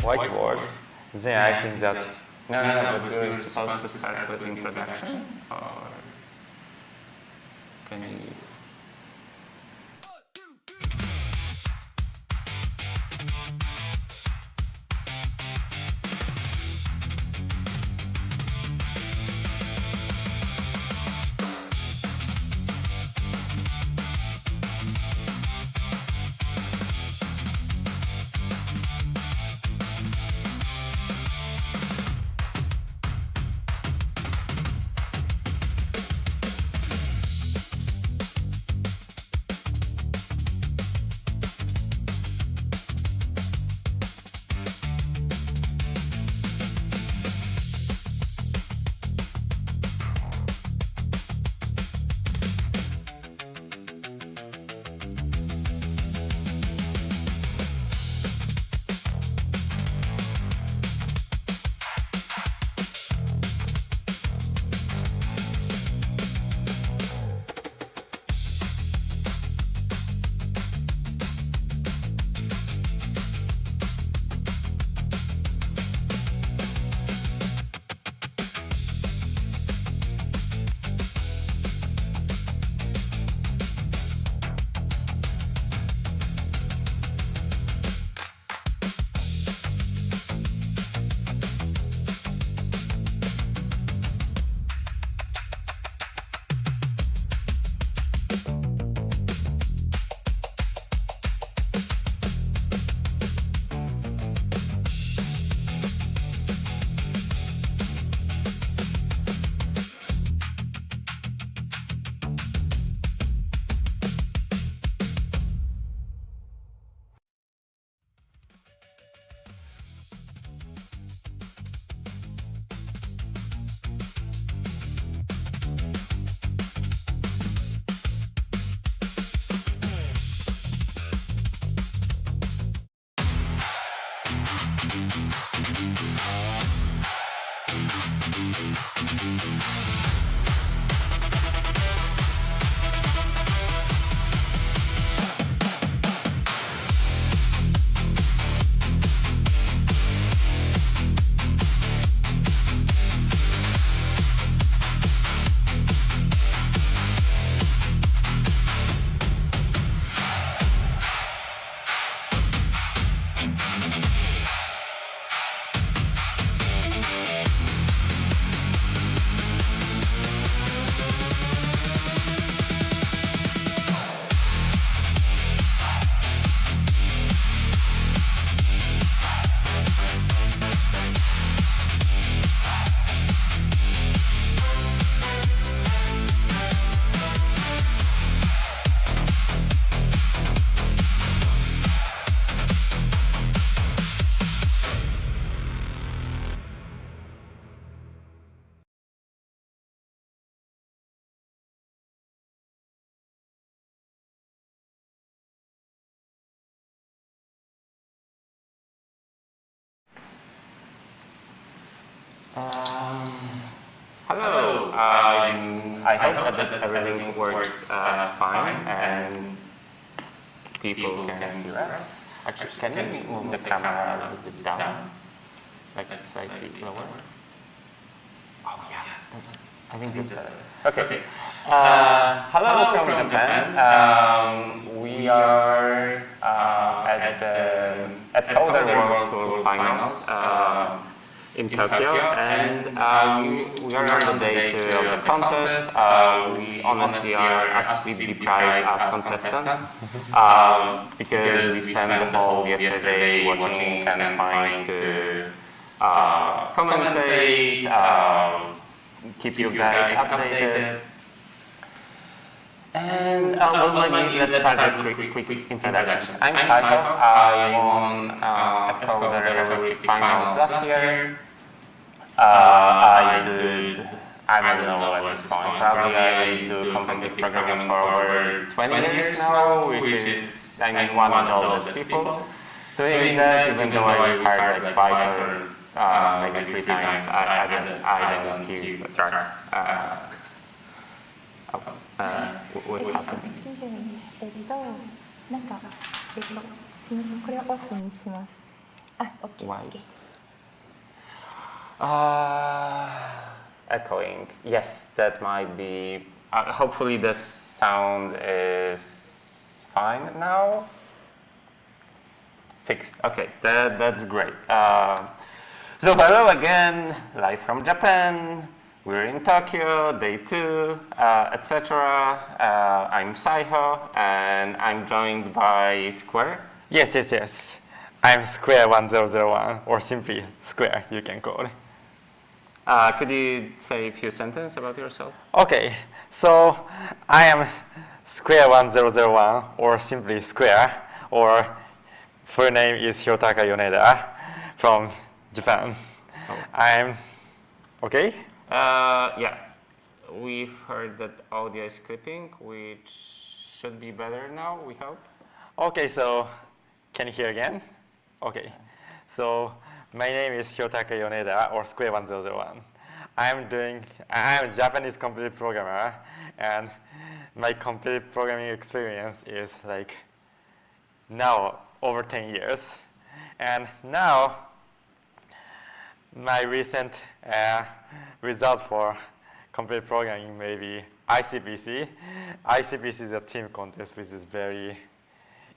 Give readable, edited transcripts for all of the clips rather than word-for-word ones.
whiteboard, then I think that no, but we're supposed to start with introduction, or can you? Hello. I hope that everything works fine and people can hear us. Actually, can you move the camera a little bit down? Like slightly lower? Oh yeah, I think that's better. Okay. Hello from Japan. We are at the AtCoder World Tour Finals in Tokyo, and we are on the day 2 of the contest. We honestly are asleep deprived as contestants because we spent the whole yesterday watching and trying to commentate, keep you guys updated. And well, maybe let's start with quick introductions. I'm Saito. I won AtCoder Heuristic finals last year. I don't know at this point, probably I do competitive programming for over 20 years now, which is, I mean, one of the oldest people doing that, even though I retired like twice or maybe 3 times. I don't keep track. What's happening? なんかすみません、これはオフにします。Okay. Why? Okay. Echoing. Yes, that might be. Hopefully, the sound is fine now. Fixed. Okay, that's great. So hello again, live from Japan. We're in Tokyo, day 2, etc. I'm Saiho, and I'm joined by Square. Yes. I'm Square 1001, or simply Square, you can call it. Could you say a few sentences about yourself? Okay, so I am Square 1001, or simply Square, or full name is Hirotaka Yoneda from Japan. Oh. I'm okay? Yeah, we've heard that audio is clipping, which should be better now, we hope. Okay, so can you hear again? Okay, so my name is Hirotaka Yoneda, or Square 1001. I'm a Japanese computer programmer, and my computer programming experience is like now over 10 years. And now my recent result for computer programming may be ICPC. ICPC is a team contest which is very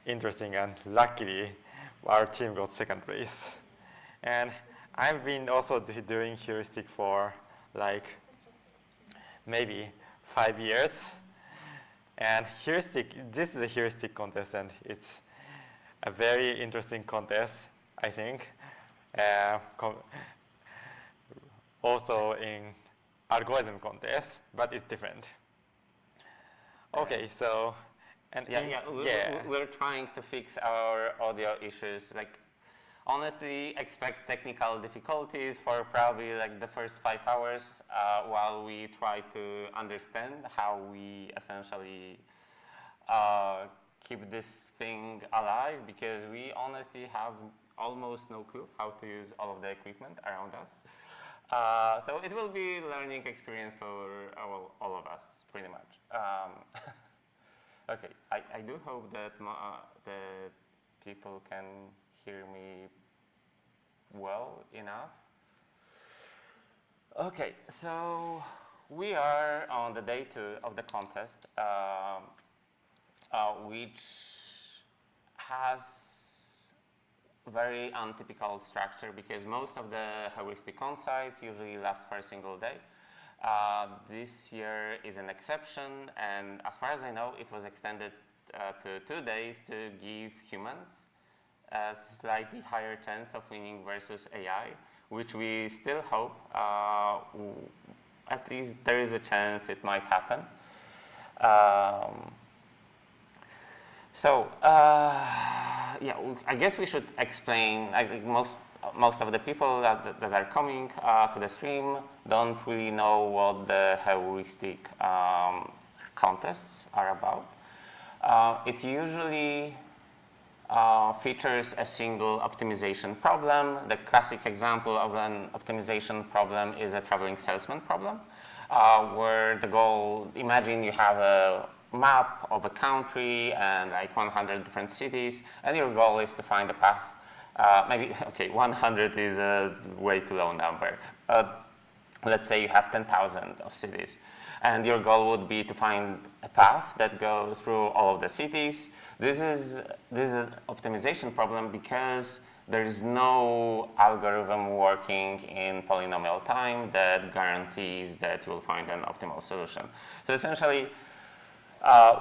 interesting, and luckily our team got second place. And I've been also doing heuristic for like maybe 5 years. And this is a heuristic contest, and it's a very interesting contest, I think. Also in algorithm contest, but it's different. Okay, so we're trying to fix our audio issues. Like, honestly, expect technical difficulties for probably like the first 5 hours while we try to understand how we essentially keep this thing alive, because we honestly have almost no clue how to use all of the equipment around us. So it will be a learning experience for all of us, pretty much. Okay, I do hope that that people can hear me well enough. Okay, so we are on the day 2 of the contest, which has very untypical structure, because most of the heuristic on-sites usually last for a single day. This year is an exception, and as far as I know, it was extended to 2 days to give humans a slightly higher chance of winning versus AI, which we still hope, at least there is a chance it might happen. Yeah, I guess we should explain. Most of the people that are coming to the stream don't really know what the heuristic contests are about. It usually features a single optimization problem. The classic example of an optimization problem is a traveling salesman problem, where the goal, imagine you have a map of a country and like 100 different cities, and your goal is to find a path. Maybe, okay, 100 is a way too low number. Let's say you have 10,000 of cities, and your goal would be to find a path that goes through all of the cities. This is an optimization problem because there is no algorithm working in polynomial time that guarantees that you will find an optimal solution. So essentially,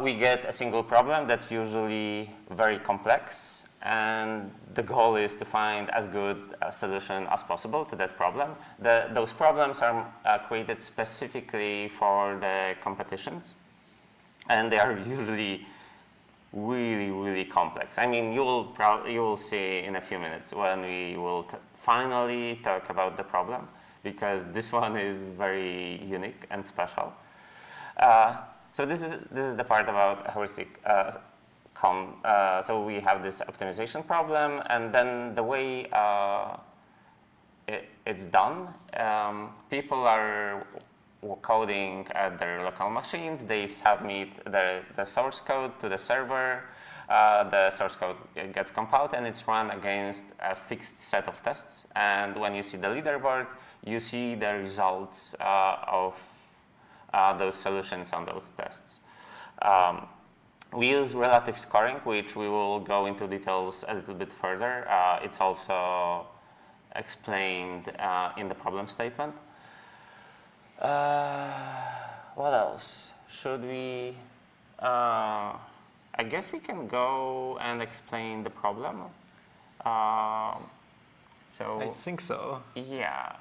we get a single problem that's usually very complex, and the goal is to find as good a solution as possible to that problem. Those problems are created specifically for the competitions, and they are usually really, really complex. I mean, you will see in a few minutes when we will finally talk about the problem, because this one is very unique and special. So this is the part about heuristic. So we have this optimization problem, and then the way it's done, people are coding at their local machines. They submit the source code to the server. the source code gets compiled and it's run against a fixed set of tests. And when you see the leaderboard, you see the results of those solutions on those tests. We use relative scoring, which we will go into details a little bit further. It's also explained in the problem statement. What else? Should we? I guess we can go and explain the problem. So I think so. Yeah,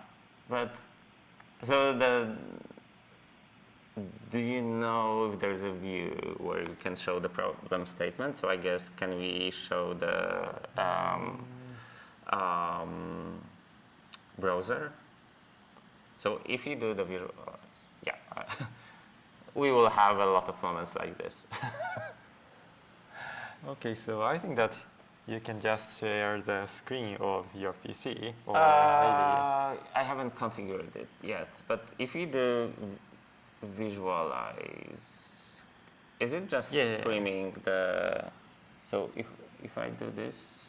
but so do you know if there's a view where you can show the problem statement? So I guess can we show the browser? So if you do the visualize, yeah, we will have a lot of moments like this. Okay, so I think that you can just share the screen of your PC, or maybe. I haven't configured it yet, but if you do visualize, is it just streaming the? So if I do this,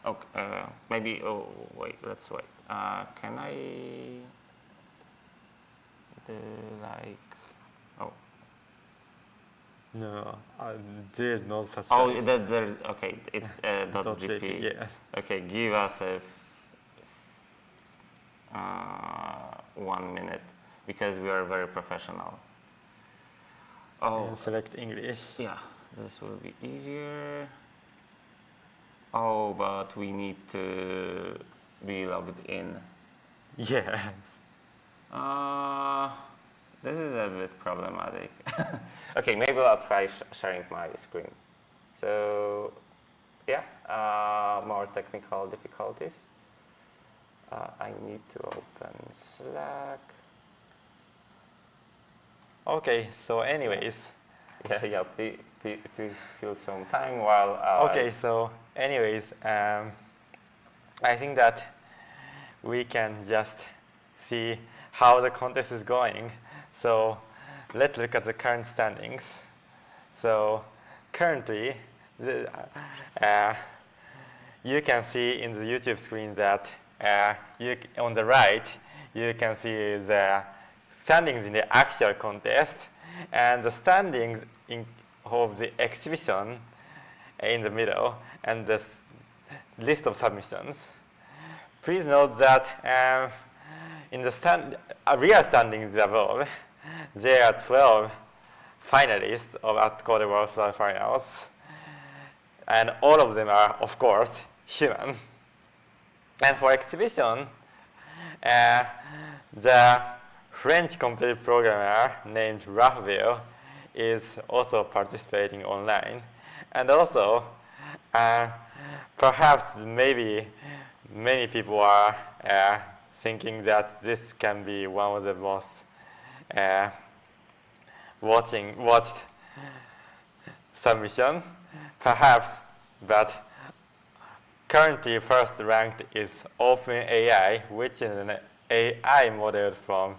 okay, maybe. Oh wait, let's wait. Can I do like? Oh. No, there's no such Oh, thing. there's okay. It's .gp. Yes. Okay, give us a 1 minute because we are very professional. Oh, And select English. yeah, this will be easier. Oh, but we need to be logged in. Yes. This is a bit problematic. Okay, maybe I'll try sharing my screen. So, yeah, more technical difficulties. I need to open Slack. Okay, so anyways. Yeah, please fill some time while. Okay, so anyways, I think that we can just see how the contest is going. So let's look at the current standings. So currently, you can see in the YouTube screen that on the right, you can see the standings in the actual contest and the standings of the exhibition in the middle and the list of submissions. Please note that in the real standings above, there are 12 finalists of AtCoder World Finals, and all of them are, of course, human. And for exhibition, the French computer programmer named Raphael is also participating online. And also, perhaps maybe many people are thinking that this can be one of the most watched submission, perhaps, but currently first ranked is OpenAI, which is an AI model from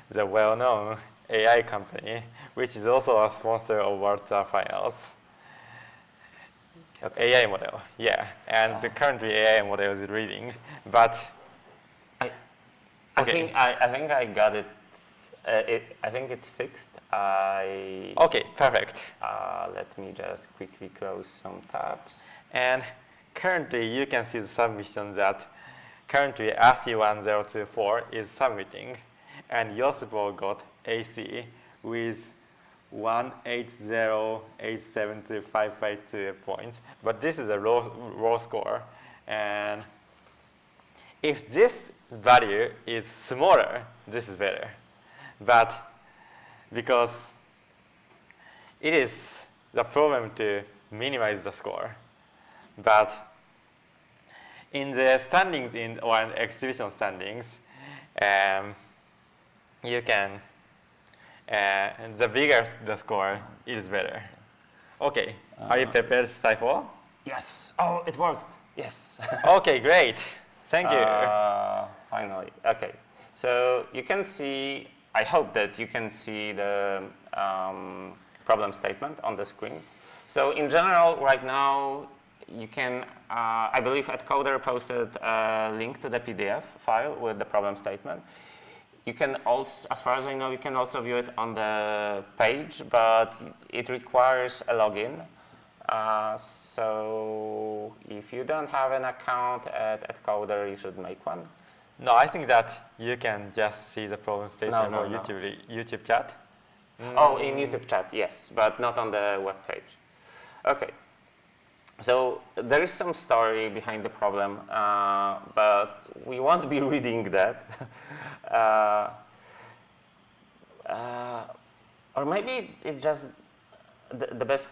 the well-known AI company, which is also a sponsor of World Finals. Okay. AI model, yeah, and the currently AI model is reading, but I think I got it. I think it's fixed. Okay, perfect. Let me just quickly close some tabs. And currently, you can see the submission that currently AC1024 is submitting, and yosupo got AC with 180,872,552 points. But this is a raw score, and if this value is smaller, this is better. But because it is the problem to minimize the score, but in the standings or in exhibition standings, you can the bigger the score, it is better. Okay, are you prepared, Saifo? Yes. Oh, it worked. Yes. Okay, great. Thank you. Finally. Okay. So you can see, I hope that you can see the problem statement on the screen. So in general, right now, you can, I believe AtCoder posted a link to the PDF file with the problem statement. You can also, as far as I know, you can also view it on the page, but it requires a login. So if you don't have an account at AtCoder, you should make one. No, I think that you can just see the problem statement No, on YouTube chat. Oh, in YouTube chat, yes, but not on the web page. Okay. So there is some story behind the problem, but we won't be reading that. Or maybe it's just the best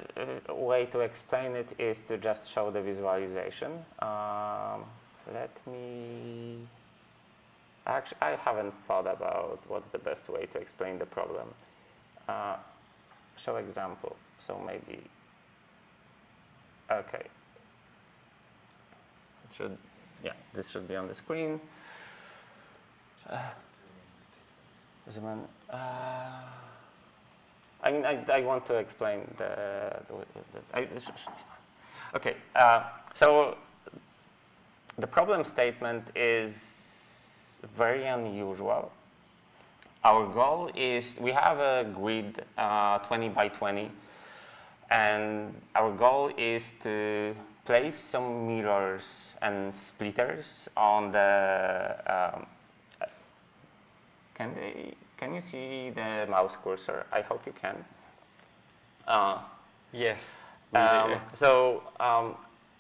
way to explain it is to just show the visualization. Let me... Actually, I haven't thought about what's the best way to explain the problem. Show example, so maybe... Okay. It should, yeah, this should be on the screen. Zoom in. I mean, I want to explain this should be fine. Okay, so the problem statement is very unusual. Our goal is, we have a grid 20 by 20, and our goal is to place some mirrors and splitters on the, can you see the mouse cursor? I hope you can. Yes.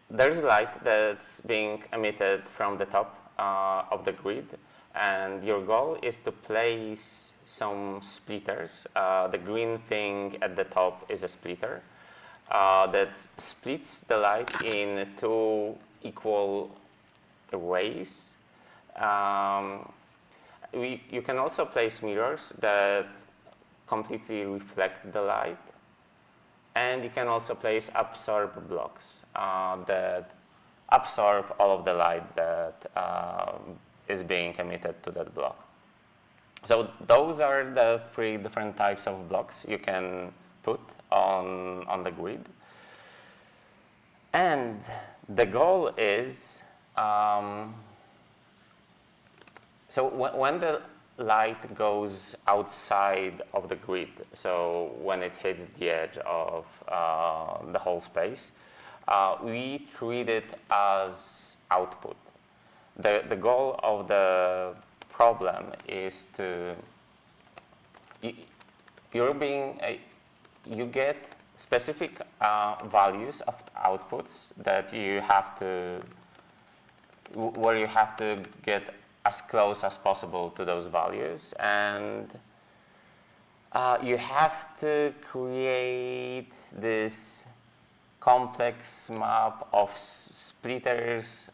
There's light that's being emitted from the top of the grid, and your goal is to place some splitters. The green thing at the top is a splitter that splits the light in two equal ways. You can also place mirrors that completely reflect the light, and you can also place absorb blocks that absorb all of the light that is being emitted to that block. So those are the three different types of blocks you can put on the grid. And the goal is, so when the light goes outside of the grid, so when it hits the edge of the whole space, we treat it as output. The goal of the problem is to, you get specific values of outputs that you have to, where you have to get as close as possible to those values, and you have to create this complex map of splitters,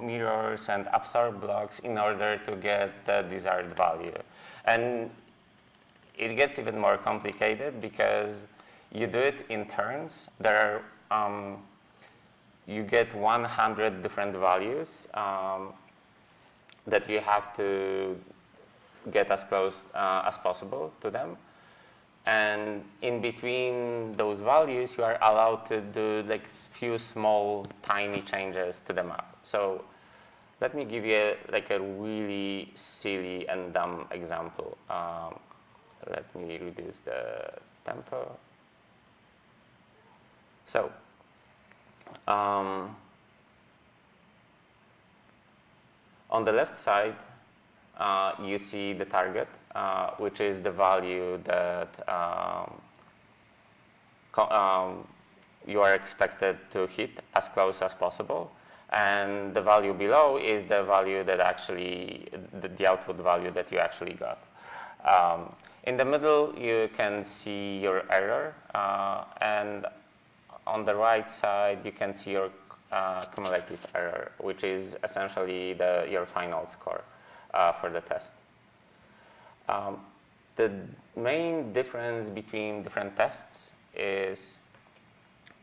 mirrors, and absorb blocks in order to get the desired value. And it gets even more complicated because you do it in turns. There are, you get 100 different values that you have to get as close as possible to them. And in between those values, you are allowed to do like few small, tiny changes to the map. So let me give you like a really silly and dumb example. Let me reduce the tempo. So on the left side, you see the target, which is the value that you are expected to hit as close as possible. And the value below is the value that actually, the output value that you actually got. In the middle, you can see your error. And on the right side, you can see your cumulative error, which is essentially your final score for the test. The main difference between different tests is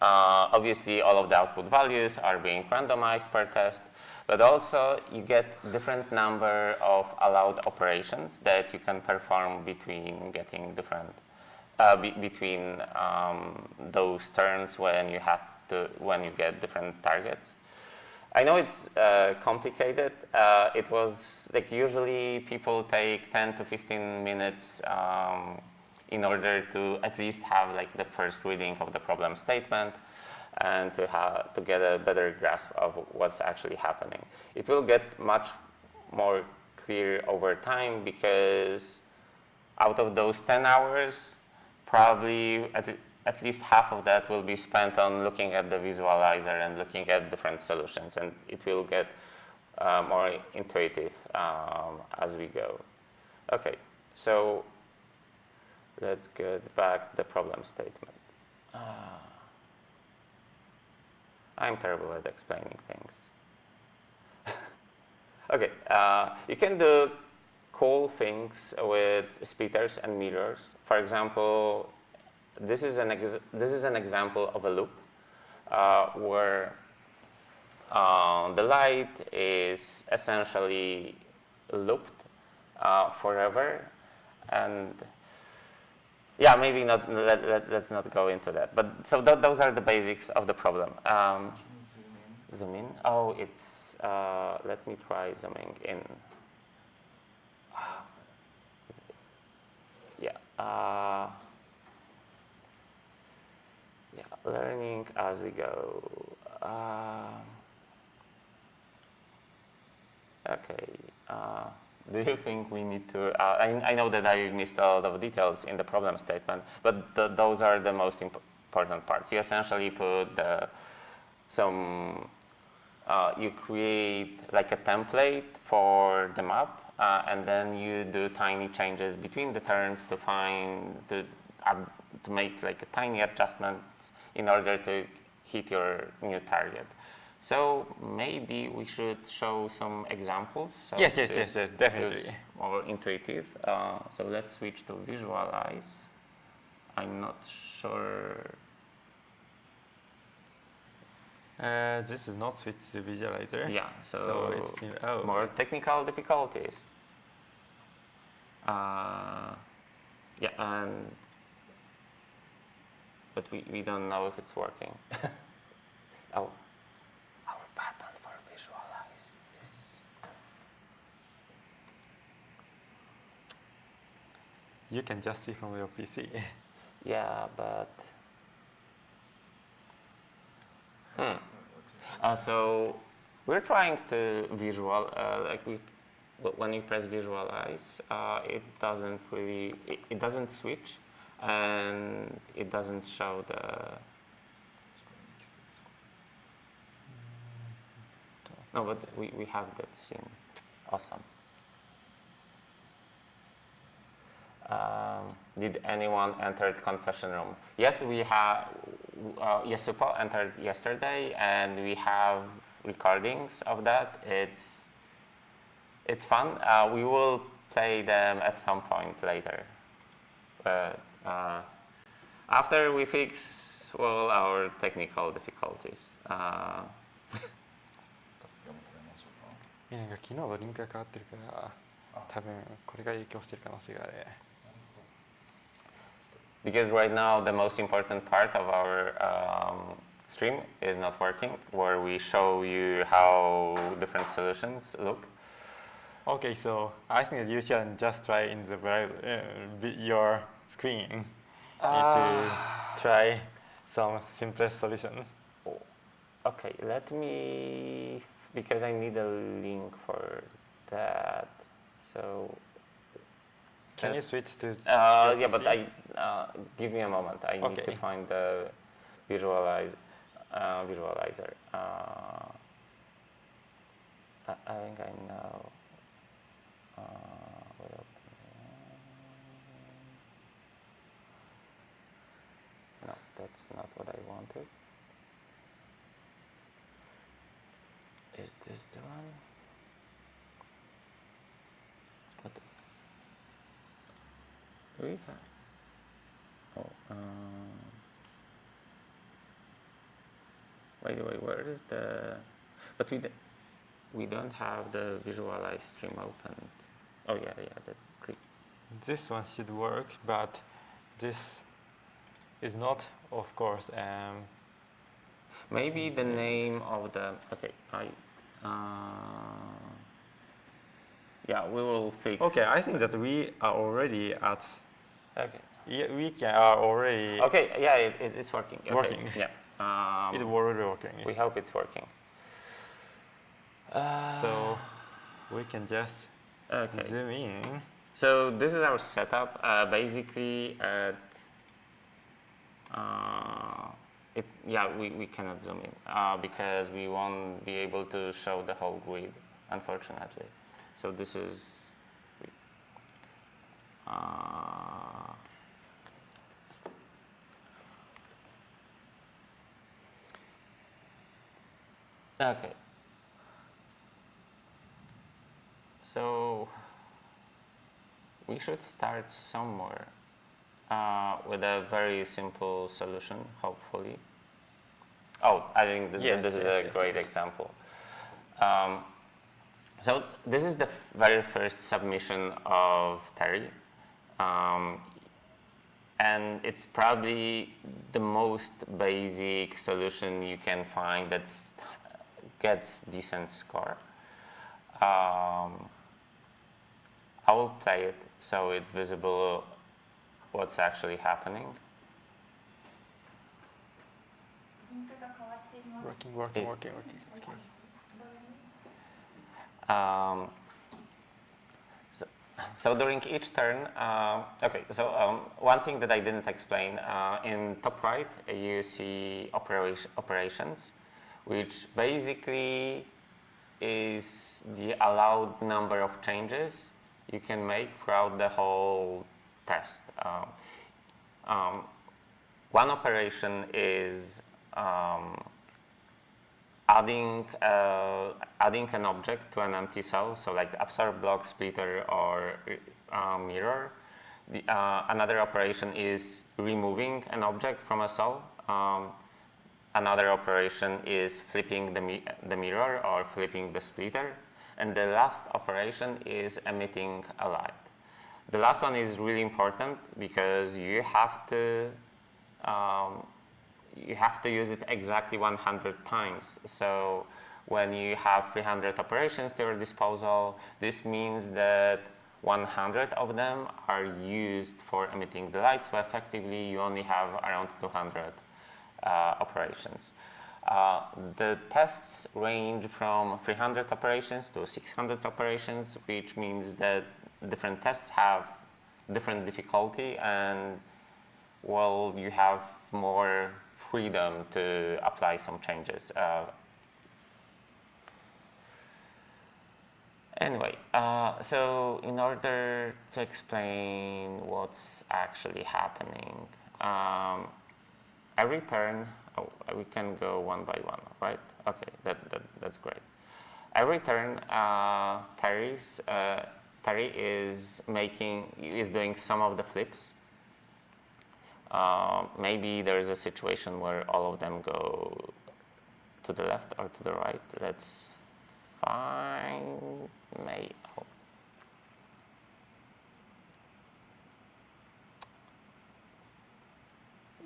obviously all of the output values are being randomized per test, but also you get different number of allowed operations that you can perform between getting different between those turns when you get different targets. I know it's complicated. It was like usually people take 10 to 15 minutes in order to at least have like the first reading of the problem statement and to get a better grasp of what's actually happening. It will get much more clear over time because out of those 10 hours, probably at least half of that will be spent on looking at the visualizer and looking at different solutions, and it will get more intuitive as we go. Okay, so let's get back to the problem statement. I'm terrible at explaining things. Okay, you can do cool things with splitters and mirrors. For example, this is an example of a loop where the light is essentially looped forever, and yeah, maybe not. Let's not go into that. But so those are the basics of the problem. Can you zoom in? Zoom in. Oh, it's. Let me try zooming in. Yeah. Yeah. Learning as we go. Okay. Do you think we need to? I know that I missed a lot of details in the problem statement, but those are the most important parts. You essentially put you create like a template for the map, and then you do tiny changes between the turns to make like a tiny adjustment in order to hit your new target. So maybe we should show some examples. So Yes, definitely. Is more intuitive. So let's switch to visualize. I'm not sure. This is not switched to visualizer. Yeah, so it's more technical difficulties. Yeah, but we don't know if it's working. Oh. Our button for visualize is. You can just see from your PC. Yeah, but. So we're trying to when you press visualize, it doesn't really, it doesn't switch, and it doesn't show the. No, but we have that scene. Awesome. Did anyone enter the confession room? Yes, we have. Yosupo entered yesterday, and we have recordings of that. It's fun. We will play them at some point later. But after we fix our technical difficulties. 助けを求めましょうか。なんか昨日のリンクが変わってるから多分これが影響してる可能性がある。Because right now the most important part of our stream is not working, where we show you how different solutions look. Okay, so I think that you should just try in the your screen to try some simplest solution. Okay, let me, because I need a link for that. So. Can you switch to? Yeah, but give me a moment. I need to find the visualizer. I think I know. No, that's not what I wanted. Is this the one? What? Do we have? Oh, wait, where is the? But we don't have the visualize stream open. Oh yeah, that click. This one should work, but this is not, of course, Maybe the name of the, okay, yeah, we will fix. okay, I think that we are already at, Okay. yeah, we are already Okay, yeah, it's working. Okay. Working. Yeah. it's already working. We hope it's working. So we can just Okay. zoom in. So this is our setup. Basically, we cannot zoom in because we won't be able to show the whole grid, unfortunately. So this is. Okay. So we should start somewhere with a very simple solution, hopefully. Oh, I think this is a great example. So this is the very first submission of Terry. And it's probably the most basic solution you can find that gets decent score. I will play it so it's visible what's actually happening. Working. So during each turn, one thing that I didn't explain, in top right you see operations, which basically is the allowed number of changes you can make throughout the whole test. One operation is adding an object to an empty cell, so like absorb, block, splitter, or mirror. Another operation is removing an object from a cell. Another operation is flipping the mirror or flipping the splitter. And the last operation is emitting a light. The last one is really important because you have to use it exactly 100 times. So when you have 300 operations to your disposal, this means that 100 of them are used for emitting the light. So effectively, you only have around 200 operations. The tests range from 300 operations to 600 operations, which means that different tests have different difficulty, and well, you have more freedom to apply some changes. Anyway, so in order to explain what's actually happening, every turn, we can go one by one, right? Okay, that's great. Every turn, Terry is doing some of the flips. Maybe there is a situation where all of them go to the left or to the right. Let's find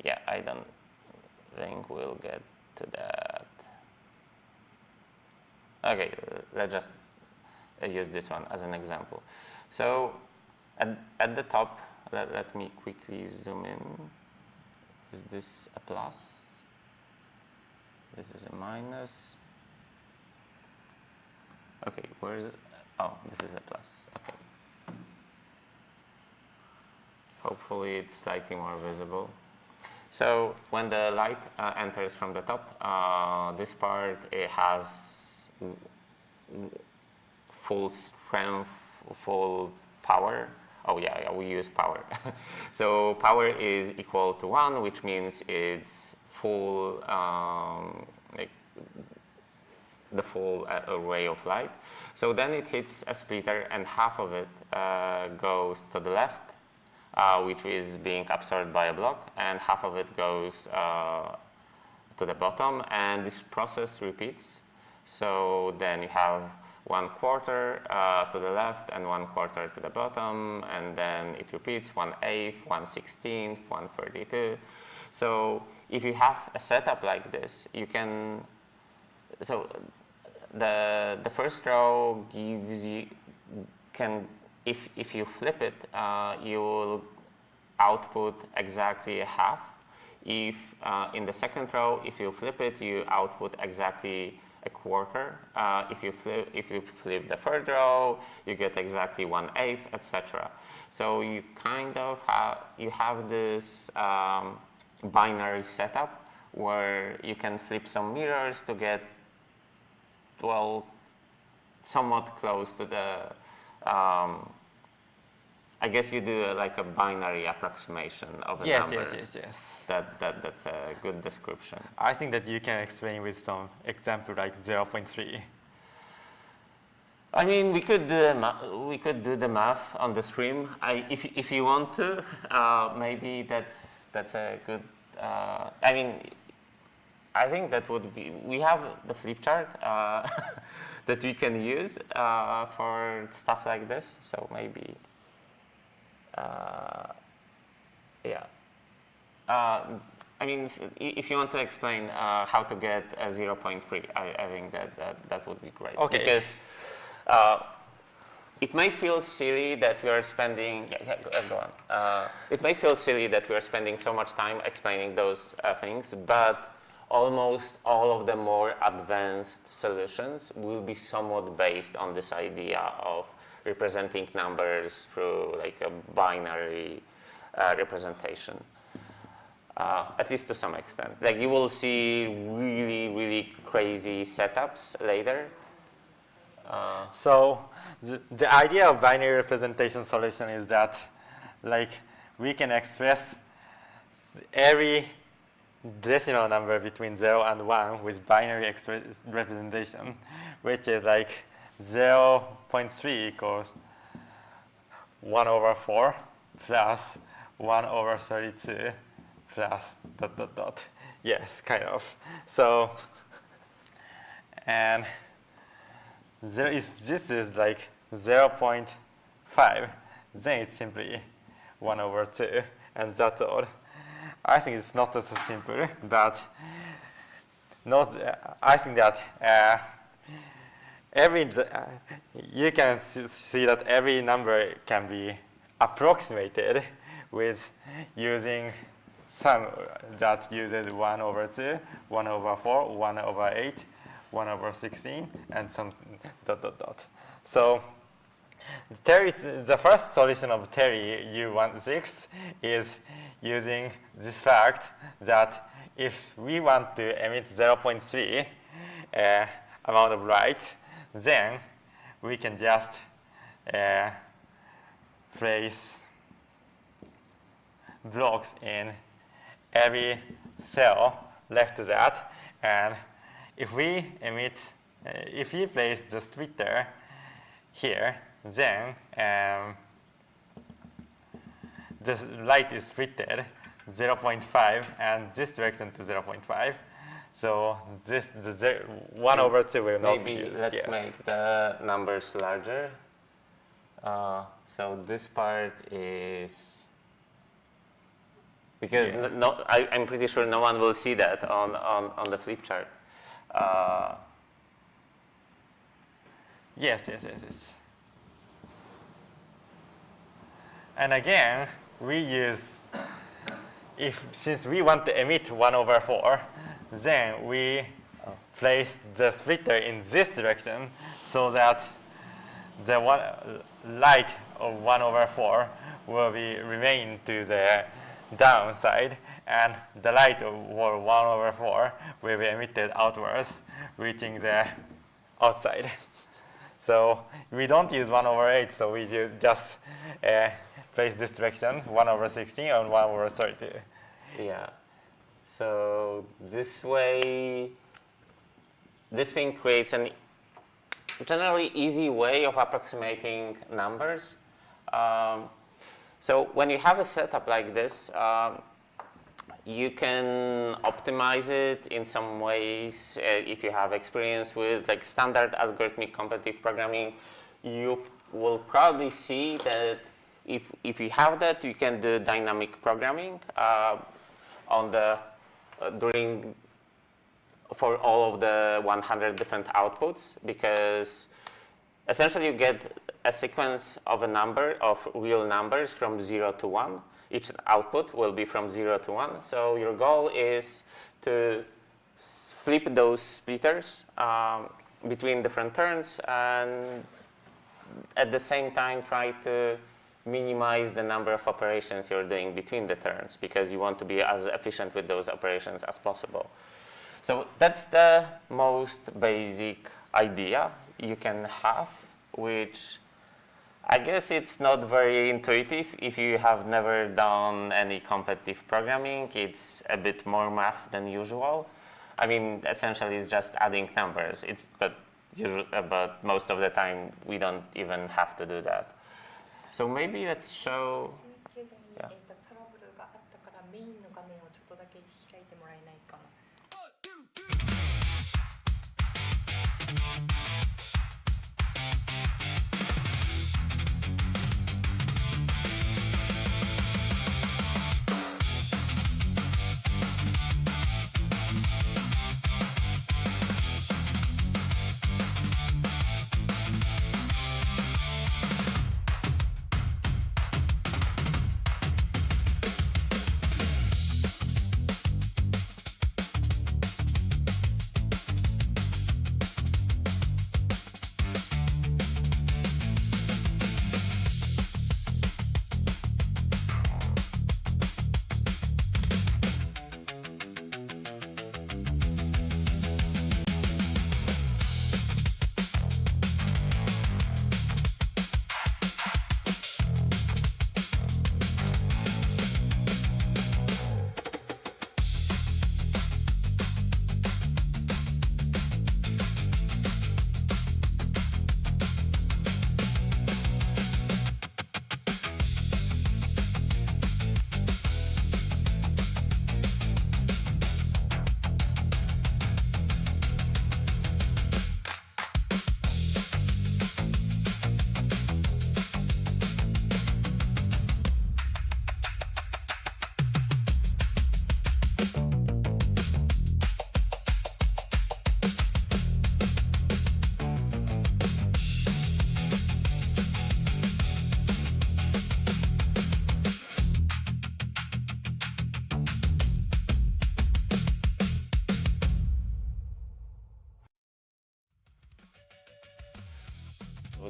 Yeah, I don't think we'll get to that. Okay, let's just use this one as an example. So at the top, let me quickly zoom in. Is this a plus? This is a minus. Okay, where is it? Oh, this is a plus. Okay. Hopefully it's slightly more visible. So when the light enters from the top, this part, it has full strength, full power. Oh yeah, we use power. So power is equal to 1, which means it's full, like the full array of light. So then it hits a splitter, and half of it goes to the left, which is being absorbed by a block, and half of it goes to the bottom, and this process repeats. So then you have 1/4 to the left and 1/4 to the bottom, and then it repeats 1/8, 1/16, 1/32. So if you have a setup like this, you can, so the first row gives you, if you flip it, you will output exactly a half. If in the second row, if you flip it, you output exactly a quarter. If you flip the third row, you get exactly 1/8, etc. So you kind of have this binary setup where you can flip some mirrors to get, well, somewhat close to the, I guess you do like a binary approximation of a number. Yes. That's a good description. I think that you can explain with some example like 0.3. I mean, we could do the math on the stream. If you want to, maybe that's a good. I mean, I think that would be. We have the flip chart that we can use for stuff like this. So maybe, yeah. I mean, if you want to explain how to get a 0.3, I think that would be great. Okay. Because it may feel silly that we are spending. Go on. It may feel silly that we are spending so much time explaining those things, but almost all of the more advanced solutions will be somewhat based on this idea of representing numbers through like a binary representation. At least to some extent. Like you will see really, really crazy setups later. So the idea of binary representation solution is that like we can express every decimal number between 0 and 1 with binary representation, which is like 0.3 equals 1/4 plus 1/32 plus ... Yes, kind of. So, and if this is like 0.5, then it's simply 1/2, and that's all. I think it's not so simple, but I think that you can see that every number can be approximated with using some that uses 1/2, 1/4, 1/8, 1/16, and some ... So the first solution of Terry U16 is using this fact that if we want to emit 0.3 amount of light, then we can just place blocks in every cell left to that, and if we place the splitter here, then the light is splitted 0.5 and this direction to 0.5. So the 1/2 will not be used. Maybe let's make the numbers larger. So this part is, because I'm pretty sure no one will see that on the flip chart. Yes. And again, we use, since we want to emit 1/4, then we place the splitter in this direction so that the light of 1/4 will remain to the downside, and the light of 1/4 will be emitted outwards, reaching the outside. So we don't use 1/8, so we just place this direction, 1/16 and 1/32. Yeah. So this way, this thing creates a generally easy way of approximating numbers. So when you have a setup like this, you can optimize it in some ways. If you have experience with like standard algorithmic competitive programming, you will probably see that if you have that, you can do dynamic programming. on the for all of the 100 different outputs, because essentially you get a sequence of a number of real numbers from 0 to 1. Each output will be from 0 to 1. So your goal is to flip those splitters between different turns, and at the same time try to minimize the number of operations you're doing between the turns, because you want to be as efficient with those operations as possible. So that's the most basic idea you can have, which I guess it's not very intuitive if you have never done any competitive programming. It's a bit more math than usual. I mean, essentially it's just adding numbers. But most of the time we don't even have to do that. So maybe let's show. 続けずに、トラブルがあったからメインの画面をちょっとだけ開いてもらえないかな。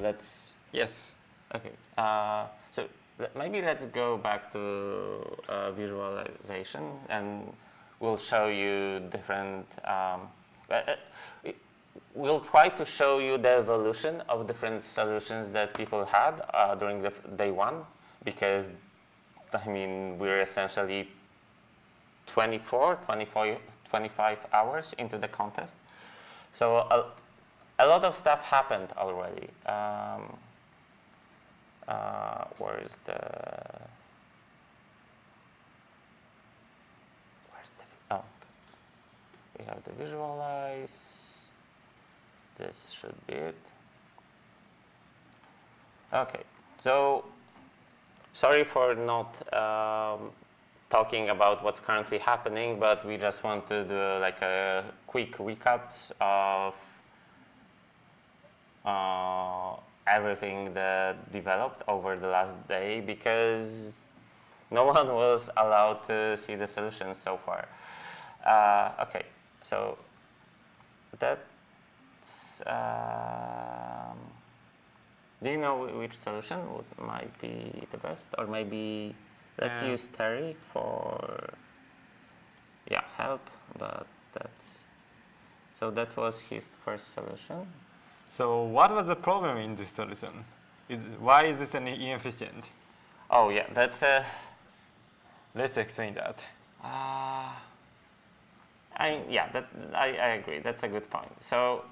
Let's. Yes. Okay. So maybe let's go back to visualization, and we'll show you different. We'll try to show you the evolution of different solutions that people had during the day one, because I mean we're essentially 25 hours into the contest. So a lot of stuff happened already. Where's the? Oh, we have the visualize. This should be it. Okay, so sorry for not talking about what's currently happening, but we just want to do like a quick recaps of everything that developed over the last day, because no one was allowed to see the solutions so far. Okay, so that's. Do you know which solution might be the best, or maybe let's use Terry for help? But that was his first solution. So what was the problem in this solution? Why is this inefficient? Oh yeah, that's a. Let's explain that. I agree. That's a good point. So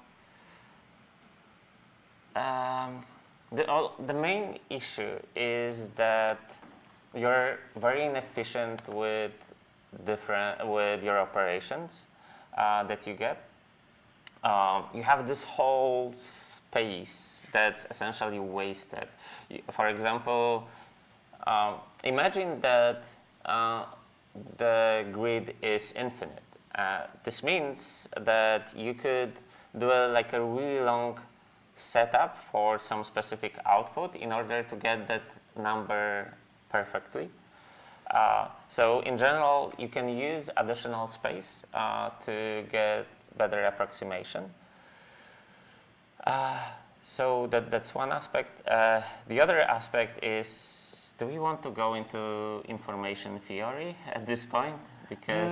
the main issue is that you're very inefficient with your operations that you get. You have this whole space that's essentially wasted. For example, imagine that the grid is infinite. This means that you could do like a really long setup for some specific output in order to get that number perfectly. So in general, you can use additional space to get better approximation. So that's one aspect. The other aspect is, do we want to go into information theory at this point? Because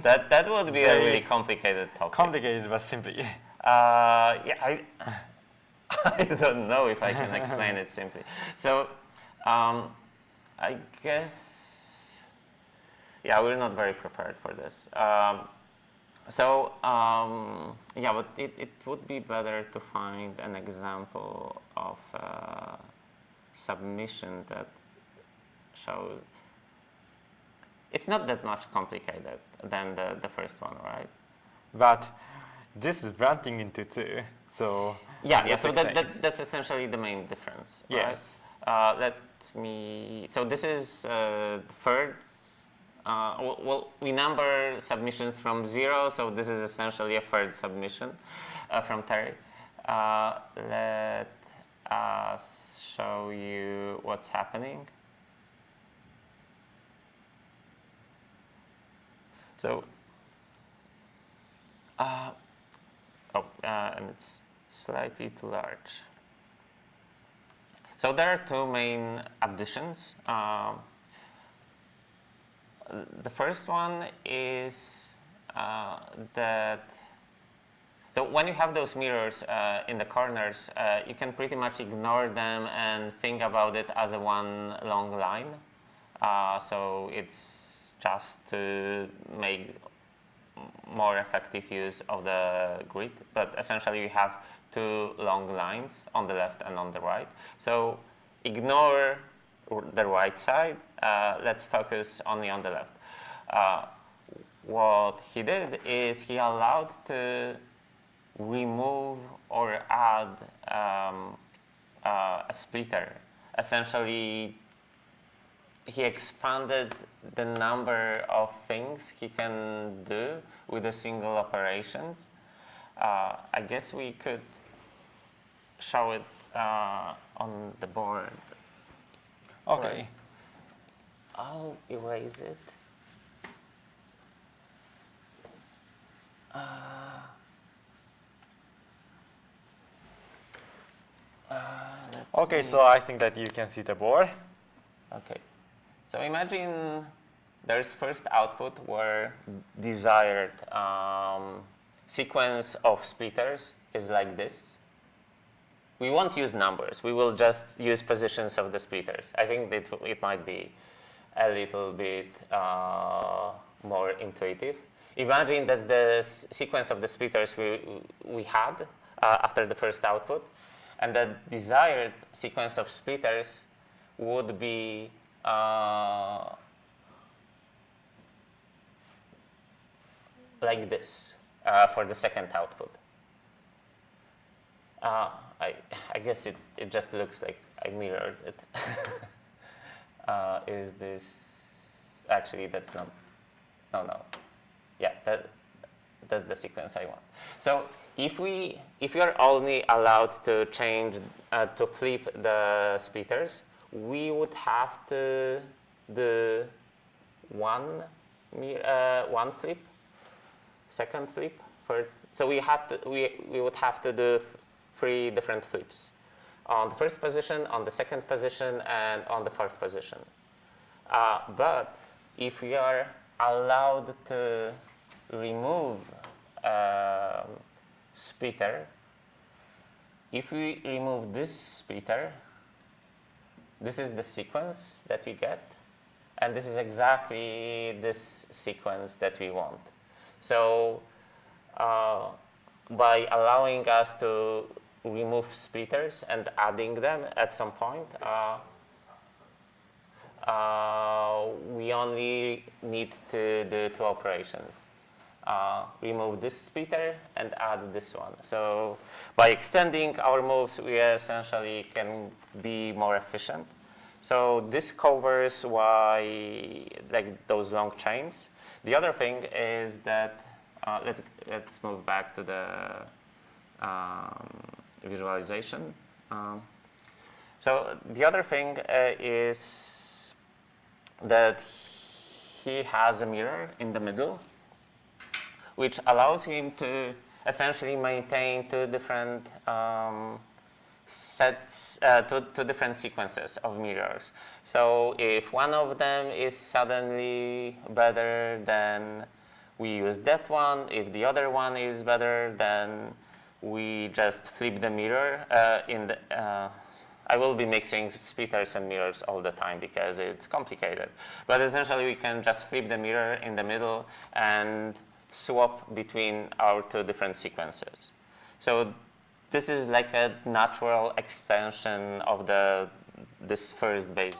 that would be a really complicated topic. Complicated, but simply. Yeah, I don't know if I can explain it simply. So I guess, yeah, we're not very prepared for this. Yeah, but it would be better to find an example of submission that shows it's not that much complicated than the first one, right? But this is branching into two, so yeah. So that's essentially the main difference. Yes. Right? So this is third. Well, we number submissions from 0, so this is essentially a third submission from Terry. Let us show you what's happening. So, and it's slightly too large. So there are two main additions. The first one is that, so when you have those mirrors in the corners, you can pretty much ignore them and think about it as a one long line. So it's just to make more effective use of the grid, but essentially you have two long lines on the left and on the right. So ignore the right side, let's focus only on the left. What he did is he allowed to remove or add a splitter. Essentially, he expanded the number of things he can do with a single operations. I guess we could show it on the board. Okay. Right. I'll erase it. Okay, so I think that you can see the board. Okay. So imagine there's first output where desired sequence of splitters is like this. We won't use numbers. We will just use positions of the splitters. I think that it might be a little bit more intuitive. Imagine that's the sequence of the splitters we had after the first output. And the desired sequence of splitters would be like this for the second output. I guess it just looks like I mirrored it. Is this actually that's not? No. Yeah, that's the sequence I want. So if you're only allowed to change to flip the splitters, we would have to do one flip, second flip, third. So we would have to do 3 different flips on the first position, on the second position, and on the fourth position. But if we are allowed to remove splitter, if we remove this splitter, this is the sequence that we get, and this is exactly this sequence that we want. So by allowing us to remove splitters and adding them at some point, we only need to do 2 operations. Remove this splitter and add this one. So by extending our moves, we essentially can be more efficient. So this covers why like those long chains. The other thing is that let's move back to the visualization. So the other thing is that he has a mirror in the middle, which allows him to essentially maintain two different two different sequences of mirrors. So if one of them is suddenly better, then we use that one. If the other one is better, then we just flip the mirror. I will be mixing splitters and mirrors all the time because it's complicated. But essentially, we can just flip the mirror in the middle and swap between our two different sequences. So this is like a natural extension of this first base.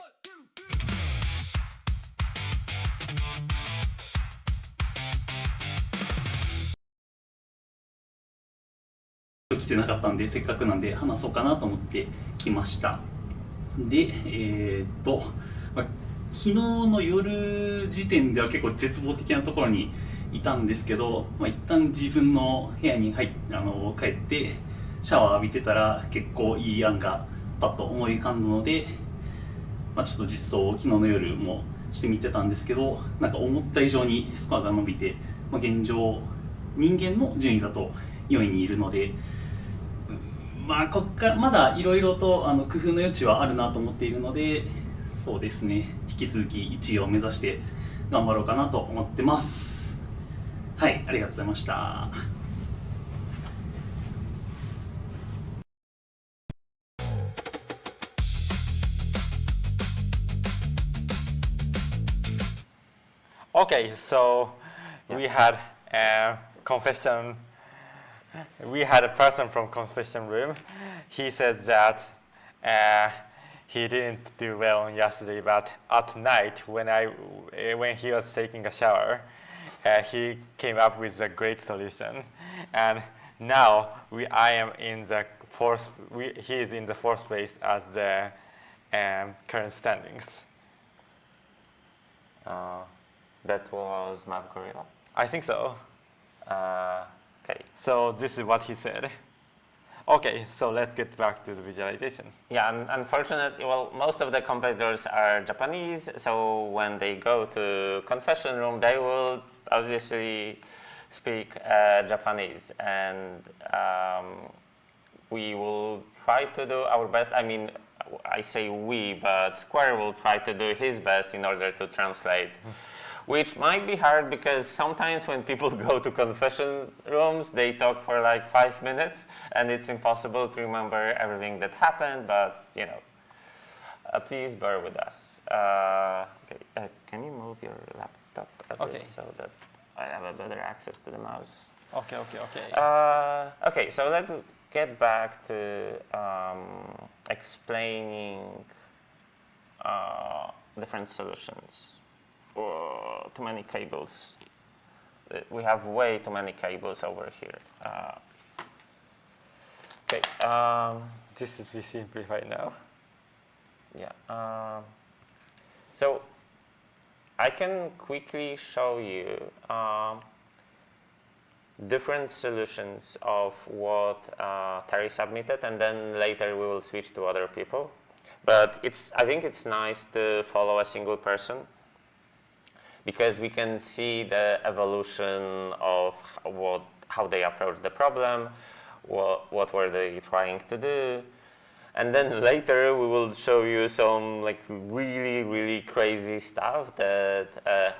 来てなかったんで、せっかくなんで話そうかなと思って来ました。で、昨日の夜時点では結構絶望的なところにいたんですけど、一旦自分の部屋に帰ってシャワー浴びてたら結構いい案がパッと思い浮かんだので、ちょっと実装を昨日の夜もしてみてたんですけど、なんか思った以上にスコアが伸びて、現状人間の順位だと4位にいるので、ここからまだいろいろと工夫の余地はあるなと思っているので、そうですね、引き続き1位を目指して頑張ろうかなと思ってます。はい、ありがとうございました。Okay, so we had a confession. We had a person from confession room. He said that he didn't do well yesterday, but at night when he was taking a shower, he came up with a great solution. And now I am in the fourth. He is in the fourth place as the current standings. That was MathGorilla. I think so. Okay. So this is what he said. Okay, so let's get back to the visualization. Yeah, and unfortunately, well, most of the competitors are Japanese, so when they go to confession room, they will obviously speak Japanese, and we will try to do our best. I mean, I say we, but Square will try to do his best in order to translate. Which might be hard because sometimes when people go to confession rooms, they talk for like 5 minutes and it's impossible to remember everything that happened, but you know, please bear with us. Okay, can you move your laptop a bit so that I have a better access to the mouse? Okay. Okay, so let's get back to explaining different solutions. Too many cables. We have way too many cables over here. Okay. This is we simplified now. Yeah. So I can quickly show you different solutions of what Terry submitted, and then later we will switch to other people. But I think it's nice to follow a single person, because we can see the evolution of how they approached the problem, what were they trying to do, and then later we will show you some like really crazy stuff that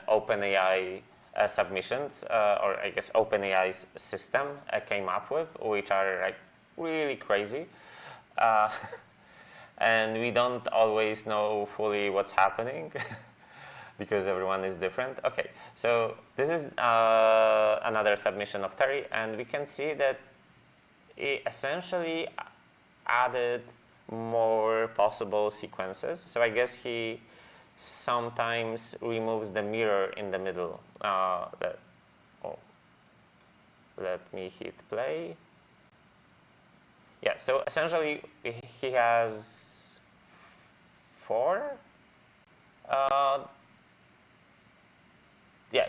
OpenAI submissions, or I guess OpenAI's system came up with, which are like really crazy. And we don't always know fully what's happening. Because everyone is different. Okay, so this is another submission of Terry, and we can see that he essentially added more possible sequences. So I guess he sometimes removes the mirror in the middle. Let me hit play. Yeah, so essentially he has 4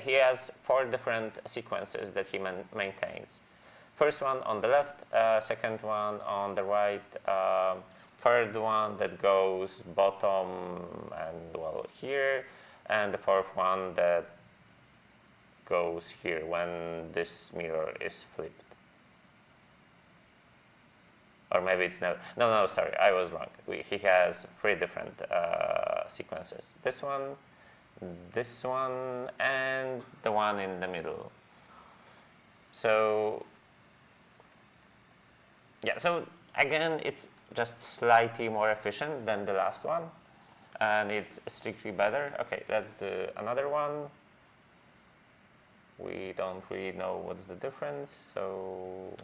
he has 4 different sequences that he maintains. First one on the left, second one on the right, third one that goes bottom and well here, and the fourth one that goes here when this mirror is flipped. Or maybe it's no, sorry, I was wrong. He has 3 different sequences. This one, and the one in the middle. So, yeah, so again, it's just slightly more efficient than the last one. And it's strictly better. Okay, that's another one. We don't really know what's the difference, so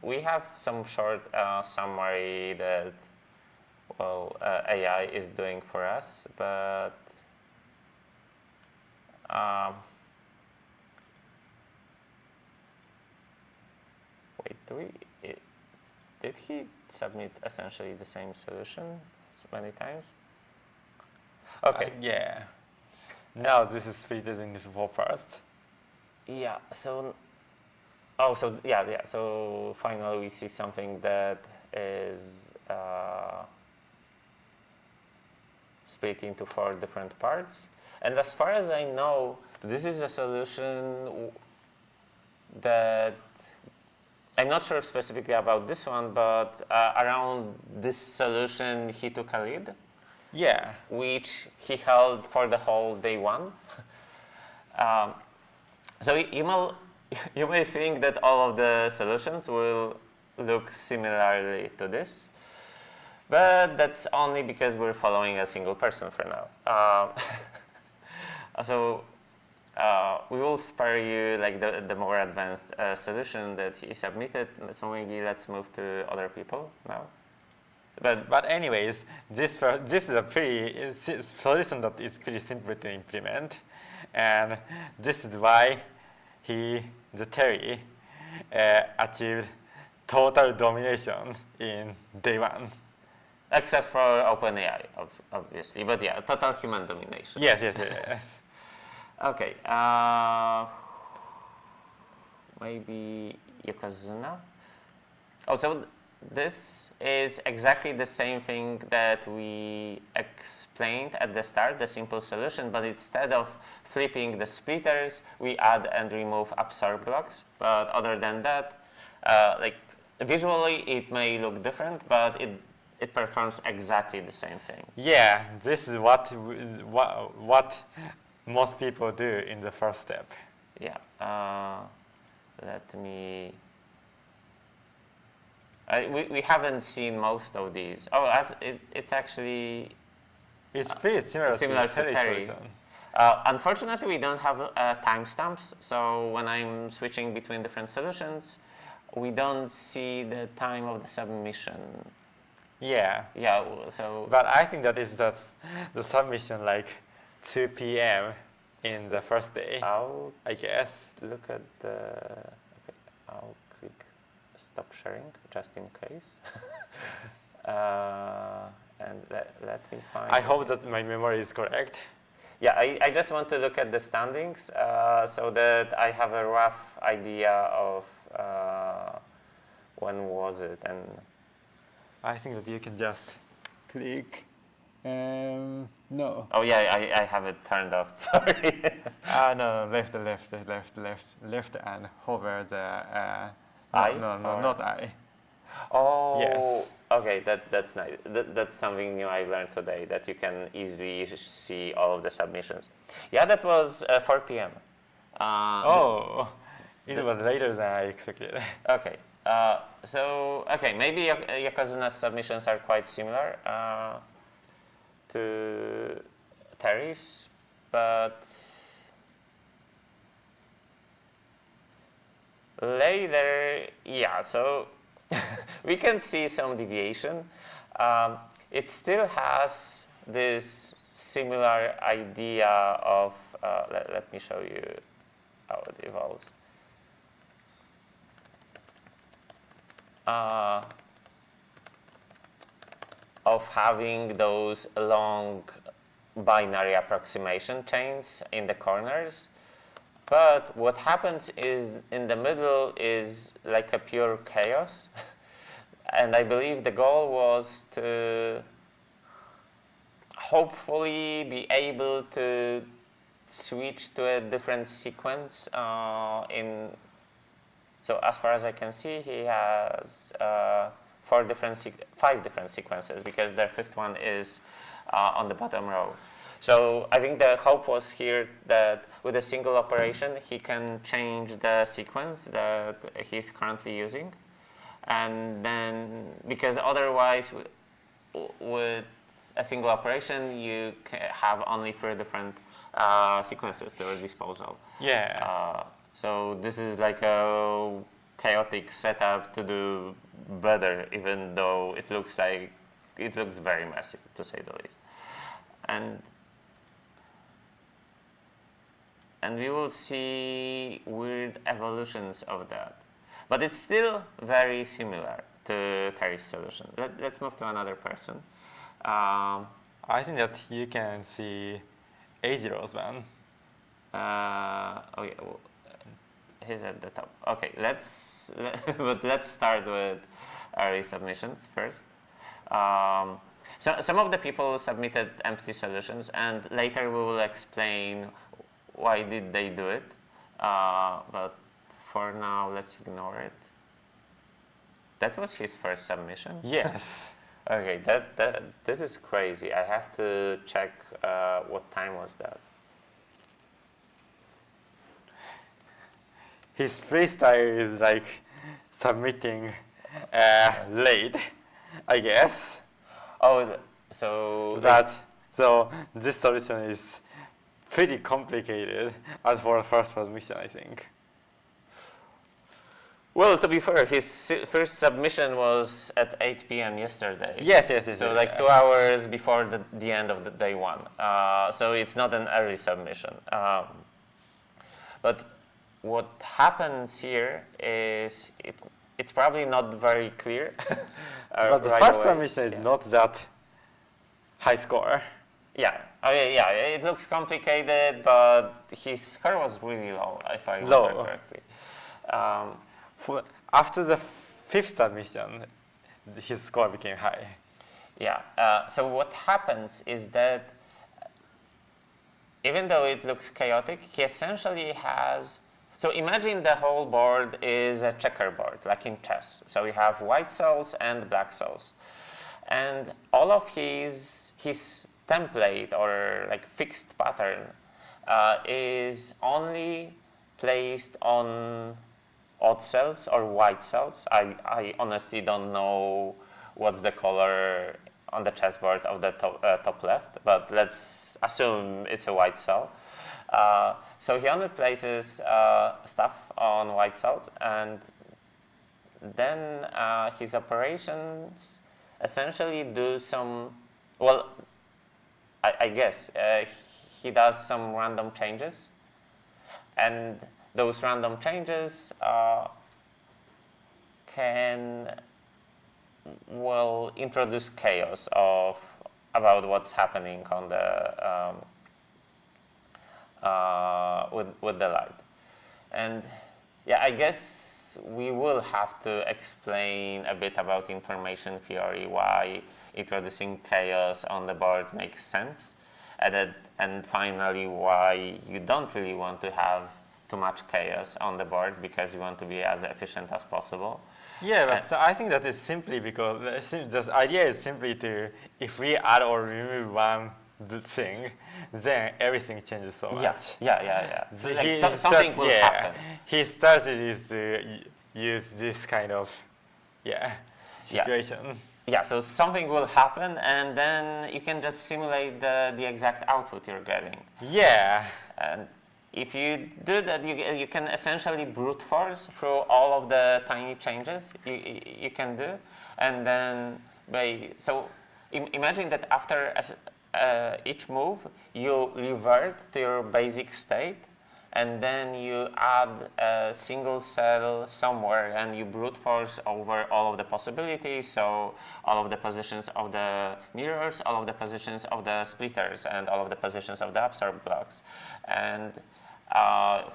we have some short summary that, well, AI is doing for us, but wait, did he submit essentially the same solution many times? Okay. Yeah. Now this is split into 4 parts. Yeah, so so finally we see something that is split into 4 different parts. And as far as I know, this is a solution that, I'm not sure specifically about this one, but around this solution he took a lead. Yeah. Which he held for the whole day 1. So you may think that all of the solutions will look similarly to this, but that's only because we're following a single person for now. So we will spare you like the more advanced solution that he submitted. So maybe let's move to other people now. But anyways, this is a pretty solution that is pretty simple to implement, and this is why Terry achieved total domination in day 1. Except for OpenAI, obviously, but yeah, total human domination. Yes. Okay, maybe Yokozuna. Also, this is exactly the same thing that we explained at the start, the simple solution, but instead of flipping the splitters, we add and remove absorb blocks. But other than that, like visually it may look different, but it performs exactly the same thing. Yeah, this is what most people do in the first step. Yeah, let me. We haven't seen most of these. Oh, it's actually. It's pretty similar to Terry. Unfortunately, we don't have timestamps. So when I'm switching between different solutions, we don't see the time of the submission. Yeah. Yeah. So. But I think that is just the submission like 2 p.m. in the first day. I guess. Look at the. Okay, I'll click stop sharing just in case. And let me find. I hope that my memory is correct. Yeah, I just want to look at the standings so that I have a rough idea of when was it. And I think that you can just click. No. Oh yeah, I have it turned off. Sorry. No, left, and hover the. I? No, not I. Oh. Yes. Okay, that's nice. That's something new I learned today, that you can easily see all of the submissions. Yeah, that was 4 p.m. It was later than I expected. Okay. Maybe Yokozuna's submissions are quite similar to Terry's, but later, yeah, so we can see some deviation. It still has this similar idea of, let me show you how it evolves. Of having those long binary approximation chains in the corners. But what happens is in the middle is like a pure chaos. And I believe the goal was to hopefully be able to switch to a different sequence so as far as I can see, he has 5 different sequences, because the 5th one is on the bottom row. So I think the hope was here that with a single operation, he can change the sequence that he's currently using. And then, because otherwise, with a single operation, you have only 3 different sequences to your disposal. Yeah. So this is like a chaotic setup to do better, even though it looks very messy, to say the least. And we will see weird evolutions of that. But it's still very similar to Terry's solution. Let's move to another person. I think that you can see A0's one. Oh yeah, well, he's at the top. Okay, but let's start with early submissions first. So some of the people submitted empty solutions, and later we will explain why did they do it. But for now, let's ignore it. That was his first submission? Yes. Okay, this is crazy. I have to check what time was that. His freestyle is like submitting late, I guess. Oh, so So this solution is pretty complicated as for the first submission, I think. Well, to be fair, his first submission was at 8 p.m. yesterday. Yes. So like 2 hours before the end of the day 1. So it's not an early submission. But what happens here is it's probably not very clear. But the right first away. submission is not that high score. Yeah. Yeah. It looks complicated, but his score was really low, if I remember correctly. After the 5th submission, his score became high. Yeah. So what happens is that even though it looks chaotic, he essentially has. So imagine the whole board is a checkerboard, like in chess. So we have white cells and black cells, and all of his template or like fixed pattern is only placed on odd cells or white cells. I honestly don't know what's the color on the chessboard of the top left, but let's assume it's a white cell. So he only places stuff on white cells, and then his operations essentially do some, well, I guess he does some random changes, and those random changes can, well, introduce chaos about what's happening on the with the light. And yeah, I guess we will have to explain a bit about information theory, why introducing chaos on the board makes sense, and finally why you don't really want to have too much chaos on the board because you want to be as efficient as possible. Yeah, but so I think that is simply because the idea is simply to, if we add or remove one thing, then everything changes so much. Yeah. So like something will happen. His strategy is to use this kind of situation. Yeah, so something will happen, and then you can just simulate the exact output you're getting. Yeah. And if you do that, you can essentially brute force through all of the tiny changes you can do, and then imagine that after each move you revert to your basic state, and then you add a single cell somewhere, and you brute force over all of the possibilities, so all of the positions of the mirrors, all of the positions of the splitters, and all of the positions of the absorb blocks. And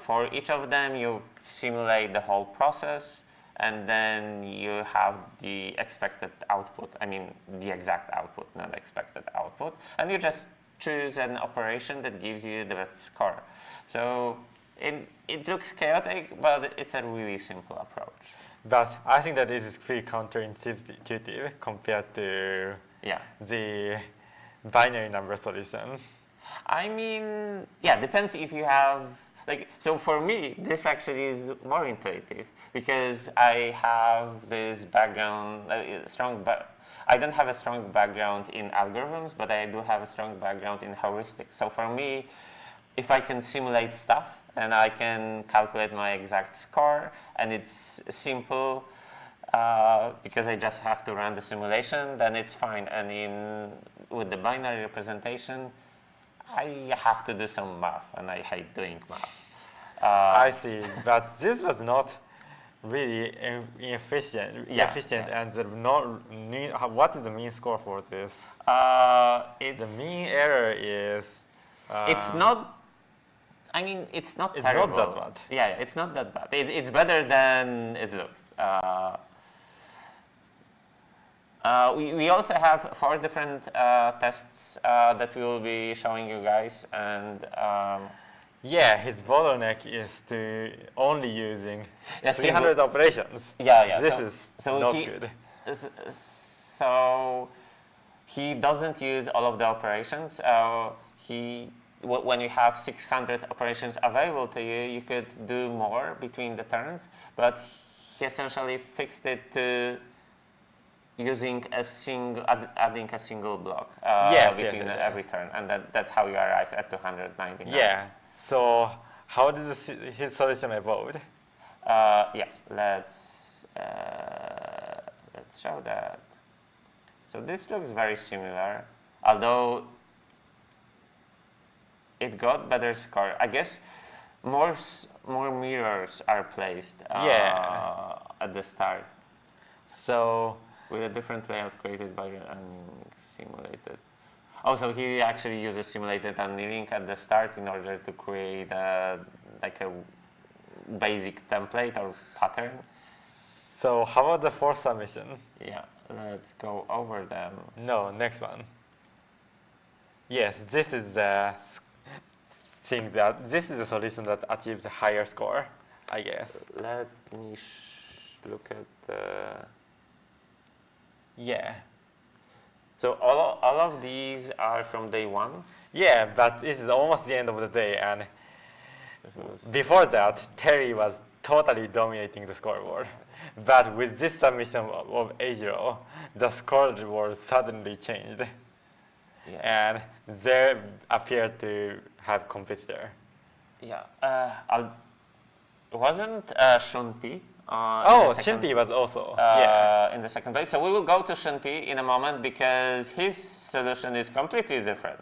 for each of them, you simulate the whole process, and then you have the expected output, I mean the exact output, not expected output, and you just choose an operation that gives you the best score. So it looks chaotic, but it's a really simple approach. But I think that this is pretty counterintuitive compared to the binary number solution. I mean, yeah, depends if you have, like, so for me, this actually is more intuitive because I have this background, I don't have a strong background in algorithms, but I do have a strong background in heuristic. So for me, if I can simulate stuff and I can calculate my exact score and it's simple because I just have to run the simulation, then it's fine. And with the binary representation, I have to do some math, and I hate doing math. I see, but this was not really efficient. And what is the mean score for this? The mean error is. It's not. I mean, it's not it's terrible. It's not that bad. Yeah, it's not that bad. It's better than it looks. We also have 4 different tests that we will be showing you guys, and yeah, his bottleneck is to only using 300 operations. Yeah. This is not good. So he doesn't use all of the operations. When you have 600 operations available to you, you could do more between the turns, but he essentially fixed it to using adding a single block between every turn, and that's how you arrive at 299. Yeah. So how did his solution evolve? Yeah, let's show that. So this looks very similar, although it got better score. I guess more mirrors are placed at the start. So with a different layout created by simulated. Also, he actually uses simulated annealing at the start in order to create like a basic template or pattern. So how about the 4th submission? Yeah, let's go over them. No, next one. Yes, this is the this is the solution that achieves the higher score, I guess. Let me look at the. Yeah. So all of these are from day 1? Yeah, but this is almost the end of the day, and before that, Terry was totally dominating the scoreboard. But with this submission of A0, the scoreboard suddenly changed. And there appeared to have competitor. Yeah. Wasn't Shunpi? Shunpi was also in the second place. So we will go to Shunpi in a moment because his solution is completely different.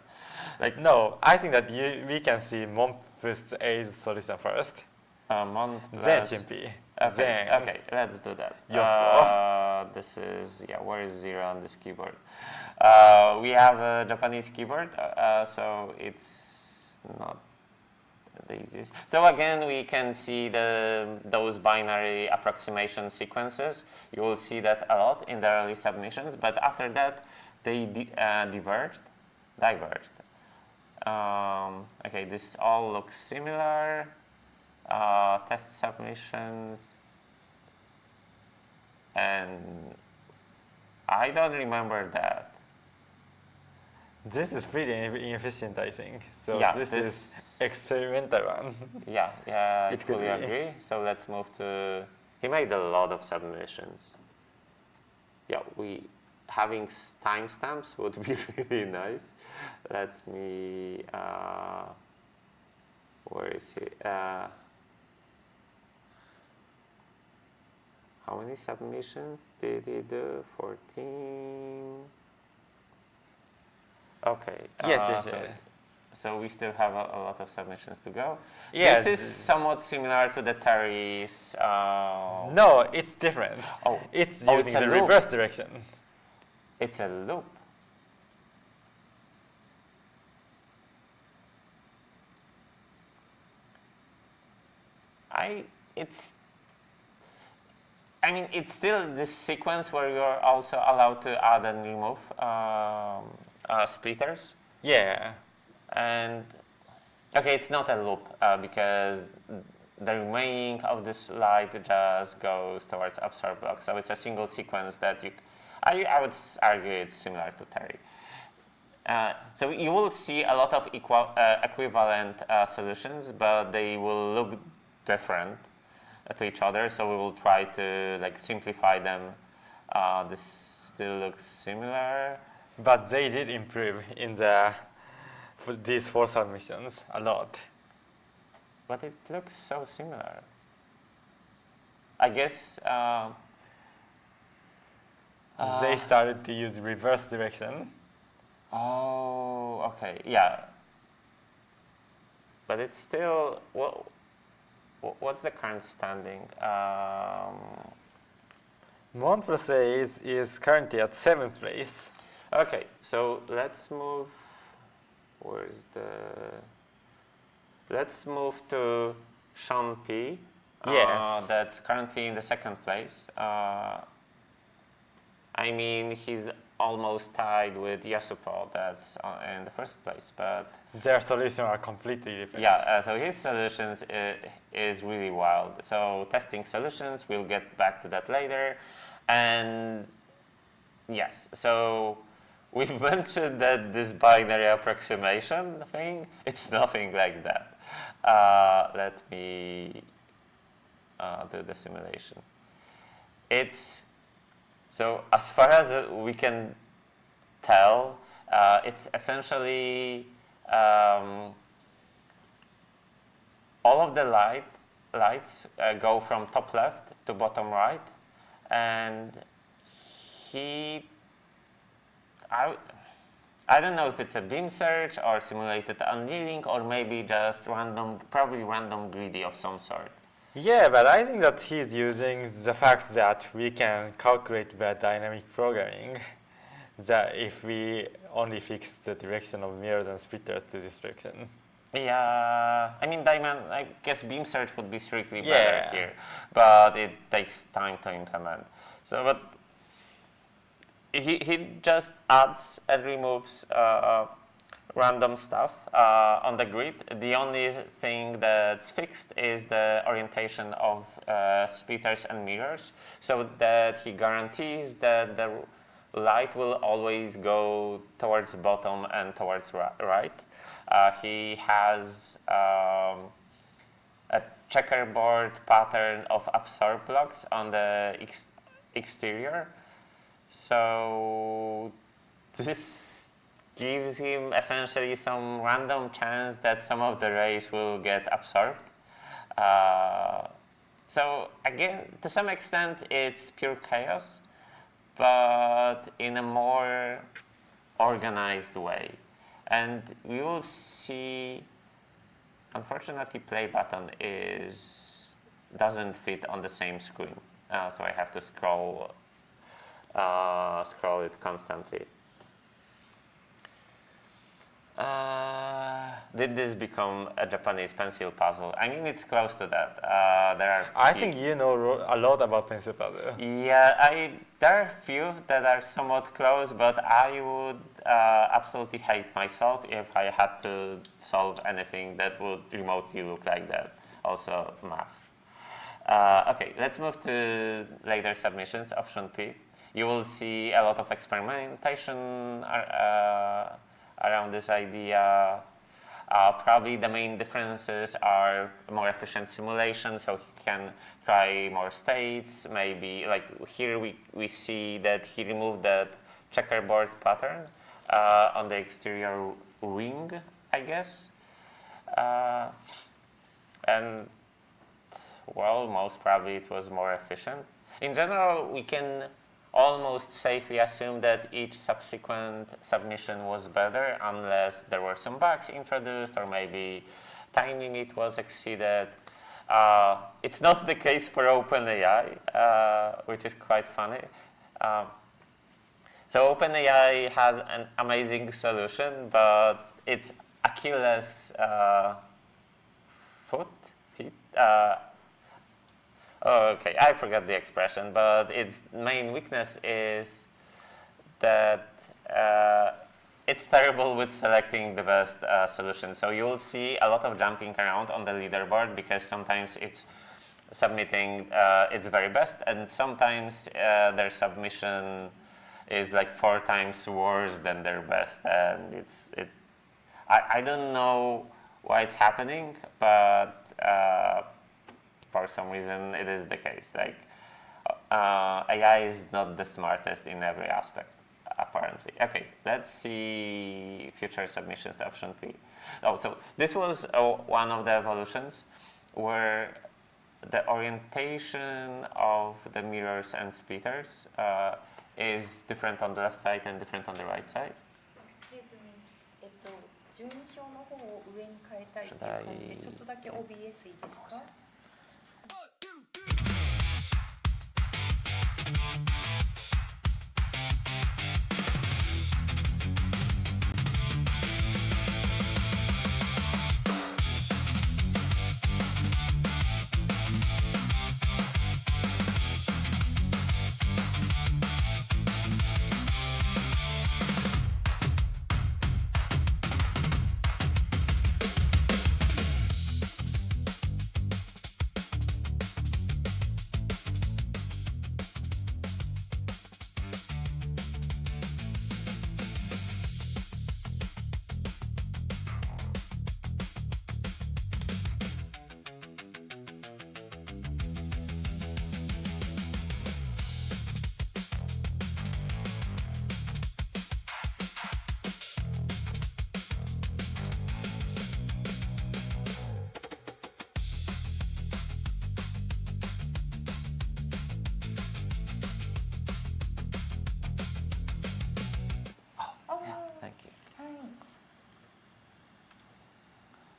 Like no, I think that we can see Mont plus A's solution first. Mont then Shunpi. Okay, let's do that. Yosupo. This is where is 0 on this keyboard? We have a Japanese keyboard, so it's not the easiest. So again, we can see those binary approximation sequences. You will see that a lot in the early submissions, but after that, they diverged. Okay, this all looks similar. Test submissions, and I don't remember that. This is pretty inefficient, I think. So this is experimental one. Yeah, I fully agree. So let's move to. He made a lot of submissions. Yeah, having timestamps would be really nice. Let me. Where is he? How many submissions did he do? 14. Okay. Yes. So we still have a lot of submissions to go. Yeah, This is somewhat similar to the Terry's. No, it's different. Oh. It's Oh, using it's a the loop. reverse direction. It's a loop. I mean, it's still this sequence where you're also allowed to add and remove splitters. Yeah. And okay, it's not a loop because the remaining of the slide just goes towards absorb block. So it's a single sequence that I would argue it's similar to Terry. So you will see a lot of equivalent solutions, but they will look different to each other. So we will try to like simplify them. This still looks similar. But they did improve in these 4 submissions a lot. But it looks so similar. I guess They started to use reverse direction. Oh, okay, yeah. But it's still, what's the current standing? Montplaisir is currently at 7th place. Okay, so let's move, let's move to Sean P. Yes. That's currently in the 2nd place. I mean, he's almost tied with yosupo, that's in the 1st place, but Their solutions are completely different. yeah, so his solutions is really wild. So testing solutions, we'll get back to that later. And yes, so we've mentioned that this binary approximation thing, it's nothing like that. Let me do the simulation. So as far as we can tell, it's essentially all of the lights go from top left to bottom right, and I don't know if it's a beam search or simulated annealing or maybe just probably random greedy of some sort. Yeah, but I think that he's using the fact that we can calculate by dynamic programming, that if we only fix the direction of mirrors and splitters to this direction. Yeah, I mean, I guess beam search would be strictly better Yeah. here, but it takes time to implement. So, but he just adds and removes random stuff on the grid. The only thing that's fixed is the orientation of splitters and mirrors, so that he guarantees that the light will always go towards bottom and towards right. He has a checkerboard pattern of absorb blocks on the exterior. So this gives him essentially some random chance that some of the rays will get absorbed. So again, to some extent, it's pure chaos, but in a more organized way. And we will see, unfortunately, play button doesn't fit on the same screen. So I have to scroll it constantly. Did this become a Japanese pencil puzzle? I mean, it's close to that. I think you know a lot about pencil puzzle. Yeah, there are a few that are somewhat close, but I would absolutely hate myself if I had to solve anything that would remotely look like that. Also, math. Okay, let's move to later submissions, option P. You will see a lot of experimentation around this idea. Probably the main differences are more efficient simulation, so he can try more states. Maybe, like here we see that he removed that checkerboard pattern on the exterior wing, I guess. And, well, most probably it was more efficient. In general, we can almost safely assume that each subsequent submission was better unless there were some bugs introduced or maybe time limit was exceeded. It's not the case for OpenAI, which is quite funny. So OpenAI has an amazing solution, but its Achilles feet. Okay, I forgot the expression, but its main weakness is that it's terrible with selecting the best solution. So you'll see a lot of jumping around on the leaderboard because sometimes it's submitting its very best, and sometimes their submission is like 4 times worse than their best, and I don't know why it's happening, but for some reason it is the case. Like AI is not the smartest in every aspect, apparently. Okay, let's see future submissions option P. Oh, so this was one of the evolutions where the orientation of the mirrors and splitters is different on the left side and different on the right side. Excuse me. 順位表の方を上に変えたいっていう感じで、ちょっとだけ OBS いいですか？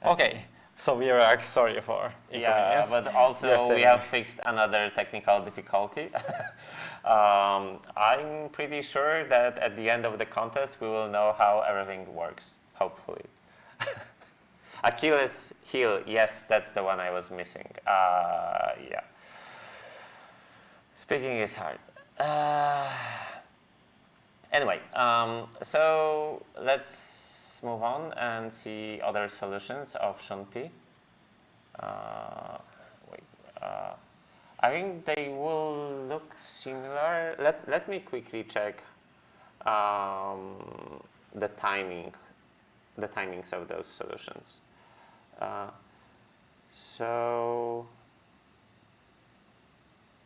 Okay, so we are sorry for Yeah, inconvenience. but also Yes, we Evan. have fixed another technical difficulty. I'm pretty sure that at the end of the contest we will know how everything works, hopefully. Achilles heel, yes, that's the one I was missing. Yeah. Speaking is hard. Anyway, so let's move on and see other solutions of option P. I think they will look similar. Let me quickly check the timings of those solutions. So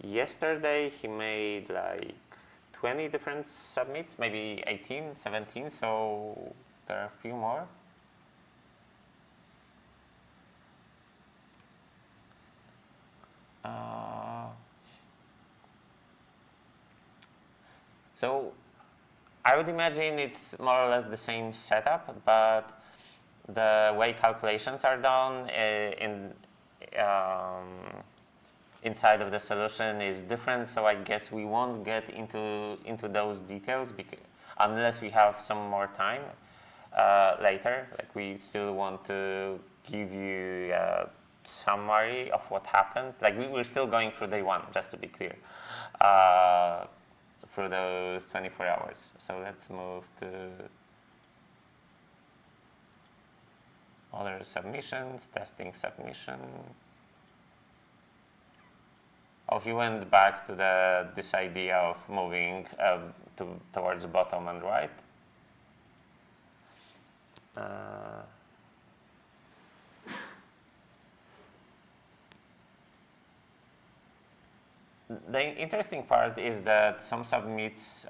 yesterday he made like 20 different submits, maybe 18, 17, so there are a few more. So I would imagine it's more or less the same setup, but the way calculations are done inside of the solution is different. So I guess we won't get into those details unless we have some more time later. Like we still want to give you a summary of what happened. Like we're still going through day 1, just to be clear. Through those 24 hours. So let's move to other submissions, testing submission. Oh, he went back to this idea of moving towards bottom and right. The interesting part is that some submits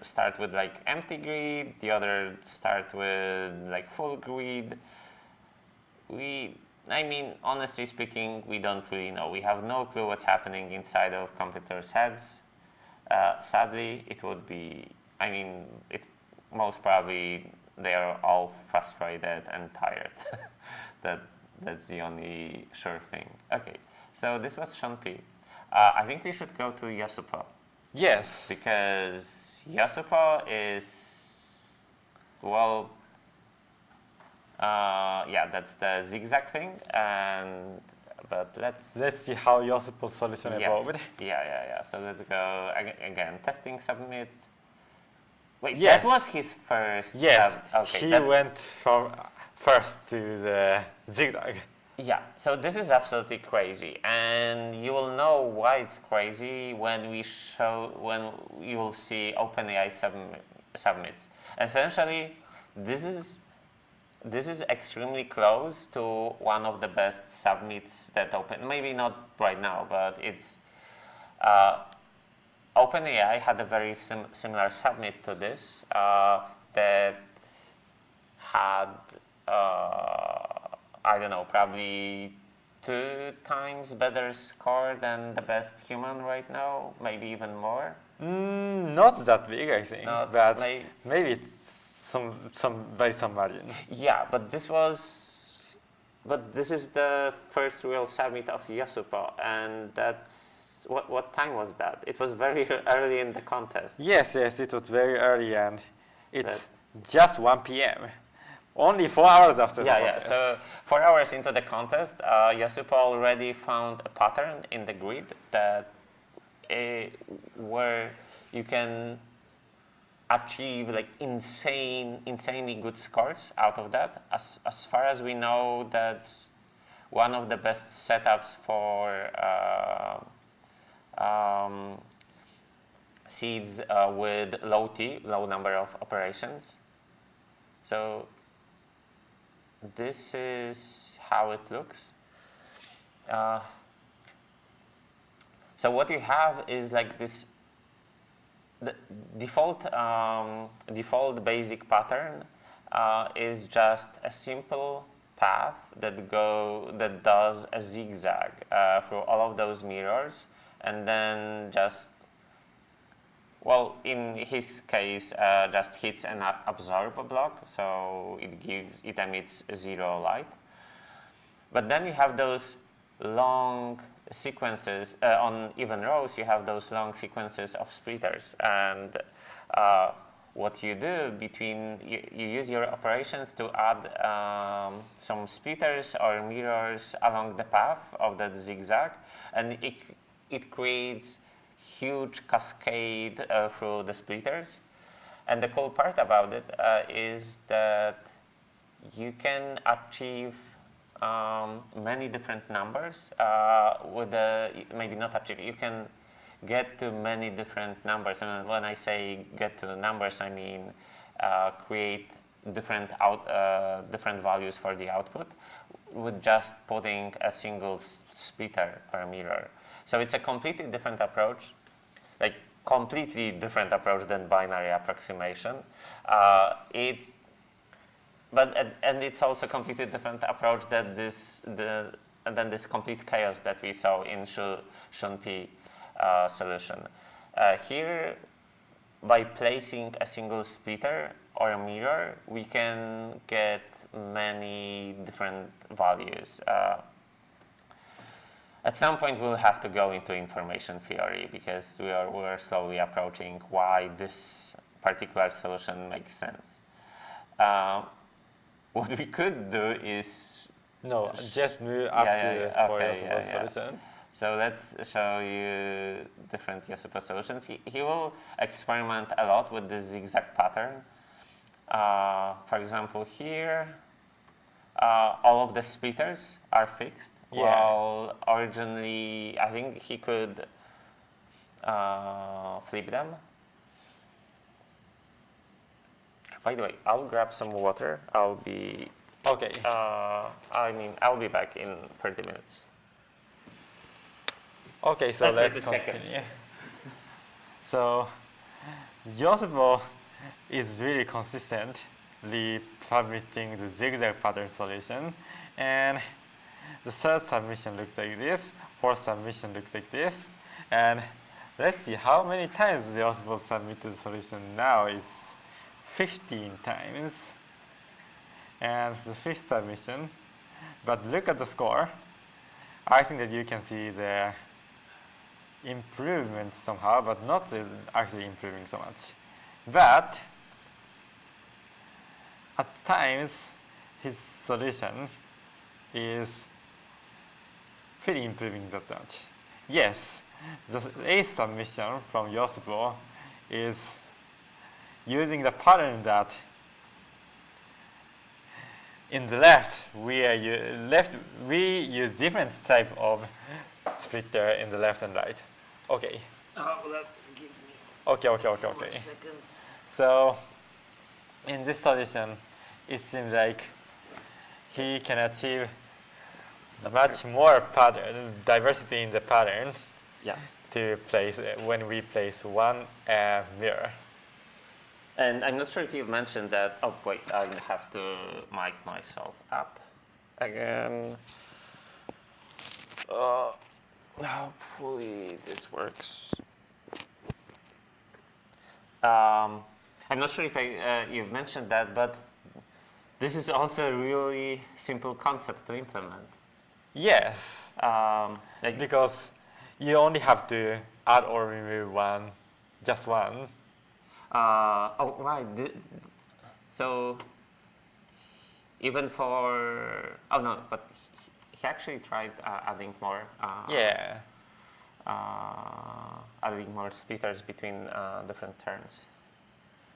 start with like empty grid, the other start with like full grid. I mean, honestly speaking, we don't really know. We have no clue what's happening inside of computers' heads. Sadly, it would be, I mean, most probably they are all frustrated and tired. That's the only sure thing. Okay, so this was Sean P. I think we should go to yosupo, Yes. because yosupo is, well, yeah, that's the zigzag thing, but let's see how yosupo's solution evolved. Yeah. So let's go again. Testing submit. Wait, Yes. that was his first. Yes. Okay. He went from first to the zigzag. Yeah. So this is absolutely crazy, and you will know why it's crazy when you will see OpenAI submits. Essentially, this is extremely close to one of the best submits that maybe not right now, but it's OpenAI had a very similar submit to this that had I don't know, probably 2 times better score than the best human right now, maybe even more. Not that big, I think, but maybe it's by some margin. Yeah, but this is the first real summit of yosupo, and that's what time was that? It was very early in the contest. Yes, it was very early, and it's just 1 p.m. Only 4 hours after the contest. So 4 hours into the contest, yosupo already found a pattern in the grid that where you can achieve like insanely good scores out of that. As far as we know, that's one of the best setups for seeds with low number of operations. So this is how it looks. So what you have is like this. The default basic pattern is just a simple path that does a zigzag through all of those mirrors, and then just, well, in his case, just hits an absorb block, so it emits 0 light. But then you have those long sequences on even rows. You have those long sequences of splitters, and what you do you use your operations to add some splitters or mirrors along the path of that zigzag, and it creates huge cascade through the splitters. And the cool part about it is that you can achieve many different numbers maybe not achieve. You can get to many different numbers, and when I say get to numbers, I mean create different values for the output with just putting a single splitter per mirror. So it's a completely different approach, like completely different approach than binary approximation. And it's also a completely different approach than this complete chaos that we saw in Sean P solution. Here, by placing a single splitter or a mirror, we can get many different values. At some point, we'll have to go into information theory, because we're slowly approaching why this particular solution makes sense. What we could do is just move up to yosupo solution. So let's show you different yosupo solutions. He will experiment a lot with this zigzag pattern. For example, here, all of the splitters are fixed. While originally, I think he could flip them. By the way, I'll grab some water. I'll be okay. I'll be back in 30 minutes. Okay, so let's continue. So yosupo is really consistently permitting the zigzag pattern solution, and the third submission looks like this, fourth submission looks like this, and let's see how many times Yosupo submitted solution now is 15 times. And the fifth submission. But look at the score. I think that you can see the improvement somehow, but not actually improving so much. But at times, his solution is pretty improving that much. Yes, the eighth submission from Yosupo is using the pattern that in the left we use different type of splitter in the left and right. Okay. Well, that give me Okay. 4 seconds. So in this solution, it seems like he can achieve much more pattern diversity in the pattern to place when we place one mirror. And I'm not sure if you've mentioned that. Oh, wait, I have to mic myself up again. Hopefully this works. I'm not sure if you've mentioned that, but this is also a really simple concept to implement. Yes, because you only have to add or remove one, just one. Oh, right. So even for but he actually tried adding more. Adding more splitters between different terms.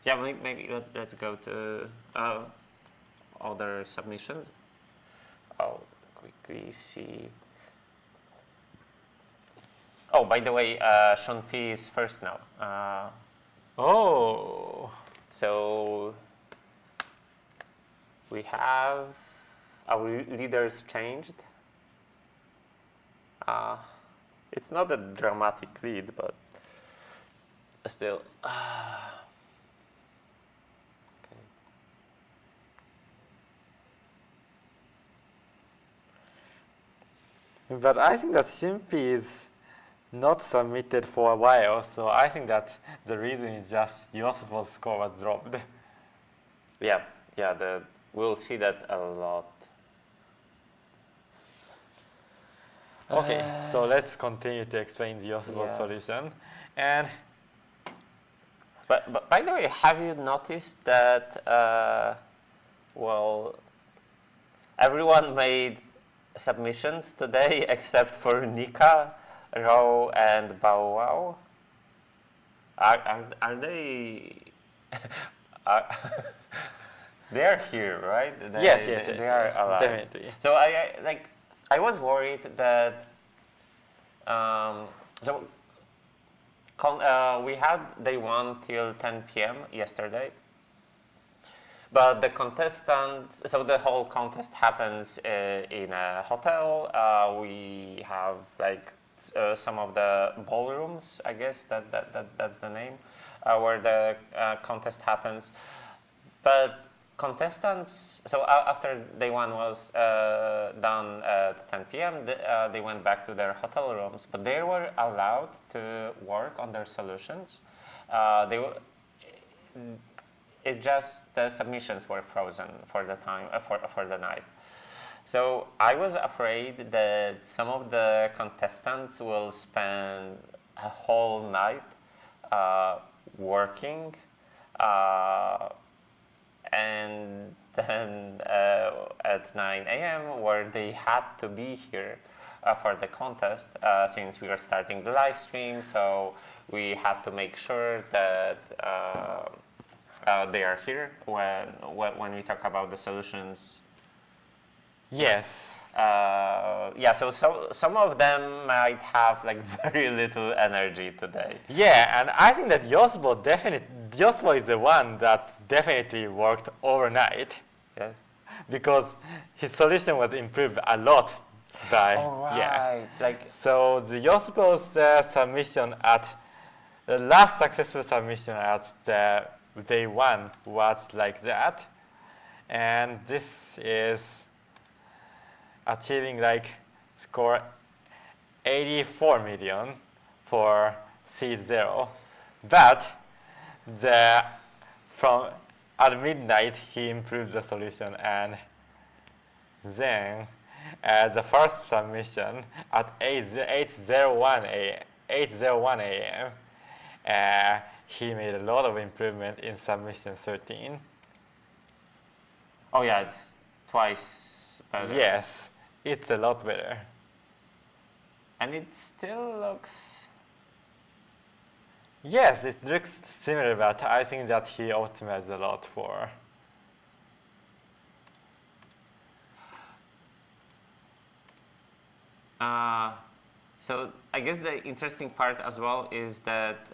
Yeah, maybe let's go to other submissions. I'll quickly see. Oh, by the way, Sean P is first now. So we have our leaders changed. It's not a dramatic lead, but still. Okay. But I think that Shimpi is not submitted for a while, so I think that the reason is just Yosupo's score was dropped. Yeah, we'll see that a lot. Okay, so let's continue to explain the Yosupo's solution. And but by the way, have you noticed that everyone made submissions today except for Nika, Rao, and Bow Wow? Are they? They are here, right? Yes, they are alive. Definitely. So I was worried that we had day one till 10 p.m. yesterday, but the contestants. So the whole contest happens in a hotel. We have some of the ballrooms, I guess that's the name, where the contest happens. But contestants, so after day one was done at 10 p.m., they went back to their hotel rooms, but they were allowed to work on their solutions. It's just the submissions were frozen for the time for the night. So I was afraid that some of the contestants will spend a whole night working, and then at 9 a.m. where they had to be here for the contest, since we were starting the live stream, so we had to make sure that they are here when we talk about the solutions. Yes. So some of them might have very little energy today. Yeah, and I think that Yosupo is the one that definitely worked overnight. Yes. Because his solution was improved a lot by So the Yosupo's submission at the last successful submission at the day one was like that, and this is achieving score 84 million for seed 0. But from at midnight, he improved the solution, and then the first submission at 8:01 a.m., he made a lot of improvement in submission 13. Oh yeah, it's twice better. Yes, it's a lot better. And it still looks... Yes, it looks similar, but I think that he optimized a lot for. So I guess the interesting part as well is that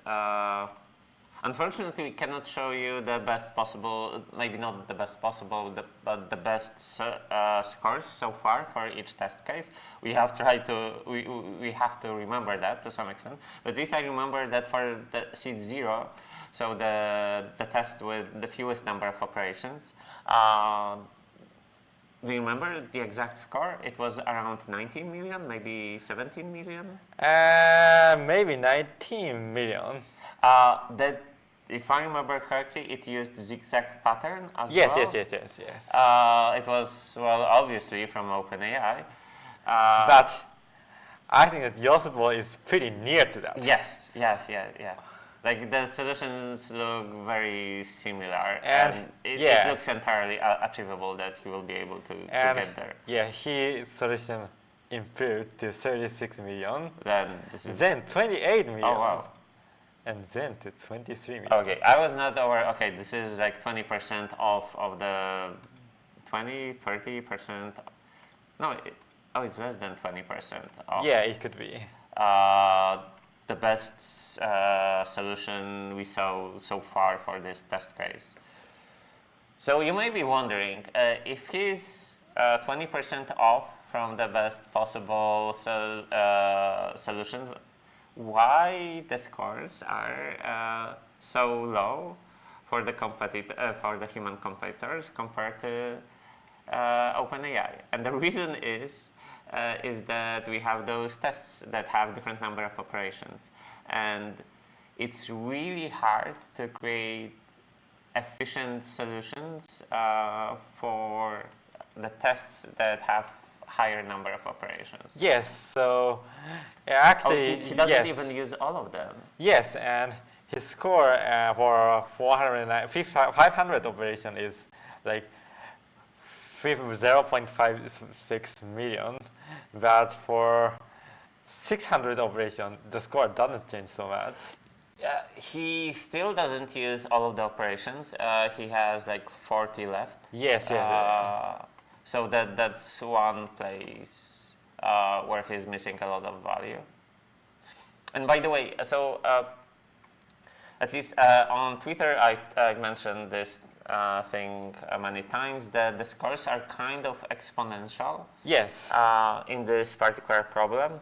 unfortunately we cannot show you the best possible, maybe not the best possible, but the best scores so far for each test case. We have tried to, we have to remember that to some extent. But at least I remember that for the seed 0, so the test with the fewest number of operations, do you remember the exact score? It was around 19 million, maybe 17 million? Maybe 19 million. That, if I remember correctly, it used zigzag pattern as Yes, well. yes. It was, well, obviously from OpenAI. But I think that yosupo is pretty near to that. Yes. Like the solutions look very similar, And it looks entirely achievable that he will be able to get there. Yeah, his solution improved to 36 million. Then this is... Then 28 million. Oh wow. And then to 23 million. Okay, I was not aware. Okay, this is like 20% off of the 30%. No, it's less than 20% off. Yeah, it could be. The best solution we saw so far for this test case. So you may be wondering, if he's 20% off from the best possible solution, why the scores are so low for the human competitors compared to OpenAI? And the reason is that we have those tests that have different number of operations, and it's really hard to create efficient solutions for the tests that have higher number of operations. Yes, so actually, he doesn't yes. even use all of them. Yes, and his score for 500 operation is like 0.56 million, but for 600 operation, the score doesn't change so much. He still doesn't use all of the operations. He has like 40 left. Yes. So that's one place where he's missing a lot of value. And by the way, so at least on Twitter, I mentioned this thing many times, that the scores are kind of exponential. Yes. In this particular problem.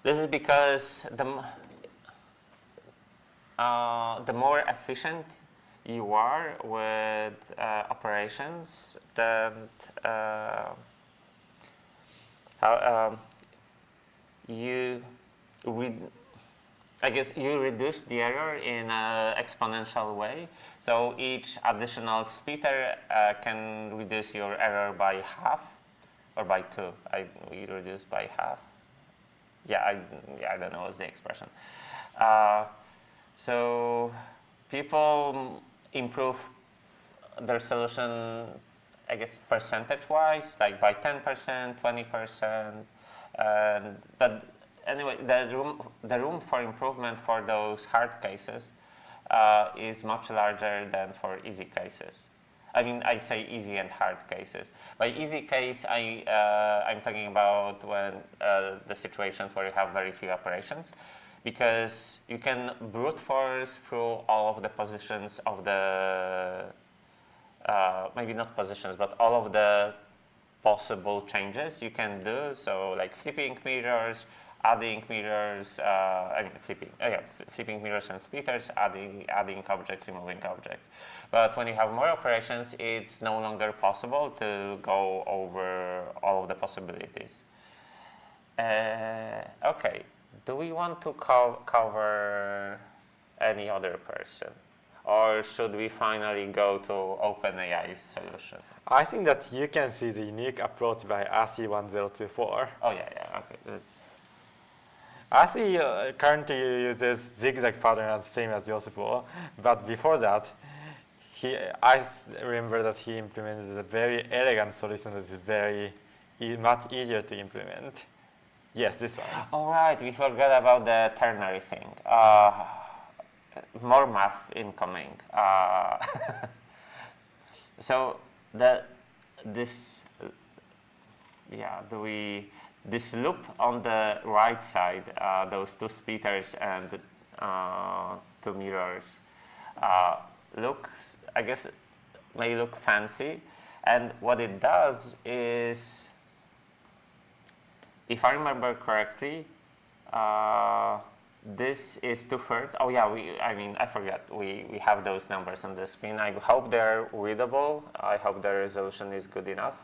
This is because the more efficient you are with operations, then I guess you reduce the error in an exponential way. So each additional splitter can reduce your error by half, or by 2. We reduce by half. I don't know what's the expression. So people improve their solution, I guess, percentage-wise, like by 10%, 20%. But anyway, the room for improvement for those hard cases is much larger than for easy cases. I mean, I say easy and hard cases. By easy case, I'm talking about when the situations where you have very few operations, because you can brute force through all of the positions of the, maybe not positions, but all of the possible changes you can do. So like flipping mirrors, adding mirrors, flipping mirrors and splitters, adding objects, removing objects. But when you have more operations, it's no longer possible to go over all of the possibilities. Okay, do we want to cover any other person? Or should we finally go to OpenAI's solution? I think that you can see the unique approach by RC1024. Oh, yeah, okay. That's RC currently uses zigzag pattern as same as yosupo, but before that, I remember that he implemented a very elegant solution that is very much easier to implement. Yes, this one. all right. We forgot about the ternary thing. More math incoming. So this loop on the right side, those two splitters and two mirrors, looks, I guess, may look fancy, and what it does is, if I remember correctly, this is 2/3. Oh yeah, I forgot. We have those numbers on the screen. I hope they're readable. I hope the resolution is good enough.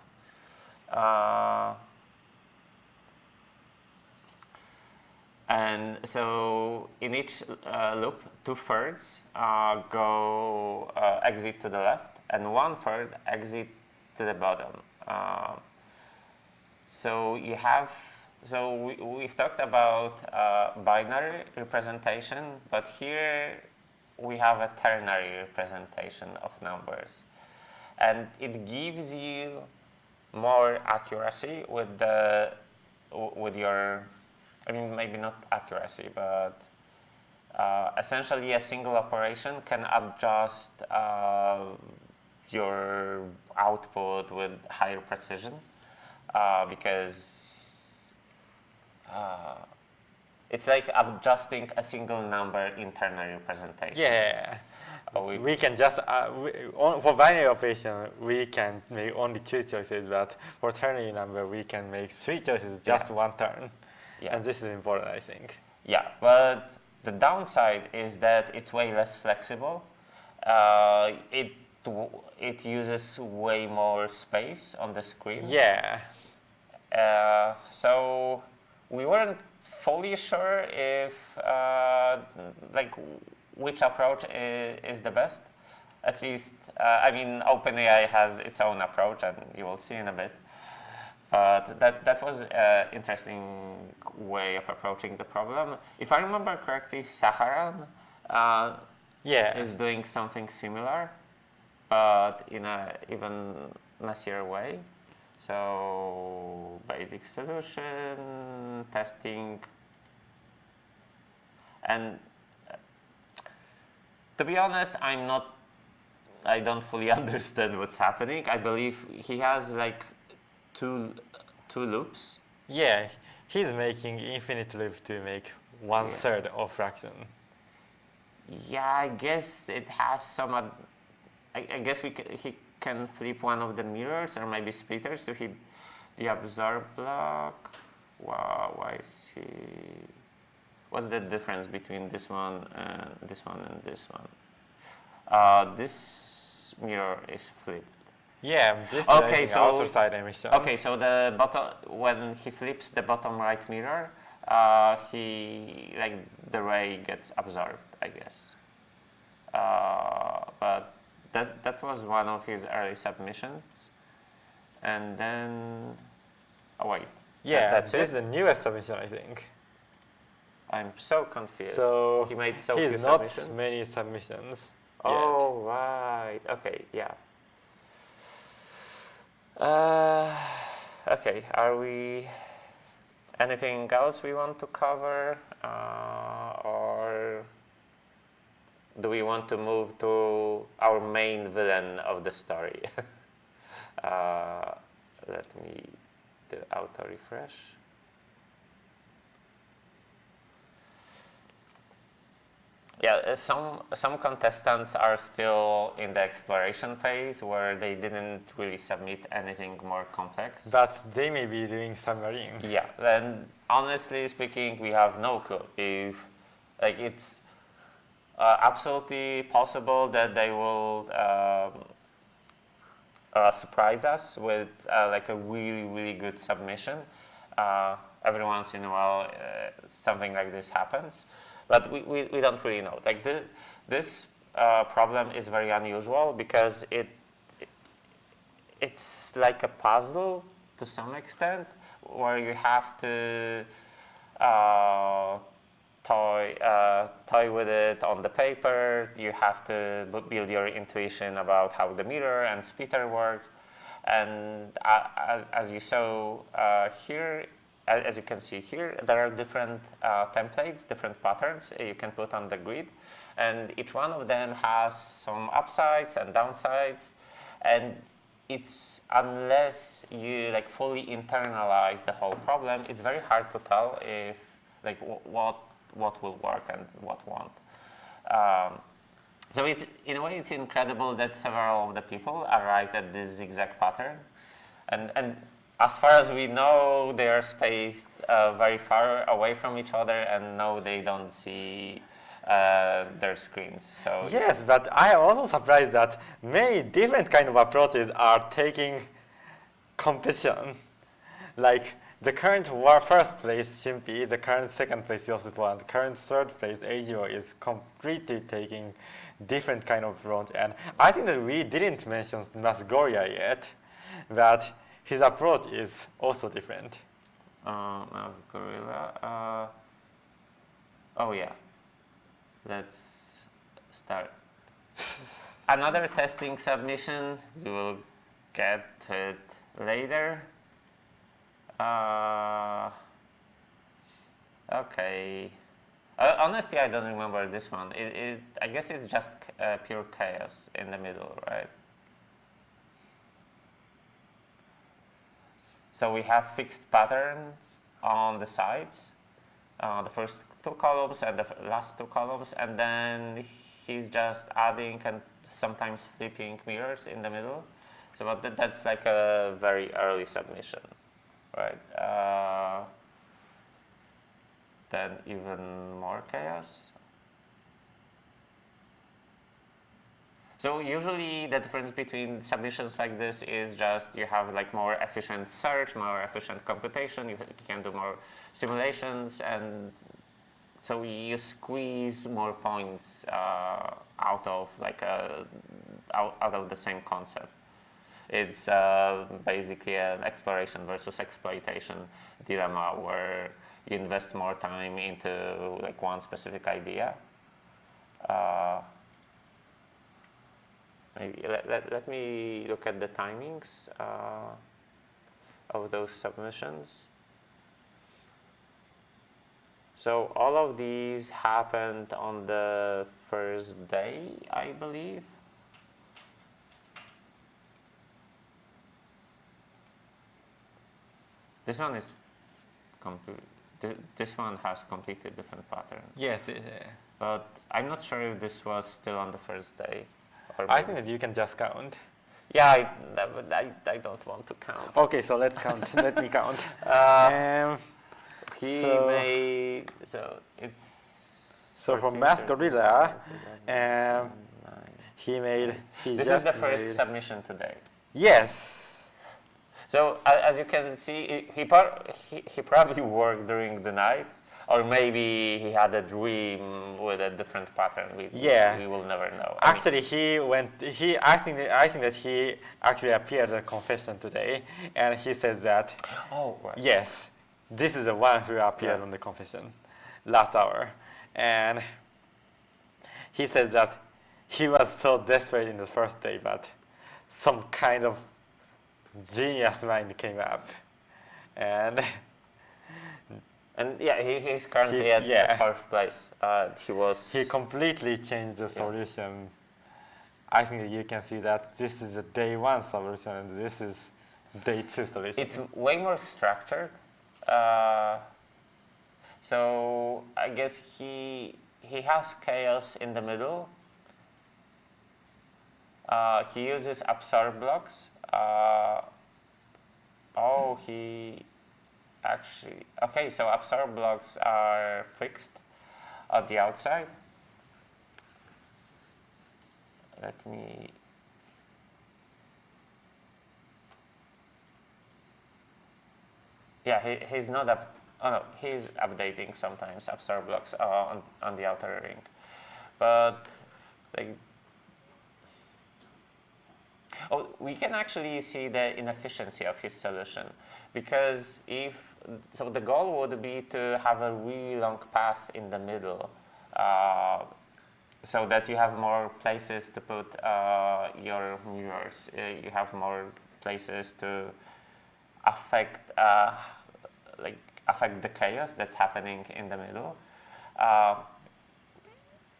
And so in each loop, 2/3 go exit to the left, and 1/3 exit to the bottom. So you have. So we've talked about binary representation, but here we have a ternary representation of numbers, and it gives you more accuracy with your. I mean, maybe not accuracy, but essentially a single operation can adjust your output with higher precision because it's like adjusting a single number in ternary representation. Yeah. We can just, for binary operation, we can make only 2 choices, but for ternary number, we can make 3 choices, just one turn. Yeah. And this is important, I think. Yeah, but the downside is that it's way less flexible. It uses way more space on the screen. Yeah. So we weren't fully sure if which approach is the best. At least, I mean, OpenAI has its own approach, and you will see in a bit. But that was an interesting way of approaching the problem. If I remember correctly, Saharan is doing something similar, but in an even messier way. So basic solution, testing, and to be honest, I don't fully understand what's happening. I believe he has like two loops. Yeah, he's making infinite loop to make 1/3 of fraction. Yeah, I guess it has some. I guess he can flip one of the mirrors or maybe splitters to hit the absorb block. Wow, why is he? What's the difference between this one and this one and this one? This mirror is flipped. Yeah, this okay, is so outer side emission. Okay, so the bottom, when he flips the bottom right mirror, the ray gets absorbed, I guess. But that was one of his early submissions, and then that's it. This is the newest submission, I think. I'm so confused. So he made so few not submissions. Many submissions. Oh right, okay, yeah. Okay, are we anything else we want to cover, or do we want to move to our main villain of the story? Let me do auto refresh. Yeah, some contestants are still in the exploration phase where they didn't really submit anything more complex. But they may be doing submarine. Yeah, and honestly speaking, we have no clue if it's absolutely possible that they will surprise us with a really good submission. every once in a while, something like this happens, but we don't really know. Like this problem is very unusual because it's like a puzzle to some extent, where you have to toy with it on the paper. You have to build your intuition about how the mirror and splitter work. And as you saw here, as you can see here, there are different templates, different patterns you can put on the grid. And each one of them has some upsides and downsides. And it's, unless you like fully internalize the whole problem, it's very hard to tell if like what will work and what won't. So it's, in a way, it's incredible that several of the people arrived at this exact pattern. And as far as we know, they are spaced very far away from each other, and no, they don't see their screens. So yes, but I am also surprised that many different kind of approaches are taking competition. Like the current first place Shimpi, the current second place yosupo, and the current third place AGO is completely taking different kind of approach. And I think that we didn't mention MathGorilla yet, that his approach is also different. MathGorilla. Oh yeah. Let's start. Another testing submission. We will get to it later. Okay. Honestly, I don't remember this one. I guess it's just pure chaos in the middle, right? So we have fixed patterns on the sides, the first two columns and the last two columns, and then he's just adding and sometimes flipping mirrors in the middle. So but that's like a very early submission, right? Then even more chaos. So usually the difference between submissions like this is just you have like more efficient search, more efficient computation, you can do more simulations, and so you squeeze more points out of like out of the same concept. It's basically an exploration versus exploitation dilemma where you invest more time into like one specific idea. Maybe let me look at the timings of those submissions. So all of these happened on the first day, I believe. This one is this one has completely different pattern. Yes. But I'm not sure if this was still on the first day. Or I think that you can just count. Yeah, I don't want to count. Okay, so let's count. Let me count. He So- made, so it's... So from 14, MathGorilla, 13, he made. This is the first submission today. Yes. So as you can see, he probably worked during the night, or maybe he had a dream with a different pattern. We will never know. Actually, I think that he actually appeared at a confession today, and he says that. Oh, right. Yes, this is the one who appeared on the confession last hour, and he says that he was so desperate in the first day, but some kind of genius mind came up, and yeah, he's currently at fourth place. He completely changed the solution. I think that you can see that this is a day one solution and this is day two solution. It's way more structured. So I guess he has chaos in the middle. He uses absorb blocks. Okay, so absorb blocks are fixed at the outside. Let me... Yeah, he's not up. Oh no, he's updating sometimes absorb blocks on the outer ring, but like, oh, we can actually see the inefficiency of his solution, because so the goal would be to have a really long path in the middle, so that you have more places to put your mirrors. You have more places to affect affect the chaos that's happening in the middle.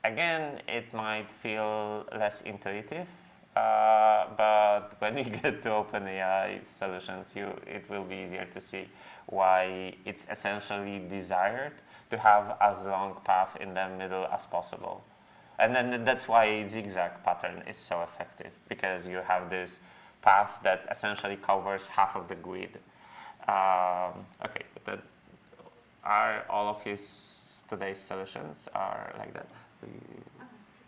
Again, it might feel less intuitive, but when we get to OpenAI solutions, it will be easier to see why it's essentially desired to have as long path in the middle as possible. And then that's why zigzag pattern is so effective, because you have this path that essentially covers half of the grid. Okay, that are all of today's solutions are like that. ちょっ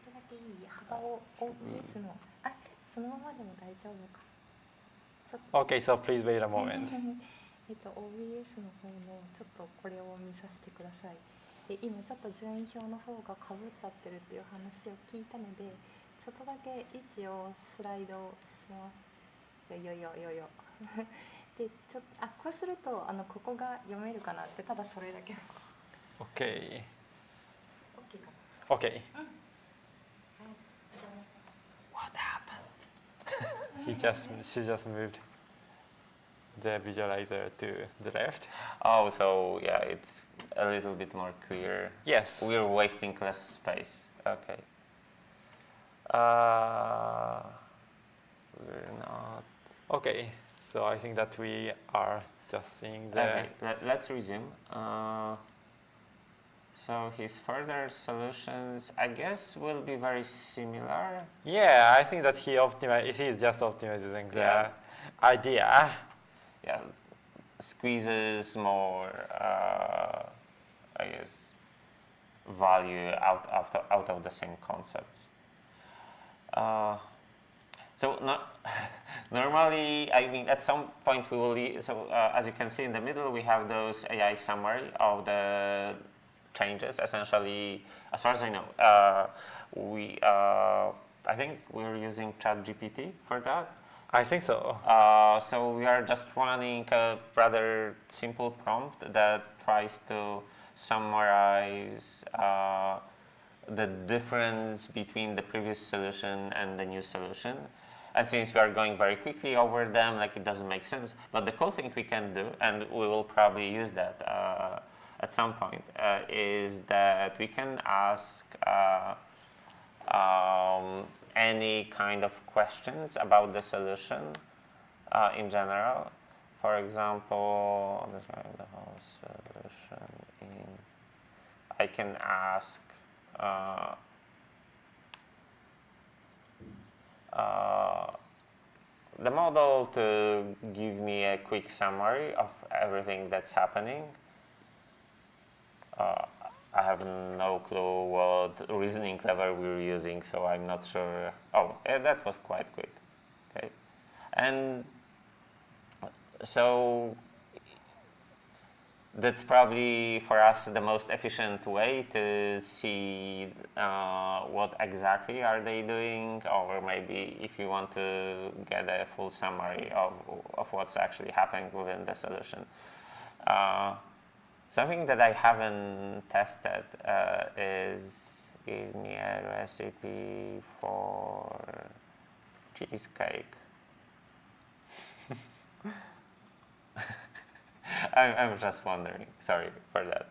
とだけいい幅を OBS のそのままでも大丈夫かちょっと Okay, so please wait a moment. OBS の方のちょっとこれを見させてください。で今ちょっと順位表の方がかぶっちゃってるっていう話を聞いたので、ちょっとだけ位置をスライドします。よよよよよ。でちょっとこうするとここが読めるかなってただそれだけ。Okay. OK かな。Okay. What happened? She just moved the visualizer to the left. Oh, so yeah, it's a little bit more clear. Yes. We're wasting less space. Okay. We're not. Okay, so I think that we are just seeing the. Okay, let's resume. So his further solutions, I guess, will be very similar. Yeah, I think that he is just optimizing the idea. Yeah, squeezes more, I guess, value out of the same concepts. Normally, I mean, at some point we will. As you can see in the middle, we have those AI summary of the changes. Essentially, as far as I know, I think we're using ChatGPT for that. I think so. So we are just running a rather simple prompt that tries to summarize the difference between the previous solution and the new solution. And since we are going very quickly over them, like it doesn't make sense. But the cool thing we can do, and we will probably use that at some point, is that we can ask any kind of questions about the solution in general. For example, describe the whole solution I can ask the model to give me a quick summary of everything that's happening. I have no clue what reasoning level we're using, so I'm not sure. Oh, that was quite quick. Okay, and so that's probably for us the most efficient way to see what exactly are they doing, or maybe if you want to get a full summary of what's actually happening within the solution. Something that I haven't tested is give me a recipe for cheesecake. I'm just wondering. Sorry for that.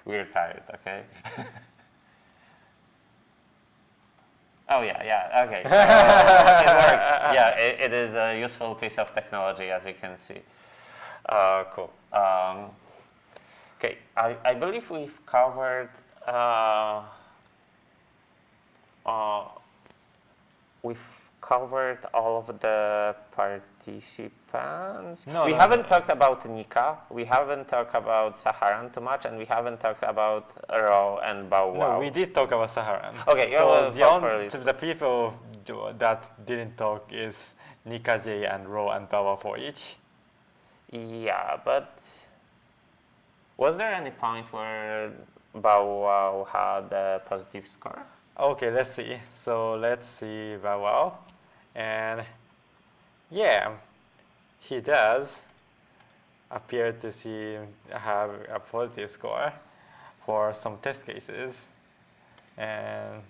We're tired, okay? Oh yeah, okay. So, it works. Yeah, it is a useful piece of technology, as you can see. Cool. Okay, I believe we've covered all of the participants. We haven't talked about Nika, we haven't talked about Saharan too much, and we haven't talked about Ro and Bow Wow. No, we did talk about Saharan. Okay, so the people that didn't talk is Nika J and Ro and Bow Wow for each. Yeah, but was there any point where Bow Wow had a positive score? Okay, let's see. So let's see Bow Wow. And yeah, he does appear to have a positive score for some test cases. And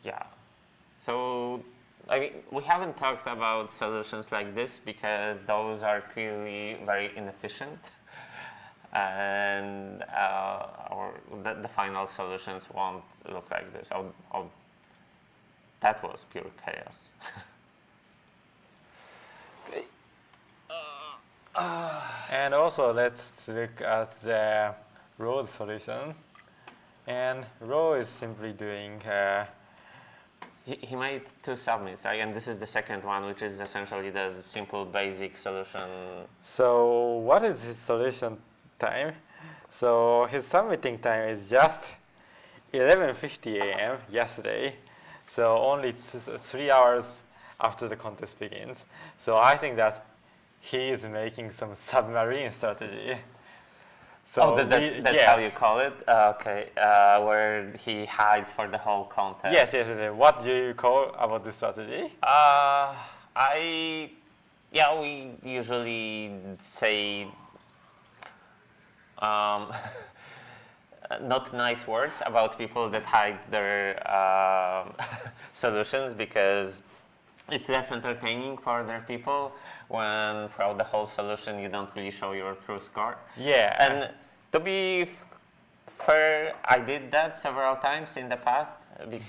Yeah. So, I mean, we haven't talked about solutions like this because those are clearly very inefficient. And the final solutions won't look like this. That was pure chaos. Okay. And also let's look at the road solution. And row is simply doing He made two submits, right? And this is the second one, which is essentially the simple basic solution. so what is his solution time? So his submitting time is just 11:50 a.m. yesterday. So only 3 hours after the contest begins. So I think that he is making some submarine strategy. So that's yes. how you call it? Okay, where he hides for the whole contest. Yes. What do you call about this strategy? We usually say not nice words about people that hide their solutions because it's less entertaining for other people when throughout the whole solution you don't really show your true score. Yeah. And to be fair, I did that several times in the past.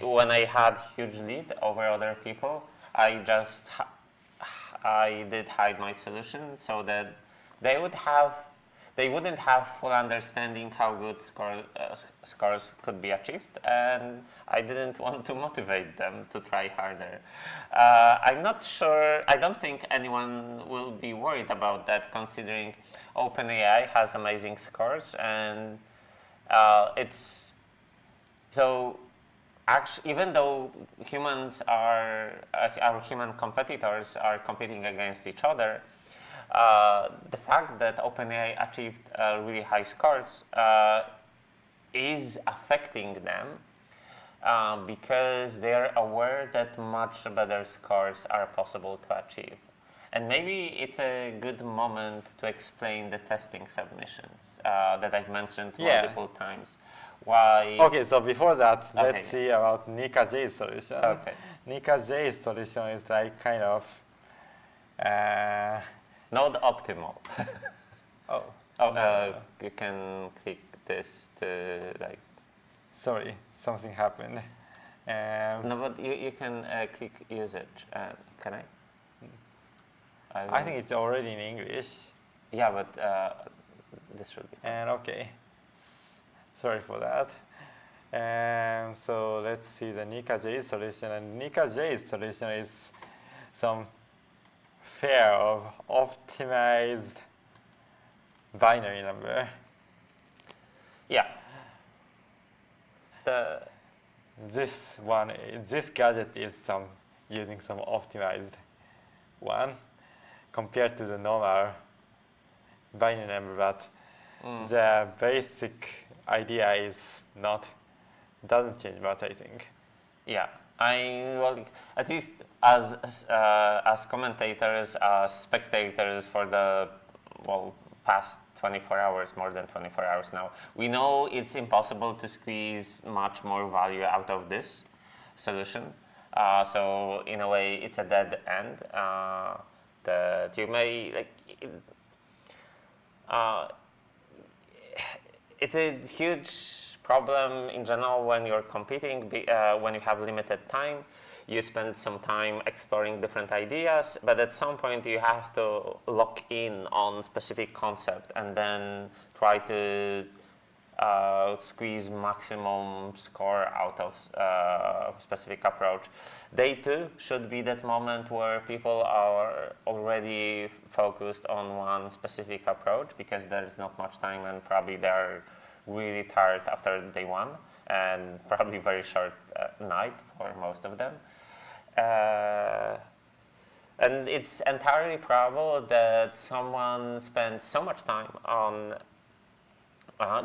When I had huge lead over other people, I did hide my solution so that they wouldn't have full understanding how good scores could be achieved, and I didn't want to motivate them to try harder. I'm not sure, I don't think anyone will be worried about that considering OpenAI has amazing scores, and even though our human competitors are competing against each other, the fact that OpenAI achieved really high scores is affecting them because they're aware that much better scores are possible to achieve. And maybe it's a good moment to explain the testing submissions that I've mentioned multiple times. Why? Okay, so before that, Okay. let's see about Nika J's solution. Okay. Nika J's solution is like kind of Not optimal. Oh. You can click this to like. Sorry, something happened. No, but you can click usage. Can I? I think it's already in English. Yeah, but this should be. And okay, sorry for that. So let's see the Nika J's solution. And Nika J's solution is some pair of optimized binary number. Yeah. This gadget is using some optimized one compared to the normal binary number, but the basic idea doesn't change much, I think. Yeah. At least as commentators, as spectators for the past 24 hours, more than 24 hours now, we know it's impossible to squeeze much more value out of this solution. So in a way, it's a dead end. That you may it's a huge problem in general when you're competing, when you have limited time. You spend some time exploring different ideas, but at some point you have to lock in on specific concept and then try to squeeze maximum score out of a specific approach. Day 2 should be that moment where people are already focused on one specific approach because there is not much time and probably they're really tired after day 1 and probably very short night for most of them. And it's entirely probable that someone spent so much time on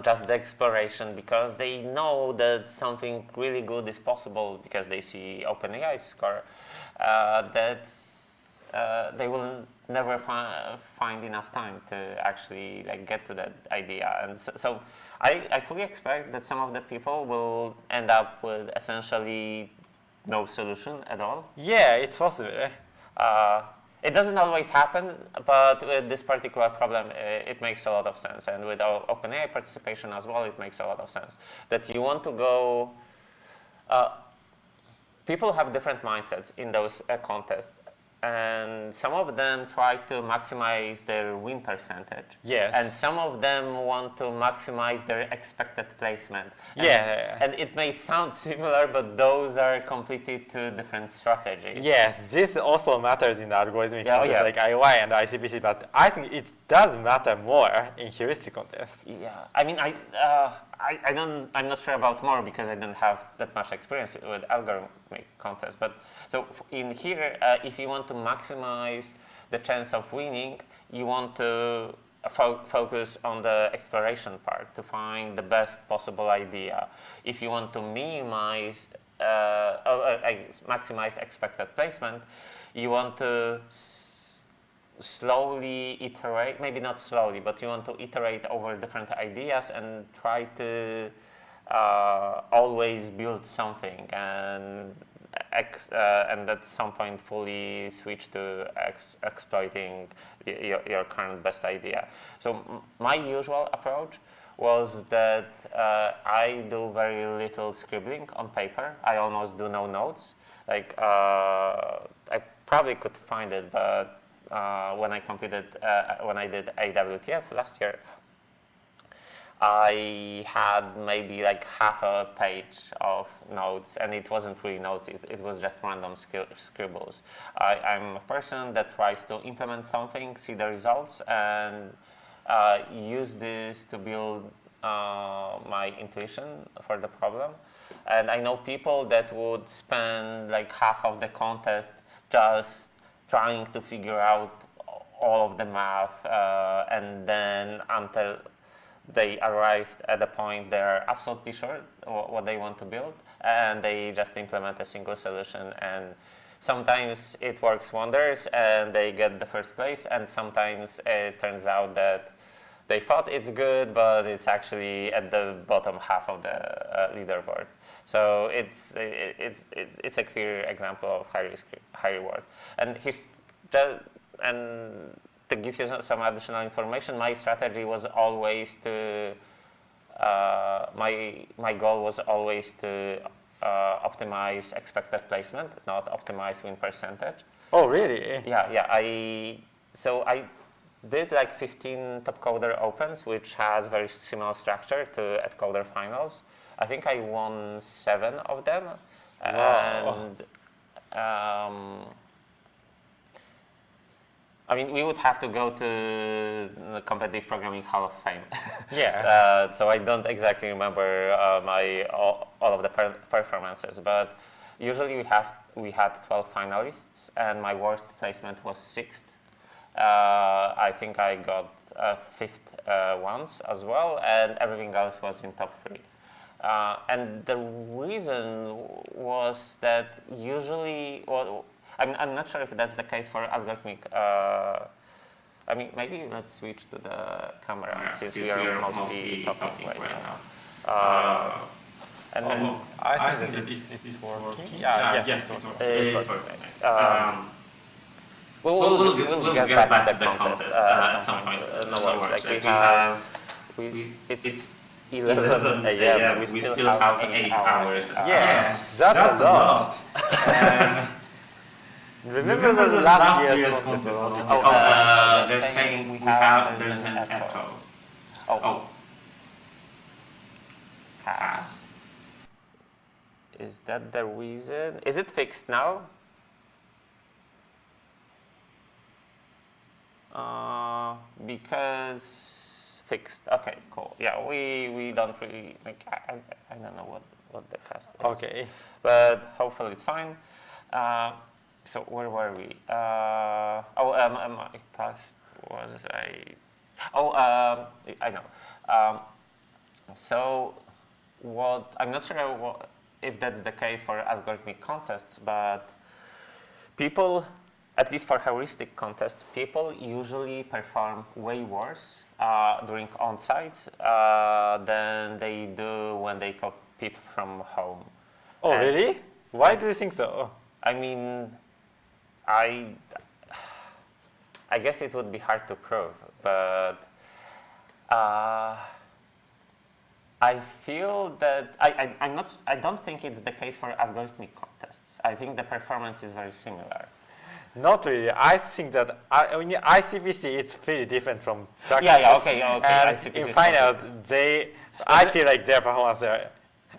just the exploration because they know that something really good is possible because they see OpenAI's score, that they will never find enough time to actually like get to that idea. And so I fully expect that some of the people will end up with essentially no solution at all. Yeah, it's possible. It doesn't always happen, but with this particular problem, it makes a lot of sense. And with our OpenAI participation as well, it makes a lot of sense. That you want to go... people have different mindsets in those contests. And some of them try to maximize their win percentage. Yes. And some of them want to maximize their expected placement. Yeah. And it may sound similar, but those are completely two different strategies. Yes, this also matters in the algorithmic Yeah, contest like IOI and ICPC, but I think it does matter more in heuristic contests. Yeah, I mean, I'm not sure about more because I don't have that much experience with algorithmic contests. But so in here, if you want to maximize the chance of winning, you want to focus on the exploration part to find the best possible idea. If you want to minimize, maximize expected placement, you want to slowly iterate, maybe not slowly, but you want to iterate over different ideas and try to always build something and at some point fully switch to exploiting your current best idea. So my usual approach was that I do very little scribbling on paper. I almost do no notes. Like I probably could find it, but when I did AWTF last year, I had maybe like half a page of notes, and it wasn't really notes, it was just random scribbles. I'm a person that tries to implement something, see the results, and use this to build my intuition for the problem. And I know people that would spend like half of the contest just trying to figure out all of the math, and then until they arrived at a point they're absolutely sure what they want to build, and they just implement a single solution. And sometimes it works wonders and they get the first place, and sometimes it turns out that they thought it's good, but it's actually at the bottom half of the leaderboard. So it's a clear example of high risk, high reward. And to give you some additional information, my strategy was always to my goal was always to optimize expected placement, not optimize win percentage. Oh, really? Yeah. So I did like 15 AtCoder opens, which has very similar structure to AtCoder finals. I think I won 7 of them. Wow. And I mean, we would have to go to the Competitive Programming Hall of Fame. Yeah. So I don't exactly remember all of the performances, but usually we had 12 finalists, and my worst placement was 6th. I think I got 5th once as well, and everything else was in top 3. And the reason was that usually, I'm not sure if that's the case for algorithmic. I mean, maybe let's switch to the camera since we are mostly talking right now. And I think that it's working. yes, it's working. We'll get back to the contest at some point. No worries. Like it's 11 a.m. We still have 8 hours. Yes, that's a lot. Remember the last year's contest? They're saying there's an echo. Oh. Pass. Is that the reason? Is it fixed now? Because fixed. Okay, cool. Yeah, we don't really like. I don't know what the cast is. Okay. But hopefully it's fine. So where were we? My past was I know. So what I'm not sure if that's the case for algorithmic contests, but people, at least for heuristic contests, people usually perform way worse during on-sites than they do when they compete from home. Oh, And really? Why do you think so? I mean, I guess it would be hard to prove, but I feel that I don't think it's the case for algorithmic contests. I think the performance is very similar. Not really. I think that ICPC is pretty different from practice. Yeah, okay. And ICPC in is finals, I feel like their performance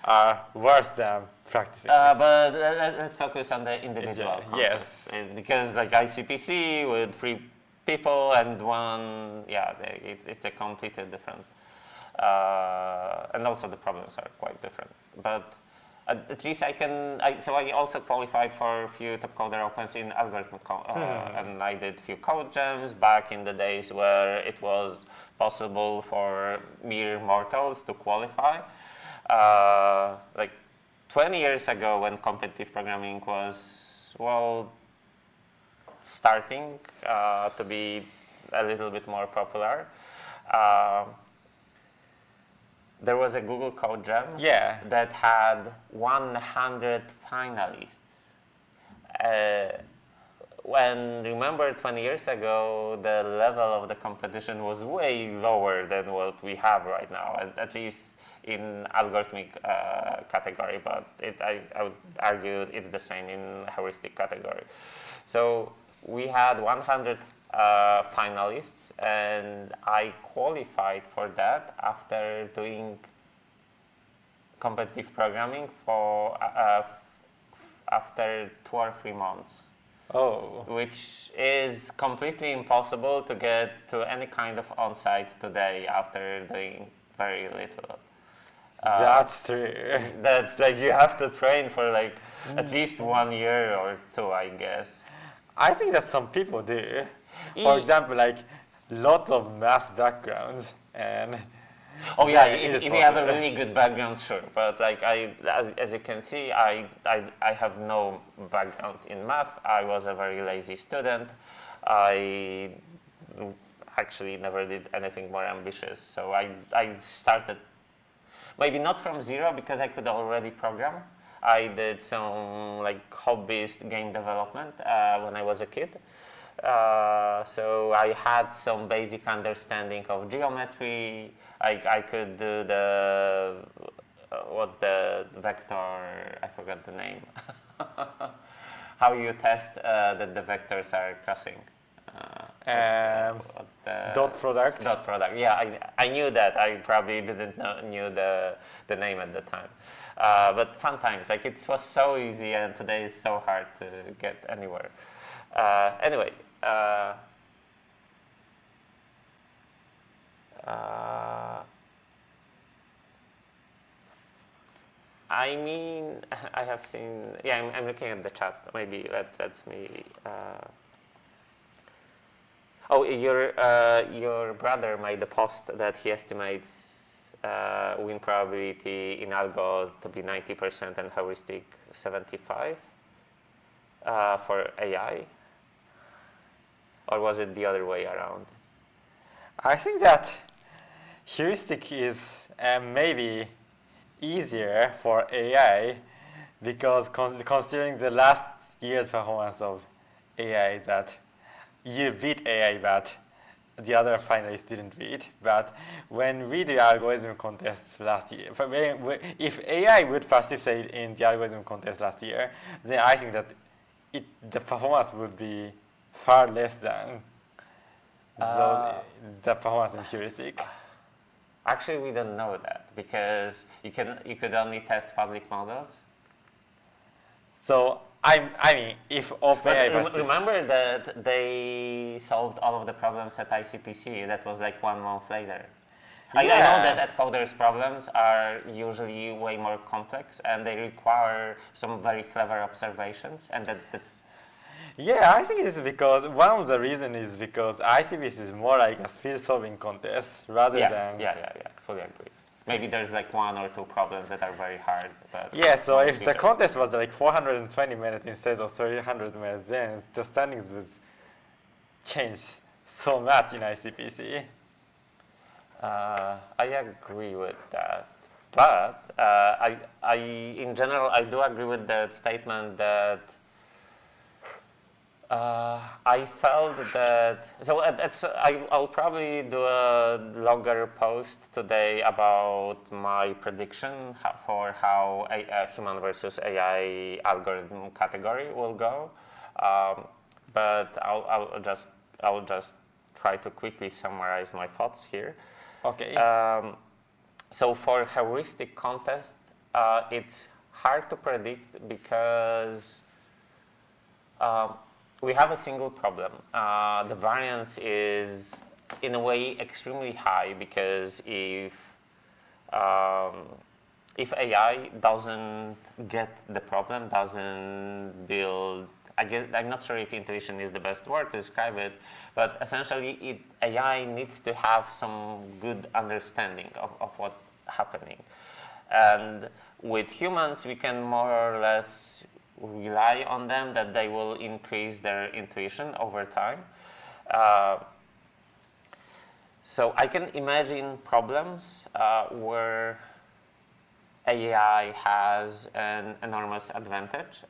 are worse than practicing. But let's focus on the individual contests. Yes. Because like ICPC with 3 people and 1, it's a completely different. And also the problems are quite different. But at least so I also qualified for a few AtCoder Opens in algorithm, and I did a few code jams back in the days where it was possible for mere mortals to qualify. Like 20 years ago when competitive programming was, starting to be a little bit more popular. There was a Google Code Jam that had 100 finalists. Remember 20 years ago, the level of the competition was way lower than what we have right now, at least in algorithmic category, but I would argue it's the same in heuristic category. So we had 100 finalists, and I qualified for that after doing competitive programming for after 2 or 3 months. Oh. Which is completely impossible to get to any kind of on-site today after doing very little. That's true. That's like you have to train for like at least 1 year or 2, I guess. I think that some people do. For example, like lots of math backgrounds and. Oh yeah, if you have a really good background, sure. But like as you can see, I have no background in math. I was a very lazy student. I actually never did anything more ambitious. So I started, maybe not from zero because I could already program. I did some like hobbyist game development when I was a kid. So I had some basic understanding of geometry. I could do the, what's the vector, I forgot the name. How you test that the vectors are crossing. What's the dot product? Dot product, yeah, I knew that. I probably didn't knew the name at the time. But fun times, like it was so easy and today is so hard to get anywhere. Anyway. I mean, I have seen, I'm looking at the chat, maybe that's me. Your brother made a post that he estimates win probability in algo to be 90% and heuristic 75 for AI. Or was it the other way around? I think that heuristic is maybe easier for AI because considering the last year's performance of AI, that you beat AI but the other finalists didn't beat. But when we did algorithm contest last year, if AI would participate in the algorithm contest last year, then I think that the performance would be far less than the performance in heuristic. Actually, we don't know that because you could only test public models. So I mean, if OpenAI. Remember that they solved all of the problems at ICPC. That was like 1 month later. Yeah. I know that AtCoder's problems are usually way more complex and they require some very clever observations, and that's. Yeah, I think it's because one of the reasons is because ICBC is more like a speed solving contest rather Yes, than. yeah, fully agree. Maybe there's like 1 or 2 problems that are very hard, but Yeah, so if the mostly contest was like 420 minutes instead of 300 minutes, then the standings would change so much in ICPC. I agree with that, but in general, I do agree with that statement that I felt that, so I'll probably do a longer post today about my prediction for how a human versus AI algorithm category will go, but I'll just try to quickly summarize my thoughts here. Okay. So for heuristic contest, it's hard to predict because we have a single problem. The variance is, in a way, extremely high because if AI doesn't get the problem, doesn't build, I guess I'm not sure if intuition is the best word to describe it, but essentially AI needs to have some good understanding of what's happening. And with humans, we can more or less rely on them that they will increase their intuition over time. So I can imagine problems where AI has an enormous advantage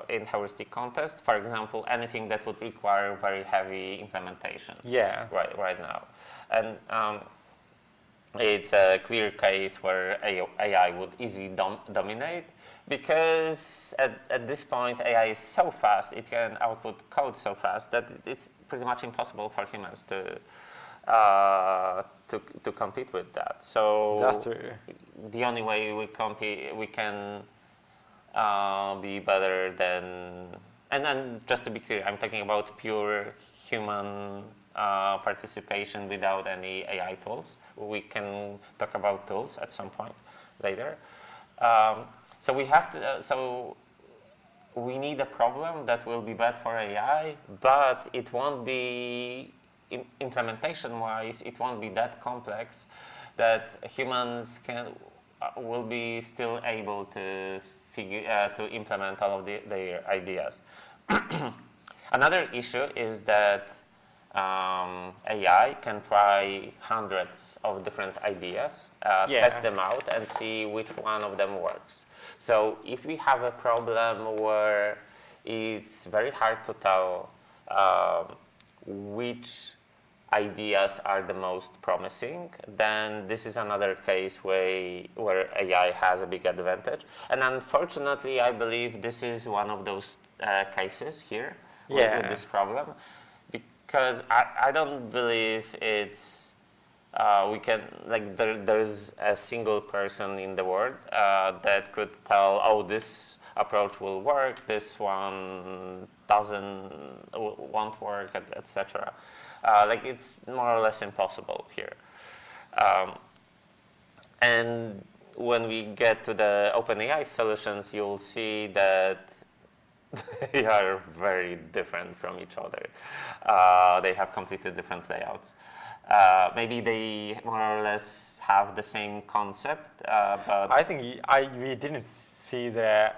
in heuristic contest. For example, anything that would require very heavy implementation. Yeah. Right now, and it's a clear case where AI would easily dominate because at this point AI is so fast, it can output code so fast that it's pretty much impossible for humans to compete with that. So That's true. the only way we can be better than, and then just to be clear, I'm talking about pure human participation without any AI tools. We can talk about tools at some point later. So we have to. So we need a problem that will be bad for AI, but it won't be implementation-wise. It won't be that complex that humans will be still able to implement all of their ideas. Another issue is that AI can try hundreds of different ideas, test them out, and see which one of them works. So if we have a problem where it's very hard to tell which ideas are the most promising, then this is another case where AI has a big advantage. And unfortunately, I believe this is one of those cases here with this problem. Because I don't believe it's we can like there's a single person in the world that could tell, oh, this approach will work, this one won't work, etc. Like it's more or less impossible here. And when we get to the OpenAI solutions, you'll see that they are very different from each other. They have completely different layouts. Maybe they more or less have the same concept, but I think we didn't see the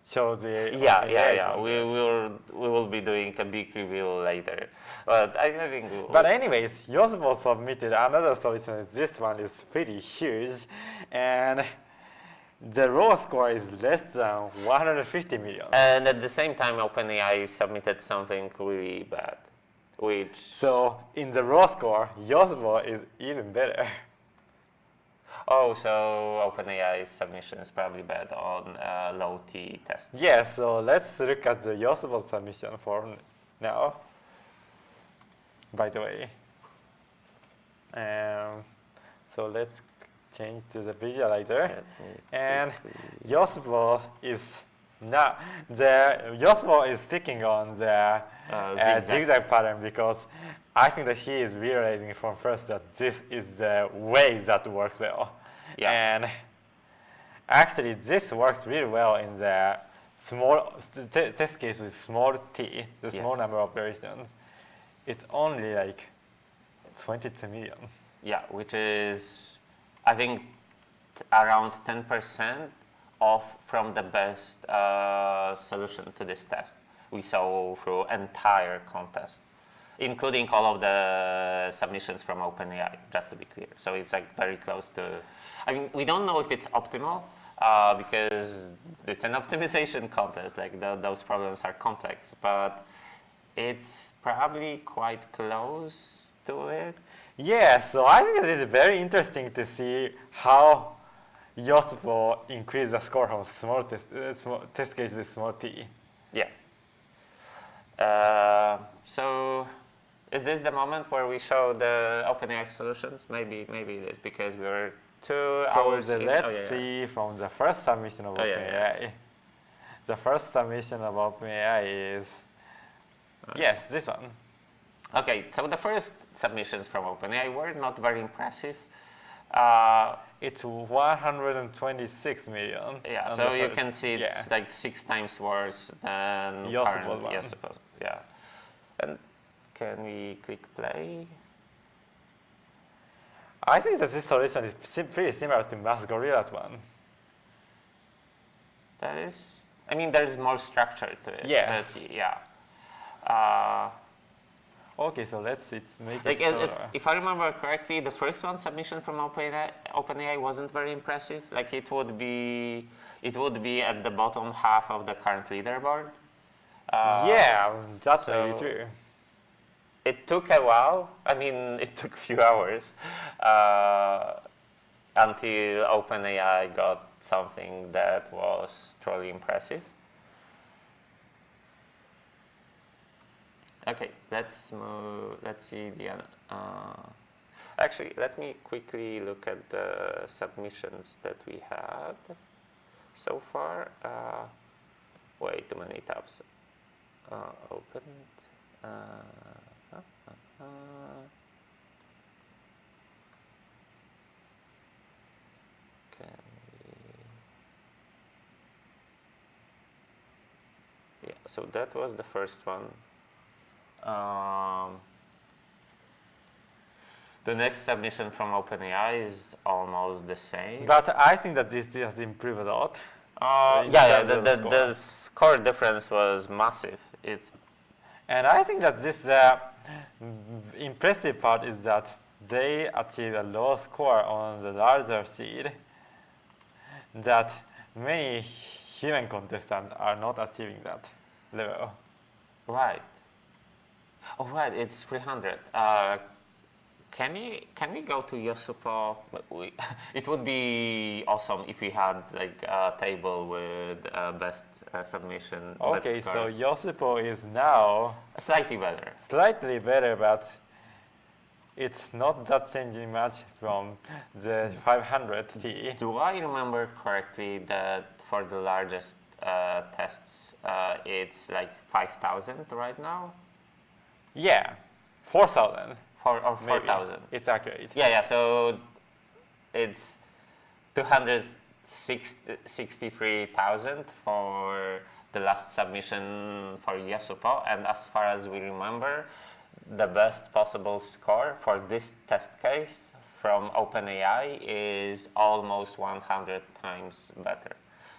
show the. Yeah. We will be doing a big reveal later, but I think. But anyways, yosupo submitted another solution. This one is pretty huge, and the raw score is less than 150 million. And at the same time, OpenAI submitted something really bad, which. So in the raw score, yosupo is even better. Oh, so OpenAI's submission is probably bad on low T tests. Yeah, so let's look at the yosupo submission for now. By the way. So let's change to the visualizer. And yosupo is now yosupo is sticking on the zigzag pattern because I think that he is realizing from first that this is the way that works well. Yeah. And actually, this works really well in the small test case with small t, the small Yes. number of operations, it's only like 22 million. Yeah, which is, I think, around 10% off from the best solution to this test we saw through entire contest, including all of the submissions from OpenAI, just to be clear. So it's like very close to, I mean, we don't know if it's optimal because it's an optimization contest, like those problems are complex, but it's probably quite close to it. Yeah, so I think it is very interesting to see how yosupo increase the score from small test case with small t. Yeah. So is this the moment where we show the OpenAI solutions? Maybe it is because we're 2 So hours in. let's see from the first submission of OpenAI. The first submission of OpenAI is, yes, this one. Okay, so the first submissions from OpenAI were not very impressive. It's 126 million. Yeah, so you can see it's like 6 times worse than current one. yosupo. Yeah. And can we click play? I think that this solution is pretty similar to MathGorilla's one. That is, I mean, there is more structure to it. Yes. But yeah. Okay, so let's make Like it if I remember correctly, the first one submission from OpenAI wasn't very impressive. Like it would be at the bottom half of the current leaderboard. yeah, that's so really true. It took a while. I mean, it took a few hours until OpenAI got something that was truly impressive. Okay, let's move. Let's see the. Actually, let me quickly look at the submissions that we had so far. Way too many tabs opened. Can we? Yeah. So that was the first one. The next submission from OpenAI is almost the same. But I think that this has improved a lot. The score difference was massive. And I think that this impressive part is that they achieved a low score on the larger seed that many human contestants are not achieving that level. Right. Oh, right, it's 300. Can we go to yosupo? It would be awesome if we had like a table with best submission. Okay, best so scores. yosupo is now Slightly better. slightly better, but it's not that changing much from the 500 T. Do I remember correctly that for the largest tests, it's like 5,000 right now? Yeah, 4,000. Or maybe. 4,000? It's accurate. Yeah, so it's 263,000 for the last submission for yosupo, and as far as we remember, the best possible score for this test case from OpenAI is almost 100 times better.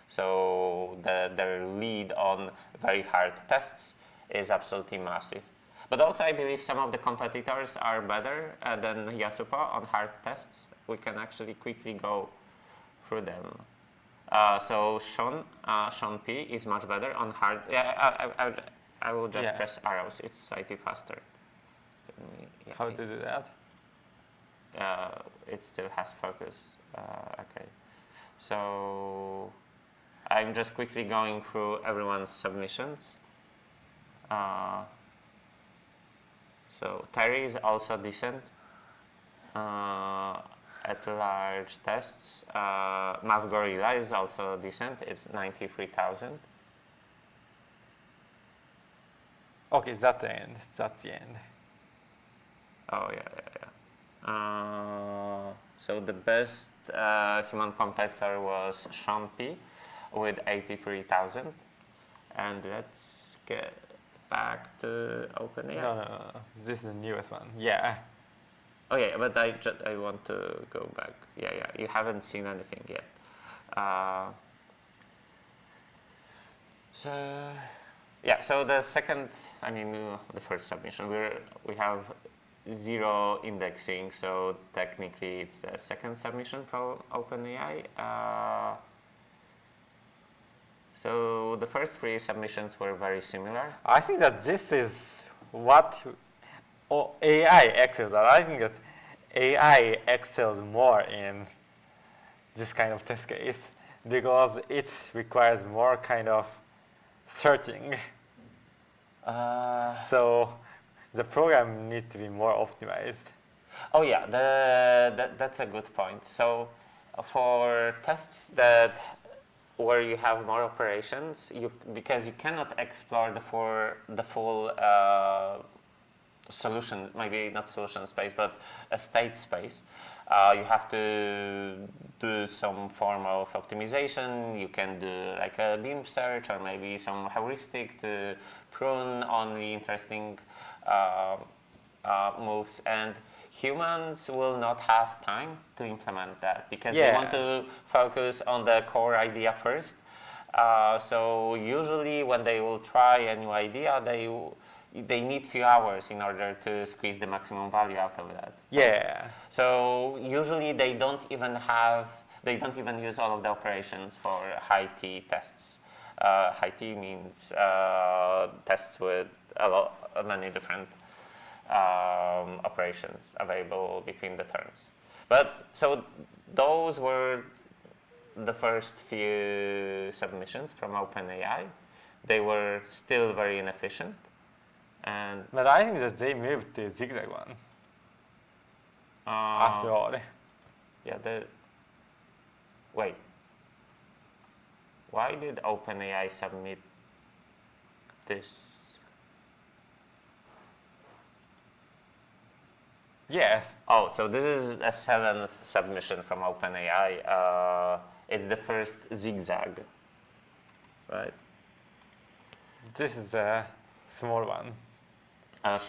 So their lead on very hard tests is absolutely massive. But also, I believe some of the competitors are better than yosupo on hard tests. We can actually quickly go through them. So Sean P is much better on hard. Yeah, I will just press arrows. It's slightly faster. How to do that? It still has focus. Okay. So I'm just quickly going through everyone's submissions. So Terry is also decent at large tests. MathGorilla is also decent. It's 93,000. Okay, that's the end. That's the end. Oh yeah. So the best human competitor was Sean P with 83,000. And let's get back to OpenAI. No. This is the newest one. Yeah. Oh yeah, but I want to go back. Yeah, you haven't seen anything yet. So the second, the first submission, we have 0 indexing, so technically it's the second submission from OpenAI. So the first 3 submissions were very similar. I think that this is what AI excels at. I think that AI excels more in this kind of test case because it requires more kind of searching. So the program needs to be more optimized. Oh yeah, that's a good point. So for tests where you have more operations, because you cannot explore the full solution, maybe not solution space, but a state space. You have to do some form of optimization. You can do like a beam search or maybe some heuristic to prune only interesting moves, and humans will not have time to implement that because they want to focus on the core idea first. So usually when they will try a new idea, they need few hours in order to squeeze the maximum value out of that. So usually they don't even use all of the operations for high T tests. High T means tests with many different operations available between the turns. But so those were the first few submissions from OpenAI. They were still very inefficient. But I think that they moved the zigzag one after all. Yeah, wait. Why did OpenAI submit this? Yes. Oh, so this is a 7th submission from OpenAI. It's the first zigzag, right? This is a small one.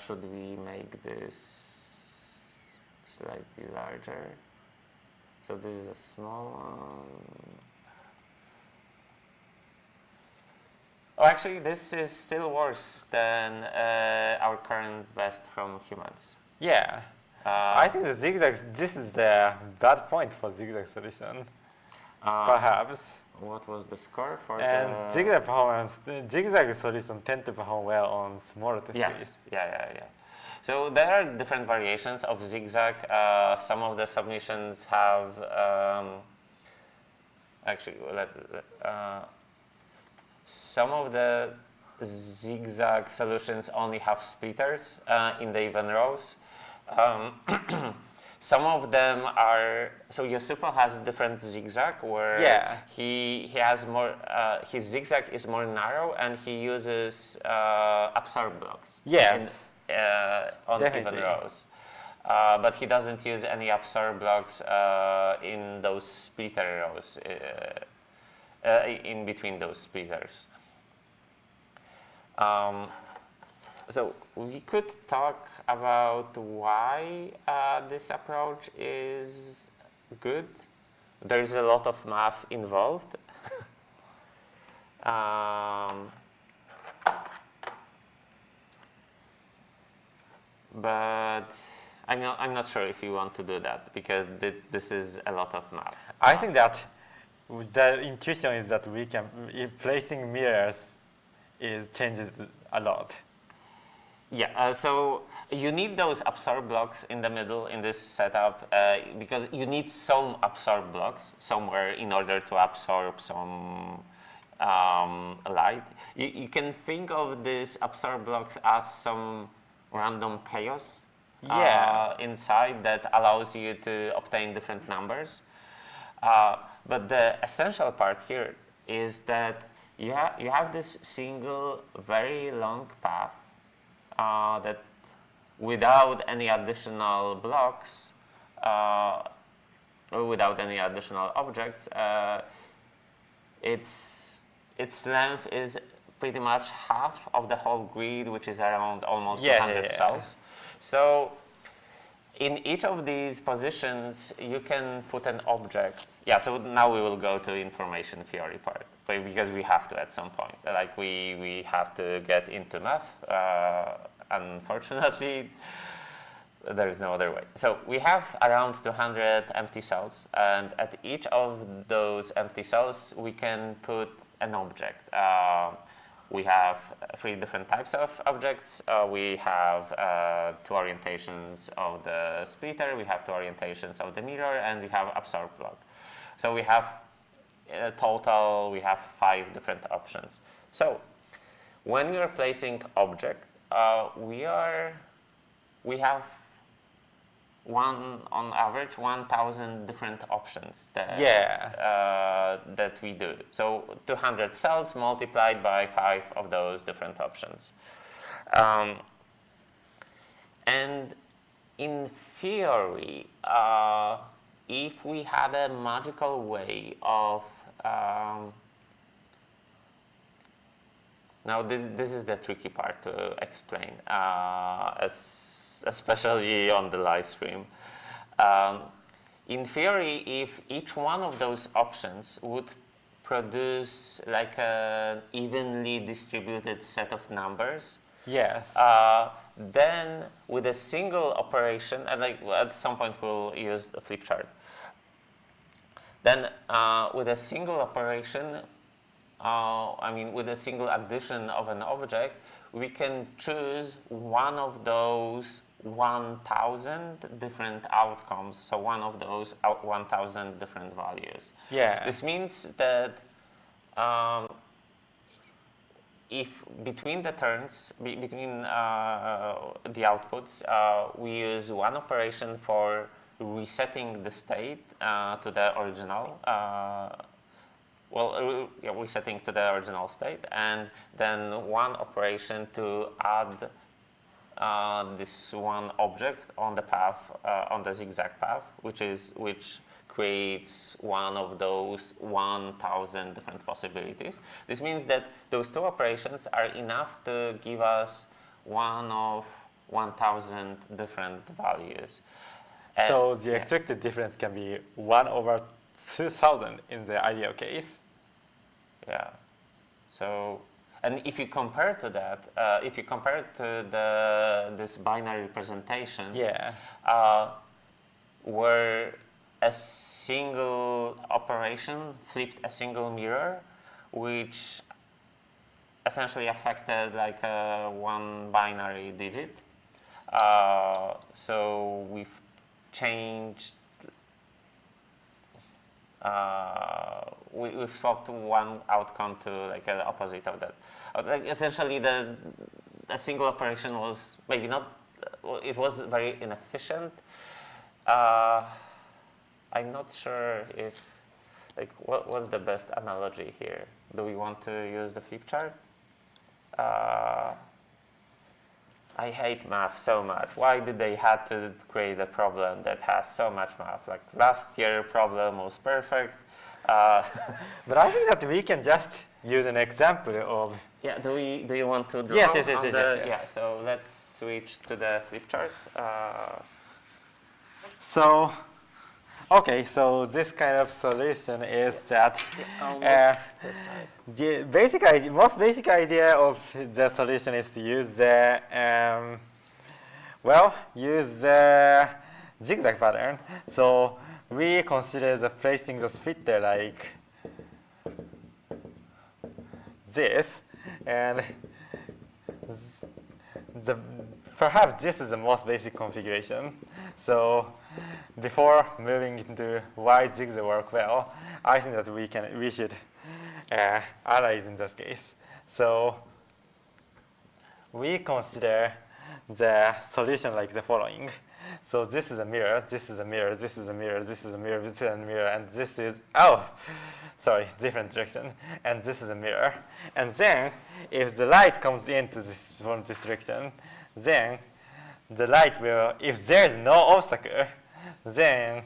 Should we make this slightly larger? So this is a small one. Oh, actually, this is still worse than our current best from humans. Yeah. I think the zigzag, this is the bad point for zigzag solution, perhaps. What was the score for the zigzag performance? The zigzag solution tend to perform well on smaller test cases. Yeah. So there are different variations of zigzag. Some of the submissions have some of the zigzag solutions only have splitters in the even rows. Some of them are, so yosupo has a different zigzag where he has more, his zigzag is more narrow and he uses absorb blocks on even rows. But he doesn't use any absorb blocks in those splitter rows, in between those splitters. So we could talk about why this approach is good. There's a lot of math involved. But I'm not sure if you want to do that because this is a lot of math. I think that the intuition is that we can, placing mirrors changes a lot. Yeah, so you need those absorb blocks in the middle in this setup because you need some absorb blocks somewhere in order to absorb some light. You can think of these absorb blocks as some random chaos inside that allows you to obtain different numbers. But the essential part here is that you have this single very long path that without any additional blocks or without any additional objects, its length is pretty much half of the whole grid, which is around almost Yeah, 200 yeah. cells. So in each of these positions, you can put an object. Yeah, so now we will go to information theory part, but because we have to at some point. Like we have to get into math. Unfortunately, there is no other way. So we have around 200 empty cells, and at each of those empty cells, we can put an object. We have 3 different types of objects. We have 2 orientations of the splitter, we have 2 orientations of the mirror, and we have absorb block. So we have total, we have 5 different options. So when we are placing object, we have on average 1,000 different options that, that we do. So 200 cells multiplied by 5 of those different options. And in theory, if we had a magical way of now this is the tricky part to explain, especially on the live stream. In theory, if each one of those options would produce like an evenly distributed set of numbers, Yes. then with a single operation, and like at some point we'll use a flip chart, then with a single operation, with a single addition of an object, we can choose one of those 1,000 different outcomes, so one of those 1,000 different values. Yeah. This means that if between the turns, between the outputs, we use one operation for resetting the state to the original, resetting to the original state, and then one operation to add this one object on the path, on the zigzag path, which creates one of those 1,000 different possibilities. This means that those 2 operations are enough to give us one of 1,000 different values. And So the expected difference can be 1 over 2,000 in the ideal case. Yeah. So, and if you compare to that, if you compare it to this binary representation, Yeah. where a single operation flipped a single mirror, which essentially affected like one binary digit. So we've changed, we've swapped one outcome to like the opposite of that. Like essentially a single operation was maybe not, it was very inefficient. I'm not sure if, like, what's the best analogy here? Do we want to use the flip chart? I hate math so much. Why did they have to create a problem that has so much math? Like last year problem was perfect. But I think that we can just use an example of. Yeah. Do you want to draw? Yes. Yeah. So let's switch to the flip chart. So, okay. So this kind of solution is that the most basic idea of the solution is to use the use the zigzag pattern. So we consider the placing the splitter like this, and perhaps this is the most basic configuration. So before moving into why zigzag work well, I think that we should analyze in this case. So we consider the solution like the following. So this is a mirror, this is a mirror, this is a mirror, this is a mirror, this is a mirror, and this is, different direction, and this is a mirror. And then, if the light comes into this from this direction, then the light will, if there is no obstacle, then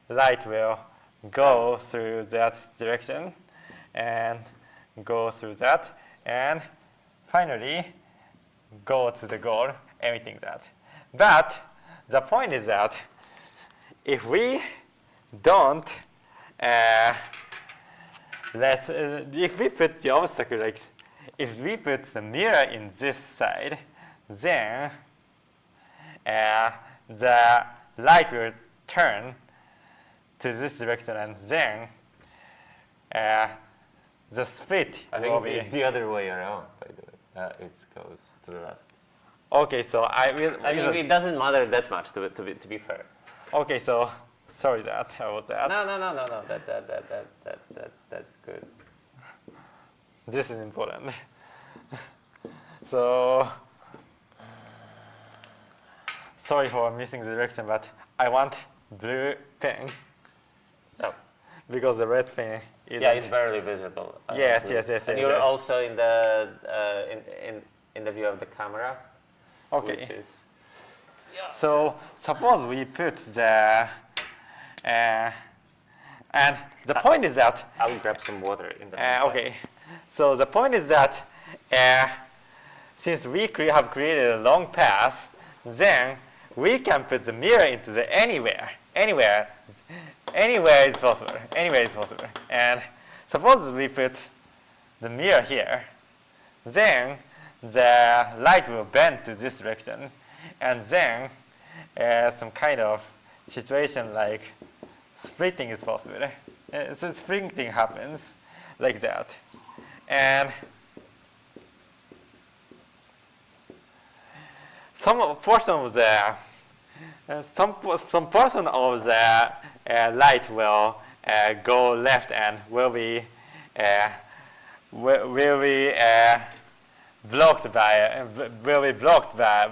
light will go through that direction, and go through that, and finally go to the goal emitting that. But the point is that if we don't if we put the obstacle, like if we put the mirror in this side, then the light will turn to this direction, and then the split I will think be. it's the other way around, by the way. It goes to the left. Okay, so I will. I mean, it doesn't matter that much, to be fair. Okay, so sorry about that. No. That's good. This is important. So sorry for missing the direction, but I want blue pen Oh. because the red pen is. Yeah, it's barely visible. Yes. And you're also in the in the view of the camera. Okay. Which is So suppose we put the and the point is that I'll grab some water in the okay. So the point is that since we have created a long path, then we can put the mirror into the anywhere is possible. And suppose we put the mirror here, then the light will bend to this direction, and then some kind of situation like splitting is possible. So splitting happens like that, and some portion of the light will go left and will be blocked by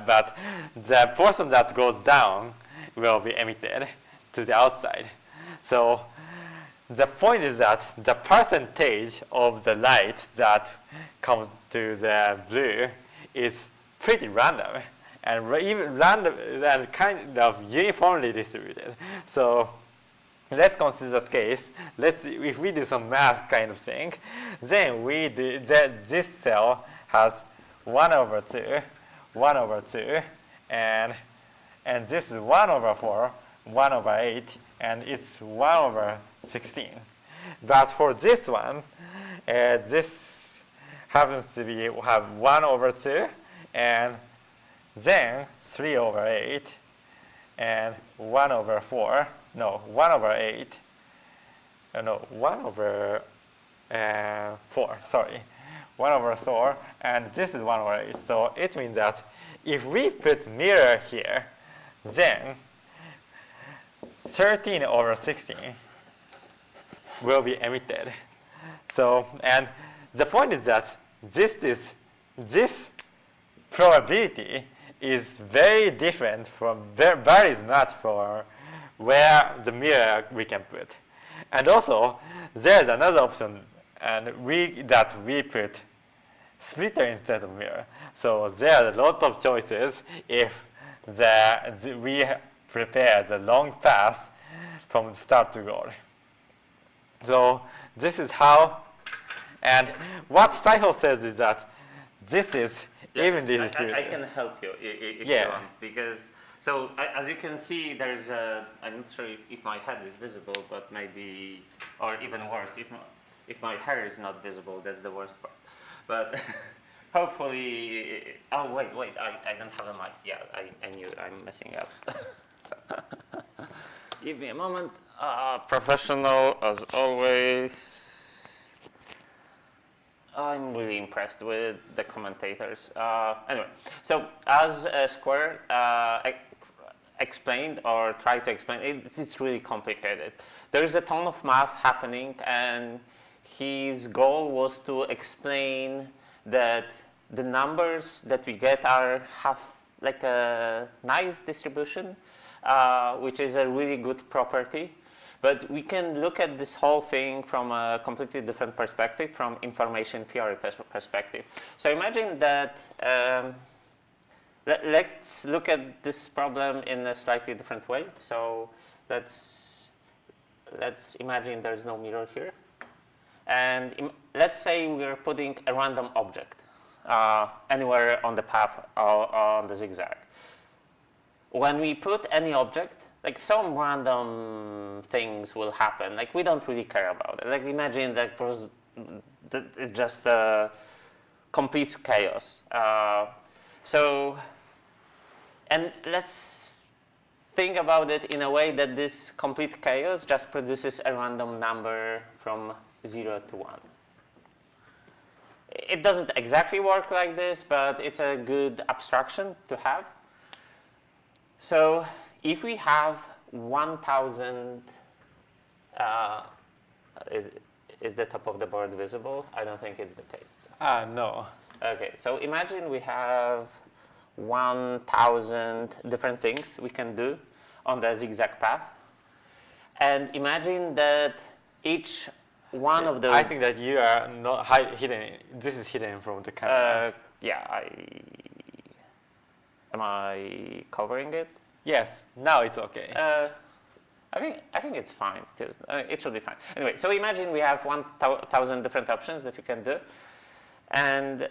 but the portion that goes down will be emitted to the outside. So the point is that the percentage of the light that comes to the blue is pretty random and even random and kind of uniformly distributed. So let's consider that case. If we do some math kind of thing, then this cell has 1/2, and this is 1/4, 1/8, and it's 1/16. But for this one, this happens to have 1/2, and then 3/8, and 1/4. No, 1/8. No, 1/4. Sorry. 1/4, and this is 1/8. So it means that if we put mirror here, then 13/16 will be emitted. So, and the point is that this probability is very different from varies much for where the mirror we can put. And also, there's another option, and we put splitter instead of mirror. So there are a lot of choices if we prepare the long path from start to goal. So this is how, and what Saiho says is that this is evenly distributed. I can help you if you want, because so as you can see, there's I'm not sure if my head is visible, but maybe, or even worse, if my hair is not visible, that's the worst part. But hopefully, oh wait, I don't have a mic. Yeah, I knew I'm messing up. Give me a moment. Professional as always. I'm really impressed with the commentators. Anyway, so as Square explained or tried to explain, it's really complicated. There is a ton of math happening, and his goal was to explain that the numbers that we get have like a nice distribution, which is a really good property. But we can look at this whole thing from a completely different perspective, from information theory perspective. So imagine that, let's look at this problem in a slightly different way. So let's imagine there's no mirror here. And let's say we're putting a random object anywhere on the path or on the zigzag. When we put any object, like some random things will happen. Like we don't really care about it. Like imagine that it's just complete chaos. And let's think about it in a way that this complete chaos just produces a random number from 0 to 1. It doesn't exactly work like this, but it's a good abstraction to have. So if we have 1,000, is the top of the board visible? I don't think it's the case. No. Okay, so imagine we have 1,000 different things we can do on the zigzag path. And imagine that each one of those... I think that you are not hidden. This is hidden from the camera. Yeah, am I covering it? Yes, now it's okay. I think it's fine, because it should be fine. Anyway, so imagine we have 1,000 different options that we can do. And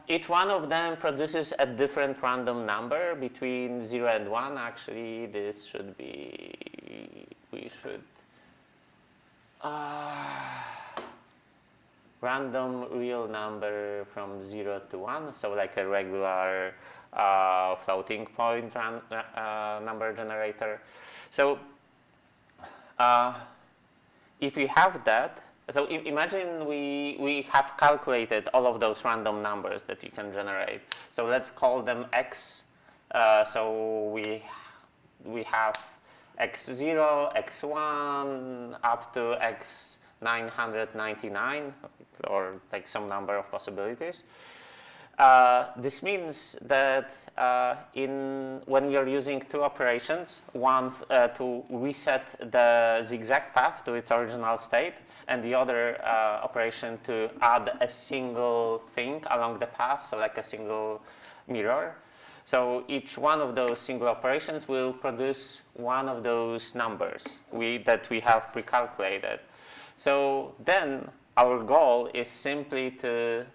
each one of them produces a different random number between 0 and 1. Actually, this should be, we should, random real number from 0 to 1, so like a regular floating point number generator. So if we have that, so imagine we have calculated all of those random numbers that you can generate. So let's call them x. So we have x0, x1, up to x999, or like some number of possibilities. This means that when we are using two operations, one to reset the zigzag path to its original state, and the other operation to add a single thing along the path, so like a single mirror. So each one of those single operations will produce one of those numbers that we have pre-calculated. So then our goal is simply to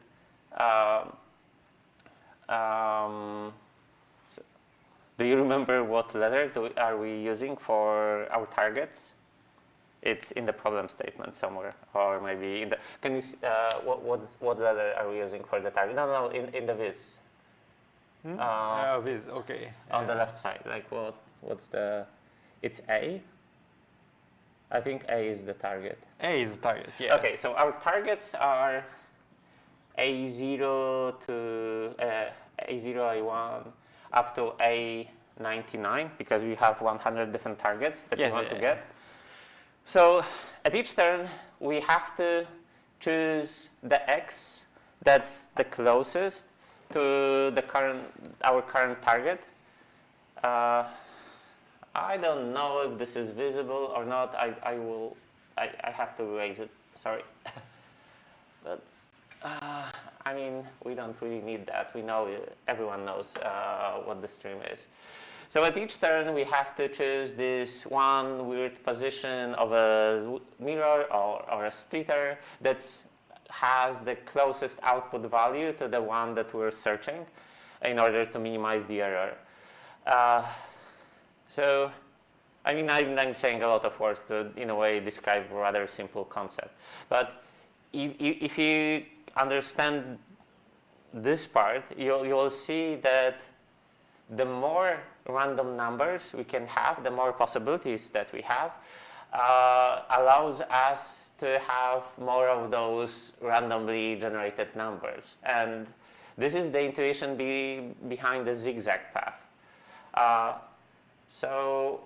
do you remember what letter are we using for our targets? It's in the problem statement somewhere, or maybe in the. Can you? What letter are we using for the target? No, in the viz. Viz, okay. On the left side, like what's the? It's A. I think A is the target. A is the target. Yeah. Okay, so our targets are A0 to A0, A1, up to A99, because we have 100 different targets that we want to get. So at each turn, we have to choose the x that's the closest to our current target. I don't know if this is visible or not. I have to raise it. Sorry, but I mean, we don't really need that. We know, everyone knows what the stream is. So at each turn, we have to choose this one weird position of a mirror or a splitter that has the closest output value to the one that we're searching in order to minimize the error. So, I mean, I'm saying a lot of words to, in a way, describe a rather simple concept. But if you understand this part, you'll see that the more random numbers we can have, the more possibilities that we have, allows us to have more of those randomly generated numbers. And this is the intuition behind the zigzag path. So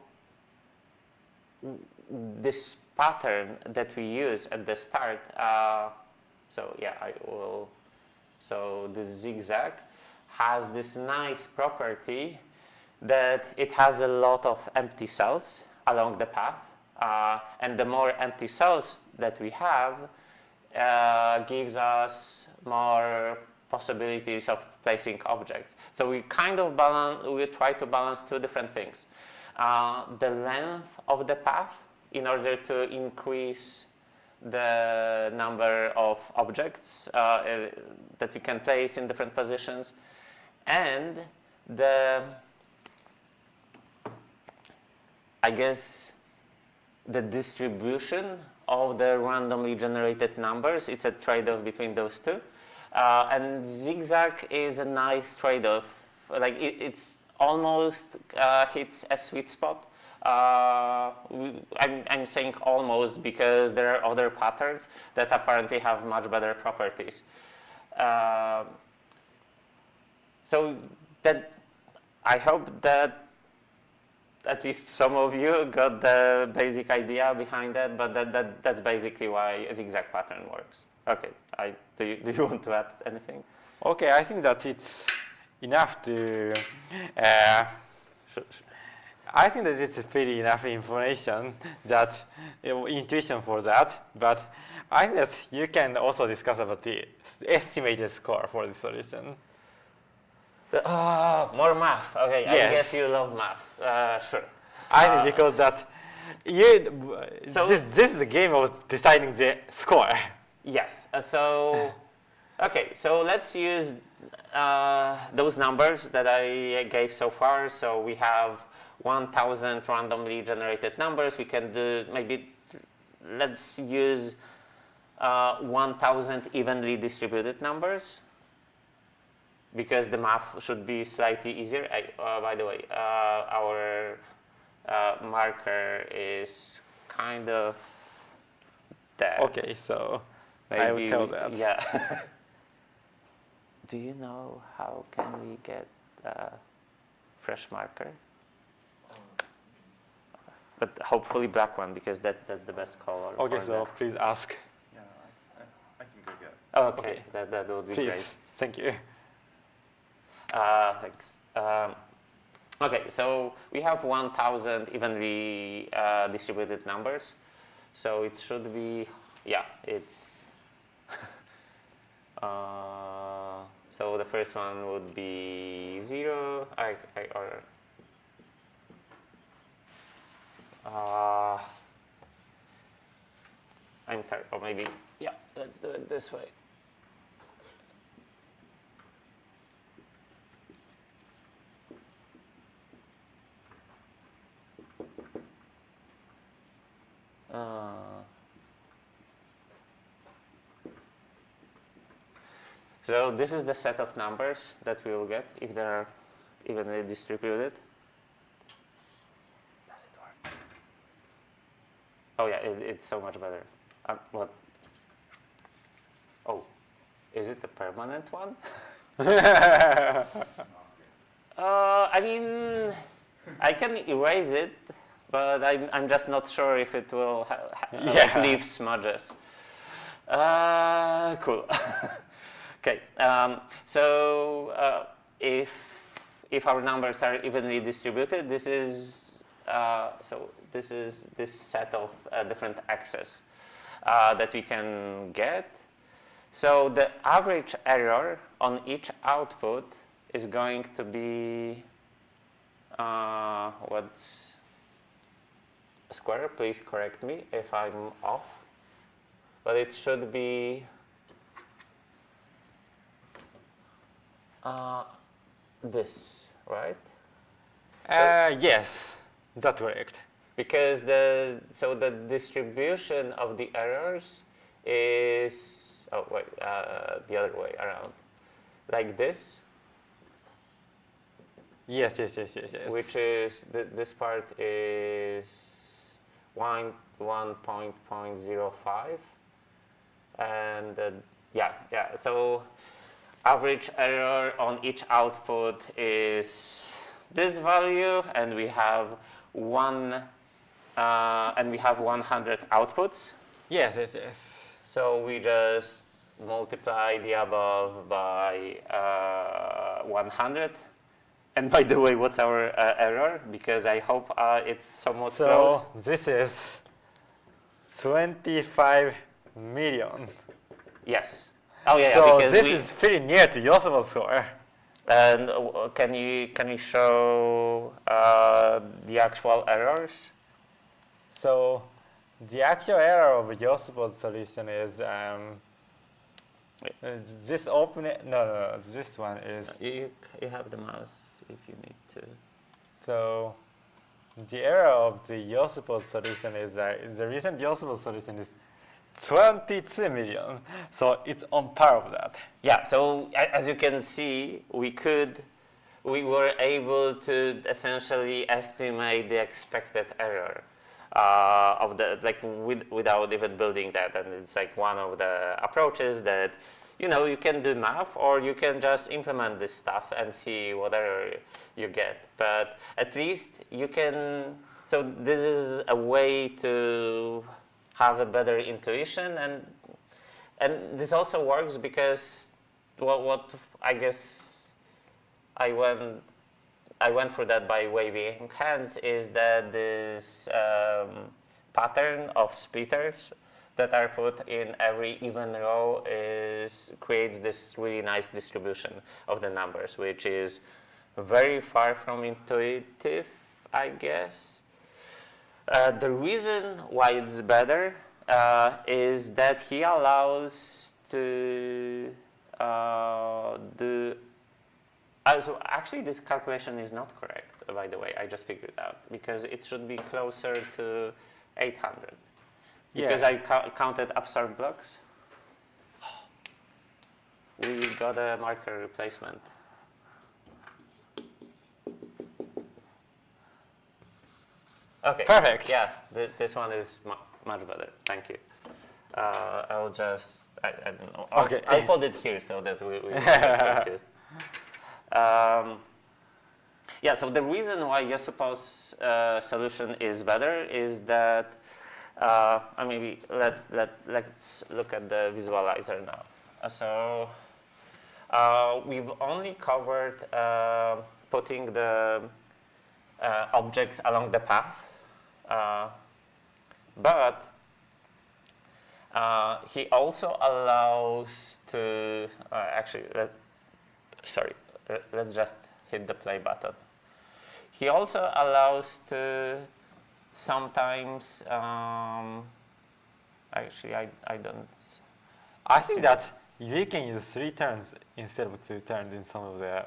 this pattern that we use at the start, so yeah, so the zigzag has this nice property that it has a lot of empty cells along the path. And the more empty cells that we have gives us more possibilities of placing objects. So we kind of try to balance two different things. The length of the path in order to increase the number of objects that we can place in different positions, and I guess the distribution of the randomly generated numbers. It's a trade-off between those two. And zigzag is a nice trade-off. Like it's almost hits a sweet spot. I'm saying almost because there are other patterns that apparently have much better properties. So that I hope that at least some of you got the basic idea behind that, but that's basically why a zigzag pattern works. Okay, do you want to add anything? Okay, I think that it's enough to. I think that it's pretty enough information that intuition for that, but I think that you can also discuss about the estimated score for the solution. More math. Okay, Yes. I guess you love math. Sure. I think because that this is the game of deciding the score. Yes. Okay. So let's use those numbers that I gave so far. So we have 1,000 randomly generated numbers. We can do maybe. Let's use 1,000 evenly distributed numbers, because the math should be slightly easier. By the way, our marker is kind of dead. Okay, so Maybe I will tell that. Yeah. Do you know how can we get a fresh marker? But hopefully black one, because that's the best color. Okay, for so that. please ask. Yeah, I can go get it. Oh, okay, Okay. that would be Please, great. thank you. Thanks. Okay, so we have 1,000 evenly distributed numbers. So it should be, yeah, it's. So the first one would be 0. I'm tired. Or maybe, yeah, let's do it this way. So this is the set of numbers that we will get if they are evenly distributed. Does it work? Oh yeah, it's so much better. What? Oh, is it a permanent one? I mean, I can erase it, but I'm just not sure if it will like leave smudges. Cool. Okay. So if our numbers are evenly distributed, this is this set of different x's that we can get. So the average error on each output is going to be what's square? Please correct me if I'm off. But it should be this, right? Yes, that's correct. Because the distribution of the errors is the other way around, like this. Yes. Which is this part is 1.05, and yeah. So average error on each output is this value, and we have 100 outputs. Yes. So we just multiply the above by 100. And by the way, what's our error? Because I hope it's somewhat close. So this is 25 million. Yes. Oh yeah. So because this is pretty near to Yosupo's score. And can you show the actual errors? So the actual error of yosupo's solution is this no, this one is. You have the mouse if you need to. So the error of the yosupo's solution is that the recent yosupo's solution is 22 million. So it's on par of that. Yeah, so as you can see, we were able to essentially estimate the expected error of the, like, without even building that. And it's like one of the approaches that, you know, you can do math or you can just implement this stuff and see what error you get. But at least you can, so this is a way to have a better intuition, and this also works because what I guess I went through that by waving hands is that this pattern of splitters that are put in every even row creates this really nice distribution of the numbers, which is very far from intuitive, I guess. The reason why it's better is that he allows to do. So actually, this calculation is not correct, by the way. I just figured it out because it should be closer to 800. Because I counted absorbed blocks. We got a marker replacement. Okay. Perfect. Yeah, this one is much better. Thank you. I'll just, I don't know. I'll put it here so that we won't get confused. Yeah, so the reason why yosupo's solution is better is that, maybe let's look at the visualizer now. So we've only covered putting the objects along the path. But he also allows to, let's just hit the play button. He also allows to sometimes, actually I don't. I think that we can use 3 turns instead of 2 turns in some of the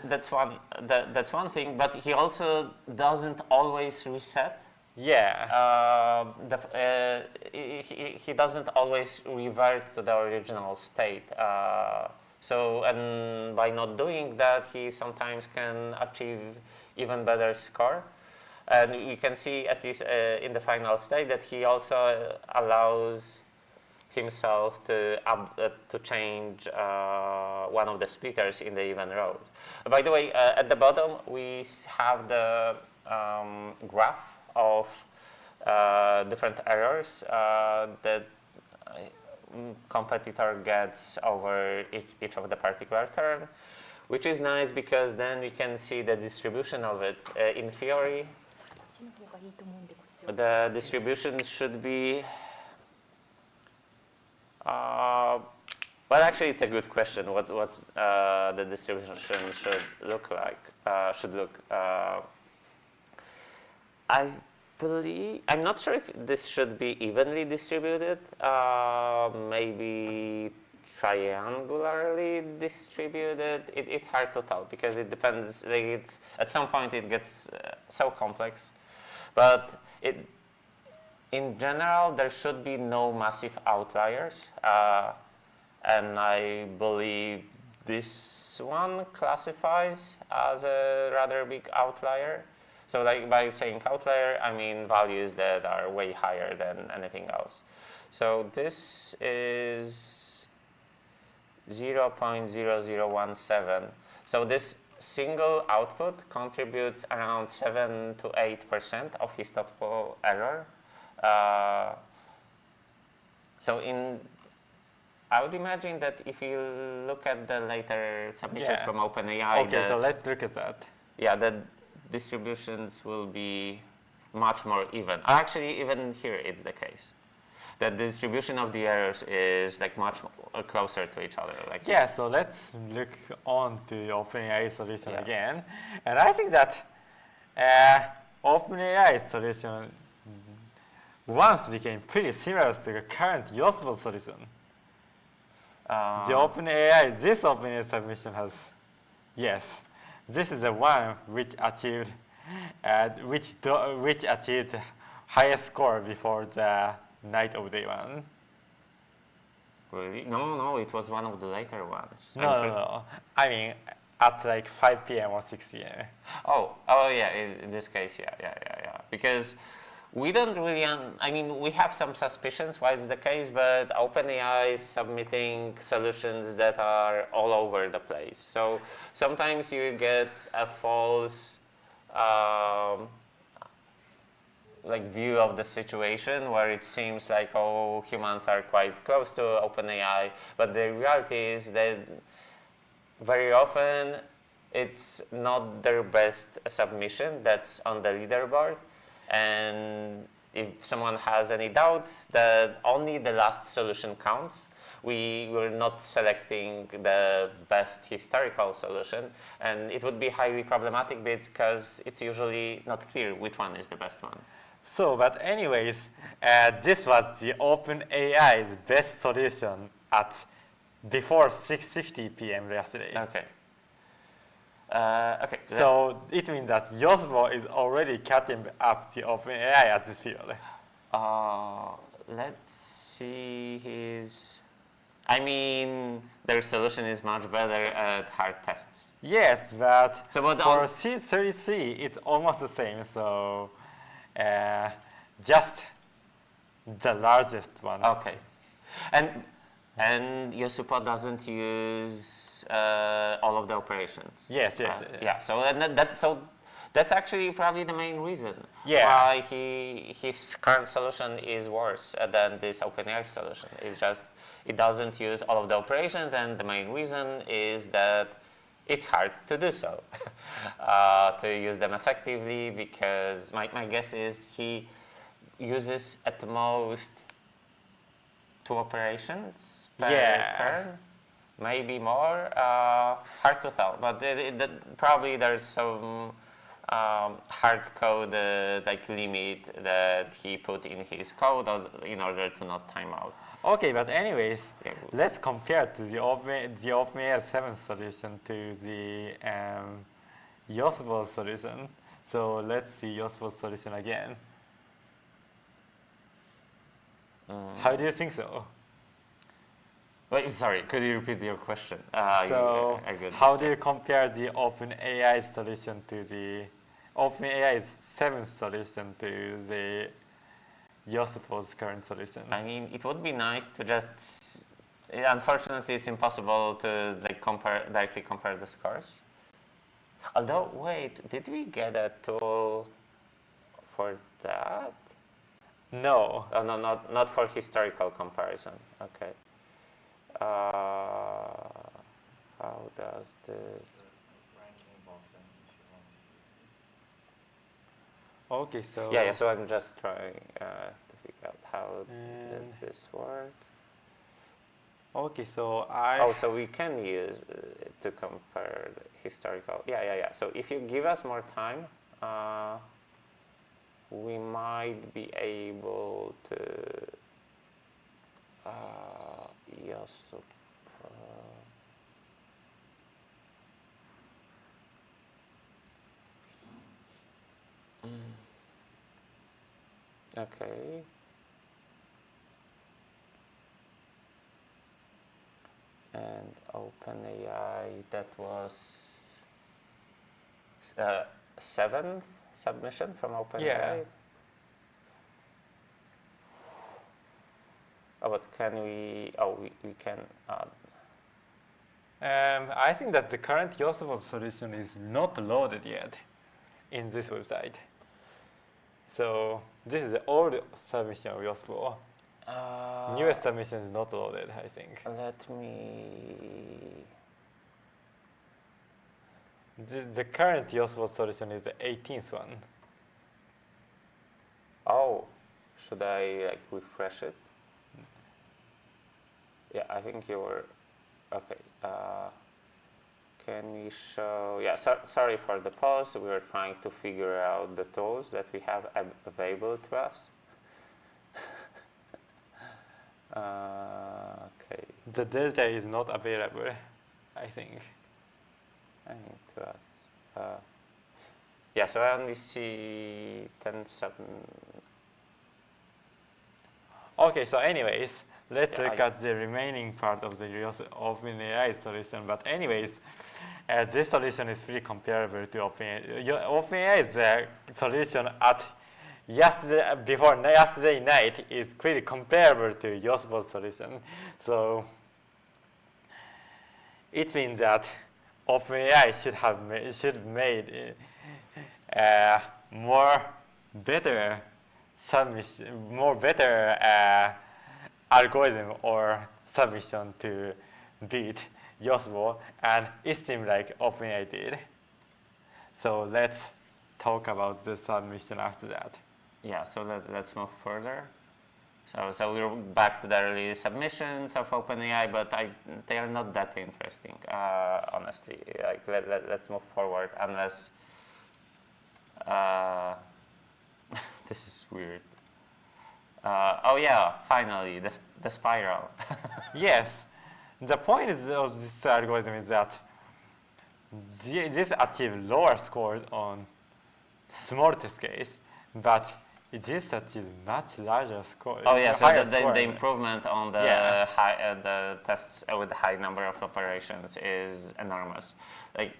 that's one thing, but he also doesn't always reset. Yeah. He doesn't always revert to the original state. So, and by not doing that, he sometimes can achieve even better score. And you can see at least in the final state that he also allows himself to change one of the splitters in the even rows. By the way, at the bottom we have the graph of different errors that competitor gets over each of the particular term, which is nice because then we can see the distribution of it. In theory, the distribution should be well, actually, it's a good question. What the distribution should look like? I believe, I'm not sure if this should be evenly distributed. Maybe triangularly distributed. It's hard to tell because it depends. Like it's at some point it gets so complex, but in general, there should be no massive outliers, and I believe this one classifies as a rather big outlier. So like by saying outlier, I mean values that are way higher than anything else. So this is 0.0017. So this single output contributes around 7 to 8% of his total error. So I would imagine that if you look at the later submissions from OpenAI, okay, so let's look at that. Yeah, the distributions will be much more even. Actually, even here it's the case. The distribution of the errors is like much closer to each other. Like yeah, so let's look on to OpenAI solution again. And I think that OpenAI solution once became pretty similar to the current yosupo solution. The this OpenAI submission has, yes, this is the one which achieved, which achieved highest score before the night of day one. Really? No, it was one of the later ones. No. I mean, at like 5 p.m. or 6 p.m. Oh, yeah. In this case, yeah. Because we don't really. I mean, we have some suspicions why it's the case, but OpenAI is submitting solutions that are all over the place. So sometimes you get a false. Like view of the situation where it seems like humans are quite close to OpenAI, but the reality is that very often it's not their best submission that's on the leaderboard, and if someone has any doubts that only the last solution counts, we were not selecting the best historical solution, and it would be highly problematic because it's usually not clear which one is the best one. So, but anyways, this was the OpenAI's best solution at before 6:50 p.m. yesterday. Okay. Okay. So it means that yosupo is already catching up the OpenAI at this period. Let's see his. I mean, their solution is much better at hard tests. Yes, but So, but for C33, it's almost the same. So. Just the largest one. Okay, and yosupo doesn't use all of the operations. Yes. Yeah. So that's actually probably the main reason why his current solution is worse than this OpenAI solution. It's just it doesn't use all of the operations, and the main reason is that it's hard to do so, to use them effectively, because my guess is he uses at most 2 operations per turn, maybe more. Hard to tell, but probably there's some hard code like limit that he put in his code in order to not time out. Okay, but anyways, let's compare to the OpenAI 7 solution to the yosupo solution. So let's see yosupo solution again. How do you think so? Wait, sorry, could you repeat your question? So how do you compare the OpenAI solution to the OpenAI 7 solution to the yosupo's current solution? I mean, it would be nice to just. Unfortunately, it's impossible to directly compare the scores. Although, wait, did we get a tool for that? No. Oh no, not for historical comparison. Okay. How does this? Okay, so Yeah. So I'm just trying to figure out how did this work. Okay, so So we can use it to compare the historical. Yeah. So if you give us more time, we might be able to. Yosupo. Okay. And OpenAI, that was 7th submission from OpenAI. Yeah. Oh, but can we? Oh, we can add. I think that the current yosupo solution is not loaded yet in this website. So this is the old submission of yosupo. Newest submission is not loaded, I think. Let me. The current yosupo solution is the 18th one. Oh, should I refresh it? Yeah, I think you were. Okay. Can we show? Yeah. Sorry for the pause. We were trying to figure out the tools that we have available to us. Okay. The data is not available, I think. I need to ask. Yeah, so I only see 10.7. Okay, so anyways, let's Yeah, look at the remaining part of the OpenAI solution. But anyways, this solution is pretty comparable to OpenAI. OpenAI's solution at yesterday night is pretty comparable to yosupo's solution. So it means that OpenAI should made more better algorithm or submission to beat yosupo, and it seemed like OpenAI did. So let's talk about the submission after that. Yeah, so let's move further. So we're back to the early submissions of OpenAI, but they are not that interesting, honestly. Like let's move forward, unless this is weird. Oh yeah, finally the spiral. Yes, the point of this algorithm is that this achieves lower scores on small test case, but this achieves much larger scores. Oh yeah, so the improvement on the Yeah. the tests with a high number of operations is enormous. Like,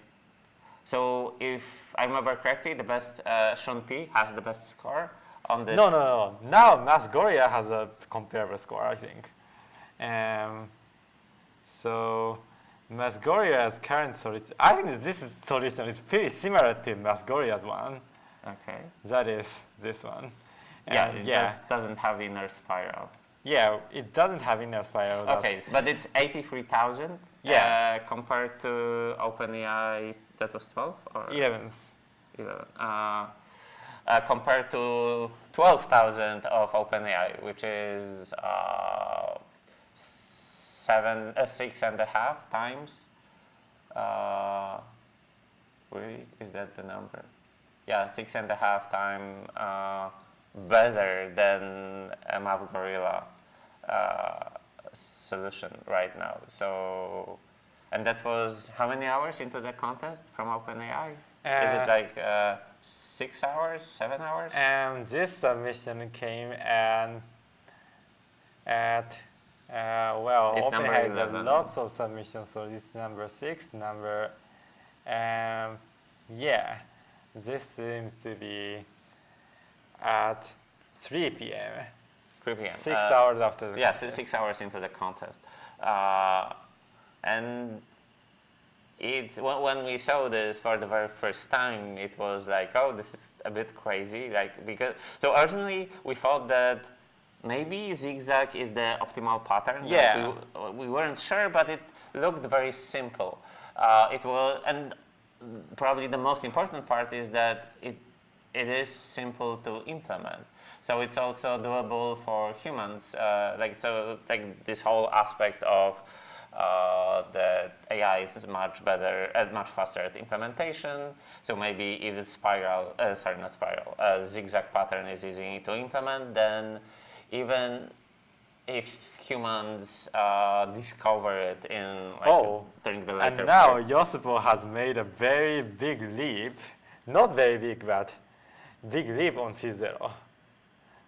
so if I remember correctly, the best Sean P has the best score on this. No. Now MathGorilla has a comparable score, I think. So MathGorilla's current solution, I think this solution is pretty similar to MathGorilla's one. Okay. That is this one. Yeah, And it doesn't have inner spiral. Yeah, it doesn't have inner spiral. Okay, but it's 83,000. Yeah. Compared to OpenAI, that was 12 or 11. 11. Compared to 12,000 of OpenAI, which is 6.5 times. Really, is that the number? Yeah, 6.5 times better than a MathGorilla solution right now. So, and that was how many hours into the contest from OpenAI? Is it like 6 hours, 7 hours? And this submission came at well, It's number OpenAI has 11. lots of submissions, so this is number 6, yeah, this seems to be at 3 p.m. 3 p.m. 6 hours after the Yeah, contest. 6 hours into the contest. And it's when we saw this for the very first time, it was like, oh, this is a bit crazy. Like, because so originally we thought that maybe zigzag is the optimal pattern. Yeah. Like we weren't sure, but it looked very simple. It was, and probably the most important part is that it is simple to implement. So it's also doable for humans. Like this whole aspect of the AI is much better, much faster at implementation. So maybe if the zigzag pattern is easy to implement, then even if humans discover it in during the later and now parts. yosupo has made a very big leap, not very big, but big leap on C0.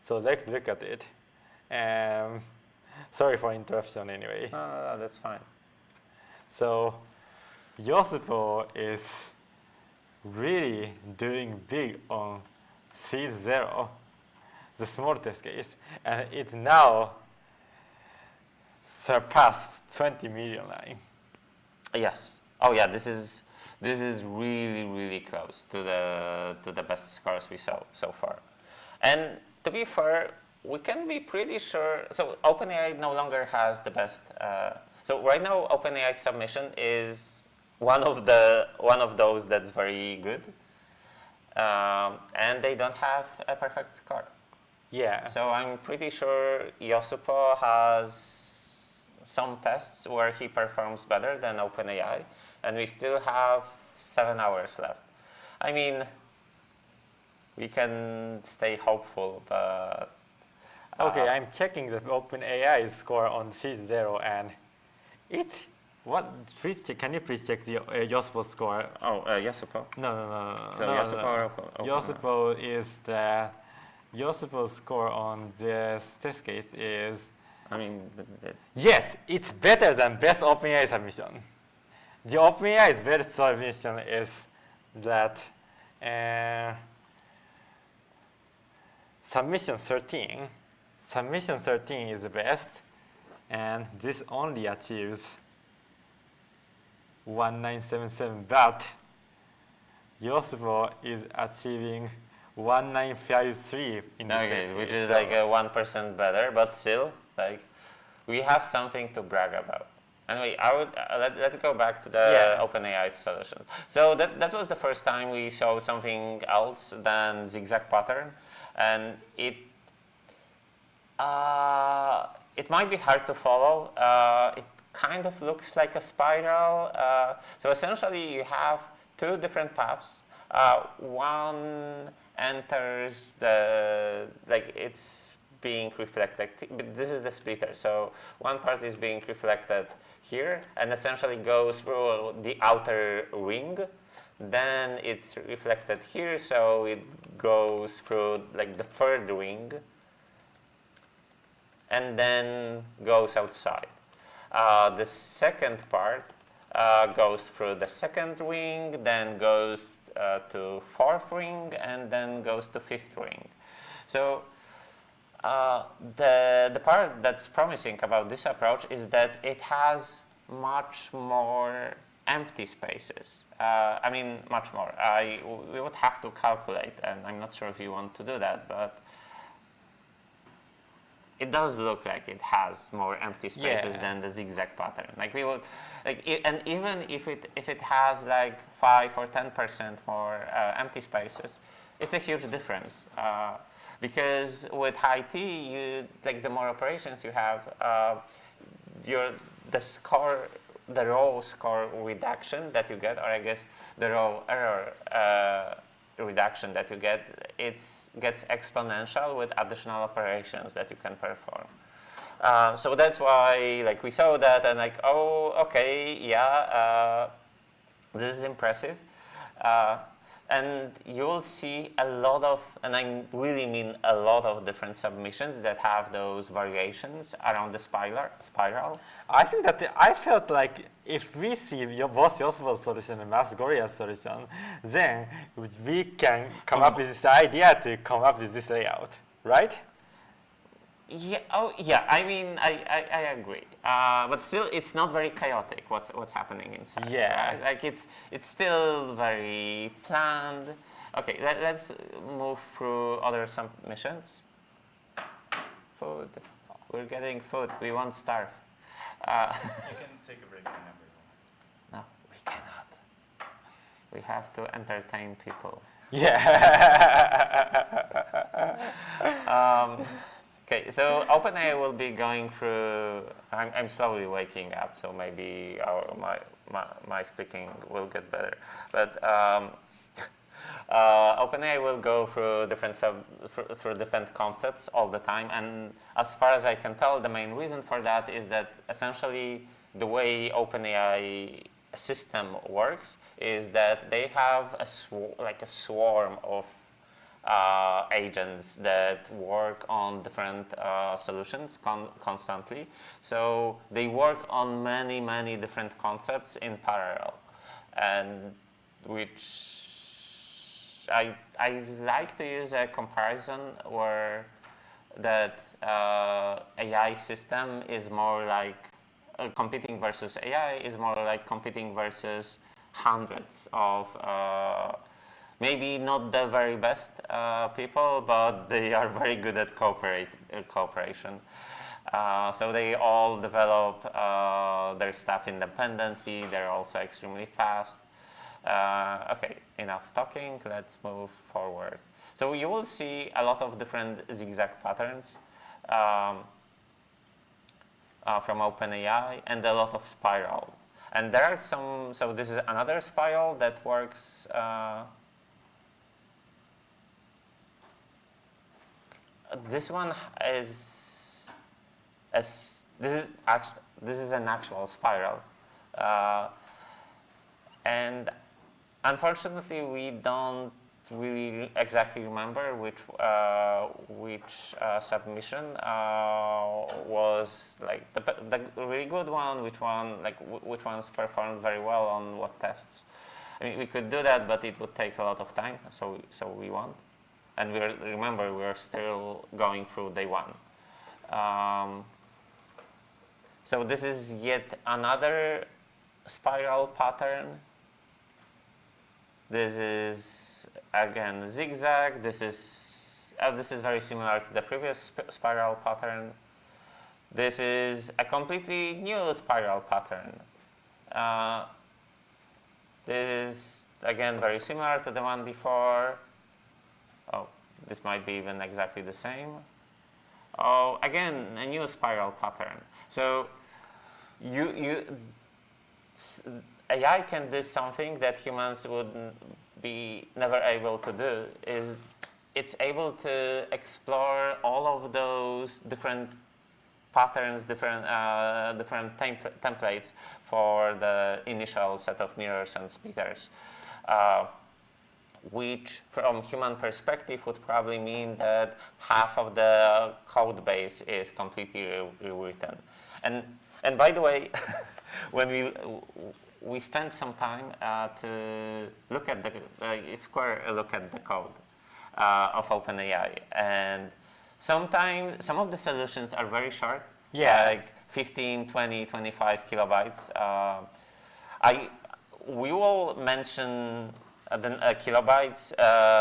So let's look at it. Sorry for interruption anyway. No, that's fine. So yosupo is really doing big on C0, the small test case, and it now surpassed 20 million line. Yes. Oh yeah, this is really close to the best scores we saw so far. And to be fair, we can be pretty sure. So OpenAI no longer has the best. So right now, OpenAI submission is one of those that's very good, and they don't have a perfect score. Yeah. So I'm pretty sure yosupo has some tests where he performs better than OpenAI, and we still have 7 hours left. I mean, we can stay hopeful, but Okay, I'm checking the OpenAI score on C0 and can you please check the yosupo score? Oh, yosupo. No. So no, yosupo or yosupo is the yosupo score on this test case is. I mean, Yes, it's better than best OpenAI submission. The OpenAI's best submission is that submission 13. Submission 13 is the best, and this only achieves 1977, but yosupo is achieving 1953 in this okay, case. which is So- like 1% better, but still, like, we have something to brag about. Anyway, let's go back to the OpenAI solution. So that was the first time we saw something else than zigzag pattern, and it might be hard to follow. It kind of looks like a spiral. So essentially, you have two different paths. One enters it's being reflected. This is the splitter. So one part is being reflected here and essentially goes through the outer ring. Then it's reflected here, so it goes through like the third ring and then goes outside. The second part goes through the second ring, then goes to fourth ring, and then goes to fifth ring. So the part that's promising about this approach is that it has much more empty spaces. I mean, much more. We would have to calculate, and I'm not sure if you want to do that, but it does look like it has more empty spaces than the zigzag pattern. Like we would, and even if it has like 5 or 10% more empty spaces, it's a huge difference. Because with high T, the more operations you have, the row score reduction that you get, or I guess the row error reduction that you get, it gets exponential with additional operations that you can perform. So that's why we saw that and oh, okay, yeah, this is impressive. And you will see a lot of, and I really mean a lot of different submissions that have those variations around the spiral. I think that I felt like if we see both yosupo solution and MathGorilla solution, then we can come up with this idea to come up with this layout, right? Yeah. Oh, yeah. I mean, I agree. But still, it's not very chaotic. What's happening inside? Yeah. Right? It's still very planned. Okay. Let's move through other submissions. Food. We're getting food. We won't starve. You can take a break whenever you want. No, we cannot. We have to entertain people. Yeah. Okay, so OpenAI will be going through. I'm slowly waking up, so maybe my speaking will get better. But OpenAI will go through different concepts all the time, and as far as I can tell, the main reason for that is that essentially the way OpenAI system works is that they have a swarm of agents that work on different solutions constantly. So they work on many different concepts in parallel, and which I like to use a comparison where that AI system is more like competing versus AI is more like competing versus hundreds of maybe not the very best people, but they are very good at cooperation. So they all develop their stuff independently. They're also extremely fast. Okay, enough talking. Let's move forward. So you will see a lot of different zigzag patterns from OpenAI and a lot of spiral. And there are some, so this is another spiral that works this one is this is an actual spiral, and unfortunately we don't really exactly remember which submission was like the really good one, which ones performed very well on what tests. I mean, we could do that, but it would take a lot of time, so we won't. And remember, we're still going through day one. So this is yet another spiral pattern. This is again zigzag. This is very similar to the previous spiral pattern. This is a completely new spiral pattern. This is again very similar to the one before. Oh, this might be even exactly the same. Oh, again, a new spiral pattern. So AI can do something that humans would be never able to do. Is it's able to explore all of those different patterns, different templates for the initial set of mirrors and splitters, which from human perspective would probably mean that half of the code base is completely rewritten. And by the way, when we spent some time to look at square a look at the code of OpenAI, and sometimes some of the solutions are very short, like 15, 20, 25 kilobytes. We will mention the kilobytes,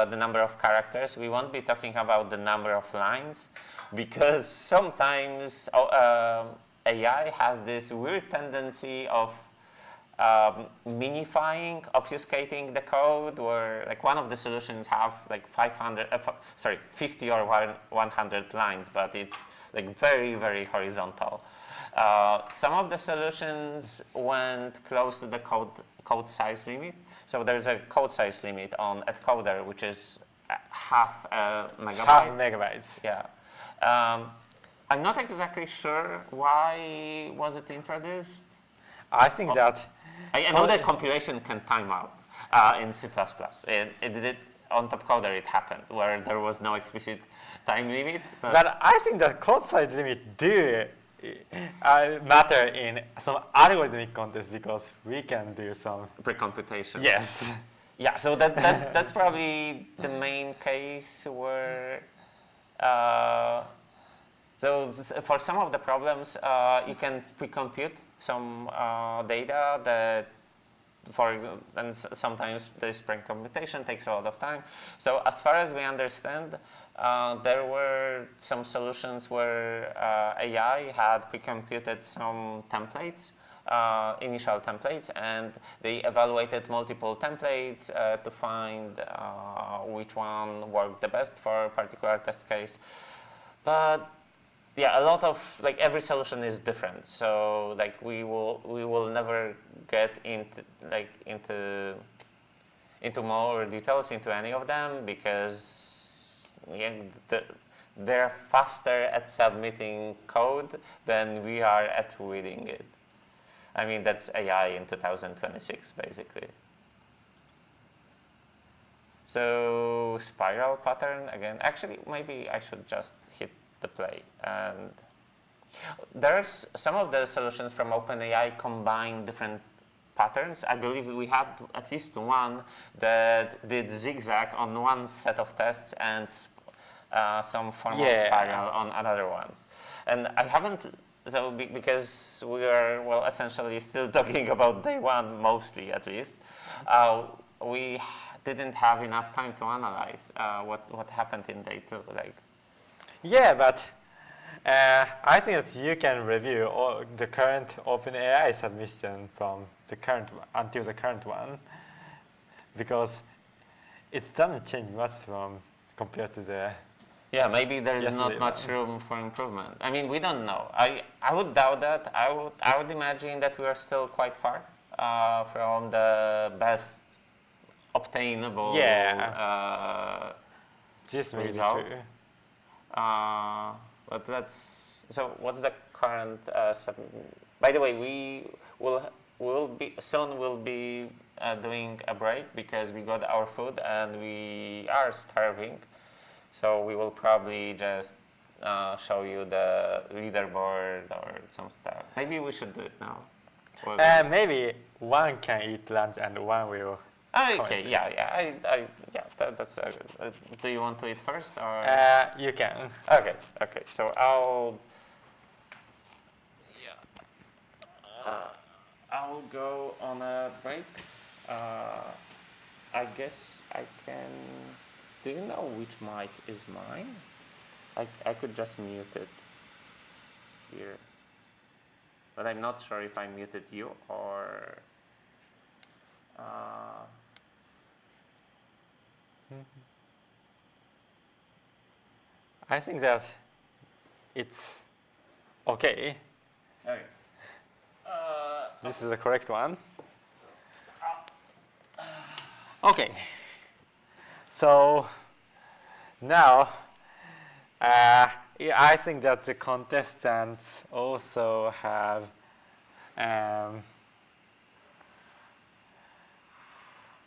the number of characters. We won't be talking about the number of lines, because sometimes AI has this weird tendency of minifying, obfuscating the code, where like one of the solutions have like 50 or 100 lines, but it's like very, very horizontal. Some of the solutions went close to the code size limit. So there's a code size limit on AtCoder, which is half a megabyte. Half megabytes. Yeah. I'm not exactly sure why was it introduced. I think that I know that compilation can time out in C++. It did on AtCoder. It happened where there was no explicit time limit. But I think that code size limit do matter in some algorithmic context, because we can do some pre-computation. Yes. Yeah. So that's probably the main case where. So for some of the problems, you can pre-compute some data that, for example, and sometimes this pre-computation takes a lot of time. So as far as we understand, there were some solutions where AI had pre-computed some templates, initial templates, and they evaluated multiple templates to find which one worked the best for a particular test case. But yeah, a lot of every solution is different. So we will never get into more details into any of them, because they're faster at submitting code than we are at reading it. I mean, that's AI in 2026, basically. So spiral pattern again. Actually, maybe I should just hit the play. And there's some of the solutions from OpenAI combine different patterns. I believe we had at least one that did zigzag on one set of tests and some form of spiral on other ones. And I haven't, because we are, essentially still talking about day one, mostly at least, we didn't have enough time to analyze what happened in day two. Yeah, but I think that you can review all the current OpenAI submission from the current until the current one, because it doesn't change much from compared to the. Yeah, maybe there's not much room for improvement. I mean, we don't know. I would doubt that. I would imagine that we are still quite far from the best obtainable This may be result. true. But that's so. What's the current? By the way, we will be soon. We'll be doing a break because we got our food and we are starving. So we will probably just show you the leaderboard or some stuff. Maybe we should do it now. Maybe one can eat lunch and one will. Okay, yeah. That's good. Do you want to eat first or? You can. Okay. So I'll go on a break. I guess I can. Do you know which mic is mine? I could just mute it here, but I'm not sure if I muted you or. I think that it's okay. Okay. This is the correct one. Okay. So now I think that the contestants also have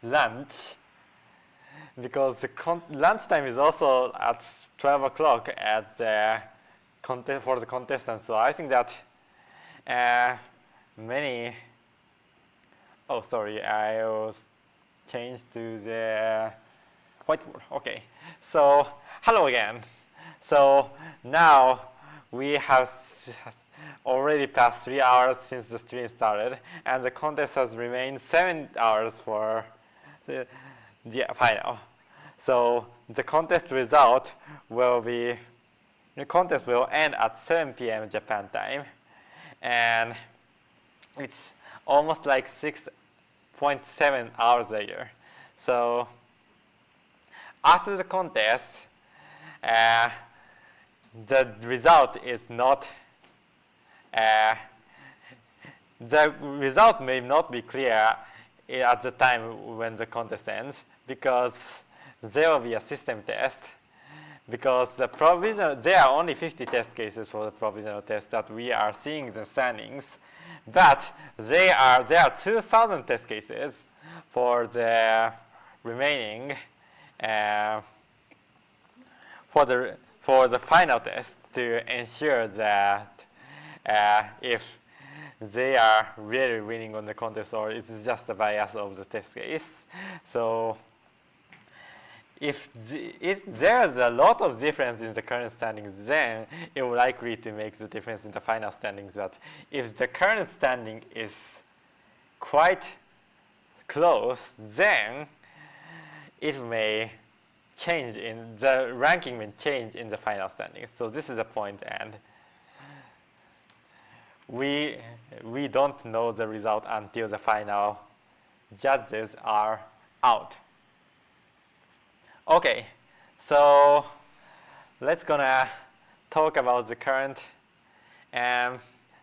lunch, because the lunchtime is also at 12 o'clock at the for the contestants. So I think that many. Oh, sorry, I was changed to the whiteboard. Okay, so hello again. So now we have already passed 3 hours since the stream started, and the contest has remained 7 hours for the final. So the contest result will be, the contest will end at 7 p.m. Japan time, and it's almost like 6.7 hours later. So after the contest, the result is not, the result may not be clear at the time when the contest ends, because there will be a system test, because the provisional, there are only 50 test cases for the provisional test that we are seeing the standings, but there are 2,000 test cases for the remaining for the final test, to ensure that if they are really winning on the contest or it's just a bias of the test case. So if there's a lot of difference in the current standings, then it will likely to make the difference in the final standings. But if the current standing is quite close, then it may change in the ranking, may change in the final standings. So this is the point, and we don't know the result until the final judges are out. Okay, so let's gonna talk about the current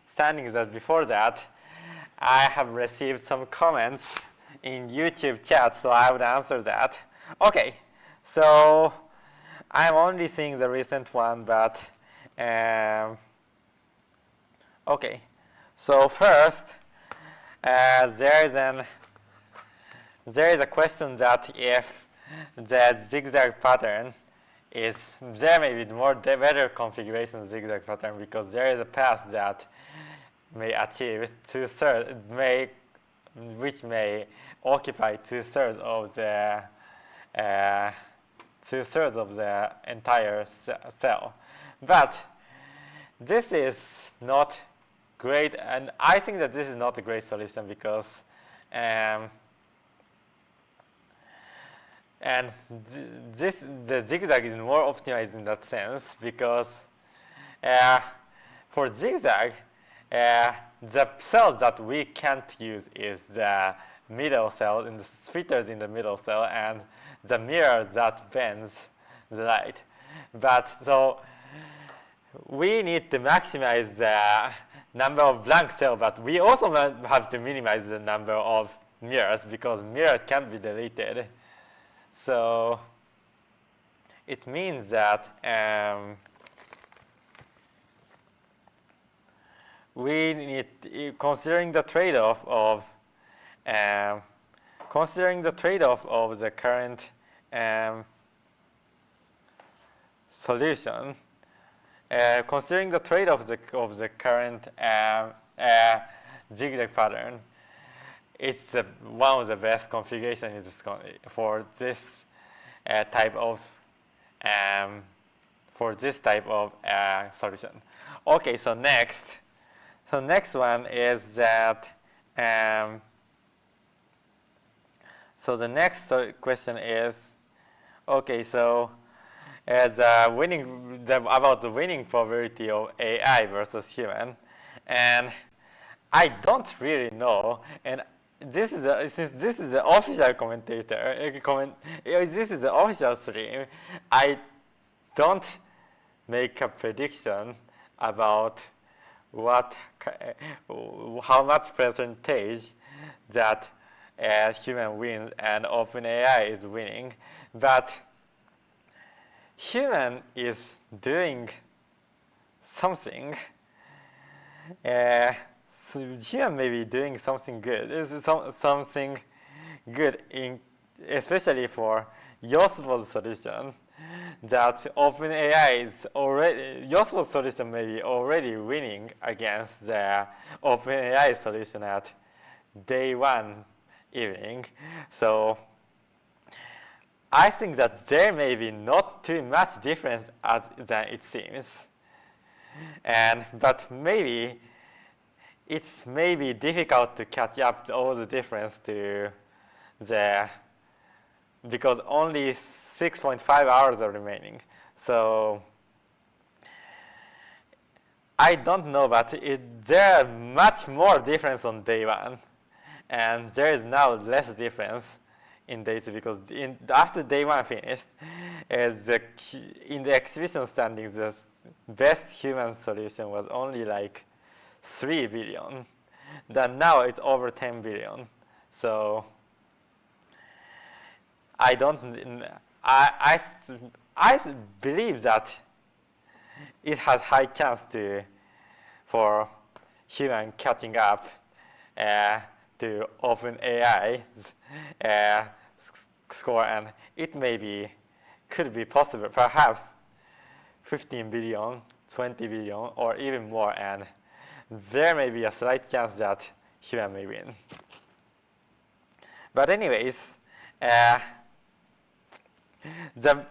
standings. But before that, I have received some comments in YouTube chat, so I would answer that. Okay, so I'm only seeing the recent one, but okay. So first, there is a question that if the zigzag pattern is, there may be better configuration zigzag pattern, because there is a path that may achieve which may occupy 2/3 of the entire cell. But this is not great, and I think that this is not a great solution, because the zigzag is more optimized in that sense, because for zigzag, the cells that we can't use is the middle cell, and the filters in the middle cell, and the mirror that bends the light. But so we need to maximize the number of blank cells, but we also have to minimize the number of mirrors, because mirrors can be deleted. So it means that we need, considering the trade-off of the current solution, considering the trade-off of the current zigzag pattern, it's one of the best configurations for this type of solution. Okay, so next one is that. So the next question is, okay, so as about the winning probability of AI versus human, and I don't really know, and since this is the official this is the official stream, I don't make a prediction about how much percentage that human wins and OpenAI is winning, but human is doing something. So human may be doing something good. This is something good, especially for yosupo's solution. That yosupo's solution may be already winning against the OpenAI solution at day one evening. So I think that there may be not too much difference than it seems, but maybe it's maybe difficult to catch up all the difference because only 6.5 hours are remaining. So I don't know, but there are much more difference on day one, and there is now less difference in day two, because after day one finished, in the exhibition standings, the best human solution was only like 3 billion. Then now it's over 10 billion. So I believe that it has high chance for human catching up to OpenAI's score, and it could be possible, perhaps 15 billion, 20 billion, or even more, and there may be a slight chance that human may win. But anyways, the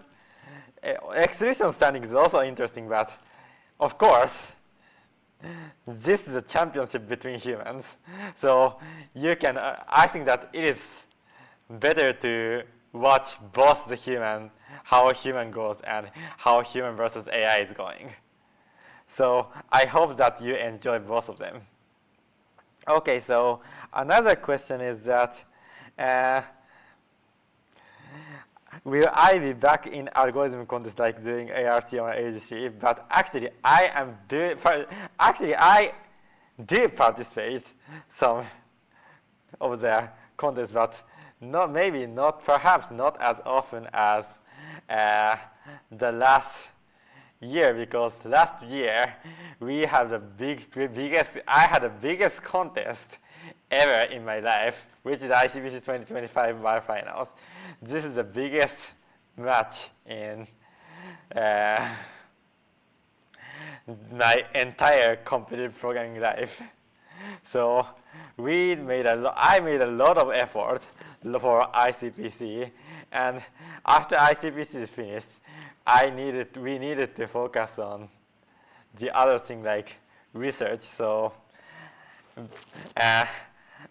exhibition standing is also interesting, but of course, this is a championship between humans. So you can, I think that it is better to watch both how human goes and how human versus AI is going. So I hope that you enjoy both of them. Okay, so another question is that, will I be back in algorithm contest like doing ART or AGC? But actually, I do participate some of the contests, but perhaps not as often as the last year, because last year we had I had the biggest contest ever in my life, which is ICBC 2025 Bar Finals. This is the biggest match in my entire competitive programming life. So I made a lot of effort for ICPC, and after ICPC is finished, we needed to focus on the other thing like research. So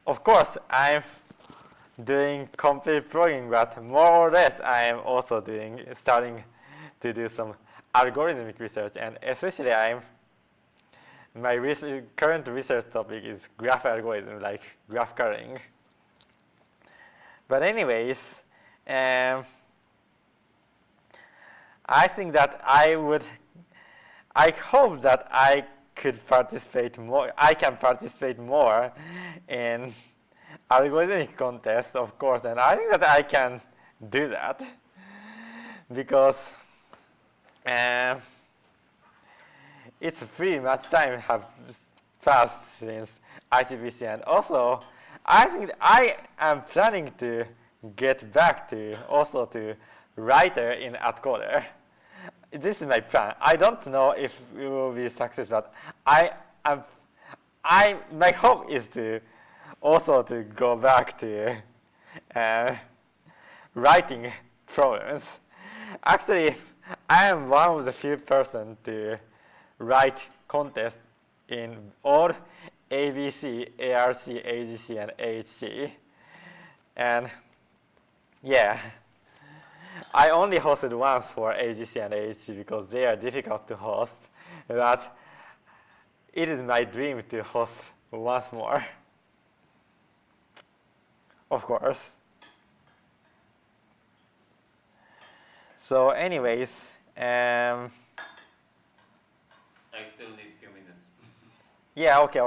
of course I'm doing competitive programming, but more or less I am also starting to do some algorithmic research, and especially my current research topic is graph algorithm, like graph coloring. But anyways, I think that I hope that I can participate more in algorithmic contests, of course, and I think that I can do that because it's pretty much time fast since ICPC, and also I think I am planning to get back to also to writer in AtCoder. This is my plan. I don't know if it will be success, but my hope is to also to go back to writing problems. Actually, I am one of the few persons to write contests in all ABC, ARC, AGC, and AHC. And yeah, I only hosted once for AGC and AHC because they are difficult to host, but it is my dream to host once more. Of course. So anyways, I still need a few minutes. yeah, okay,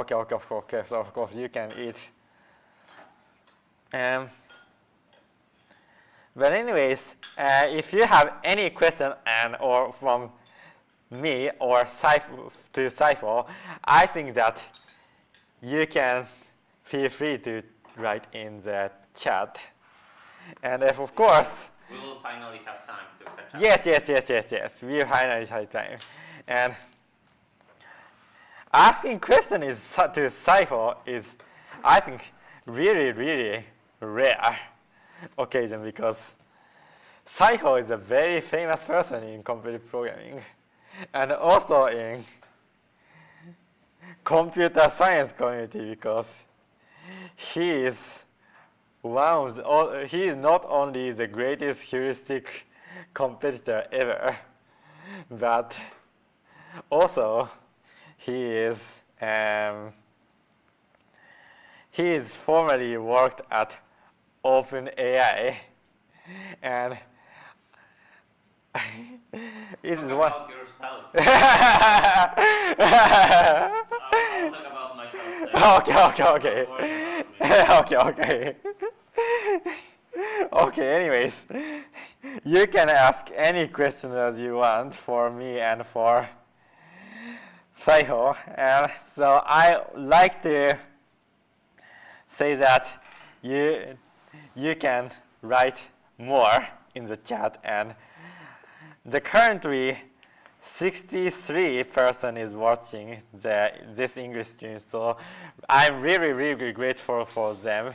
so of course you can eat. But anyways, if you have any question or from me or to Cypher, I think that you can feel free to write in the chat. And if, of course, We will finally have time to catch up. yes, we finally have time. And asking questions to Cypher is, I think, really, really rare occasion because Cypher is a very famous person in computer programming and also in computer science community because he is he is not only the greatest heuristic competitor ever, but also he is formerly worked at OpenAI, and this is one. Talk about yourself. I'll talk about myself later. Okay. Okay, anyways, you can ask any question as you want for me and for Saiho. And so I like to say that you can write more in the chat, and the currently 63 person is watching this English stream, so I'm really, really grateful for them.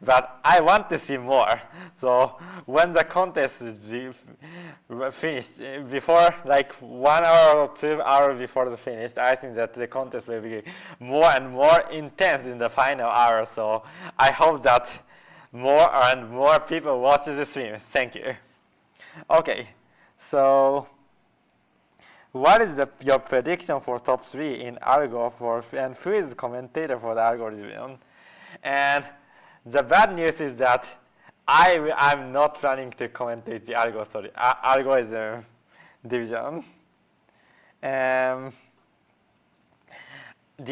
But I want to see more. So when the contest is finished, before like 1 hour or 2 hours before the finish, I think that the contest will be more and more intense in the final hour. So I hope that more and more people watch the stream. Thank you. Okay, so what is your prediction for top 3 in Algo and who is the commentator for the algorithm? And the bad news is that I'm not planning to commentate the algorithm division. The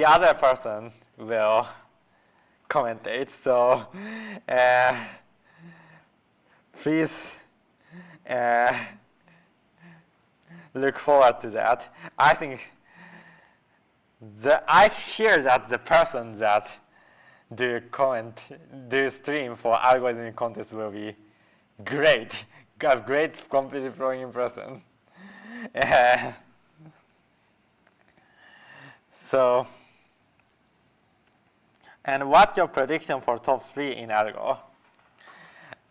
other person will commentate, so please look forward to that. I think I hear that the person that do stream for algorithmic contest will be great. A great computer programming person. So, and what's your prediction for top 3 in Algo?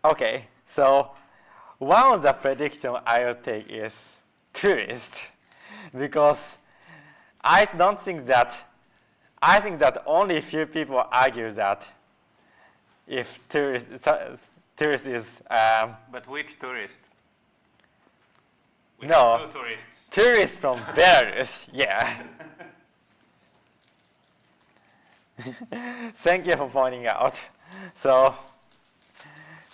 Okay, so one of the predictions I will take is tourist, because I think that only few people argue that if tourist is But which tourist? We no have 2 tourists. tourist from Belarus, yeah. Thank you for pointing out. So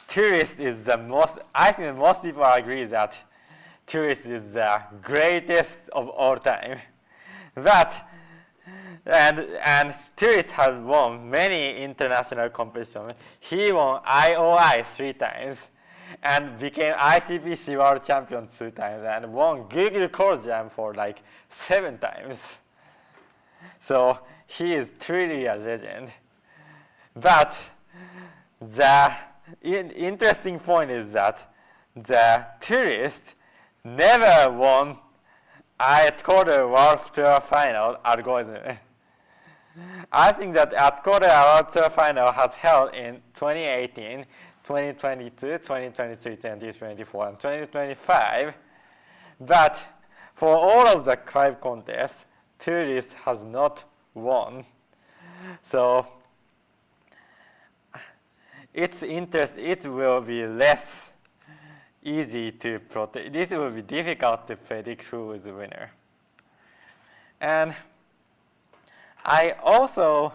tourist is the most. I think most people agree that tourist is the greatest of all time, but. And tourist has won many international competitions. He won IOI 3 times and became ICPC World Champion 2 times and won Google Core Jam for like 7 times. So he is truly a legend. But the interesting point is that the tourist never won AtCoder World Tour Final algorithm. I think that AtCoder World Tour Final has held in 2018, 2022, 2023, 2024, and 2025. But for all of the 5 contests, tourist has not won. So it will be less easy to predict. This will be difficult to predict who is the winner. And I also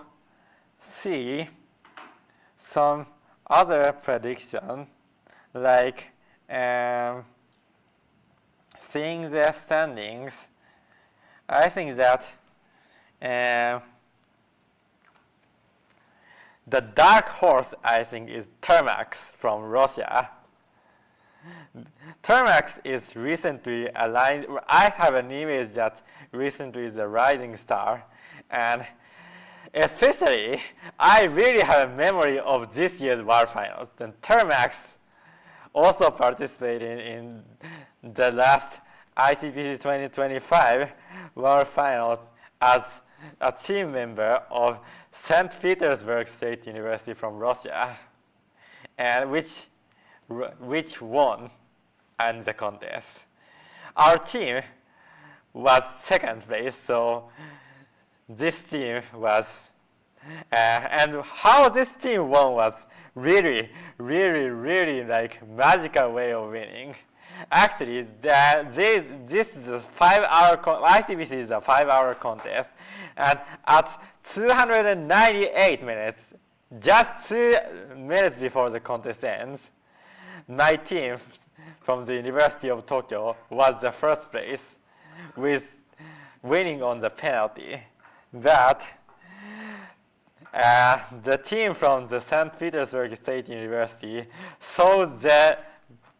see some other prediction, like seeing the standings. I think that the dark horse, I think, is Termax from Russia. Termax is recently aligned. I have an image that recently is a rising star. And especially, I really have a memory of this year's World Finals. And Termax also participated in the last ICPC 2025 World Finals as a team member of St. Petersburg State University from Russia, and which won in the contest. Our team was second place, so this team was, and how this team won was really like magical way of winning. Actually, this is a 5-hour, ICPC is a 5-hour contest, and at 298 minutes, just 2 minutes before the contest ends, my team from the University of Tokyo was the first place with winning on the penalty. But the team from the St. Petersburg State University saw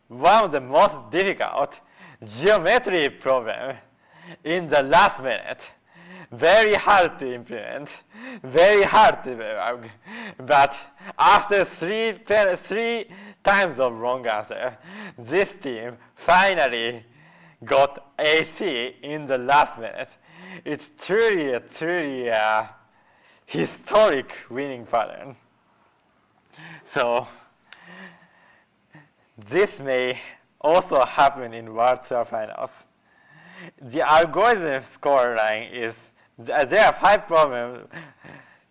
one of the most difficult geometry problem in the last minute. Very hard to implement, very hard to debug. But after three times of wrong answer, this team finally got AC in the last minute. It's truly a historic winning pattern. So this may also happen in World Tour Finals. The algorithm score line is, there are 5 problems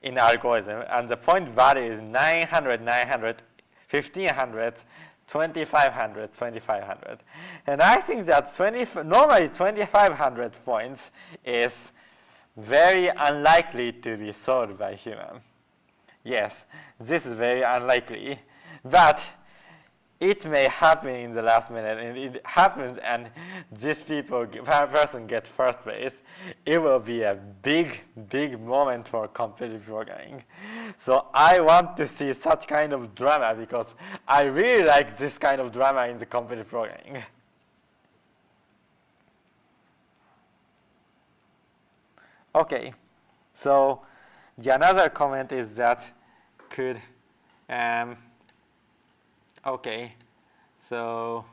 in algorithm, and the point value is 900, 900, 1500, 2500, 2500. And I think that normally 2500 points is very unlikely to be solved by human. Yes, this is very unlikely, but it may happen in the last minute, and it happens, and this person gets first place. It will be a big moment for competitive programming. So I want to see such kind of drama because I really like this kind of drama in the competitive programming. Okay, so another comment is that could okay, so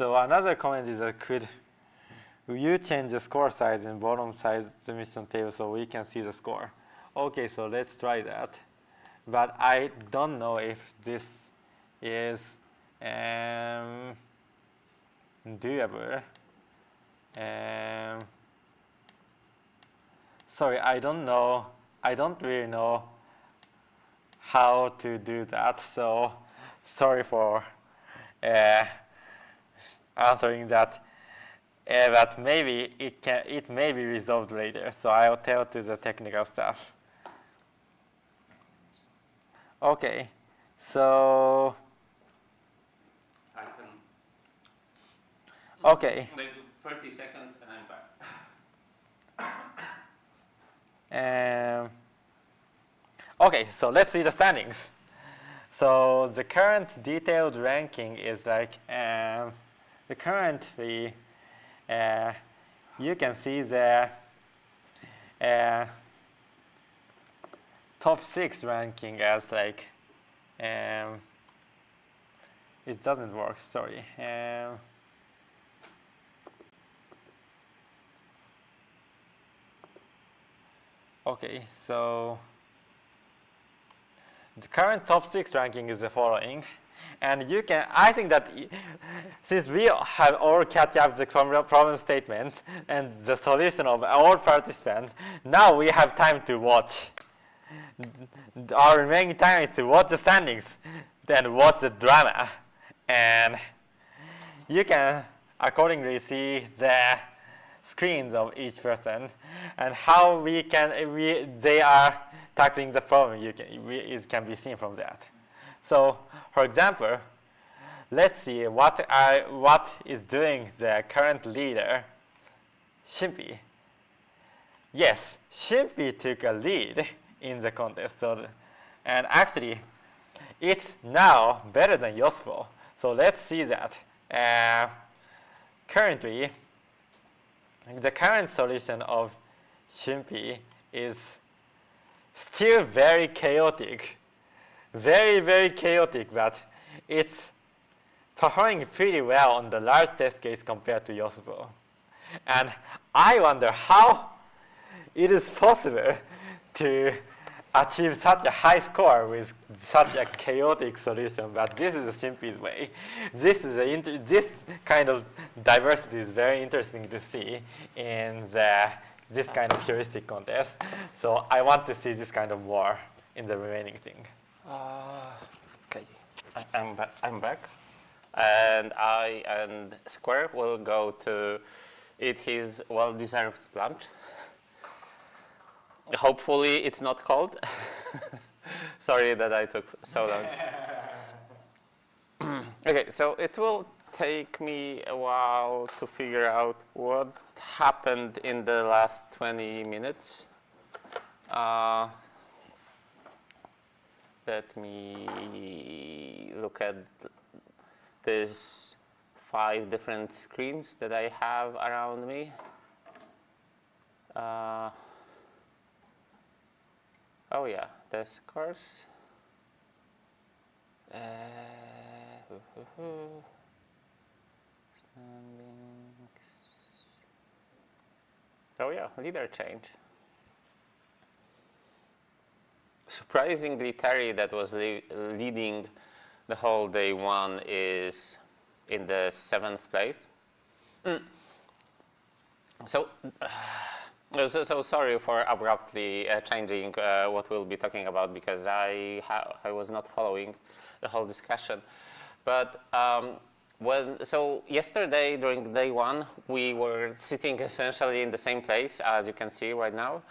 another comment is that could you change the score size and bottom size submission table so we can see the score? Okay, so let's try that. But I don't know if this is doable. Sorry, I don't know. I don't really know how to do that, so sorry for answering that. But maybe it may be resolved later, so I'll tell to the technical staff. Okay, so okay. Like 30 seconds and I'm back. Okay, so let's see the standings. So the current detailed ranking is like currently you can see the top 6 ranking as like, it doesn't work, sorry. Okay, so the current top 6 ranking is the following. And you can, I think that since we have all catch up the problem statement and the solution of all participants, now we have time to watch. Our remaining time is to watch the standings, then watch the drama. And you can accordingly see the screens of each person and how they are tackling the problem. It can be seen from that. So, for example, let's see what is doing the current leader, Shimpi. Yes, Shimpi took a lead in the contest, and actually, it's now better than yosupo. So let's see that. Currently, the current solution of Shimpi is still very chaotic. Very, very chaotic, but it's performing pretty well on the large test case compared to yosupo. And I wonder how it is possible to achieve such a high score with such a chaotic solution, but this is Shimpi's way. This kind of diversity is very interesting to see in this kind of heuristic contest. So I want to see this kind of war in the remaining thing. Okay, I'm back, and I and Square will go to eat his well-deserved lunch. Hopefully, it's not cold. Sorry that I took so long. Okay, so it will take me a while to figure out what happened in the last 20 minutes. Let me look at these 5 different screens that I have around me. Oh yeah, the scores. Oh yeah, leader change. Surprisingly, Terry, that was leading the whole day 1, is in the 7th place. So sorry for abruptly changing what we'll be talking about, because I was not following the whole discussion. But so yesterday during day 1, we were sitting essentially in the same place as you can see right now.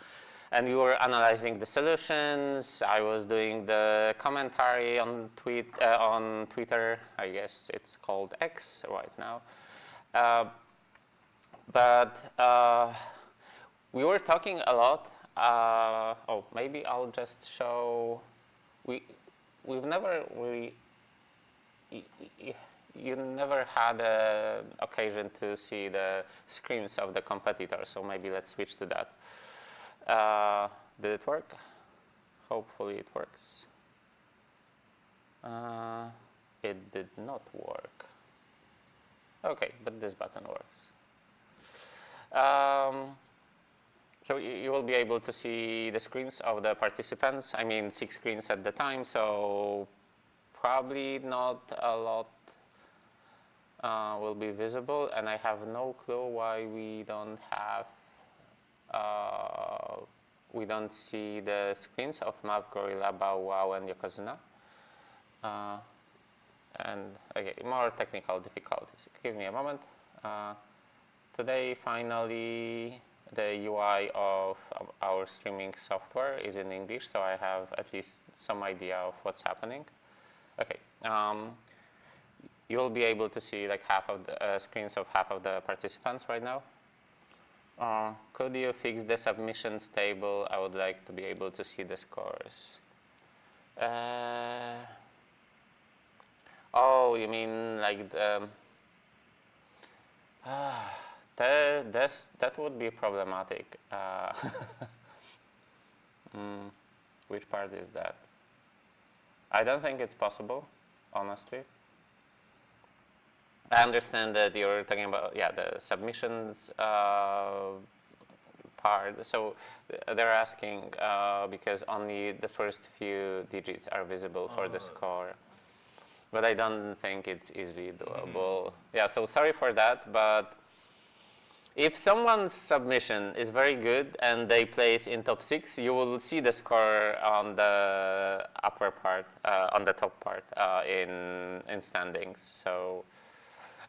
And we were analyzing the solutions. I was doing the commentary on Twitter. I guess it's called X right now. But we were talking a lot. Oh, maybe I'll just show. We've never really. You never had an occasion to see the screens of the competitors, so maybe let's switch to that. Did it work? Hopefully it works. It did not work. Okay, but this button works. So you will be able to see the screens of the participants. I mean, 6 screens at the time, so probably not a lot will be visible, and I have no clue why we don't see the screens of MathGorilla, Bow Wow, and Yokozuna. And okay, more technical difficulties. Give me a moment. Today, finally, the UI of our streaming software is in English, so I have at least some idea of what's happening. Okay. You'll be able to see like half of the screens of half of the participants right now. Could you fix the submissions table? I would like to be able to see the scores. Oh, you mean like the That would be problematic. Which part is that? I don't think it's possible, honestly. I understand that you're talking about, yeah, the submissions part. So they're asking because only the first few digits are visible for the score. But I don't think it's easily doable. Yeah, so sorry for that, but if someone's submission is very good and they place in top 6, you will see the score on the upper part, on the top part in standings. So,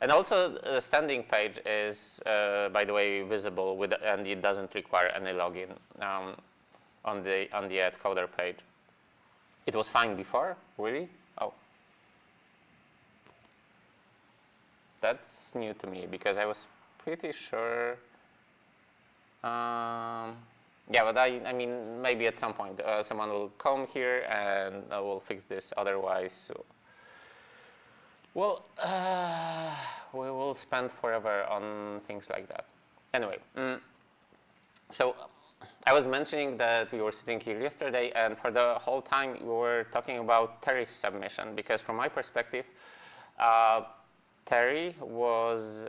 and also the standing page is, by the way, visible and it doesn't require any login on the AtCoder page. It was fine before, really? Oh. That's new to me because I was pretty sure. Yeah, but I mean, maybe at some point someone will come here and will fix this. Otherwise, so, well, we will spend forever on things like that. Anyway, so I was mentioning that we were sitting here yesterday, and for the whole time we were talking about Terry's submission because, from my perspective, Terry was.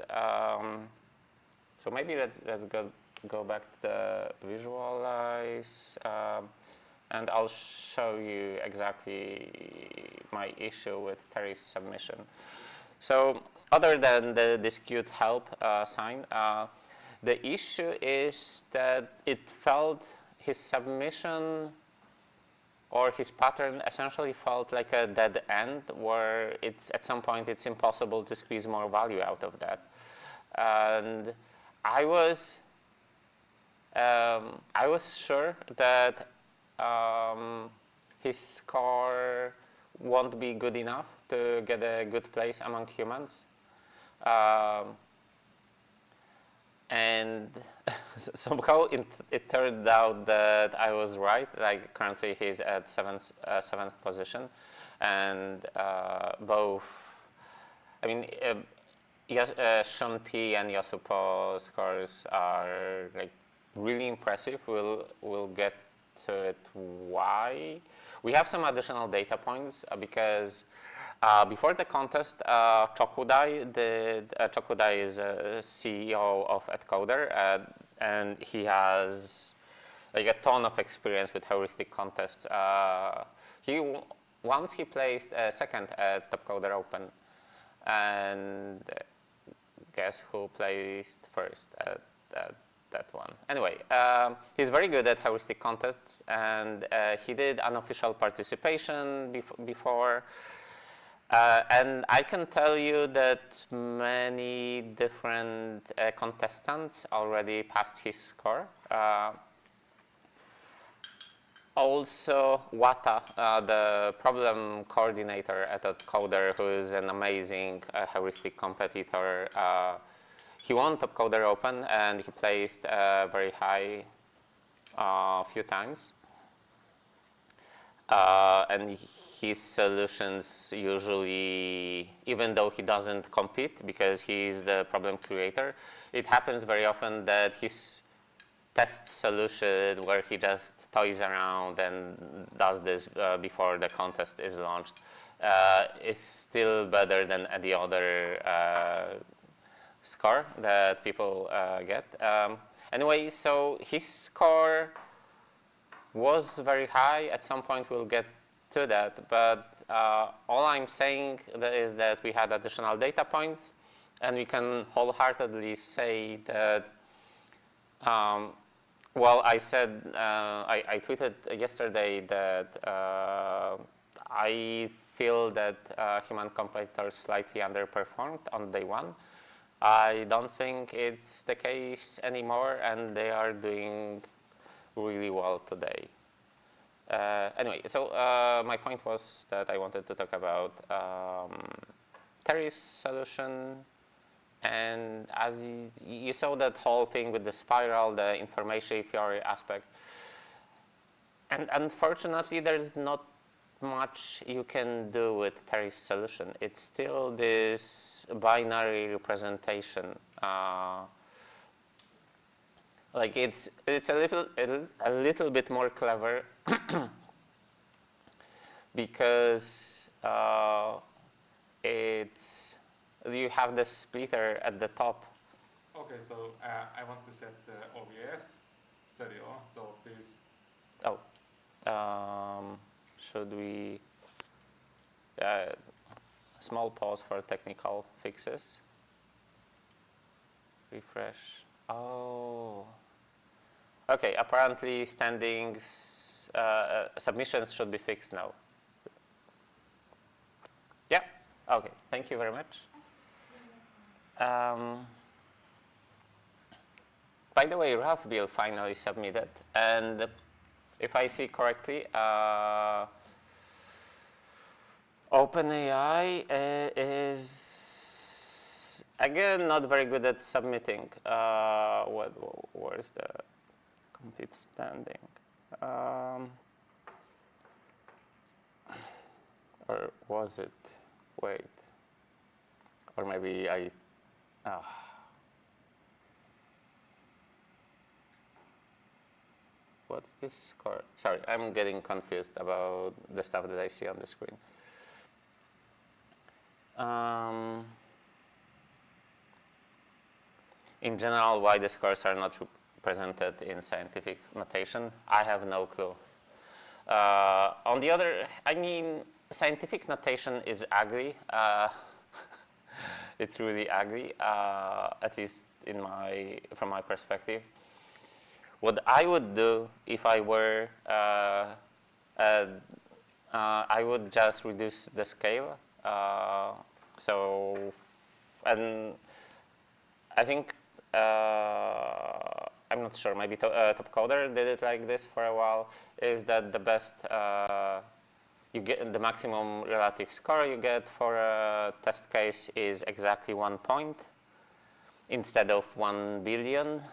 So maybe let's go back to the visualize, and I'll show you exactly my issue with Terry's submission. So other than this cute help sign, the issue is that it felt his submission or his pattern essentially felt like a dead end where it's at some point it's impossible to squeeze more value out of that. And I was sure that his score won't be good enough to get a good place among humans. And somehow it turned out that I was right. Like currently he's at seventh position, and both. I mean, Sean P and Yosupo scores are like really impressive. We'll get to it. Why? We have some additional data points because. Before the contest, Chokudai is a CEO of AtCoder, and he has like a ton of experience with heuristic contests. Once he placed second at AtCoder Open, and guess who placed first at that one? Anyway, he's very good at heuristic contests, and he did unofficial participation before. And I can tell you that many different contestants already passed his score. Also, Wata, the problem coordinator at AtCoder, who is an amazing heuristic competitor, he won AtCoder Open and he placed very high a few times. And his solutions usually, even though he doesn't compete because he's the problem creator, it happens very often that his test solution, where he just toys around and does this before the contest is launched, is still better than the other score that people get. Anyway, so his score was very high. At some point we'll get to that, but all I'm saying is that we had additional data points, and we can wholeheartedly say that, well, I said, I tweeted yesterday that I feel that human competitors slightly underperformed on day one. I don't think it's the case anymore, and they are doing really well today. Anyway, so my point was that I wanted to talk about Terry's solution, and as you saw that whole thing with the spiral, the information theory aspect, and unfortunately there's not much you can do with Terry's solution. It's still this binary representation. like it's a little bit more clever because you have the splitter at the top. Okay, so I want to set the OBS stereo, so please. Oh, should we? Small pause for technical fixes. Refresh. Oh. Okay, apparently standings, submissions should be fixed now. Yeah, okay, thank you very much. By the way, rough build finally submitted, and if I see correctly, OpenAI is again not very good at submitting. Where's the complete standing? Or was it? Wait. Or maybe I. What's this score? Sorry, I'm getting confused about the stuff that I see on the screen. In general, why the scores are not represented in scientific notation, I have no clue. On the other, I mean, scientific notation is ugly. It's really ugly, at least from my perspective. What I would do if I were, I would just reduce the scale. And I think, I'm not sure, maybe AtCoder did it like this for a while, is that the best, you get the maximum relative score you get for a test case is exactly 1 point instead of 1 billion.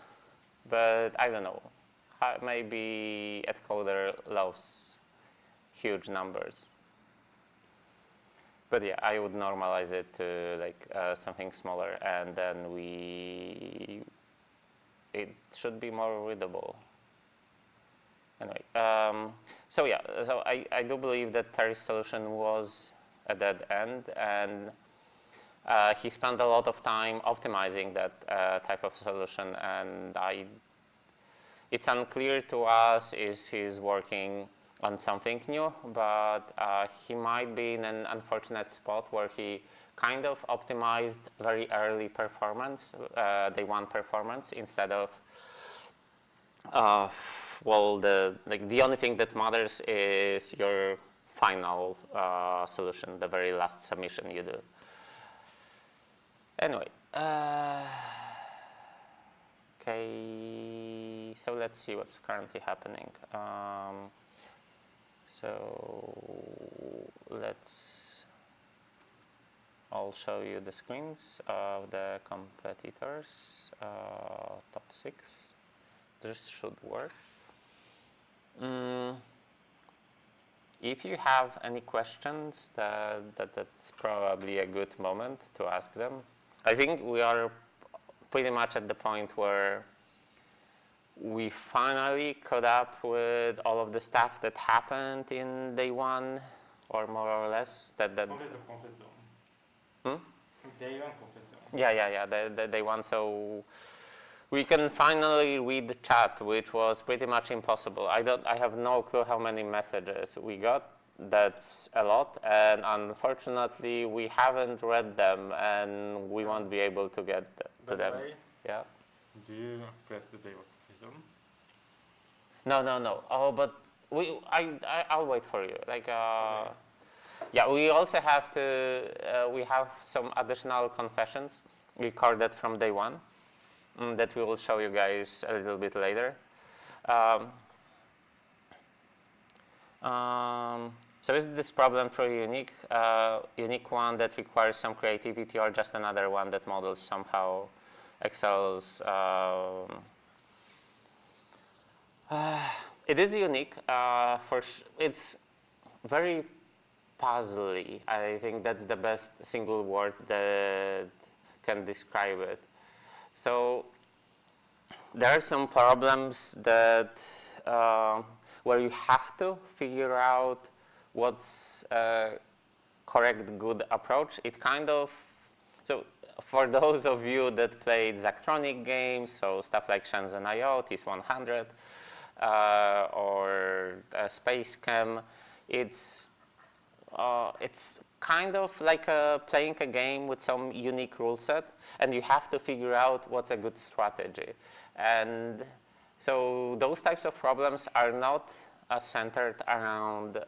But I don't know, maybe AtCoder loves huge numbers. But yeah, I would normalize it to like something smaller, and then it should be more readable. Anyway, so yeah, so I do believe that Terry's solution was a dead end, and he spent a lot of time optimizing that type of solution, and it's unclear to us if he's working on something new, but he might be in an unfortunate spot where he kind of optimized very early performance, day one performance, instead of well, the only thing that matters is your final solution, the very last submission you do. Anyway, okay, so let's see what's currently happening. So I'll show you the screens of the competitors, top 6. This should work. If you have any questions, that's probably a good moment to ask them. I think we are pretty much at the point where we finally caught up with all of the stuff that happened in day one, or more or less. Hmm? Day one confession. Yeah, the day one. So we can finally read the chat, which was pretty much impossible. I have no clue how many messages we got. That's a lot, and unfortunately, we haven't read them, and we won't be able to get to them. Way, yeah. do you press the day one confession? No. Oh, but I'll wait for you. Like, okay. Yeah, we also have to. We have some additional confessions recorded from day one that we will show you guys a little bit later. So is this problem truly unique? Unique one that requires some creativity, or just another one that models somehow excels? It is unique. It's very puzzly. I think that's the best single word that can describe it. So there are some problems that where you have to figure out what's a correct, good approach. It kind of, so for those of you that played Zachtronic games, so stuff like Shenzhen.io, TIS-100, or Space Chem, it's kind of like playing a game with some unique rule set, and you have to figure out what's a good strategy. And so those types of problems are not centered around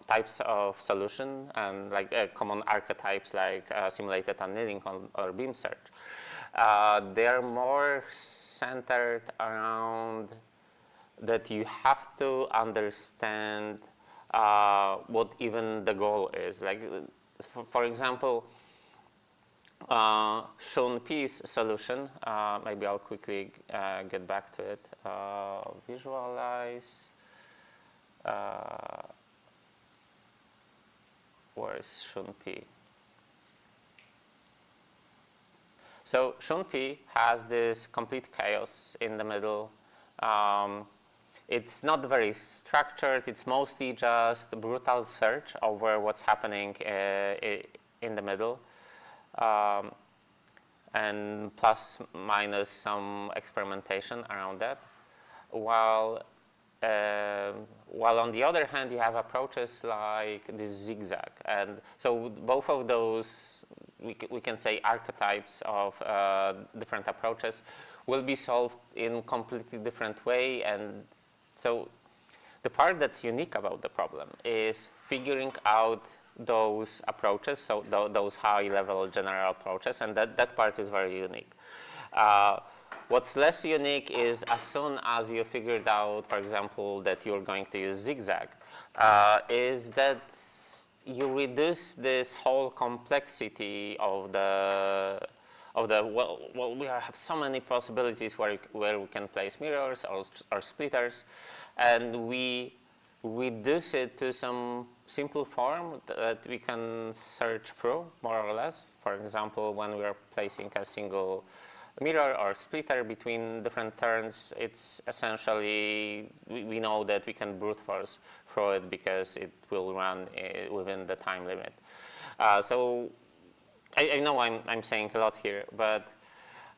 types of solution and like common archetypes like simulated annealing or beam search. They're more centered around that you have to understand what even the goal is. Like, for example, Sean P's solution, maybe I'll quickly get back to it. Visualize. Where is Sean P? So Sean P has this complete chaos in the middle. It's not very structured. It's mostly just brutal search over what's happening in the middle, and plus minus some experimentation around that. While on the other hand, you have approaches like this zigzag, and so both of those we can say archetypes of different approaches will be solved in completely different way. And so the part that's unique about the problem is figuring out those approaches, so those high-level general approaches, and that part is very unique. What's less unique is as soon as you figured out, for example, that you're going to use zigzag, is that you reduce this whole complexity of the well, we have so many possibilities where we can place mirrors or splitters, and we reduce it to some simple form that we can search through, more or less. For example, when we are placing a single mirror or splitter between different turns, it's essentially, we know that we can brute force through it because it will run within the time limit. So I know I'm saying a lot here, but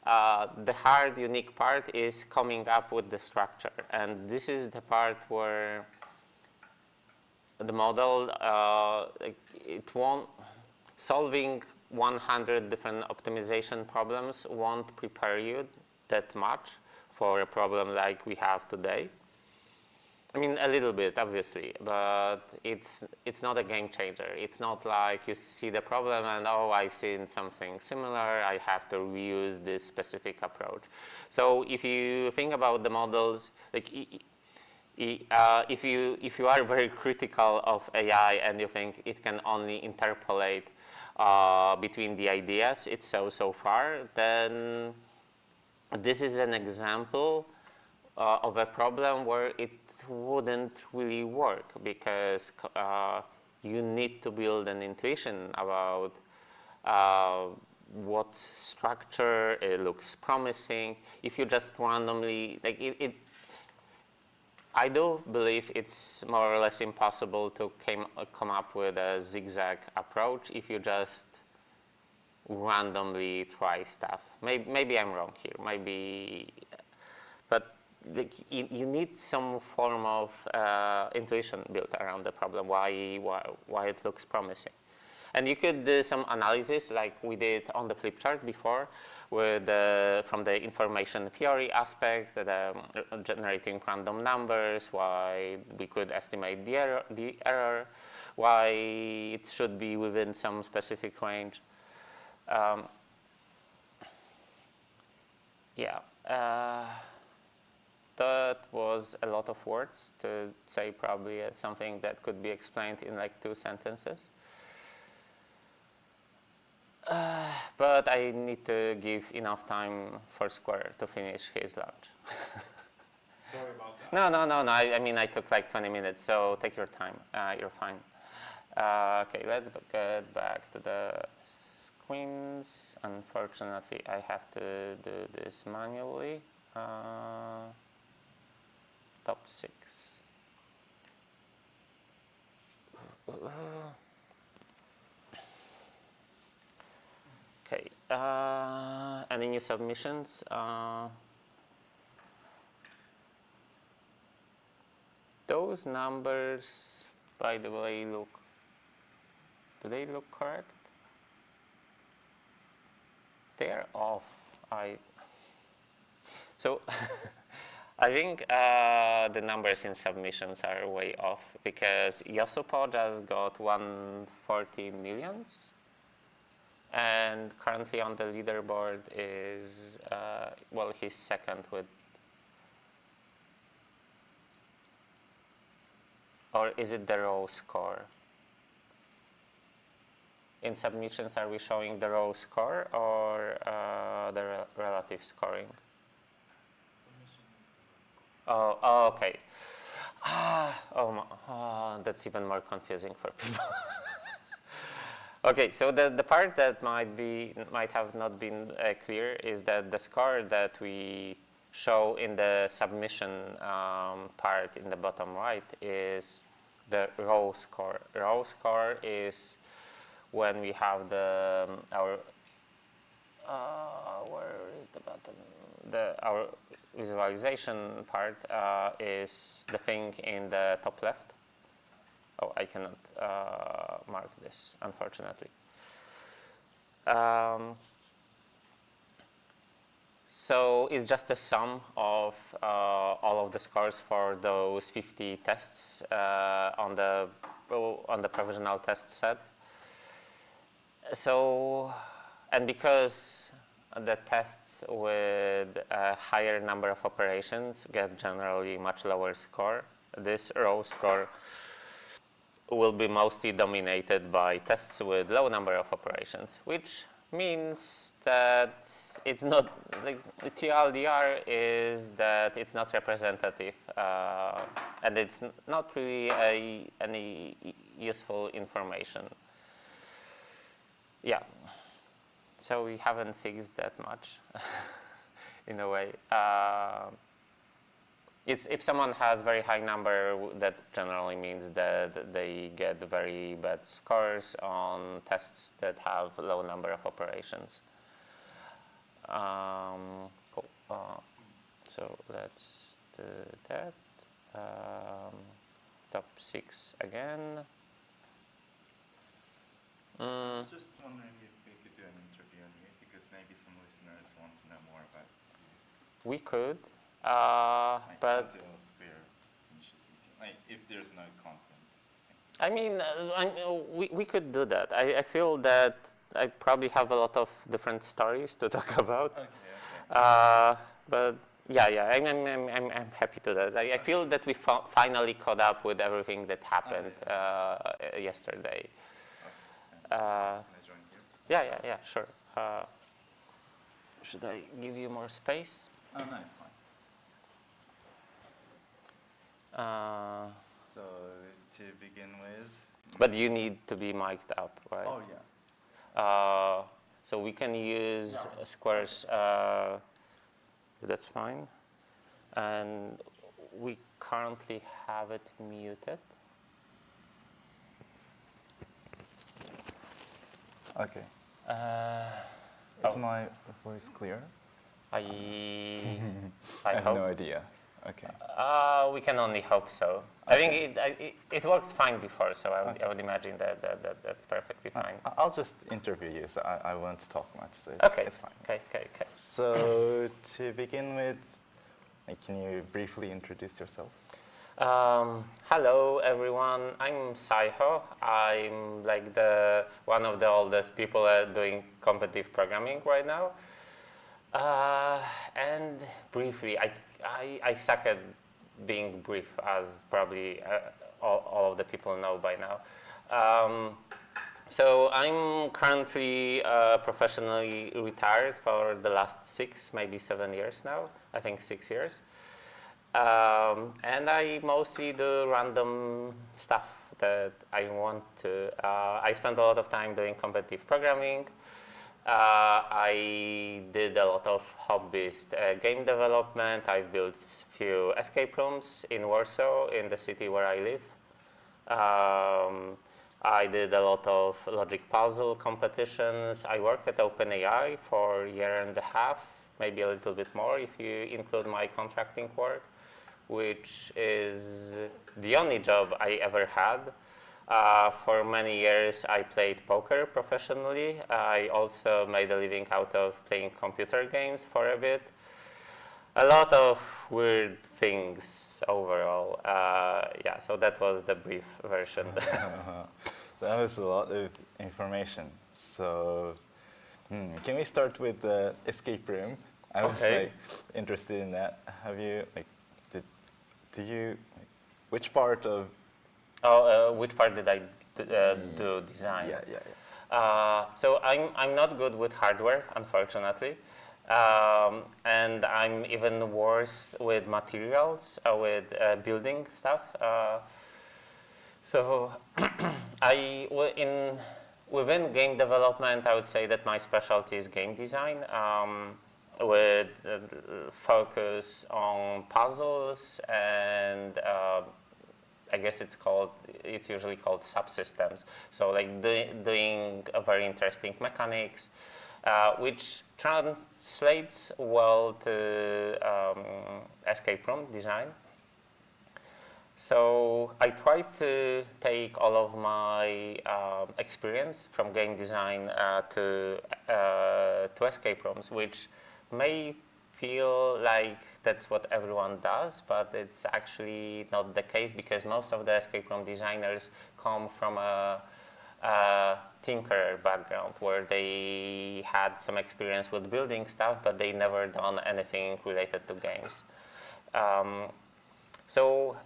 the hard, unique part is coming up with the structure. And this is the part where the model, it won't, solving 100 different optimization problems won't prepare you that much for a problem like we have today. I mean, a little bit, obviously, but it's not a game changer. It's not like you see the problem and, oh, I've seen something similar, I have to reuse this specific approach. So if you think about the models, like if you are very critical of AI and you think it can only interpolate between the ideas it saw so far, then this is an example of a problem where it wouldn't really work, because you need to build an intuition about what structure it looks promising. If you just randomly, like I do believe it's more or less impossible to come up with a zigzag approach if you just randomly try stuff. Maybe I'm wrong here, but you need some form of intuition built around the problem, why it looks promising. And you could do some analysis like we did on the flip chart before, with from the information theory aspect, generating random numbers, why we could estimate the error, why it should be within some specific range. That was a lot of words to say probably something that could be explained in like 2 sentences. But I need to give enough time for Square to finish his lunch. Sorry about that. No. I mean, I took like 20 minutes, so take your time. You're fine. Okay, let's get back to the screens. Unfortunately, I have to do this manually. Top 6. Okay. Any new submissions? Those numbers, by the way, do they look correct? They're off. So I think the numbers in submissions are way off because Yosupo just got 140 millions, and currently on the leaderboard is well, he's second with. Or is it the raw score? In submissions, are we showing the raw score or the relative scoring? Oh, okay. That's even more confusing for people. Okay, so the part that might have not been clear is that the score that we show in the submission part in the bottom right is the raw score. Raw score is when we have our where is the button? Our visualization part is the thing in the top left. Oh, I cannot mark this, unfortunately. So it's just a sum of all of the scores for those 50 tests on the provisional test set. So, and because the tests with a higher number of operations get generally much lower score, this raw score will be mostly dominated by tests with low number of operations, which means that it's not, like, the TLDR is that it's not representative and it's not really any useful information. Yeah, so we haven't fixed that much in a way. If someone has very high number, that generally means that they get very bad scores on tests that have low number of operations. Cool. So let's do that. Top 6 again. I was just wondering if we could do an interview on you, because maybe some listeners want to know more about you. We could, Like, but how to square finishes, like if there's no content. I mean, we could do that. I feel that I probably have a lot of different stories to talk about. Okay. But yeah, I'm happy to that. I feel that we finally caught up with everything that happened yesterday. Can I join here? Yeah, sure. Should I give you more space? Oh no, it's fine. So to begin with. But you need to be mic'd up, right? Oh yeah. So we can use squares. That's fine. And we currently have it muted. Okay. Is my voice clear? I have hope. no idea. Okay. We can only hope so. Okay. I think it worked fine before, so I would imagine that's perfectly fine. I'll just interview you, so I won't talk much. So Okay. It's fine. Okay. So to begin with, can you briefly introduce yourself? Hello everyone, I'm Saiho. I'm like one of the oldest people doing competitive programming right now. And briefly, I suck at being brief, as probably all of the people know by now. So I'm currently professionally retired for the last 6, maybe 7 years now. I think 6 years. And I mostly do random stuff that I want to. I spend a lot of time doing competitive programming. I did a lot of hobbyist game development. I built few escape rooms in Warsaw, in the city where I live. I did a lot of logic puzzle competitions. I worked at OpenAI for a year and a half, maybe a little bit more if you include my contracting work, which is the only job I ever had. For many years, I played poker professionally. I also made a living out of playing computer games for a bit. A lot of weird things overall. Yeah, so that was the brief version. That was a lot of information. So, can we start with the escape room? I was Okay. interested in that. Have you which part of? Oh, which part did I do design? Yeah. So I'm not good with hardware, unfortunately. And I'm even worse with materials, with building stuff. So within game development, I would say that my specialty is game design, with focus on puzzles and I guess it's usually called subsystems. So like doing a very interesting mechanics, which translates well to escape room design. So I try to take all of my experience from game design to escape rooms, which may feel like that's what everyone does, but it's actually not the case because most of the escape room designers come from a tinker background where they had some experience with building stuff, but they never done anything related to games. So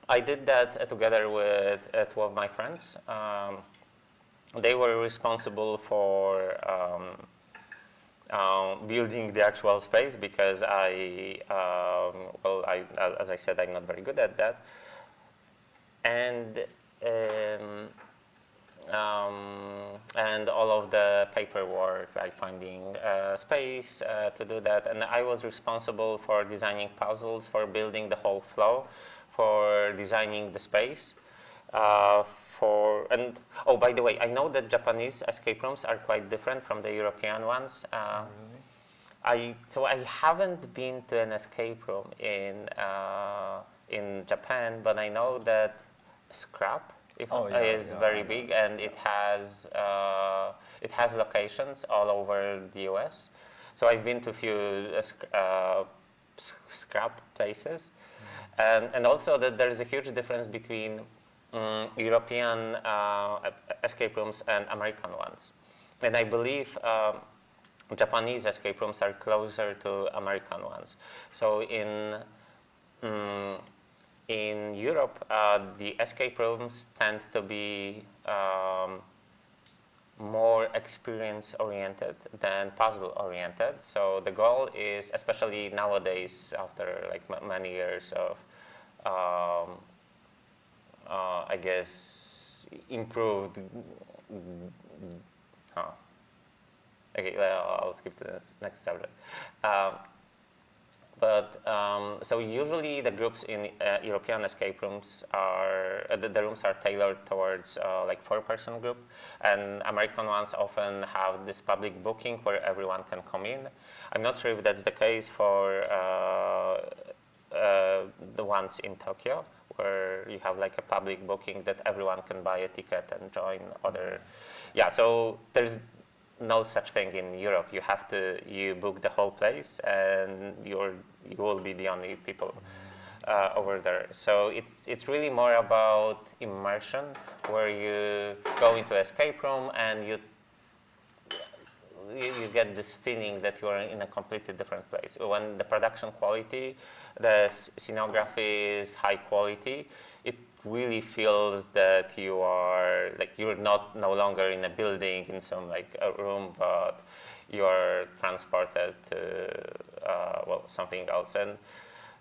I did that together with two of my friends. They were responsible for building the actual space because as I said, I'm not very good at that. And all of the paperwork, like finding space to do that. And I was responsible for designing puzzles, for building the whole flow, for designing the space. By the way, I know that Japanese escape rooms are quite different from the European ones. Really? So I haven't been to an escape room in Japan, but I know that Scrap is very big, and it has locations all over the U.S. So I've been to a few Scrap places, and also that there's a huge difference between European escape rooms and American ones. And I believe Japanese escape rooms are closer to American ones. So in Europe, the escape rooms tend to be more experience-oriented than puzzle-oriented. So the goal is, especially nowadays, after like many years of I guess improved. Okay, I'll skip to the next subject. So usually the groups in European escape rooms are the rooms are tailored towards like 4-person group, and American ones often have this public booking where everyone can come in. I'm not sure if that's the case for the ones in Tokyo, where you have like a public booking that everyone can buy a ticket and join other. Yeah, so there's no such thing in Europe. You book the whole place, and you will be the only people over there. So it's really more about immersion, where you go into an escape room and you get this feeling that you are in a completely different place. When the production quality, the scenography is high quality, it really feels that you're no longer in a building in some like a room, but you're transported to something else. And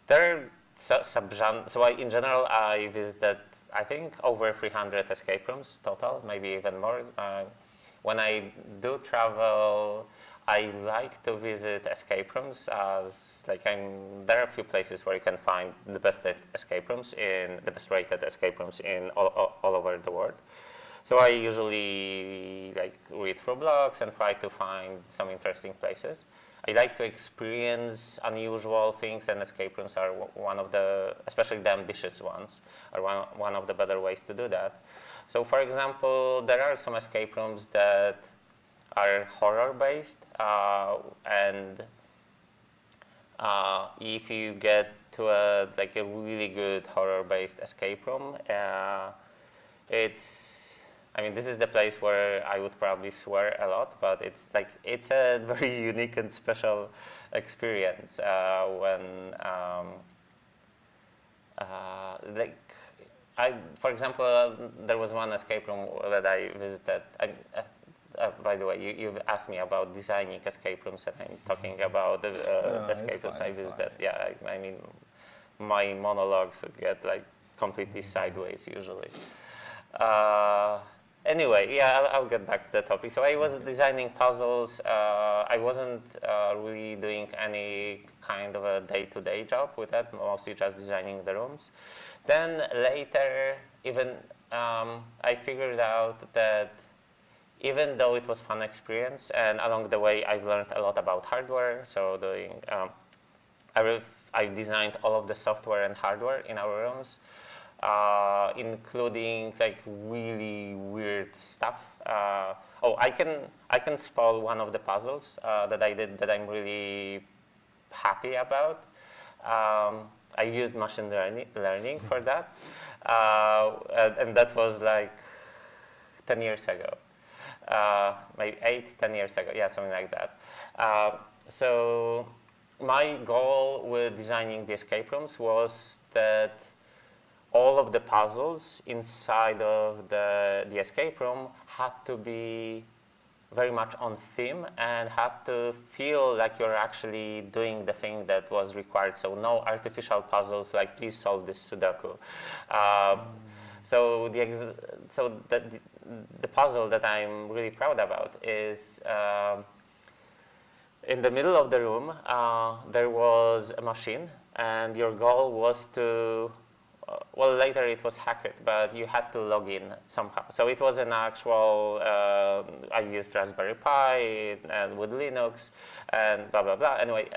there are subgenres. So in general, I visited I think, over 300 escape rooms total, maybe even more. When I do travel, I like to visit escape rooms as there are a few places where you can find the best escape rooms the best rated escape rooms in all over the world. So I usually read through blogs and try to find some interesting places. I like to experience unusual things, and escape rooms are one of the, especially the ambitious ones, are one of the better ways to do that. So for example, there are some escape rooms that are horror-based, and if you get to a really good horror-based escape room, this is the place where I would probably swear a lot, but it's a very unique and special experience when for example, there was one escape room that I visited. By the way, you've asked me about designing escape rooms, and I'm talking about the escape rooms I visited. Yeah, my monologues get completely sideways usually. Anyway, yeah, I'll get back to the topic. So I was designing puzzles. I wasn't really doing any kind of a day-to-day job with that, mostly just designing the rooms. Then later, even I figured out that even though it was a fun experience, and along the way I've learned a lot about hardware, so I designed all of the software and hardware in our rooms, including really weird stuff. I can spoil one of the puzzles that I did that I'm really happy about. I used machine learning for that, and that was 10 years ago, maybe 10 years ago, yeah, something like that. So my goal with designing the escape rooms was that all of the puzzles inside of the escape room had to be very much on theme and had to feel like you're actually doing the thing that was required. So no artificial puzzles like please solve this Sudoku. So the puzzle that I'm really proud about is in the middle of the room there was a machine, and your goal was to later it was hacked, but you had to log in somehow. So it was an actual, I used Raspberry Pi and with Linux and blah, blah, blah. Anyway,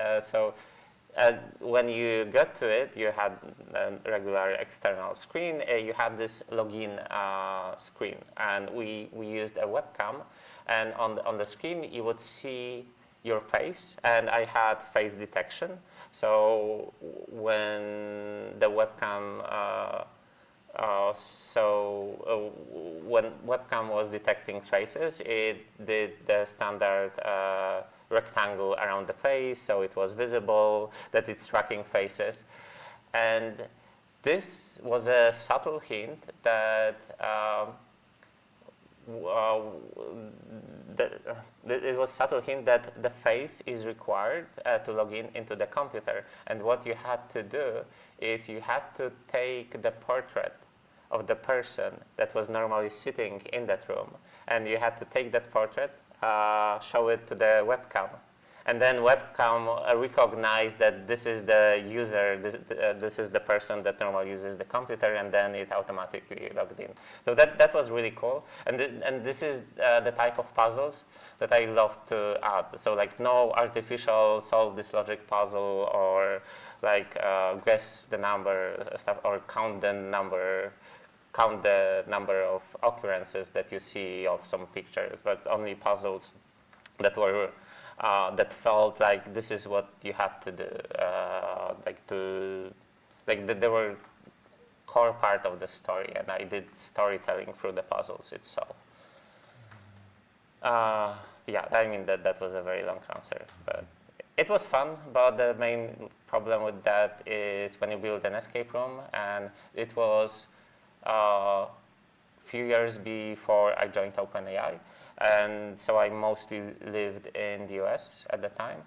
when you got to it, you had a regular external screen. You had this login screen, and we used a webcam. And on the screen, you would see your face, and I had face detection. So when the webcam, when webcam was detecting faces, it did the standard rectangle around the face, so it was visible that it's tracking faces. And this was a subtle hint that it was subtle hint that the face is required to log into the computer. And what you had to do is you had to take the portrait of the person that was normally sitting in that room, and you had to take that portrait, show it to the webcam. And then webcam recognized that this is the user, this is the person that normally uses the computer, and then it automatically logged in. So that was really cool. And this is the type of puzzles that I love to add. So no artificial solve this logic puzzle, or guess the number stuff, or count the number of occurrences that you see of some pictures, but only puzzles that were that felt like this is what you had to do, they were core part of the story, and I did storytelling through the puzzles itself. Yeah, I mean that was a very long answer, but it was fun. But the main problem with that is when you build an escape room, and it was a few years before I joined OpenAI. And so I mostly lived in the US at the time.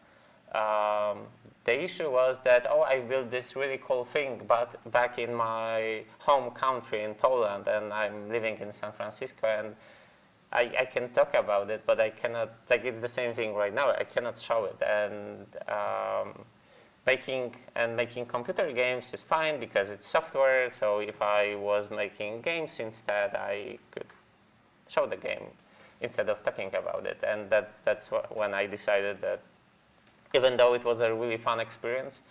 the issue was that, oh, I built this really cool thing, but back in my home country in Poland, and I'm living in San Francisco, and I can talk about it, but I cannot, like, it's the same thing right now. I cannot show it. And making computer games is fine because it's software. So if I was making games instead, I could show the game instead of talking about it. And that's when I decided that even though it was a really fun experience,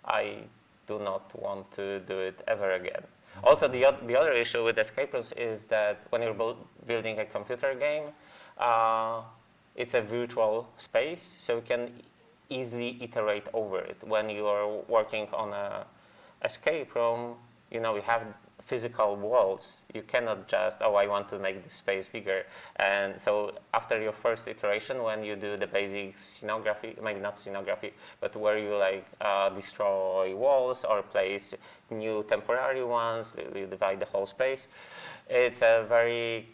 I do not want to do it ever again. Also, the other issue with escape rooms is that when you're building a computer game, it's a virtual space, so you can easily iterate over it. When you are working on a escape room, you know, you have physical walls. You cannot just, oh, I want to make the space bigger. And so after your first iteration, when you do the basic scenography, maybe not scenography, but where you like destroy walls or place new temporary ones, you divide the whole space, it's a very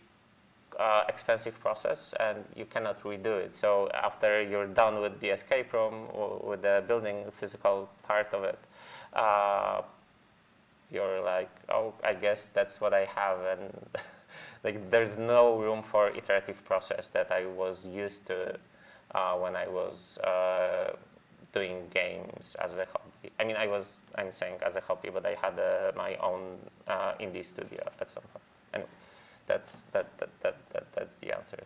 expensive process and you cannot redo it. So after you're done with the escape room, or with the building physical part of it, you're like, oh, I guess that's what I have, and like there's no room for iterative process that I was used to when I was doing games as a hobby. I mean, I'm saying as a hobby, but I had my own indie studio at some point. Anyway, that's the answer.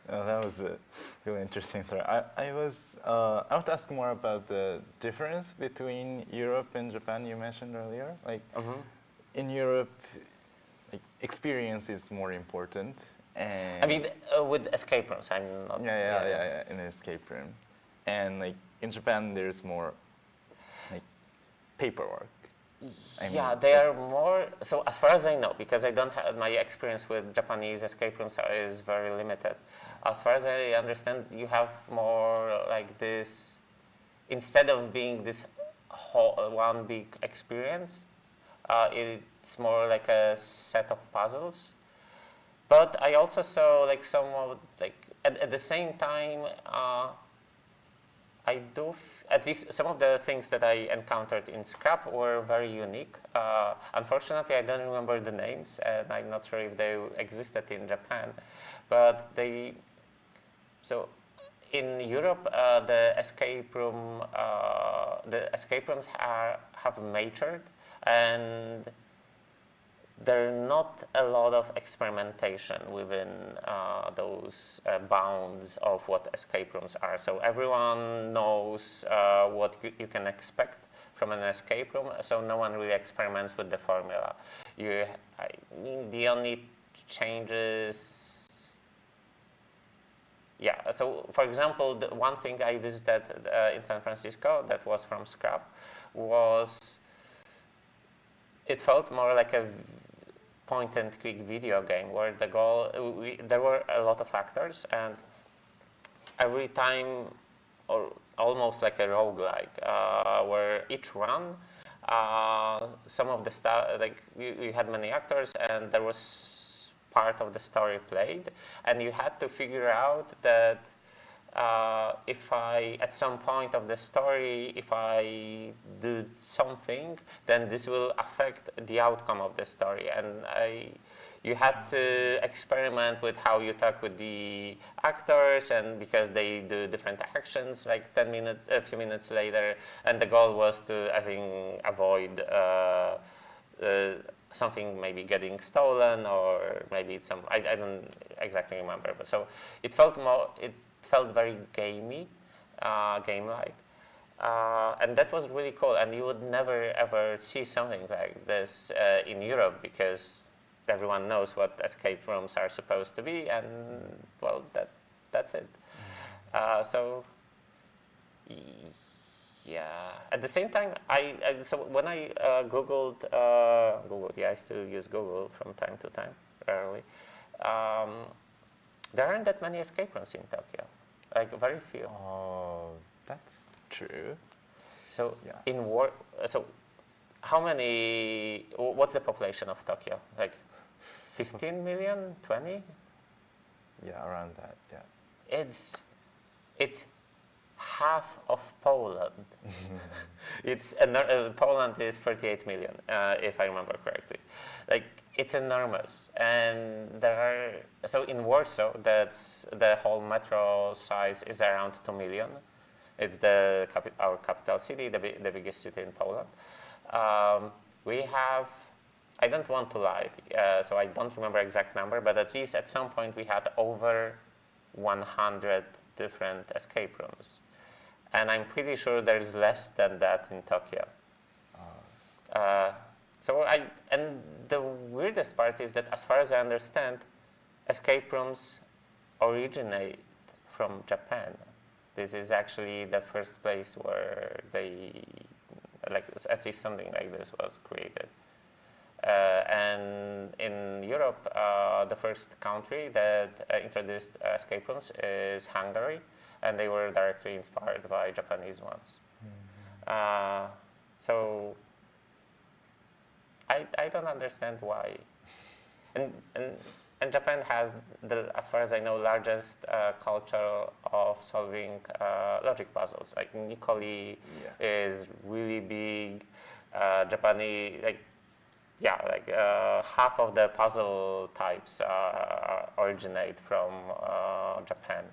Oh, that was a really interesting story. I want to ask more about the difference between Europe and Japan you mentioned earlier. Like in Europe, like, experience is more important. And I mean, with escape rooms, I'm not. Yeah, in an escape room, and like in Japan, there's more like paperwork. Yeah, they are more, so as far as I know, because I don't have, my experience with Japanese escape rooms is very limited. As far as I understand, you have more like this, instead of being this whole, one big experience, it's more like a set of puzzles. But I also saw like some of, like, at the same time, I do, at least some of the things that I encountered in Scrap were very unique. Unfortunately, I don't remember the names, and I'm not sure if they existed in Japan. But so in Europe, the escape rooms have matured, and there are not a lot of experimentation within those bounds of what escape rooms are. So everyone knows what you can expect from an escape room, so no one really experiments with the formula. I mean, the only changes... Yeah, so for example, the one thing I visited in San Francisco that was from Scrap was, it felt more like a point-and-click video game where the goal, there were a lot of actors, and every time, or almost like a roguelike, where each run, some of the stuff, like you had many actors, and there was part of the story played, and you had to figure out that if at some point of the story, if I do something, then this will affect the outcome of the story. And you had to experiment with how you talk with the actors, and because they do different actions, like a few minutes later, and the goal was to, I think, avoid something maybe getting stolen, or maybe it's some, I don't exactly remember, but so it felt very gamey, game-like, and that was really cool. And you would never ever see something like this in Europe, because everyone knows what escape rooms are supposed to be, and well, that's it. So yeah. At the same time, so when I Googled, yeah, I still use Google from time to time, rarely. There aren't that many escape rooms in Tokyo, like very few. Oh, that's true. So Yeah. so how many? What's the population of Tokyo? Like 15 million, 20? Yeah, around that. Yeah. It's half of Poland. It's Poland is 38 million, if I remember correctly. Like, it's enormous, and so in Warsaw, that's the whole metro size is around 2 million. It's our capital city, the biggest city in Poland. We have, I don't want to lie, so I don't remember exact number, but at least at some point we had over 100 different escape rooms. And I'm pretty sure there's less than that in Tokyo. And the weirdest part is that, as far as I understand, escape rooms originate from Japan. This is actually the first place where at least something like this was created. And in Europe, the first country that introduced escape rooms is Hungary, and they were directly inspired by Japanese ones. So I don't understand why. And Japan has, as far as I know, largest culture of solving logic puzzles. Like, Nikoli is really big. Japanese, half of the puzzle types originate from Japan.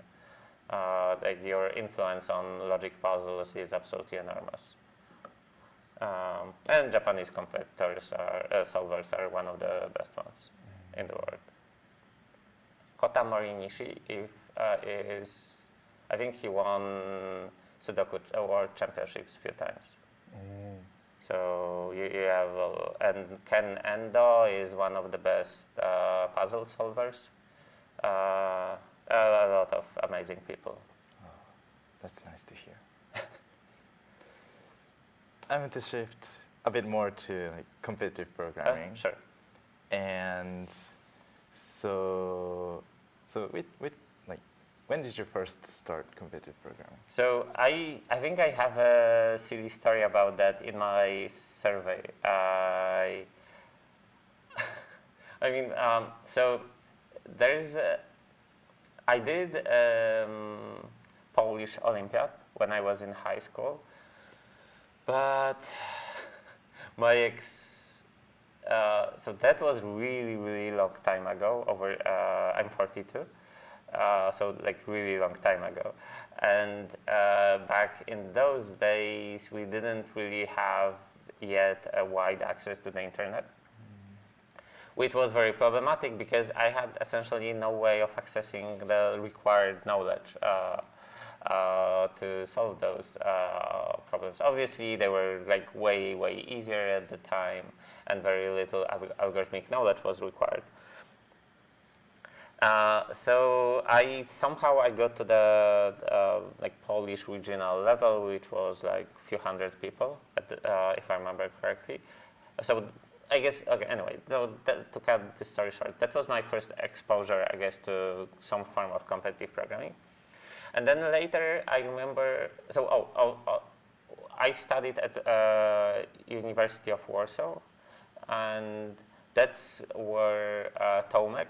Your influence on logic puzzles is absolutely enormous. And Japanese competitors solvers are one of the best ones in the world. Kota Morinishi is, I think he won Sudoku World Championships a few times. So you have, and Ken Endo is one of the best puzzle solvers. A lot of amazing people. Oh, that's nice to hear. I want to shift a bit more to competitive programming. Sure. And so when did you first start competitive programming? So I think I have a silly story about that in my survey. So there's I did Polish Olympiad when I was in high school, but my so that was really, really long time ago. I'm 42, so really long time ago. And back in those days, we didn't really have yet a wide access to the internet, which was very problematic because I had essentially no way of accessing the required knowledge to solve those problems. Obviously, they were way, way easier at the time, and very little algorithmic knowledge was required. So I got to the Polish regional level, which was few hundred people, if I remember correctly. So I guess, okay, anyway, so to cut this story short, that was my first exposure, I guess, to some form of competitive programming. And then later, I remember, I studied at University of Warsaw, and that's where Tomek,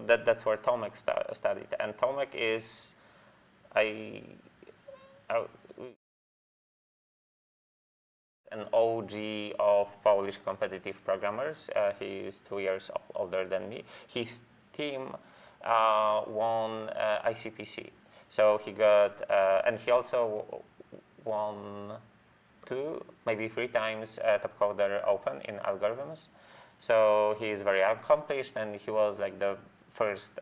that's where Tomek studied. And Tomek is, an OG of Polish competitive programmers. He is 2 years older than me. His team won ICPC. So he got, and he also won 2, maybe 3 times AtCoder Open in algorithms. So he is very accomplished, and he was the first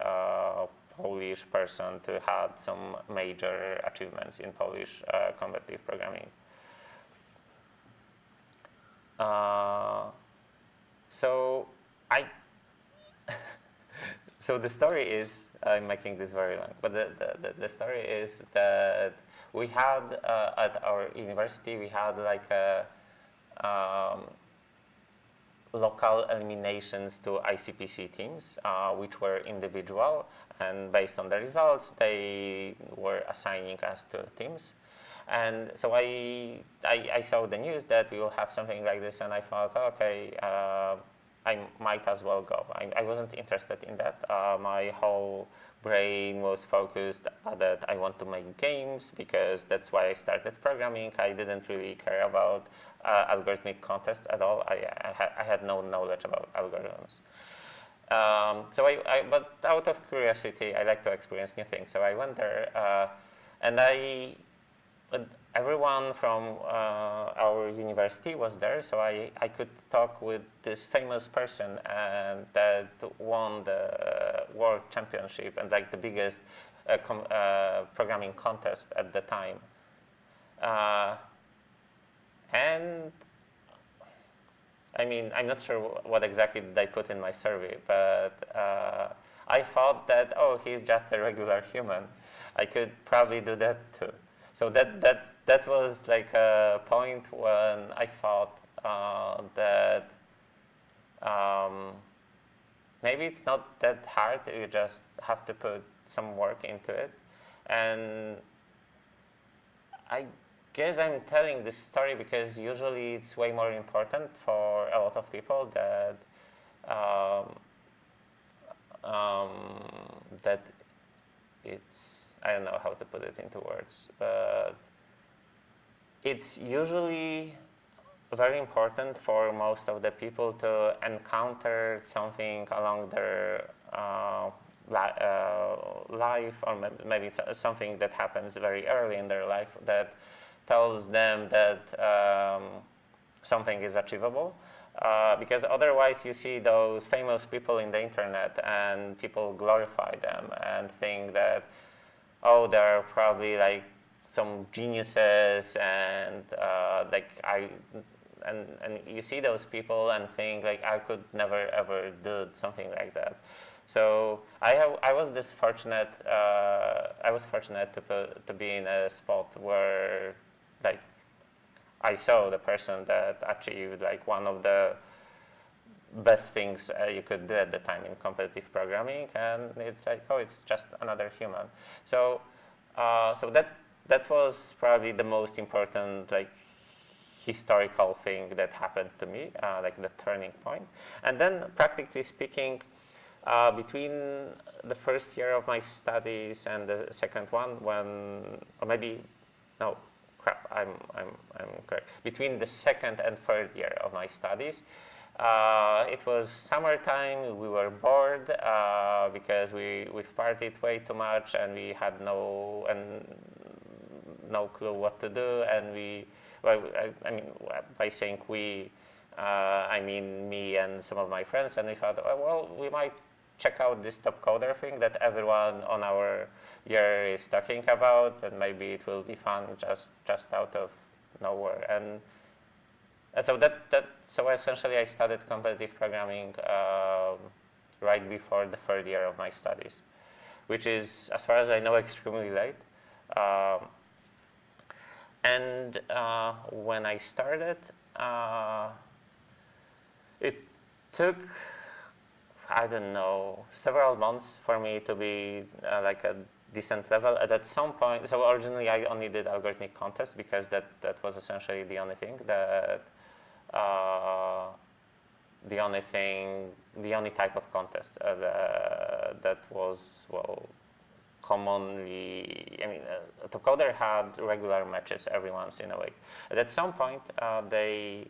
Polish person to have some major achievements in Polish competitive programming. So the story is, I'm making this very long, but the story is that we had, at our university, we had local eliminations to ICPC teams, which were individual, and based on the results, they were assigning us to teams. And so I saw the news that we will have something like this, and I thought, okay, I might as well go. I wasn't interested in that. My whole brain was focused that I want to make games because that's why I started programming. I didn't really care about algorithmic contests at all. I had no knowledge about algorithms. But out of curiosity, I like to experience new things. So I went there, and everyone from our university was there, so I could talk with this famous person and that won the world championship and like the biggest programming contest at the time. And I mean, I'm not sure what exactly did I put in my survey, but I thought that, oh, he's just a regular human. I could probably do that too. So that was like a point when I thought that maybe it's not that hard. You just have to put some work into it. And I guess I'm telling this story because usually it's way more important for a lot of people that that it's, I don't know how to put it into words, but it's usually very important for most of the people to encounter something along their life, or maybe something that happens very early in their life that tells them that something is achievable. Because otherwise you see those famous people in the internet and people glorify them and think that, oh, they're probably like some geniuses and and you see those people and think like I could never ever do something like that. So I was fortunate to be in a spot where like I saw the person that achieved like one of the best things you could do at the time in competitive programming, and it's like, oh, it's just another human. So that was probably the most important like historical thing that happened to me, like the turning point. And then practically speaking, between the first year of my studies and the second one, I'm correct. Between the second and third year of my studies, it was summertime. We were bored because we've partied way too much, and we had no clue what to do. And I mean, by saying we, I mean me and some of my friends. And we thought, oh, well, we might check out this AtCoder thing that everyone on our year is talking about, and maybe it will be fun just out of nowhere. And so essentially I started competitive programming right before the third year of my studies, which is, as far as I know, extremely late. And when I started, it took, I don't know, several months for me to be like a decent level. And at some point, so originally I only did algorithmic contests because that was essentially the only thing that, the only type of contest that was, well, commonly, I mean, AtCoder had regular matches every once in a week. And at some point, they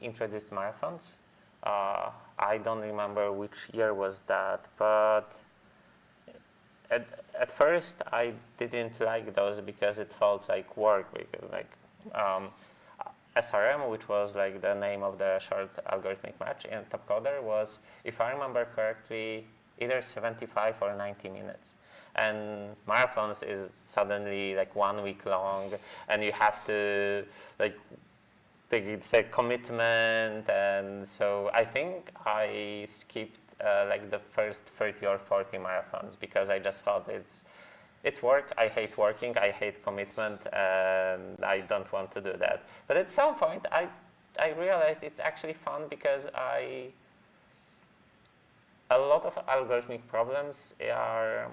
introduced marathons. I don't remember which year was that, but at first I didn't like those because it felt like work. Because like SRM, which was like the name of the short algorithmic match in AtCoder, was, if I remember correctly, either 75 or 90 minutes. And marathons is suddenly like 1 week long, and you have to like, it's a commitment. And so I think I skipped like the first 30 or 40 marathons because I just felt it's work. I hate working. I hate commitment, and I don't want to do that. But at some point, I realized it's actually fun because a lot of algorithmic problems are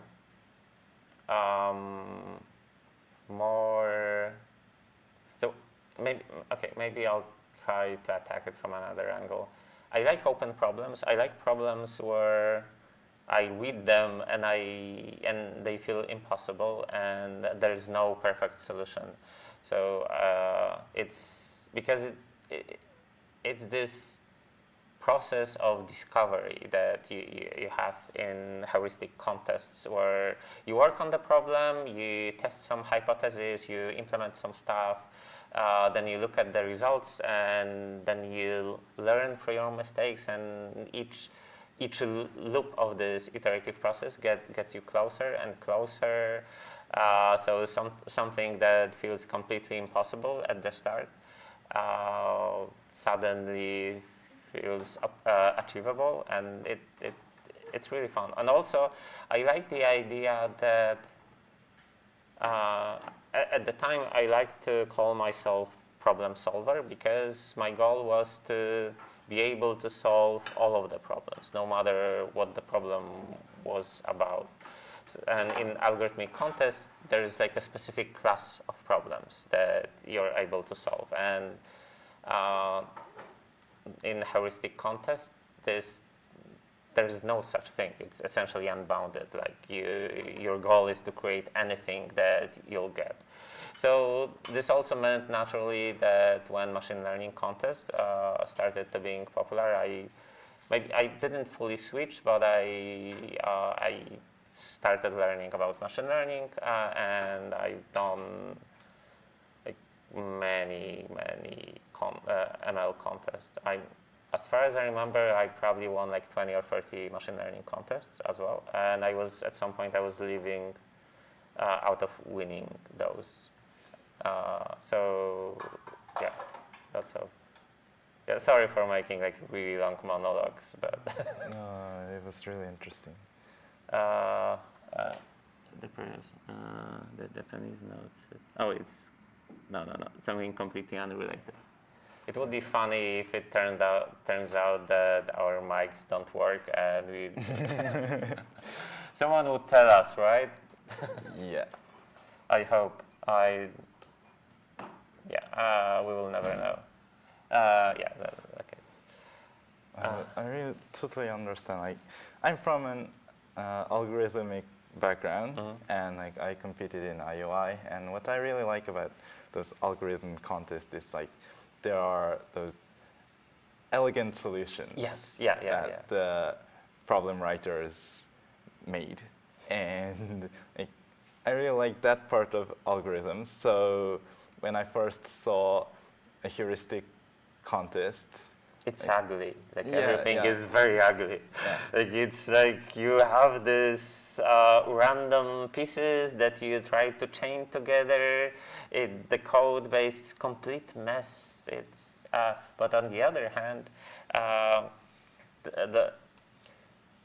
more. So maybe I'll try to attack it from another angle. I like open problems. I like problems where I read them and they feel impossible and there is no perfect solution. So it's because it's this process of discovery that you have in heuristic contests where you work on the problem, you test some hypotheses, you implement some stuff, then you look at the results and then you learn from your mistakes, and each loop of this iterative process gets you closer and closer. So something that feels completely impossible at the start suddenly feels achievable, and it's really fun. And also, I like the idea that at the time I liked to call myself problem solver because my goal was to be able to solve all of the problems, no matter what the problem was about. And in algorithmic contests, there is like a specific class of problems that you're able to solve. And in heuristic contests, there is no such thing. It's essentially unbounded. Like your goal is to create anything that you'll get. So this also meant naturally that when machine learning contests started to being popular, I didn't fully switch, but I started learning about machine learning, and I've done like many ML contests. As far as I remember, I probably won like 20 or 30 machine learning contests as well, and at some point I was living out of winning those. So yeah, that's all. Yeah, sorry for making like really long monologues, but No, it was really interesting. the Japanese notes. Oh, it's no, something completely unrelated. It would be funny if it turns out that our mics don't work and we someone would tell us, right? Yeah. I hope. We will never know. Okay. I really totally understand. Like, I'm from an algorithmic background, and like I competed in IOI. And what I really like about those algorithm contests is like there are those elegant solutions. Yes. That the problem writers made, and like I really like that part of algorithms. So when I first saw a heuristic contest, it's ugly. Like Yeah, everything yeah. is very ugly. Yeah. Like it's like you have this random pieces that you try to chain together. The code base is complete mess. But on the other hand,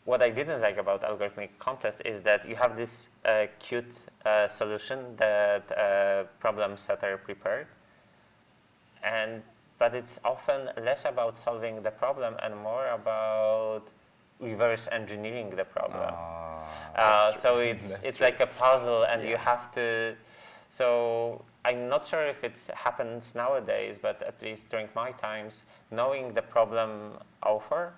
what I didn't like about algorithmic contest is that you have this cute solution that problem setter prepared, but it's often less about solving the problem and more about reverse engineering the problem. So it's like a puzzle, and you have to. So I'm not sure if it happens nowadays, but at least during my times, knowing the problem author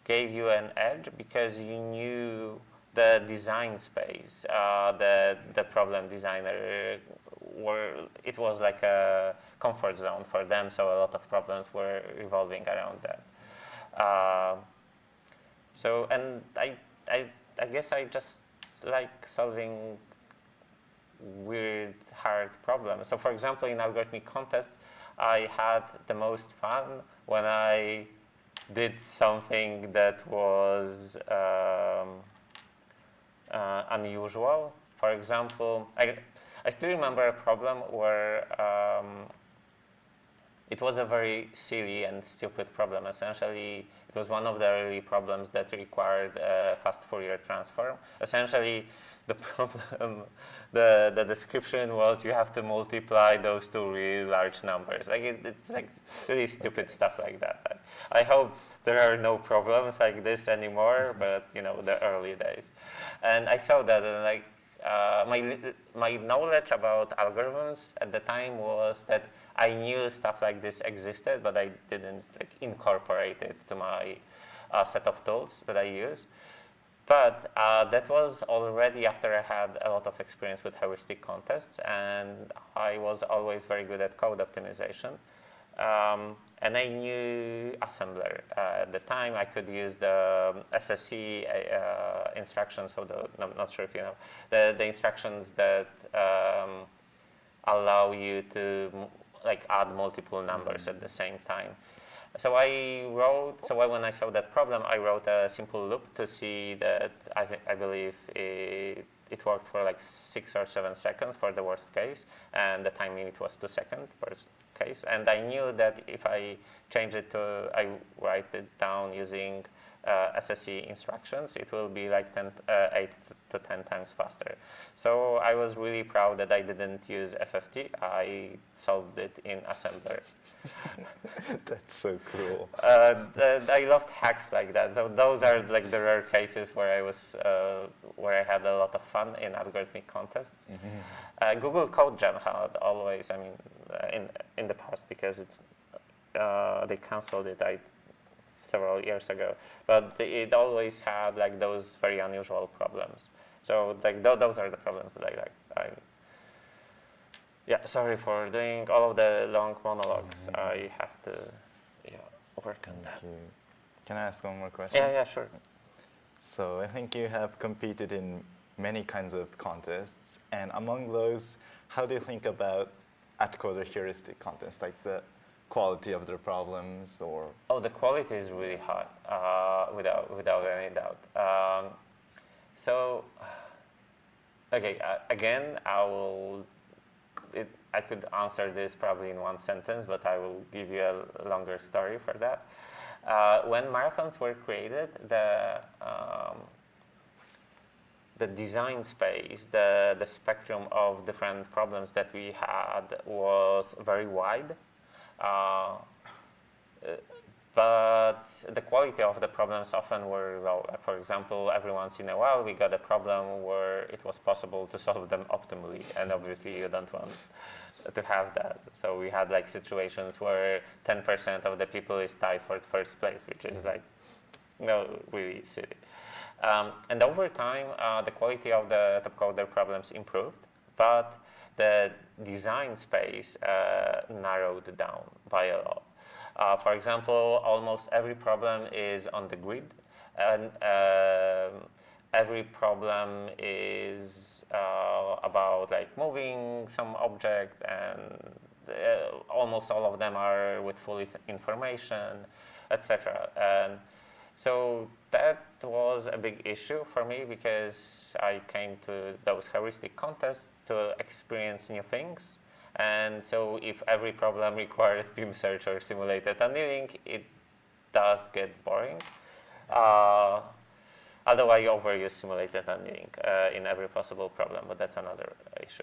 gave you an edge because you knew the design space, the problem designer it was like a comfort zone for them, so a lot of problems were revolving around that. And I guess I just like solving weird, hard problems. So for example, in algorithmic contest, I had the most fun when I did something that was unusual. For example, I still remember a problem where it was a very silly and stupid problem. Essentially, it was one of the early problems that required a fast Fourier transform. Essentially, the problem, the description was you have to multiply those two really large numbers. Like it's like really stupid stuff like that. I hope there are no problems like this anymore, but you know, the early days. And I saw that, and like my knowledge about algorithms at the time was that I knew stuff like this existed, but I didn't like, incorporate it to my set of tools that I use. But that was already after I had a lot of experience with heuristic contests, and I was always very good at code optimization. And I knew assembler. At the time, I could use the SSE instructions, so I'm not sure if you know, the instructions that allow you to like add multiple numbers at the same time. So when I saw that problem, I wrote a simple loop to see that I believe it worked for like 6 or 7 seconds for the worst case, and the time limit was 2 seconds per case. And I knew that if I change it to, I write it down using SSE instructions, it will be like 8 to 10 times faster. So I was really proud that I didn't use FFT. I solved it in assembler. That's so cool. I loved hacks like that. So those are like the rare cases where I had a lot of fun in algorithmic contests. Google Code Jam had always, I mean, in the past, because it's they canceled it several years ago, but it always had like those very unusual problems. So like those are the problems that I like. Yeah, sorry for doing all of the long monologues. I have to work on that. Thank you. Can I ask one more question? Yeah, sure. So I think you have competed in many kinds of contests, and among those, how do you think about AtCoder heuristic contests, like the quality of their problems, or? Oh, the quality is really high, without any doubt. Okay, again, I could answer this probably in one sentence, but I will give you a longer story for that. When marathons were created, the design space, the spectrum of different problems that we had was very wide. But the quality of the problems often were low. Like for example, every once in a while we got a problem where it was possible to solve them optimally, and obviously you don't want to have that. So we had like situations where 10% of the people is tied for first place, which is like really silly. And over time, the quality of the AtCoder problems improved, but the design space narrowed down by a lot. For example, almost every problem is on the grid, and every problem is about like moving some object, and almost all of them are with full information, etc. And so that was a big issue for me, because I came to those heuristic contests to experience new things. And so if every problem requires beam search or simulated annealing, it does get boring. Although I overuse simulated annealing in every possible problem, but that's another issue.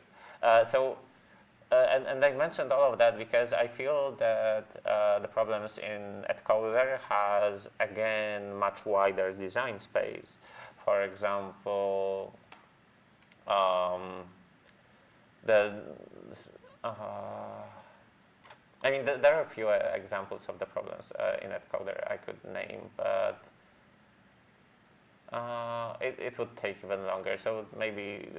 And I mentioned all of that because I feel that the problems in AtCoder has, again, much wider design space. For example, I mean, there are a few examples of the problems in AtCoder I could name, but it would take even longer. So maybe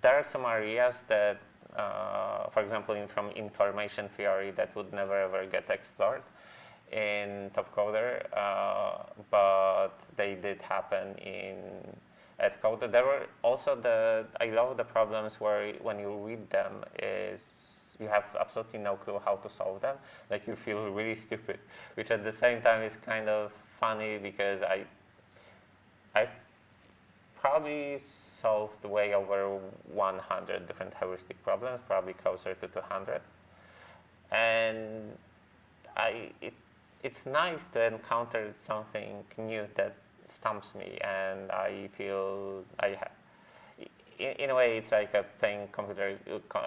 there are some areas that, for example, from information theory, that would never ever get explored in AtCoder, but they did happen in AtCoder. There were also I love the problems where when you read them, you have absolutely no clue how to solve them. Like you feel really stupid, which at the same time is kind of funny, because I probably solved way over 100 different heuristic problems, probably closer to 200. And it's nice to encounter something new that stumps me, and I feel in a way it's like playing a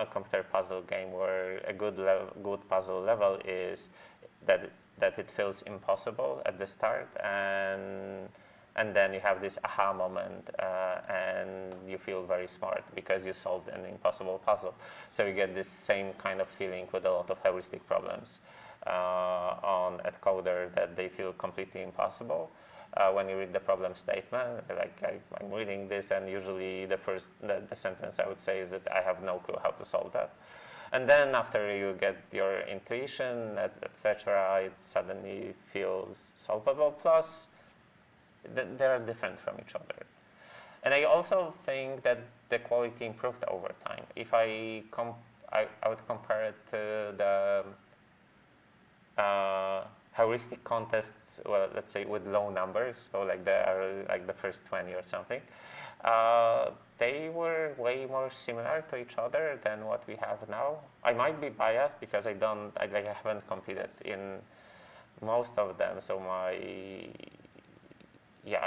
computer puzzle game, where a good puzzle level is that it feels impossible at the start, and and then you have this aha moment, and you feel very smart because you solved an impossible puzzle. So you get this same kind of feeling with a lot of heuristic problems on AtCoder, that they feel completely impossible. When you read the problem statement, like I'm reading this, and usually the sentence I would say is that I have no clue how to solve that. And then after you get your intuition, etc., it suddenly feels solvable. Plus, they are different from each other. And I also think that the quality improved over time. If I would compare it to the heuristic contests, well, let's say with low numbers, so like the first 20 or something, they were way more similar to each other than what we have now. I might be biased because I haven't competed in most of them, so I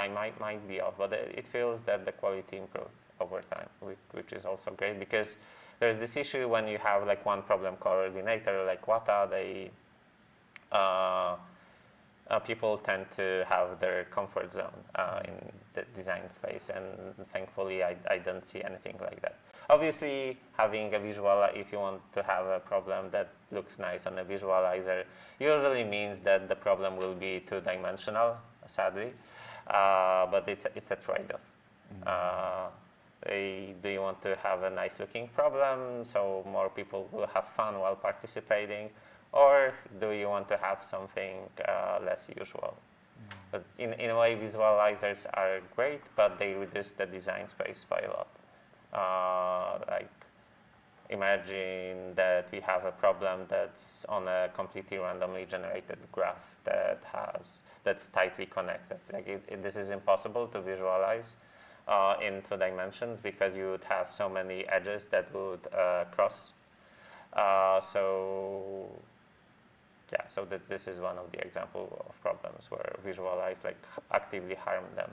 might be off, but it feels that the quality improved over time, which is also great, because there's this issue when you have like one problem coordinator like Wata, people tend to have their comfort zone in the design space, and thankfully I don't see anything like that. Obviously, having a if you want to have a problem that looks nice on a visualizer, usually means that the problem will be two-dimensional, sadly, but it's a trade-off. Do you want to have a nice-looking problem so more people will have fun while participating, or do you want to have something less usual? But in a way, visualizers are great, but they reduce the design space by a lot. Like, imagine that we have a problem that's on a completely randomly generated graph that's tightly connected. Like this is impossible to visualize in 2 dimensions because you would have so many edges that would cross. So this is one of the examples of problems where visualize like actively harm them.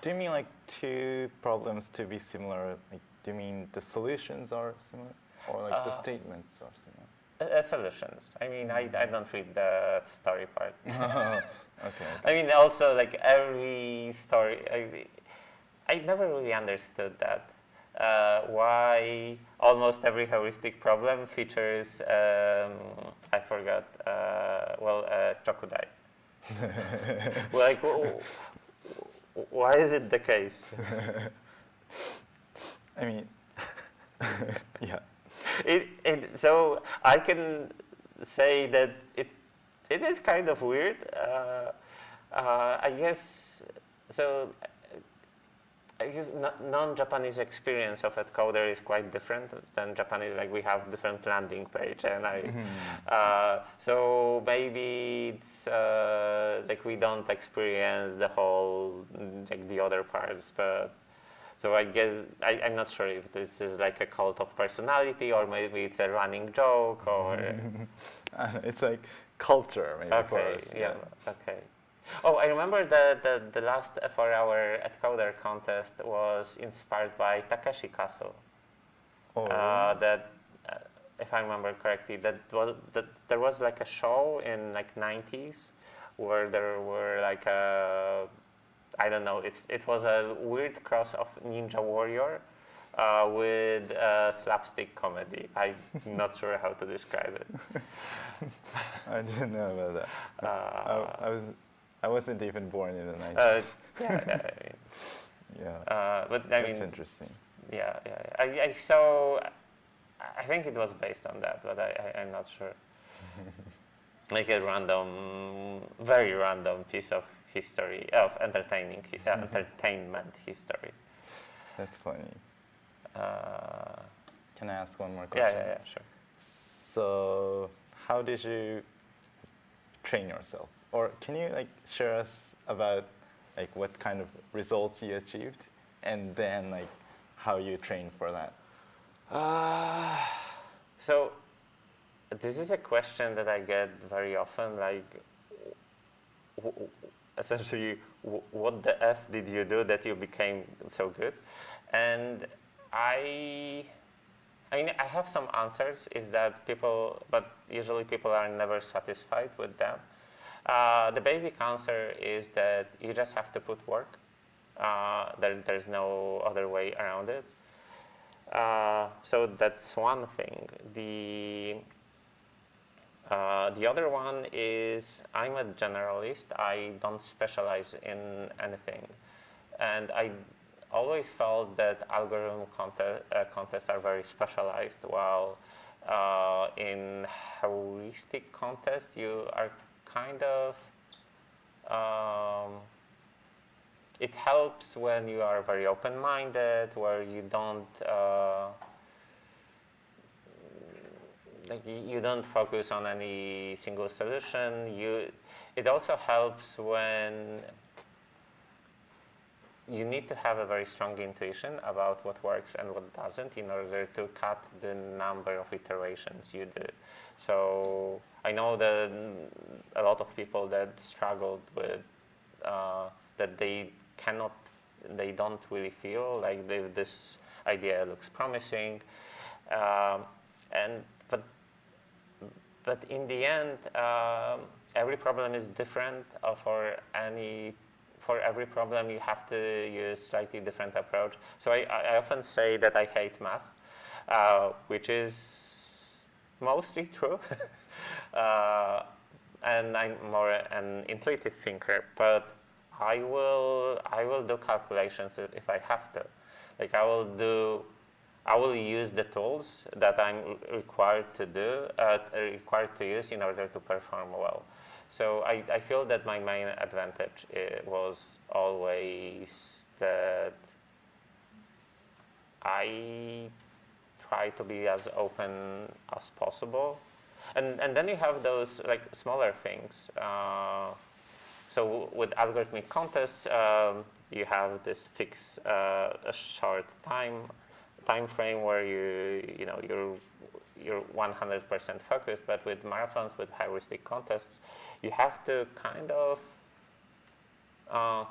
Do you mean like 2 problems to be similar? Like, do you mean the solutions are similar, or like the statements are similar? Solutions. I mean, I don't read the story part. Okay. I mean, also like every story, I never really understood that. Why almost every heuristic problem features, I forgot, crocodile. Like, why is it the case? I mean, yeah. So I can say that it is kind of weird. I guess so. I guess non-Japanese experience of AtCoder is quite different than Japanese. Like we have different landing page, and so maybe it's like we don't experience the whole like the other parts. But so I guess I'm not sure if this is like a cult of personality, or maybe it's a running joke, or it's like culture, maybe. Okay, yeah, okay. Oh, I remember the last 4-hour AtCoder contest was inspired by Takeshi Castle. Oh. That, if I remember correctly, there was like a show in like 90s where there were like I don't know, it was a weird cross of Ninja Warrior with slapstick comedy. I'm not sure how to describe it. I didn't know about that. I wasn't even born in the 90s. But I mean, that's interesting. Yeah. I saw. I think it was based on that, but I'm not sure. Like a very random piece of history, of entertainment history. That's funny. Can I ask one more question? Yeah, sure. So, how did you train yourself? Or can you like share us about like what kind of results you achieved, and then like how you trained for that? So this is a question that I get very often. Like, essentially, what the F did you do that you became so good? And I mean, I have some answers. Is that but usually people are never satisfied with them. The basic answer is that you just have to put work. There's no other way around it. So that's one thing. The other one is I'm a generalist. I don't specialize in anything. And I always felt that algorithm contests are very specialized, while in heuristic contests you are kind of it helps when you are very open-minded, where you don't you don't focus on any single solution. It also helps when you need to have a very strong intuition about what works and what doesn't in order to cut the number of iterations you do. So I know that a lot of people that struggled with that they don't really feel like this idea looks promising, but in the end, every problem is different. For every problem, you have to use slightly different approach. So I often say that I hate math, which is mostly true. And I'm more an intuitive thinker, but I will do calculations if I have to. Like I will use the tools that I'm required to use in order to perform well. So I feel that my main advantage was always that I try to be as open as possible, and then you have those like smaller things. So with algorithmic contests, you have this fixed a short time frame where you're 100% focused. But with marathons, with heuristic contests, you have to kind of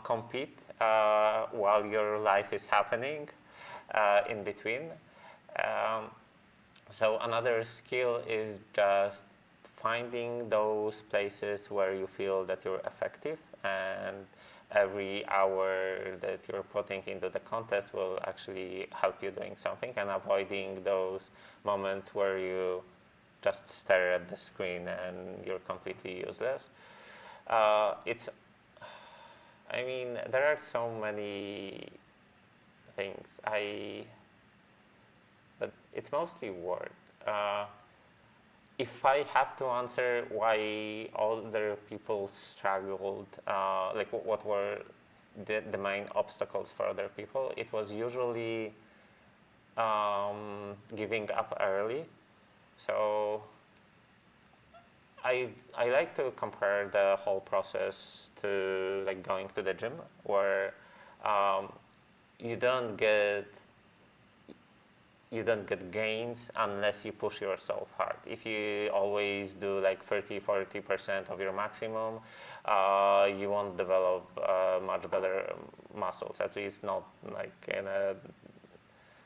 compete while your life is happening in between. So another skill is just finding those places where you feel that you're effective, and every hour that you're putting into the contest will actually help you doing something, and avoiding those moments where you just stare at the screen and you're completely useless. I mean, there are so many things. But it's mostly work. If I had to answer why other people struggled, like what were the main obstacles for other people, it was usually giving up early. So I like to compare the whole process to like going to the gym, where you don't get gains unless you push yourself hard. If you always do like 30-40% of your maximum, you won't develop much better muscles, at least not like in a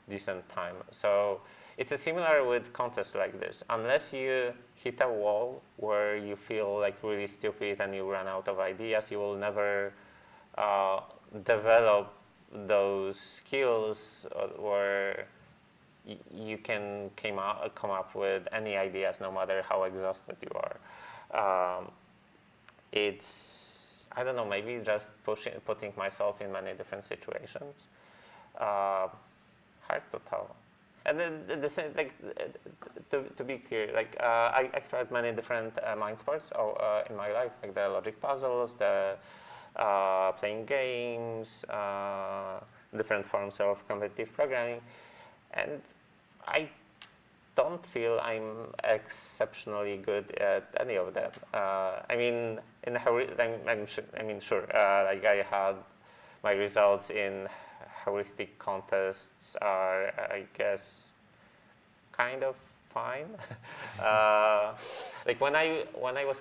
decent time. So it's similar with contests like this. Unless you hit a wall where you feel like really stupid and you run out of ideas, you will never develop those skills where you can come up with any ideas, no matter how exhausted you are. It's, I don't know, maybe just putting myself in many different situations. Hard to tell. And then the same, like, to be clear, like I tried many different mind sports in my life, like the logic puzzles, the playing games, different forms of competitive programming, and I don't feel I'm exceptionally good at any of them. I mean, sure, like I had my results in heuristic contests are, I guess, kind of fine. Like when I was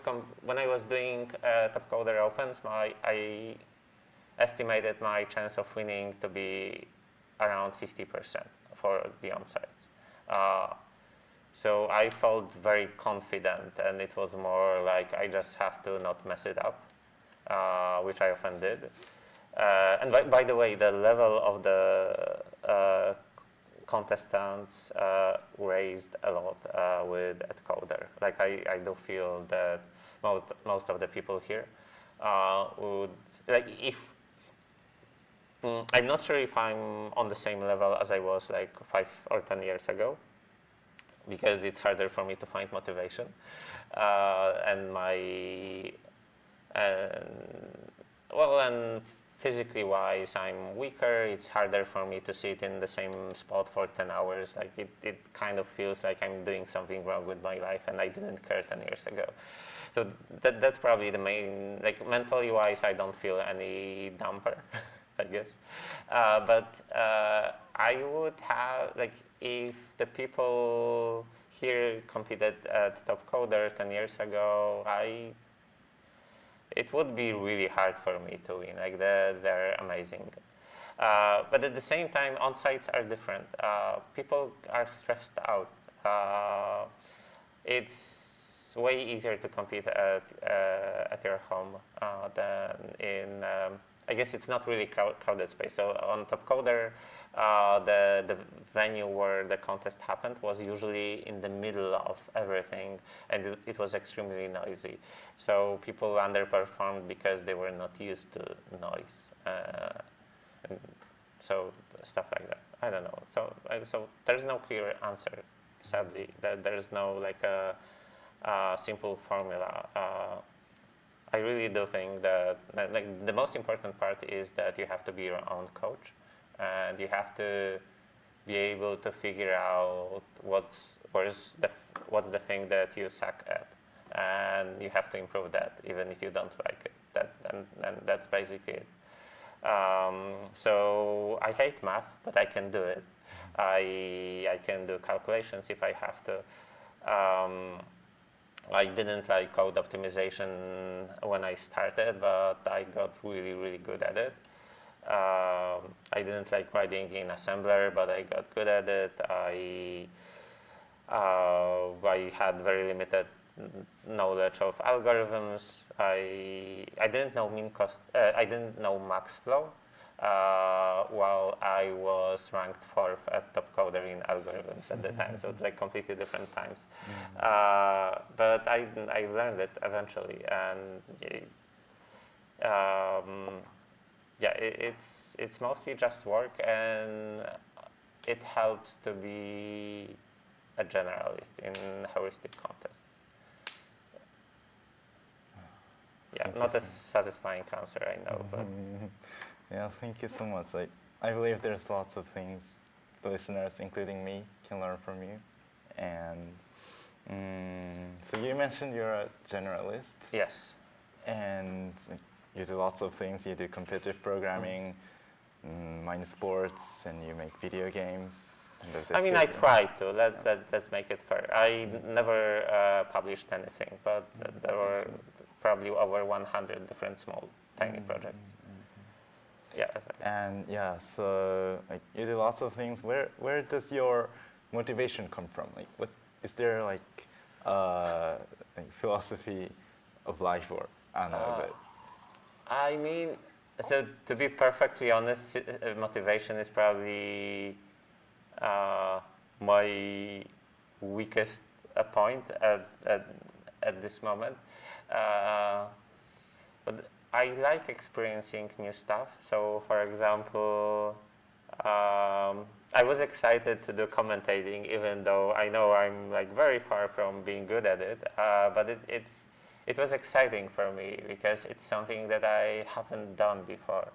doing AtCoder Opens, I estimated my chance of winning to be around 50% for the onsites. So I felt very confident, and it was more like I just have to not mess it up, which I often did. And by the way, the level of the contestants raised a lot with AtCoder. Like I do feel that most of the people here would, like, if I'm not sure if I'm on the same level as I was like 5 or 10 years ago, because it's harder for me to find motivation, and physically wise, I'm weaker. It's harder for me to sit in the same spot for 10 hours. Like it kind of feels like I'm doing something wrong with my life, and I didn't care 10 years ago. So that's probably the main, like mentally wise, I don't feel any dumper, I guess. But I would have, like, if the people here competed at AtCoder 10 years ago, it would be really hard for me to win. Like they're amazing. But at the same time, on-sites are different. People are stressed out. It's way easier to compete at your home than in, I guess it's not really crowded space. So on AtCoder, the venue where the contest happened was usually in the middle of everything, and it was extremely noisy. So people underperformed because they were not used to noise. And so stuff like that. I don't know. So there's no clear answer, sadly. There's no like a simple formula. I really do think that like the most important part is that you have to be your own coach, and you have to be able to figure out what's the thing that you suck at, and you have to improve that even if you don't like it. And that's basically it. So I hate math, but I can do it. I can do calculations if I have to. I didn't like code optimization when I started, but I got really, really good at it. I didn't like writing in assembler, but I got good at it. I had very limited knowledge of algorithms. I didn't know min cost. I didn't know max flow. While I was ranked 4th at AtCoder in algorithms at the time, so it's like completely different times. But I learned it eventually, and yeah, it's mostly just work, and it helps to be a generalist in heuristic contests. Yeah, not a satisfying answer, I know, but. Yeah, thank you so much. Like, I believe there's lots of things the listeners, including me, can learn from you. And so you mentioned you're a generalist. Yes. And like, you do lots of things. You do competitive programming, mind sports, and you make video games. I mean, I try to. Let's make it fair. I never published anything, but there were probably over 100 different small, tiny projects. Yeah. And yeah, so like you do lots of things. Where does your motivation come from? Like, what is there like philosophy of life, or I don't know, but. I mean, so to be perfectly honest, motivation is probably my weakest point at this moment. But I like experiencing new stuff. So, for example, I was excited to do commentating, even though I know I'm like very far from being good at it. But it was exciting for me because it's something that I haven't done before,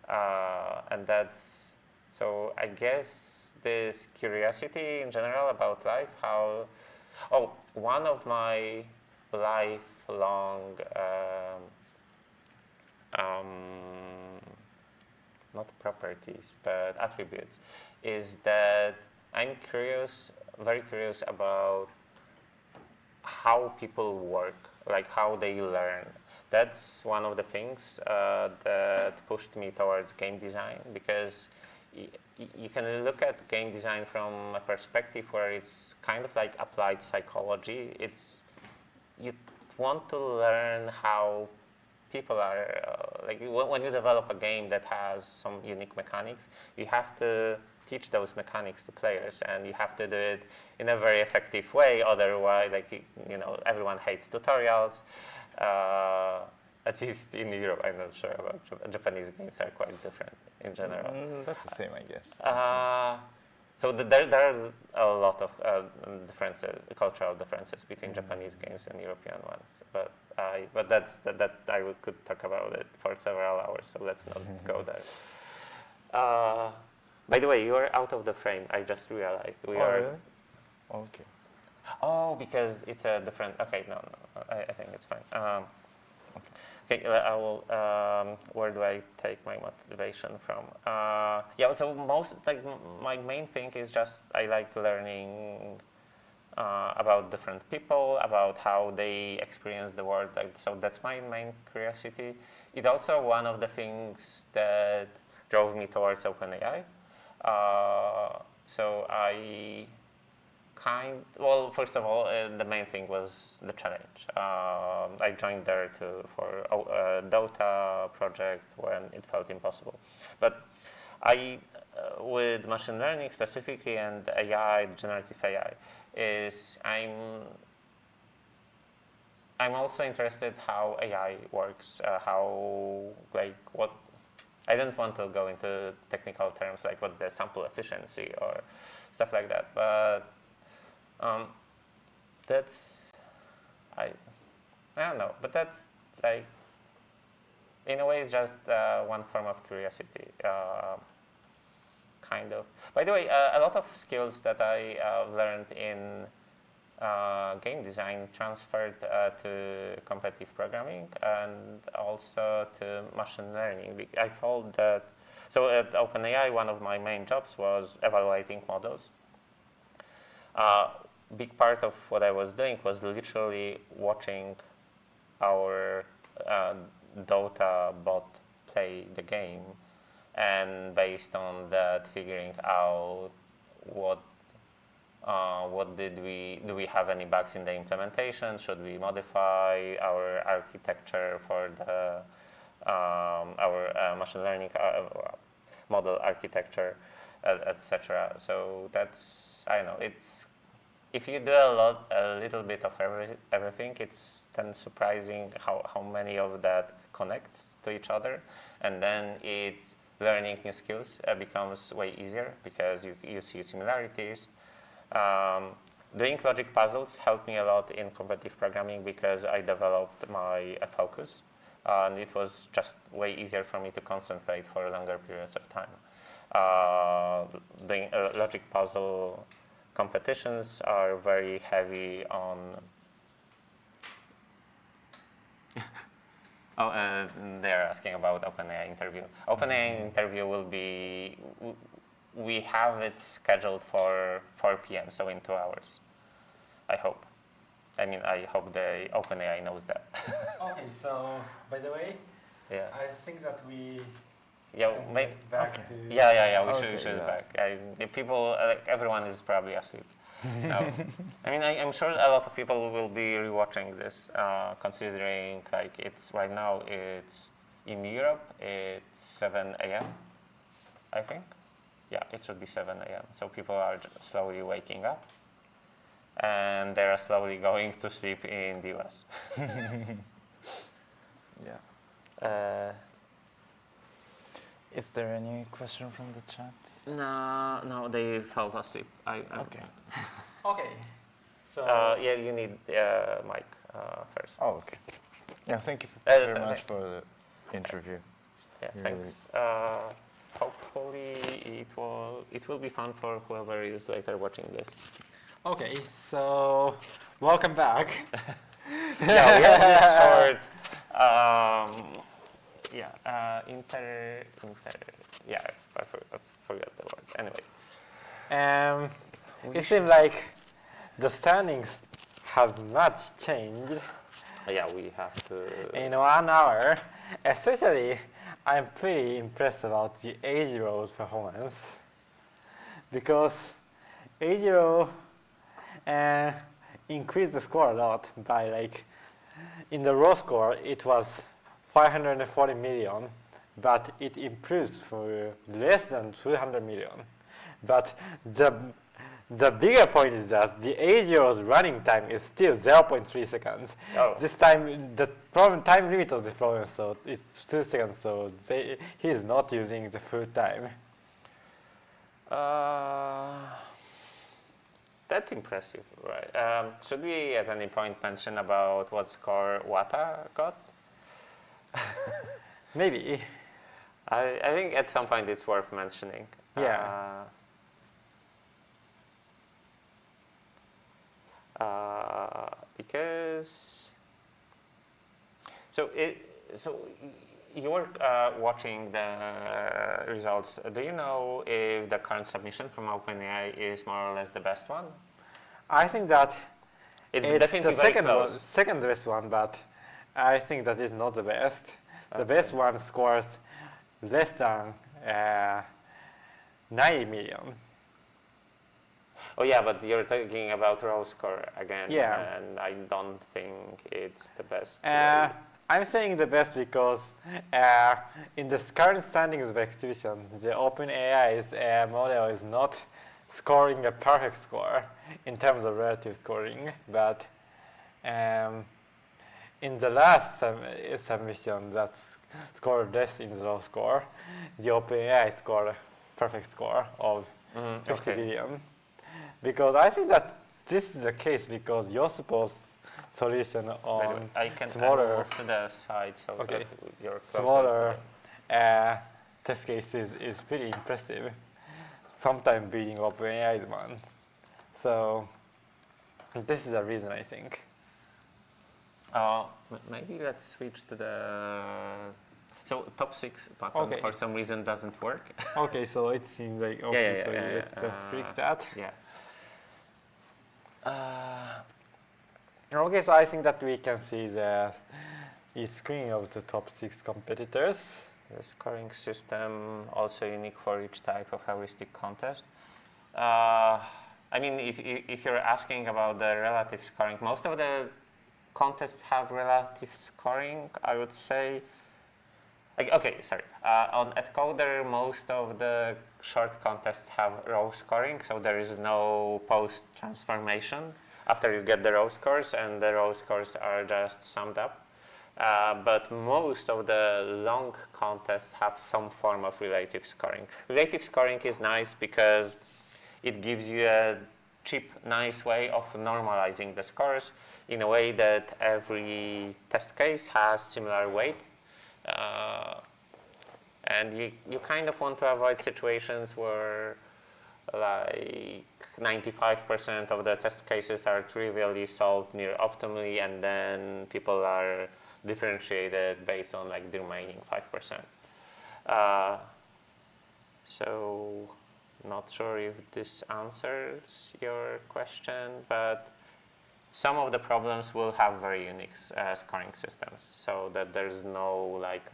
and so I guess this curiosity in general about life. One of my lifelong not properties, but attributes, is that I'm very curious about how people work, like how they learn. That's one of the things that pushed me towards game design, because you can look at game design from a perspective where it's kind of like applied psychology. You want to learn how people are, like when you develop a game that has some unique mechanics, you have to teach those mechanics to players, and you have to do it in a very effective way. Otherwise, like, you know, everyone hates tutorials. At least in Europe, I'm not sure about Japanese games are quite different in general. That's the same, I guess. So there are a lot of differences, cultural differences between Japanese games and European ones. But I could talk about it for several hours, so let's not go there. By the way, you are out of the frame. I just realized we are. Really? Okay. Oh, because it's a different. Okay, no, I think it's fine. Okay, I will. Where do I take my motivation from? Yeah, so my main thing is just I like learning about different people, about how they experience the world. So that's my main curiosity. It's also one of the things that drove me towards OpenAI. So first of all, the main thing was the challenge. I joined there for a Dota project when it felt impossible. But with machine learning specifically and AI, generative AI, I'm also interested how AI works, I don't want to go into technical terms like what's the sample efficiency or stuff like that, but I don't know, but that's like, in a way, it's just one form of curiosity, kind of. By the way, a lot of skills that I learned in game design transferred to competitive programming and also to machine learning. I thought that, so at OpenAI, one of my main jobs was evaluating models. Big part of what I was doing was literally watching our Dota bot play the game, and based on that, figuring out do we have any bugs in the implementation? Should we modify our architecture for the our machine learning model architecture, etc. So that's, I don't know, it's, if you do a little bit of everything, it's then surprising how many of that connects to each other, and then it's learning new skills becomes way easier because you see similarities. Doing logic puzzles helped me a lot in competitive programming because I developed my focus, and it was just way easier for me to concentrate for longer periods of time. Doing logic puzzle competitions are very heavy on. They're asking about OpenAI interview. OpenAI interview will be. We have it scheduled for 4 p.m., so in 2 hours. I hope. I mean, I hope the OpenAI knows that. Okay, so by the way, Yeah. I think that we Yeah, can maybe. get back to Yeah. We Okay, should yeah. back. The people, everyone is probably asleep. No. I mean, I'm sure a lot of people will be rewatching this, considering like it's right now. It's in Europe. It's 7 a.m. I think. Yeah, it should be 7 a.m. So people are slowly waking up, and they are slowly going to sleep in the US. Yeah. Is there any question from the chat? No, they fell asleep. Okay. Okay, so Yeah, you need mic first. Oh, okay. Yeah, thank you very much for the interview. Yeah, Really. thanks. Hopefully it will be fun for whoever is later watching this. okay, so welcome back. Yeah, we have this short. Yeah, I forgot the word. Anyway. It seems like the standings have much changed Yeah, we have to. in 1 hour. Especially, I'm pretty impressed about the age roll performance. because A0 increased the score a lot by like, in the raw score it was 540 million, but it improves for less than 200 million. But the bigger point is that the A0's running time is still 0.3 seconds. Oh. This time, the time limit of this problem, so it's 2 seconds, so he is not using the full time. That's impressive, right? Should we at any point mention about what score Wata got? Maybe. I think at some point it's worth mentioning. Yeah. Because so you were watching the results. Do you know if the current submission from OpenAI is more or less the best one? I think that It's it's definitely the very second close. second best one, but I think that is not the best. The best one scores less than 90 million. Oh yeah, but you're talking about raw score again, Yeah. and I don't think it's the best. I'm saying the best because in the current standings of exhibition, the OpenAI's model is not scoring a perfect score in terms of relative scoring, but in the last submission that scored less in the raw score, the OpenAI scored a perfect score of 50 okay. billion. Because I think that this is the case because yosupo's solution By the on way, I can smaller move to the side so Okay. that you're closer smaller to test cases is pretty impressive. Sometimes beating OpenAI's one. So this is a reason I think. maybe let's switch to the so top 6 button Okay. for some reason doesn't work. Okay, so it seems like okay, yeah, so yeah, let's just click that. Yeah. Okay, so I think that we can see the screen of the top 6 competitors. The scoring system also unique for each type of heuristic contest. I mean, if you're asking about the relative scoring, most of the contests have relative scoring, I would say. Okay, sorry. On AtCoder, most of the short contests have raw scoring, so there is no post-transformation after you get the raw scores, and the raw scores are just summed up. But most of the long contests have some form of relative scoring. Relative scoring is nice because it gives you a cheap, nice way of normalizing the scores in a way that every test case has similar weight. And you kind of want to avoid situations where like 95% of the test cases are trivially solved near optimally, and then people are differentiated based on like the remaining 5%. So not sure if this answers your question, but some of the problems will have very unique scoring systems, so that there's no like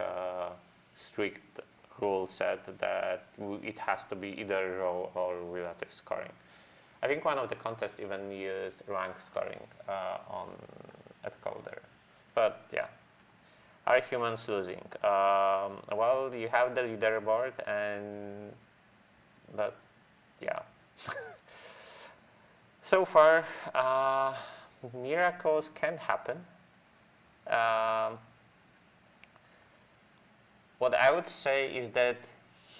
strict rule set that it has to be either raw or relative scoring. I think one of the contests even used rank scoring on AtCoder, but yeah. Are humans losing? Well, you have the leaderboard, but yeah. So far, miracles can happen. What I would say is that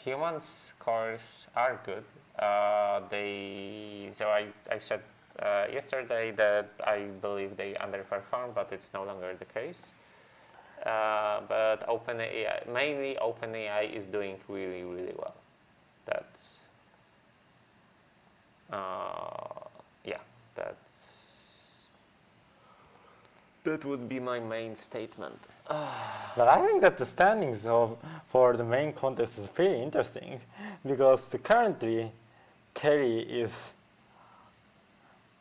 human scores are good. I said yesterday that I believe they underperform, but it's no longer the case. But OpenAI, mainly OpenAI, is doing really, really well. That's that would be my main statement. But I think that the standings for the main contest is pretty interesting because currently Terry is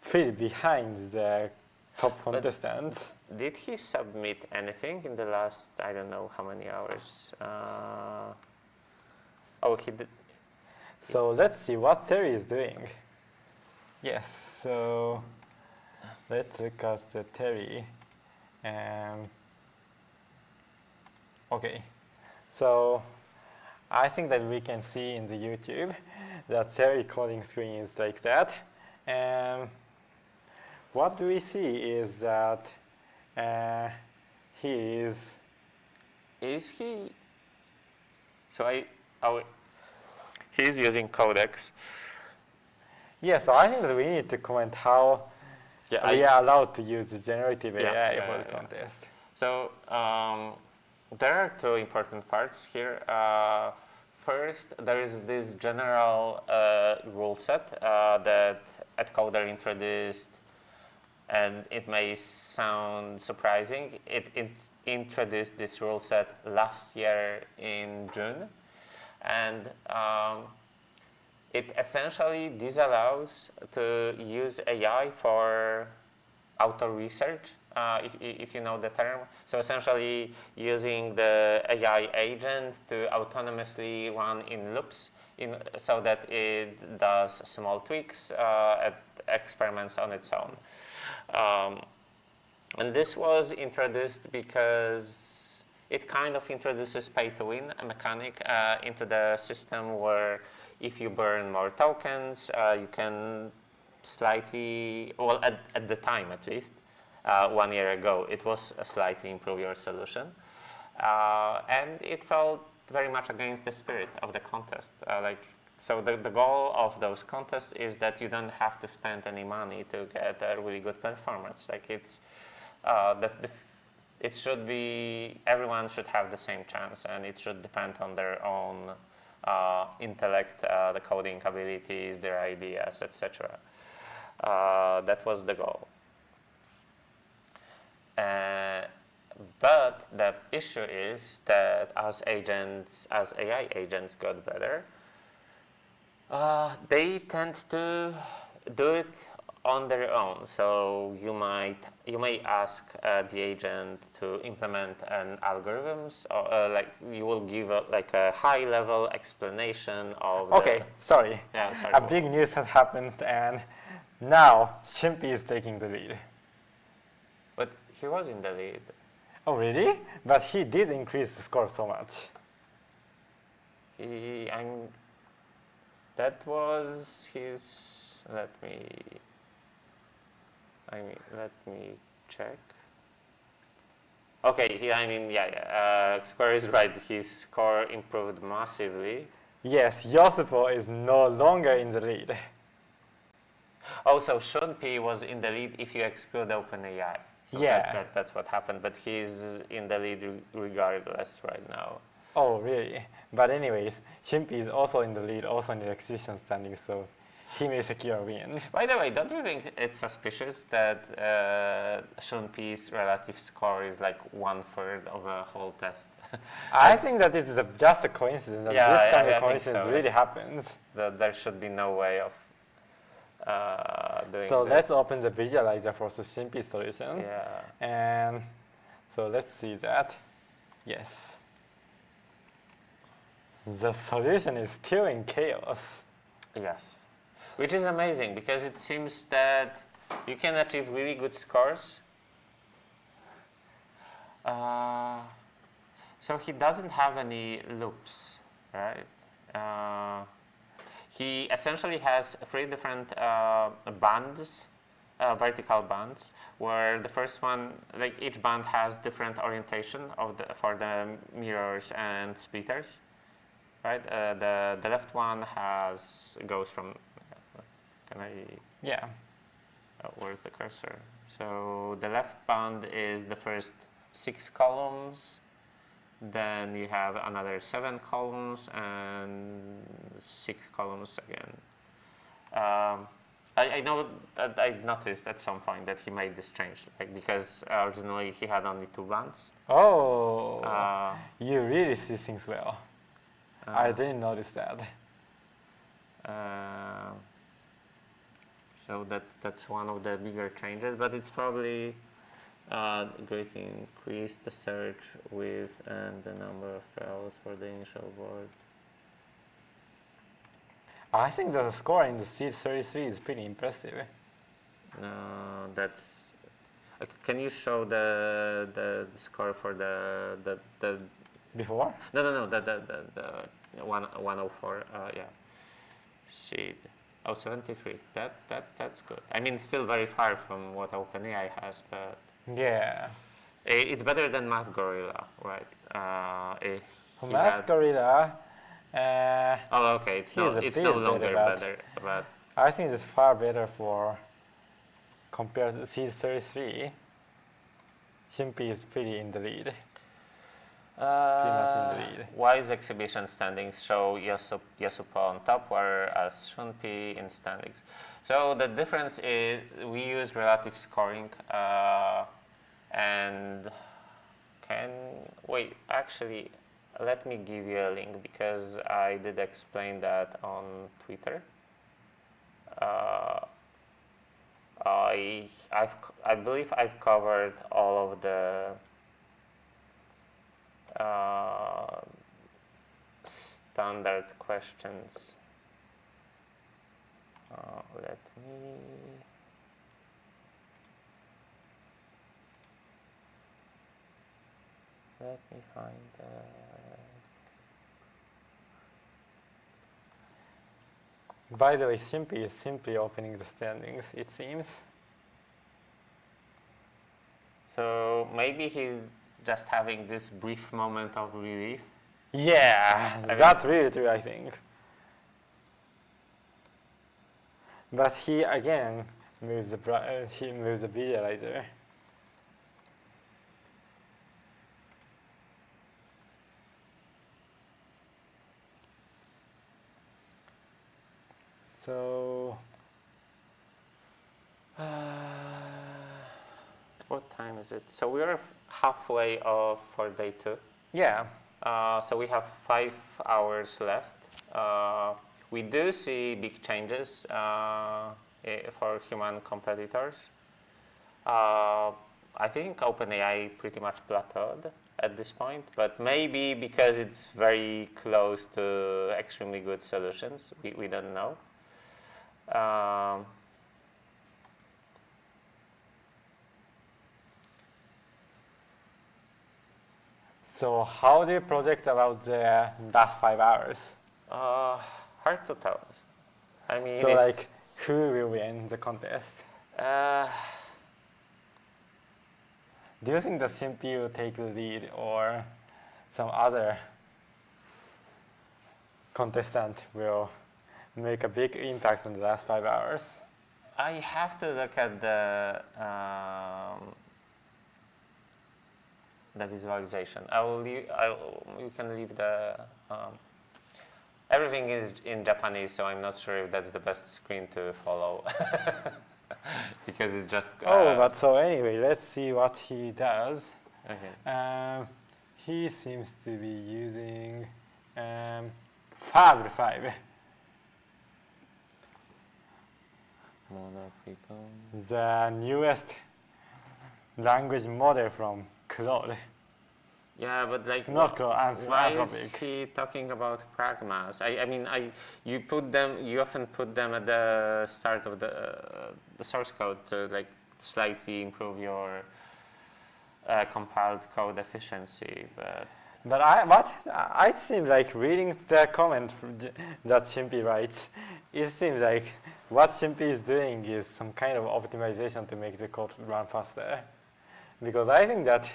pretty behind the top contestants. Did he submit anything in the last, I don't know how many hours? Oh, he did. So let's see what Terry is doing. Yes, so let's look at the Terry. Okay, so I think that we can see in the YouTube that Terry coding screen is like that. And what do we see is that he is. Is he? So he's using codecs. Yeah, so I think that we need to comment how Yeah, we are allowed to use the generative Yeah, AI yeah, for the yeah. contest. So there are two important parts here. First, there is this general rule set that AtCoder introduced, and it may sound surprising. It introduced this rule set last year in June, and it essentially disallows to use AI for auto research, if you know the term. So essentially using the AI agent to autonomously run in loops so that it does small tweaks at experiments on its own. And this was introduced because it kind of introduces pay-to-win, a mechanic into the system where if you burn more tokens, you can slightly, well, at the time at least, 1 year ago, it was a slightly improve your solution. And it felt very much against the spirit of the contest. So the goal of those contests is that you don't have to spend any money to get a really good performance. Like it should be, everyone should have the same chance, and it should depend on their own intellect, the coding abilities, their ideas, etc. That was the goal. But the issue is that as AI agents got better, they tend to do it on their own. So you may ask the agent to implement an algorithms, or like you will give a high-level explanation of. Okay, sorry. Yeah, sorry. A big news has happened, and now Shimpy is taking the lead. But he was in the lead. Oh, really? But he did increase the score so much. That was his. Let me check. Okay, Square is right. His score improved massively. Yes, Yosupo is no longer in the lead. Also, Shunpei was in the lead if you exclude OpenAI. So Yeah. That's what happened, but he's in the lead regardless right now. Oh, really? But anyways, Shimpy is also in the lead, also in the exhibition standing, so he may secure a win. By the way, don't you think it's suspicious that Shunpei's relative score is like 1/3 of a whole test? I think that this is just a coincidence, that this kind of coincidence so. really happens. There should be no way of doing So this. let's open the visualizer for the Shimpy solution. Yeah. And so let's see that. Yes. The solution is still in chaos. Yes. Which is amazing because it seems that you can achieve really good scores. So he doesn't have any loops, right? He essentially has 3 different bands, vertical bands, where the first one, like each band has different orientation for the mirrors and splitters, right? The left one goes from. Can I? Yeah. Oh, where's the cursor? So the left band is the first 6 columns. Then you have another 7 columns and 6 columns again. I know that I noticed at some point that he made this change, like because originally he had only 2 bands. Oh, you really see things well. I didn't notice that. So that's one of the bigger changes, but it's probably greatly increased the search width and the number of trials for the initial board. I think the score in the C33 is pretty impressive. That's. Can you show the score for the Before? no the 104 yeah sheet. Oh, 73. That's good. I mean, still very far from what OpenAI has, but Yeah. it's better than MathGorilla, right? For He had- MathGorilla, Oh, okay. It's He is no a it's bit no longer better, better, but I think it's far better for compared to C33. Shimpi is pretty in the lead. much in the lead. Wise exhibition standings show yosupo on top, whereas Shunpi in standings. So the difference is we use relative scoring, and actually, let me give you a link because I did explain that on Twitter. I believe I've covered all of the standard questions. Let me find By the way, Shimpi is simply opening the standings, it seems. So maybe he's just having this brief moment of relief. Yeah, that's really true, I think. But he again moves the visualizer. So, what time is it? So we're halfway for day 2. yeah, So we have 5 hours left. We do see big changes for human competitors. I think OpenAI pretty much plateaued at this point, but maybe because it's very close to extremely good solutions, we don't know. so how do you project about the last 5 hours? Hard to tell. I mean, So it's, like, who will win the contest? Do you think the Shimpi will take the lead or some other contestant will make a big impact on the last 5 hours? I have to look at the visualization. You can leave the. Everything is in Japanese, so I'm not sure if that's the best screen to follow. Because it's just. But so anyway, let's see what he does. Okay. He seems to be using Fab 5. The newest language model from Claude. Yeah, but like, Not Claude, why is Anthropic. he talking about pragmas? I mean, you often put them at the start of the source code to like slightly improve your compiled code efficiency, But I seem like reading the comment that Shimpi writes, it seems like what Shimpi is doing is some kind of optimization to make the code run faster. Because I think that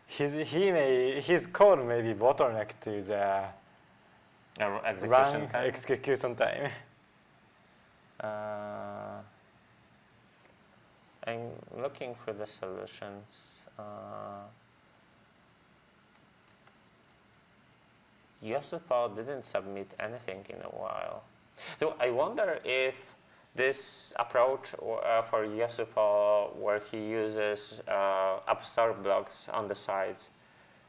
his code may be bottleneck to the execution time. I'm looking for the solutions. yosupo didn't submit anything in a while. So I wonder if this approach for yosupo, where he uses absorb blocks on the sides,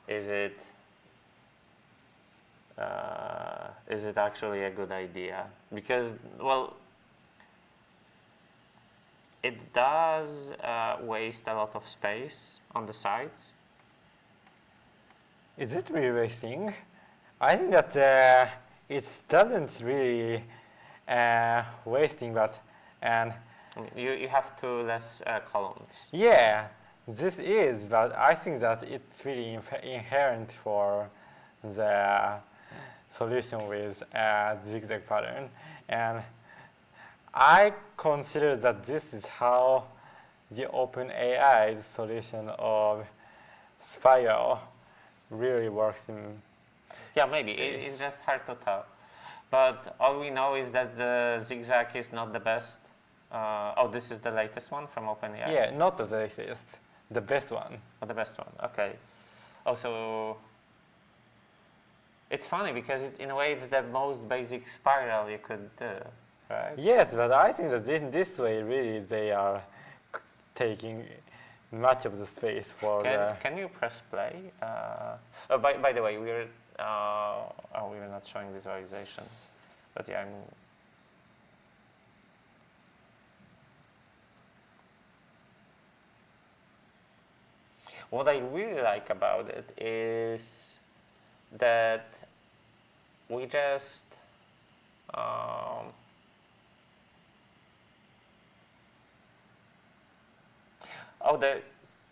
is it actually a good idea? Because, well, it does waste a lot of space on the sides. Is it really wasting? I think that it doesn't really wasting, but and You have two less columns. yeah, this is, but I think that it's really inherent for the solution with a zigzag pattern, and I consider that this is how the OpenAI's solution of spiral really works in. Yeah, maybe. It's just hard to tell. But all we know is that the zigzag is not the best. Oh, this is the latest one from OpenAI? Yeah, not the latest, the best one. Oh, the best one, okay. Also, it's funny because in a way it's the most basic spiral you could do, right? Yes, but I think that this way really they are taking much of the space for Can you press play? Oh, by the way, we're not showing visualization, but yeah, what I really like about it is that we just the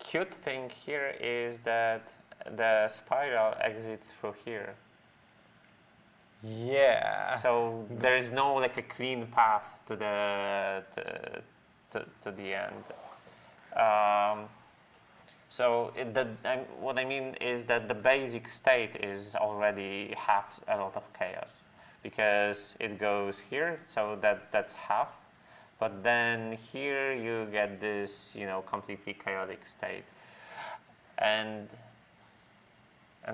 cute thing here is that the spiral exits through here. Yeah. So there is no like a clean path to the to the end. So what I mean is that the basic state is already has a lot of chaos because it goes here, so that's half, but then here you get this completely chaotic state, and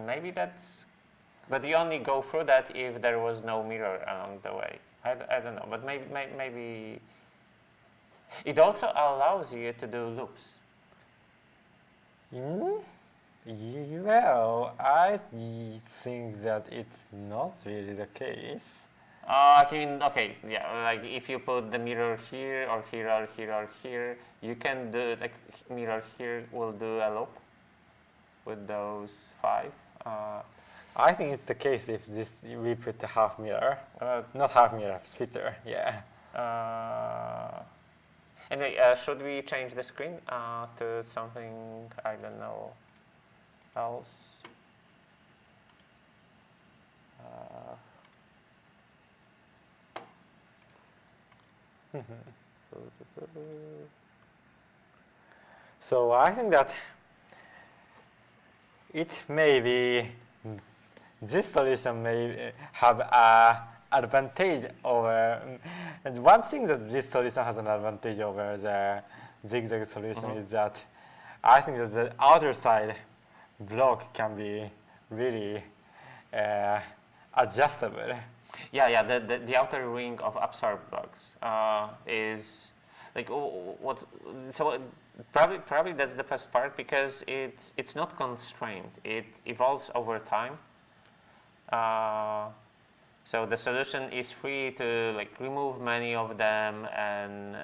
maybe that's, but you only go through that if there was no mirror along the way. I don't know, but maybe it also allows you to do loops. Well, I think that it's not really the case. I mean, okay, yeah, like if you put the mirror here or here or here or here, you can do, like, mirror here will do a loop with those 5. I think it's the case if we put a half mirror, not half mirror, splitter, yeah. Anyway, should we change the screen to something, I don't know, else? So I think that it may be, this solution may have an advantage over, and one thing that this solution has an advantage over the zigzag solution is that I think that the outer side block can be really adjustable. Yeah, the outer ring of absorbed blocks is like probably that's the best part because it's not constrained. It evolves over time. So the solution is free to like remove many of them, and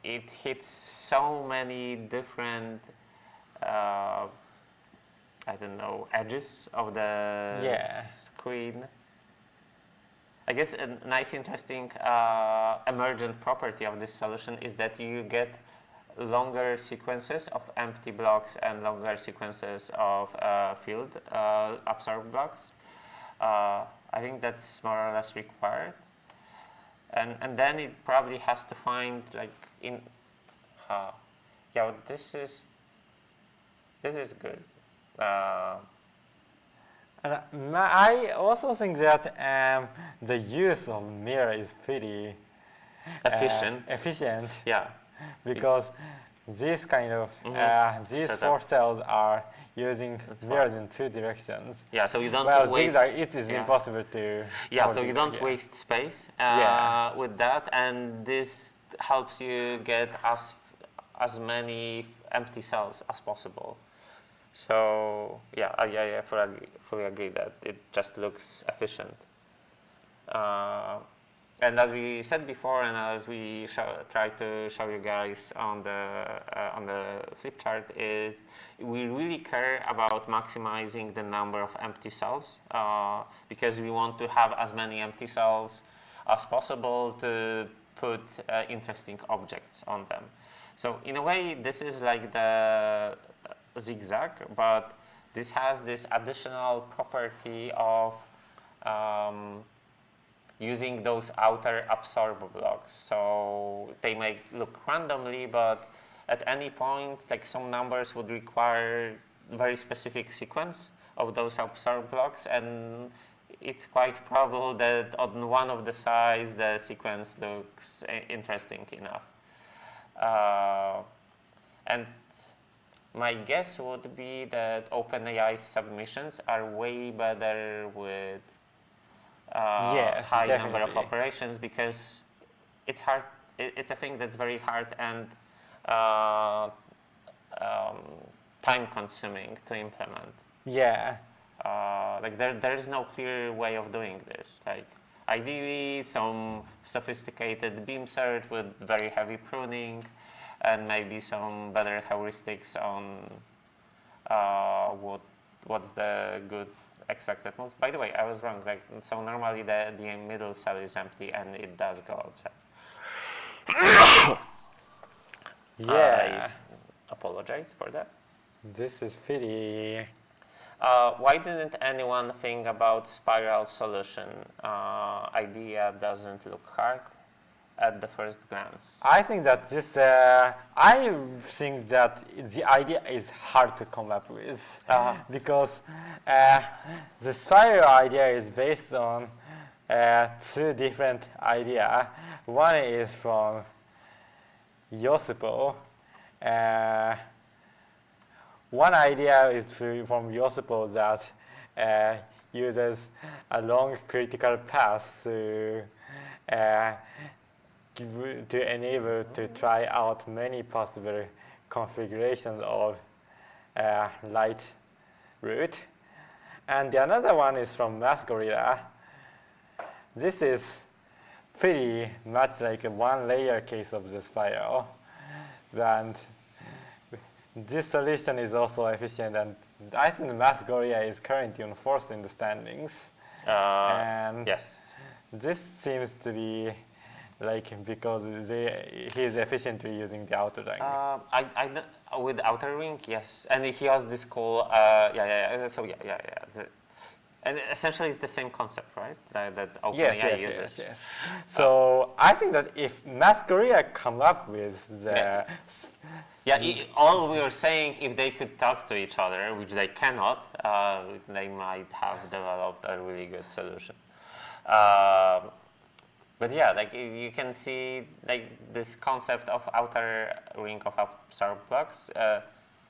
it hits so many different I don't know, edges of the screen. I guess a nice, interesting emergent property of this solution is that you get longer sequences of empty blocks and longer sequences of field absorbed blocks. I think that's more or less required. And then it probably has to find like this is good. And I also think that the use of mirror is pretty efficient. Yeah. Because this kind of these four cells are using mirrors in 2 directions. Yeah, so you don't waste. Zigzag, it is impossible to. Yeah, so you don't waste space with that, and this helps you get as many empty cells as possible. So I fully agree that it just looks efficient. And as we said before, and as we try to show you guys on the flip chart, is we really care about maximizing the number of empty cells because we want to have as many empty cells as possible to put interesting objects on them. So in a way, this is like the zigzag, but this has this additional property of using those outer absorb blocks. So they may look randomly, but at any point, like some numbers would require very specific sequence of those absorb blocks, and it's quite probable that on one of the sides the sequence looks interesting enough. And my guess would be that OpenAI's submissions are way better with Yes, high number of definitely. operations, because it's hard. It's a thing that's very hard and time-consuming to implement. Yeah. Like there's no clear way of doing this. Like ideally, some sophisticated beam search with very heavy pruning, and maybe some better heuristics on what's the good expected most. By the way, I was wrong. Like, so normally the middle cell is empty and it does go outside. Yeah. I apologize for that. This is pretty. Why didn't anyone think about spiral solution? Idea doesn't look hard at the first glance. I think that this. I think that the idea is hard to come up with because the spiral idea is based on two different ideas. One is from yosupo. One idea is from yosupo that uses a long critical path to enable to try out many possible configurations of light route. And the another one is from MathGorilla. This is pretty much like a one-layer case of the spiral. And this solution is also efficient, and I think MathGorilla is currently on forced in the standings. And yes. this seems to be like because he is efficiently using the outer ring. With outer ring, yes, and he has this cool, and essentially it's the same concept, right? That OpenAI uses. Yes. So I think that if MathGorilla come up with the all we are saying, if they could talk to each other, which they cannot, they might have developed a really good solution. But yeah, like you can see, like this concept of outer ring of absorb blocks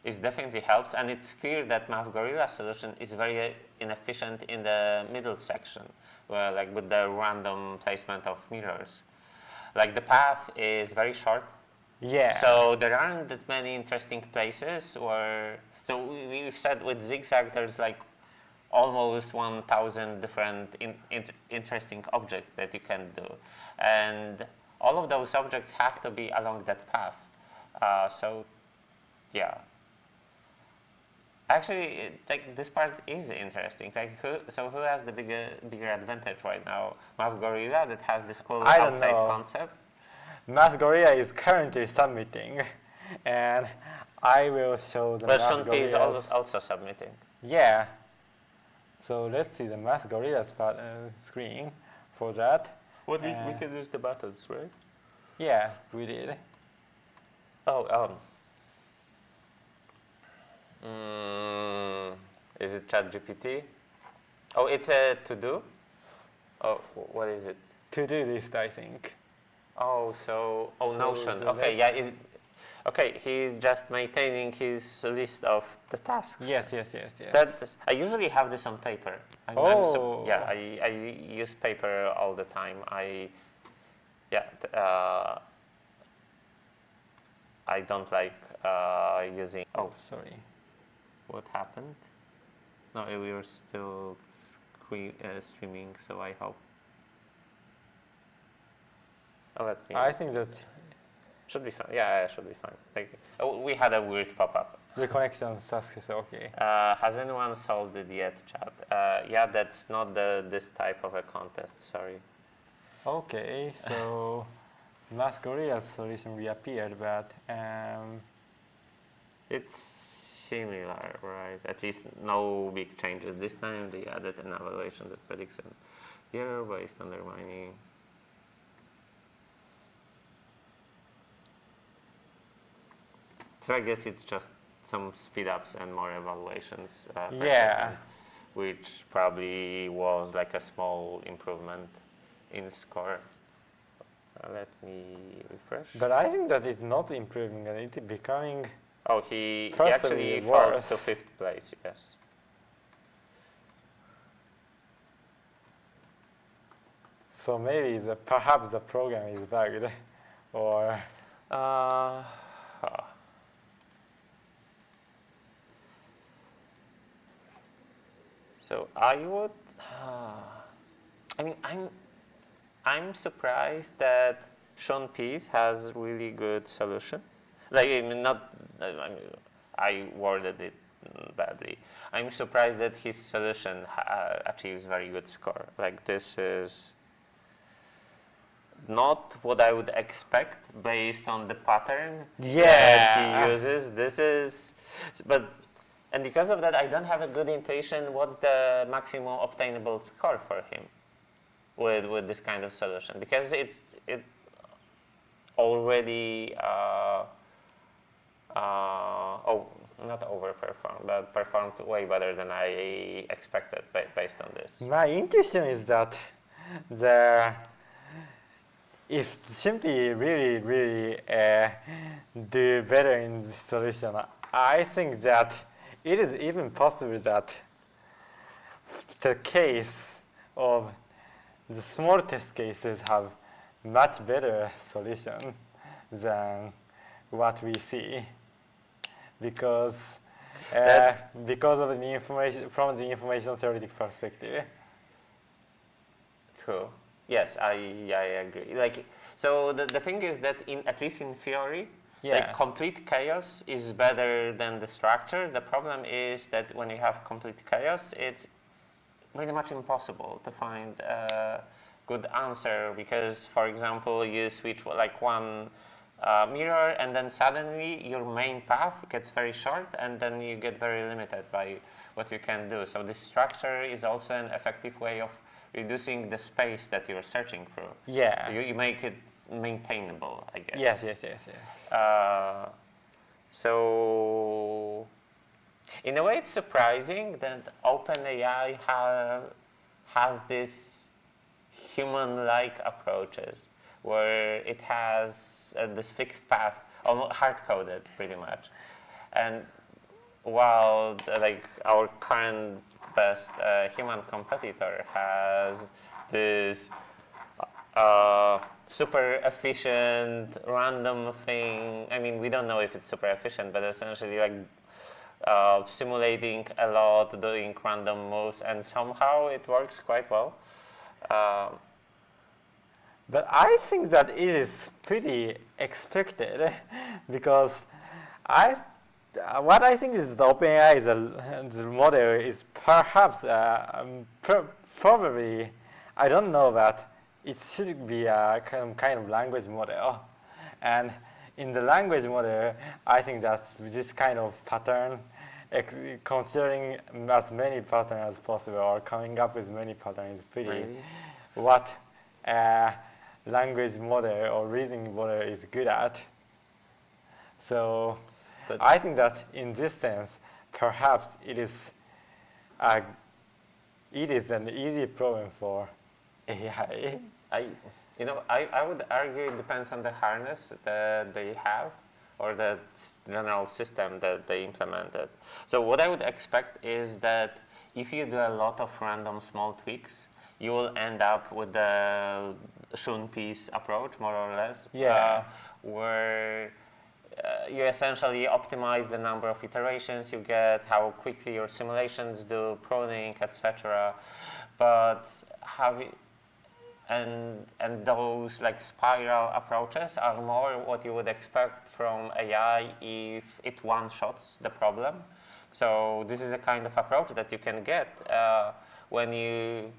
is definitely helps, and it's clear that MathGorilla solution is very inefficient in the middle section, where like with the random placement of mirrors. Like the path is very short. Yeah. So there aren't that many interesting places where. So we've said with zigzag, there's like almost 1,000 different interesting objects that you can do, and all of those objects have to be along that path. So, yeah. Actually, like this part is interesting. Like, who has the bigger advantage right now? MathGorilla that has this cool outside concept. MathGorilla is currently submitting, and I will show the MathGorilla. But Shunpi is also submitting. Yeah. So let's see the MathGorilla screen for that. We could use the buttons, right? Yeah, we did. Is it ChatGPT? Oh, it's a to-do? Oh, what is it? To-do list, I think. So Notion. Okay, yeah. Okay, he's just maintaining his list of the tasks. Yes. I usually have this on paper. I use paper all the time. I don't like using. Oh, sorry. What happened? No, we were still streaming, so I hope. I think that should be fine. Yeah, should be fine. Like, we had a weird pop-up. the connection task is okay. Has anyone solved it yet, chat? Yeah, that's not this type of a contest. Sorry. Okay, so MathGorilla's solution reappeared, but It's similar, right? At least no big changes. This time they added an evaluation that predicts an error based undermining. So I guess it's just some speed ups and more evaluations. Per Yeah. second, which probably was like a small improvement in score. Let me refresh. but I think that it's not improving and it's becoming. Oh, he Possibly actually fell worse. to 5th place, yes. So maybe perhaps the program is bugged, or Huh. So I would, I mean, I'm surprised that Sean Pease has really good solution. Like, I mean, not, I mean, I worded it badly. I'm surprised that his solution achieves very good score. Like, this is not what I would expect based on the pattern that he uses. This is, but, and because of that, I don't have a good intuition what's the maximum obtainable score for him with this kind of solution, because it already not overperformed, but performed way better than I expected based on this. my intuition is that if simply really do better in this solution, I think that it is even possible that the case of the small test cases have much better solution than what we see, because because of the information from the information theoretic perspective. True. Yes, I agree. Like, so the thing is that at least in theory, like complete chaos is better than the structure. The problem is that when you have complete chaos, it's pretty much impossible to find a good answer, because, for example, you switch like one mirror and then suddenly your main path gets very short and then you get very limited by what you can do. So this structure is also an effective way of reducing the space that you're searching through. Yeah. You make it maintainable, I guess. Yes. So, in a way, it's surprising that OpenAI has this human-like approaches, where it has this fixed path, hard-coded pretty much, and while like our current best human competitor has this super efficient random thing. I mean, we don't know if it's super efficient, but essentially like simulating a lot, doing random moves, and somehow it works quite well. But I think that it is pretty expected because what I think is the OpenAI is the model is perhaps probably, I don't know, but it should be a kind of language model, and in the language model, I think that this kind of pattern, considering as many patterns as possible or coming up with many patterns, is pretty what language model or reasoning model is good at. So But I think that in this sense, perhaps it is an easy problem for AI. I would argue it depends on the harness that they have or the general system that they implemented. So what I would expect is that if you do a lot of random small tweaks, you will end up with the Shun-Pease approach, more or less, where you essentially optimize the number of iterations you get, how quickly your simulations do, pruning, etc. But and those like spiral approaches are more what you would expect from AI if it one-shots the problem. So this is a kind of approach that you can get when you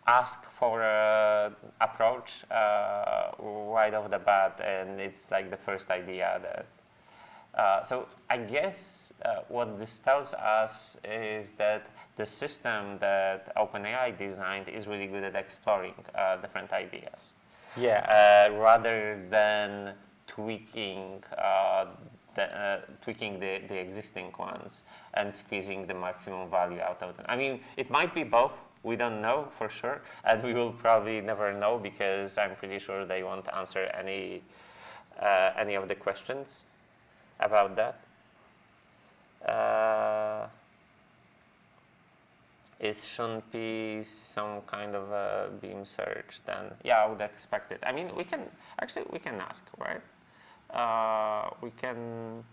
ask for an approach right off the bat, and it's like the first idea that. So I guess what this tells us is that the system that OpenAI designed is really good at exploring different ideas. Yeah. Rather than tweaking the existing ones and squeezing the maximum value out of them. I mean, it might be both. We don't know for sure, and we will probably never know because I'm pretty sure they won't answer any of the questions about that. Is Shunpei some kind of a beam search? Then yeah, I would expect it. I mean, we can ask, right?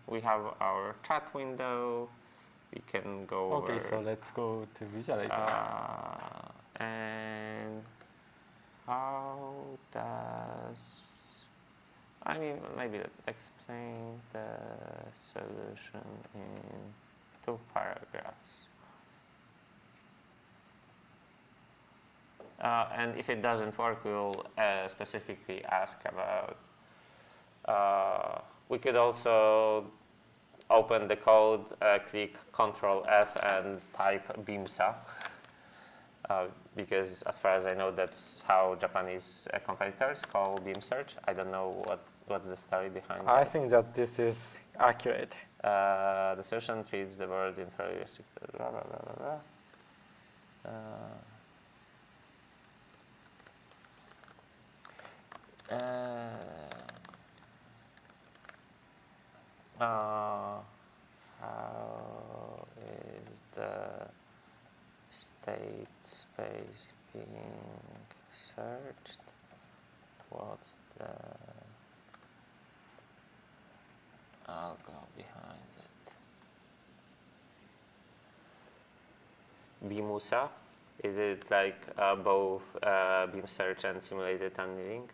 We have our chat window. We can go Okay, over. so let's go to visualization. And how does, I mean, maybe let's explain the solution in 2 paragraphs. And if it doesn't work, we'll specifically ask about, we could also open the code, click Ctrl F and type BIMSA, because as far as I know, that's how Japanese competitors call beam search. I don't know what's the story behind I that. think that this is accurate. The solution treats the word in very restricted, blah, blah, blah, blah, blah. How is the state space being searched? What's the... I'll go behind it. BIMUSA? Is it like both beam search and simulated tunneling?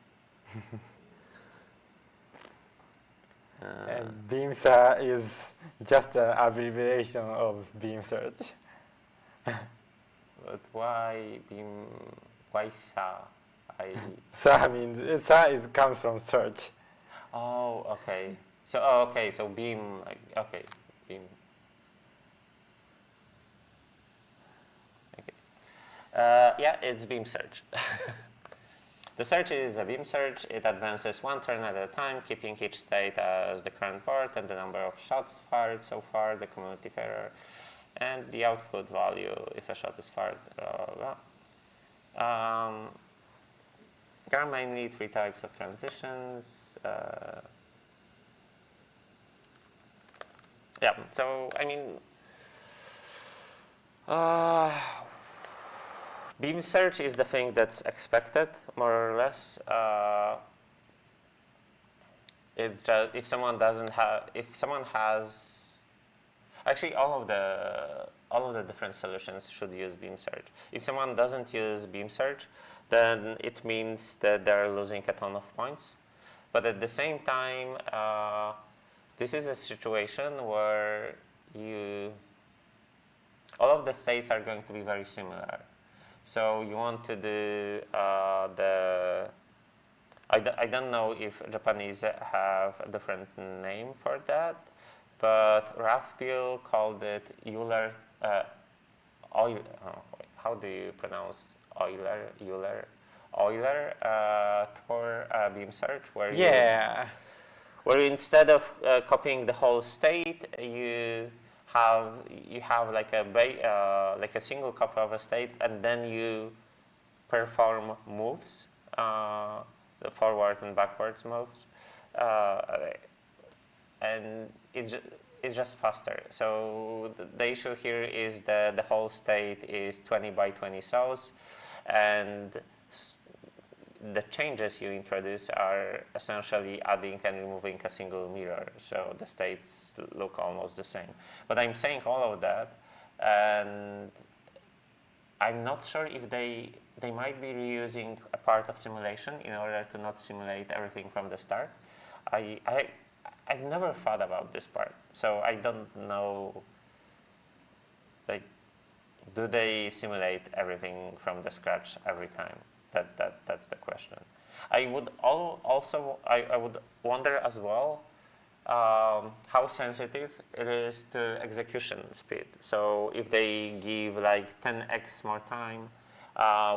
And BIMSA is just an abbreviation of beam search. But why beam? Why SA? SA means comes from search. Oh, okay. So okay. So beam, like okay, beam. Okay. Yeah, it's beam search. The search is a beam search. It advances 1 turn at a time, keeping each state as the current port and the number of shots fired so far, the cumulative error, and the output value if a shot is fired. There are mainly 3 types of transitions. Yeah, so I mean, beam search is the thing that's expected, more or less. It's just if someone has, actually all of the different solutions should use beam search. If someone doesn't use beam search, then it means that they're losing a ton of points. But at the same time, this is a situation where all of the states are going to be very similar. So you want to do I don't know if Japanese have a different name for that, but Raphbill called it Euler. How do you pronounce Euler for beam search? Where where instead of copying the whole state, you have like a single copy of a state, and then you perform moves, the forward and backwards moves, and it's just faster. So the issue here is that the whole state is 20 by 20 cells, and the changes you introduce are essentially adding and removing a single mirror, so the states look almost the same. But I'm saying all of that, and I'm not sure if they might be reusing a part of simulation in order to not simulate everything from the start. I've never thought about this part, so I don't know. Like, do they simulate everything from the scratch every time? That's the question. I would also I would wonder as well how sensitive it is to execution speed. So if they give like 10x more time,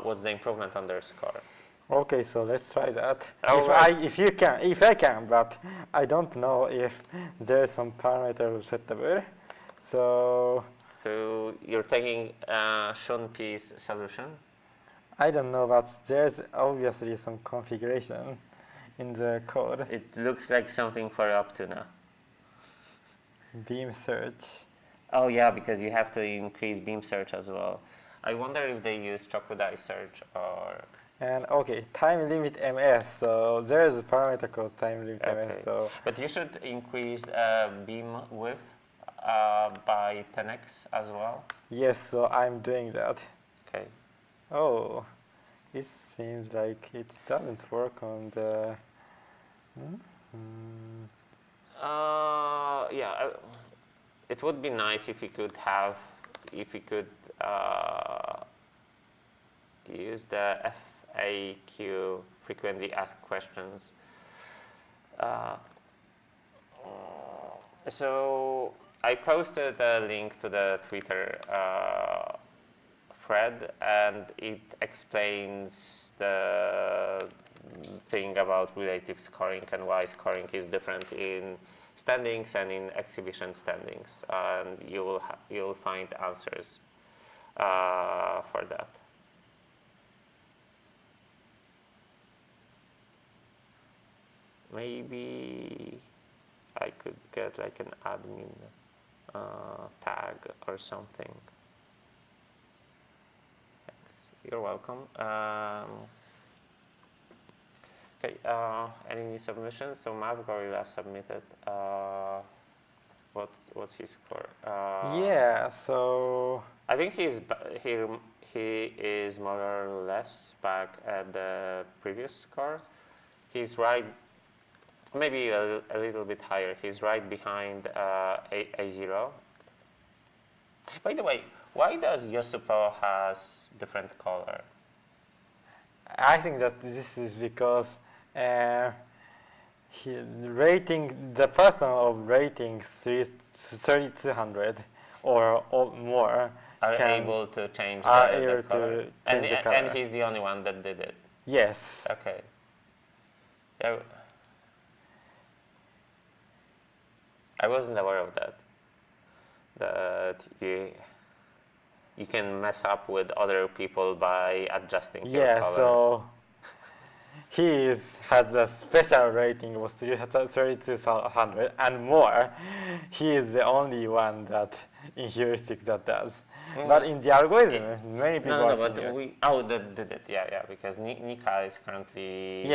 what's the improvement on their score? Okay, so let's try that. Alright. If I can, but I don't know if there's some parameter settable. So So you're taking Shunpi's solution. I don't know, but there's obviously some configuration in the code. It looks like something for Optuna. Beam search. Oh yeah, because you have to increase beam search as well. I wonder if they use crocodile search or... And okay, time limit ms. So there is a parameter called time limit ms. So But you should increase beam width by 10x as well. yes, so I'm doing that. Okay. Oh, it seems like it doesn't work on the. Yeah, it would be nice if we could have, use the FAQ, frequently asked questions. So I posted a link to the Twitter thread, and it explains the thing about relative scoring and why scoring is different in standings and in exhibition standings, and you'll find answers for that. Maybe I could get like an admin tag or something. Thanks. You're welcome. Okay, any new submissions? So MathGorilla submitted. What's his score? Yeah, so I think he is more or less back at the previous score. He's right, maybe a little bit higher. He's right behind A0. By the way, why does yosupo has different color? I think that this is because the person of rating 3200 or more Are can, able to change are the able color. to change the color. And he's the only one that did it. Yes. Okay. Yeah. I wasn't aware of that. That you can mess up with other people by adjusting your color. So he has a special rating of 3200 and more. He is the only one that in heuristic that does. But in the algorithm, many people No, are but thinking, that did it. Yeah, because Nika is currently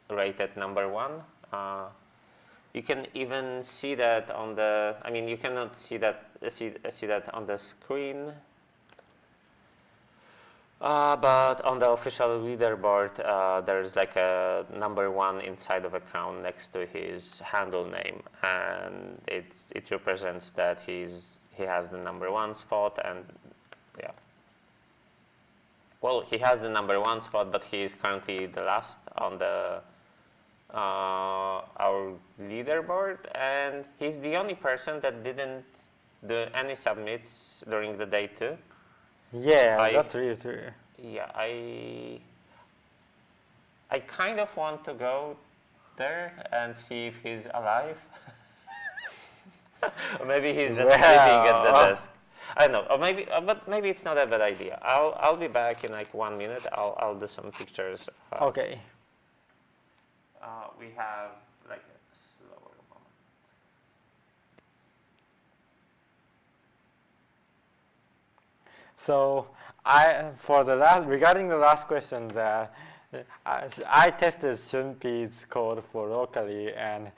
rated number 1. You can even see that on the. I mean, you cannot see that on the screen. But on the official leaderboard, there's like a number 1 inside of a crown next to his handle name, and it represents that he has the number 1 spot, and yeah. Well, he has the number 1 spot, but he is currently the last on the our leaderboard, and he's the only person that didn't do any submits during the day too. yeah, that's really true. Yeah, I kind of want to go there and see if he's alive. Or maybe he's just sleeping at the desk. I don't know. Or maybe, but maybe it's not a bad idea. I'll be back in like 1 minute. I'll do some pictures. Okay. We have like a slower moment. So regarding the last question, I tested Shunpi's code for locally and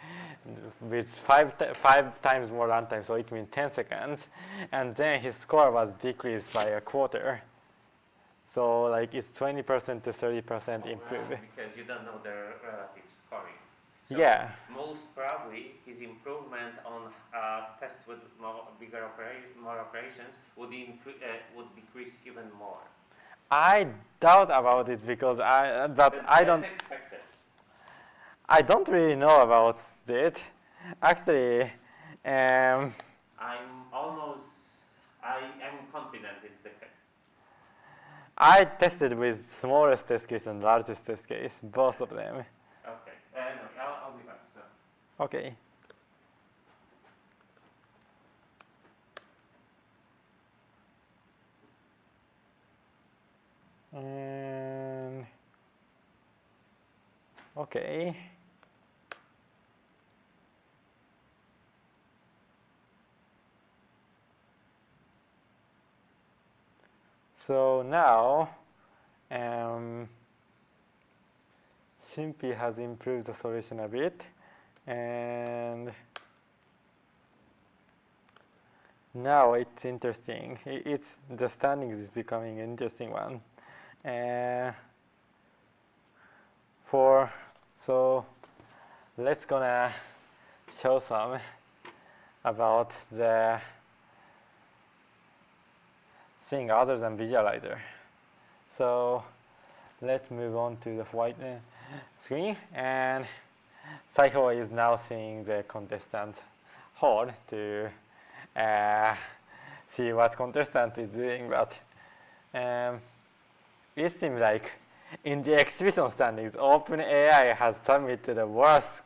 with five times more runtime, so it means 10 seconds, and then his score was decreased by a quarter. So like it's 20% to 30% improved. Because you don't know their relative scoring. So Yeah. most probably his improvement on tests with more operations would decrease even more. I doubt about it because I That's expected. I don't really know about it. Actually, I am confident it's the case. I tested with smallest test case and largest test case, both of them. Okay. No, I'll be back. So. Okay. And okay. So now, Shimpi has improved the solution a bit, and now it's interesting. It's the standings is becoming an interesting one. So let's gonna show some about the thing other than visualizer. So let's move on to the white screen, and Saiho is now seeing the contestant hall to see what contestant is doing, but it seems like in the exhibition standings, OpenAI has submitted a worse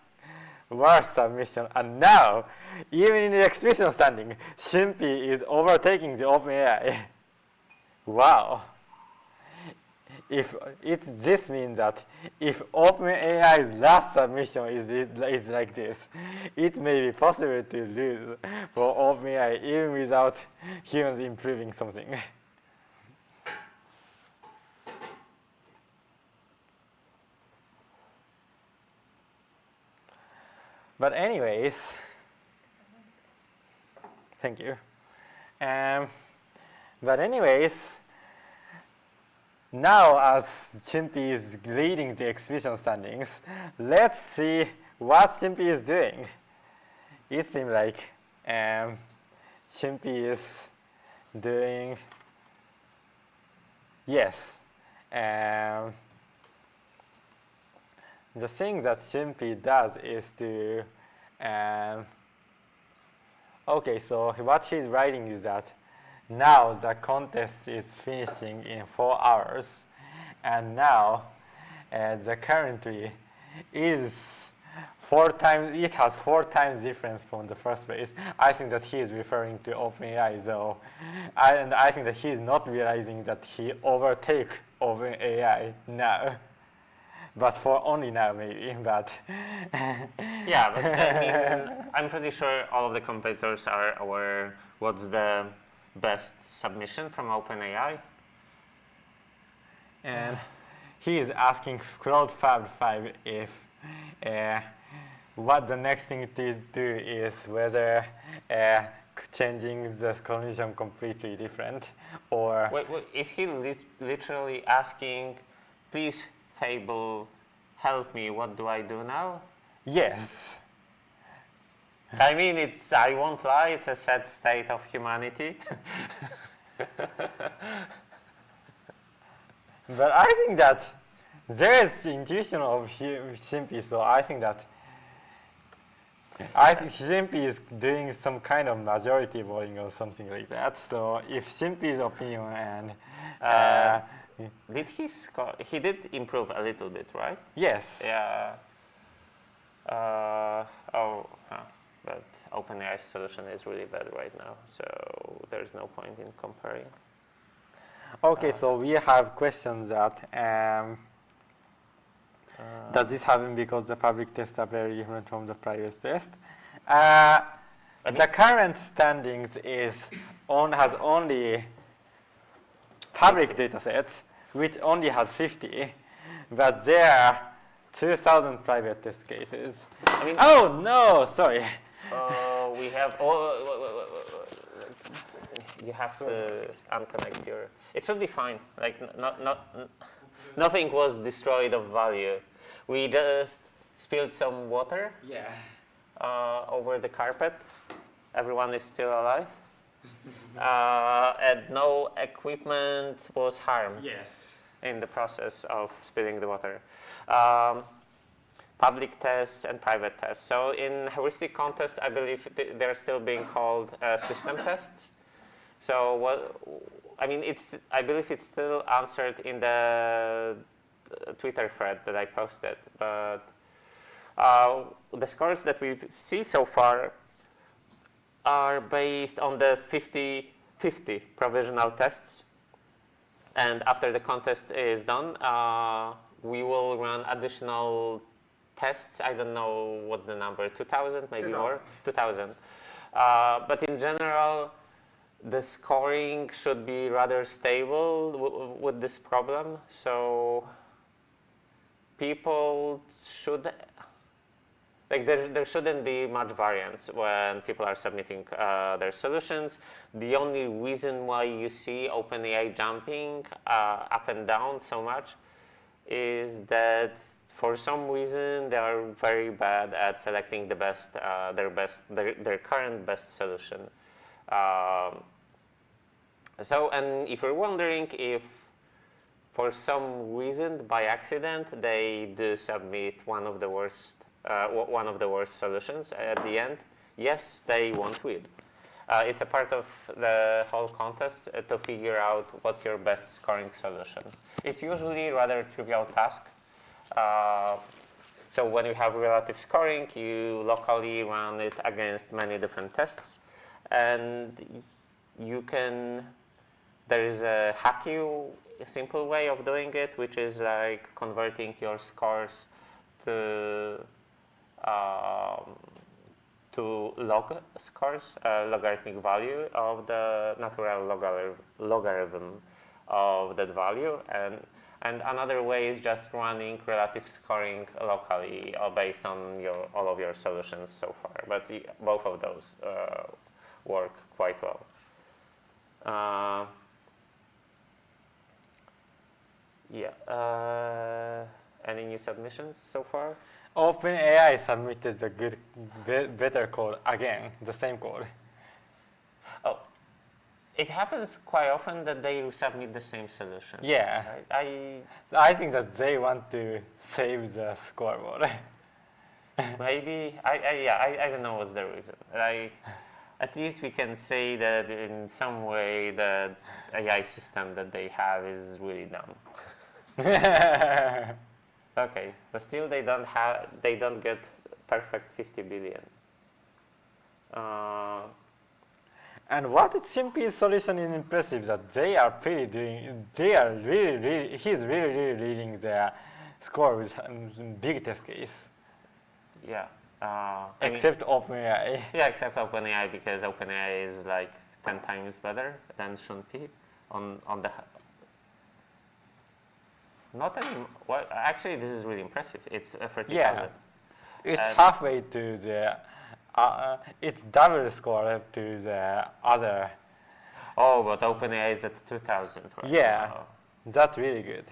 submission, and now, even in the exhibition standing, Shimpi is overtaking the OpenAI. Wow. This means that if OpenAI's last submission is like this, it may be possible to lose for OpenAI even without humans improving something. But anyways, thank you. But anyways, now as Shimpi is leading the exhibition standings, let's see what Shimpi is doing. It seems like Shimpi is doing, yes. The thing that Shimpi does is to, okay, so what he's writing is that now the contest is finishing in 4 hours, and now the currently is 4 times, it has 4 times difference from the first place. I think that he is referring to OpenAI though, and I think that he is not realizing that he overtake OpenAI now. But for only now, maybe. But yeah, but I mean, I'm pretty sure all of the competitors are aware what's the best submission from OpenAI. And he is asking CloudFab5 if what the next thing to do is whether changing the condition completely different, or wait, is he literally asking, please Fable, help me, what do I do now? Yes. I mean, I won't lie, it's a sad state of humanity. But I think that there is intuition of Shimpi, so I think that Shimpi is doing some kind of majority voting or something like that. So if Shimpi's opinion and did he score? He did improve a little bit, right? Yes. Yeah. But OpenAI's solution is really bad right now, so there's no point in comparing. Okay, so we have questions that does this happen because the public tests are very different from the private test? The current standings has only public data sets, which only has 50, but there are 2,000 private test cases. I mean, oh no, sorry. We have. You have to unconnect your. It should be fine. Like nothing was destroyed of value. We just spilled some water Yeah. over the carpet. Everyone is still alive. And no equipment was harmed Yes. in the process of spilling the water. Public tests and private tests. So in heuristic contests, I believe they're still being called system tests. So I believe it's still answered in the Twitter thread that I posted. But the scores that we see so far are based on the 50-50 provisional tests. And after the contest is done, we will run additional tests. I don't know what's the number, 2,000, maybe 2,000. more? 2,000. But in general, the scoring should be rather stable with this problem. So people should, there shouldn't be much variance when people are submitting their solutions. The only reason why you see OpenAI jumping up and down so much is that for some reason they are very bad at selecting the best, their current best solution. And if you're wondering if for some reason by accident they do submit one of the worst solutions at the end, yes, they won't win. It's a part of the whole contest to figure out what's your best scoring solution. It's usually a rather trivial task. So when you have relative scoring, you locally run it against many different tests, and there is a hacky, simple way of doing it, which is like converting your scores to log scores, logarithmic value of the natural logarithm of that value, and another way is just running relative scoring locally based on all of your solutions so far. But both of those work quite well. Any new submissions so far? OpenAI submitted the better code again, the same code. Oh, it happens quite often that they submit the same solution. Yeah. Right? I think that they want to save the scoreboard. Maybe I don't know what's the reason. At least we can say that in some way the AI system that they have is really dumb. Okay, but still they don't get perfect 50 billion. And what Simpi's solution is impressive that he's really leading the score with big test case. Yeah. Except OpenAI. Yeah, except OpenAI, because OpenAI is like 10 times better than Shunpi on the. Not any. Well, actually, this is really impressive. It's 30,000. Yeah. It's halfway to the. It's double score to the other. Oh, but OpenAI is at 2,000. Right? Yeah, that's really good.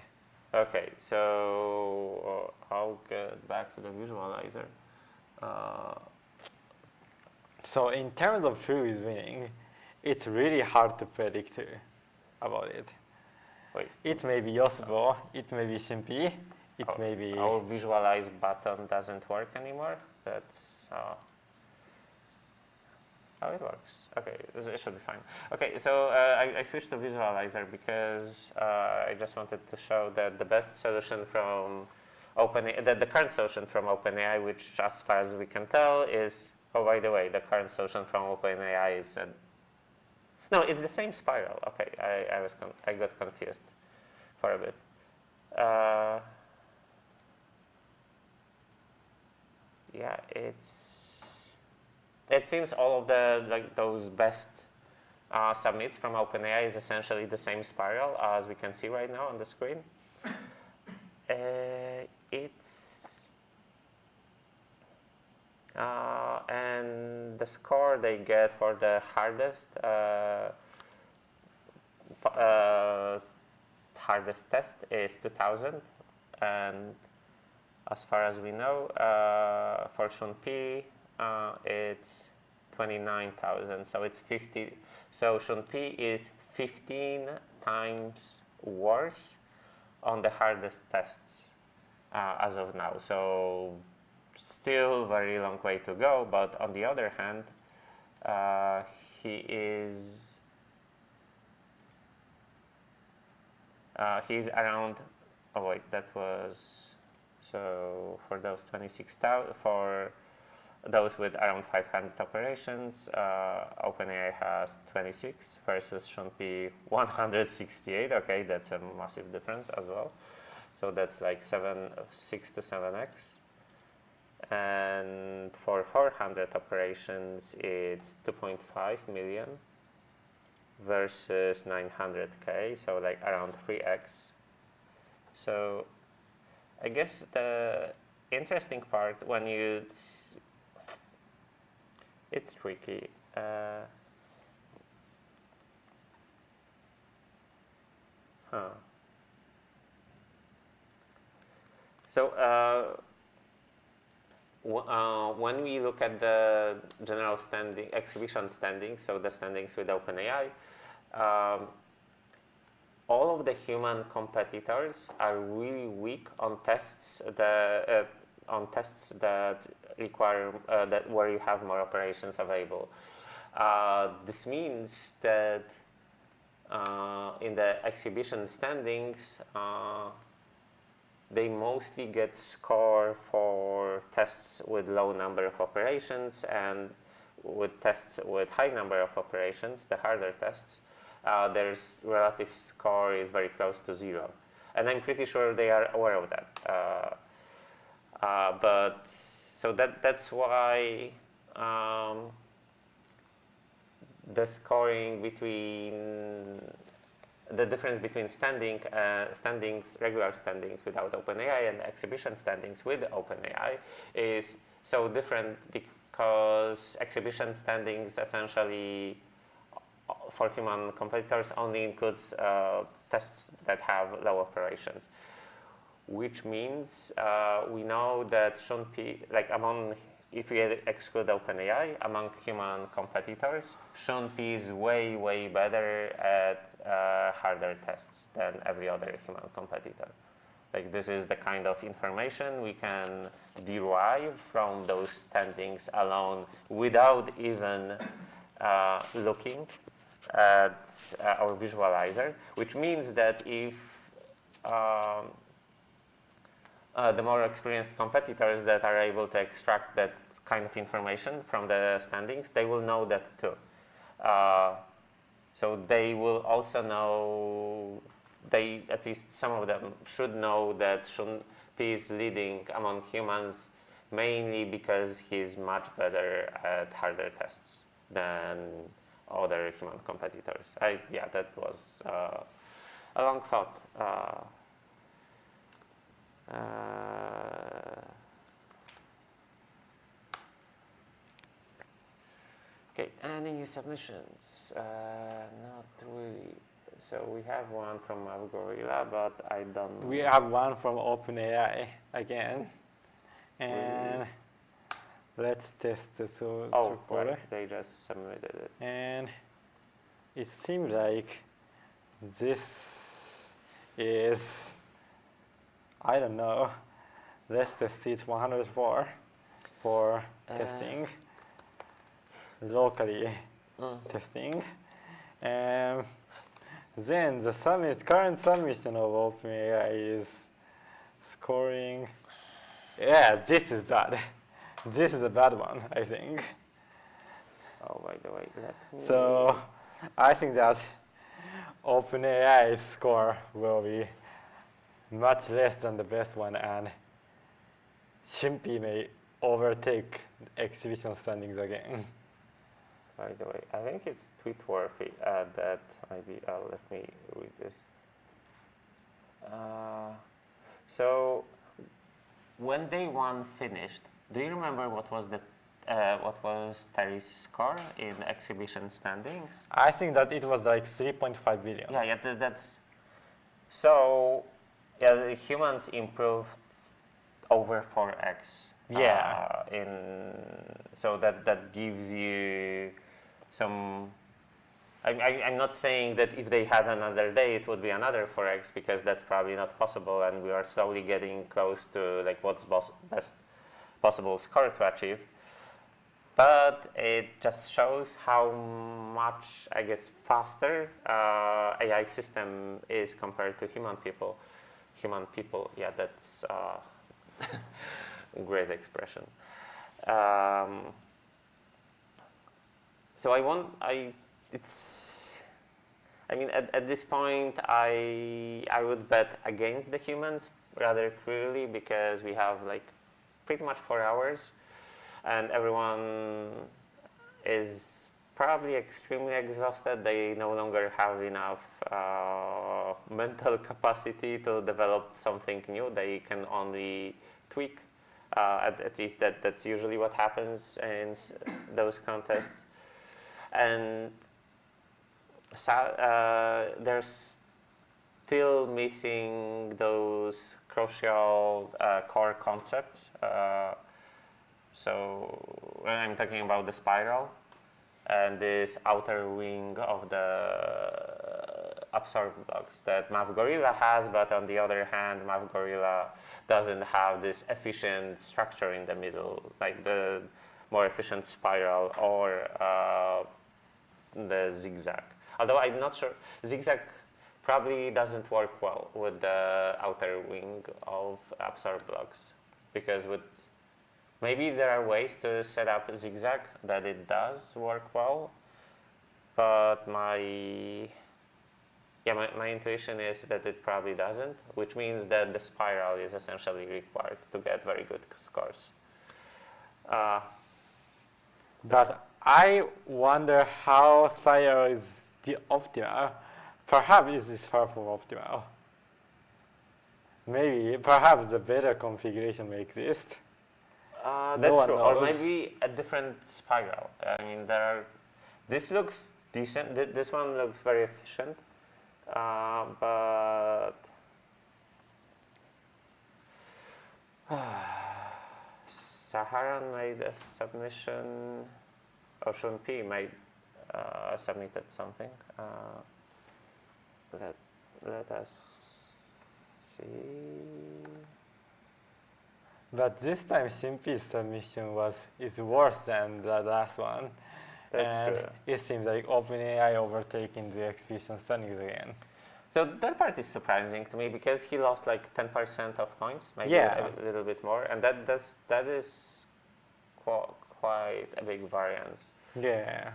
Okay, so I'll get back to the visualizer. So in terms of who is winning, it's really hard to predict about it. Wait. It may be yosupo, it may be Simpi, it may be. Our visualize button doesn't work anymore. That's how it works. Okay, it should be fine. Okay, so I switched to visualizer because I just wanted to show that the best solution from OpenAI, the current solution from OpenAI, which as far as we can tell is, oh, by the way, the current solution from OpenAI is, no, it's the same spiral. Okay, I got confused for a bit. Yeah, it seems all of those best submits from OpenAI is essentially the same spiral as we can see right now on the screen. And the score they get for the hardest test is 2,000, and as far as we know, for Shun P, it's 29,000. So it's 50. So Shun P is 15 times worse on the hardest tests as of now. So still very long way to go. But on the other hand, he's around. Oh wait, that was so for those 26,000 for those with around 500 operations, OpenAI has 26 versus Shun P 168. Okay, that's a massive difference as well. So that's like 6 to 7x. And for 400 operations, it's 2.5 million versus 900K, so like around 3x. So I guess the interesting part when it's tricky. So when we look at the general exhibition standings, so the standings with OpenAI, all of the human competitors are really weak on tests that require where you have more operations available. This means that in the exhibition standings, they mostly get score for tests with low number of operations, and with tests with high number of operations, the harder tests, their relative score is very close to 0. And I'm pretty sure they are aware of that. But so that's why the scoring between the difference between regular standings without OpenAI and exhibition standings with OpenAI is so different because exhibition standings essentially for human competitors only includes tests that have low operations, which means we know that Shun P, like if we exclude OpenAI, among human competitors, Shun P is way, way better at harder tests than every other human competitor. Like this is the kind of information we can derive from those standings alone without even looking at our visualizer, which means that if the more experienced competitors that are able to extract that kind of information from the standings, they will know that too. So they will also know, at least some of them should know that Shun P is leading among humans mainly because he's much better at harder tests than other human competitors. Yeah, that was a long thought. Okay, any new submissions? Not really. So we have one from MathGorilla, but I don't know. We have one from OpenAI again. And let's test the Oh, AtCoder. right, they just submitted it. And it seems like this is, I don't know, let's test it 104 for testing, locally testing. And then the current submission of OpenAI is scoring, yeah, this is bad. This is a bad one, I think. Oh, by the way, let me... So I think that OpenAI's score will be much less than the best one, and Shun P may overtake exhibition standings again. By the way, I think it's tweet-worthy that maybe, let me read this. So when day one finished, do you remember what was Terry's score in exhibition standings? I think that it was like 3.5 billion. Yeah, that's so. Yeah, the humans improved over 4x. Yeah. So that gives you some. I'm not saying that if they had another day, it would be another 4x, because that's probably not possible, and we are slowly getting close to like what's best possible score to achieve. But it just shows how much, I guess, faster AI system is compared to human people. Human people, yeah, that's a great expression. So at this point, I would bet against the humans rather clearly, because we have like pretty much 4 hours, and everyone is probably extremely exhausted. They no longer have enough mental capacity to develop something new. They can only tweak. At least that's usually what happens in those contests. And they're still missing those crucial core concepts. So I'm talking about the spiral and this outer wing of the absorb blocks that MathGorilla has, but on the other hand, MathGorilla doesn't have this efficient structure in the middle, like the more efficient spiral or the zigzag. Although I'm not sure, zigzag probably doesn't work well with the outer wing of absorb blocks, because maybe there are ways to set up zigzag that it does work well, but my intuition is that it probably doesn't, which means that the spiral is essentially required to get very good scores. But I wonder how spiral is the optimal. Perhaps it is far from optimal. Perhaps the better configuration may exist. That's true, or knows. maybe a different spiral. I mean, this looks decent. This one looks very efficient, but Saharan made a submission. Ocean P made submitted something. Let us see. But this time Shinpi's submission is worse than the last one. That's and true. It seems like OpenAI overtaking the exhibition studies again. So that part is surprising to me, because he lost like 10% of points, maybe Yeah. a little bit more, and that is quite a big variance. Yeah.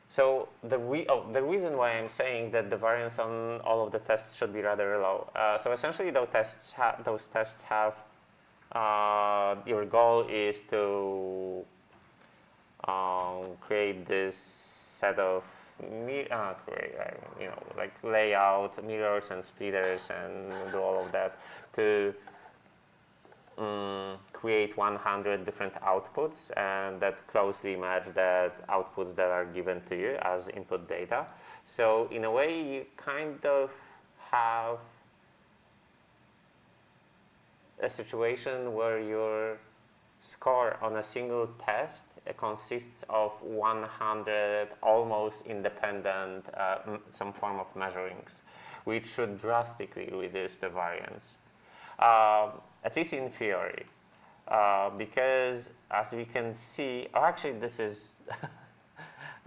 So the reason why I'm saying that the variance on all of the tests should be rather low. So essentially, those tests have your goal is to create this set of like layout mirrors and splitters and do all of that to create 100 different outputs, and that closely match the outputs that are given to you as input data. So in a way, you kind of have a situation where your score on a single test consists of 100 almost independent some form of measurings, which should drastically reduce the variance. At least in theory, because as we can see, actually this is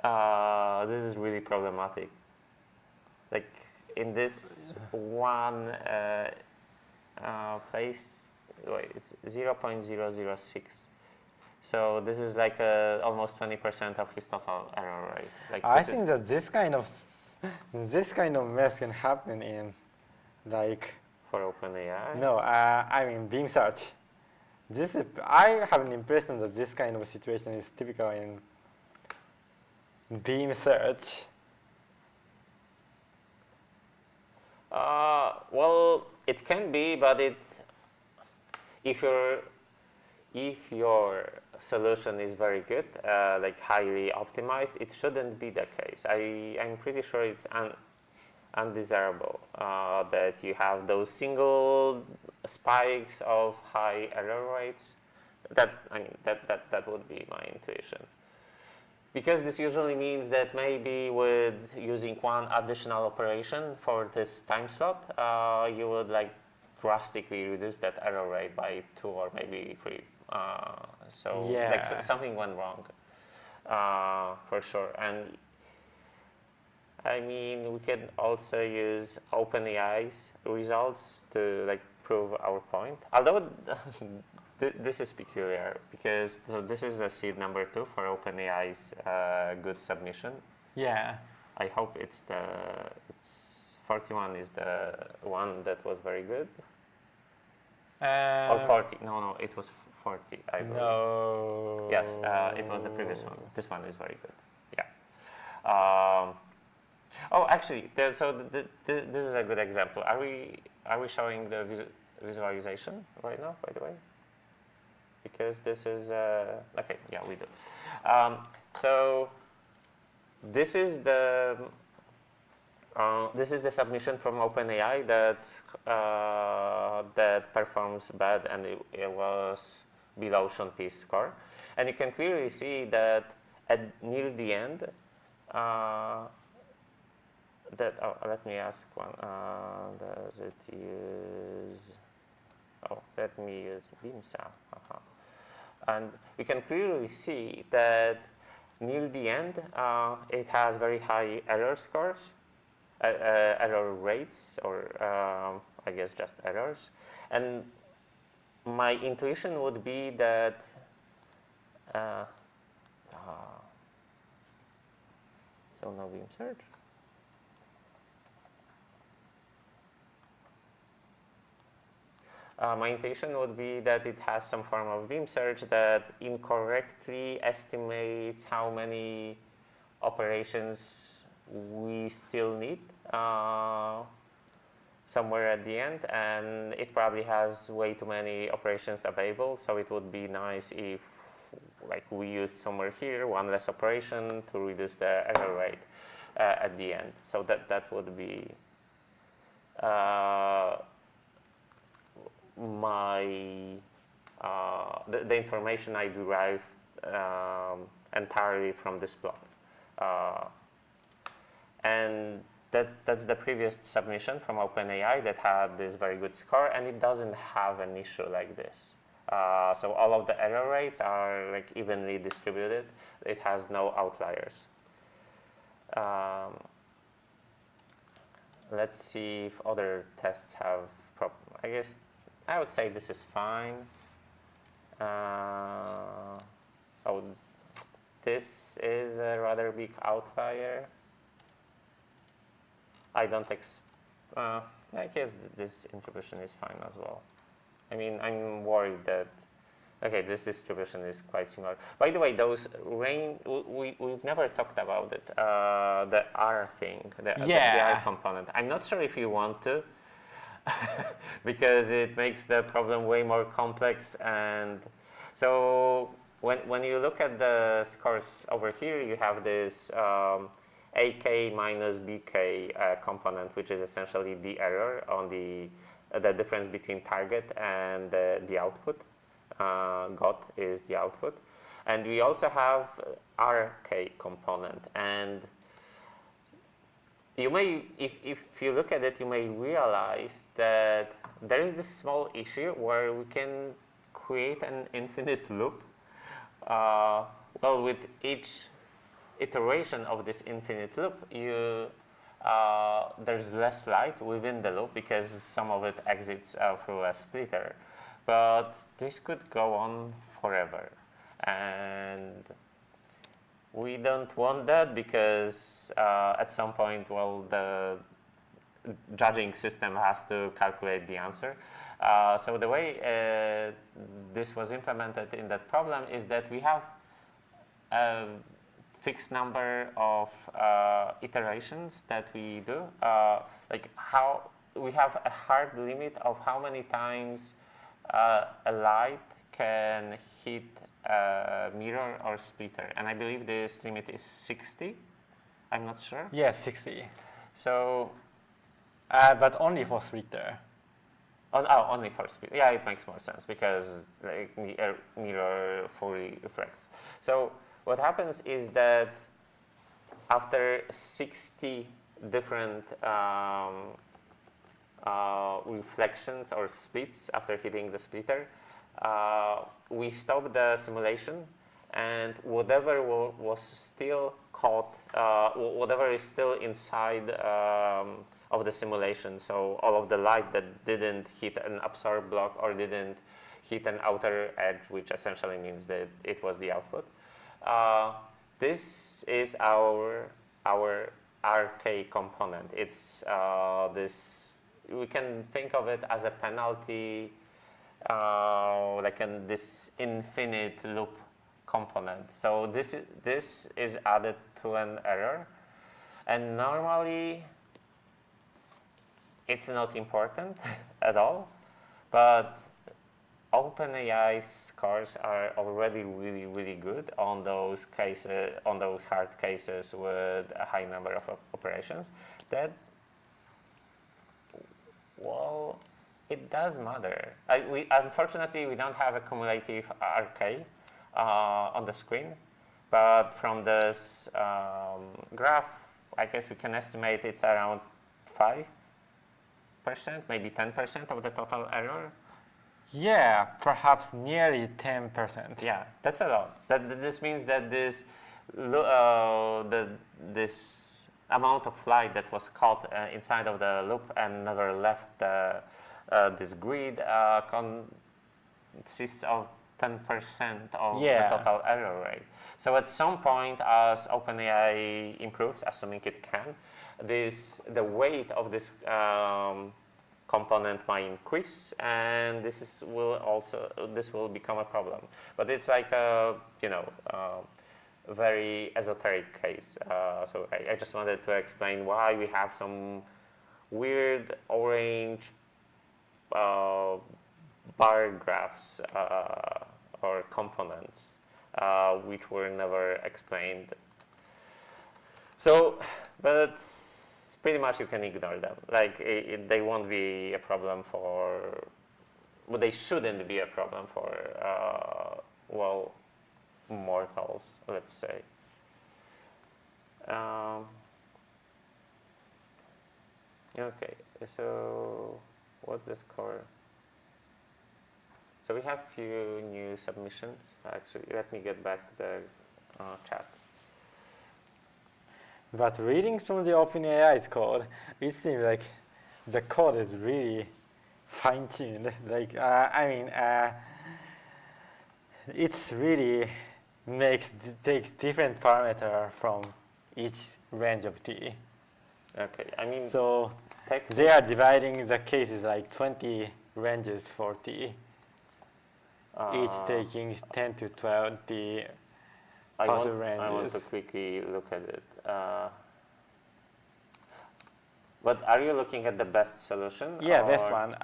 this is really problematic. Like in this one place, it's 0.006. So this is like almost 20% of his total error rate. Like I think that this kind of mess can happen in like. For OpenAI? No, I mean Bing search. I have an impression that this kind of situation is typical in Beam search. Well, it can be, but if your solution is very good, like highly optimized, it shouldn't be the case. I'm pretty sure it's undesirable, that you have those single spikes of high error rates. That would be my intuition. Because this usually means that maybe with using one additional operation for this time slot, you would like drastically reduce that error rate by 2 or maybe 3. So like something went wrong, for sure. And I mean, we can also use OpenAI's results to like prove our point. Although this is peculiar because this is a seed number 2 for OpenAI's good submission. Yeah. I hope it's 41 is the one that was very good. Or 40? No, it was 40. I believe. No. Yes, it was the previous one. This one is very good. Yeah. Oh, actually, this is a good example. Are we showing the visualization right now? By the way, because this is okay. Yeah, we do. So this is the submission from OpenAI that performs bad, and it was below Sean P's score, and you can clearly see that near the end. Let me ask one. Does it use? Oh, let me use BIMSA. And we can clearly see that near the end, it has very high error scores, error rates, or I guess just errors. And my intuition would be that. So no beam search. My intuition would be that it has some form of beam search that incorrectly estimates how many operations we still need somewhere at the end, and it probably has way too many operations available. So it would be nice if, like, we used somewhere here one less operation to reduce the error rate at the end. So that would be. The information I derived entirely from this plot, and that's the previous submission from OpenAI that had this very good score, and it doesn't have an issue like this. So all of the error rates are like evenly distributed. It has no outliers. Let's see if other tests have I guess I would say this is fine. Oh, this is a rather big outlier. I guess this distribution is fine as well. I mean, I'm worried that, okay, this distribution is quite similar. By the way, those range, we've never talked about it, the R thing, the R component. I'm not sure if you want to, because it makes the problem way more complex. And so when you look at the scores over here, you have this AK minus BK component, which is essentially the error on the difference between target and the output. GOT is the output. And we also have RK component. And you may, if you look at it, you may realize that there is this small issue where we can create an infinite loop. Well, with each iteration of this infinite loop, there's less light within the loop because some of it exits through a splitter. But this could go on forever. And we don't want that because at some point, well, the judging system has to calculate the answer. So the way this was implemented in that problem is that we have a fixed number of iterations that we do. Like how we have a hard limit of how many times a light can hit a mirror or splitter, and I believe this limit is 60. I'm not sure. Yeah, 60. So But only for splitter. Only for speed. Yeah, it makes more sense because like mirror fully reflects. So what happens is that after 60 different reflections or splits after hitting the splitter, we stop the simulation, and whatever was still caught, whatever is still inside of the simulation, so all of the light that didn't hit an absorb block or didn't hit an outer edge, which essentially means that it was the output. This is our RK component. It's this, we can think of it as a penalty, like this infinite loop component. So this is added to an error, and normally it's not important at all, but OpenAI scores are already really good on those cases, on those hard cases with a high number of operations. That, well, it does matter. Unfortunately, we don't have a cumulative RK on the screen, but from this graph, I guess we can estimate it's around 5%, maybe 10% of the total error. Yeah, perhaps nearly 10%. Yeah, that's a lot. This means that this amount of light that was caught inside of the loop and never left this grid consists of 10% of the total error rate. So at some point, as OpenAI improves, assuming it can, the weight of this component might increase, and this will become a problem. But it's like a very esoteric case. So I just wanted to explain why we have some weird orange bar graphs or components which were never explained. So, but pretty much you can ignore them. Like they won't be a problem for, well, they shouldn't be a problem for, well, mortals, let's say. Okay, so what's the score? So we have a few new submissions. Actually, let me get back to the chat. But reading from the OpenAI's code, it seems like the code is really fine-tuned. Like, it's really takes different parameter from each range of t. Okay, I mean, so they are dividing the cases like 20 ranges for t, each taking 10 to 20 possible ranges. I want to quickly look at it. But are you looking at the best solution? Yeah, best one.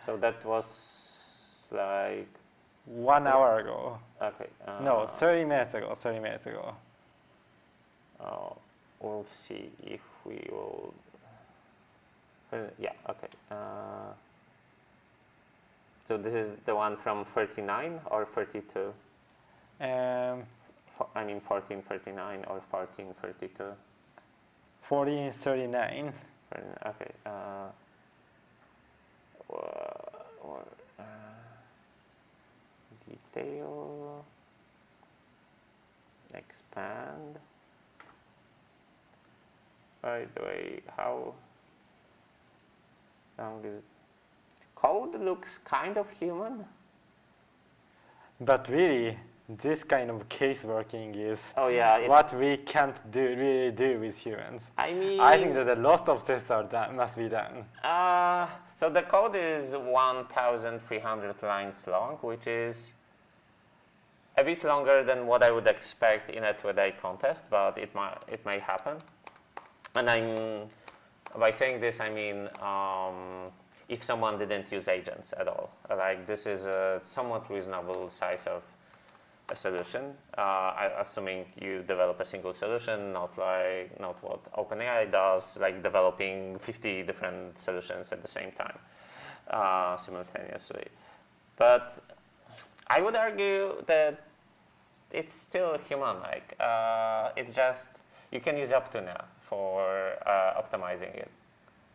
So that was like 1 hour ago. Okay. No, 30 minutes ago. 30 minutes ago. We'll see if we will. Yeah. Okay. So this is the one from 39 or 32? I mean 1439 or 1432? 1439. Okay. Detail. Expand. By the way, how long is it? Code looks kind of human. But really, this kind of case working is what we can't really do with humans. I mean, I think that a lot of tests are must be done. So the code is 1,300 lines long, which is a bit longer than what I would expect in a 2-day contest, but it may happen. And by saying this, I mean if someone didn't use agents at all. Like this is a somewhat reasonable size of a solution, assuming you develop a single solution, not what OpenAI does, like developing 50 different solutions at the same time, simultaneously. But I would argue that it's still human-like. It's just, you can use Optuna for optimizing it,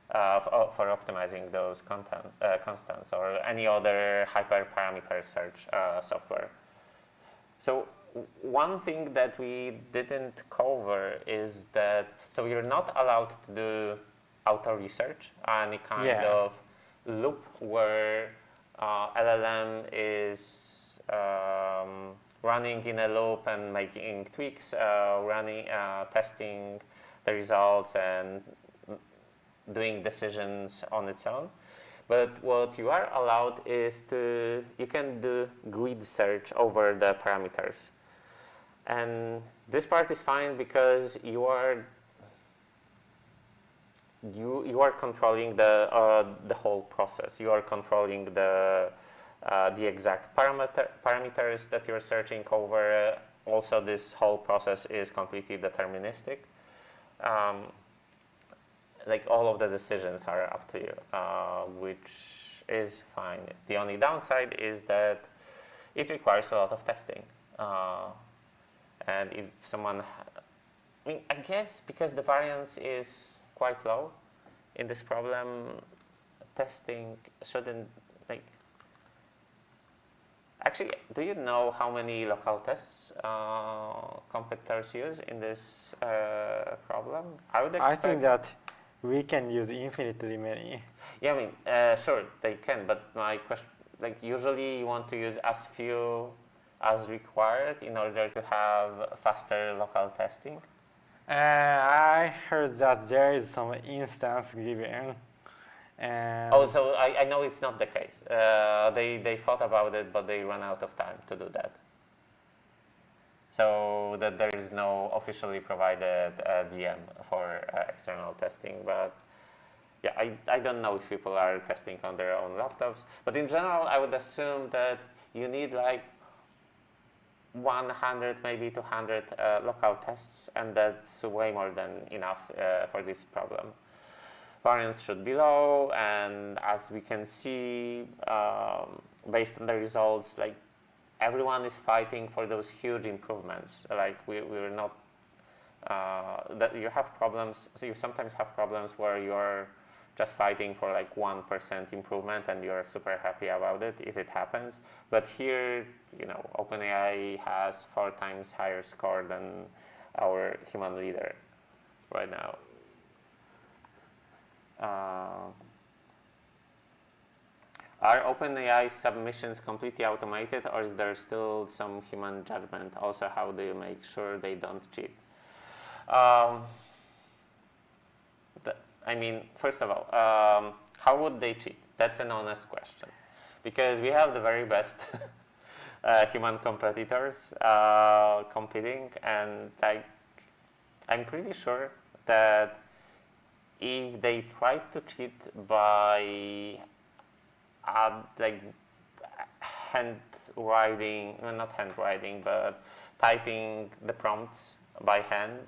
for optimizing those constants or any other hyperparameter search software. So one thing that we didn't cover is that, so you're not allowed to do auto-research, any kind of loop where LLM is running in a loop and making tweaks, testing the results and doing decisions on its own. But what you are allowed is you can do grid search over the parameters. And this part is fine because you are controlling the whole process. You are controlling the exact parameters that you're searching over. Also, this whole process is completely deterministic. Like all of the decisions are up to you, which is fine. The only downside is that it requires a lot of testing. And if someone, I guess because the variance is quite low in this problem, testing shouldn't, actually, do you know how many local tests competitors use in this problem? I would expect. I think that we can use infinitely many. Yeah, I mean, sure, they can, but my question, usually you want to use as few as required in order to have faster local testing. I heard that there is some instance given. Oh, so I know it's not the case. They thought about it, but they ran out of time to do that. So that there is no officially provided VM for external testing. But yeah, I don't know if people are testing on their own laptops. But in general, I would assume that you need 100, maybe 200 local tests, and that's way more than enough for this problem. Variance should be low, and as we can see, based on the results, everyone is fighting for those huge improvements. We're not, that you have problems, so you sometimes have problems where you're just fighting for 1% improvement and you're super happy about it if it happens. But here, OpenAI has 4 times higher score than our human leader right now. Are OpenAI submissions completely automated, or is there still some human judgment? Also, how do you make sure they don't cheat? First of all, how would they cheat? That's an honest question, because we have the very best human competitors competing, and I'm pretty sure that if they tried to cheat by not handwriting, but typing the prompts by hand,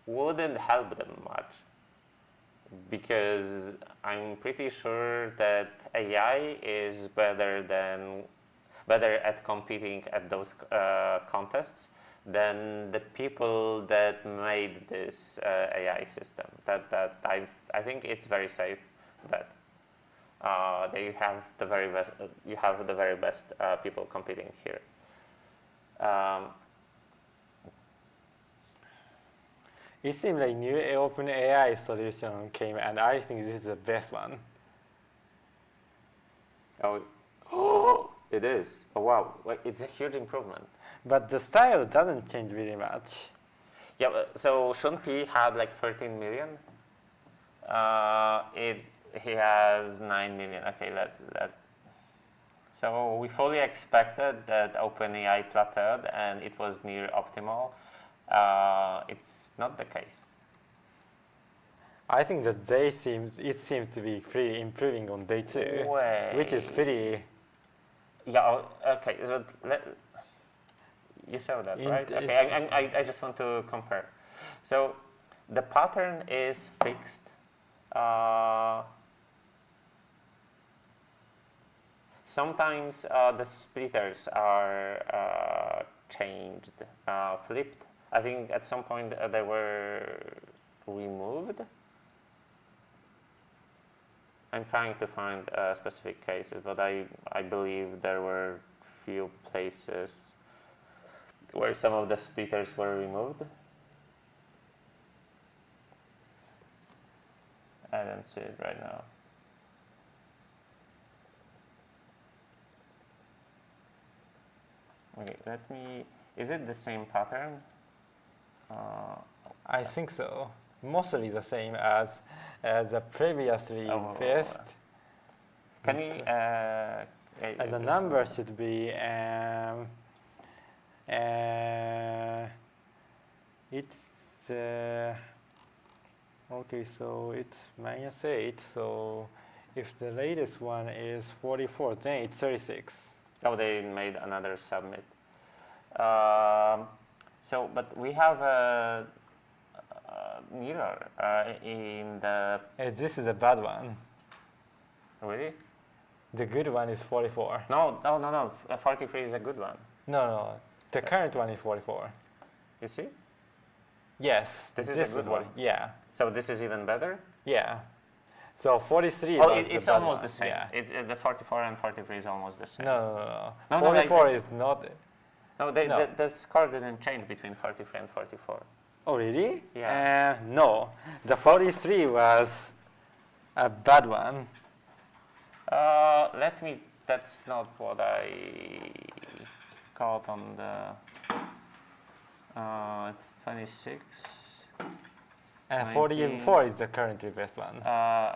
wouldn't help them much, because I'm pretty sure that AI is better at competing at those contests than the people that made this AI system. That I think it's very safe bet. You have the very best. You have the very best people competing here. It seems like new OpenAI solution came, and I think this is the best one. Oh, it is. Oh wow, it's a huge improvement. But the style doesn't change really much. Yeah, so Shunpei had 13 million. He has 9 million. Okay, So we fully expected that OpenAI plateaued and it was near optimal. It's not the case. I think that it seems to be pretty improving on day 2, which is pretty. Yeah. Okay. So You saw that, In right? the- Okay, I just want to compare. So the pattern is fixed. Sometimes the splitters are changed, flipped. I think at some point they were removed. I'm trying to find specific cases, but I believe there were few places where some of the splitters were removed. I don't see it right now. Okay, let me. Is it the same pattern? I think so. Mostly the same as the previously Oh, best. Can you? And the number should be it's okay. So it's -8. So if the latest one is 44, then it's 36. Oh, they made another submit. So, but we have a mirror in the. This is a bad one. Really? The good one is 44. No. 43 is a good one. No. The current one is 44. You see? Yes. This is the good one? Yeah. So this is even better. Yeah. So 43 Oh, was it's the bad almost one. the same. Yeah. It's the 44 and 43 is almost the same. No. No, 44 is not. No, No. the score didn't change between 43 and 44. Oh, really? Yeah. No. The 43 was a bad one. Let me. That's not what I got on the. It's 26. And 19. 44 is the currently best one.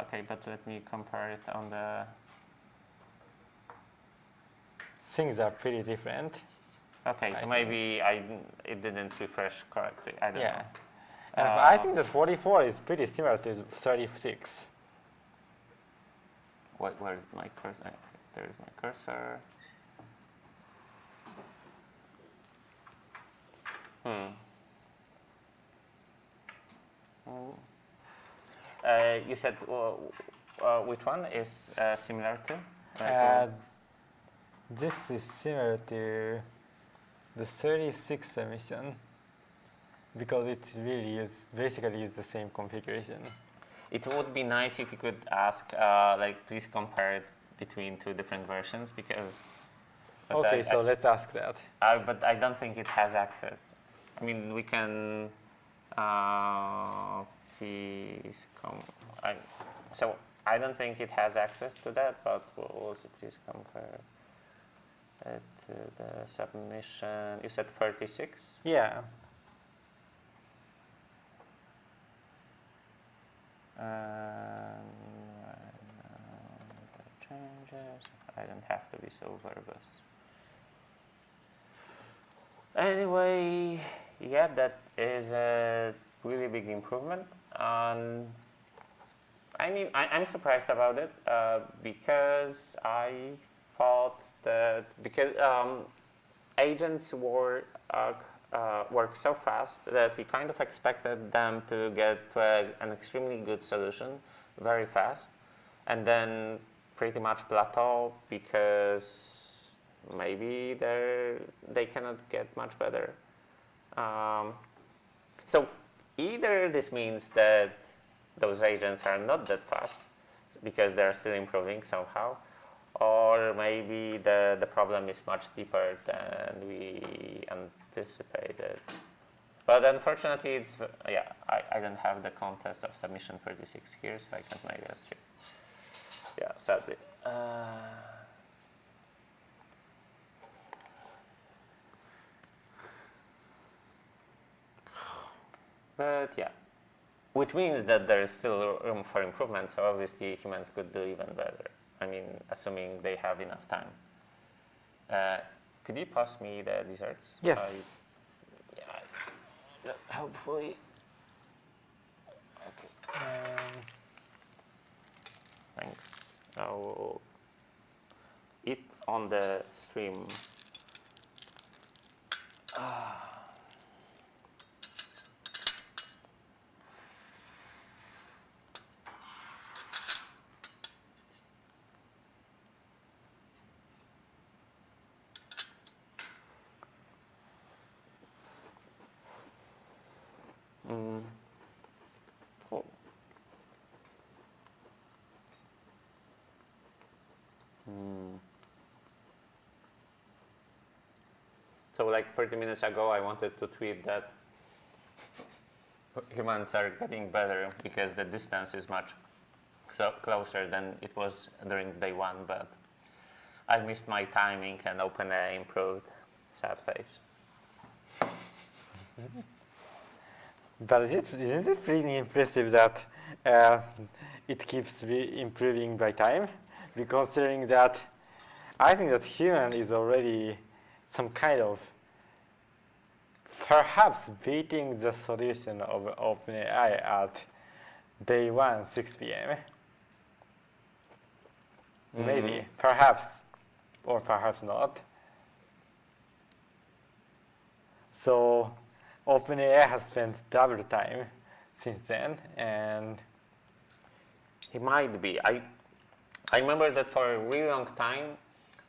Okay, but let me compare it on the. Things are pretty different. Okay, so I maybe it didn't refresh correctly. I don't Yeah. know. And I think that 44 is pretty similar to 36. Where's my cursor? Okay, there's my cursor. You said which one is similar to? This is similar to the 36 emission because it really is basically is the same configuration. It would be nice if you could ask, please compare it between two different versions because. Okay, so let's ask that. But I don't think it has access. I mean, we can. Please come. So I don't think it has access to that, but we'll see. Please compare it to the submission. You said 36? Yeah. Changes. I don't have to be so verbose. Anyway, yeah, that is a really big improvement. I mean, I'm surprised about it because I thought that because agents work so fast that we kind of expected them to get to an extremely good solution very fast, and then pretty much plateau because maybe they cannot get much better. So either this means that those agents are not that fast because they're still improving somehow, or maybe the problem is much deeper than we anticipated. But unfortunately, I don't have the context of submission 36 here, so I can't make that strict. Yeah, sadly. But yeah, which means that there is still room for improvement, so obviously humans could do even better. I mean, assuming they have enough time. Could you pass me the desserts? Yes. Hopefully. Okay. Thanks. I will eat on the stream. Cool. So like 30 minutes ago, I wanted to tweet that humans are getting better because the distance is much closer than it was during day one, but I missed my timing and OpenAI improved. Sad face. But isn't it pretty impressive that it keeps improving by time? Considering that I think that human is already some kind of perhaps beating the solution of OpenAI at day 1, 6 p.m. Maybe, perhaps, or perhaps not. So OpenAI has spent double time since then, and It might be. I remember that for a really long time,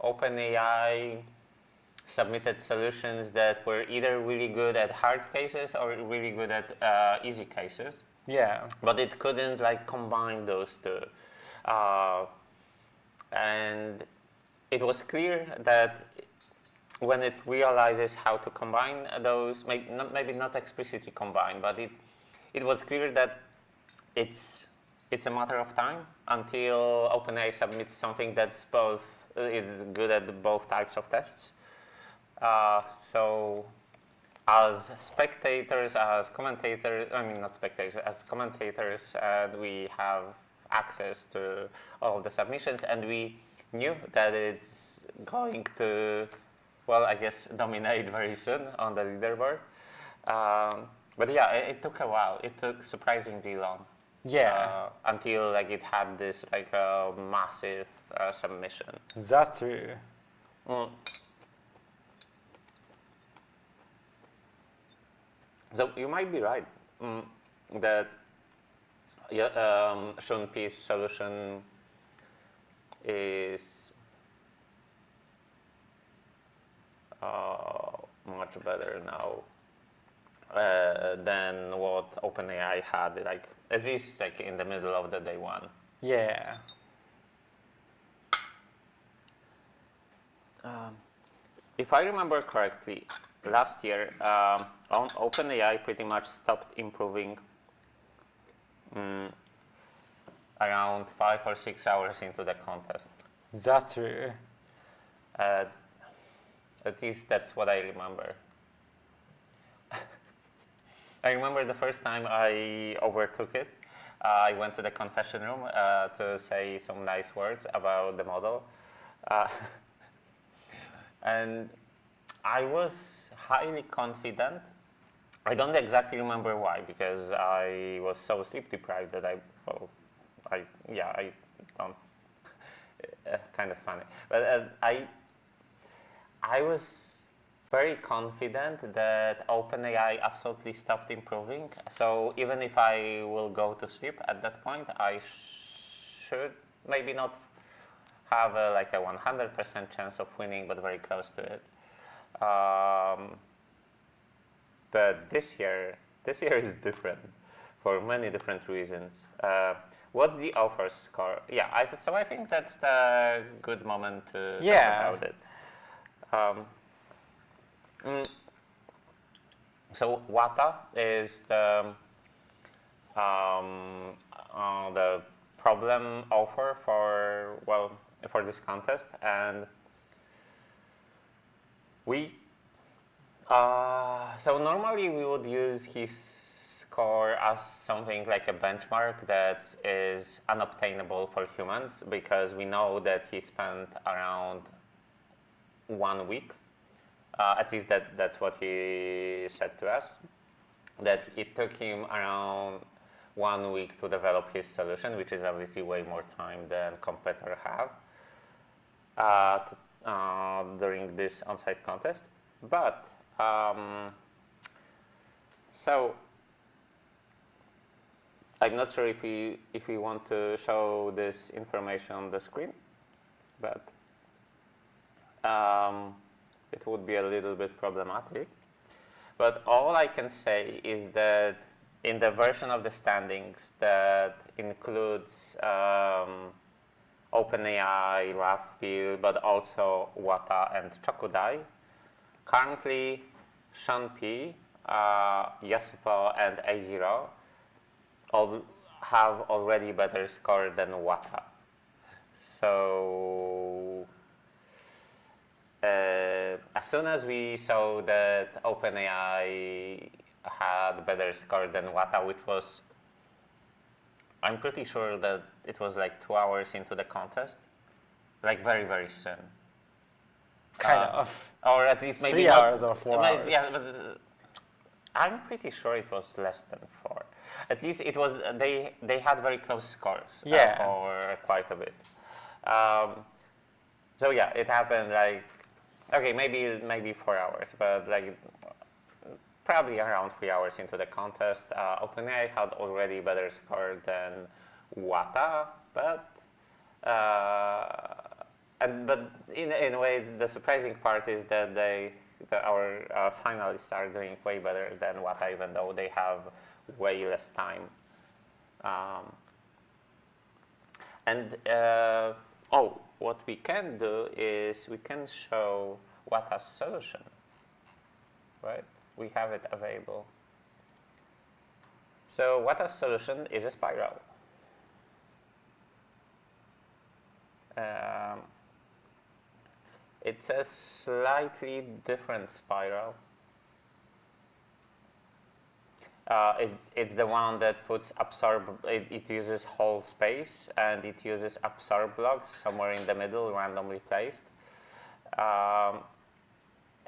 OpenAI submitted solutions that were either really good at hard cases or really good at easy cases. yeah, But it couldn't like combine those two. And it was clear that when it realizes how to combine those, maybe not explicitly combine, but it was clear that it's a matter of time until OpenAI submits something that's both is good at both types of tests. So as spectators, as commentators, I mean not spectators, as commentators, we have access to all of the submissions, and we knew that it's going to, well, I guess, dominate very soon on the leaderboard. But yeah, it took a while. It took surprisingly long. yeah, Until like it had this like massive submission. that's true. So you might be right that Sean P's solution is much better now than what OpenAI had, like at least like in the middle of the day one. Yeah, If I remember correctly, last year OpenAI pretty much stopped improving around 5 or 6 hours into the contest. that's true. At least that's what I remember. I remember the first time I overtook it. I went to the confession room to say some nice words about the model. And I was highly confident. I don't exactly remember why, because I was so sleep deprived that I don't. Kind of funny, but I was very confident that OpenAI absolutely stopped improving. So even if I will go to sleep at that point, I should maybe not have like a 100% chance of winning, but very close to it. But this year is different for many different reasons. What's the author's score? Yeah, so I think that's the good moment to talk about it. So Wata is the problem author for this contest, and we so normally we would use his score as something like a benchmark that is unobtainable for humans, because we know that he spent around 1 week. At least that's what he said to us, that it took him around 1 week to develop his solution, which is obviously way more time than competitor have during this on-site contest. But So I'm not sure if we want to show this information on the screen, but it would be a little bit problematic. But all I can say is that in the version of the standings that includes OpenAI, RAFPIL, but also Wata and Chokudai, currently Sean P, yosupo, and A0 all have already better score than Wata. So as soon as we saw that OpenAI had better score than Wata, which was, I'm pretty sure that it was like 2 hours into the contest, like very, very soon. Kind of. Or at least maybe 3 hours or 4 hours. Yeah, but I'm pretty sure it was less than 4. At least it was, they had very close scores for quite a bit. So yeah, it happened like, okay, maybe 4 hours, but like probably around 3 hours into the contest. OpenAI had already better score than Wata, but in a way, the surprising part is that our finalists are doing way better than Wata, even though they have way less time. What we can do is we can show Wata's solution, right? We have it available. So Wata's solution is a spiral. It's a slightly different spiral. It's the one that puts it uses whole space, and it uses absorb blocks somewhere in the middle, randomly placed.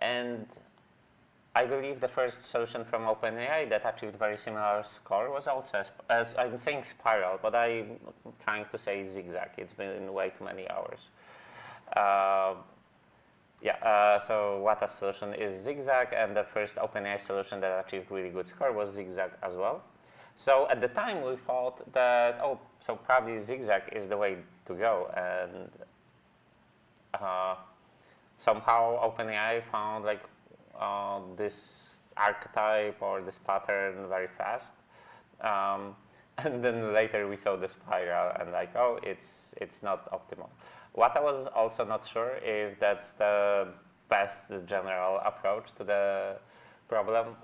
And I believe the first solution from OpenAI that achieved very similar score was also, as I'm saying spiral, but I'm trying to say zigzag. It's been way too many hours. So Wata's solution is zigzag, and the first OpenAI solution that achieved really good score was zigzag as well. So at the time we thought that, so probably zigzag is the way to go, and somehow OpenAI found like this archetype or this pattern very fast. And then later we saw the spiral and like, it's not optimal. Wata was also not sure if that's the best general approach to the problem.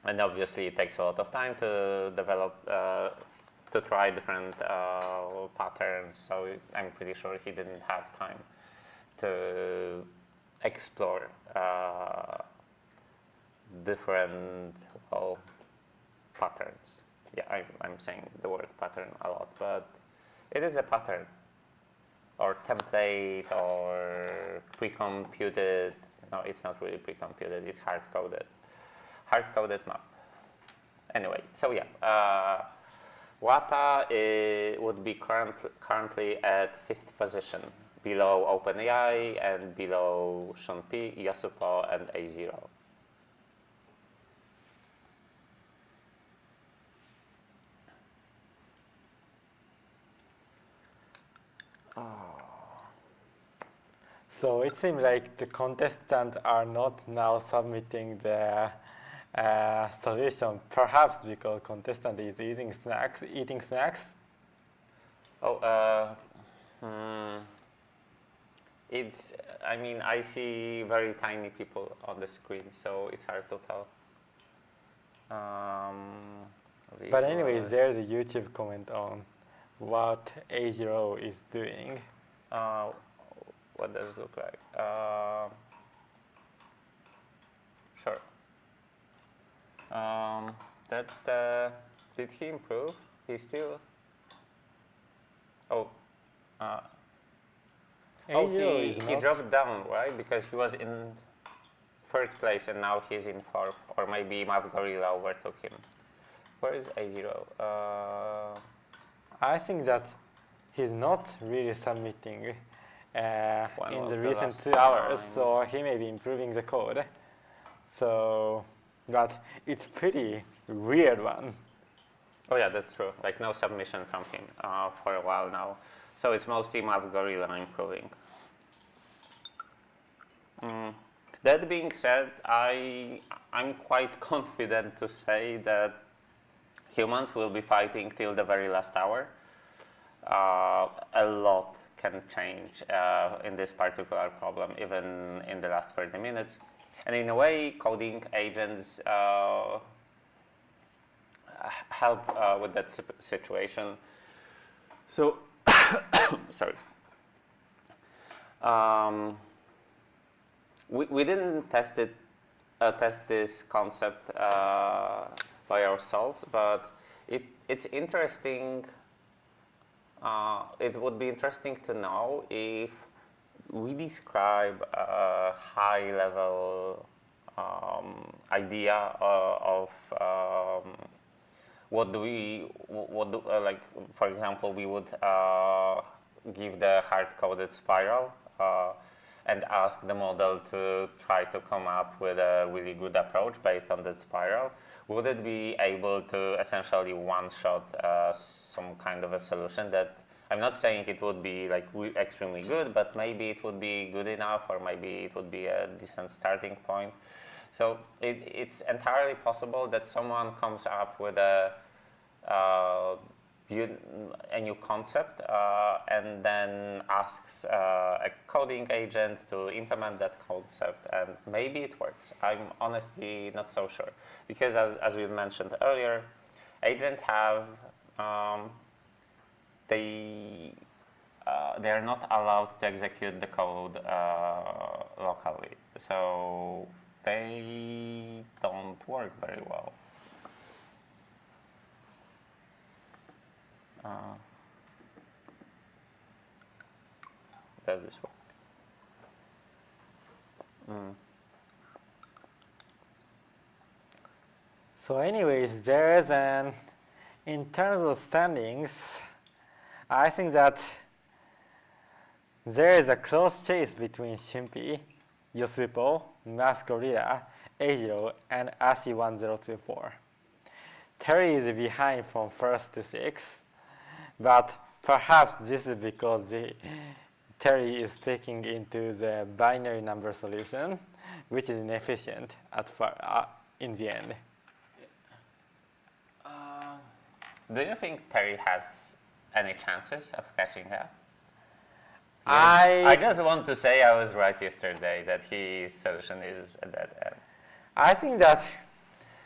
And obviously it takes a lot of time to develop, to try different patterns. So I'm pretty sure he didn't have time to explore different patterns. Yeah, I'm saying the word pattern a lot, but it is a pattern or template or pre-computed. No, it's not really pre-computed. It's hard-coded. Hard-coded map. Anyway, so yeah, Wata would be currently at 5th position, below OpenAI and below Sean P, yosupo, and A0. So it seems like the contestants are not now submitting their solution, perhaps because contestant is eating snacks. It's, I mean, I see very tiny people on the screen, so it's hard to tell. But anyways, there's a YouTube comment on what A0 is doing. What does it look like? Sure. That's the. Did he improve? He still. He dropped down, right? Because he was in 3rd place and now he's in 4th, or maybe MathGorilla overtook him. Where is A0? I think that he's not really submitting in the recent 2 hours, so he may be improving the code. So, but it's pretty weird one. Oh yeah, that's true. Like no submission from him for a while now. So it's mostly MathGorilla improving. That being said, I'm quite confident to say that humans will be fighting till the very last hour. A lot can change in this particular problem, even in the last 30 minutes. And in a way, coding agents help with that situation. So, sorry. We didn't test this concept by ourselves, but it's interesting. It would be interesting to know if we describe a high-level idea of like, for example, we would give the hard-coded spiral and ask the model to try to come up with a really good approach based on that spiral. Would it be able to essentially one-shot some kind of a solution that, I'm not saying it would be like extremely good, but maybe it would be good enough, or maybe it would be a decent starting point. So it's entirely possible that someone comes up with a new concept and then asks a coding agent to implement that concept, and maybe it works. I'm honestly not so sure, because as we mentioned earlier, agents have they are not allowed to execute the code locally, so they don't work very well. Does this work? So anyways, there is in terms of standings, I think that there is a close chase between Shimpi, Yosupo, MathGorilla, Eijiro, and ASI1024. Terry is behind from first to sixth, but perhaps this is because Terry is taking into the binary number solution, which is inefficient in the end. Do you think Terry has any chances of catching up? I just want to say I was right yesterday that his solution is at that end. I think that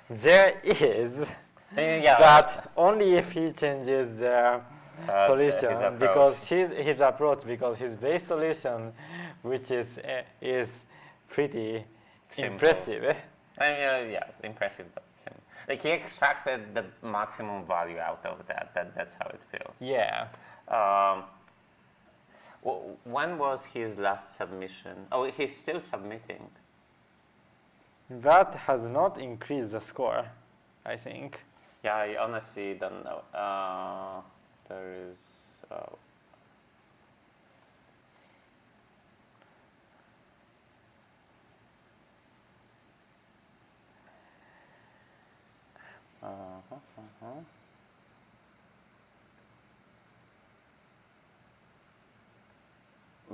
there is, Yeah, but only if he changes the solution, his approach. because his approach, because his base solution, which is pretty Simple. impressive. I mean, yeah, impressive, but simple. Like, he extracted the maximum value out of that. That's how it feels. Yeah. When was his last submission? Oh, he's still submitting. That has not increased the score, I think. Yeah, I honestly don't know. There is...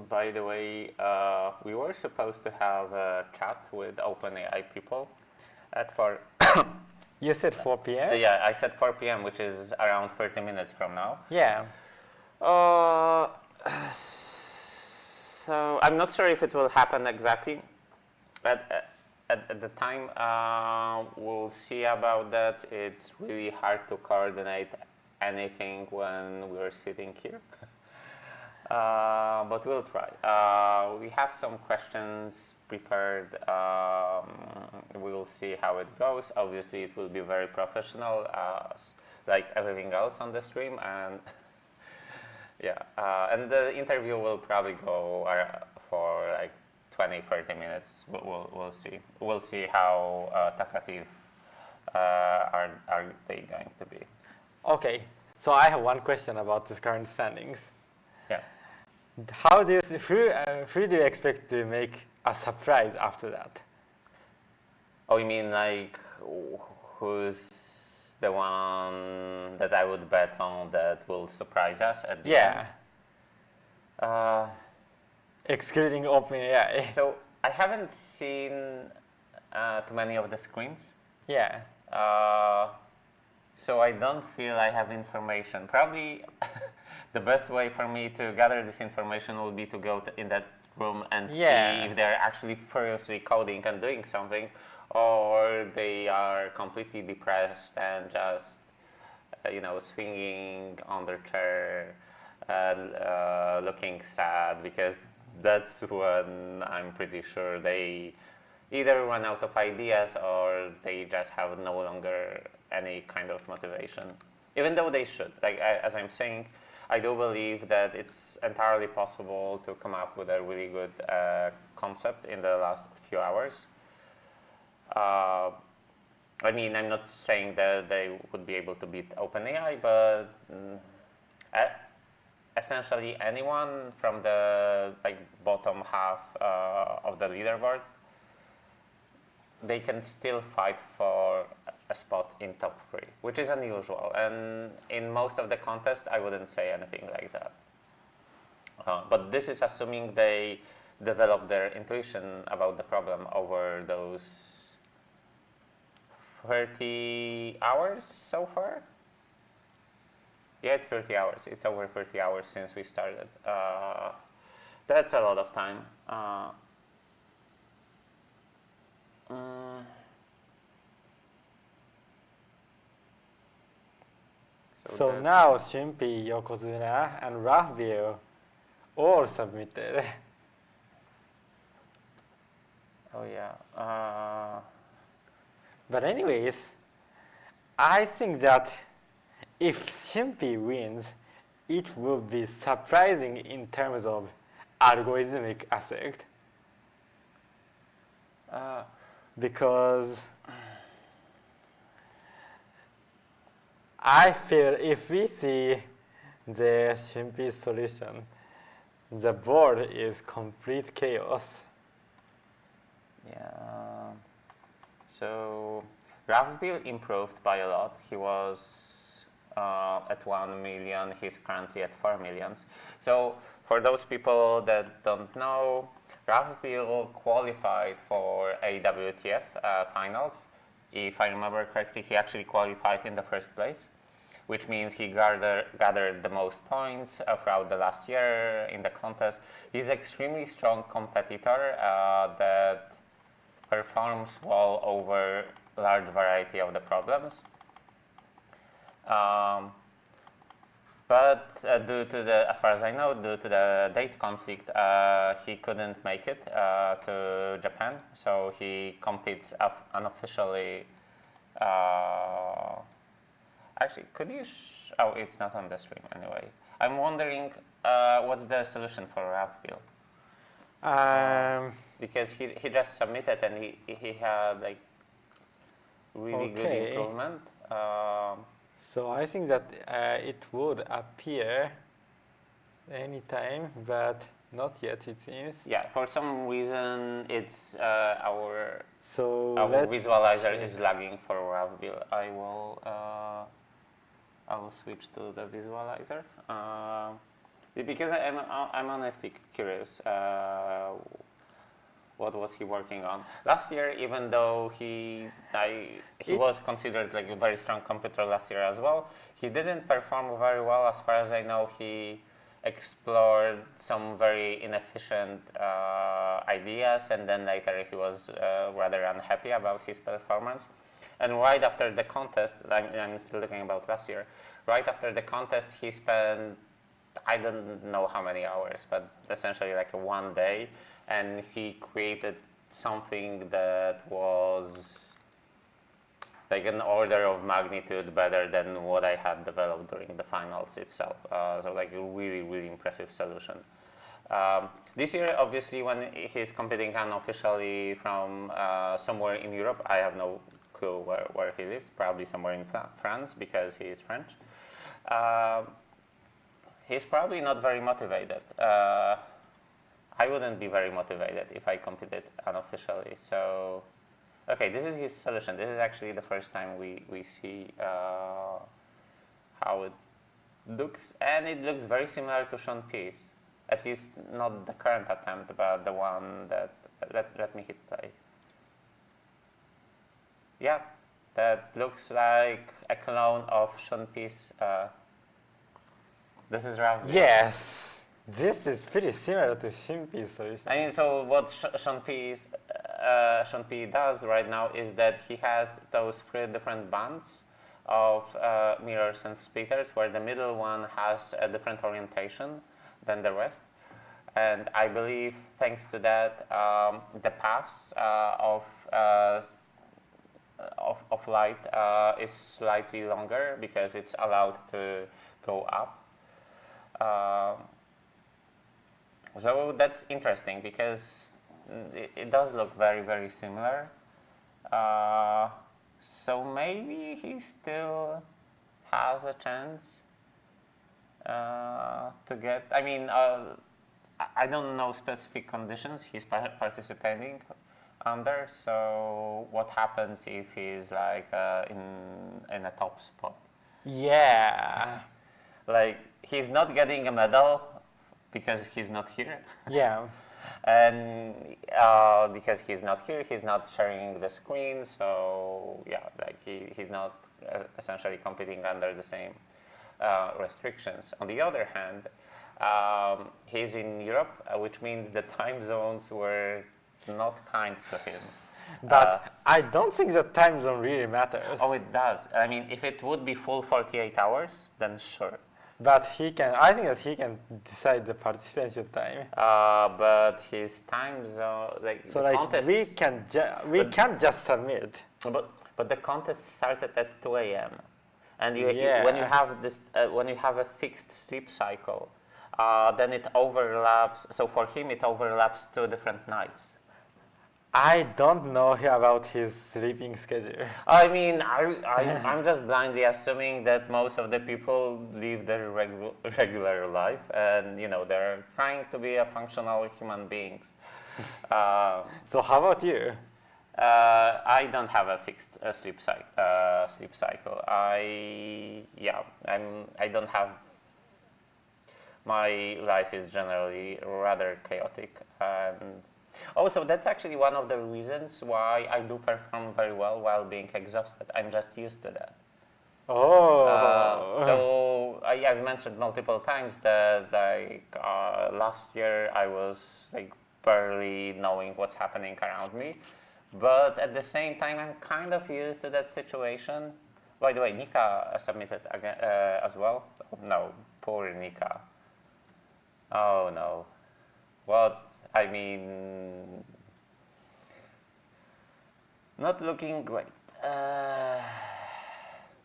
By the way, we were supposed to have a chat with OpenAI people at 4. You said 4 p.m.? Yeah, I said 4 p.m., which is around 30 minutes from now. Yeah. So I'm not sure if it will happen exactly. At the time, we'll see about that. It's really hard to coordinate anything when we're sitting here. But we'll try. We have some questions prepared. We'll see how it goes. Obviously, it will be very professional, like everything else on the stream. And yeah, and the interview will probably go for like 20-30 minutes. But we'll see. We'll see how talkative are they going to be. Okay. So I have one question about the current standings. Yeah. How do you who do you expect to make a surprise after that? Oh, you mean like who's the one that I would bet on that will surprise us at the Yeah. end? Excluding OpenAI. So I haven't seen too many of the screens. Yeah. So I don't feel I have information. Probably the best way for me to gather this information will be to go in that room and see if they're actually furiously coding and doing something, or they are completely depressed and just, swinging on their chair and looking sad, because that's when I'm pretty sure they either run out of ideas or they just have no longer any kind of motivation, even though they should. Like, as I'm saying, I do believe that it's entirely possible to come up with a really good concept in the last few hours. I mean, I'm not saying that they would be able to beat OpenAI, but essentially anyone from the bottom half of the leaderboard, they can still fight for a spot in top 3, which is unusual. And in most of the contests, I wouldn't say anything like that. But this is assuming they develop their intuition about the problem over those 30 hours so far. Yeah, it's 30 hours. It's over 30 hours since we started. That's a lot of time. So now Shimpi, Yokozuna, and Rahbil all submitted. Oh yeah. But anyways, I think that if Shimpi wins, it will be surprising in terms of algorithmic aspect. Because I feel if we see the Shimpi solution, the board is complete chaos. Yeah. So Rahbil improved by a lot. He was at 1 million. He's currently at 4 millions. So for those people that don't know, Rahbil qualified for AWTF finals. If I remember correctly, he actually qualified in the first place, which means he gathered the most points throughout the last year in the contest. He's an extremely strong competitor that performs well over a large variety of the problems. But due to as far as I know, due to the date conflict, he couldn't make it to Japan. So he competes unofficially. Actually, could you? Oh, it's not on the stream anyway. I'm wondering what's the solution for Rahbil? Because he just submitted and he had like really good improvement. So I think that it would appear anytime, but not yet, it seems. Yeah, for some reason it's our let's visualizer is lagging for Rahbil. I will switch to the visualizer because I'm honestly curious. What was he working on last year? Even though he was considered like a very strong computer last year as well, he didn't perform very well. As far as I know, he explored some very inefficient ideas, and then later he was rather unhappy about his performance. And right after the contest, I'm still talking about last year. Right after the contest, he spent I don't know how many hours, but essentially like one day. And he created something that was like an order of magnitude better than what I had developed during the finals itself. So like a really, really impressive solution. This year, obviously, when he's competing unofficially from somewhere in Europe, I have no clue where he lives, probably somewhere in France because he is French. He's probably not very motivated. I wouldn't be very motivated if I competed unofficially. So Okay, this is his solution. This is actually the first time we see how it looks, and it looks very similar to Sean P's. At least not the current attempt, but the one that, let me hit play. Yeah, that looks like a clone of Sean P's. This is roughly. Yes, this is pretty similar to Shimpi's solution. I mean, so what Sean P does right now is that he has those 3 different bands of mirrors and splitters, where the middle one has a different orientation than the rest. And I believe, thanks to that, the paths of light is slightly longer because it's allowed to go up. So that's interesting because it does look very, very similar. So maybe he still has a chance to get, I mean, I don't know specific conditions he's participating under, so what happens if he's like in a top spot? Yeah. Like, he's not getting a medal because he's not here. Yeah. And because he's not here, he's not sharing the screen, so yeah, like he's not essentially competing under the same restrictions. On the other hand, he's in Europe, which means the time zones were not kind to him. But I don't think the time zone really matters. Oh, it does. I mean, if it would be full 48 hours, then sure. But I think that he can decide the participation time. But his time zone, like So the like contest, we can't just submit. but the contest started at 2 a.m. And Yeah. when you have this, when you have a fixed sleep cycle, then it overlaps. So for him, it overlaps 2 different nights. I don't know about his sleeping schedule. I mean, I'm just blindly assuming that most of the people live their regular life, and they're trying to be a functional human beings. So how about you? I don't have a fixed sleep cycle. I don't have. My life is generally rather chaotic, and also that's actually one of the reasons why I do perform very well while being exhausted. I'm just used to that. Oh. So I've mentioned multiple times that last year I was like barely knowing what's happening around me, but at the same time I'm kind of used to that situation. By the way, Nika submitted again as well. Oh, no, poor Nika. Oh no. What? I mean, not looking great.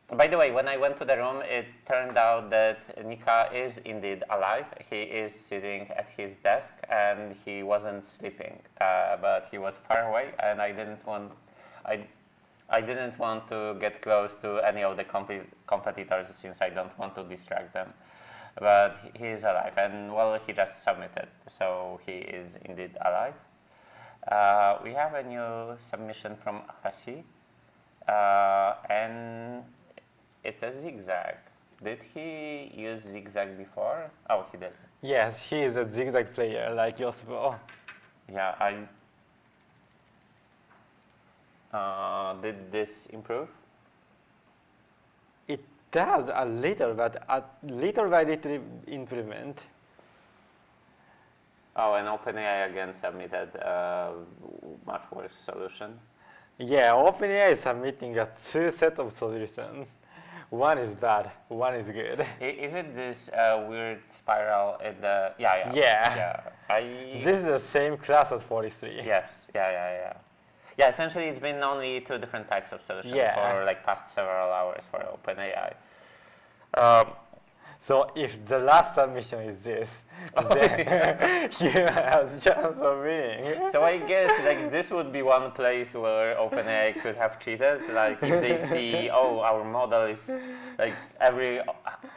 By the way, when I went to the room, it turned out that Nika is indeed alive. He is sitting at his desk, and he wasn't sleeping, but he was far away, and I didn't want to get close to any of the competitors since I don't want to distract them. But he is alive, and well, he just submitted, so he is indeed alive. We have a new submission from Arashi, and it's a zigzag. Did he use zigzag before? Oh, he did. Yes, he is a zigzag player like yosupo. Yeah, did this improve? It does a little, but little by little improvement. Oh, and OpenAI again submitted a much worse solution. Yeah, OpenAI is submitting a 2 set of solutions. One is bad, one is good. Is it this weird spiral in the? Yeah. This is the same class as 43. Yes. Yeah. Yeah, essentially it's been only 2 different types of solutions for like past several hours for OpenAI. So if the last submission is this, then he has a chance of winning. So I guess like this would be one place where OpenAI could have cheated. Like if they see, oh, our model is like every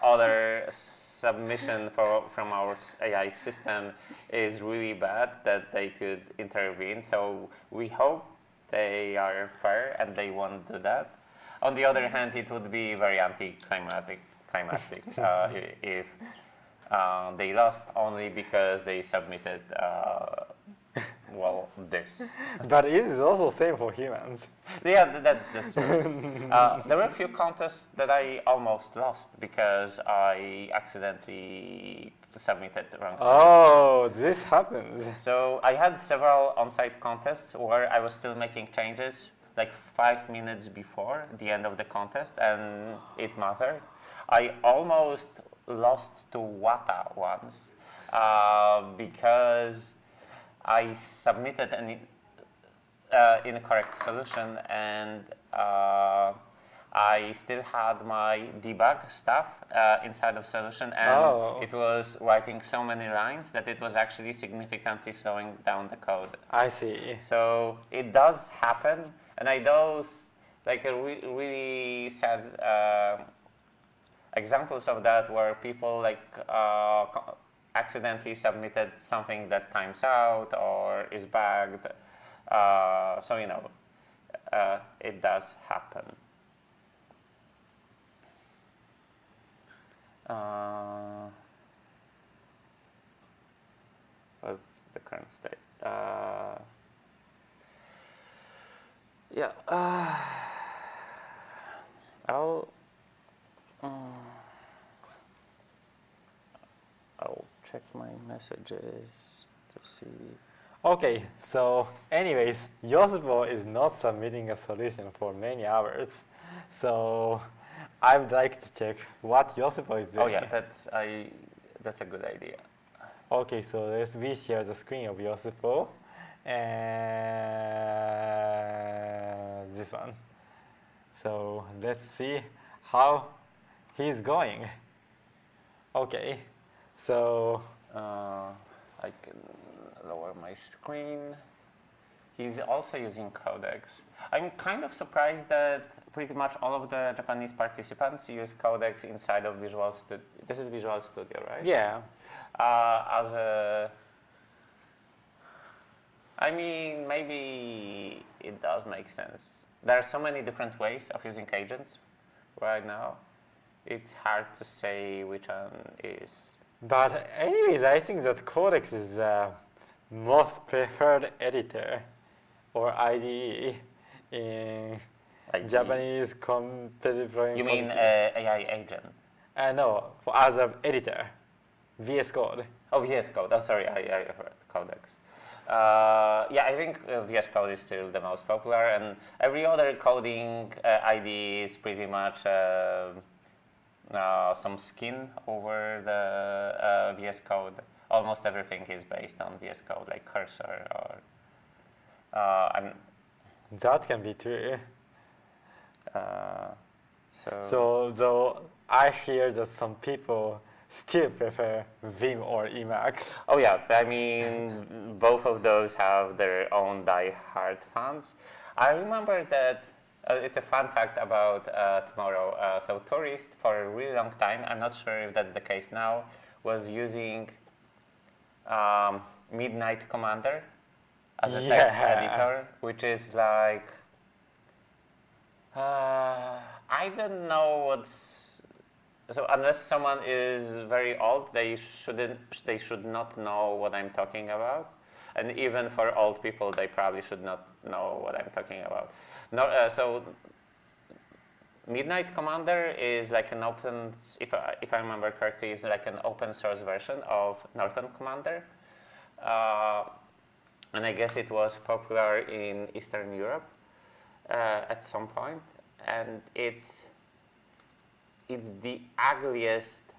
other submission from our AI system is really bad, that they could intervene. So we hope they are fair and they won't do that. On the other hand, it would be very anticlimactic if they lost only because they submitted, well, this. But it is also same for humans. Yeah, that's true. There were a few contests that I almost lost because I accidentally submitted the wrong solution. Oh, this happens. So I had several on-site contests where I was still making changes like 5 minutes before the end of the contest, and it mattered. I almost lost to Wata once because I submitted an incorrect solution, and I still had my debug stuff inside of solution, and it was writing so many lines that it was actually significantly slowing down the code. I see. So it does happen, and I know like a really sad examples of that where people like accidentally submitted something that times out or is bugged. So you know, it does happen. What's the current state? Yeah, I'll check my messages to see. Okay, so anyways, yosupo is not submitting a solution for many hours. So I would like to check what yosupo is doing. Oh yeah, that's a good idea. Okay, so we share the screen of yosupo and this one. So let's see how he's going. Okay, so I can lower my screen. He's also using codecs. I'm kind of surprised that pretty much all of the Japanese participants use codecs inside of Visual Studio. This is Visual Studio, right? yeah. I mean, maybe it does make sense. There are so many different ways of using agents right now. It's hard to say which one is. But anyways, I think that Codex is the most preferred editor or IDE in Japanese competitive programming. You mean AI agent? No, as an editor, VS Code. Oh, VS Code. Oh, sorry, I heard Codex. Yeah, I think VS Code is still the most popular, and every other coding IDE is pretty much some skin over the VS Code. Almost everything is based on VS Code, like Cursor or. That can be true. So though I hear that some people still prefer Vim or Emacs. Oh yeah, I mean, both of those have their own die-hard fans. I remember that, it's a fun fact about tomorrow. So Tourist, for a really long time, I'm not sure if that's the case now, was using Midnight Commander as a text editor, which is like, I don't know what's. So unless someone is very old, they should not know what I'm talking about. And even for old people, they probably should not know what I'm talking about. No, so Midnight Commander is like an open, if I remember correctly, is like an open source version of Norton Commander. And I guess it was popular in Eastern Europe at some point. And it's the ugliest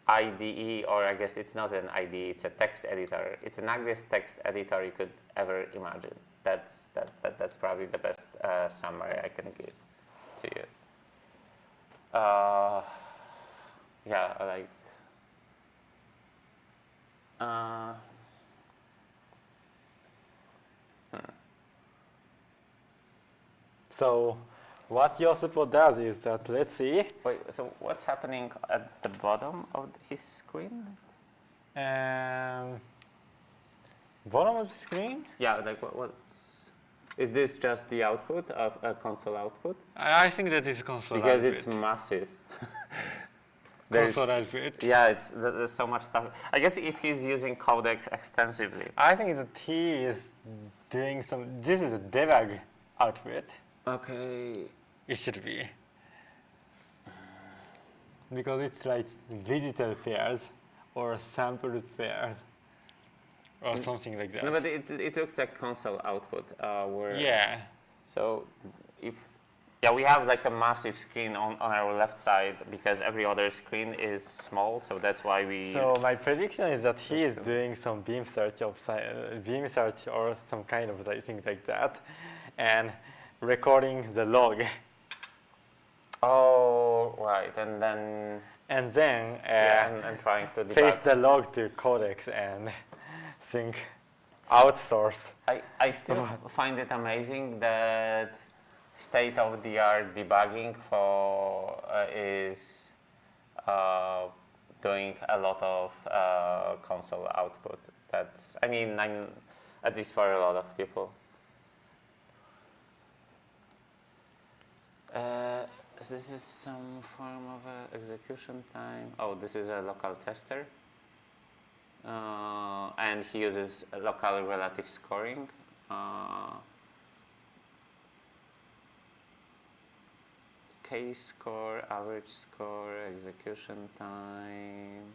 IDE, or I guess it's not an IDE, it's a text editor. It's an ugliest text editor you could ever imagine. That's probably the best summary I can give to you. Yeah, like. So what yosupo does is that, let's see. Wait, so what's happening at the bottom of his screen? Bottom of the screen? Yeah, like what's. Is this just the output of a console output? I think that is console Because output. it's massive. Console output. Yeah, there's so much stuff. I guess if he's using codecs extensively. I think that he is doing some. This is a debug output. Okay. It should be. Because it's like visitor pairs or sampled pairs or something like that. No, but it looks like console output. Where Yeah. So we have like a massive screen on our left side because every other screen is small, so that's why we. So my prediction is that he is doing some beam search or some kind of thing like that, and recording the log. Oh, right, and then. And then and trying to debug. paste the log to codecs and think outsource. I still find it amazing that state-of-the-art debugging is doing a lot of console output. I'm at least for a lot of people. So this is some form of execution time. Oh, this is a local tester. And he uses local relative scoring. K-score, average score, execution time.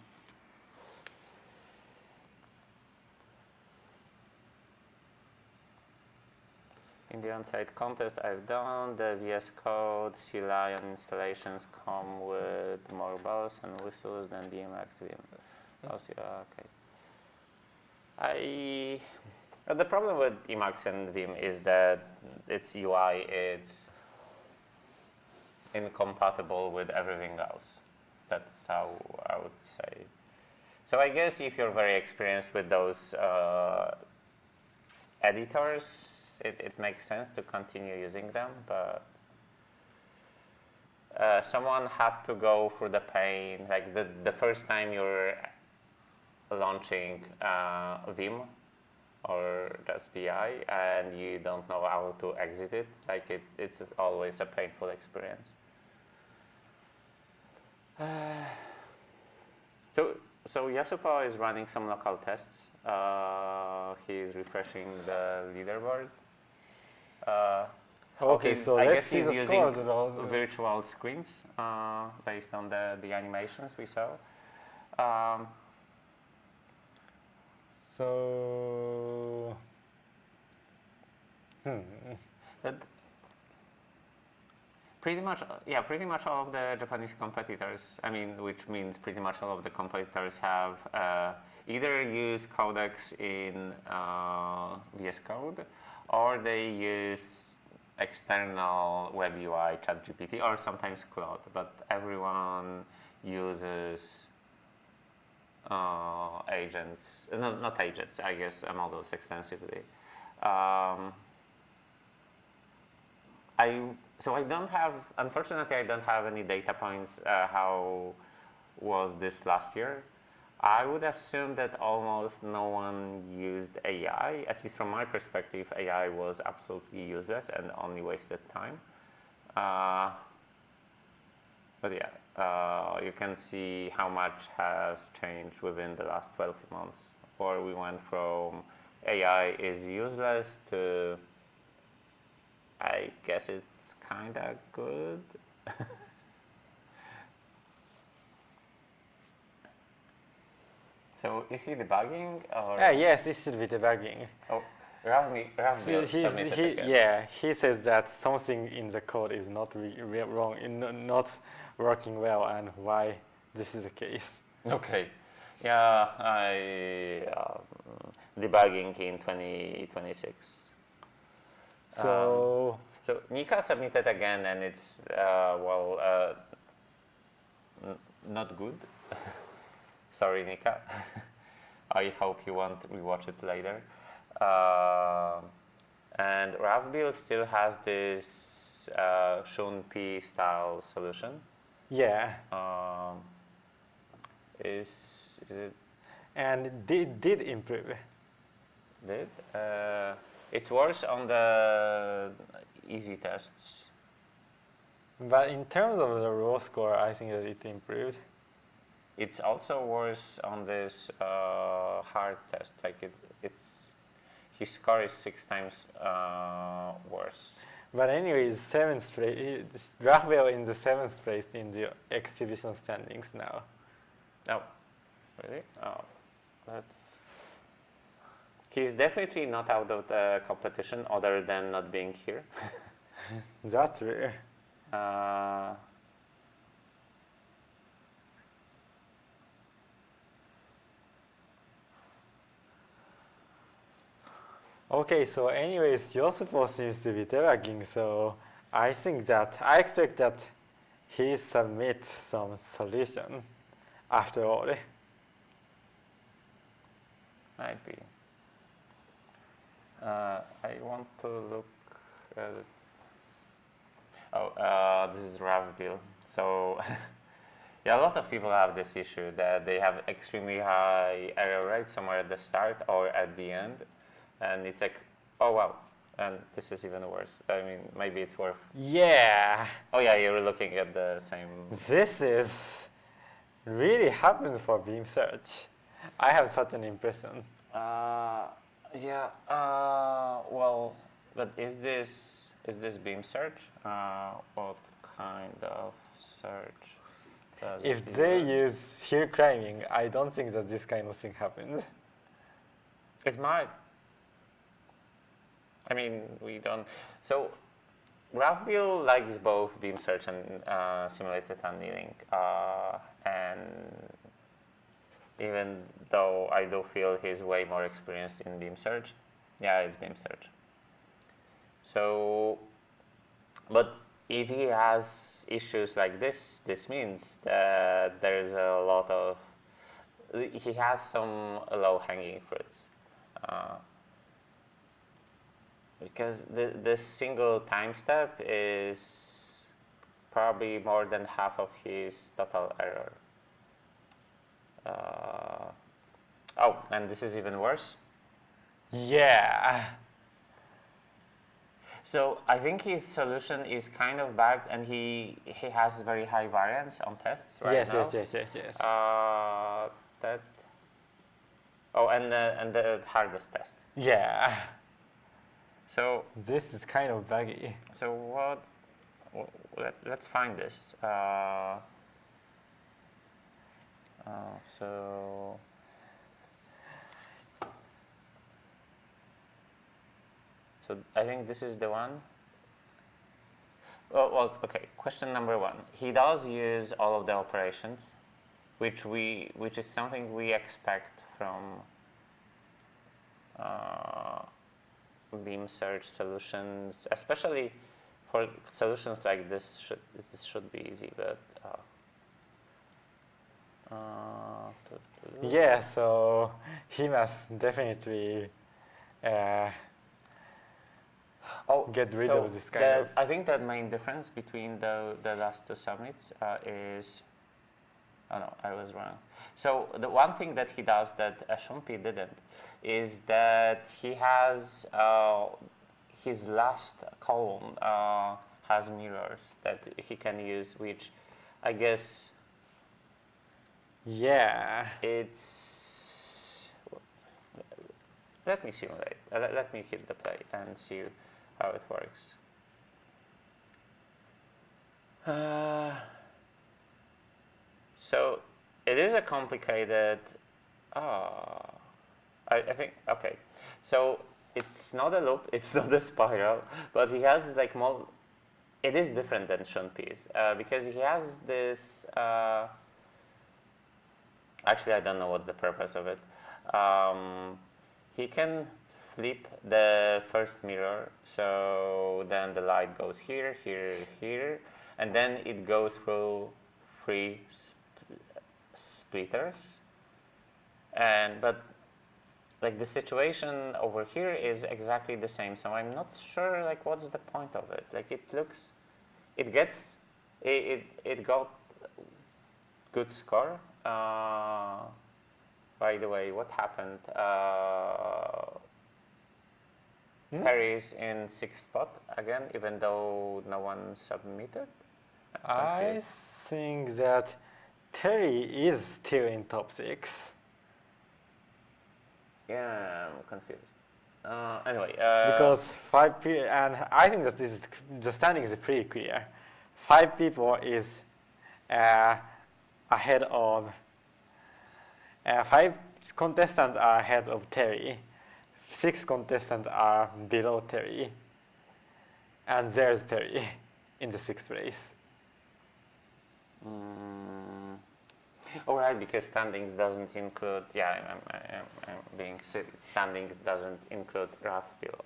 In the on-site contest I've done, the VS Code, C-Lion installations come with more bells and whistles than the Emacs Vim. Okay. The problem with Emacs and Vim is that its UI is incompatible with everything else. That's how I would say. So I guess if you're very experienced with those editors, it makes sense to continue using them, but someone had to go through the pain, like the first time you're launching Vim or just VI and you don't know how to exit it, like it's always a painful experience. So Yosupo is running some local tests. He's refreshing the leaderboard. Okay, so I let's guess see he's the using scores. virtual screens based on the animations we saw. So, But pretty much all of the Japanese competitors, which means pretty much all of the competitors have either use codecs in VS Code, or they use external web UI, ChatGPT, or sometimes Claude, but everyone uses agents, not agents, I guess, models extensively. Unfortunately, I don't have any data points. How was this last year? I would assume that almost no one used AI. At least from my perspective, AI was absolutely useless and only wasted time. But yeah, you can see how much has changed within the last 12 months, where we went from AI is useless to I guess it's kind of good. So is he debugging or? yes, it should be debugging. Oh, Ravmi submitted again. He says that something in the code is not wrong, not working well, and why this is the case. Okay. Yeah, debugging in 2026. So Nika submitted again, and it's not good. Sorry, Nika. I hope you won't rewatch it later. And Ravbil still has this Shun-P style solution. yeah, Is it and did improve. did? It's worse on the easy tests. But in terms of the raw score, I think that it improved. It's also worse on this hard test. Like it's his score is 6 times worse. But anyways, seventh place, Raphael in the 7th place in the exhibition standings now. Oh, really? Oh, that's. He's definitely not out of the competition, other than not being here. That's rare. Okay, so anyways, Yosupo seems to be debugging, so I expect that he submits some solution after all. Might be. I want to look at it. Oh, this is Ravbil. So, yeah, a lot of people have this issue that they have extremely high error rate somewhere at the start or at the end. And it's like, oh, wow. And this is even worse. I mean, maybe it's worth. Yeah. Oh, yeah, you're looking at the same. This is really happens for beam search. I have such an impression. Yeah. Well, but is this beam search? What kind of search does If it they use? use hill climbing, I don't think that this kind of thing happens. It might. I mean, we don't. So, Ravbil likes both beam search and simulated annealing. And even though I do feel he's way more experienced in beam search, yeah, it's beam search. So, but if he has issues like this means that there's a lot of, he has some low-hanging fruits. Because the single time step is probably more than half of his total error. Oh, and this is even worse. Yeah. So I think his solution is kind of bugged, and he has very high variance on tests right Yes, now. yes. That. Oh, and the hardest test. Yeah. So This is kind of buggy. so what? Let's find this. So I think this is the one. Well, okay. Question number 1. He does use all of the operations, which is something we expect from beam search solutions, especially for solutions like this. This should be easy, but. Yeah, so he must definitely get rid of this kind of. I think the main difference between the last two summits is. Oh no, I was wrong. So the one thing that he does that Shumpi didn't is that he has his last column has mirrors that he can use, which I guess. Yeah. It's. Let me simulate. Let me hit the play and see how it works. So it is a complicated. I think okay. So it's not a loop. It's not a spiral, but he has like more. It is different than Shunpi's because he has this. Actually, I don't know what's the purpose of it. He can flip the first mirror, so then the light goes here, here, here, and then it goes through 3 splitters. But like the situation over here is exactly the same, so I'm not sure like what's the point of it. Like it got good score. By the way, what happened? Terry is in sixth spot again, even though no one submitted. I'm I confused. think that Terry is still in top 6 Yeah, I'm confused. Anyway, because 5 people, and I think that the standing is pretty clear. 5 people is ahead of 5 contestants are ahead of Terry. 6 contestants are below Terry, and there's Terry in the 6th place. all right, because standings doesn't include. Yeah, I'm being silly. Standings doesn't include Raf below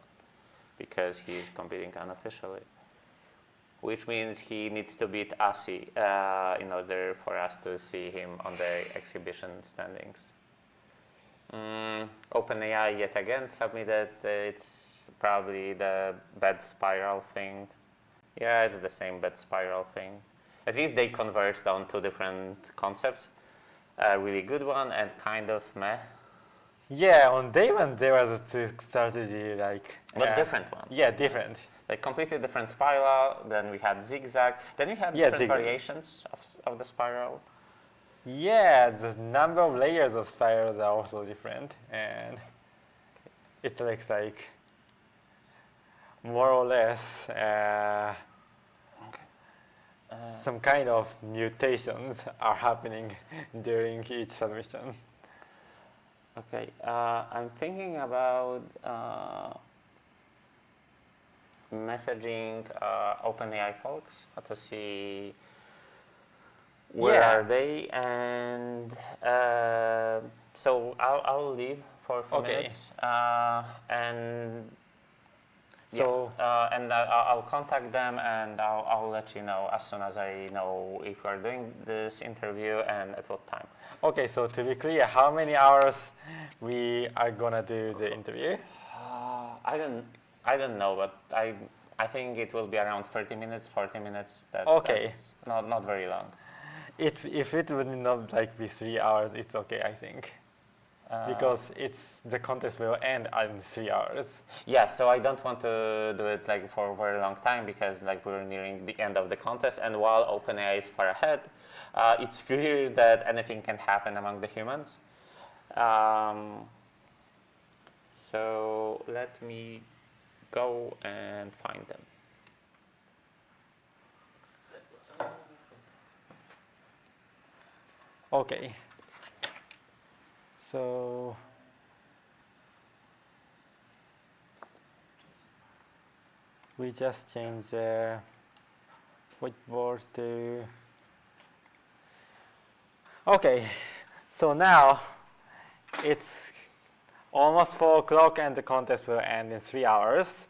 because he's competing unofficially, which means he needs to beat Asi in order for us to see him on the exhibition standings. OpenAI yet again submitted. It's probably the bed spiral thing. Yeah, it's the same bed spiral thing. At least they converged on 2 different concepts. A really good one and kind of meh. Yeah, on day 1 there was a strategy like. But different ones. Yeah, different. Like completely different spiral. Then we had zigzag. Then we had Yeah, different zigzag. variations of the spiral. Yeah, the number of layers of spirals are also different, and it looks like more or less some kind of mutations are happening during each submission. Okay, I'm thinking about messaging OpenAI folks to see where Yeah. are they, and so I'll leave for a few Okay. minutes, and So and I'll contact them, and I'll let you know as soon as I know if we're doing this interview and at what time. okay, so to be clear, how many hours we are gonna do the interview? I don't know, but I think it will be around 30 minutes, 40 minutes. Okay. That's not very long. If it would not like be 3 hours, it's okay, I think, because the contest will end in 3 hours. Yeah, so I don't want to do it like for a very long time because like we're nearing the end of the contest, and while OpenAI is far ahead, it's clear that anything can happen among the humans. So let me go and find them. Okay. So we just change the whiteboard to. Okay. So now it's almost 4 o'clock and the contest will end in 3 hours.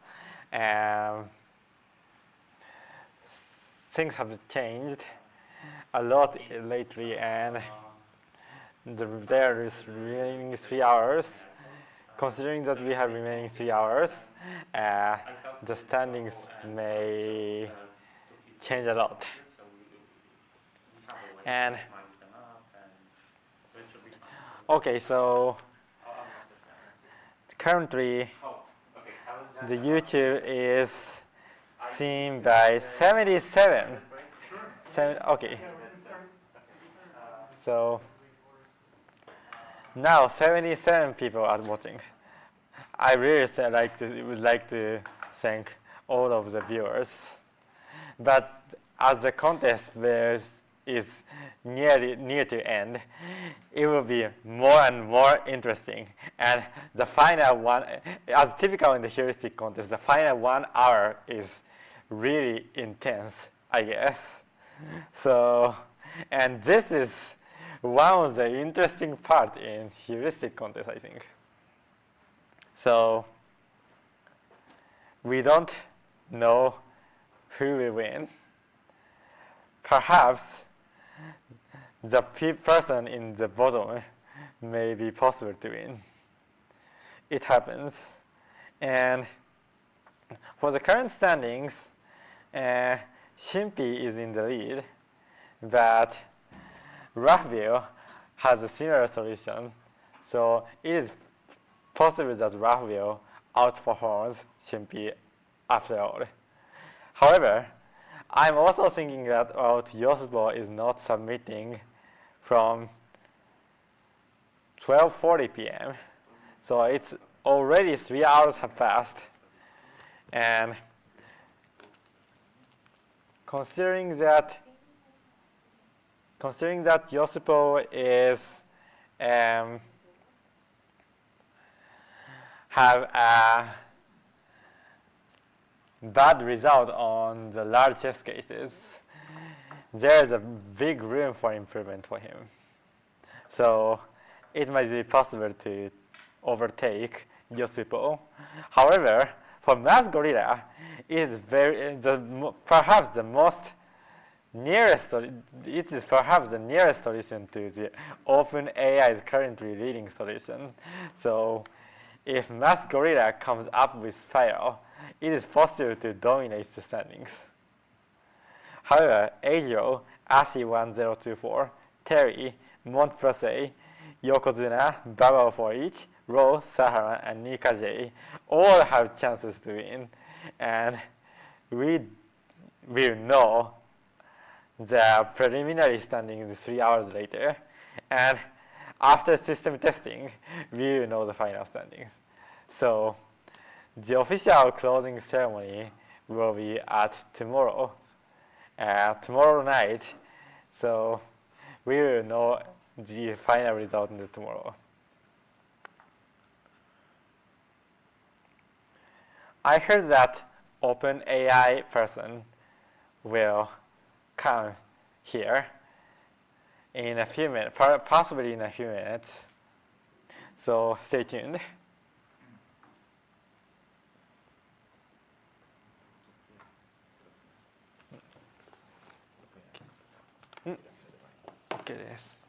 Things have changed a lot lately, and there is remaining 3 hours. Considering that we have remaining 3 hours, the standings may change a lot. And okay, so currently the YouTube is seen by 77. Okay. So now 77 people are watching. I really would like to thank all of the viewers. But as the contest is near to end, it will be more and more interesting. And the final one, as typical in the heuristic contest, the final 1 hour is really intense, I guess. So, and this is one of the interesting part in heuristic contest, I think. So, we don't know who will win. Perhaps the person in the bottom may be possible to win. It happens. And for the current standings, Shimpi is in the lead, but Rahville has a similar solution. So it is possible that Rahville outperforms Shimpi after all. However, I'm also thinking that yosupo is not submitting from 12:40 p.m. So it's already 3 hours have passed. And considering that yosupo is have a bad result on the large test cases, there is a big room for improvement for him. So it might be possible to overtake yosupo. However, for MathGorilla, it is perhaps the most nearest. It is perhaps the nearest solution to the OpenAI's currently leading solution. So, if MathGorilla comes up with Spiral, it is possible to dominate the standings. However, Agio, ASI1024, Terry, Montprose, Yokozuna, Babel for each, Rose, Saharan, and Nika J all have chances to win, and we will know the preliminary standings 3 hours later, and after system testing, we will know the final standings. So the official closing ceremony will be at tomorrow night. So we will know the final result tomorrow. I heard that OpenAI person will come here in a few minutes, possibly in a few minutes. So stay tuned. OK です。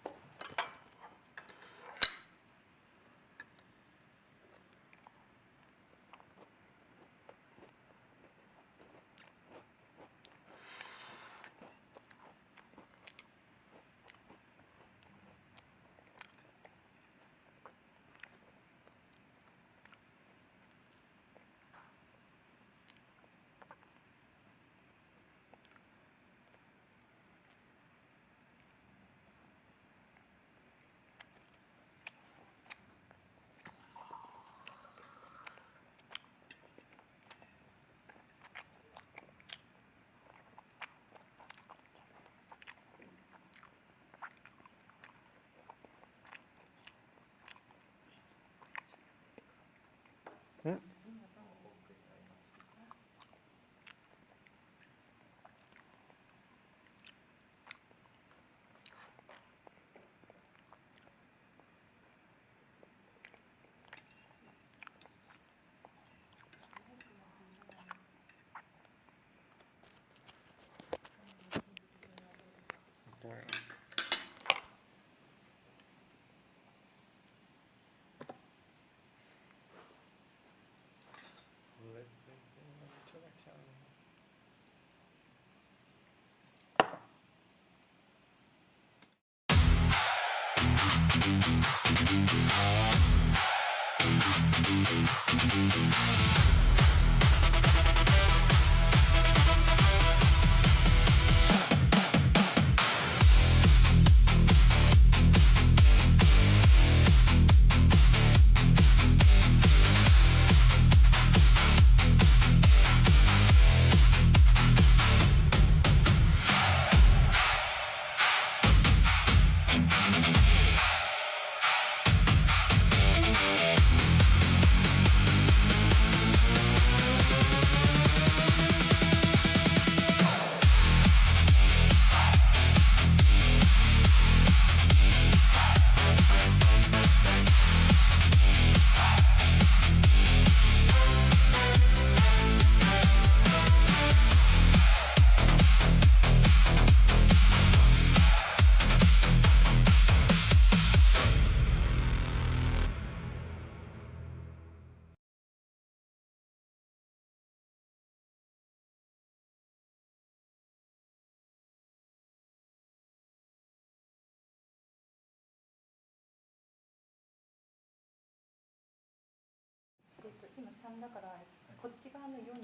3だからこっち側の4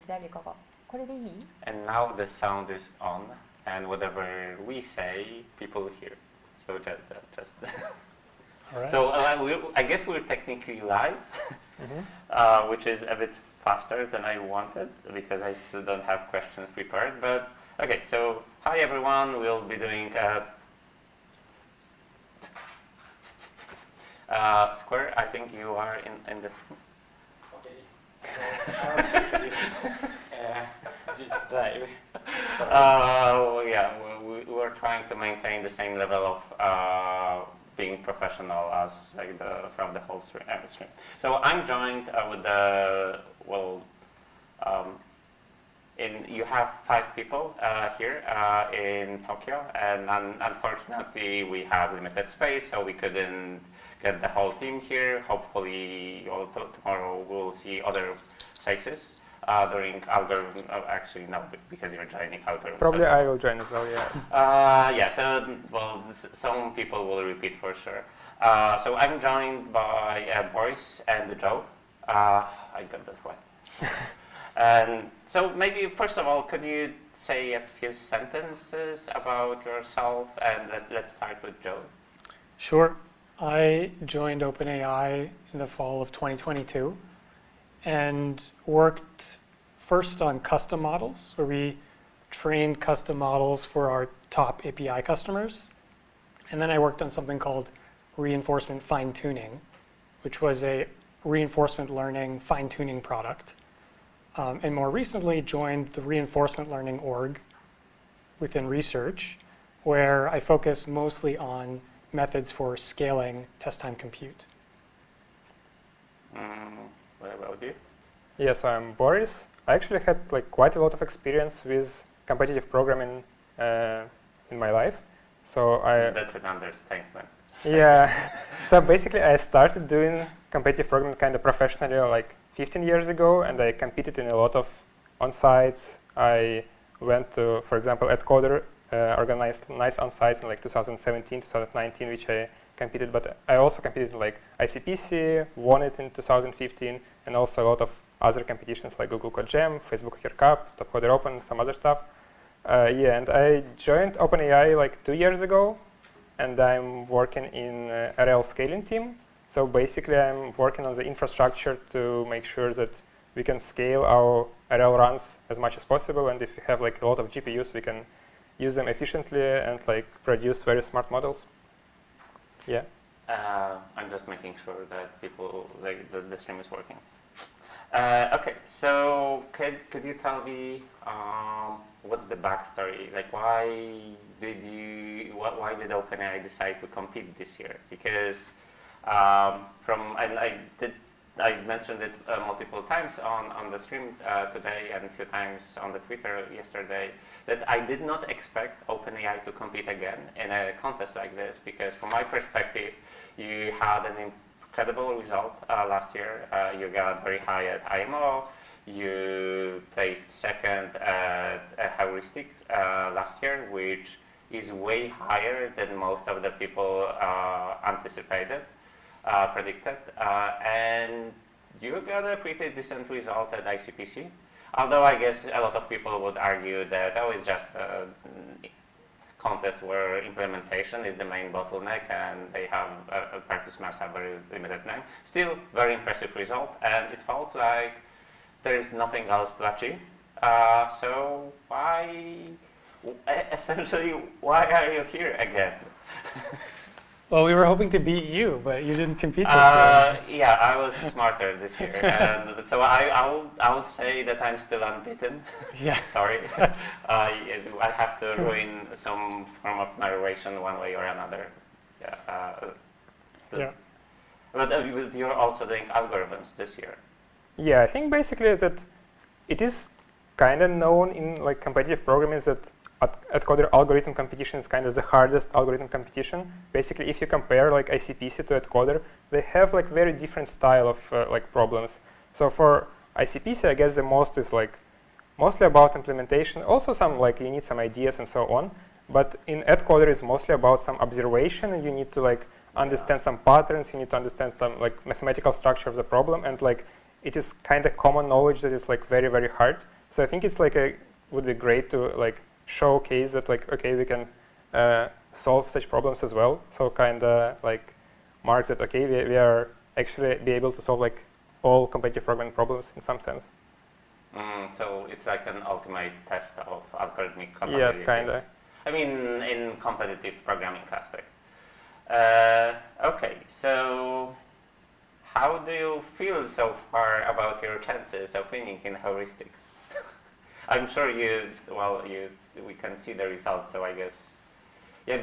誰かがこれでいい？ And now the sound is on, and whatever we say, people hear. So just All right. so I guess we're technically live, which is a bit faster than I wanted because I still don't have questions prepared. But okay, so hi everyone. We'll be doing Square. I think you are in this. Yeah, we're trying to maintain the same level of being professional as like from the whole stream. So I'm joined with the you have 5 people here in Tokyo, and unfortunately we have limited space, so we couldn't get the whole team here. Hopefully, tomorrow we'll see other faces during algorithm. Actually, no, because you're joining algorithm. Probably I will join as well, yeah. Yeah, so, some people will repeat for sure. So I'm joined by Boris and Joe. I got that right. And so maybe, first of all, could you say a few sentences about yourself? And let's start with Joe. Sure. I joined OpenAI in the fall of 2022 and worked first on custom models, where we trained custom models for our top API customers. And then I worked on something called reinforcement fine-tuning, which was a reinforcement learning fine-tuning product. And more recently joined the reinforcement learning org within research, where I focus mostly on methods for scaling test time compute. What about you? Yes, I'm Boris. I actually had like quite a lot of experience with competitive programming in my life. So That's an understatement. Yeah. So basically, I started doing competitive programming kind of professionally like 15 years ago, and I competed in a lot of on-sites. I went to, for example, AtCoder organized nice on-sites in like 2017, 2019, which I competed. But I also competed in like ICPC, won it in 2015, and also a lot of other competitions like Google Code Jam, Facebook Hacker Cup, AtCoder Open, some other stuff. Yeah, and I joined OpenAI like 2 years ago, and I'm working in RL scaling team. So basically, I'm working on the infrastructure to make sure that we can scale our RL runs as much as possible. And if we have like a lot of GPUs, we can use them efficiently and like produce very smart models. Yeah. I'm just making sure that people like the stream is working. Okay, so could you tell me what's the backstory? Like, why did OpenAI decide to compete this year? Because I mentioned it multiple times on the stream today and a few times on the Twitter yesterday that I did not expect OpenAI to compete again in a contest like this, because from my perspective, you had an incredible result last year. You got very high at IMO. You placed second at Heuristic last year, which is way higher than most of the people predicted, and you got a pretty decent result at ICPC. Although I guess a lot of people would argue that it's just a contest where implementation is the main bottleneck, and they have a practice mass have very limited time. Still, very impressive result, and it felt like there is nothing else to achieve. So essentially, why are you here again? Well, we were hoping to beat you, but you didn't compete this year. Yeah, I was smarter this year, and so I'll say that I'm still unbeaten. Yeah. Sorry, I have to ruin some form of narration one way or another. Yeah. Yeah. But you're also doing algorithms this year. Yeah, I think basically that it is kind of known in like competitive programming that AtCoder algorithm competition is kind of the hardest algorithm competition. Basically, if you compare like ICPC to AtCoder, they have like very different style of like problems. So for ICPC, I guess the most is like mostly about implementation. Also some like you need some ideas and so on. But in AtCoder is mostly about some observation, and you need to like understand some patterns. You need to understand some like mathematical structure of the problem, and like it is kind of common knowledge that it's like very, very hard. So I think it's like would be great to like showcase that like, okay, we can solve such problems as well. So kind of like mark that, okay, we are actually be able to solve like all competitive programming problems in some sense. So it's like an ultimate test of algorithmic capabilities. Yes, kind of. I mean, in competitive programming aspect. Okay, so how do you feel so far about your chances of winning in heuristics? I'm sure we can see the results, so I guess, yeah,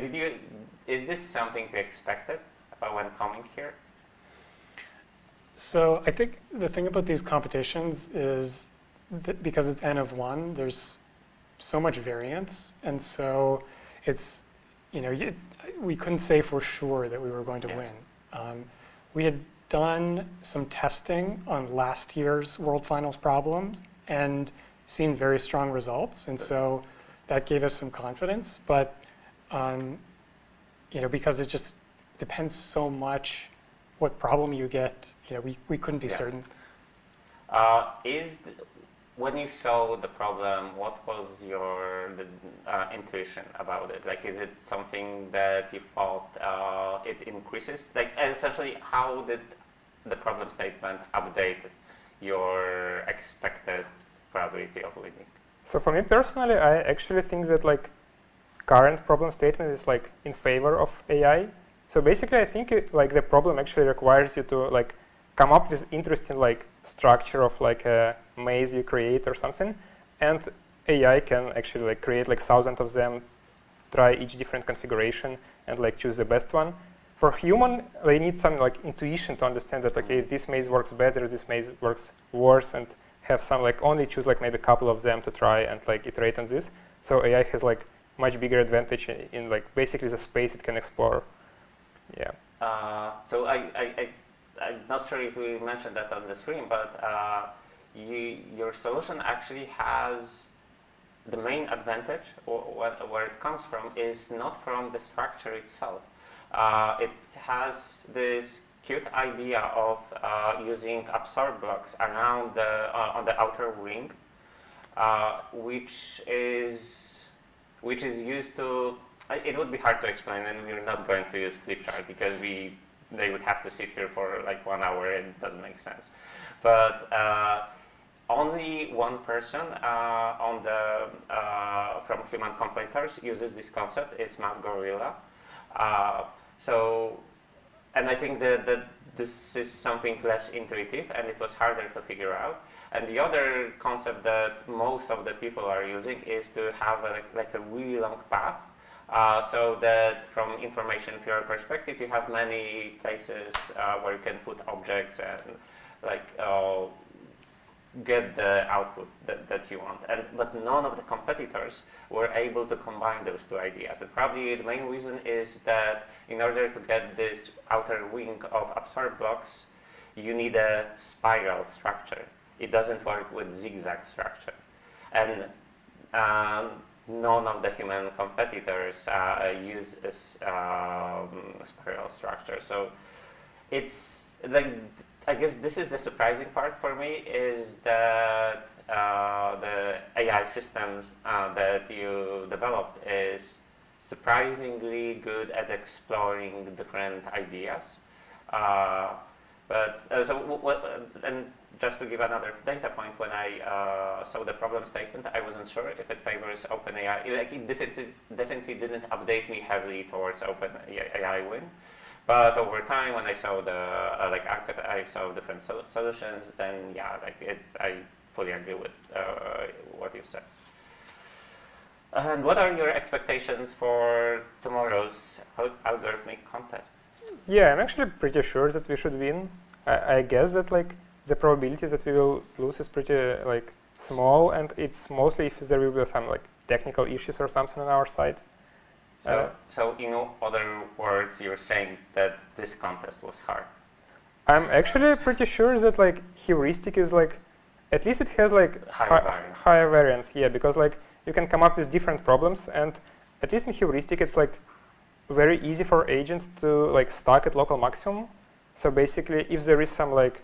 is this something you expected when coming here? So I think the thing about these competitions is that because it's n of 1, there's so much variance, and so it's, we couldn't say for sure that we were going to win. We had done some testing on last year's World Finals problems and seen very strong results, and so that gave us some confidence. But because it just depends so much what problem you get, we couldn't be certain. When you saw the problem, what was your intuition about it? Like, is it something that you thought it increases? Like, essentially, how did the problem statement update your expected probability of winning? So for me personally, I actually think that like current problem statement is like in favor of AI. So basically, I think like the problem actually requires you to like come up with interesting like structure of like a maze you create or something, and AI can actually like create like thousands of them, try each different configuration and like choose the best one. For human, they need some like intuition to understand that, okay, this maze works better, this maze works worse, and have some like only choose like maybe a couple of them to try and like iterate on this. So AI has like much bigger advantage in like basically the space it can explore. Yeah. So I'm not sure if we mentioned that on the screen, but your solution actually has the main advantage, where it comes from, is not from the structure itself. It has this cute idea of using absorb blocks around on the outer ring, which is used to. It would be hard to explain, and we're not going to use flipchart because they would have to sit here for like 1 hour, and it doesn't make sense. But only one person from human competitors uses this concept. It's MathGorilla. And I think that this is something less intuitive, and it was harder to figure out. And the other concept that most of the people are using is to have like a really long path. So that from information theory perspective, you have many places where you can put objects and like get the output that you want. But none of the competitors were able to combine those two ideas. And probably the main reason is that in order to get this outer wing of absorb blocks, you need a spiral structure. It doesn't work with zigzag structure. And none of the human competitors use a spiral structure. So it's like, I guess this is the surprising part for me, is that the AI systems that you developed is surprisingly good at exploring different ideas. And just to give another data point, when I saw the problem statement, I wasn't sure if it favors OpenAI. It definitely didn't update me heavily towards OpenAI win. But over time, when I saw I saw different solutions, then yeah, I fully agree with what you said. And what are your expectations for tomorrow's algorithmic contest? Yeah, I'm actually pretty sure that we should win. I guess that like the probability that we will lose is pretty like small, and it's mostly if there will be some like technical issues or something on our side. So in other words, you're saying that this contest was hard? I'm actually pretty sure that like heuristic is like, at least it has like higher variance. Yeah, because like you can come up with different problems, and at least in heuristic it's like very easy for agents to like stuck at local maximum. So basically, if there is some like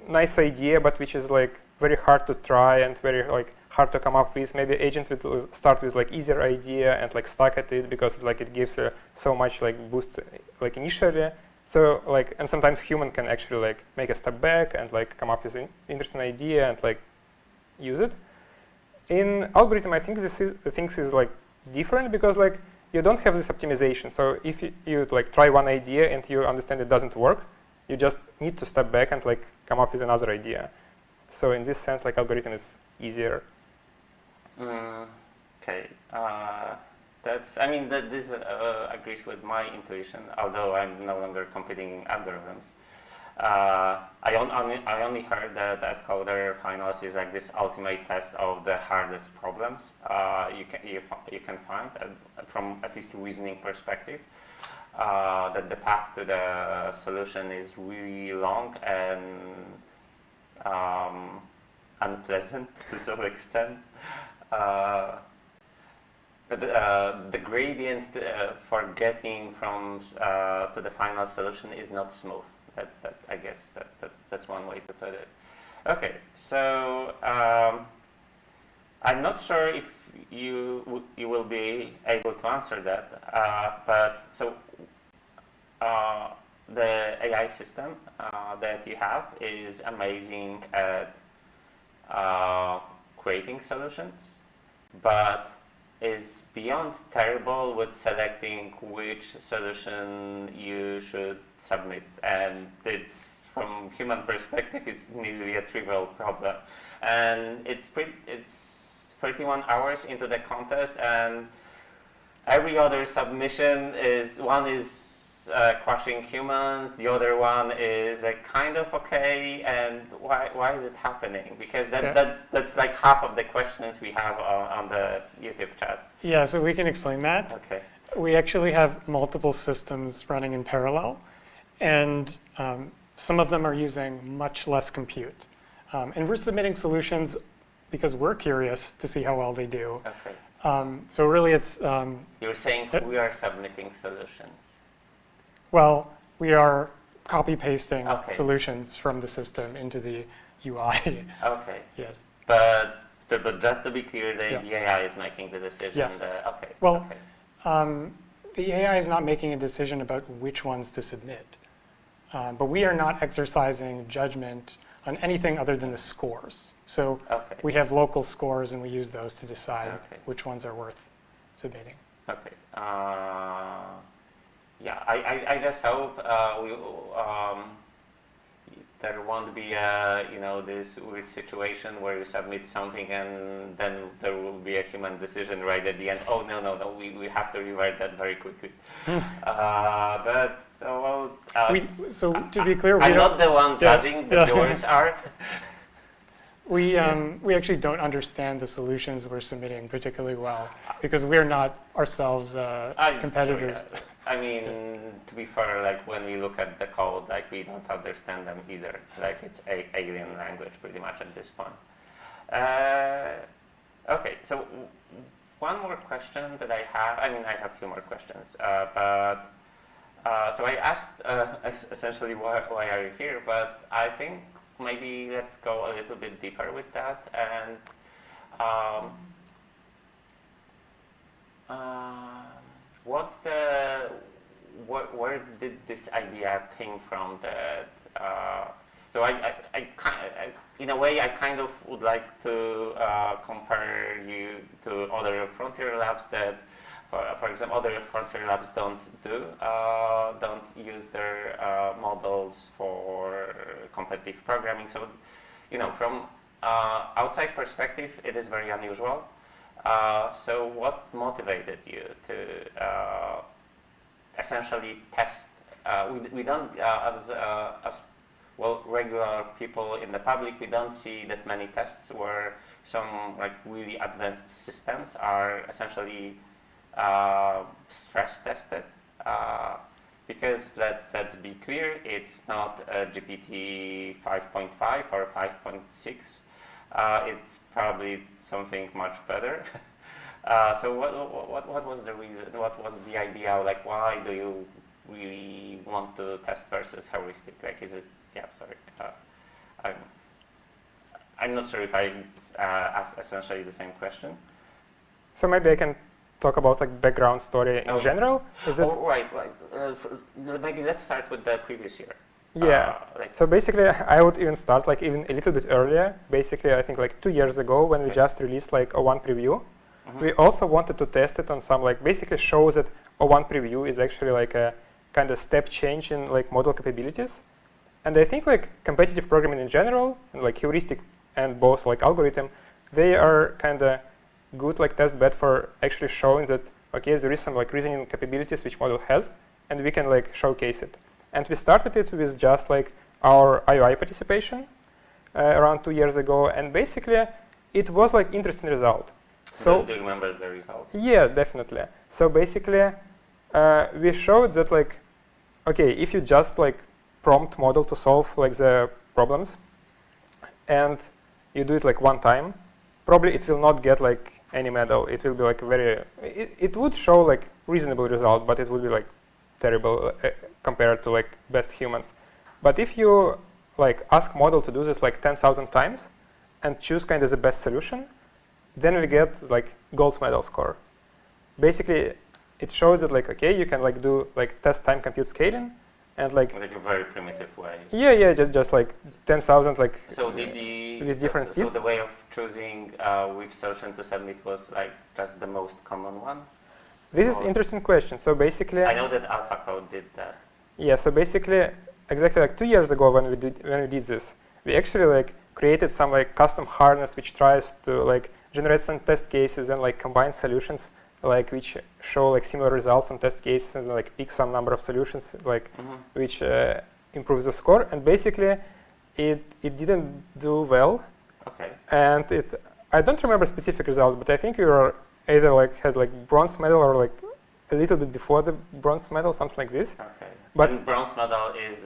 nice idea but which is like very hard to try and very like hard to come up with. Maybe agent would start with like easier idea and like stuck at it because like it gives so much like boost like initially. So like, and sometimes human can actually like make a step back and like come up with an interesting idea and like use it. In algorithm, I think things is like different because like you don't have this optimization. So if you like try one idea and you understand it doesn't work, you just need to step back and like come up with another idea. So in this sense, like algorithm is easier. Okay. I mean, this agrees with my intuition, although I'm no longer computing algorithms. I only heard that AtCoder finals is like this ultimate test of the hardest problems you can find from at least reasoning perspective. That the path to the solution is really long and unpleasant to some extent. The gradient for getting from to the final solution is not smooth. I guess that's one way to put it. Okay, so I'm not sure if you will be able to answer that, but so the AI system that you have is amazing at creating solutions, but is beyond terrible with selecting which solution you should submit, and it's from human perspective it's nearly a trivial problem, and it's 31 hours into the contest, and every other submission is crushing humans, the other one is like kind of okay, and why is it happening? Because that's like half of the questions we have on the YouTube chat. Yeah, so we can explain that. Okay. We actually have multiple systems running in parallel, and some of them are using much less compute. And we're submitting solutions because we're curious to see how well they do. Okay. So really it's... You're saying we are submitting solutions. Well, we are copy-pasting Okay. solutions from the system into the UI. Okay. Yes. But just to be clear, the Yeah. AI is making the decision. Yes. Okay. Well, okay. the AI is not making a decision about which ones to submit. But we are not exercising judgment on anything other than the scores. So Okay. we have local scores and we use those to decide Okay. which ones are worth submitting. Okay. Yeah, I just hope there won't be this weird situation where you submit something and then there will be a human decision right at the end. Oh no, we have to revert that very quickly. But So to be clear, I'm not the one judging. The viewers are. We actually don't understand the solutions we're submitting particularly well because we're not ourselves competitors. Sure, yeah. I mean, to be fair, like when we look at the code, like we don't understand them either. Like it's alien language pretty much at this point. Okay, so one more question that I have. I mean, I have a few more questions, but so I asked essentially why are you here, but I think maybe let's go a little bit deeper with that. And where did this idea came from? That so I in a way I kind of would like to compare you to other frontier labs that, for example, other frontier labs don't use their models for competitive programming. So, from outside perspective, it is very unusual. So, what motivated you to essentially test? We don't, as well, regular people in the public, we don't see that many tests where some like really advanced systems are essentially stress tested, because let's be clear, it's not a GPT 5.5 or 5.6. It's probably something much better. So what was the reason? What was the idea? Like, why do you really want to test versus heuristic? Like, is it? Yeah, sorry. I'm not sure if I asked essentially the same question. So maybe I can talk about like background story in general. Is it? Oh, right. Maybe let's start with the previous year. Yeah. So basically, I would even start like even a little bit earlier. Basically, I think like 2 years ago when we just released like O1 preview, we also wanted to test it on some like basically shows that O1 preview is actually like a kind of step change in like model capabilities. And I think like competitive programming in general, and like heuristic and both like algorithm, they are kind of good like test bed for actually showing that okay, there is some like reasoning capabilities which model has, and we can like showcase it. And we started it with just like our IOI participation around 2 years ago, and basically it was like interesting result. So do you remember the result? Yeah, definitely. So basically, we showed that like, okay, if you just like prompt model to solve like the problems, and you do it like one time, probably it will not get like any medal. It will be like very. It would show like reasonable result, but it would be like terrible compared to like best humans. But if you like ask model to do this like 10,000 times, and choose kind of the best solution, then we get like gold medal score. Basically, it shows that like okay, you can like do like test time compute scaling, and like a very primitive way. Yeah, just like 10,000 like. So did the with different seeds. So the way of choosing which solution to submit was like just the most common one. This is interesting question. So basically, I know that AlphaCode did that. Yeah. So basically, exactly like 2 years ago when we did this, we actually like created some like custom harness which tries to like generate some test cases and like combine solutions like which show like similar results on test cases and like pick some number of solutions like which improves the score. And basically, it didn't do well. Okay. And I don't remember specific results, but I think we were either like had like bronze medal or like a little bit before the bronze medal, something like this. Okay. But and bronze medal is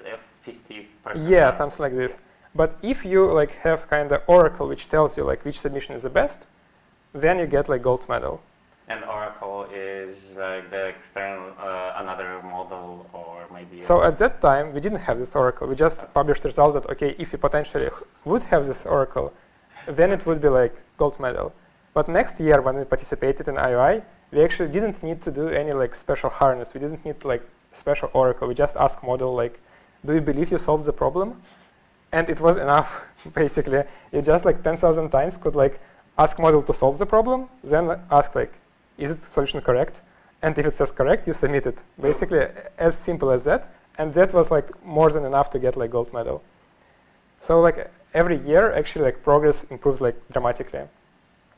50%. Yeah, something like this. But if you like have kind of oracle which tells you like which submission is the best, then you get like gold medal. And oracle is like the external another model or maybe. So at that time we didn't have this oracle. We just published the result that okay, if you potentially would have this oracle, then it would be like gold medal. But next year when we participated in IOI, we actually didn't need to do any like special harness. We didn't need like special oracle. We just asked model like, do you believe you solved the problem? And it was enough, basically. You just like 10,000 times could like ask model to solve the problem, then ask like, is it solution correct? And if it says correct, you submit it. Basically, as simple as that. And that was like more than enough to get like gold medal. So like every year, actually like progress improves like dramatically.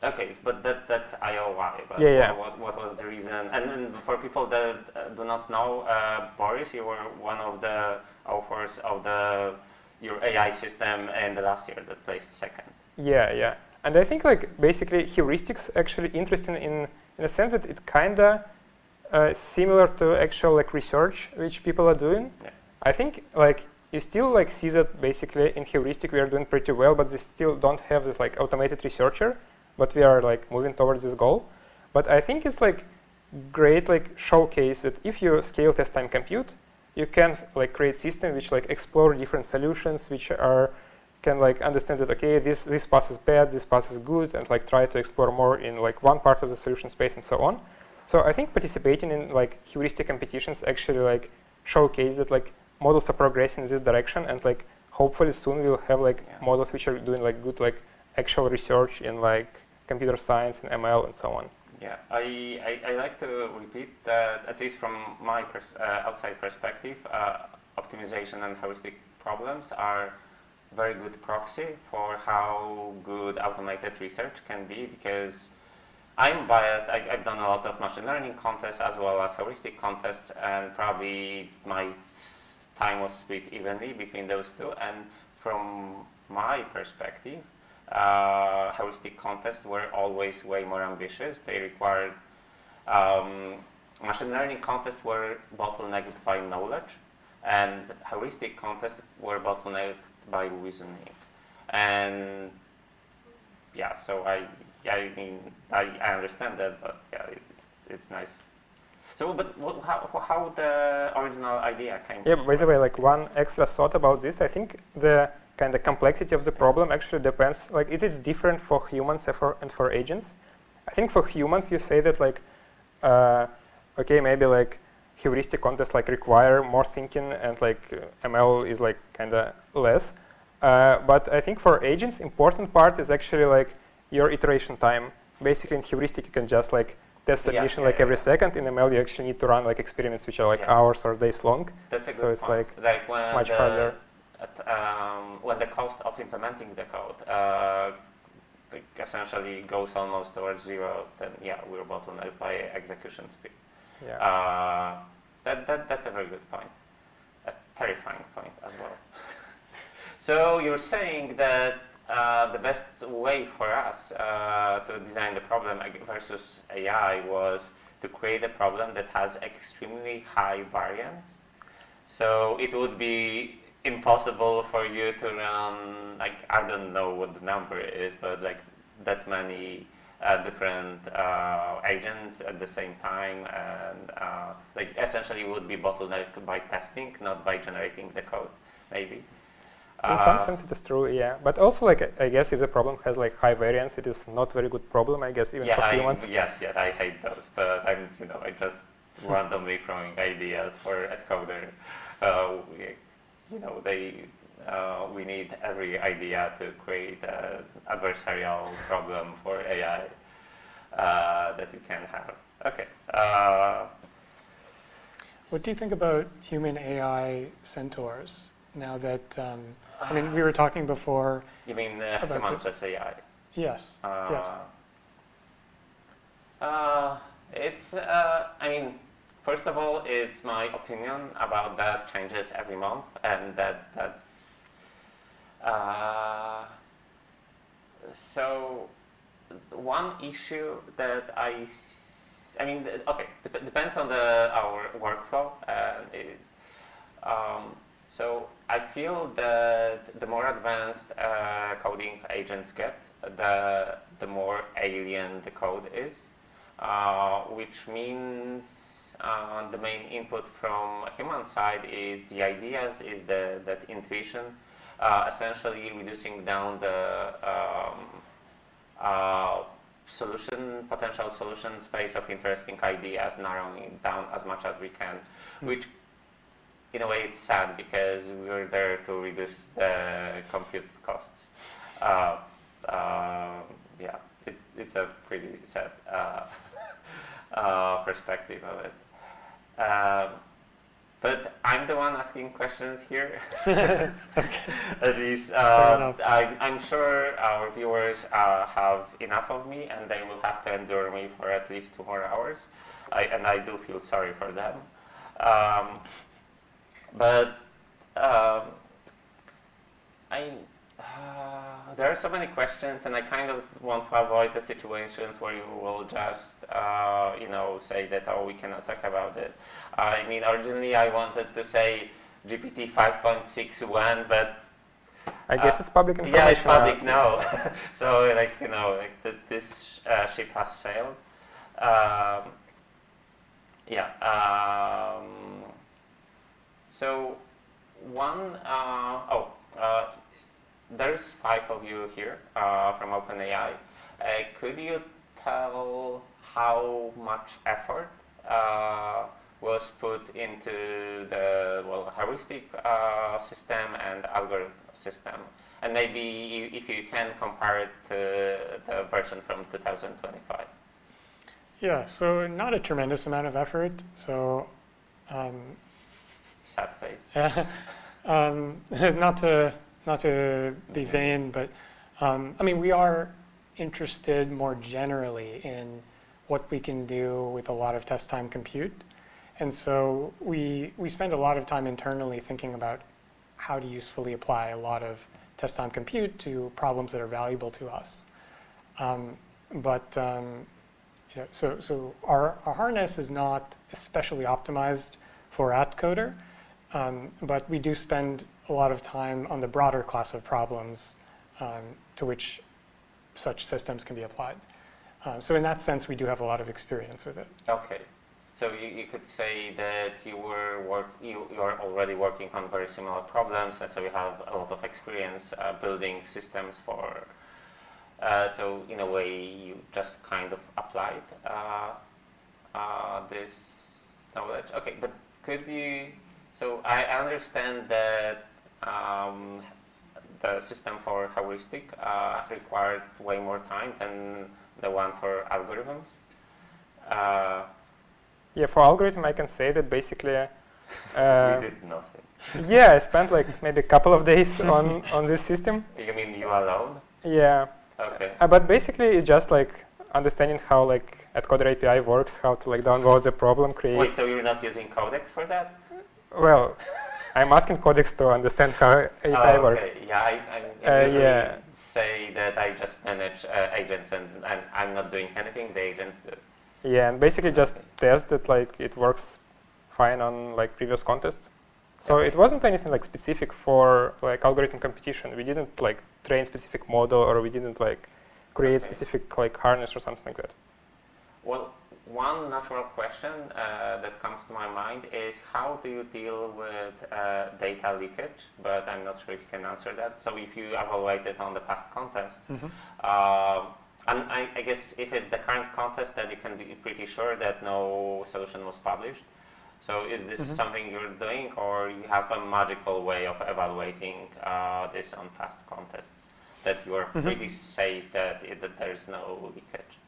Okay, but that's IOI. But yeah. What was the reason? And for people that do not know, Boris, you were one of the authors of your AI system in the last year that placed second. Yeah. And I think like basically heuristics actually interesting in a sense that it kinda similar to actual like research which people are doing. Yeah. I think like you still like see that basically in heuristic we are doing pretty well, but they still don't have this like automated researcher. But we are like moving towards this goal. But I think it's like great like showcase that if you scale test time compute, you can like create system which like explore different solutions which can like understand that okay, this path is bad, this path is good, and like try to explore more in like one part of the solution space and so on. So I think participating in like heuristic competitions actually like showcase that like models are progressing in this direction, and like hopefully soon we'll have like models which are doing like good like actual research in like computer science and ML and so on. Yeah, I like to repeat that at least from my outside perspective, optimization and heuristic problems are very good proxy for how good automated research can be, because I'm biased. I've done a lot of machine learning contests as well as heuristic contests, and probably my time was split evenly between those two. And from my perspective, heuristic contests were always way more ambitious. They required machine learning contests were bottlenecked by knowledge, and heuristic contests were bottlenecked by reasoning. And yeah, so I mean I understand that, but yeah, it's nice. So, but how the original idea came? Yeah, by the way, like one extra thought about this, I think the kind of complexity of the problem actually depends. Like, it's different for humans and for agents. I think for humans, you say that like, okay, maybe like heuristic contests like require more thinking, and like ML is like kind of less. But I think for agents, important part is actually like your iteration time. Basically, in heuristic, you can just like test submission every second. In ML, you actually need to run like experiments which are like hours or days long. That's a so good it's point. like when much harder. When the cost of implementing the code like essentially goes almost towards zero, then yeah, we're bottlenecked by execution speed. Yeah. That's a very good point. A terrifying point as well. So you're saying that the best way for us to design the problem versus AI was to create a problem that has extremely high variance. So it would be impossible for you to run, like, I don't know what the number is, but like that many different agents at the same time, and like essentially would be bottlenecked by testing, not by generating the code, maybe. In some sense, it is true, yeah. But also, like, I guess if the problem has like high variance, it is not very good problem, I guess, even for humans. Yes, I hate those, but I'm, I just randomly throwing ideas for AtCoder. We need every idea to create an adversarial problem for AI that you can have. Okay. What do you think about human AI centaurs? Now that, I mean, we were talking before. You mean human plus AI? Yes, yes. It's, I mean, first of all, it's my opinion about that changes every month, and that's, so one issue that depends on our workflow. So I feel that the more advanced coding agents get, the more alien the code is, which means the main input from a human side is the ideas, is that intuition, essentially reducing down the potential solution space of interesting ideas, narrowing it down as much as we can, which in a way it's sad because we're there to reduce the compute costs. Yeah, it's a pretty sad perspective of it. But I'm the one asking questions here. At least I'm sure our viewers have enough of me, and they will have to endure me for at least 2 more hours. And I do feel sorry for them. But there are so many questions, and I kind of want to avoid the situations where you will just, say that, oh, we cannot talk about it. I mean, originally I wanted to say GPT 5.6 when, but I guess it's public information. Yeah, it's public now. So, this ship has sailed. So there's 5 of you here from OpenAI. Could you tell how much effort was put into the heuristic system and algorithm system? And maybe if you can compare it to the version from 2025. Yeah, so not a tremendous amount of effort. So sad face. Not to be vain, but I mean, we are interested more generally in what we can do with a lot of test time compute. And so we spend a lot of time internally thinking about how to usefully apply a lot of test time compute to problems that are valuable to us. So our harness is not especially optimized for AtCoder, but we do spend a lot of time on the broader class of problems to which such systems can be applied. So in that sense, we do have a lot of experience with it. Okay. So you could say that you are already working on very similar problems, and so you have a lot of experience building systems for. So in a way, you just kind of applied this knowledge. Okay, but could you? So I understand that the system for heuristic required way more time than the one for algorithms. Yeah, for algorithm, I can say that basically. We did nothing. Yeah, I spent like maybe a couple of days on this system. You mean you alone? Yeah. Okay. But basically, it's just like understanding how like AtCoder API works, how to like download the problem, create. Wait, so you're not using Codex for that? Well, I'm asking Codex to understand how API works. Yeah, I usually yeah. say that I just manage agents and I'm not doing anything. The agents do. Yeah, and basically just test that like it works fine on like previous contests. So it wasn't anything like specific for like algorithm competition. We didn't like train specific model, or we didn't like create specific like harness or something like that. Well, one natural question that comes to my mind is how do you deal with data leakage? But I'm not sure if you can answer that. So if you evaluate it on the past contest, and I guess if it's the current contest, then you can be pretty sure that no solution was published. So is this something you're doing, or you have a magical way of evaluating this on past contests, that you are pretty safe that there is no leakage?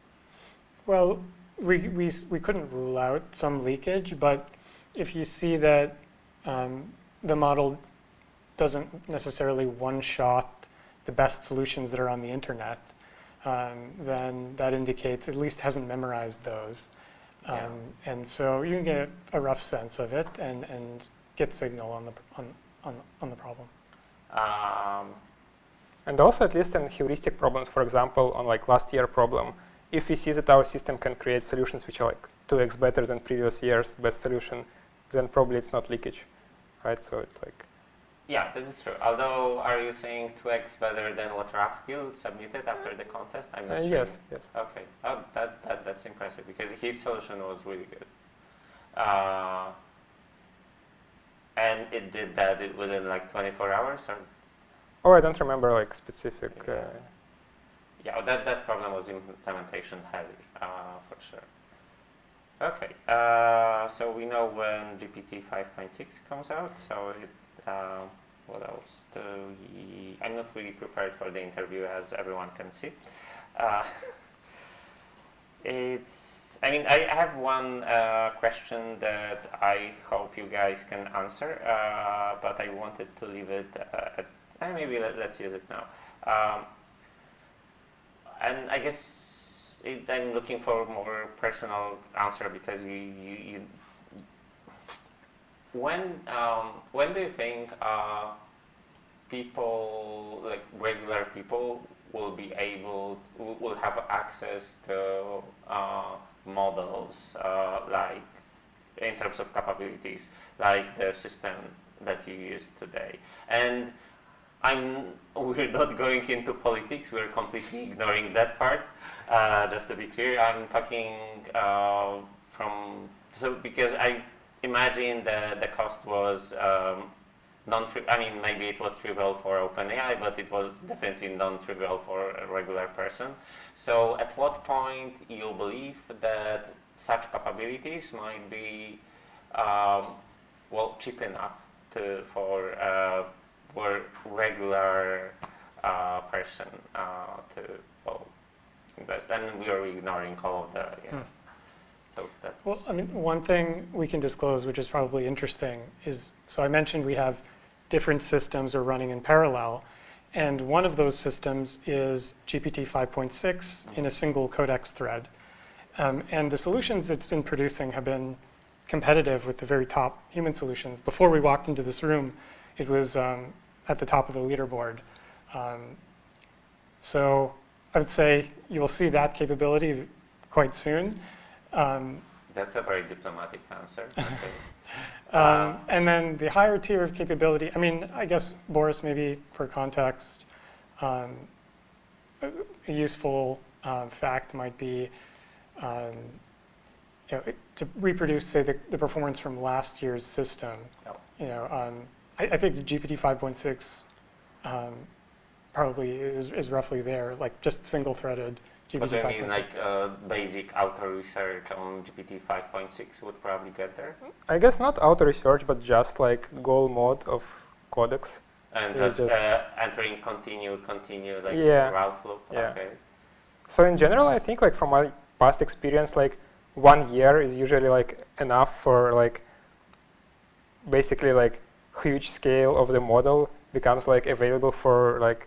Well, we couldn't rule out some leakage, but if you see that the model doesn't necessarily one-shot the best solutions that are on the internet, then that indicates at least hasn't memorized those. And so you can get a rough sense of it and get signal on the problem. And also, at least in heuristic problems, for example, on like last year problem, if we see that our system can create solutions which are like 2x better than previous year's best solution, then probably it's not leakage, right? So it's like. Yeah, that is true. Although, are you saying 2x better than what Rafgil submitted after the contest? I'm not sure. Yes. Okay. Oh, that's impressive, because his solution was really good. And it did that within like 24 hours, or? Oh, I don't remember like specific. Yeah, that problem was implementation heavy, for sure. Okay, so we know when GPT 5.6 comes out, so what else do we... I'm not really prepared for the interview, as everyone can see. I have one question that I hope you guys can answer, but I wanted to leave it at... maybe let's use it now. And I guess I'm looking for a more personal answer, because you when do you think people, like regular people, will have access to models, like in terms of capabilities, like the system that you use today? And we're not going into politics, we're completely ignoring that part. Just to be clear, I'm talking because I imagine the cost was maybe it was trivial for OpenAI, but it was definitely non-trivial for a regular person. So at what point you believe that such capabilities might be cheap enough for regular person to invest, and we are ignoring all of the So that's one thing we can disclose, which is probably interesting, is, so I mentioned we have different systems are running in parallel, and one of those systems is GPT 5.6 in a single codex thread, and the solutions it's been producing have been competitive with the very top human solutions. Before we walked into this room, it was at the top of the leaderboard. So I would say you will see that capability quite soon. That's a very diplomatic answer. And then the higher tier of capability, I guess, Boris, maybe for context, a useful fact might be to reproduce, say, the performance from last year's system. Oh. I think GPT 5.6 probably is roughly there, like just single-threaded GPT 5.6. But I mean, like basic auto research on GPT 5.6 would probably get there. I guess not auto research, but just like goal mode of codex. And It's just, just- entering continue, like Yeah. Ralph loop. Yeah. Okay. So in general, I think like from my past experience, like 1 year is usually like enough for like basically like huge scale of the model becomes like available for like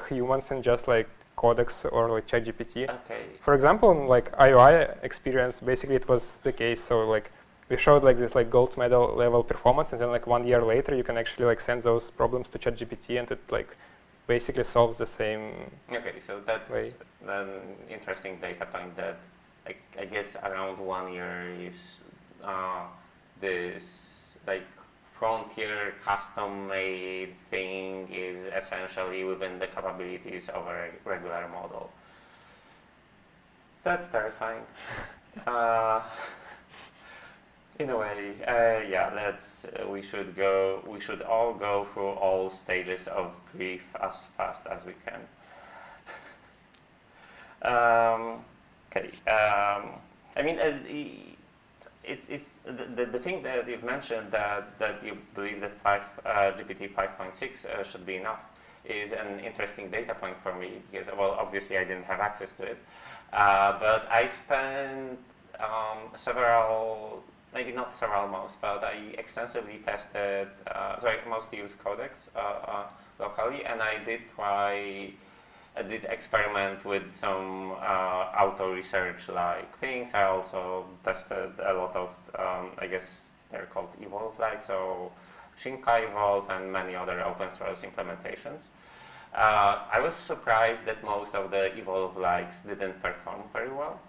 humans and just like codex or like ChatGPT. Okay. For example, in like IOI experience, basically it was the case. So like we showed like this like gold medal level performance, and then like 1 year later, you can actually like send those problems to ChatGPT, and it like basically solves the same. Okay, so that's way. an interesting data point that I guess around 1 year is this like frontier custom-made thing is essentially within the capabilities of a regular model. That's terrifying. In a way, yeah. We should all go through all stages of grief as fast as we can. Okay. I mean, it's the thing that you've mentioned that you believe that GPT 5.6 should be enough is an interesting data point for me because, well, obviously I didn't have access to it, but I spent maybe not several months, but I extensively tested, so I mostly use Codex locally, and I did experiment with some auto research like things. I also tested a lot of, I guess they're called Evolve like, so Shinkai Evolve and many other open source implementations. I was surprised that most of the Evolve likes didn't perform very well,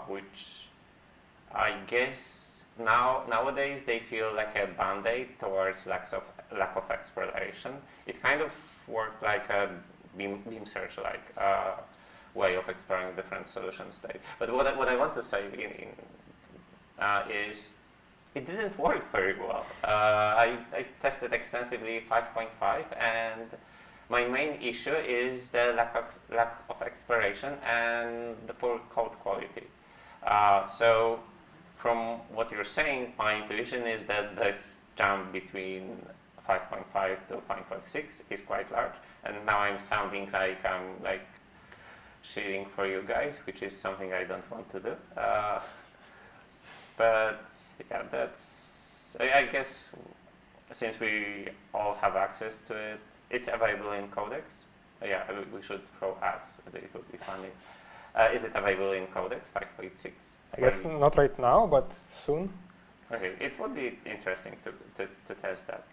which I guess nowadays they feel like a band-aid towards lack of exploration. It kind of worked like a beam search like way of exploring different solution state. But what I want to say is it didn't work very well. I tested extensively 5.5, and my main issue is the lack of exploration and the poor code quality. So from what you're saying, my intuition is that the jump between 5.5 to 5.6 is quite large, and now I'm sounding like I'm like shitting for you guys, which is something I don't want to do. But yeah, that's I guess since we all have access to it, it's available in Codex. Yeah, we should throw ads. It would be funny. Is it available in Codex 5.6? I guess not right now, but soon. Okay, it would be interesting to test that.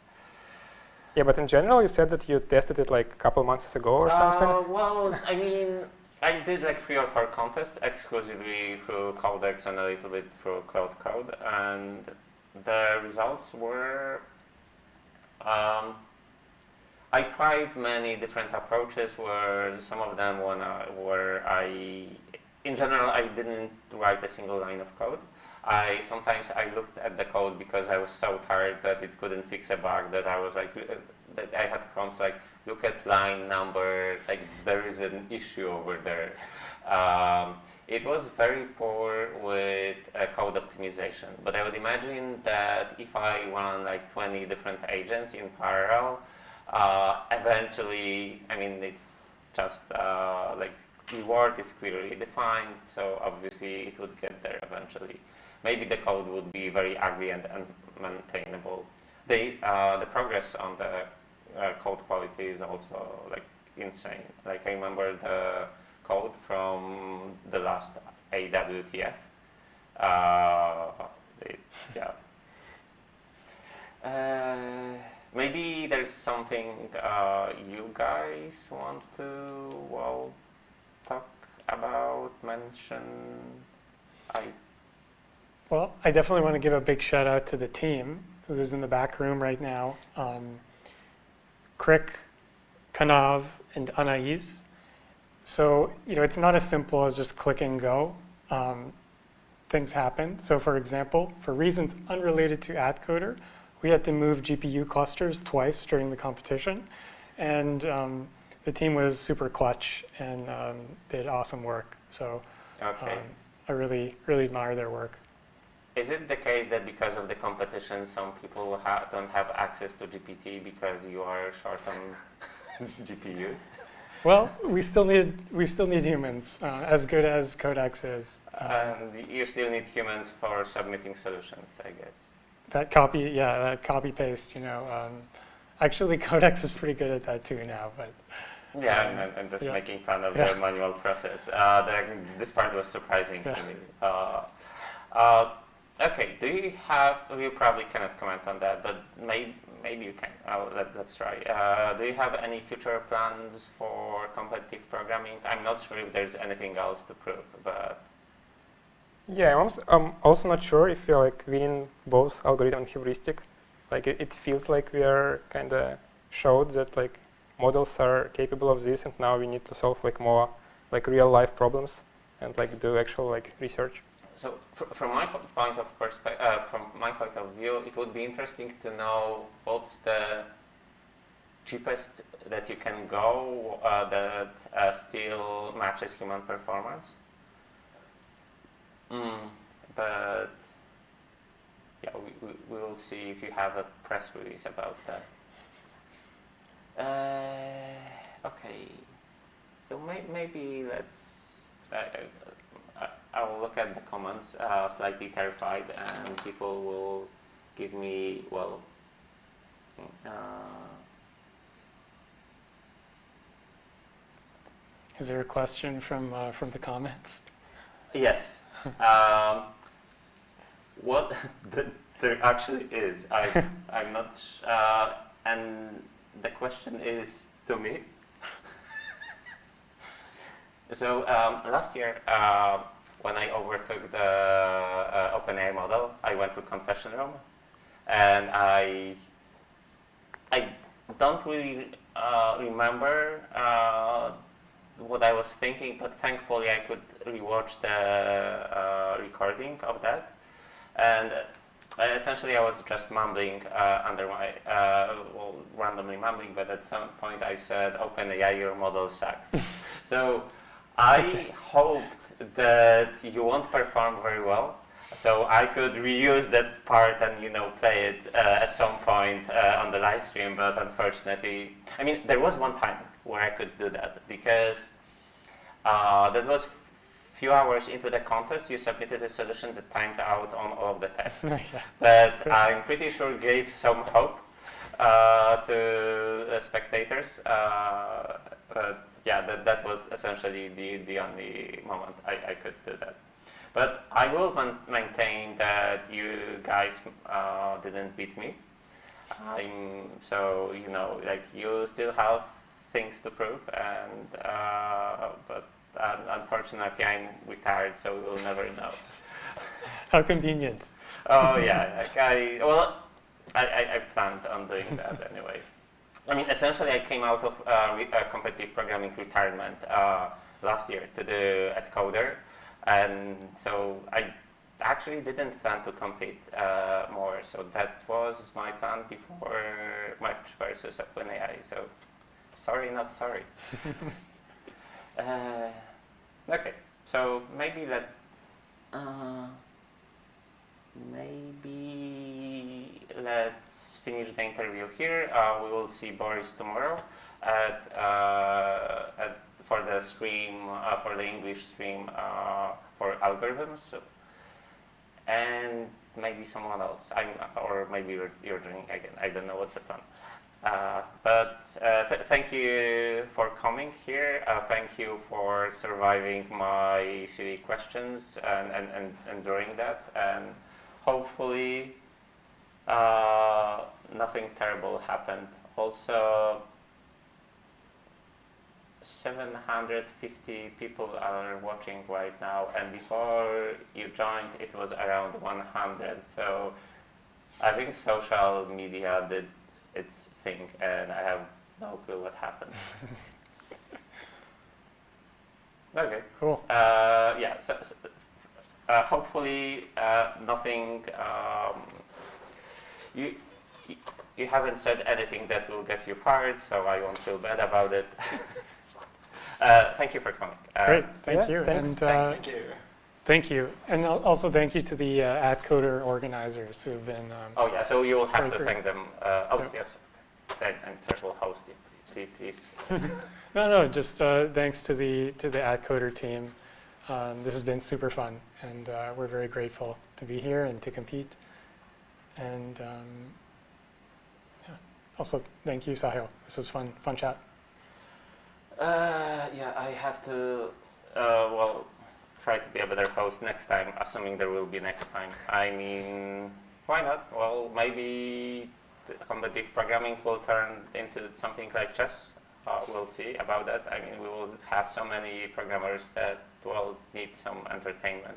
Yeah, but in general, you said that you tested it like a couple months ago or something. Well, I mean, I did like 3 or 4 contests exclusively through Codex and a little bit through Cloud Code, and the results were. I tried many different approaches where some of them in general, I didn't write a single line of code. Sometimes I looked at the code because I was so tired that it couldn't fix a bug that I was like, that I had prompts like, look at line number, like there is an issue over there. It was very poor with code optimization, but I would imagine that if I run like 20 different agents in parallel, eventually, I mean, it's just like reward is clearly defined, so obviously it would get there eventually. Maybe the code would be very ugly and unmaintainable. The progress on the code quality is also like insane. Like I remember the code from the last AWTF. Maybe there's something you guys want to talk about, mention. Well, I definitely want to give a big shout out to the team who's in the back room right now. Krik, Kanav, and Anais. So, it's not as simple as just click and go. things happened. So for example, for reasons unrelated to AtCoder, we had to move GPU clusters twice during the competition. And the team was super clutch and did awesome work. So Okay. I really, really admire their work. Is it the case that because of the competition, some people don't have access to GPT because you are short on GPUs? Well, we still need humans, as good as Codex is. And you still need humans for submitting solutions, I guess. That copy paste. Actually, Codex is pretty good at that too now. But Yeah, I'm just yeah. making fun of Yeah. the manual process. This part was surprising Yeah. to me. Okay, you probably cannot comment on that, but maybe you can. Let's try. Do you have any future plans for competitive programming? I'm not sure if there's anything else to prove, but Yeah, I'm also not sure if we're like winning both algorithm and heuristic. Like it feels like we are kind of showed that like models are capable of this, and now we need to solve like more like real life problems and like do actual like research. so from my point of view, it would be interesting to know what's the cheapest that you can go that still matches human performance. But yeah, we will see if you have a press release about that. Okay, so maybe let's. I will look at the comments, slightly terrified, and people will give me is there a question from the comments? Yes. What there actually is. I'm not. And the question is to me. So last year, when I overtook the OpenAI model, I went to confession room, and I don't really remember what I was thinking, but thankfully I could rewatch the recording of that, and essentially I was just mumbling under my, randomly mumbling, but at some point I said, OpenAI, your model sucks. So I hoped that you won't perform very well, so I could reuse that part and play it at some point on the live stream, but unfortunately, I mean, there was one time where I could do that, because that was few hours into the contest. You submitted a solution that timed out on all of the tests. Yeah. That I'm pretty sure gave some hope to the spectators. But yeah, that was essentially the only moment I could do that. But I will maintain that you guys didn't beat me. So like you still have things to prove, and but unfortunately I'm retired, so we'll never know. How convenient. Oh yeah, like I planned on doing that anyway. I mean, essentially I came out of competitive programming retirement last year to do AtCoder, and so I actually didn't plan to compete more, so that was my plan before March versus OpenAI, so sorry, not sorry. Okay, so maybe let's finish the interview here. We will see Boris tomorrow for the stream, for the English stream for algorithms. So, and maybe someone else. Or maybe you're doing again. I don't know what's the plan. But thank you for coming here. Thank you for surviving my silly questions and enduring that. And hopefully nothing terrible happened. Also, 750 people are watching right now, and before you joined it was around 100, so I think social media did its thing and I have no clue what happened. Okay. Cool. Yeah, so hopefully nothing. You you haven't said anything that will get you fired, so I won't feel bad about it. Thank you for coming. Great, thank you. Thanks. And, Thanks. thank you. And also thank you to the AtCoder organizers who have been. Oh yeah, so you will have to Great. thank them. OWTF and terrible host. Please. No, just thanks to the AtCoder team. This has been super fun, and we're very grateful to be here and to compete. And yeah. Also, thank you, Sahil. This was fun chat. Yeah, I have to, try to be a better host next time, assuming there will be next time. I mean, why not? Well, maybe the competitive programming will turn into something like chess. We'll see about that. I mean, we will have so many programmers that will need some entertainment.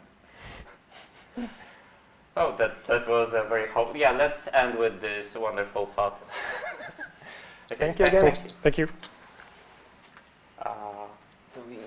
Oh, that was a very yeah, let's end with this wonderful thought. Okay, Thank you again. Thank you. Do we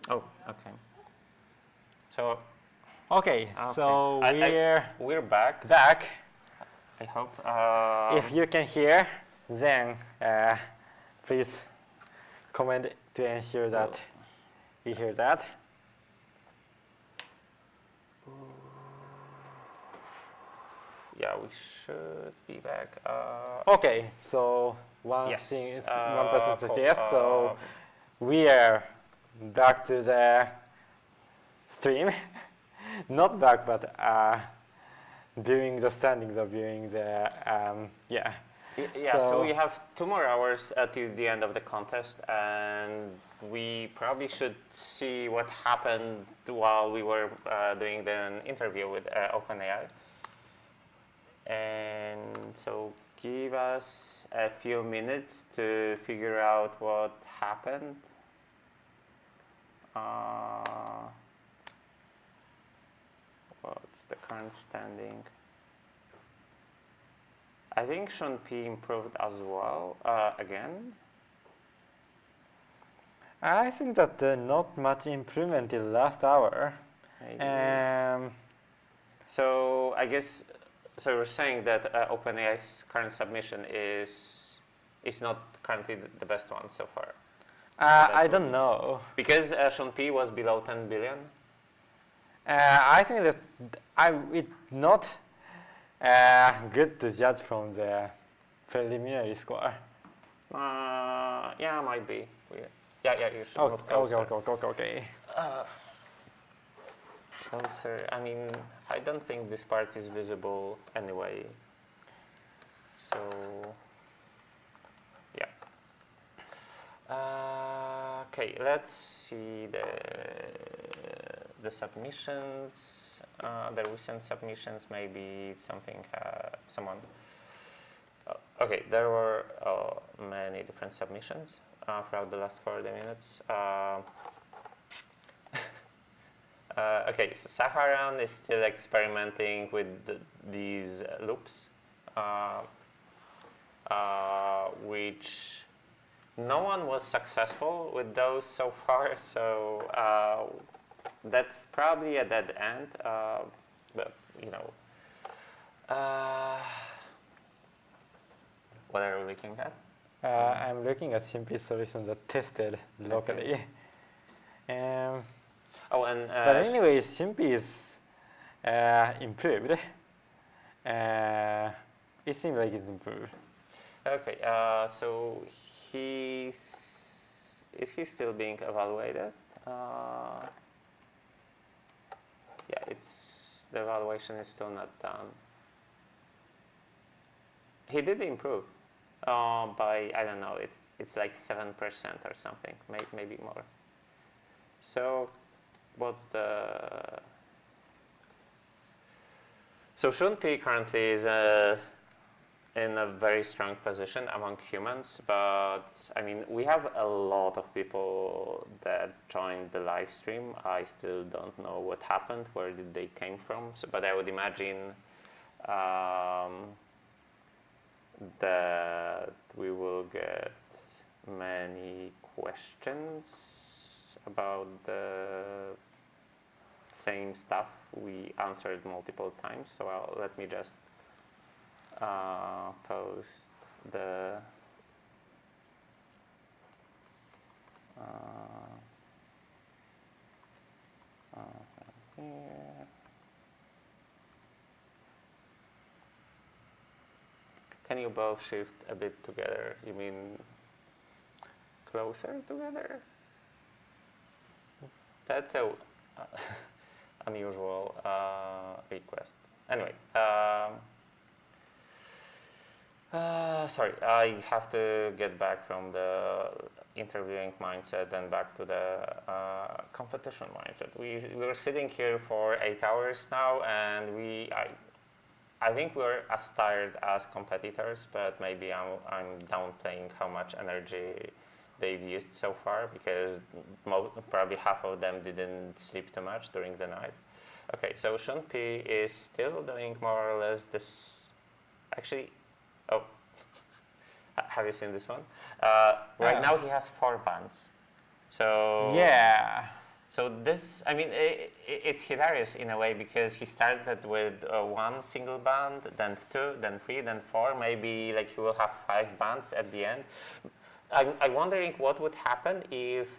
Oh, okay. So Okay, so we're back. back. I hope. If you can hear, then please comment to ensure that we hear that. Yeah, we should be back. Okay, so one Yes, thing is one person says cool. yes, so we are back to the stream. Not back, but viewing the standings of viewing the yeah. Yeah, so we have 2 more hours till the end of the contest, and we probably should see what happened while we were doing the interview with OpenAI. And so give us a few minutes to figure out what happened. What's the current standing? I think Sean P improved as well, again. I think that not much improvement in last hour. Maybe. So I guess, so we're saying that OpenAI's current submission is not currently the best one so far. I don't know. Because Sean P was below 10 billion. I think that it's not good to judge from the preliminary score. Yeah, might be. Yeah, you should move closer. Okay. Closer. I mean, I don't think this part is visible anyway. So, yeah. Okay, let's see the submissions. The recent submissions. Maybe someone. Okay, there were many different submissions throughout the last 40 minutes. Okay, so Saharan is still experimenting with these loops, which no one was successful with those so far, so that's probably a dead end, but you know. What are you looking at? I'm looking at simple solutions that tested locally. And but anyway, Simpy is improved. It seems like it's improved. Okay, so is he still being evaluated? Yeah, the evaluation is still not done. He did improve by, I don't know, it's like 7% or something, maybe more. So so Sean P currently is in a very strong position among humans, but I mean, we have a lot of people that joined the live stream. I still don't know what happened, where did they came from, but I would imagine that we will get many questions about the same stuff we answered multiple times. So let me just post the here. Can you both shift a bit together? You mean closer together? That's a unusual request. Anyway, sorry, I have to get back from the interviewing mindset and back to the competition mindset. We were sitting here for 8 hours now, and I think we're as tired as competitors, but maybe I'm downplaying how much energy they've used so far, because probably half of them didn't sleep too much during the night. Okay, so Sean P is still doing more or less this. Actually, oh, have you seen this one? Right now he has 4 bands. So yeah. So this, I mean, it's hilarious in a way because he started with one single band, then two, then three, then four. Maybe like he will have 5 bands at the end. I'm wondering what would happen if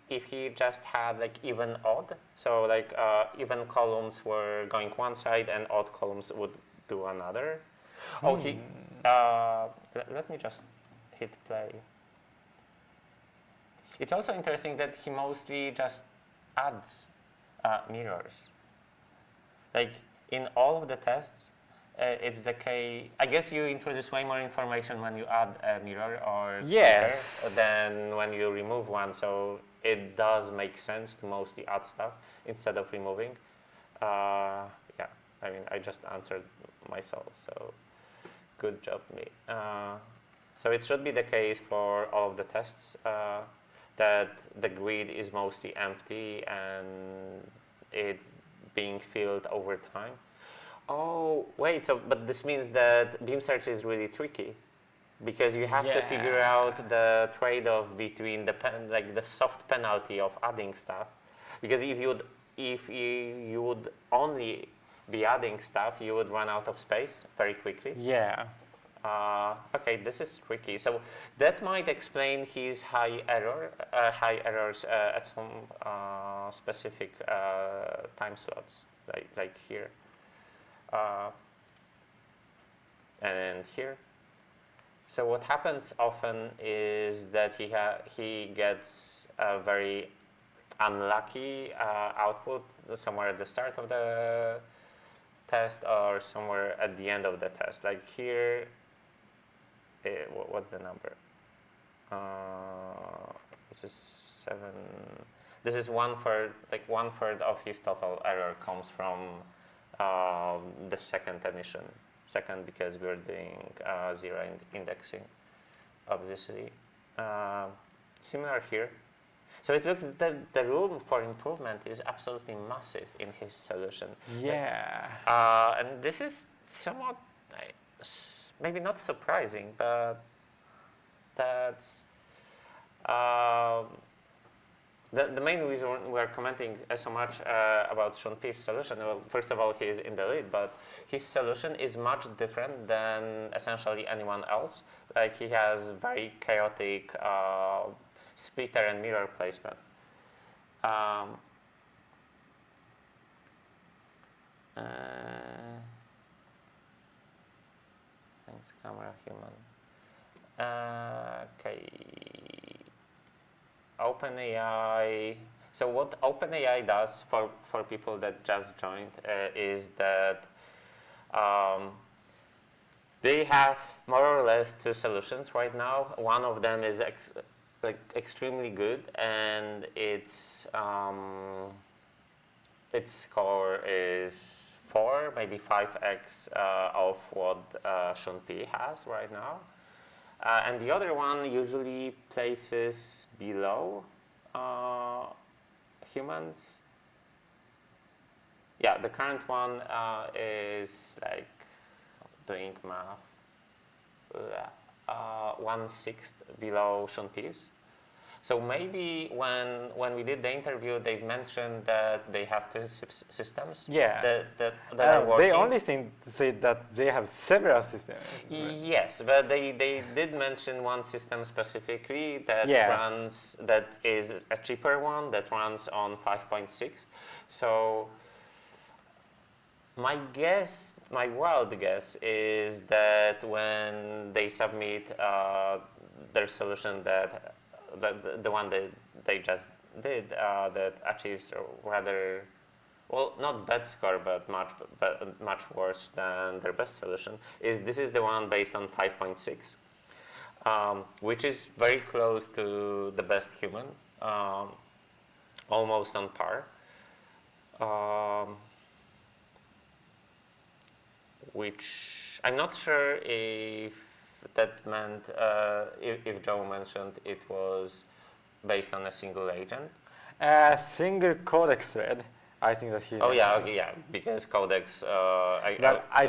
he just had like even odd. So like even columns were going one side and odd columns would do another. Oh, let me just hit play. It's also interesting that he mostly just adds mirrors. Like in all of the tests, it's the case. I guess you introduce way more information when you add a mirror or sticker than when you remove one. So it does make sense to mostly add stuff instead of removing. Yeah, I mean, I just answered myself. So good job, me. So it should be the case for all of the tests. That the grid is mostly empty and it's being filled over time. Oh, wait, so, but this means that beam search is really tricky because you have to figure out the trade-off between the soft penalty of adding stuff. Because if you would only be adding stuff, you would run out of space very quickly. Yeah. Okay, this is tricky. So that might explain his high errors at some specific time slots, like here and here. So what happens often is that he gets a very unlucky output somewhere at the start of the test or somewhere at the end of the test. Like here. What's the number? This is 7. This is 1/3. Like 1/3 of his total error comes from the second emission. Second, because we're doing zero indexing, obviously. Similar here. So it looks that the room for improvement is absolutely massive in his solution. Yeah. And this is somewhat. Maybe not surprising, but that's the main reason we're commenting so much about Sean P's solution. Well, first of all, he is in the lead, but his solution is much different than essentially anyone else. Like he has very chaotic splitter and mirror placement. Thanks, camera human. Okay. OpenAI. So what OpenAI does for people that just joined is that they have more or less 2 solutions right now. One of them is extremely good, and its score is 4, maybe 5x of what Sean P has right now. And the other one usually places below humans. Yeah, the current one is like doing math, 1/6 below Sean P's. So maybe when we did the interview, they mentioned that they have 2 systems. Yeah. That are working. They only seem to say that they have several systems. Yes, but they did mention one system specifically that runs, that is a cheaper one that runs on 5.6. So my wild guess is that when they submit their solution that the one that they just did that achieves a rather, well, not bad score, but much worse than their best solution, this is the one based on 5.6, which is very close to the best human, almost on par. Which I'm not sure if that meant, if Joe mentioned it was based on a single agent. A single codex thread, I think that he. Oh yeah, okay, yeah, because codex I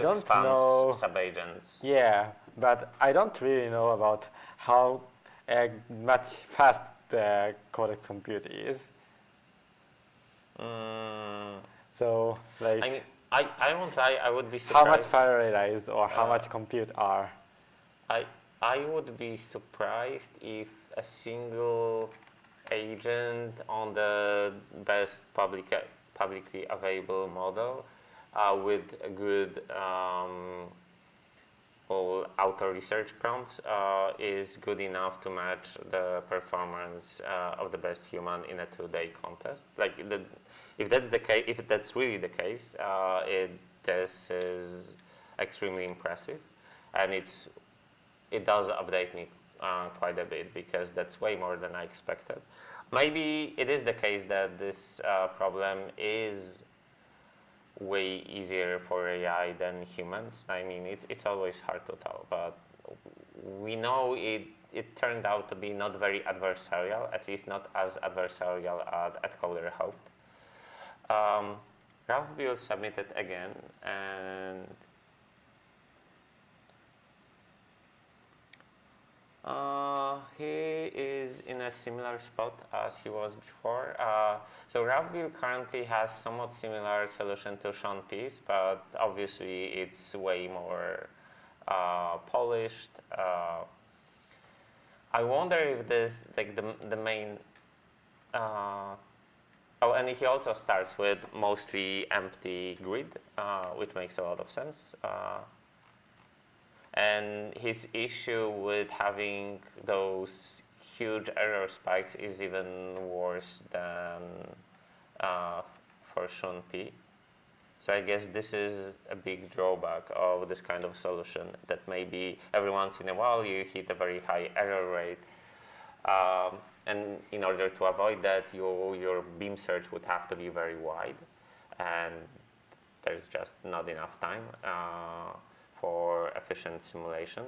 don't spans know subagents. Yeah, but I don't really know about how much fast the correct compute is. So, like, I mean, I won't lie, I would be how much surprised. parallelized or how much compute are? I would be surprised if a single agent on the best publicly available model with a good auto research prompts is good enough to match the performance of the best human in a 2-day contest. Like, if that's the case, if that's really the case, this is extremely impressive, and it does update me quite a bit, because that's way more than I expected. Maybe it is the case that this problem is way easier for AI than humans. I mean, it's always hard to tell, but we know it turned out to be not very adversarial, at least not as adversarial as AtCoder hoped. Ralph Bill submitted again, and he is in a similar spot as he was before. So Ralph Bill currently has somewhat similar solution to Sean Pease, but obviously it's way more polished. I wonder if this, like, the main. Oh, and he also starts with mostly empty grid, which makes a lot of sense. And his issue with having those huge error spikes is even worse than for Sean P. So I guess this is a big drawback of this kind of solution, that maybe every once in a while you hit a very high error rate. And in order to avoid that, your beam search would have to be very wide, and there's just not enough time for efficient simulation.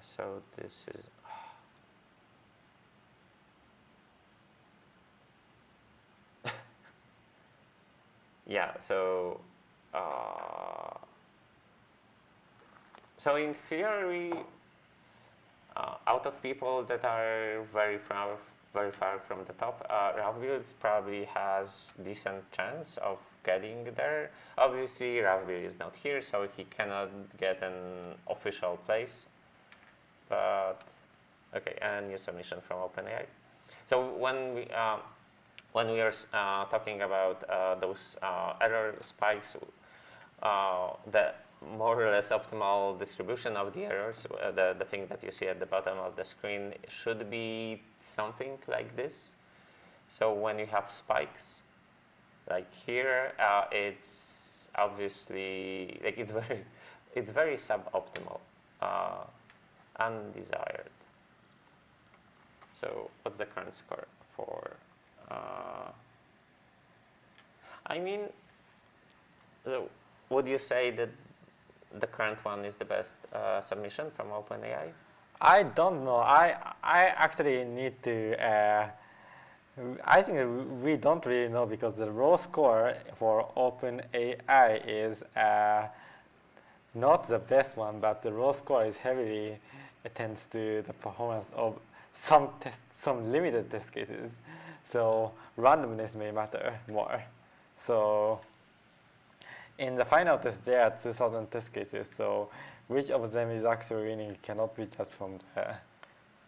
So this is. Yeah, so in theory, out of people that are very far from the top, Ralph probably has decent chance of getting there. Obviously, Ralph is not here, so he cannot get an official place. But okay, and new submission from OpenAI. So when we are talking about those error spikes, the more or less optimal distribution of the errors, the thing that you see at the bottom of the screen, should be something like this. So when you have spikes, like here, it's obviously, like, it's very suboptimal, undesired. So what's the current score for? I mean, so would you say that the current one is the best submission from OpenAI? I don't know. I actually need to. I think we don't really know, because the raw score for OpenAI is not the best one, but the raw score is heavily attends to the performance of some limited test cases. So randomness may matter more. So in the final test, there are 2,000 test cases. So which of them is actually winning cannot be judged from the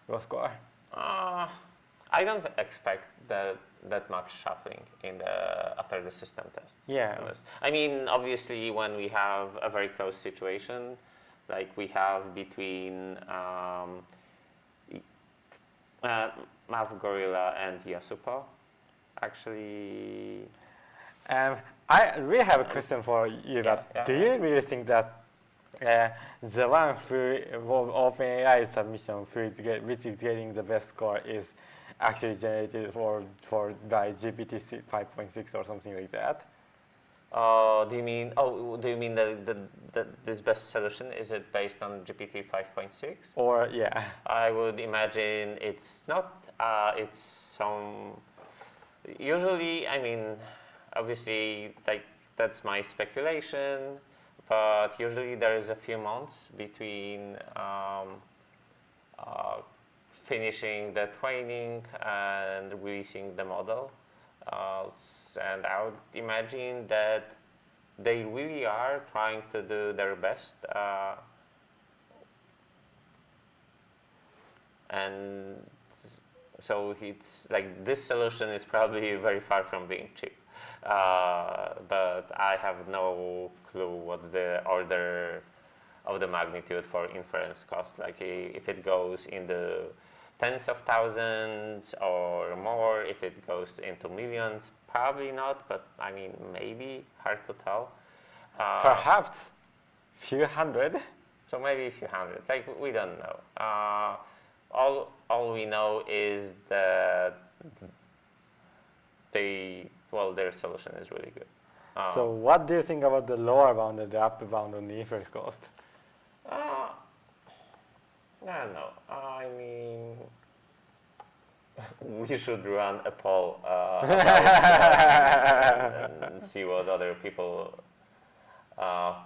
raw score. I don't expect that much shuffling after the system test. Yeah. I mean, obviously, when we have a very close situation, like we have between MathGorilla and yosupo, actually. I really have a question for you. Do you really think that the one through OpenAI submission, which is getting the best score, is actually generated by GPT 5.6 or something like that? Do you mean that this best solution, is it based on GPT 5.6? Or yeah, I would imagine it's not. It's some. Usually, I mean, obviously, like, that's my speculation, but usually there is a few months between finishing the training and releasing the model. And I would imagine that they really are trying to do their best. And so it's like this solution is probably very far from being cheap. But I have no clue what's the order of the magnitude for inference cost. Like if it goes in the tens of thousands or more, if it goes into millions, probably not, but I mean, maybe, hard to tell. Perhaps few hundred. So maybe a few hundred, like we don't know. All we know is that their solution is really good. So what do you think about the lower bound and the upper bound on the inference cost? I don't know. I mean, we should run a poll about and see what other people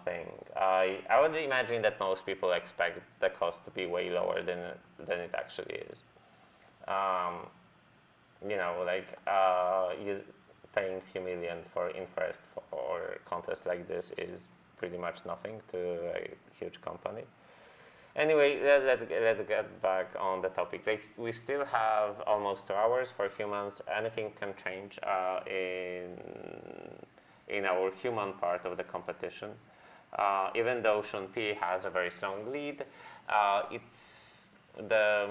think. I would imagine that most people expect the cost to be way lower than it actually is. You know, like paying few millions for inference for a contest like this is pretty much nothing to a huge company. Anyway, let's get back on the topic. We still have almost 2 hours for humans. Anything can change in our human part of the competition. Even though Shunpei has a very strong lead, it's the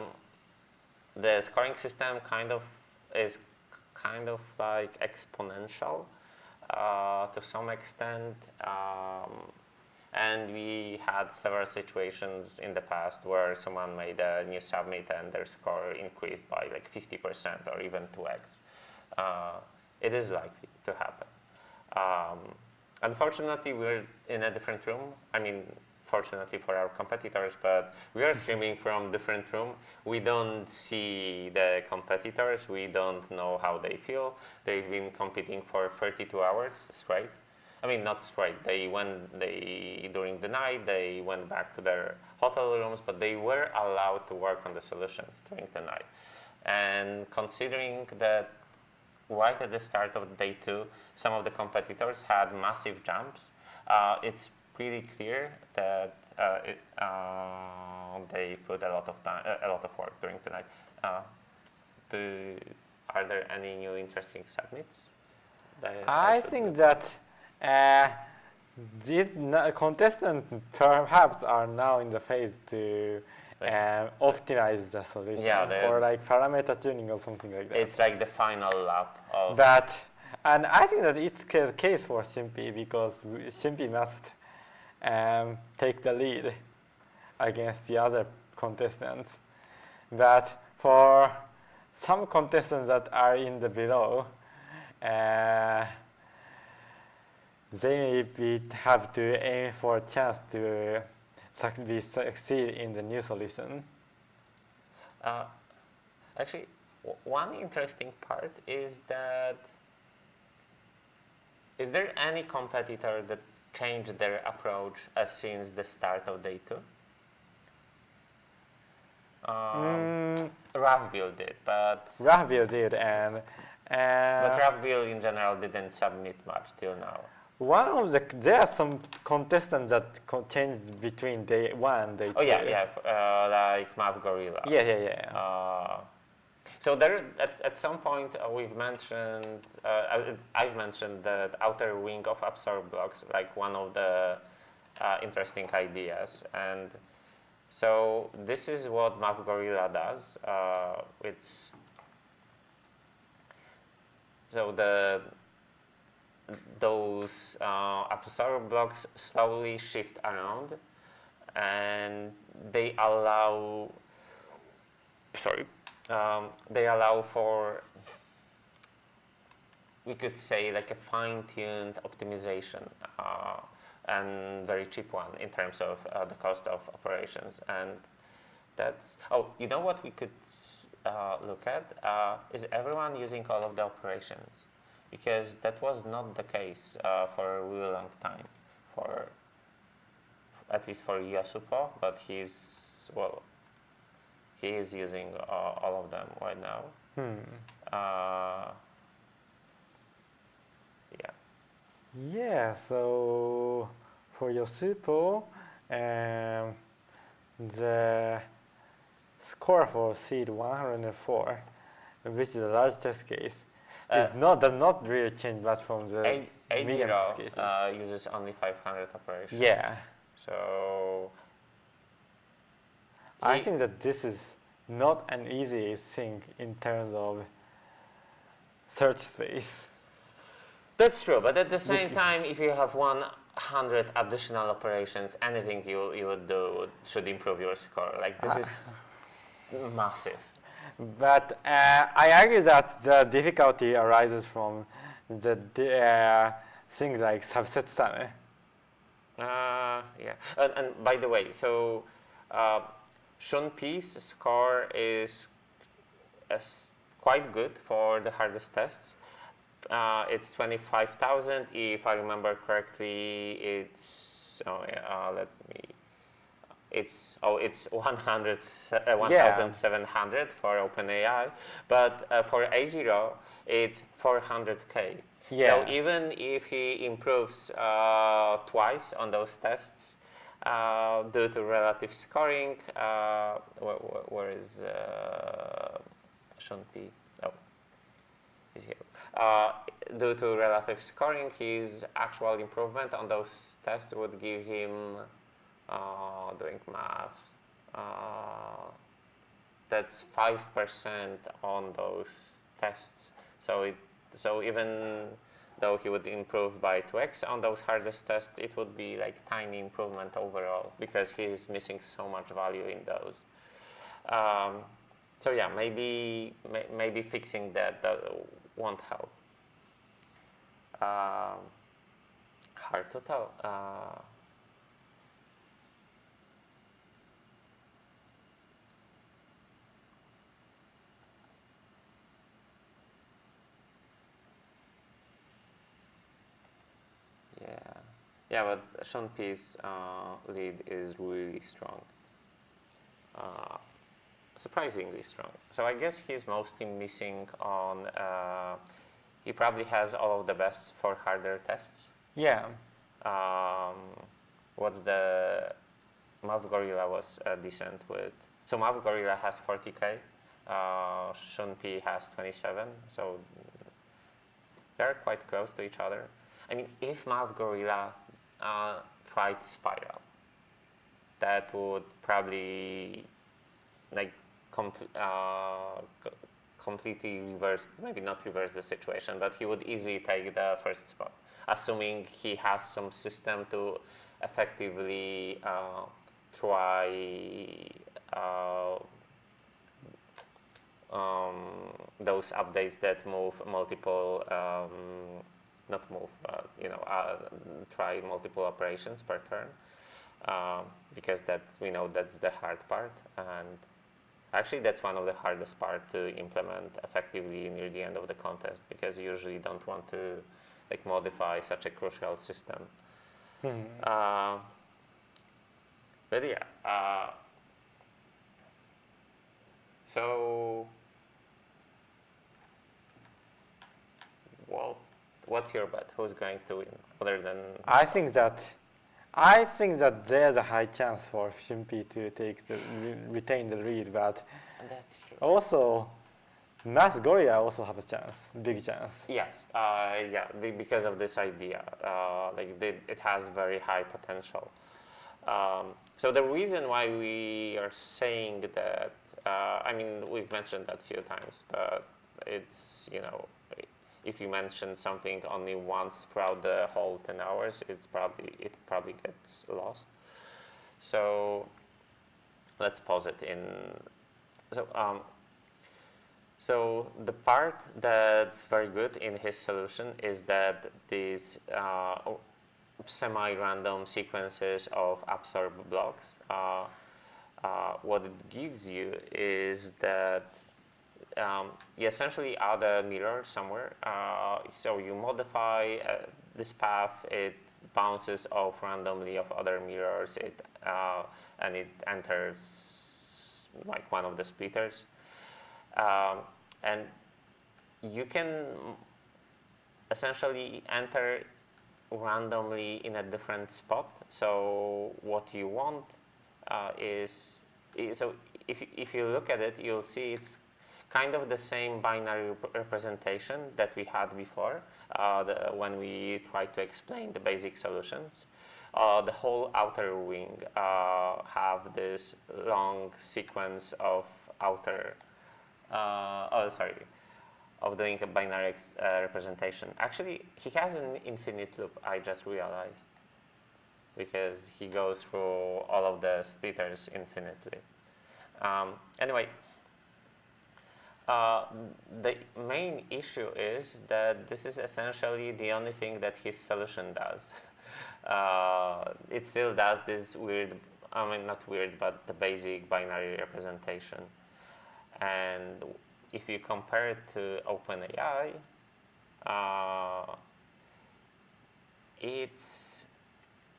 scoring system is kind of like exponential to some extent. And we had several situations in the past where someone made a new submit and their score increased by like 50% or even 2x. It is likely to happen. Unfortunately, we're in a different room. I mean, fortunately for our competitors, but we are streaming from different room. We don't see the competitors. We don't know how they feel. They've been competing for 32 hours straight. I mean, not straight. During the night, they went back to their hotel rooms, but they were allowed to work on the solutions during the night. And considering that right at the start of day 2, some of the competitors had massive jumps, it's pretty clear that they put a lot of time, a lot of work during the night. Are there any new interesting submits? I think that these contestants perhaps are now in the phase to optimize the solution, or like parameter tuning or something like that. It's like the final lap of. And I think that it's the case for Shunpei because Shunpei must take the lead against the other contestants. But for some contestants that are in the below, they maybe have to aim for a chance to succeed in the new solution. Actually, one interesting part is that is there any competitor that changed their approach since the start of day 2? Ravbil did, but Ravbil did, but Ravbil in general didn't submit much till now. There are some contestants that changed between day 1 and day 2. Oh yeah, like MathGorilla. Yeah. So there, at some point, we've mentioned, I've mentioned the outer wing of absorb blocks, like one of the interesting ideas, and so this is what MathGorilla does. Those absorb blocks slowly shift around, and they allow. They allow for, we could say, like a fine-tuned optimization, and very cheap one in terms of the cost of operations. And that's, you know what we could look at? Is everyone using all of the operations? Because that was not the case for a really long time, at least for Yosupo, but he is using all of them right now. Yeah. Yeah, so for yosupo, the score for seed 104, which is a large test case, does not really change much from the medium test cases. Uses only 500 operations. Yeah. So I think that this is not an easy thing in terms of search space. that's true, but at the same time, if you have 100 additional operations, anything you would do should improve your score. Like this is massive. But I argue that the difficulty arises from the things like subset sum. Yeah, and by the way, so Shunpi's score is quite good for the hardest tests. It's 25,000. If I remember correctly, it's it's 1,700 for OpenAI, but for A0 it's 400K. Yeah. So even if he improves twice on those tests due to relative scoring, where is Shunpi? Oh, he's here. Due to relative scoring, his actual improvement on those tests would give him, doing math, that's 5% on those tests. So even though he would improve by 2x on those hardest tests, it would be like tiny improvement overall because he's missing so much value in those. So yeah, maybe fixing that won't help. Hard to tell. Yeah, but Shunpi's lead is really strong. Surprisingly strong. So I guess he's mostly missing on, he probably has all of the best for harder tests. Yeah. What's the, MathGorilla was decent with, so MathGorilla has 40K, Shunpi has 27, so they're quite close to each other. I mean, if MathGorilla tried Spiral, that would probably like completely reverse, maybe not reverse the situation, but he would easily take the first spot, assuming he has some system to effectively try those updates that move multiple, not move, but try multiple operations per turn, because we know that's the hard part, and actually that's one of the hardest part to implement effectively near the end of the contest, because you usually don't want to like modify such a crucial system. But yeah, so well, what's your bet? Who's going to win, other than? I think that there's a high chance for Shunpi to retain the lead, but That's true. also MathGorilla also have a chance, big chance. Yes, yeah, because of this idea, it has very high potential. So the reason why we are saying that, I mean, we've mentioned that a few times, but it's, if you mention something only once throughout the whole 10 hours, it probably gets lost. So let's pause it in. So the part that's very good in his solution is that these semi-random sequences of absorbed blocks, what it gives you is that you essentially add a mirror somewhere. So you modify this path, it bounces off randomly of other mirrors, and it enters like one of the splitters. And you can essentially enter randomly in a different spot. So what you want so if you look at it, you'll see it's kind of the same binary representation that we had before when we tried to explain the basic solutions. The whole outer wing have this long sequence of of doing a binary representation. Actually, he has an infinite loop, I just realized, because he goes through all of the splitters infinitely. Anyway, the main issue is that this is essentially the only thing that his solution does. It still does this weird, I mean not weird, but the basic binary representation. And if you compare it to OpenAI,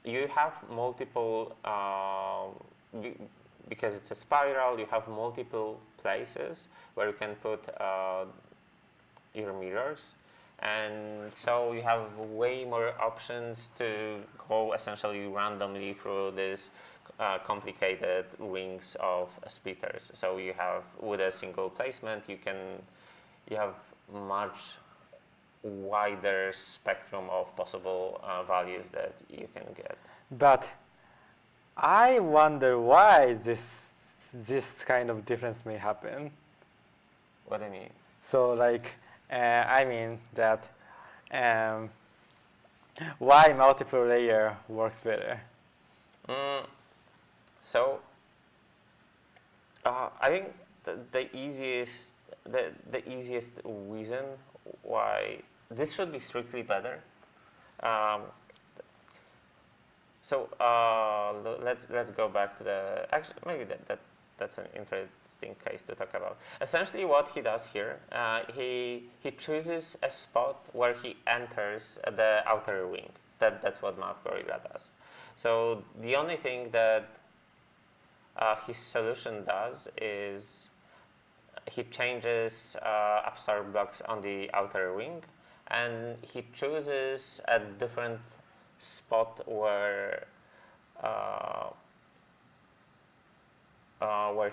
you have multiple, because it's a spiral, you have multiple places where you can put your mirrors. And so you have way more options to go essentially randomly through these complicated rings of splitters. So you have, with a single placement, you have much wider spectrum of possible values that you can get. But I wonder why this kind of difference may happen. What do you mean? So like, I mean that why multiple layer works better. So I think the easiest reason why this should be strictly better. So let's go back to the, actually maybe that's an interesting case to talk about. Essentially what he does here, he chooses a spot where he enters the outer wing. That's what MathGorilla does. So the only thing that his solution does is he changes absorb blocks on the outer wing, and he chooses a different spot where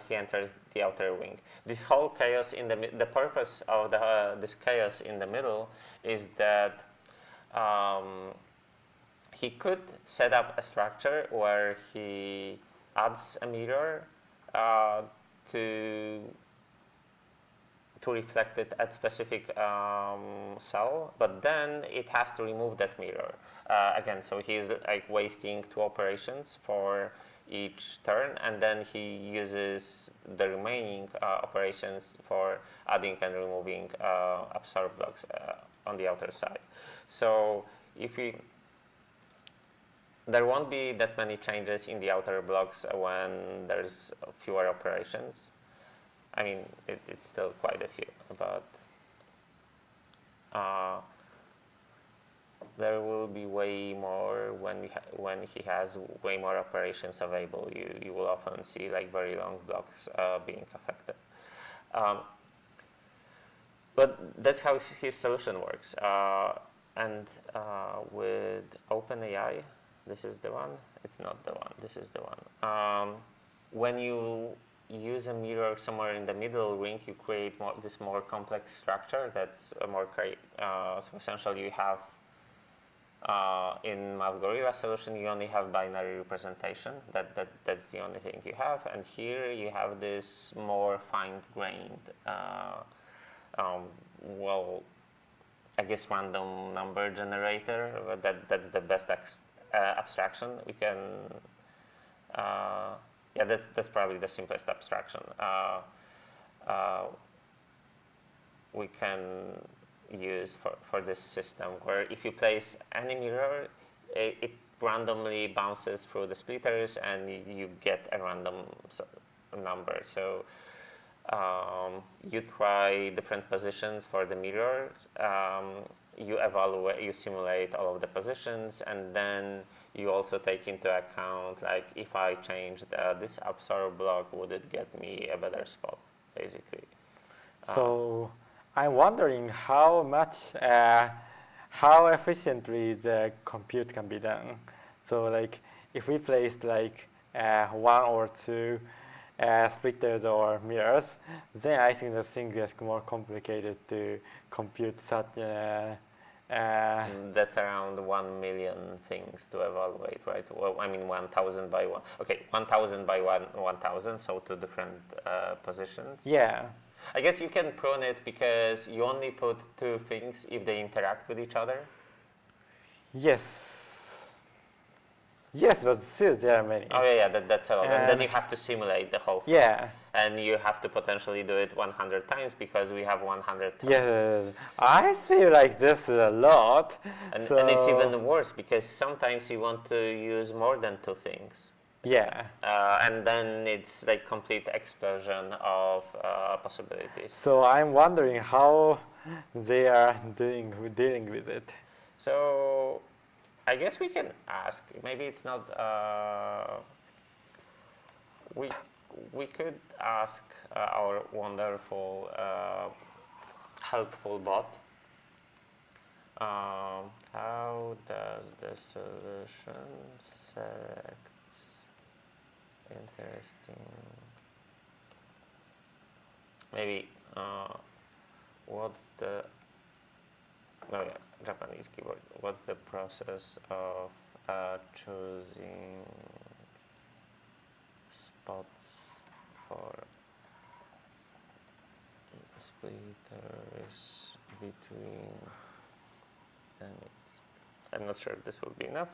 he enters the outer wing. This whole chaos in the purpose of this chaos in the middle is that he could set up a structure where he adds a mirror to reflect it at specific cell, but then it has to remove that mirror again. So he's like wasting 2 operations for each turn, and then he uses the remaining operations for adding and removing absorb blocks on the outer side. So there won't be that many changes in the outer blocks when there's fewer operations. I mean, it's still quite a few, but there will be way more when he has way more operations available. You will often see like very long blocks being affected. But that's how his solution works. And with OpenAI, this is the one. It's not the one. This is the one. When you use a mirror somewhere in the middle ring, you create this more complex structure that's more so essentially you have in MathGorilla solution you only have binary representation. That's the only thing you have, and here you have this more fine-grained well, I guess random number generator. That's the best abstraction we can. Yeah, that's probably the simplest abstraction we can use for this system, where if you place any mirror, it randomly bounces through the splitters and you get a random number. So you try different positions for the mirrors, you evaluate, you simulate all of the positions, and then you also take into account, like, if I changed this absorb block, would it get me a better spot, basically. So I'm wondering how much, how efficiently the compute can be done. So like if we placed like one or two splitters or mirrors, then I think the thing gets more complicated to compute such. That's around 1 million things to evaluate, right? Well, I mean 1,000 by 1. Okay, 1,000 by 1,000, so two different positions. Yeah. I guess you can prune it because you only put two things if they interact with each other. Yes. Yes, but still there are many. Oh yeah, that's a lot. And then you have to simulate the whole thing. Yeah. And you have to potentially do it 100 times because we have 100 times. Yeah, I feel like this is a lot. And it's so even worse because sometimes you want to use more than two things. yeah. And then it's like complete explosion of possibilities. So I'm wondering how they are dealing with it. So I guess we can ask. Maybe it's not. We could ask our wonderful, helpful bot. How does the solution select interesting? Maybe what's the Japanese keyboard. What's the process of choosing spots for splitters between limits? I'm not sure if this will be enough.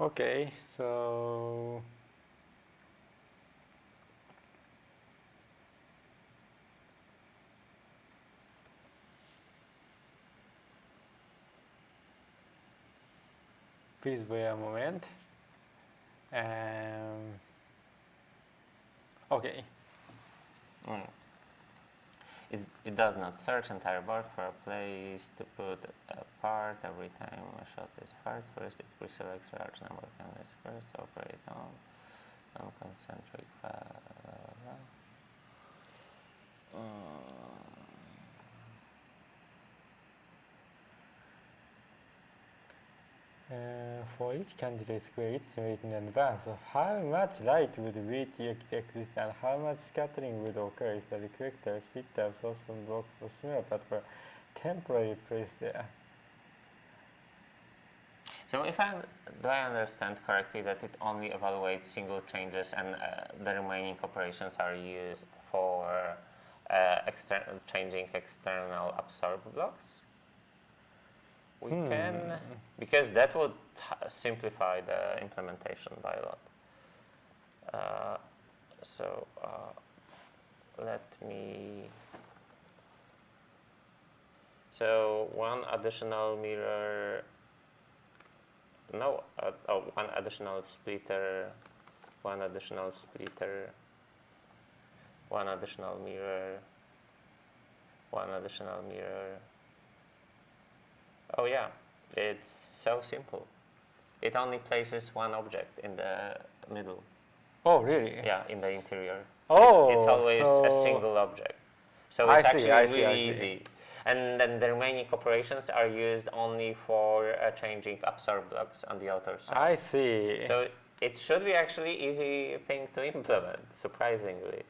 Okay, so please wait a moment. Okay. It does not search entire board for a place to put a part every time a shot is fired. First, it pre-selects a large number of candidates first, operate on non-concentric. For each candidate square, it's simulated in advance of how much light would exist and how much scattering would occur if the reflector, splitter, social block or similar that were temporarily placed there. So do I understand correctly that it only evaluates single changes and the remaining operations are used for changing external absorb blocks? We can, because that would simplify the implementation by a lot. Let me. So one additional mirror. No, one additional splitter, one additional splitter, one additional mirror, one additional mirror. Oh yeah, it's so simple. It only places one object in the middle. Oh, really? Yeah, in the interior. Oh, it's always so a single object. So it's I see. really easy. And then the remaining operations are used only for changing absorb blocks on the outer side. I see. So it should be actually easy thing to implement, surprisingly.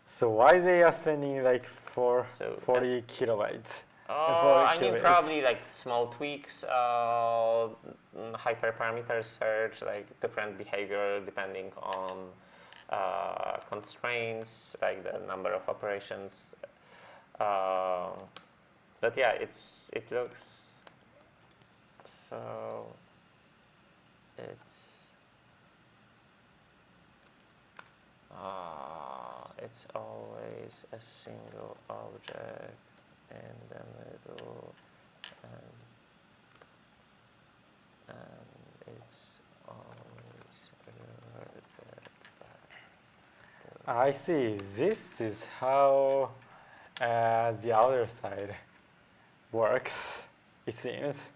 So why they are spending like 40 kilobytes? I mean, probably like small tweaks, hyperparameter search, like different behavior depending on constraints, like the number of operations. But yeah, it looks so. It's always a single object in the middle, and it's always reverted back. I see. This is how the other side works, it seems.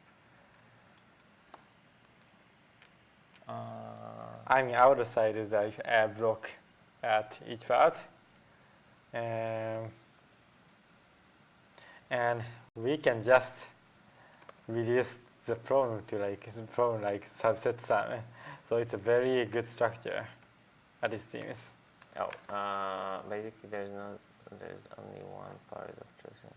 I mean, outer side is like a block at each part. And we can just reduce the problem to like subset sum. So it's a very good structure, as it seems. Oh, basically there's only one part of choosing.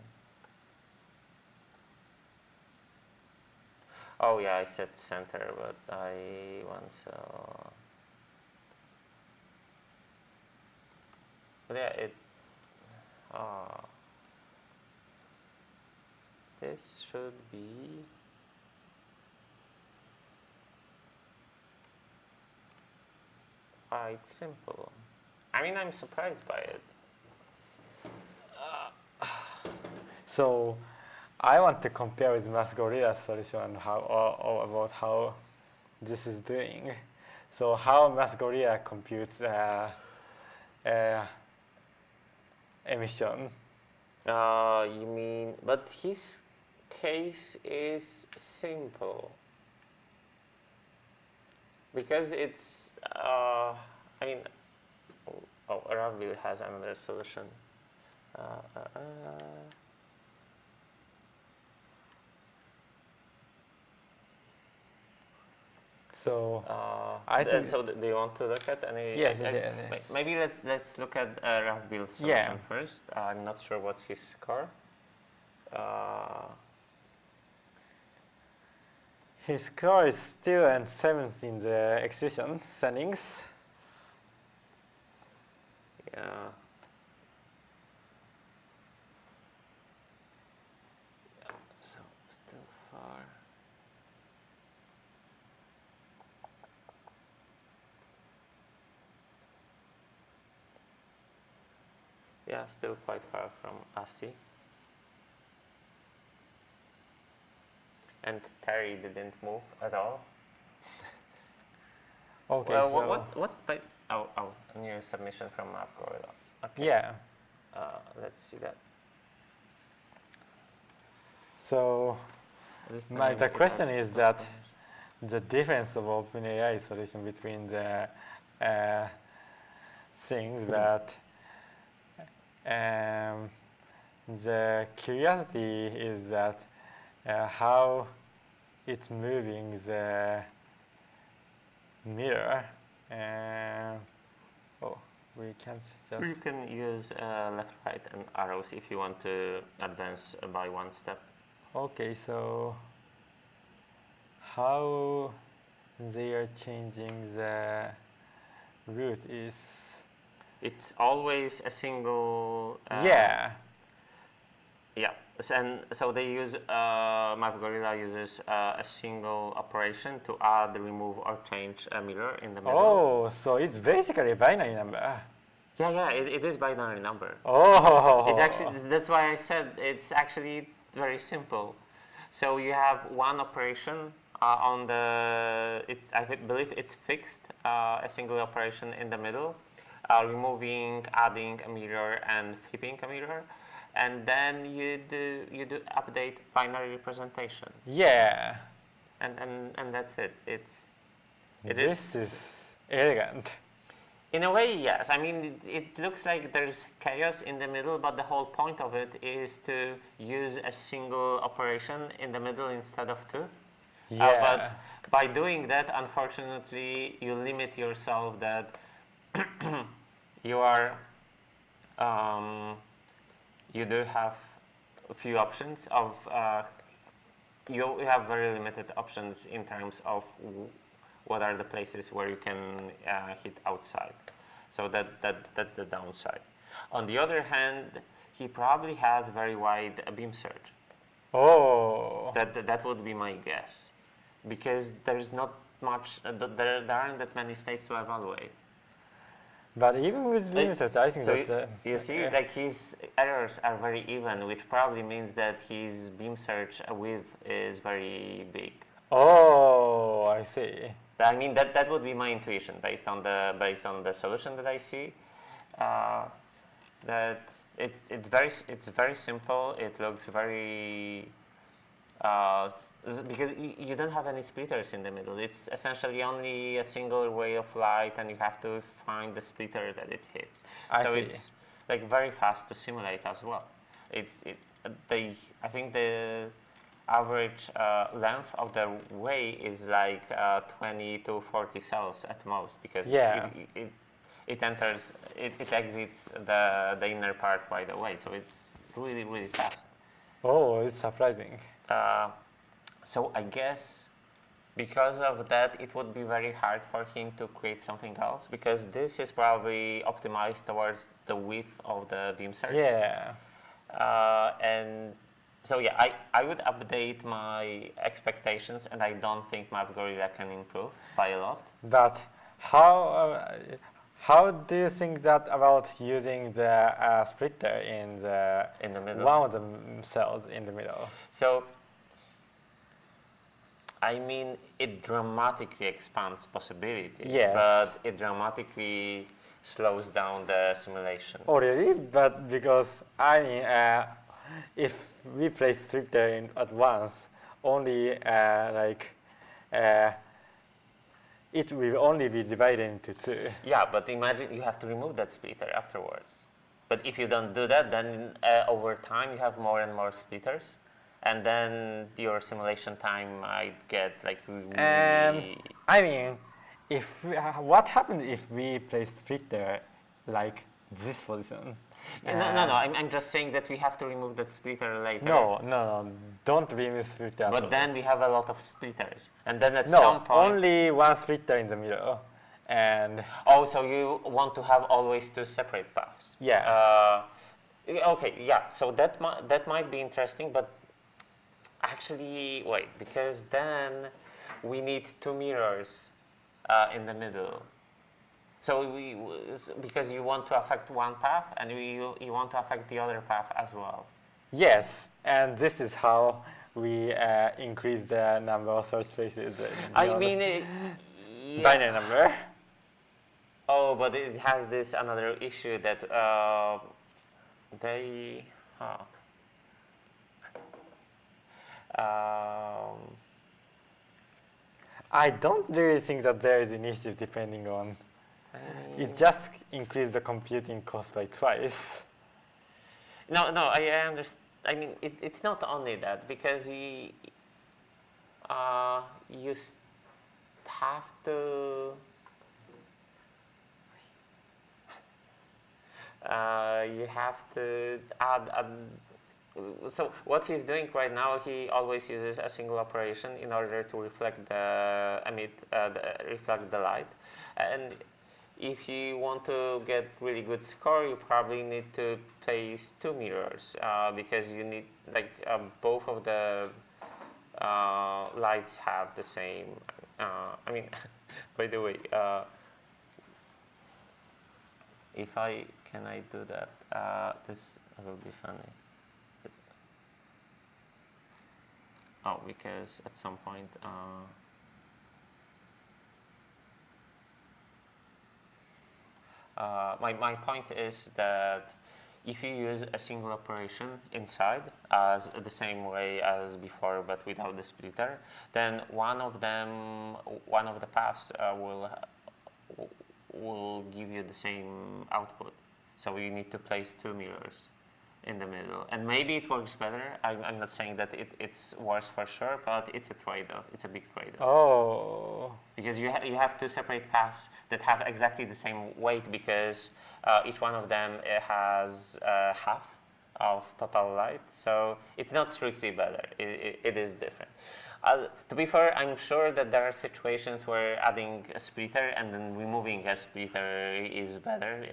Oh yeah, I said center, but I want so. But yeah, this should be. Quite simple. I mean, I'm surprised by it. So I want to compare with MathGorilla solution and about how this is doing. So how MathGorilla computes emission. You mean, but his case is simple. Because it's, I mean, Ravil has another solution. So I think. So do you want to look at any? Yes, yes. Maybe let's look at Ravil's solution first. I'm not sure what's his score. His score is still in 7th in the execution settings. Yeah. So still far. Yeah, still quite far from ASCII. And Terry didn't move at all. Okay, well, so what's the new submission from MathGorilla. Okay. yeah. Let's see that. So This the time question it's is that the difference of OpenAI solution between the things, but the curiosity is that how it's moving the mirror. We can't just. You can use left, right, and arrows if you want to advance by one step. Okay, so how they are changing the route is. It's always a single. Yeah. Yeah. So they use MathGorilla uses a single operation to add, remove, or change a mirror in the middle. Oh, so it's basically a binary number. Yeah, it is binary number. Oh. It's actually, that's why I said it's actually very simple. So you have one operation on the, I believe it's fixed, a single operation in the middle, removing, adding a mirror, and flipping a mirror. And then you do update binary representation. Yeah. And that's it. This is elegant. In a way, yes. I mean, it looks like there's chaos in the middle, but the whole point of it is to use a single operation in the middle instead of two. Yeah. But by doing that, unfortunately, you limit yourself that you are, you do have a few options of, you have very limited options in terms of what are the places where you can hit outside. So that's the downside. On the other hand, he probably has very wide beam search. Oh. That would be my guess, because there's not much. There aren't that many states to evaluate. But even with beam search, I think So that you see, like his errors are very even, which probably means that his beam search width is very big. Oh, I see. I mean that would be my intuition based on the solution that I see. that it's very simple. It looks very because you don't have any splitters in the middle. It's essentially only a single ray of light, and you have to find the splitter that it hits. I so see. it's like very fast to simulate as well. I think the average length of the ray is like 20 to 40 cells at most, because Yeah. it exits the inner part right away. So it's really, really fast. Oh, it's surprising. So I guess because of that, it would be very hard for him to create something else, because this is probably optimized towards the width of the beam search. Yeah. And so yeah, I would update my expectations, and I don't think MathGorilla can improve by a lot. But how do you think that about using the splitter in In the middle. one of the cells in the middle? So, I mean, it dramatically expands possibilities, Yes. but it dramatically slows down the simulation. Oh, really? But because I mean, if we place splitter in at once, only it will only be divided into two. Yeah, but imagine you have to remove that splitter afterwards. But if you don't do that, then over time you have more and more splitters, and then your simulation time might get like really. And I mean, what happens if we place splitter like this position? No. I'm just saying that we have to remove that splitter later. No, don't remove splitter. But then we have a lot of splitters, and then at no, some point. only one splitter in the middle, and Oh, so you want to have always two separate paths? Yeah. Okay, yeah. So that might be interesting, but actually, wait, because then we need two mirrors in the middle. So because you want to affect one path, and you want to affect the other path as well. yes, and this is how we increase the number of source spaces. I mean, yeah. Binary number. Oh, but it has this another issue that they. I don't really think that there is an issue depending on. It just increased the computing cost by twice. No, I understand. I mean, it's not only that, because you have to. You have to add. So what he's doing right now, he always uses a single operation in order to reflect reflect the light, and if you want to get really good score, you probably need to place two mirrors because you need both of the lights have the same. I mean, by the way, if I do that, this will be funny. Oh, because at some point. My point is that if you use a single operation inside as the same way as before but without the splitter, then one of the paths will give you the same output. So you need to place two mirrors in the middle, and maybe it works better. I'm not saying that it's worse for sure, but it's a trade-off. It's a big trade-off. Oh. Because you have two separate paths that have exactly the same weight, because each one of them has half of total light. So it's not strictly better. It is different. To be fair, I'm sure that there are situations where adding a splitter and then removing a splitter is better.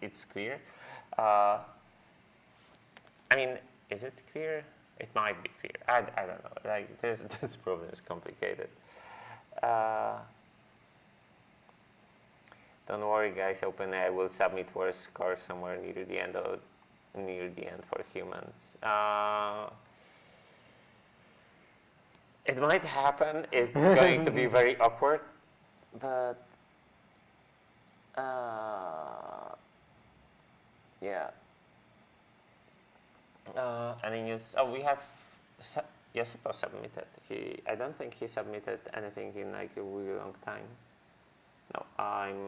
It's clear. I mean, is it clear? It might be clear. I don't know. This problem is complicated. Don't worry, guys. OpenAI will submit worse score somewhere near the end for humans. It might happen. It's going to be very awkward, but Yeah. Any news? Oh, we have Yosupo submitted. I don't think he submitted anything in like a really long time. No,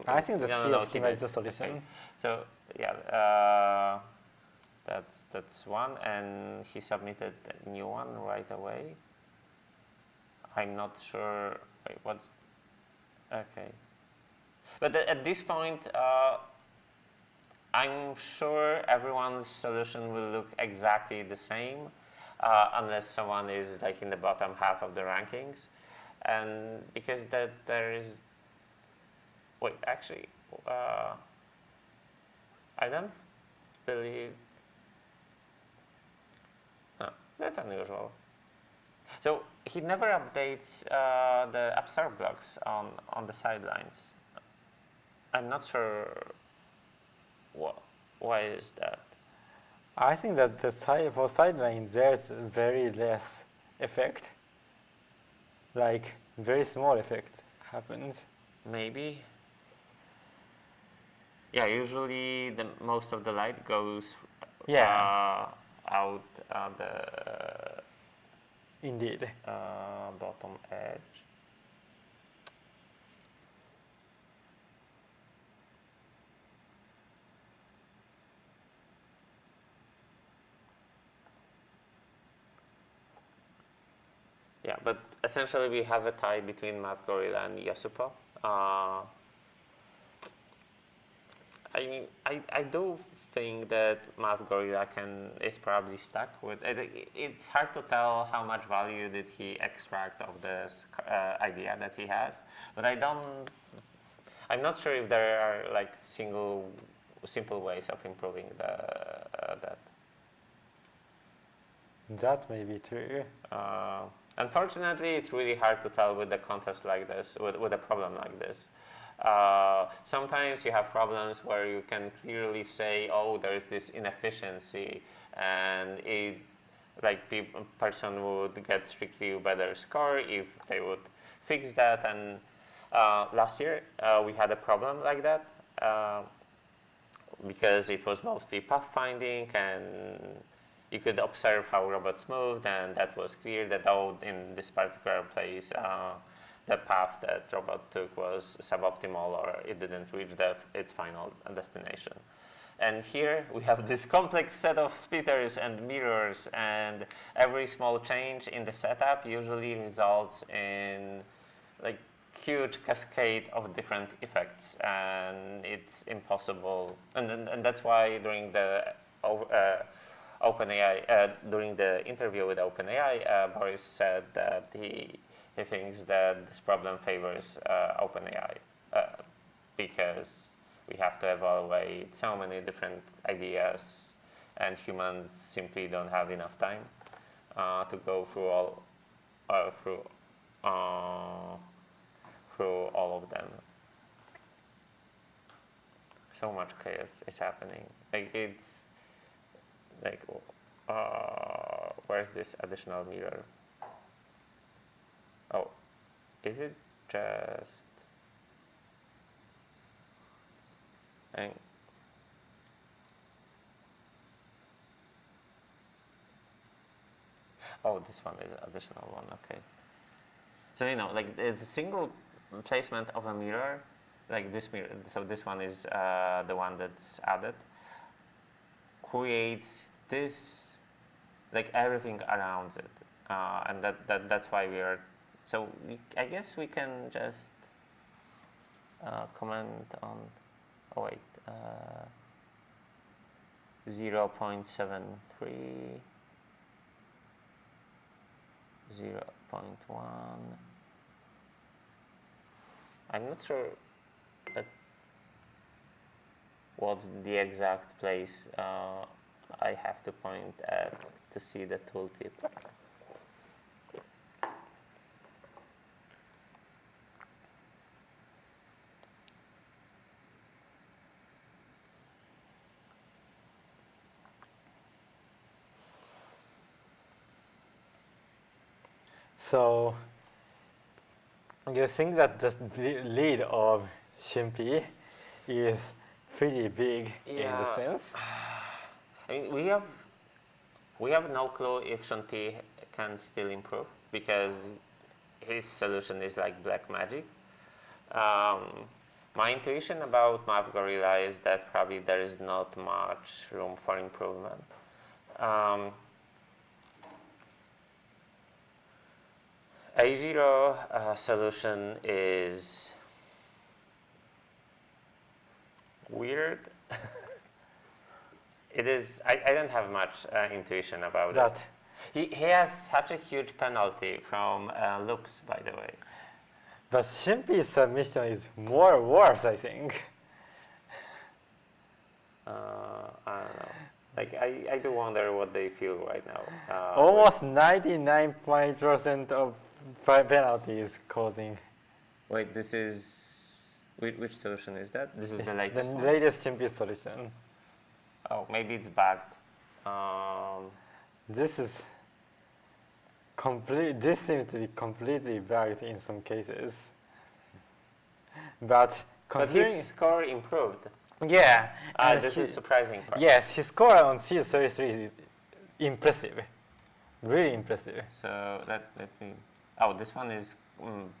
I think that no, he no, optimized the did. solution. Okay. So yeah, that's one, and he submitted a new one right away. I'm not sure. Wait, what's okay? But at this point, I'm sure everyone's solution will look exactly the same, unless someone is like in the bottom half of the rankings, and because there is. Wait, actually, I don't believe. No, that's unusual. So he never updates the abstract blocks on the sidelines. I'm not sure why is that. I think that for sidelines there's very less effect. Like very small effect happens. Maybe. Yeah, usually most of the light goes out the Indeed. bottom edge. Yeah, but essentially we have a tie between MathGorilla and Yosupo. I mean, I do think that MathGorilla is probably stuck with it. It's hard to tell how much value did he extract of this idea that he has, but I'm not sure if there are like simple ways of improving that. That may be true. Unfortunately, it's really hard to tell with a contest like this, with a problem like this. Sometimes you have problems where you can clearly say, oh, there's this inefficiency, and person would get strictly better score if they would fix that. And last year we had a problem like that because it was mostly pathfinding, and you could observe how robots moved, and that was clear that in this particular place the path that robot took was suboptimal, or it didn't reach its final destination. And here we have this complex set of splitters and mirrors, and every small change in the setup usually results in like huge cascade of different effects, and it's impossible. And that's why during the OpenAI, during the interview with OpenAI, Boris said that he thinks that this problem favors OpenAI because we have to evaluate so many different ideas, and humans simply don't have enough time to go through all of them. So much chaos is happening. Where's this additional mirror? Oh, is it just? Oh, this one is an additional one. Okay. So it's a single placement of a mirror, like this mirror. So this one is the one that's added. Creates this, like everything around it, and that's why we are. So I guess we can just comment on. Oh wait, 0.73, 0.1. I'm not sure what's the exact place I have to point at to see the tooltip. So you think that the lead of Shimpi is pretty big in the Yeah. sense. I mean, we have no clue if Sean P can still improve because his solution is like black magic. My intuition about MathGorilla is that probably there is not much room for improvement. A0 solution is weird. It is. I don't have much intuition about That it. He has such a huge penalty from loops, by the way. but Shimpi's submission is more worse, I think. I don't know. Like I do wonder what they feel right now. Almost 99% of penalties causing. Wait, this is which solution is that? This is It's the latest the one? latest Shimpi solution. Oh, maybe it's bugged. This is complete. This seems to be completely bugged in some cases. But But considering, his score improved. yeah, and This is surprising part. yes, his score on C33 is impressive, really impressive. So let me. Oh, this one is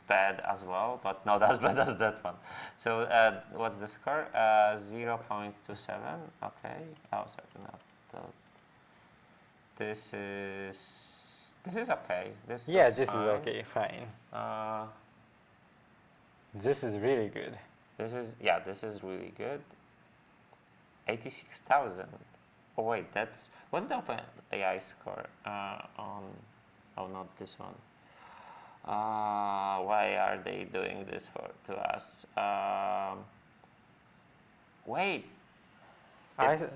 bad as well, but not as bad as that one. So what's the score? 0.27. Okay. Oh, sorry, not that. This is okay. This Yeah, looks this is fine. okay, fine. This is really good. This is really good. 86,000. Oh wait, what's the OpenAI score on? Oh, not this one. Why are they doing this to us? Wait. The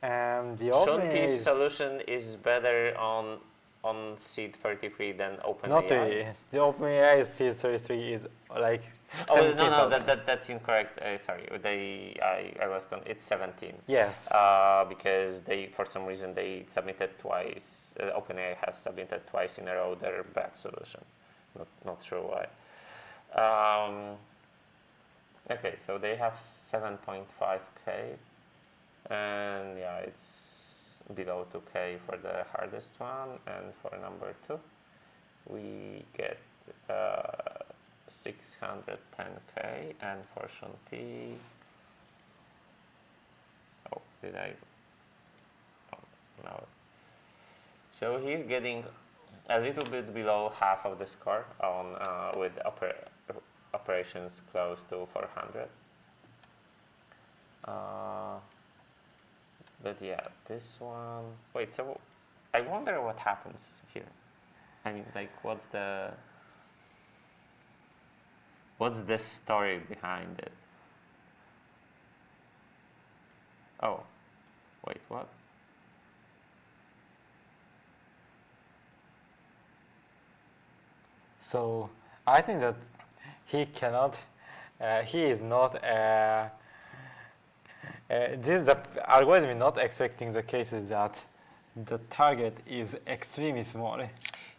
Sean OpenAI P's is solution is better on seed 33 than OpenAI. not really. The OpenAI C33 is like. Oh no, 17,000. that's incorrect. Sorry, it's 17. Yes. Because they, for some reason, they submitted twice. OpenAI has submitted twice in a row their bad solution. Not sure why. Okay, so they have 7.5K, and yeah, it's below 2K for the hardest one, and for number 2, we get 610K, and for Sean P. Oh, did I? Oh, no. So he's getting a little bit below half of the score on with operations close to 400. But yeah, this one. Wait, so I wonder what happens here. I mean, like, what's the story behind it? Oh, wait, what? So I think that he cannot. He is not. The algorithm is not expecting the cases that the target is extremely small.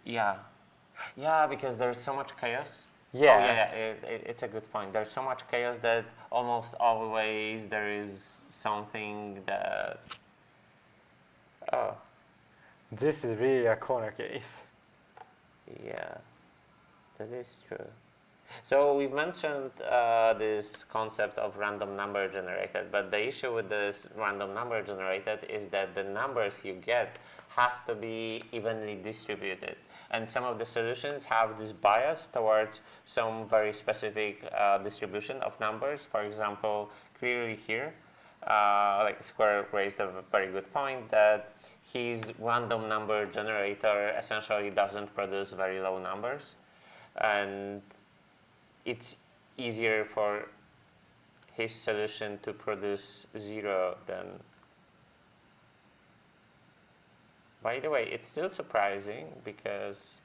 Yeah, because there's so much chaos. Yeah. Oh, yeah. It's a good point. There's so much chaos that almost always there is something that. Oh. This is really a corner case. Yeah, that is true. So we've mentioned this concept of random number generated, but the issue with this random number generated is that the numbers you get have to be evenly distributed. And some of the solutions have this bias towards some very specific distribution of numbers. For example, clearly here, like Square raised a very good point that his random number generator essentially doesn't produce very low numbers. And it's easier for his solution to produce 0 than. By the way, it's still surprising because,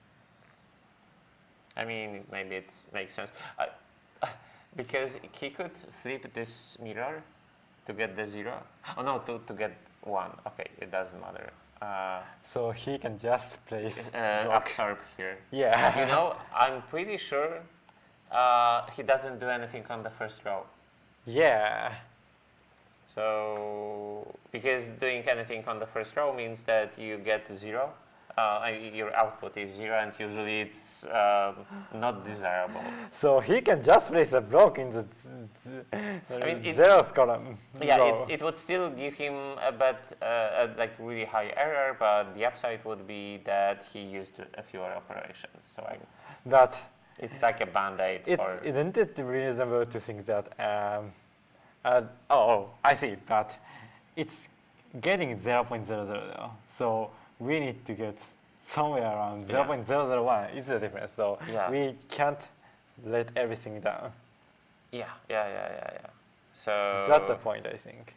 I mean, maybe it makes sense. Because he could flip this mirror to get the 0. Oh no, to get 1. Okay, it doesn't matter. So he can just place Absorb here. Yeah. You know, I'm pretty sure he doesn't do anything on the first row. Yeah. So, because doing anything on the first row means that you get 0. Your output is 0, and usually it's not desirable. So he can just place a block in the zeros column. Yeah, it would still give him a like really high error, but the upside would be that he used a fewer operations. So but it's like a band-aid. Isn't it reasonable to think that? I see. But it's getting 0.000. So we need to get somewhere around 0.001 is the difference. So we can't let everything down. Yeah. So that's the point, I think.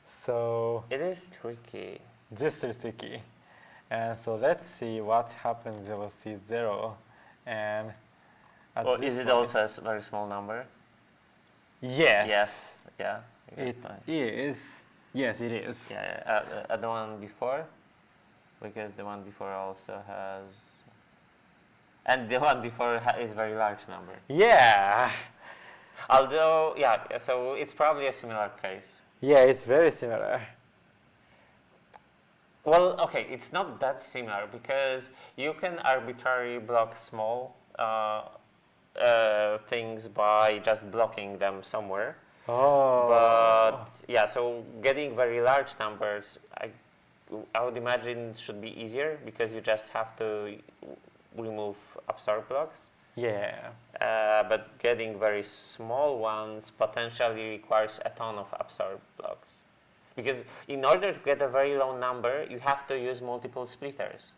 So it is tricky. This is tricky. And so let's see what happens if we see 0. And is it also a very small number? Yes. Yeah. It is. Yes, it is. Yeah. The one before, because the one before also has, and the one before is very large number. Yeah. Although, so it's probably a similar case. Yeah, it's very similar. Well, okay, it's not that similar because you can arbitrarily block small things by just blocking them somewhere. Oh. But so getting very large numbers, I would imagine should be easier because you just have to remove absorb blocks. Yeah. But getting very small ones potentially requires a ton of absorb blocks. Because in order to get a very low number, you have to use multiple splitters.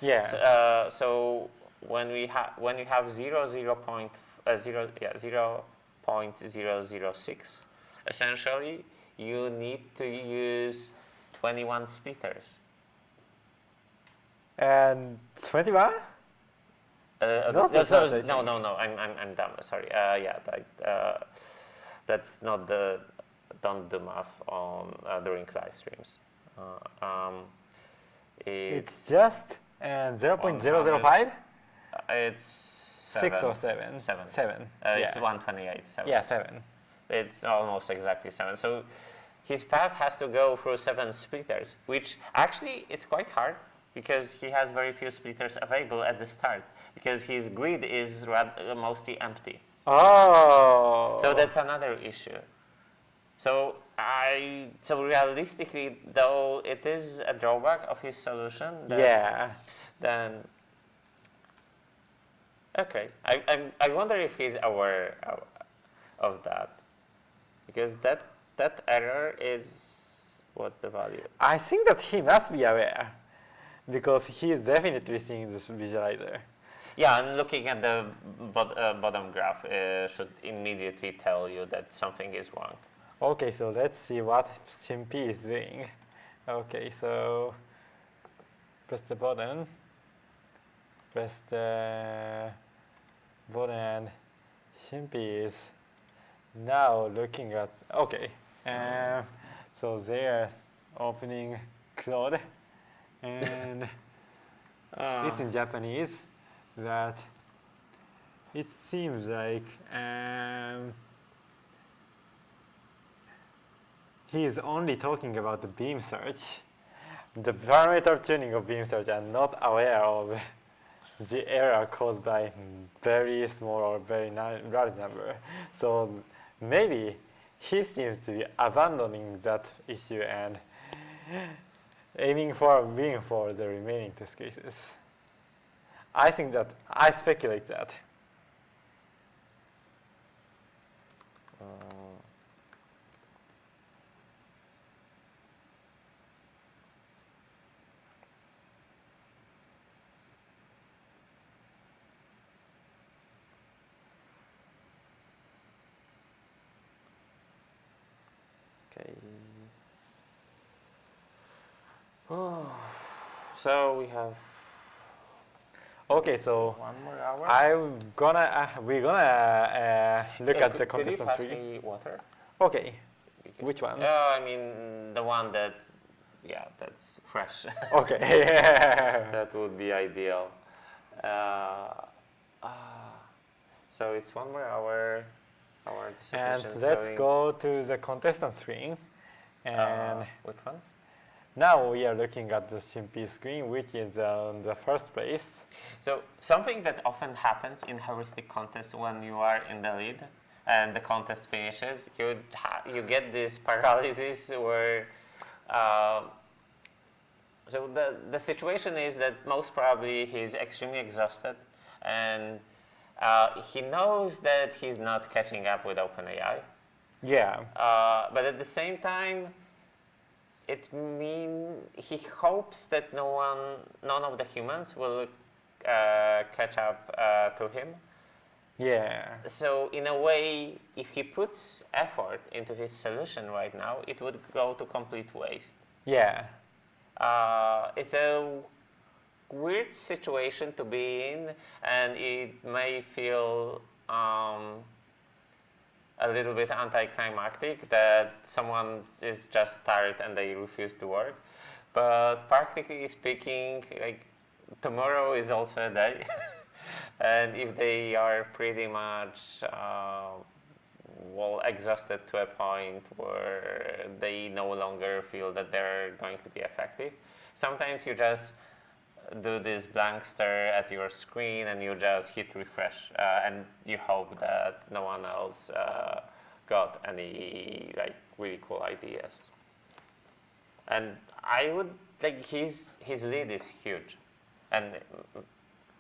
Yeah. So when you have 0.006, essentially, you need to use 21 splitters. And 21? No. I'm dumb. Sorry. That's not the. Don't do math on during live streams. It's just 0.005. It's 6 or 7. 7. 7. It's 128. 7. Yeah, 7. It's almost exactly 7. So his path has to go through 7 splitters, which actually it's quite hard because he has very few splitters available at the start because his grid is mostly empty. Oh. So that's another issue. So realistically, though it is a drawback of his solution, then okay. I wonder if he's aware of that, because that error is, what's the value? I think that he must be aware, because he is definitely seeing this visualizer. Yeah, and looking at the bottom graph should immediately tell you that something is wrong. Okay, so let's see what Shimpi is doing. Okay, so press the button. Press the button, and Shimpi is now looking at. Okay, so there's opening Claude, and it's in Japanese. That it seems like. He is only talking about the beam search, the parameter tuning of beam search, and not aware of the error caused by very small or very large number. So maybe he seems to be abandoning that issue and aiming for being for the remaining test cases. I speculate that. Okay. So we have. Okay, so 1 more hour. We're gonna look at the contest Could you pass me water? Okay. Which one? I mean the one that's fresh. Okay. That would be ideal. So it's 1 more hour. The And submission's let's going. go to the contestant screen. And Which one? now we are looking at the CMP screen, which is on the first place. So something that often happens in heuristic contests when you are in the lead and the contest finishes, you get this paralysis where so the situation is that most probably he's extremely exhausted and he knows that he's not catching up with OpenAI. Yeah. But at the same time, it means he hopes that none of the humans will catch up to him. Yeah. So in a way, if he puts effort into his solution right now, it would go to complete waste. Yeah. It's a weird situation to be in, and it may feel a little bit anticlimactic that someone is just tired and they refuse to work. But practically speaking, like, tomorrow is also a day. And if they are pretty much exhausted to a point where they no longer feel that they're going to be effective, sometimes you just do this blank stare at your screen and you just hit refresh and you hope that no one else got any really cool ideas. And I would his lead is huge, and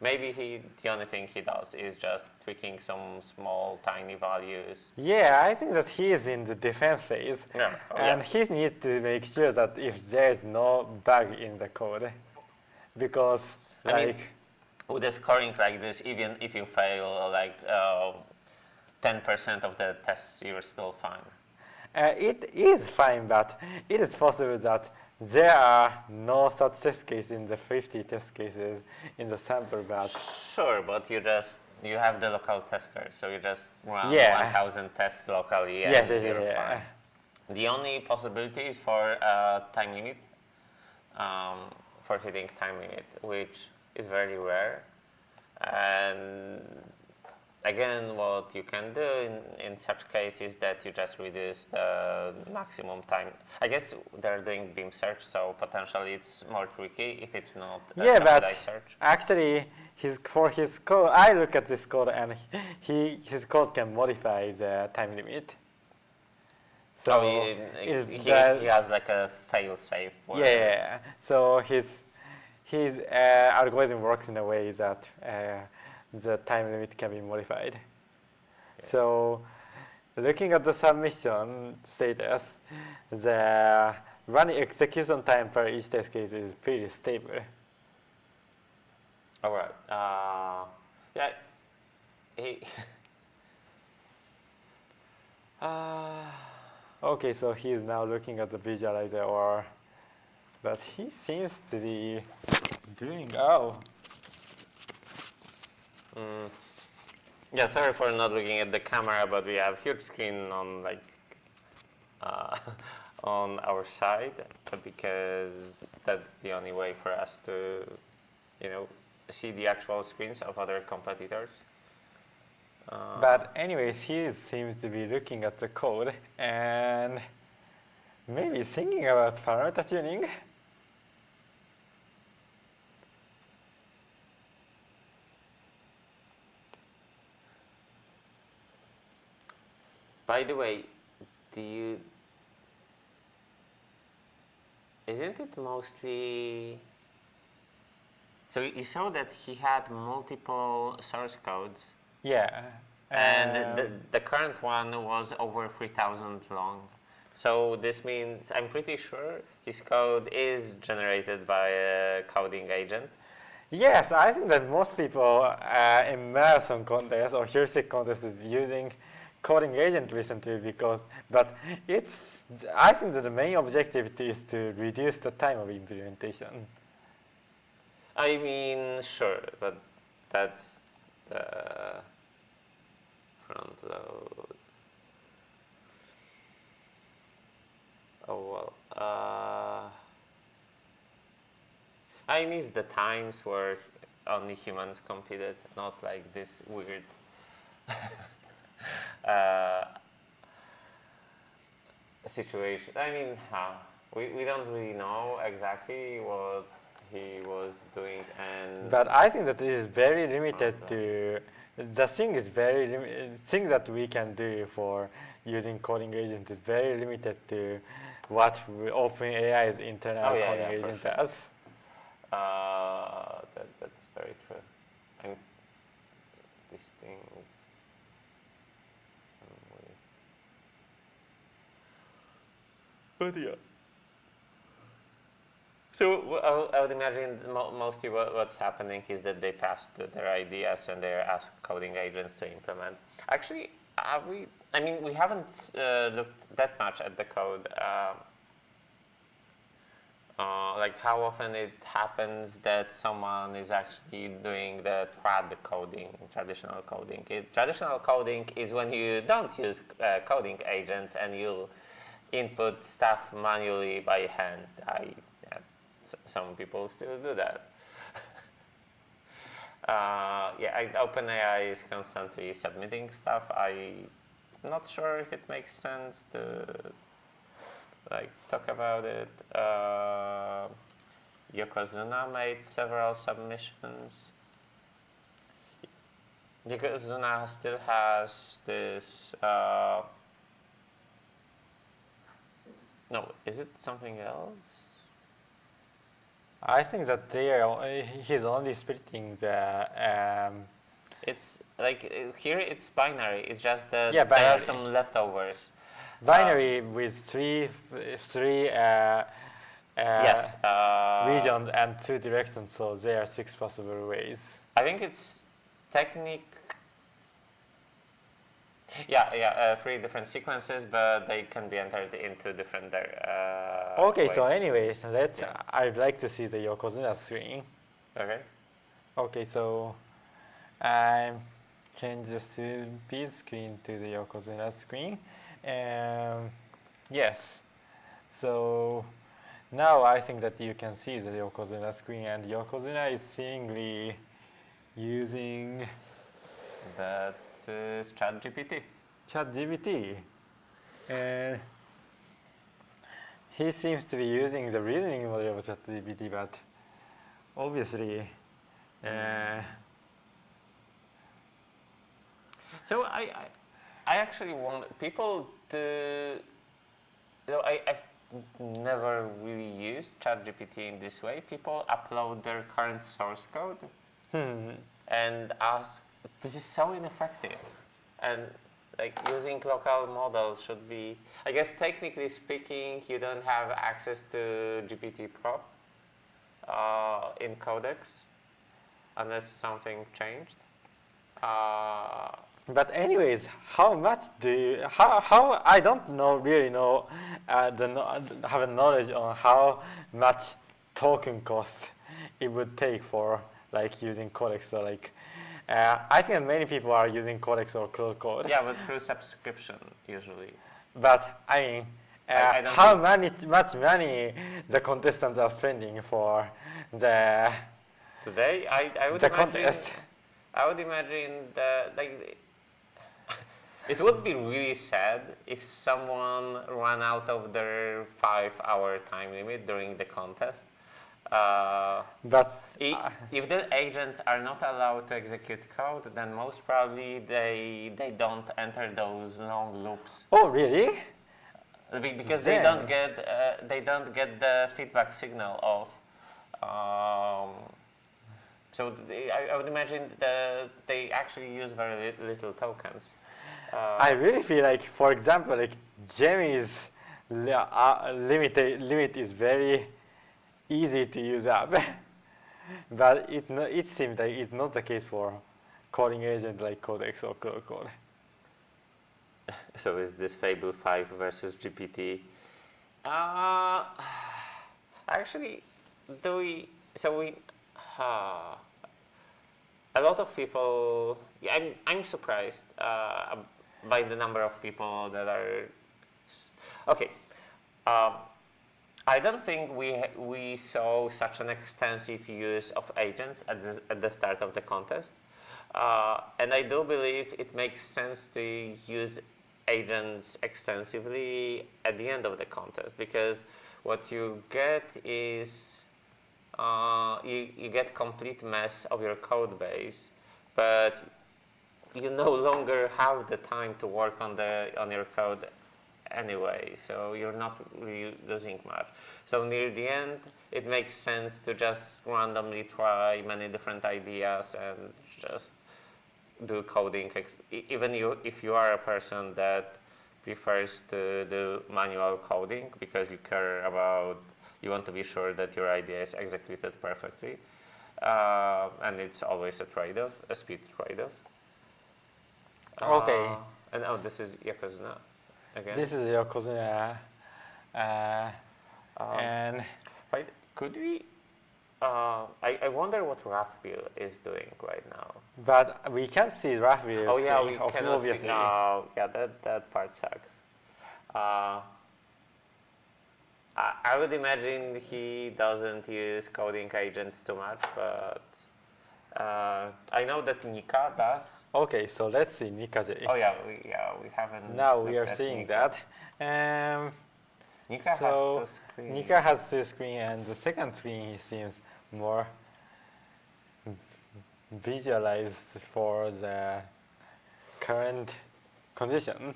maybe the only thing he does is just tweaking some small tiny values. Yeah, I think that he is in the defense phase, Yeah. and he needs to make sure that if there is no bug in the code, because I mean, with a scoring like this, even if you fail 10% of the tests, you're still fine. It is fine, but it is possible that there are no such test cases in the 50 test cases in the sample batch. Sure, but you have the local tester, so you just run 1,000 tests locally and you're fine. The only possibility is for time limit, for hitting time limit, which is very rare. And again, what you can do in such case is that you just reduce the maximum time. I guess they're doing beam search, so potentially it's more tricky if it's not a search. Actually, for his code, I look at this code and his code can modify the time limit. So he has like a fail-safe. Yeah, so his algorithm works in a way that the time limit can be modified. Yeah. So looking at the submission status, the running execution time per each test case is pretty stable. All right. Yeah. Okay, so he is now looking at the visualizer, but he seems to be doing Yeah, sorry for not looking at the camera, but we have huge screen on on our side, because that's the only way for us to, see the actual screens of other competitors. But anyways, he seems to be looking at the code and maybe thinking about parameter tuning. By the way, isn't it mostly, so you saw that he had multiple source codes. Yeah. And the current one was over 3,000 long. So this means, I'm pretty sure his code is generated by a coding agent. Yes, I think that most people in marathon contests or heuristic contests is using coding agent recently but I think that the main objective is to reduce the time of implementation. I mean, sure, but that's the front load. Oh well. I miss the times where only humans competed, not like this weird situation. I mean, we don't really know exactly what he was doing, and But I think that it is very limited to, the thing is very limited, thing that we can do for using coding agent is very limited to what OpenAI's internal Oh, yeah, coding yeah, for agent sure. does. that's very true. And this thing. But yeah. So I would imagine mostly what's happening is that they passed their ideas and they're asked coding agents to implement. Actually, I mean, we haven't looked that much at the code. Like how often it happens that someone is actually doing the trad coding, traditional coding. Traditional coding is when you don't use coding agents and you input stuff manually by hand. Some people still do that. OpenAI is constantly submitting stuff. I'm not sure if it makes sense to talk about it. Yokozuna made several submissions. Yokozuna still has this. No, is it something else? I think that he's only splitting the. It's like here it's binary. It's just that Yeah, there are binary. some leftovers. Binary with three Yes. regions and 2 directions, so there are 6 possible ways. I think it's technique. Yeah, 3 different sequences, but they can be entered into different Okay, ways. so anyways, Yeah. I'd like to see the Yokozuna screen. Okay. Okay, so I change the B screen to the Yokozuna screen. Yes, so now I think that you can see the Yokozuna screen, and Yokozuna is seemingly using That's ChatGPT. ChatGPT. And he seems to be using the reasoning model of ChatGPT, but obviously, So I actually want people to. So I've never really used ChatGPT in this way. People upload their current source code and ask, this is so ineffective. And like using local models should be, I guess technically speaking, you don't have access to GPT Pro in Codex unless something changed. But anyways, how much do you, how I don't really know, have a knowledge on how much token cost it would take for using Codex. So I think many people are using Codex or Cloud Code. Yeah, but through subscription usually. But I mean, I don't how think much money the contestants are spending for the today, I would the imagine. contest. I would imagine that it would be really sad if someone ran out of their 5-hour time limit during the contest. But If the agents are not allowed to execute code, then most probably they don't enter those long loops oh really? because Then- they don't get the feedback signal of. So I would imagine that they actually use very little tokens. I really feel like, for example, Jamie's limit is very easy to use up, but it seems like it's not the case for coding agent like Codex or Cloud Code. So is this Fable 5 versus GPT? Actually, a lot of people. I'm surprised by the number of people that are. Okay, I don't think we saw such an extensive use of agents at the start of the contest. And I do believe it makes sense to use agents extensively at the end of the contest, because what you get is you get complete mess of your code base, but you no longer have the time to work on your code anyway, so you're not really losing much. So near the end, it makes sense to just randomly try many different ideas and just do coding, even if you are a person that prefers to do manual coding because you want to be sure that your idea is executed perfectly. And it's always a trade-off, a speed trade-off. Okay. And this is Yokozuna again. This is Yokozuna. And right, could we? I wonder what Rathville is doing right now. but we can see Rathville. Oh yeah, we screen, cannot obviously. see. Yeah, that part sucks. I would imagine he doesn't use coding agents too much, but I know that Nika does. Okay, so let's see Nika-J. Oh yeah, we haven't. Now we looked are at seeing Nika. that. Nika So has two screens. Nika has two screen, and the second screen seems more visualized for the current condition.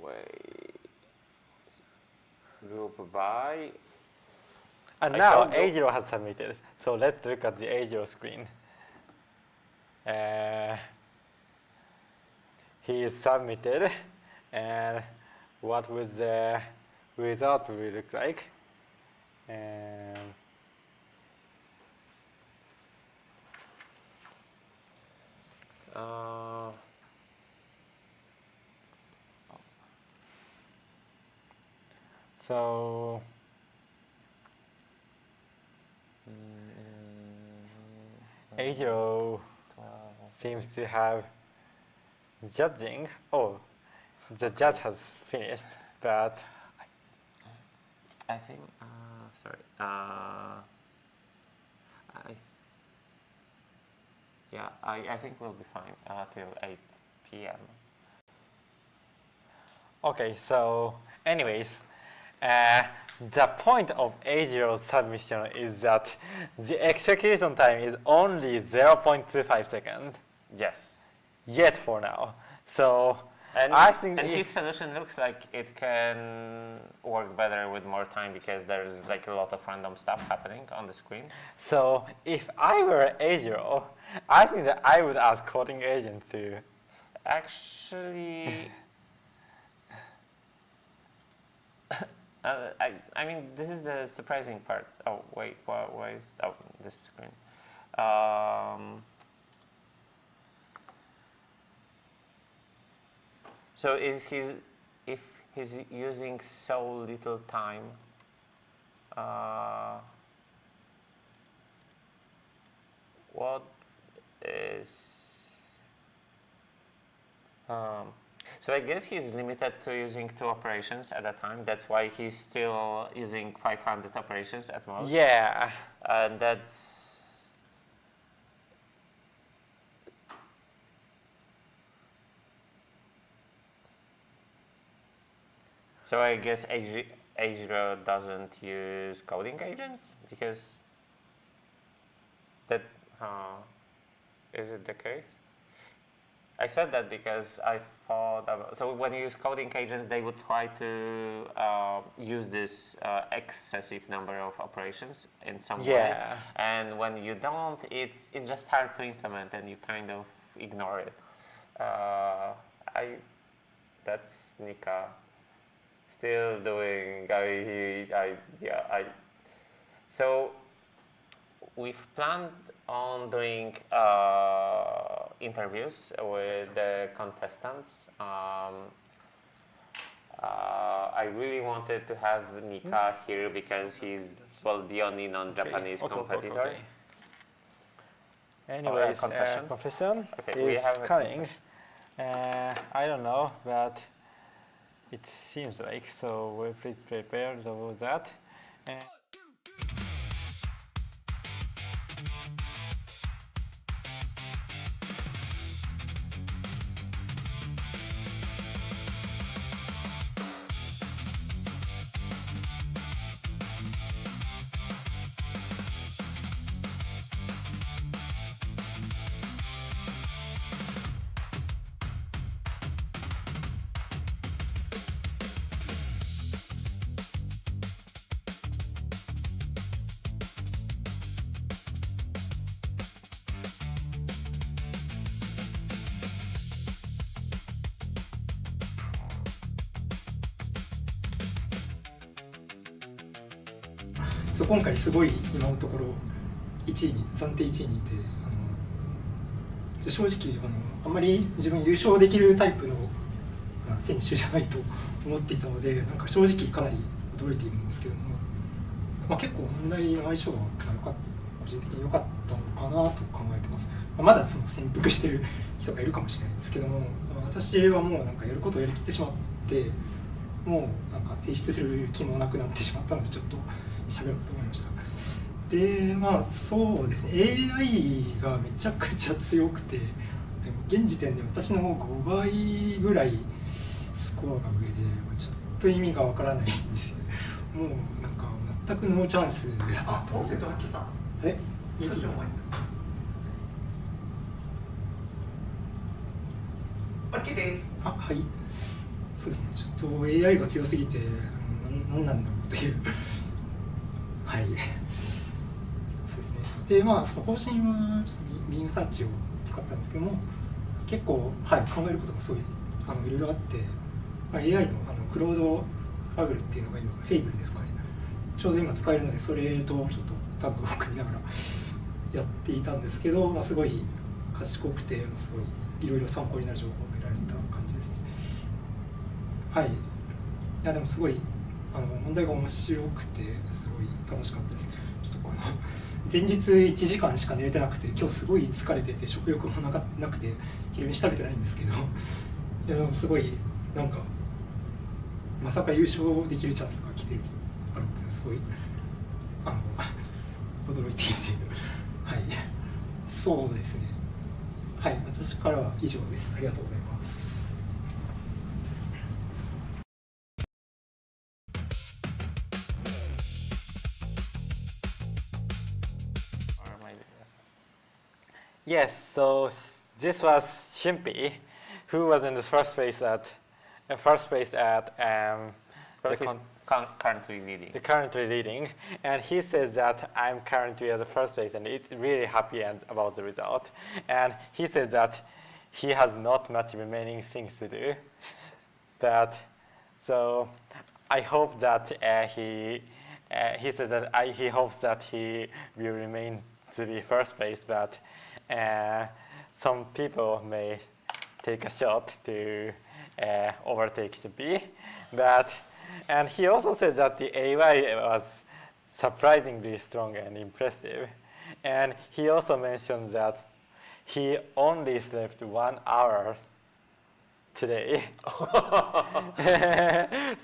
Wait. Group by. And I now can't do- A0 has submitted. So let's look at the A0 screen. He is submitted, and what would the result will look like? So A0 seems to have judging. Oh, the judge has finished, but I think. Sorry. I think we'll be fine till 8 p.m. okay. So, anyways, the point of A0 submission is that the execution time is only 0.25 seconds. Yes. Yet for now. So And I think and if- his solution looks like it can work better with more time because there's like a lot of random stuff happening on the screen. So if I were A0, I think that I would ask coding agent to. Actually, I mean, this is the surprising part. Oh, wait, why is, oh, this screen. So if he's using so little time, what is, so I guess he's limited to using 2 operations at a time. That's why he's still using 500 operations at most. Yeah. And that's, so I guess A0 doesn't use coding agents because that, is it the case? I said that because I thought about, so when you use coding agents, they would try to use this excessive number of operations in some way. Yeah. And when you don't, it's just hard to implement and you kind of ignore it. That's Nika. Still doing, so we've planned on doing interviews with the contestants. I really wanted to have Nika here because he's, well, the only non-Japanese competitor. Okay. Anyways, confession? confession Okay, we is have a coming. I don't know, but It seems like, so please prepare for that. Andそう今回すごい今のところ1位に暫定1位にいて正直あんまり自分優勝できるタイプの選手じゃないと思っていたのでなんか正直かなり驚いているんですけども、結構問題の相性が個人的に良かったのかなと考えてます。まだその潜伏してる人がいるかもしれないんですけども、私はもうなんかやることをやりきってしまってもうなんか提出する気もなくなってしまったのでちょっと喋ろうと思いました。でそうですね AI がめちゃくちゃ強くてでも現時点で私の5倍ぐらいスコアが上でちょっと意味がわからないんですよね。もうなんか全くノーチャンスだなと。音声とは来た。え？いいですか？OK です。はい。そうですね。ちょっと AI が強すぎて何なんだろうというはい。そうですね。でその方針はビームサーチを使ったんですけども、結構考えることがすごいいろいろあって、AI のクロードファブルっていうのが今フェイブルですかね。ちょうど今使えるのでそれとちょっとタッグを組みながらやっていたんですけど、すごい賢くてすごいいろいろ参考になる情報を得られた感じですね。はい。いやでもすごい問題が面白くてすごい楽しかったです。ちょっと前日1時間しか寝れてなくて今日すごい疲れてて食欲もなくて昼飯食べてないんですけど、いやでもすごいなんかまさか優勝できるチャンスが来てるあるっていうのはすごい驚いているというはいそうですね。はい私からは以上です。ありがとうございます。yes, so this was Shimpi, who was in the first place at Currently leading. currently leading, and he says that I'm currently at the first place, and it's really happy about the result. And he says that he has not much remaining things to do. So I hope that he said that he hopes that he will remain to be first place, but some people may take a shot to overtake Shimpi, and he also said that the AI was surprisingly strong and impressive. And he also mentioned that he only slept 1 hour today.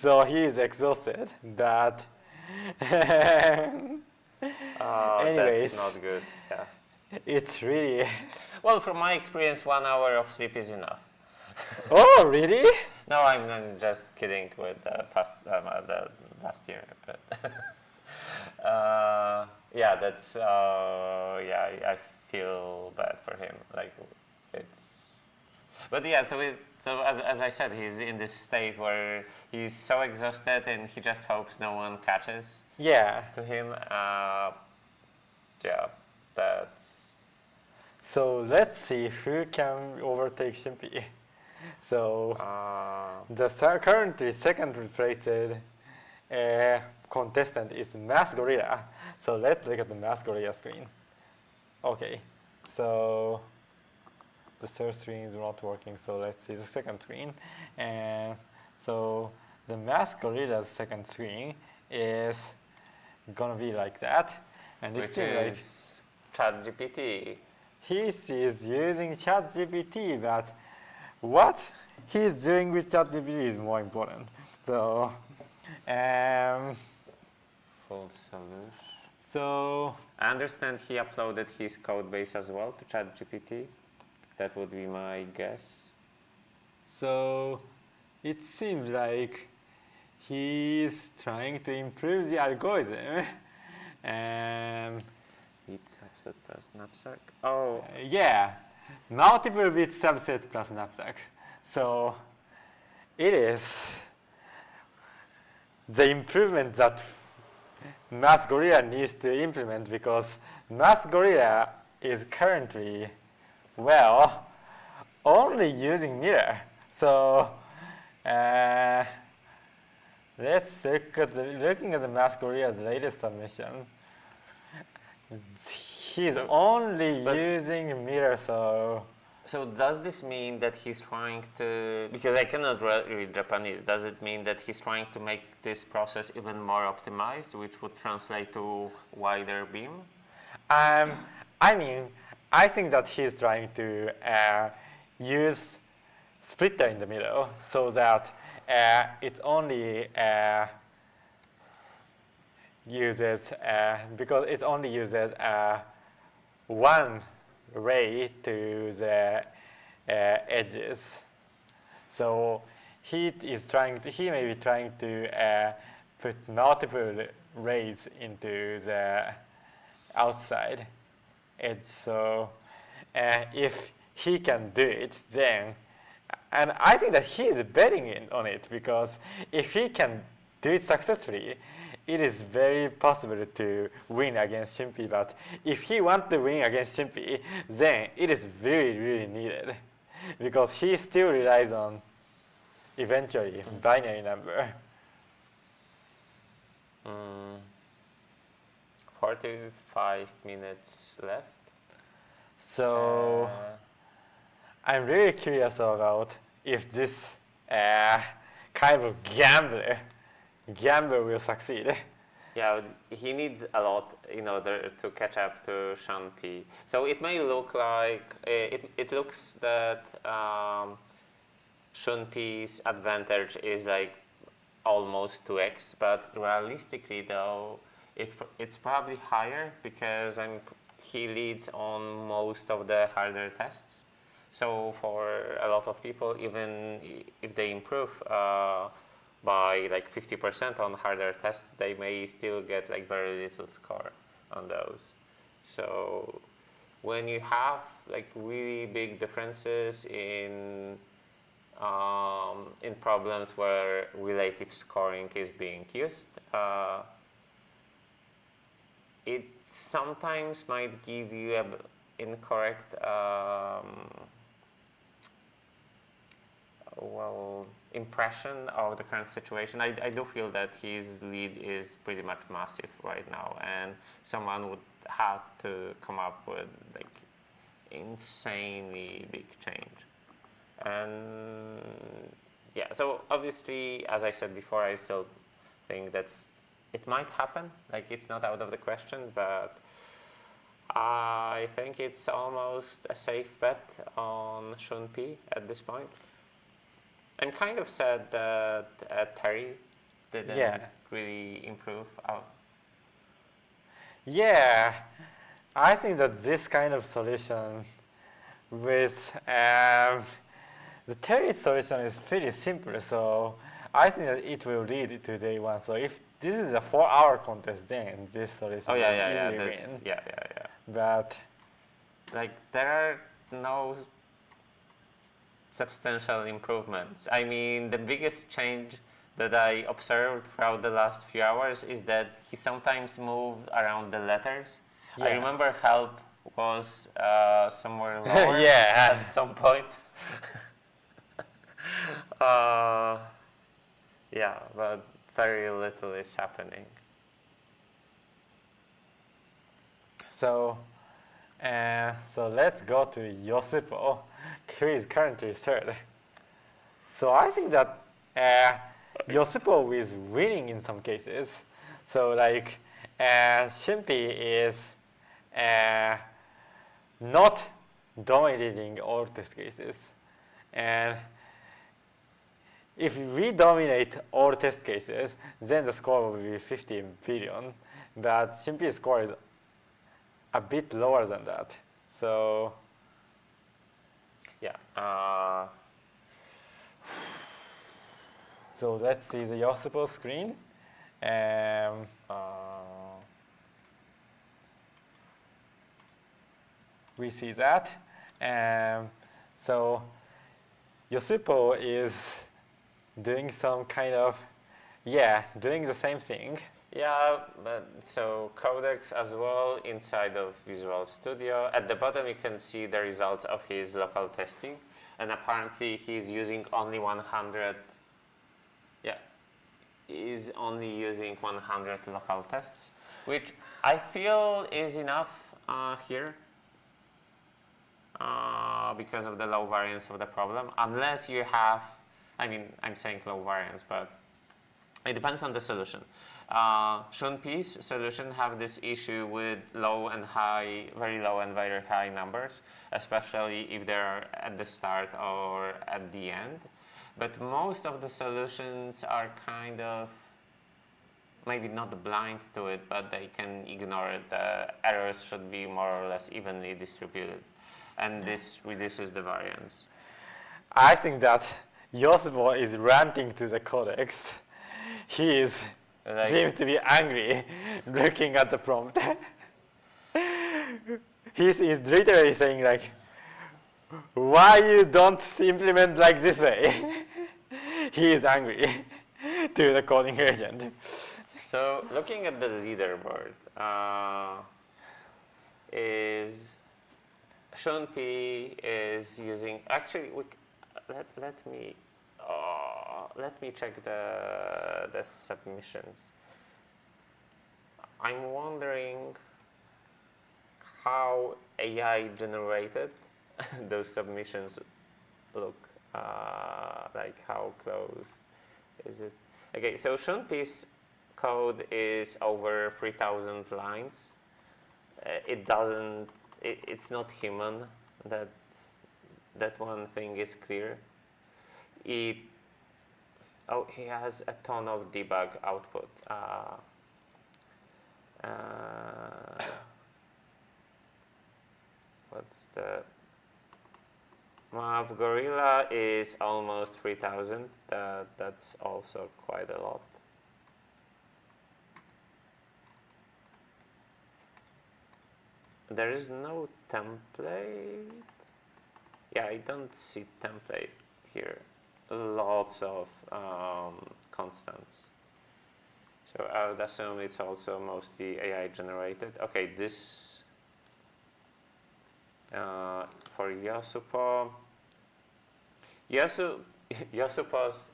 So he is exhausted. Anyways, that's not good. Yeah. It's really... Well, from my experience, 1 hour of sleep is enough. Oh, really? No, I'm just kidding with the last year, but yeah, that's yeah, I feel bad for him. Like but yeah. So as I said, he's in this state where he's so exhausted and he just hopes no one catches. Yeah. To him, yeah, that's. So let's see who can overtake Shimpi. So the currently second placed contestant is MathGorilla. So let's look at the MathGorilla screen. Okay, so the third screen is not working, so let's see the second screen. And so the MathGorilla's second screen is gonna be like that. And Which is ChatGPT. He is using ChatGPT, but what he's doing with ChatGPT is more important. So, Full solution. so I understand he uploaded his code base as well to ChatGPT. That would be my guess. So it seems like he's trying to improve the algorithm. Bit subset plus knapsack. Oh, Yeah, multiple bit subset plus knapsack. So it is the improvement that MathGorilla needs to implement, because MathGorilla is currently, well, only using mirror. So let's look at looking at the MathGorilla's latest submission. He's So, only but- using mirror, so so does this mean that he's trying to, because I cannot read Japanese, does it mean that he's trying to make this process even more optimized, which would translate to wider beam? I mean, I think that he's trying to use splitter in the middle so that it only uses, because it only uses one ray to the edges. So he may be trying to put multiple rays into the outside edge. So if he can do it, then, and I think that he is betting on it, because if he can do it successfully, it is very possible to win against Shimpi. But if he wants to win against Shimpi, then it is really, really needed, because he still relies on eventually binary number. 45 minutes left. So I'm really curious about if this kind of gamble will succeed. Yeah, he needs a lot in order to catch up to Sean P. So it may look like, it looks that Sean P's advantage is like almost 2x, but realistically though, it's probably higher, because he leads on most of the harder tests. So for a lot of people, even if they improve by like 50% on harder tests, they may still get like very little score on those. So when you have like really big differences in problems where relative scoring is being used, it sometimes might give you an incorrect impression of the current situation. I do feel that his lead is pretty much massive right now, and someone would have to come up with like insanely big change. And yeah, so obviously, as I said before, I still think it might happen. Like, it's not out of the question, but I think it's almost a safe bet on Sean P at this point. I'm kind of sad that Terry didn't really improve out. Yeah, I think that this kind of solution with the Terry solution is pretty simple, so I think that it will lead to day one. So if this is a 4-hour contest, then this solution will easily win. Yeah. But like, there are no substantial improvements. I mean, the biggest change that I observed throughout the last few hours is that he sometimes moved around the letters. Yeah. I remember help was somewhere lower Yeah. at some point. Yeah, but very little is happening. so let's go to Yosupo, who is currently third. So I think that Yosupo is winning in some cases. So like Shimpi is not dominating all test cases. And if we dominate all test cases, then the score will be 15 billion. But Shin-P's score is a bit lower than that. So Yeah. so let's see the yosupo screen. We see that. So yosupo is doing some kind of, doing the same thing. Yeah, but so codecs as well inside of Visual Studio. At the bottom you can see the results of his local testing, and apparently he's using only 100. Yeah, he's only using 100 local tests, which I feel is enough here because of the low variance of the problem. Unless you have, I mean, I'm saying low variance, but it depends on the solution. Shun-P's solution have this issue with low and high, very low and very high numbers, especially if they're at the start or at the end. But most of the solutions are kind of, maybe not blind to it, but they can ignore it. The errors should be more or less evenly distributed. And this reduces the variance. I think that yosupo is ranting to the codecs. He is seems to be angry looking at the prompt. He is literally saying like, why you don't implement like this way? He is angry to the coding agent. So looking at the leaderboard, is Shun-P is using, actually let me check the submissions. I'm wondering how AI generated those submissions look, like how close is it? Okay, so Shun-P's code is over 3,000 lines. It's not human. That one thing is clear. He has a ton of debug output. What's the MathGorilla is almost 3,000. That's also quite a lot. There is no template. Yeah, I don't see template here. Lots of constants. So I would assume it's also mostly AI generated. Okay, this for yosupo. Yosupo's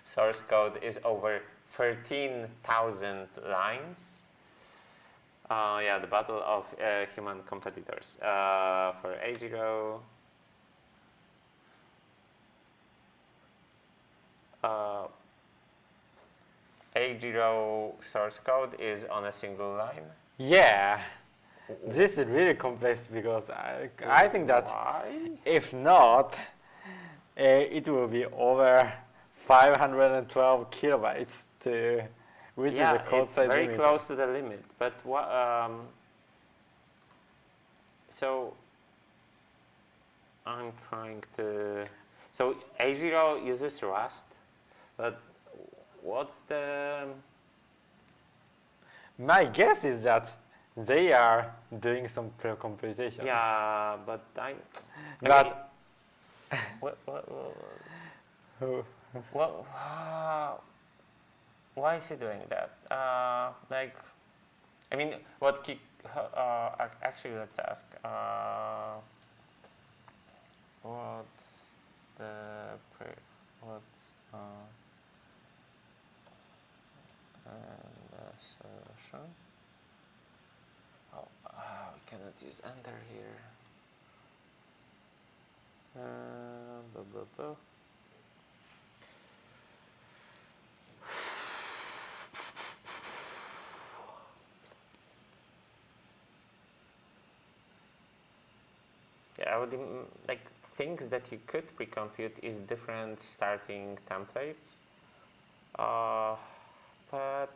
source code is over 13,000 lines. Yeah, the battle of human competitors. For A0, A0 source code is on a single line. Yeah, this is really complex because I think that if not, it will be over 512 kilobytes to which is the code it's size very limit. close to the limit. But what? So I'm trying to. So A0 uses Rust, but what's the? My guess is that they are doing some pre-computation. Yeah, but I'm. But why is he doing that? Like, I mean, what? Actually, let's ask. What's the solution? Oh, we cannot use enter here. Blah, blah, blah. Yeah, I would like things that you could pre-compute is different starting templates. But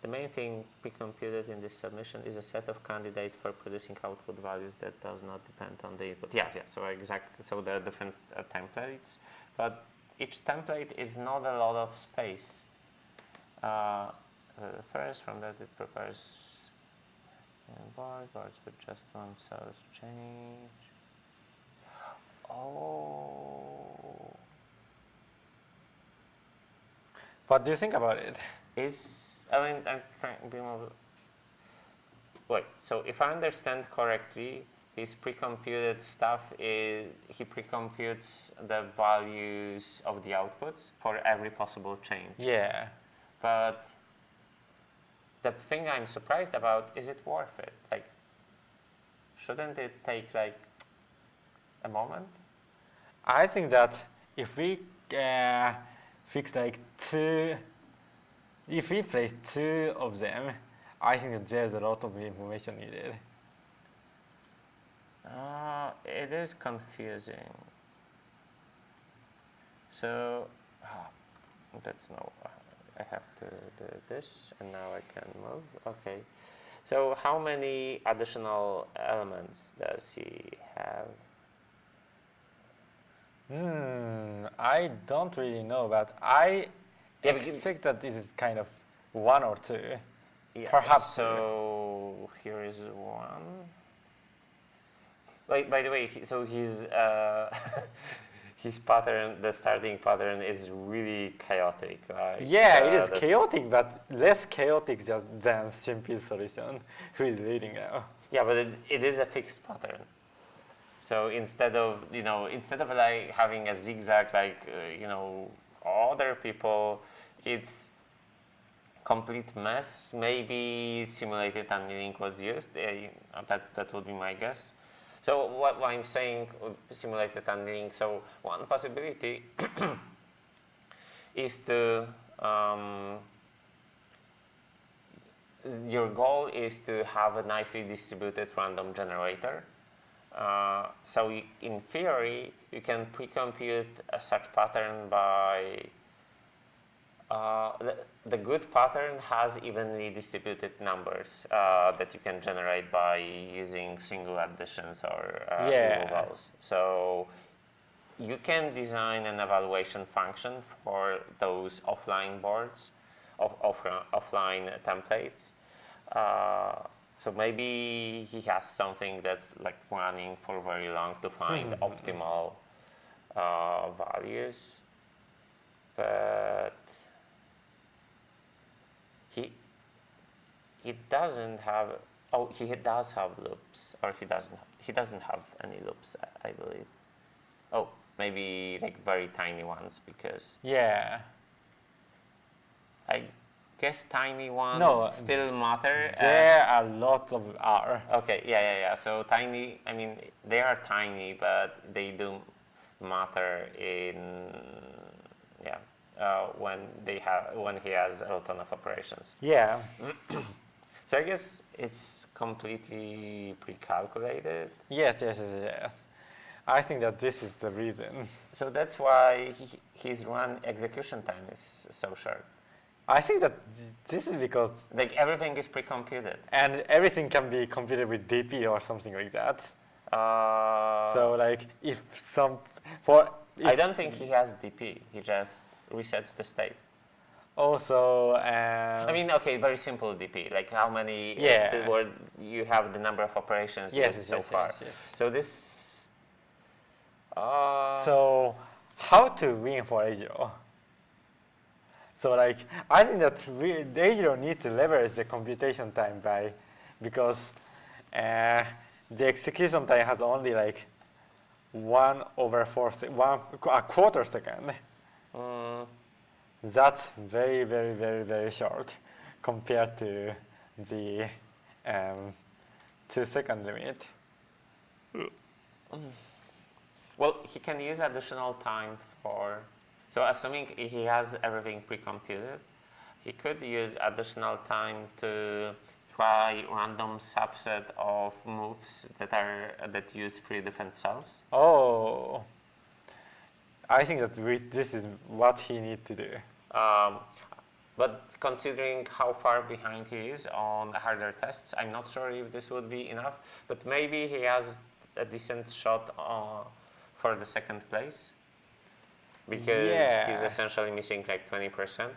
the main thing pre-computed in this submission is a set of candidates for producing output values that does not depend on the input. Yeah, so exactly. So the different templates, but each template is not a lot of space. First, from that it prepares boards with just one source change. Oh. What do you think about it? I'm trying to be more. Wait, so if I understand correctly, his pre-computed stuff is he pre-computes the values of the outputs for every possible change. Yeah. But the thing I'm surprised about, is it worth it? Like, shouldn't it take like a moment? I think that if we fix like if we place 2 of them, I think that there's a lot of information needed. It is confusing. So, that's no. I have to do this, and now I can move. Okay. So, how many additional elements does he have? I don't really know, but I expect that this is kind of 1 or 2. Yeah, Perhaps. So here is one. By the way, so his his pattern, the starting pattern, is really chaotic. Right? Yeah, it is chaotic, but less chaotic than Shimpi's solution, who is leading now. Yeah, but it is a fixed pattern. So instead of like having a zigzag like other people, it's complete mess. Maybe simulated annealing was used. That would be my guess. So what I'm saying, simulated annealing. So one possibility is to your goal is to have a nicely distributed random generator. So in theory, you can pre-compute such pattern by the good pattern has evenly distributed numbers that you can generate by using single additions or removals. So you can design an evaluation function for those offline boards, offline templates. So maybe he has something that's like running for very long to find optimal values, but he doesn't have. Oh, he does have loops, or he doesn't have any loops, I believe. Oh, maybe like very tiny ones because. Yeah. I guess tiny ones still matter. There are lots of R. Okay, yeah. So tiny, I mean, they are tiny, but they do matter in, when he has a ton of operations. Yeah. So I guess it's completely pre-calculated. Yes. I think that this is the reason. So that's why his run execution time is so short. I think that this is because like everything is pre-computed, and everything can be computed with DP or something like that. So like I don't think he has DP. He just resets the state. Also, I mean, okay, very simple DP. Like how many? Where you have the number of operations so far. Yes. So this. So how to win for A0? So like I think that the A0 needs to leverage the computation time because the execution time has only like 1/4, a quarter second. That's very, very, very, very short compared to the 2-second limit. Well, he can use additional time for. So assuming he has everything pre-computed, he could use additional time to by random subset of moves that use 3 different cells. Oh, I think that this is what he needs to do. But considering how far behind he is on harder tests, I'm not sure if this would be enough. But maybe he has a decent shot for the 2nd place, because he's essentially missing like 20%.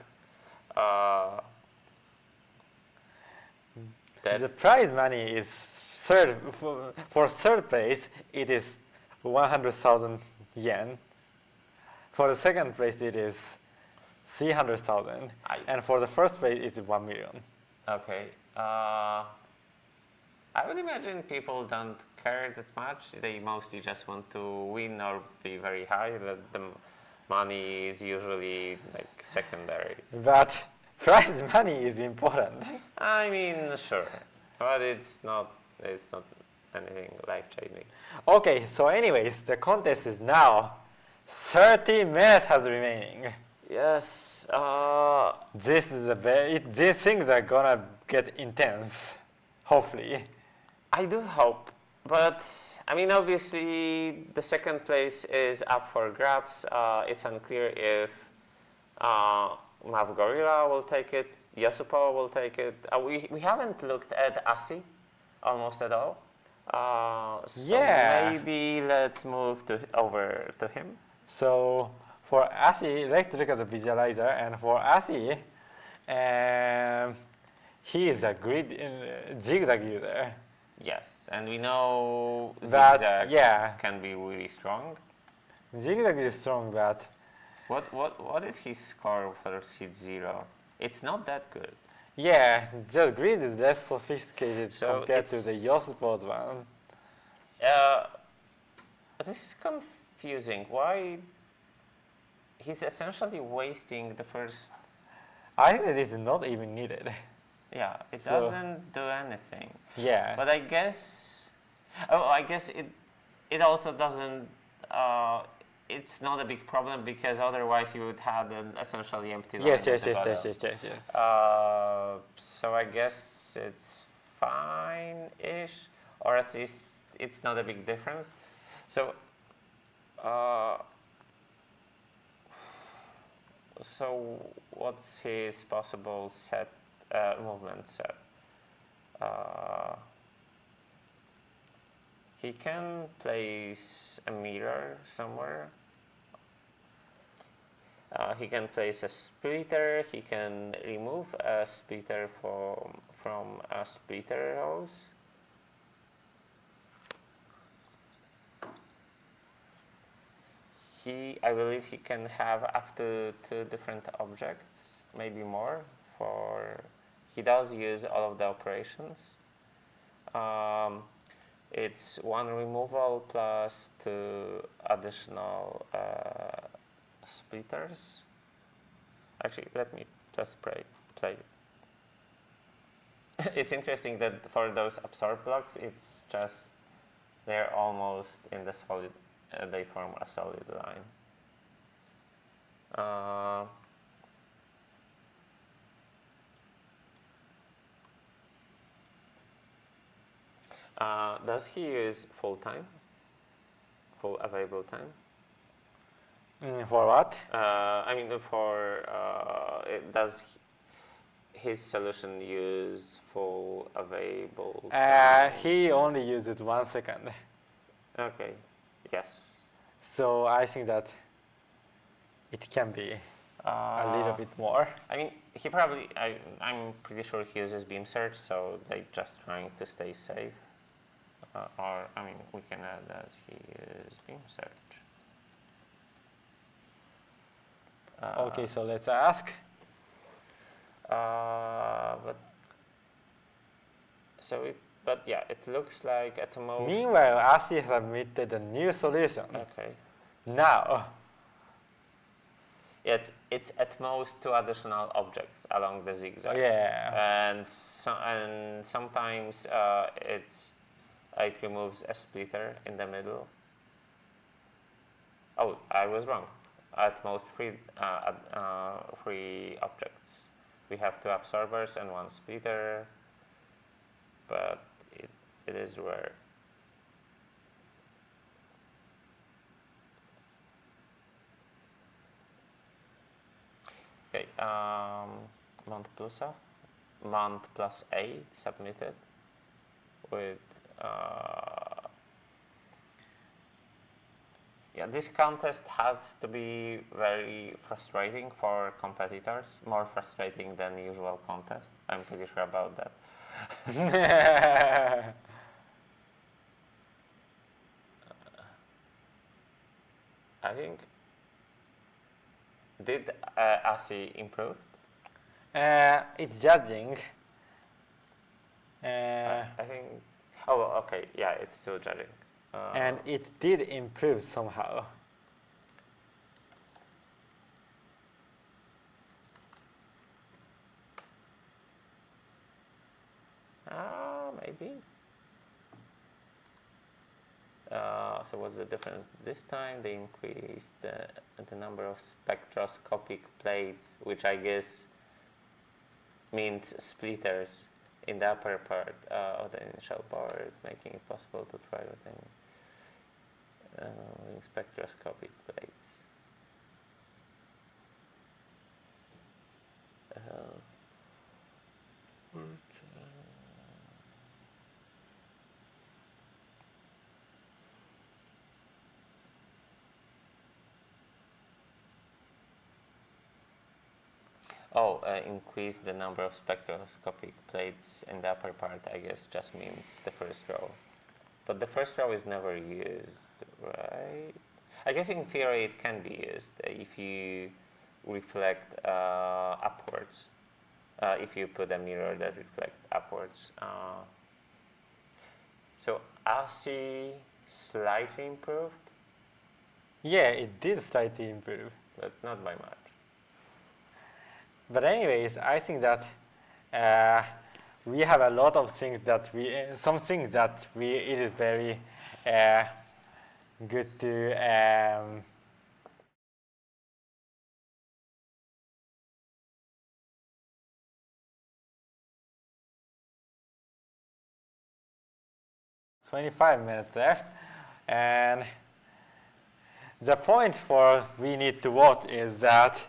The prize money is for 3rd place. It is 100,000 yen. For the 2nd place, it is 300,000, and for the 1st place, it's 1 million. Okay. I would imagine people don't care that much. They mostly just want to win or be very high. That the money is usually like secondary. But prize money is important. I mean, sure, but it's not anything life-changing. Okay, so anyways, the contest is now 30 minutes has remaining. Yes. This is these things are gonna get intense, hopefully. I do hope, but I mean, obviously, the 2nd place is up for grabs. It's unclear if MathGorilla will take it, Yosupo will take it. We haven't looked at ASI almost at all. So maybe let's move over to him. So for ASI, let's look at the visualizer, and for ASI, he is a grid zigzag user. Yes, and we know zigzag can be really strong. Zigzag is strong, but what is his score for seed 0? It's not that good. Yeah, just grid is less sophisticated compared to the Yosupo's one. This is confusing. Why? He's essentially wasting the first. I think that it's not even needed. Yeah, it doesn't do anything. Yeah. But I guess. Oh, I guess it also doesn't. It's not a big problem, because otherwise you would have an essentially empty line. Yes. So I guess it's fine-ish, or at least it's not a big difference. So. So what's his possible movement set? He can place a mirror somewhere. He can place a splitter. He can remove a splitter from a splitter rows. I believe he can have up to 2 different objects, maybe more. He does use all of the operations. It's 1 removal plus 2 additional splitters. Actually, let me just play. It's interesting that for those absorb blocks, it's just they're almost in the solid. They form a solid line. Does he use full time? Full available time? For what? I mean, does his solution use full available time? He only uses 1 second. Okay. Yes. So I think that it can be a little bit more. I mean, he probably. I'm pretty sure he uses beam search, so they're just trying to stay safe. Or I mean, we can add as he uses beam search. Okay, so let's ask. But yeah, it looks like at the most. Meanwhile, ASI has submitted a new solution. Okay. Now. Yeah, it's at most 2 additional objects along the zigzag. Yeah. And sometimes it removes a splitter in the middle. Oh, I was wrong. At most 3 objects. We have 2 absorbers and 1 splitter. but it is rare. Okay, Mont plus A submitted with yeah, this contest has to be very frustrating for competitors, more frustrating than usual contest. I'm pretty sure about that. I think, did ASI improve? It's judging. I think, oh, okay, yeah, it's still judging. And it did improve somehow. Maybe. So what's the difference? This time they increased the number of spectroscopic plates, which I guess means splitters in the upper part of the initial board, making it possible to try within spectroscopic plates. Increase the number of spectroscopic plates in the upper part, I guess, just means the first row. But the first row is never used, right? I guess in theory it can be used if you reflect upwards, if you put a mirror that reflects upwards. So ASI slightly improved? Yeah, it did slightly improve. But not by much. But anyways, I think that we have a lot of things that some things that it is very good to 25 minutes left, and the point for we need to vote is that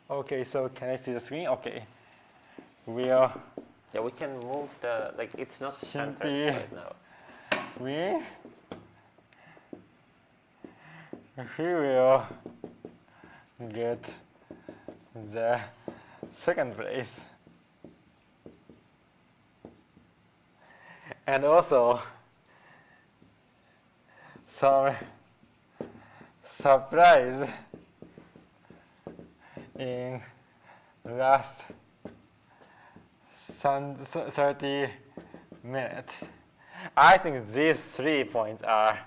okay, so can I see the screen? Okay. Yeah, we can move the, like, it's not centered right now. We will get the second place. And also some surprise in last 30 minutes. I think these 3 points are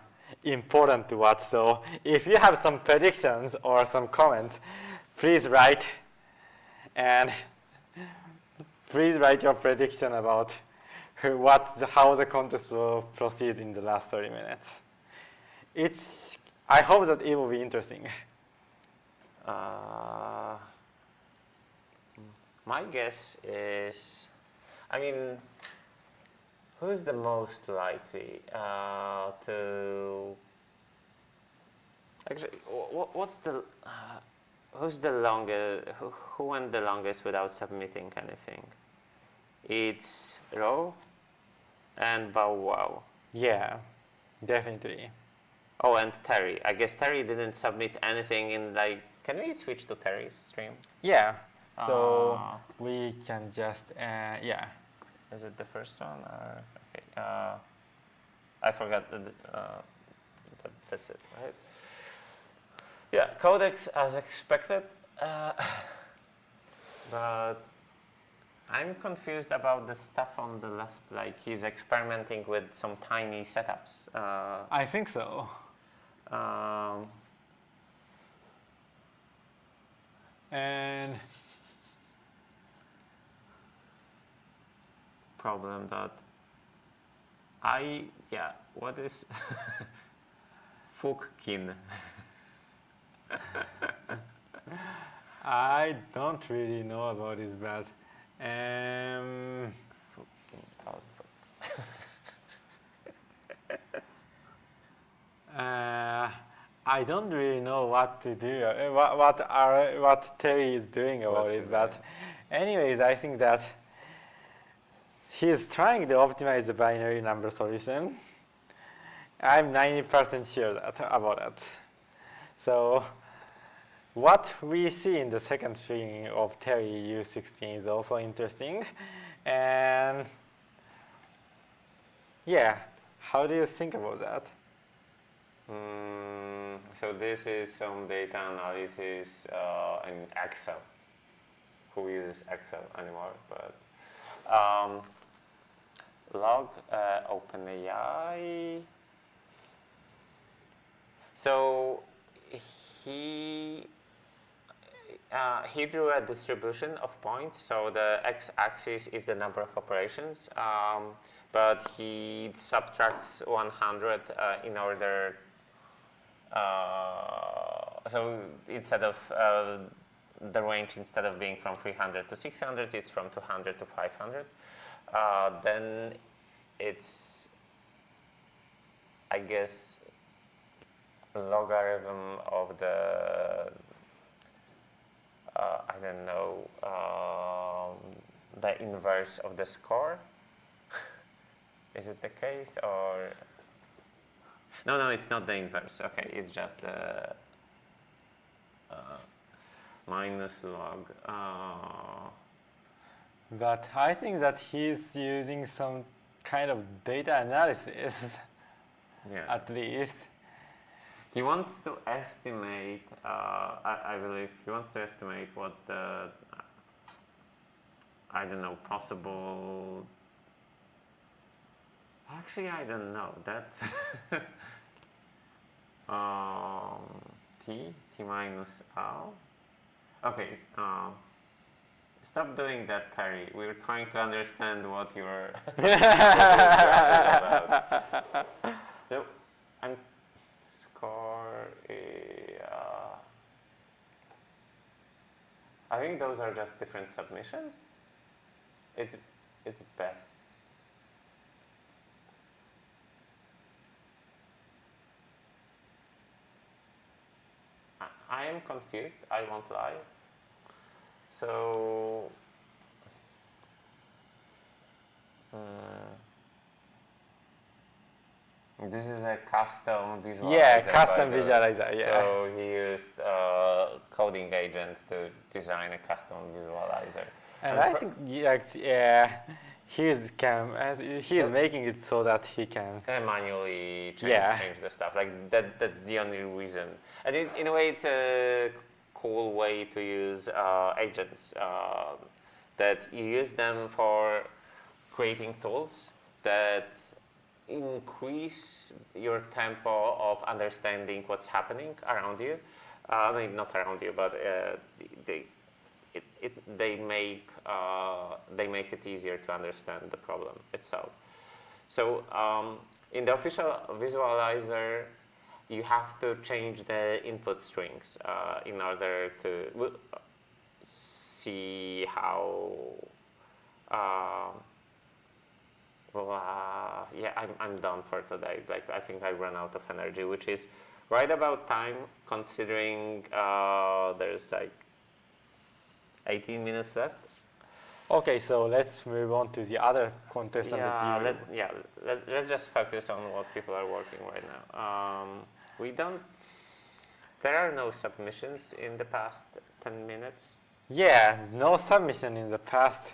important to watch. So if you have some predictions or some comments, please write. And please write your prediction about how the contest will proceed in the last 30 minutes. I hope that it will be interesting. My guess is, I mean, who's the most likely to actually? What's the who's the longest? Who went the longest without submitting anything? It's Ro and Bow Wow. Yeah, definitely. Oh, and Terry. I guess Terry didn't submit anything in, like. Can we switch to Terry's stream? Yeah. So we can just yeah. Is it the first one or okay? I forgot that's it, right? Yeah, codex as expected, but I'm confused about the stuff on the left. Like he's experimenting with some tiny setups. I think so. And problem that what is Fukkin? I don't really know about this, but I don't really know what to do, what Terry is doing about What's it, he but doing? anyways, I think that he's trying to optimize the binary number solution. I'm 90% sure about it. So what we see in the second string of Terry U16 is also interesting. And yeah, how do you think about that? So this is some data analysis in Excel. Who uses Excel anymore? But log OpenAI. So he drew a distribution of points. So the x-axis is the number of operations, but he subtracts 100 in order. So instead of the range, instead of being from 300 to 600, it's from 200 to 500. Then it's, I guess, logarithm of the, I don't know, the inverse of the score. Is it the case, or? No, it's not the inverse. Okay, it's just the minus log. But I think that he's using some kind of data analysis, Yeah. at least. He wants to estimate, I believe, he wants to estimate what's the, I don't know, possible. Actually, I don't know. That's t minus l. Okay, stop doing that, Terry. We're trying to understand what your about. So, and score. I think those are just different submissions. It's best. I am confused, I won't lie. So, this is a custom visualizer. Yeah, custom visualizer, yeah. So he used coding agent to design a custom visualizer. And I think he's making it so that he can manually change the stuff. Like that's the only reason. And in a way, it's a cool way to use agents. That you use them for creating tools that increase your tempo of understanding what's happening around you. I mean, not around you, but they make it easier to understand the problem itself. So in the official visualizer, you have to change the input strings in order to see how. Yeah, I'm done for today. Like, I think I ran out of energy, which is right about time, considering there's like 18 minutes left. Okay, so let's move on to the other contestant. Let's just focus on what people are working right now. There are no submissions in the past 10 minutes. Yeah, no submission in the past,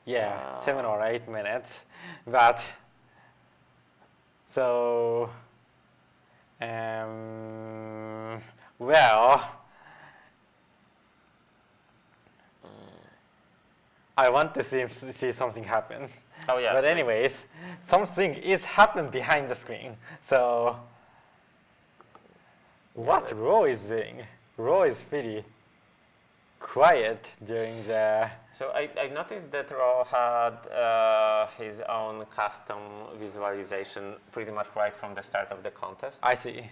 7 or 8 minutes. But, so, well, I want to see something happen. Oh yeah. But anyways, something is happening behind the screen. So, what Ro is doing? Ro is pretty quiet during the. So I noticed that Ro had his own custom visualization pretty much right from the start of the contest. I see.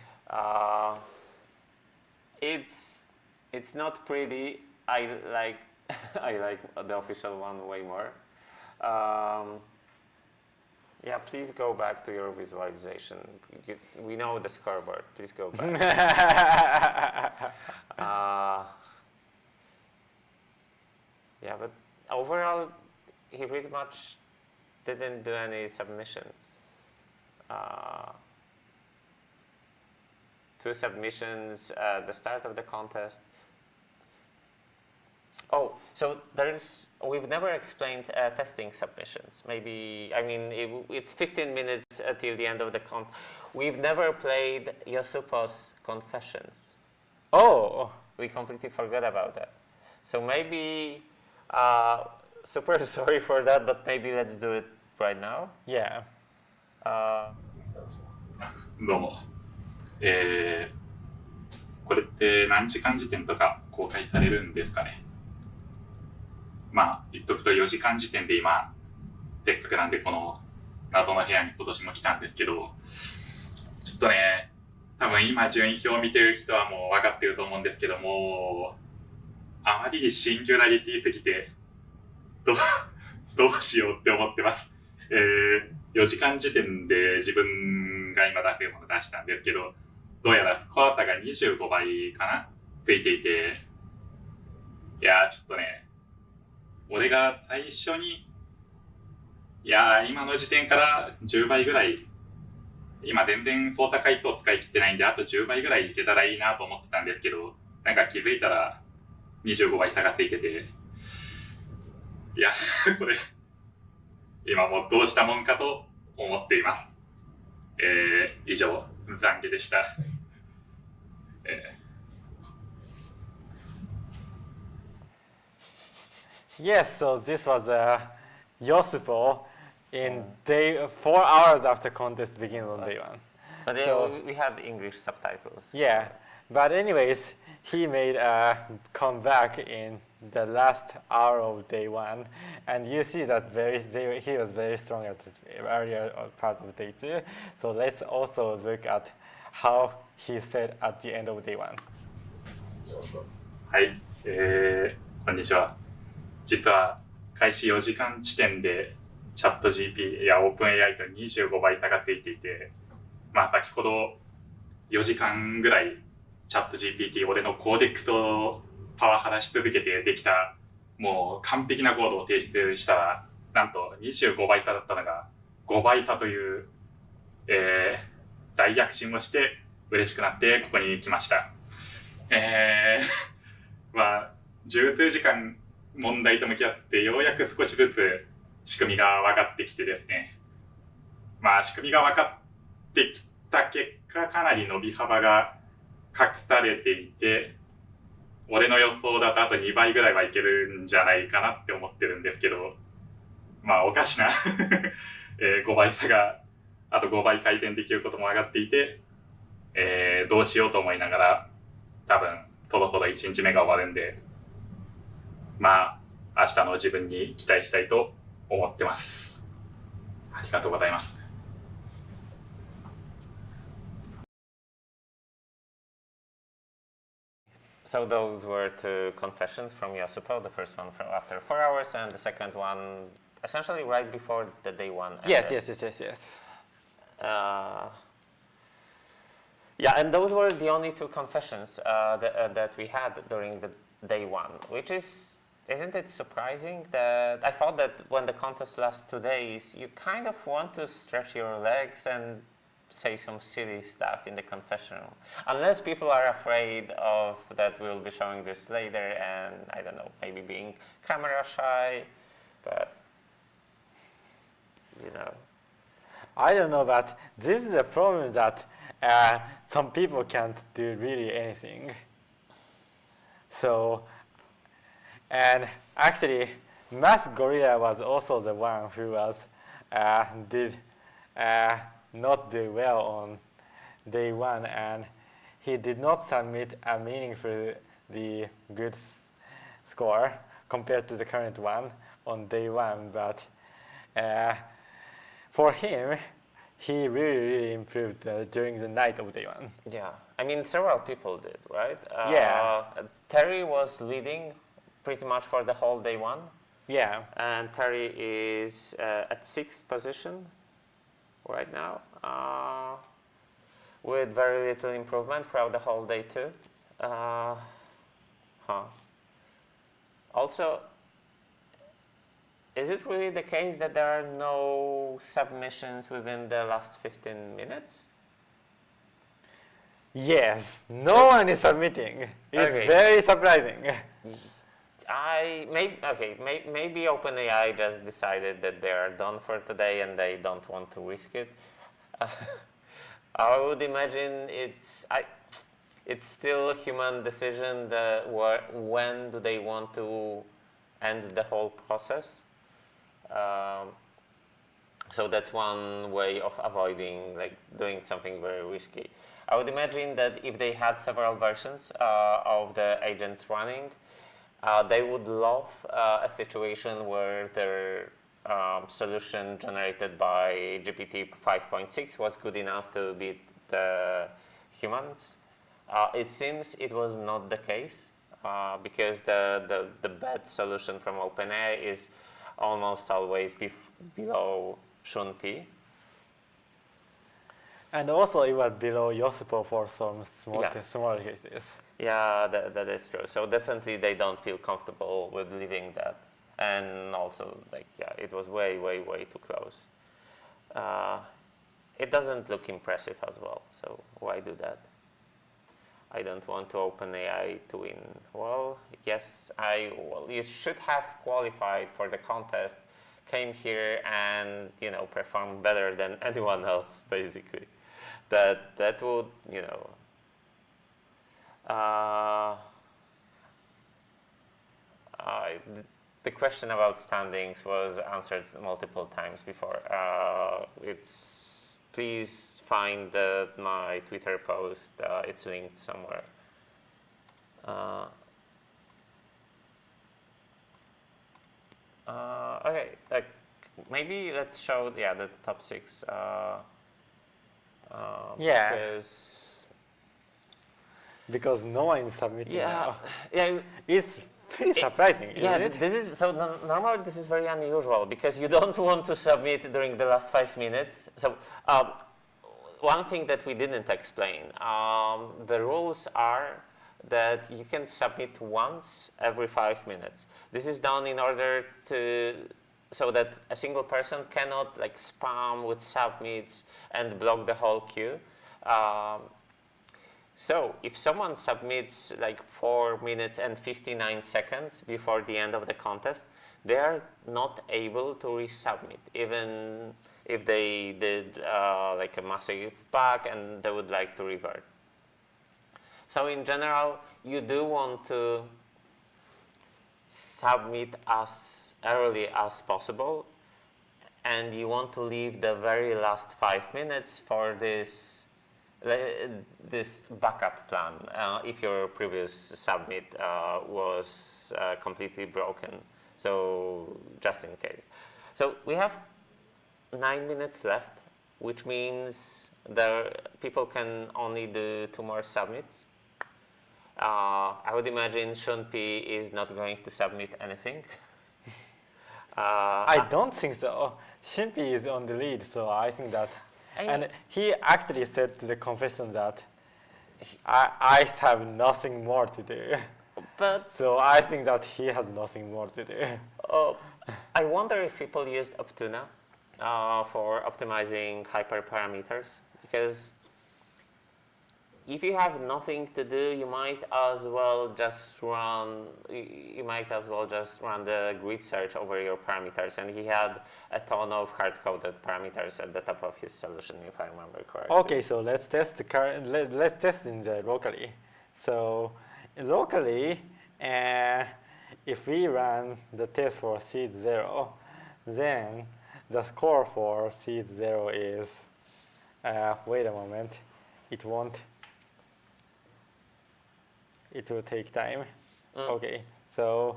It's not pretty. I like I like the official one way more. Yeah, please go back to your visualization. We know the scoreboard. Please go back. Yeah, but overall, he pretty much didn't do any submissions. 2 submissions at the start of the contest. Oh, so we've never explained testing submissions. Maybe, I mean, it's 15 minutes till the end of the We've never played Yosupo's confessions. Oh! We completely forgot about that. So maybe, super sorry for that, but maybe let's do it right now. Yeah. どうも。これって何時間時点とか公開されるんですかね。まあ、言っとくと4時間時点で今、せっかくなんでこの謎の部屋に今年も来たんですけど、ちょっとね、多分今順位表を見てる人はもう分かってると思うんですけども、あまりにシンギュラリティすぎて、どうしようって思ってます。4時間時点で自分が今出せるもの出したんですけど、どうやらスコア差が25倍かなついていて、いやーちょっとね、俺が最初に、いやー今の時点から10倍ぐらい、今全然操作回数を使い切ってないんで、あと10倍ぐらいいけたらいいなと思ってたんですけど、なんか気づいたら25倍差がついてて、いや、これ、今もどうしたもんかと思っています。以上、懺悔でした。Yes, so this was Yosupo in 4 hours after contest began on day 1. But So- we had English subtitles. Yeah, but anyways, he made a comeback in the last hour of day 1, and you see that he was very strong at the earlier part of day 2. So let's also look at how he said at the end of day 1. はい、こんにちは。実は開始4時間時点でチャット GP や OpenAI と25倍差がついていて、まあ先ほど4時間ぐらいチャット GPT 俺のコーデックスをパワハラし続けてできたもう完璧なコードを提出したら、なんと25倍差だったのが5倍差という、大躍進をして嬉しくなってここに来ました。まあ十数時間問題と向き合ってようやく少しずつ仕組みが分かってきてですね、まあ仕組みが分かってきた結果かなり伸び幅が隠されていて、俺の予想だとあと2倍ぐらいはいけるんじゃないかなって思ってるんですけど、まあおかしな5倍差があと5倍改善できることも上がっていて、どうしようと思いながら多分そろそろ1日目が終わるんで、まあ明日の自分に期待したいと思ってます。ありがとうございます。So those were 2 confessions from Yosupo, the first one after 4 hours and the second one essentially right before the day 1 ended. Yes. Yeah, and those were the only 2 confessions that we had during the day 1, which isn't it surprising that I thought that when the contest lasts 2 days, you kind of want to stretch your legs and say some silly stuff in the confession room. Unless people are afraid of that we'll be showing this later and, I don't know, maybe being camera shy, but, you know. I don't know, but this is a problem that some people can't do really anything. So, and actually, MathGorilla was also the one who was did not do well on day 1, and he did not submit a meaningfully good score compared to the current one on day 1. But for him, he really improved during the night of day 1. Yeah, I mean, several people did, right? Yeah. Terry was leading pretty much for the whole day one. Yeah. And Terry is at 6th position right now, with very little improvement throughout the whole day too. Also, is it really the case that there are no submissions within the last 15 minutes? Yes, no one is submitting. It's Okay. very surprising. Maybe OpenAI just decided that they are done for today and they don't want to risk it. I would imagine it's still a human decision that when do they want to end the whole process. So that's one way of avoiding doing something very risky. I would imagine that if they had several versions of the agents running, they would love a situation where their solution generated by GPT 5.6 was good enough to beat the humans. It seems it was not the case because the bad solution from OpenAI is almost always below Shun-P. And also it was below yosupo for some smaller cases. Yeah, that is true. So definitely they don't feel comfortable with leaving that. And also, it was way, way, way too close. It doesn't look impressive as well, so why do that? I don't want to OpenAI to win. Well, yes, you should have qualified for the contest, came here and, performed better than anyone else, basically. That would, the question about standings was answered multiple times before. Please find my Twitter post. It's linked somewhere. Okay, maybe let's show the top 6. Because no one is submitting now. Yeah, it's pretty surprising, isn't it? This is normally this is very unusual because you don't want to submit during the last 5 minutes. So one thing that we didn't explain, the rules are that you can submit once every 5 minutes. This is done in order so that a single person cannot spam with submits and block the whole queue. So if someone submits 4 minutes and 59 seconds before the end of the contest, they are not able to resubmit, even if they did a massive bug and they would like to revert. So in general, you do want to submit as early as possible, and you want to leave the very last 5 minutes for this backup plan if your previous submit was completely broken, so just in case. So we have 9 minutes left, which means people can only do 2 more submits. I would imagine Shun-P is not going to submit anything. I don't think so. Shun-P is on the lead, so I think that. And he actually said to the confession that I have nothing more to do. So I think that he has nothing more to do. I wonder if people used Optuna for optimizing hyperparameters, because if you have nothing to do, you might as well just run the grid search over your parameters, and he had a ton of hard-coded parameters at the top of his solution, if I remember correctly. Okay, so let's test let's test in the locally. So locally, if we run the test for seed 0, then the score for seed 0 is wait a moment, it will take time. Okay, so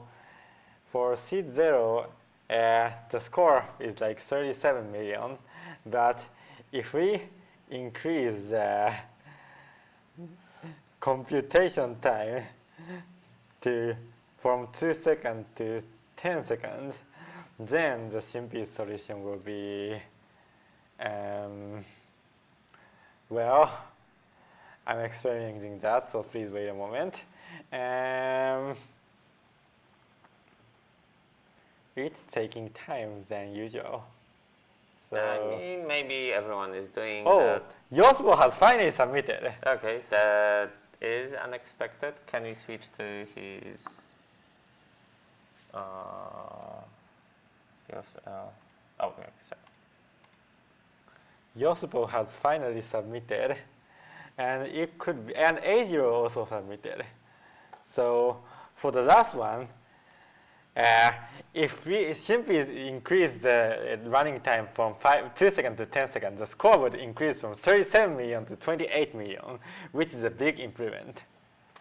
for seed 0, the score is 37 million, but if we increase the computation time to from 2 seconds to 10 seconds, then the simple solution will be, well, I'm experimenting that, so please wait a moment. It's taking time than usual. So I mean, maybe everyone is doing oh, that. yosupo has finally submitted. Okay, that is unexpected. Can we switch to his? Yes. Okay, sorry. yosupo has finally submitted, and it could be, and A0 also submitted. So for the last one, if we simply increase the running time from 2 seconds to 10 seconds, the score would increase from 37 million to 28 million, which is a big improvement.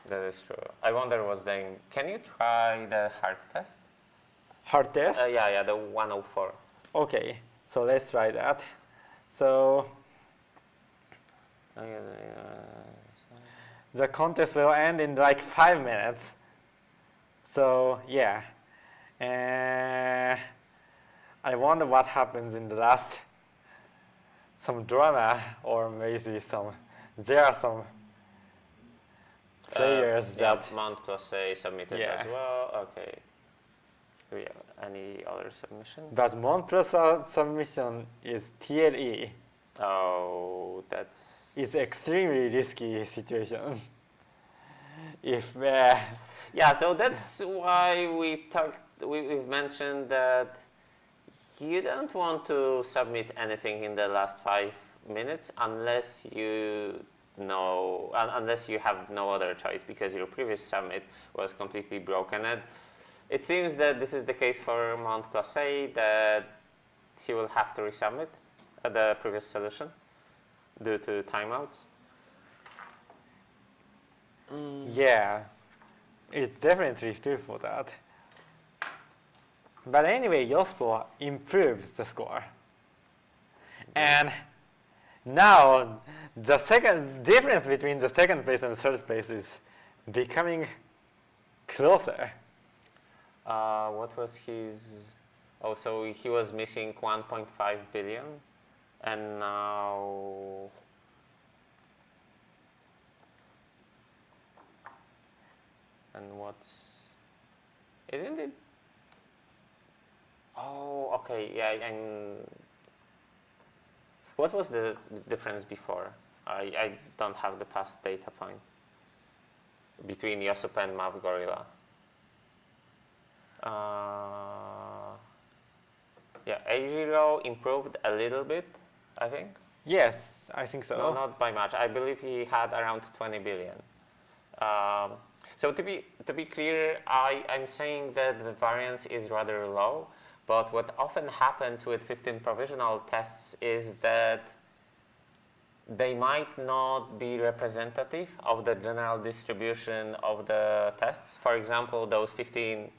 That is true. I wonder what's then. Can you try the hard test? Hard test? Yeah, the 104. Okay, so let's try that. So the contest will end in like 5 minutes. So yeah, I wonder what happens in the last. Some drama, or maybe there are some players that. Mount A submitted Yeah. as well. Okay. Do we have any other submissions? But Mont submission is TLE. Oh, that's. It's extremely risky situation. If yeah, so that's why we've mentioned that you don't want to submit anything in the last 5 minutes unless you have no other choice, because your previous submit was completely broken. And it seems that this is the case for Mount A, that he will have to resubmit the previous solution due to timeouts. yeah, it's definitely true for that. But anyway, yosupo improved the score. And now the second difference between the second place and third place is becoming closer. What was his? Oh, so he was missing 1.5 billion, and now. And isn't it? Oh, okay, yeah, what was the difference before? I don't have the past data point between yosupo and MathGorilla. Yeah, A0 improved a little bit, I think. Yes, I think so. No, not by much. I believe he had around 20 billion. So to be clear, I'm saying that the variance is rather low, but what often happens with 15 provisional tests is that they might not be representative of the general distribution of the tests. For example, those 50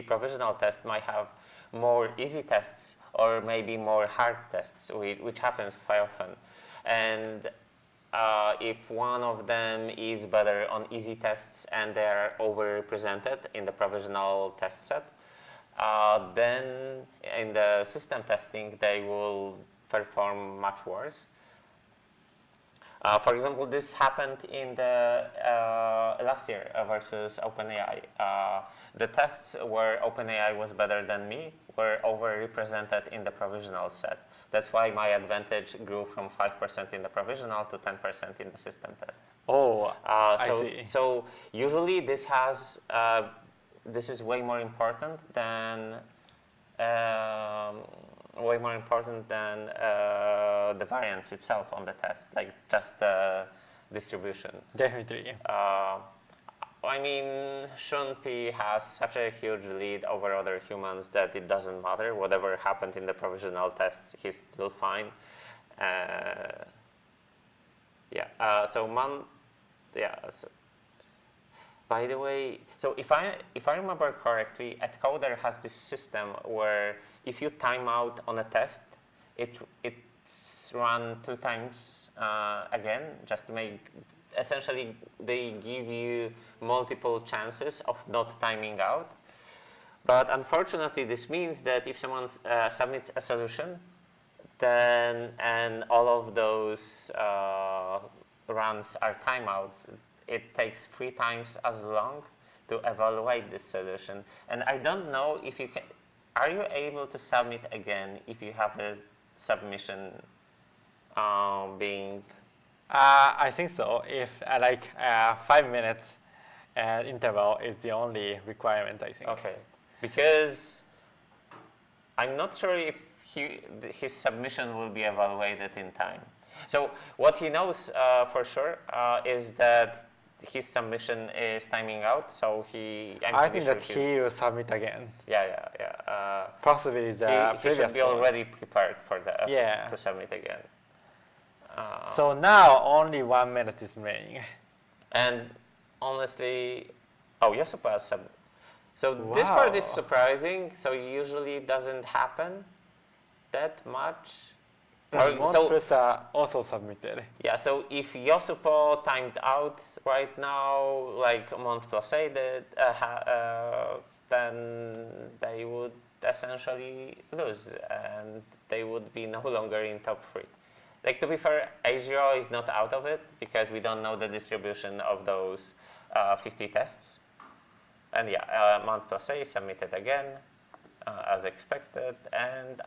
provisional tests might have more easy tests or maybe more hard tests, which happens quite often. And if one of them is better on easy tests and they are overrepresented in the provisional test set, then in the system testing they will perform much worse. For example, this happened in the last year versus OpenAI. The tests where OpenAI was better than me were overrepresented in the provisional set. That's why my advantage grew from 5% in the provisional to 10% in the system tests. Oh, I see. So usually this is way more important than the variance itself on the test, like just the distribution. Definitely. I mean, Shun P has such a huge lead over other humans that it doesn't matter. Whatever happened in the provisional tests, he's still fine. By the way, so if I remember correctly, AtCoder has this system where if you time out on a test, it's run 2 times again, just to make essentially they give you multiple chances of not timing out. But unfortunately, this means that if someone submits a solution, then and all of those runs are timeouts, it takes 3 times as long to evaluate this solution. And I don't know if you can. Are you able to submit again if you have a submission being? I think so. If 5 minutes interval is the only requirement, I think. Okay, because I'm not sure if his submission will be evaluated in time. So what he knows for sure is that his submission is timing out. So I think that he will submit again. Yeah. Possibly the he should be already prepared for that. Yeah. To submit again. So now only 1 minute is remaining. And honestly, yosupo has submitted. So this part is surprising. So usually it doesn't happen that much. So also submitted. Yeah. So if yosupo timed out right now, like MontPlace did, then they would essentially lose, and they would be no longer in top 3. Like, to be fair, A0 is not out of it because we don't know the distribution of those 50 tests. And yeah, MontPlace is submitted again, as expected, and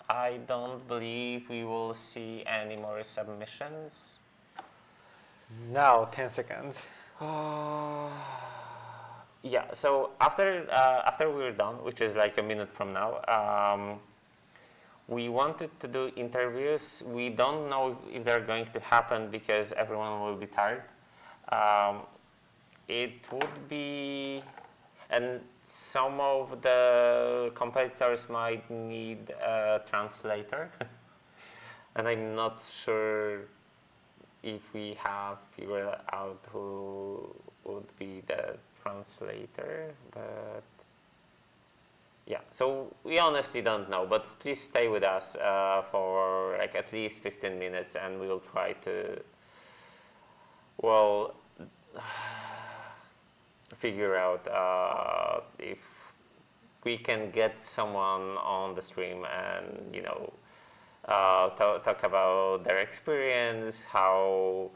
I don't believe we will see any more submissions. Now 10 seconds. Yeah, so after we're done, which is like a minute from now, we wanted to do interviews. We don't know if they're going to happen because everyone will be tired. It would be, and some of the competitors might need a translator. And I'm not sure if we have figured out who would be the translator, but yeah, so we honestly don't know, but please stay with us for like at least 15 minutes and we'll try to, well, figure out if we can get someone on the stream and, you know, talk about their experience, how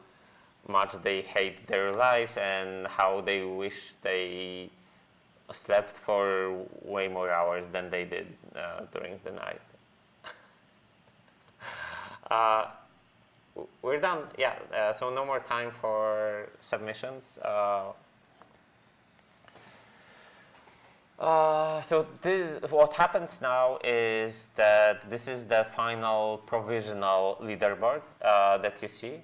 much they hate their lives and how they wish they slept for way more hours than they did during the night. We're done, yeah, so no more time for submissions. So what happens now is that this is the final provisional leaderboard that you see.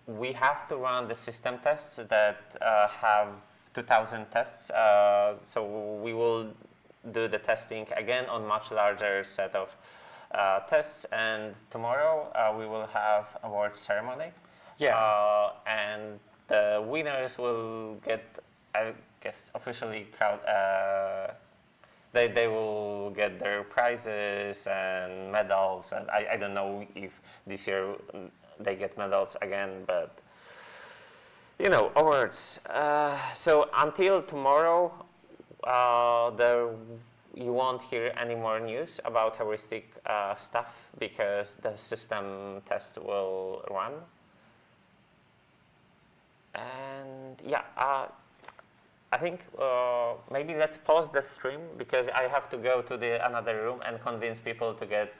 We have to run the system tests that have 2,000 tests. So we will do the testing again on much larger set of tests. And tomorrow we will have awards ceremony. Yeah. And the winners will get, I guess, officially they will get their prizes and medals. And I don't know if this year they get medals again, but you know, awards. So until tomorrow, you won't hear any more news about heuristic stuff because the system test will run. And yeah, I think maybe let's pause the stream because I have to go to another room and convince people to get.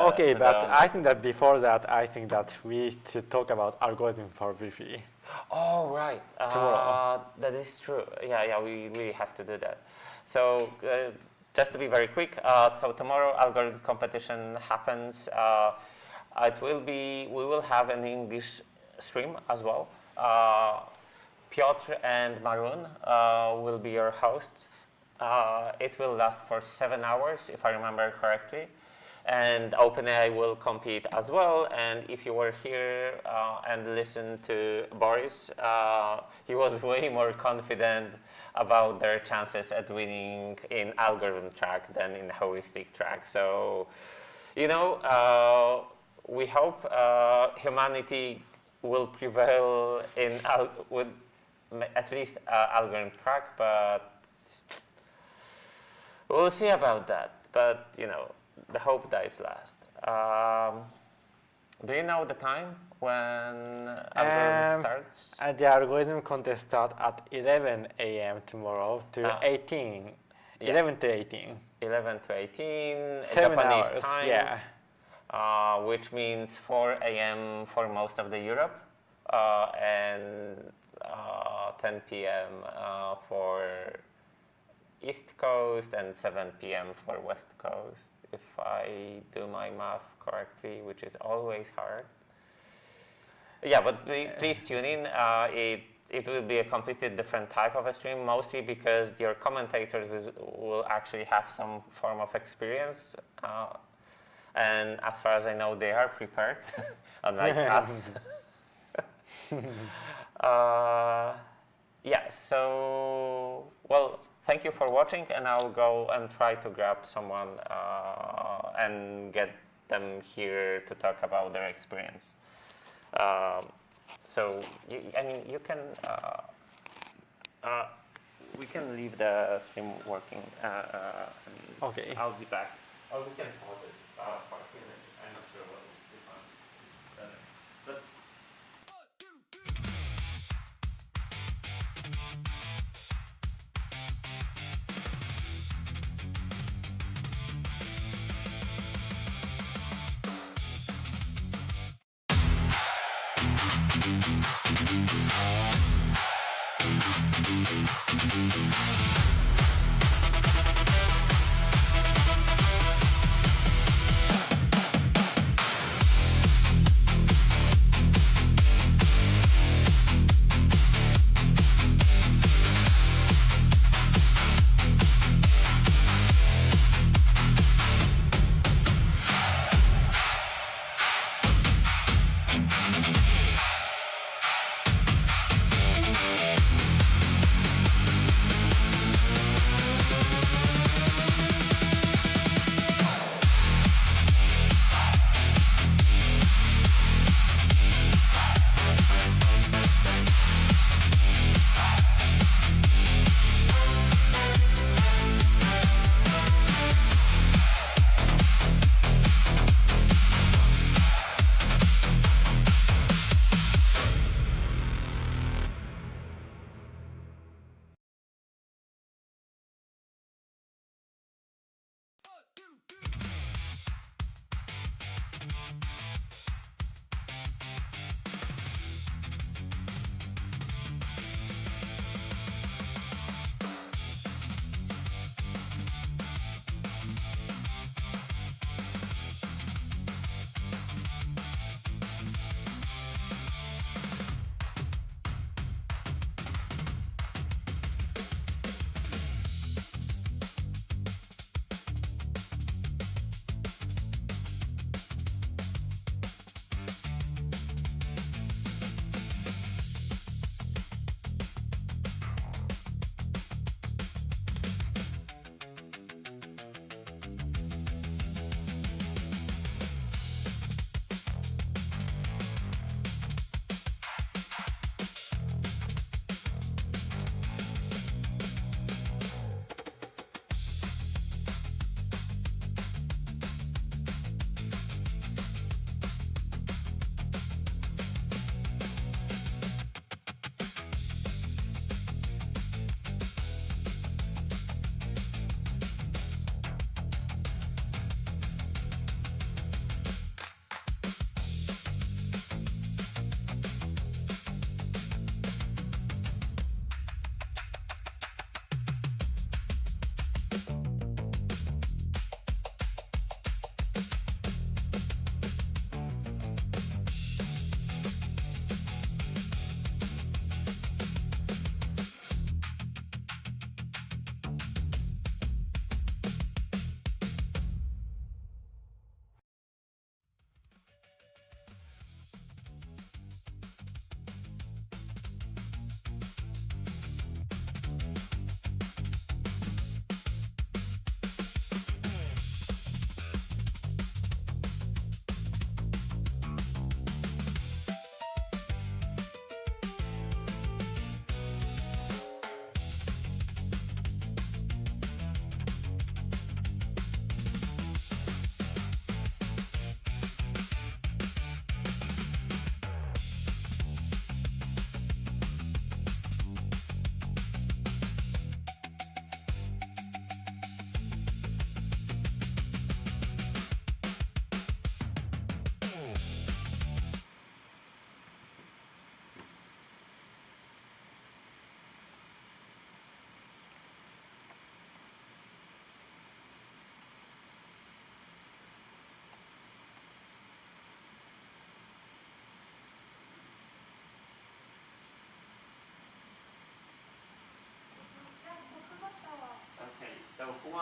Okay, but I think that before that, I think that we should talk about algorithm for Wi-Fi. Oh right, tomorrow. That is true. Yeah, we really have to do that. So just to be very quick, so tomorrow algorithm competition happens. We will have an English stream as well. Piotr and Maroon will be your hosts. It will last for 7 hours, if I remember correctly. And OpenAI will compete as well. And if you were here and listened to Boris, he was way more confident about their chances at winning in algorithm track than in heuristic track. So You know, we hope humanity will prevail in with at least algorithm track, but we'll see about that. But you know, the hope dies last. Do you know the time when algorithm starts? The algorithm contest starts at 11 a.m. tomorrow to 18. Yeah. 11 to 18. 11 to 18 7 Japanese hours, time. yeah. Which means 4 a.m. for most of the Europe, and 10 p.m. For East Coast and 7 p.m. for West Coast, if I do my math correctly, which is always hard. Yeah, but please tune in. It will be a completely different type of a stream, mostly because your commentators will actually have some form of experience. And as far as I know, they are prepared, unlike us. Yeah, so, well, thank you for watching, and I'll go and try to grab someone and get them here to talk about their experience. So, I mean, you can, we can leave the stream working. Okay. I'll be back. Or we can pause it for a few minutes. I'm not sure what will be fun. But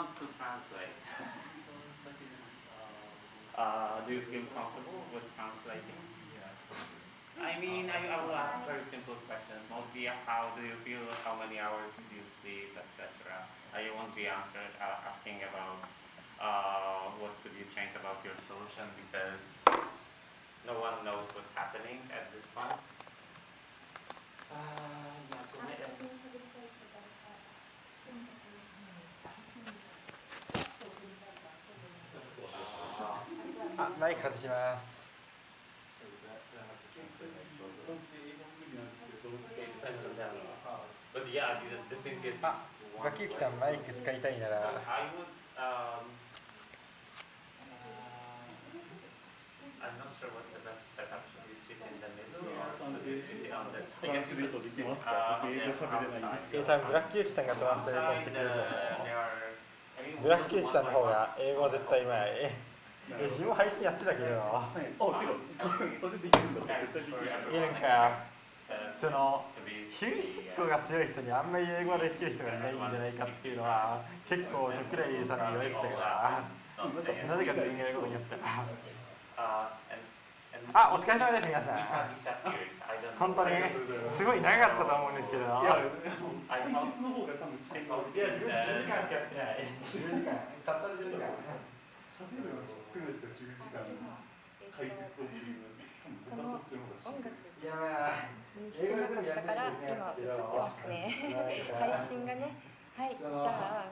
wants to translate? Do you feel comfortable with translating? I mean, I will ask very simple questions. Mostly, how do you feel? How many hours do you sleep, etc. I won't be asking about what could you change about your solution because no one knows what's happening at this point. Yeah, soマイク外します。But yeah, definitely. 脇幸さんマイク使いたいなら。I'm not sure what's the best setup. Should we sit in the middle or should we sit on the? I guess you should sit outside. 多分ブラックユキさんがトランスレートしてくれると思う。ブラックユキさんの方が英語絶対うまい。自分も配信やってたけど。それできるんだ。絶対できる。なんかそのヒューリスティックが強い人にあんまり英語ができる人がいないんじゃないかっていうのは結構チョクライさんに言われてたからなぜか自分が英語にやってた。あ、お疲れ様です皆さん。本当にすごい長かったと思うんですけど。いや、解説の方が多分10時間しかやってない。10時間。たった10時間。写真部が作るんですか10時間解説をっていう。この音楽いやまあしてなかったから今映ってますね。配信がね。はい、じゃあ。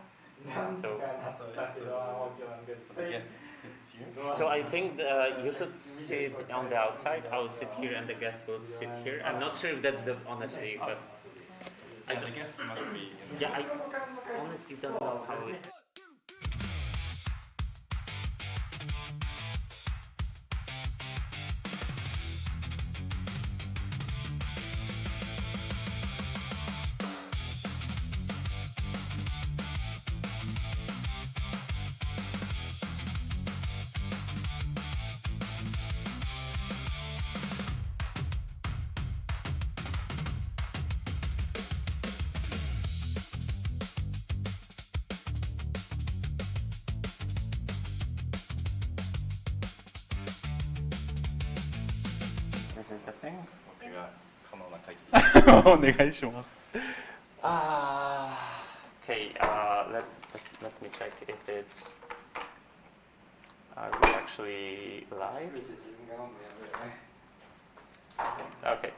So I think you should sit on the outside. I will sit here, and the guest will sit here. I'm not sure if that's the honestly, but the guest must be. Yeah, I honestly don't know how it. This is the thing. 僕が可能な限りお願いします。Okay, let me check if it's we're actually live. Okay,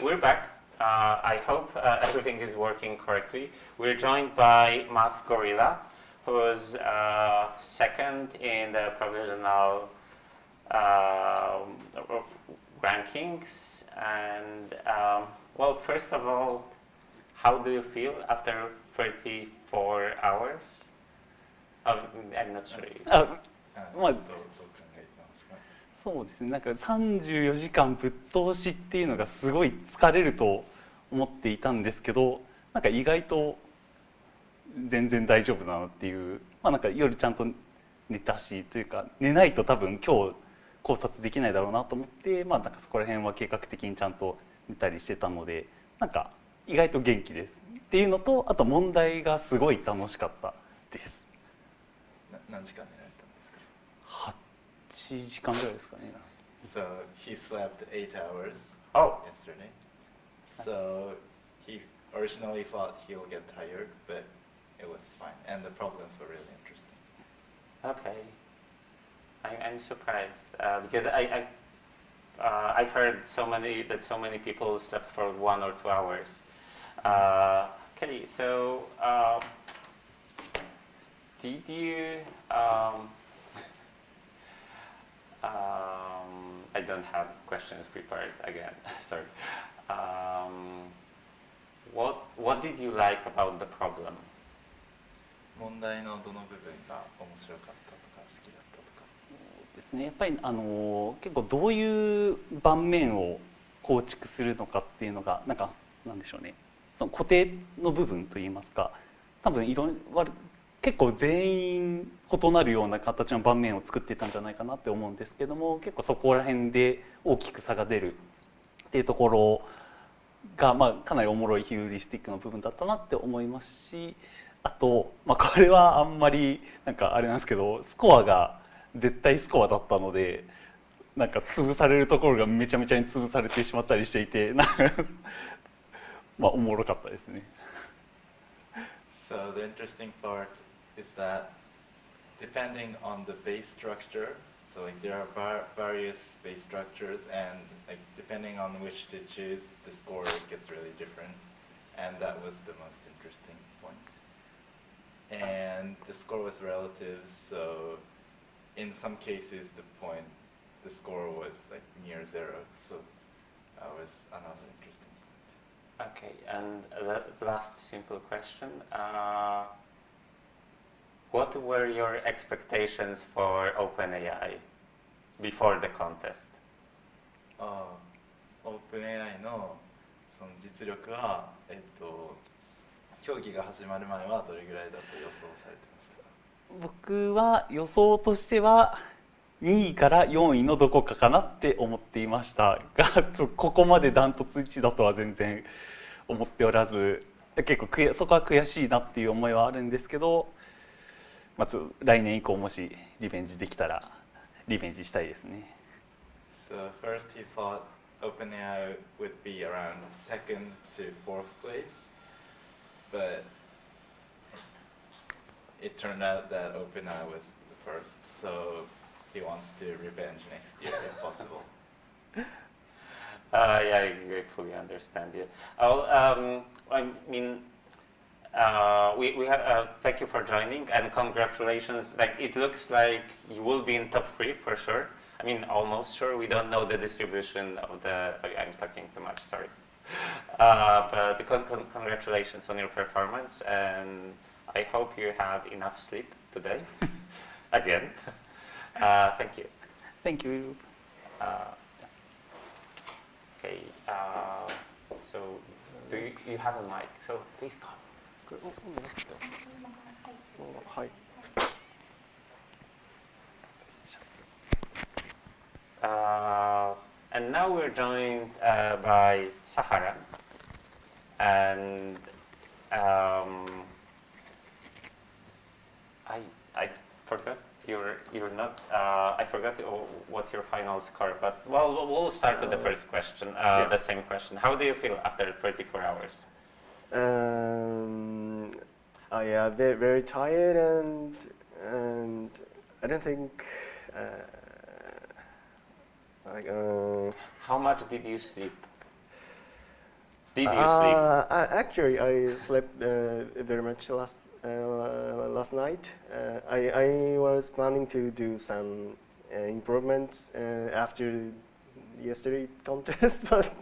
we're back. I hope everything is working correctly. We're joined by MathGorilla, who's second in the provisional rankings. And well, first of all, how do you feel after 34 hours? I'm not sure. まあ、そうですね。なんか34時間ぶっ通しっていうのがすごい疲れると思っていたんですけど、なんか意外と全然大丈夫だなっていう。まあなんか夜ちゃんと寝たしというか寝ないと多分今日考察できないだろうなと思って、まあなんかそこら辺は計画的にちゃんと寝たりしてたので、なんか意外と元気ですっていうのと、あと問題がすごい楽しかったです。何時間寝られたんですか？8時間ぐらいですかね。So he slept 8 hours yesterday. So he originally thought he'll get tired, but it was fine, and the problems were really interesting. Okay, I'm surprised because I've heard so many people slept for 1 or 2 hours. Okay, so did you? I don't have questions prepared again. Sorry. What did you like about the problem? 問題のどの部分が面白かったとか好きだったとか。そうですね。やっぱり結構どういう盤面を構築するのかっていうのがなんでしょうね。その固定の部分といいますか、多分結構全員異なるような形の盤面を作っていたんじゃないかなって思うんですけども、結構そこら辺で大きく差が出るっていうところが、まあ、かなりおもろいヒューリスティックの部分だったなって思いますし、あと、これはあんまりなんかあれなんですけど、スコアが絶対スコアだったので、なんか潰されるところがめちゃめちゃに潰されてしまったりしていて、おもろかったですね。So the interesting part is that depending on the base structure, so like there are various base structures, and like depending on which to choose, the score gets really different, and that was the most interesting point. And the score was relative, so in some cases the score was like near zero, so that was another interesting point. Okay, and the last simple question. What were your expectations for OpenAI before the contest? OpenAI のその実力は、競技が始まる前はどれぐらいだと予想されてましたか？僕は予想としては2位から4位のどこかかなって思っていましたが、ここまでダントツ1位だとは全然思っておらず、結構そこは悔しいなっていう思いはあるんですけど、来年以降もしリベンジできたらリベンジしたいですね。So first he thought OpenAI would be around second to fourth place, but it turned out that OpenAI was the first, so he wants to revenge next year if possible. Yeah, I fully understand you. I mean, we have thank you for joining and congratulations. Like it looks like you will be in top 3 for sure. I mean, almost sure. We don't know the distribution of the. I'm talking too much. Sorry. But congratulations on your performance, and I hope you have enough sleep today. Again. Thank you. Thank you. Okay. So, do you have a mic? So please come. Hi. And now we're joined by Saharan, and I forgot you're not. I forgot what's your final score, but well, we'll start with the first question. The same question. How do you feel after 34 hours? Yeah, very, very tired, and I don't think How much did you sleep? Did you sleep? Actually, I slept very much last night. I was planning to do some improvements after yesterday's contest, but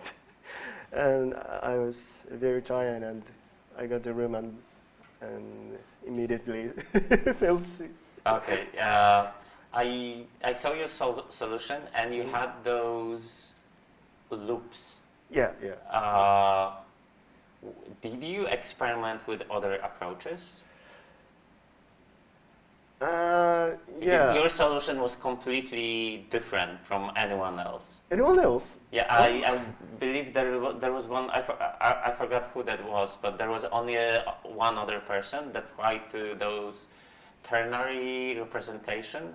and I was very tired, and I got the room and immediately felt sick. Okay. I saw your solution, and you had those loops. Yeah, yeah. Did you experiment with other approaches? Yeah. Your solution was completely different from anyone else. Anyone else? Yeah, I believe there was one. I forgot who that was, but there was only one other person that tried to those ternary representation.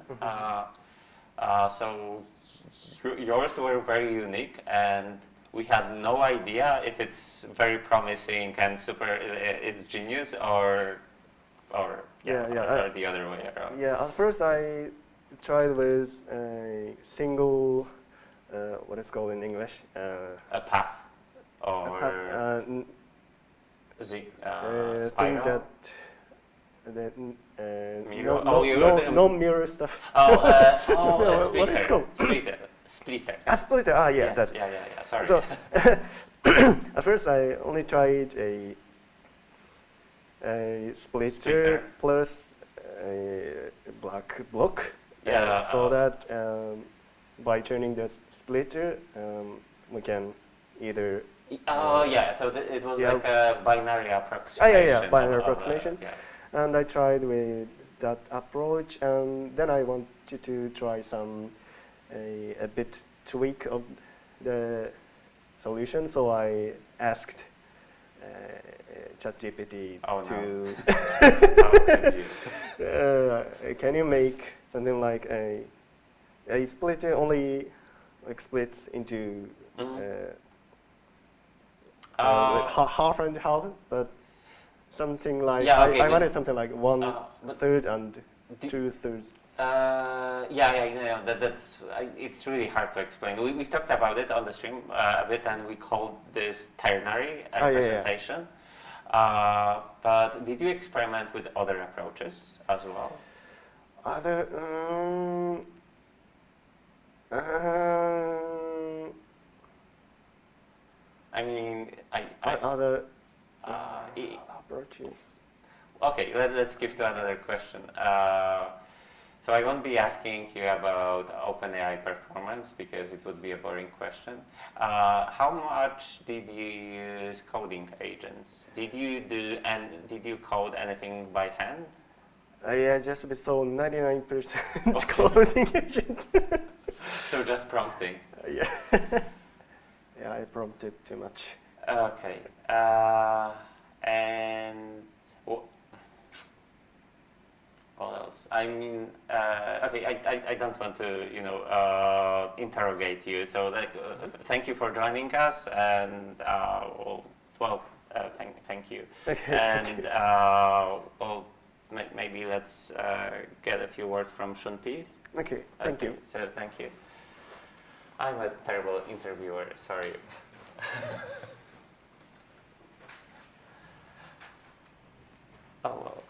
So yours were very unique, and we had no idea if it's very promising and it's genius or the other way around. Yeah, at first I tried with a single, what is called in English? A path or spiral? Mirror? No mirror stuff. Splitter. What is it called? Splitter. Splitter. Ah, yeah, yes, that. Yeah. Sorry. So at first I only tried a splitter plus a black block. Yeah. So that by turning the splitter, we can either. Yeah. So it was like a binary approximation. Yeah. Binary approximation. And I tried with that approach, and then I wanted to try a bit tweak of the solution. So I asked ChatGPT Oh, to How could you? can you make something like a split only like split into half and half, but something like Yeah, okay, I but- wanted something like one but- third and Do- 2/3. That's it's really hard to explain. We've talked about it on the stream a bit, and we called this ternary representation. But did you experiment with other approaches as well? Other I mean, other I- approaches. Okay, let's skip to another question. So I won't be asking you about OpenAI performance because it would be a boring question. How much did you use coding agents? Did you code anything by hand? Yeah, just a bit, so 99% coding agent. So just prompting. Yeah. Yeah, I prompted too much. Okay. And what else? I mean, okay, I don't want to, interrogate you. So, thank you for joining us, and thank you. Okay, And maybe let's get a few words from Shunpi. Okay, thank you. So, thank you. I'm a terrible interviewer. Sorry. Oh well.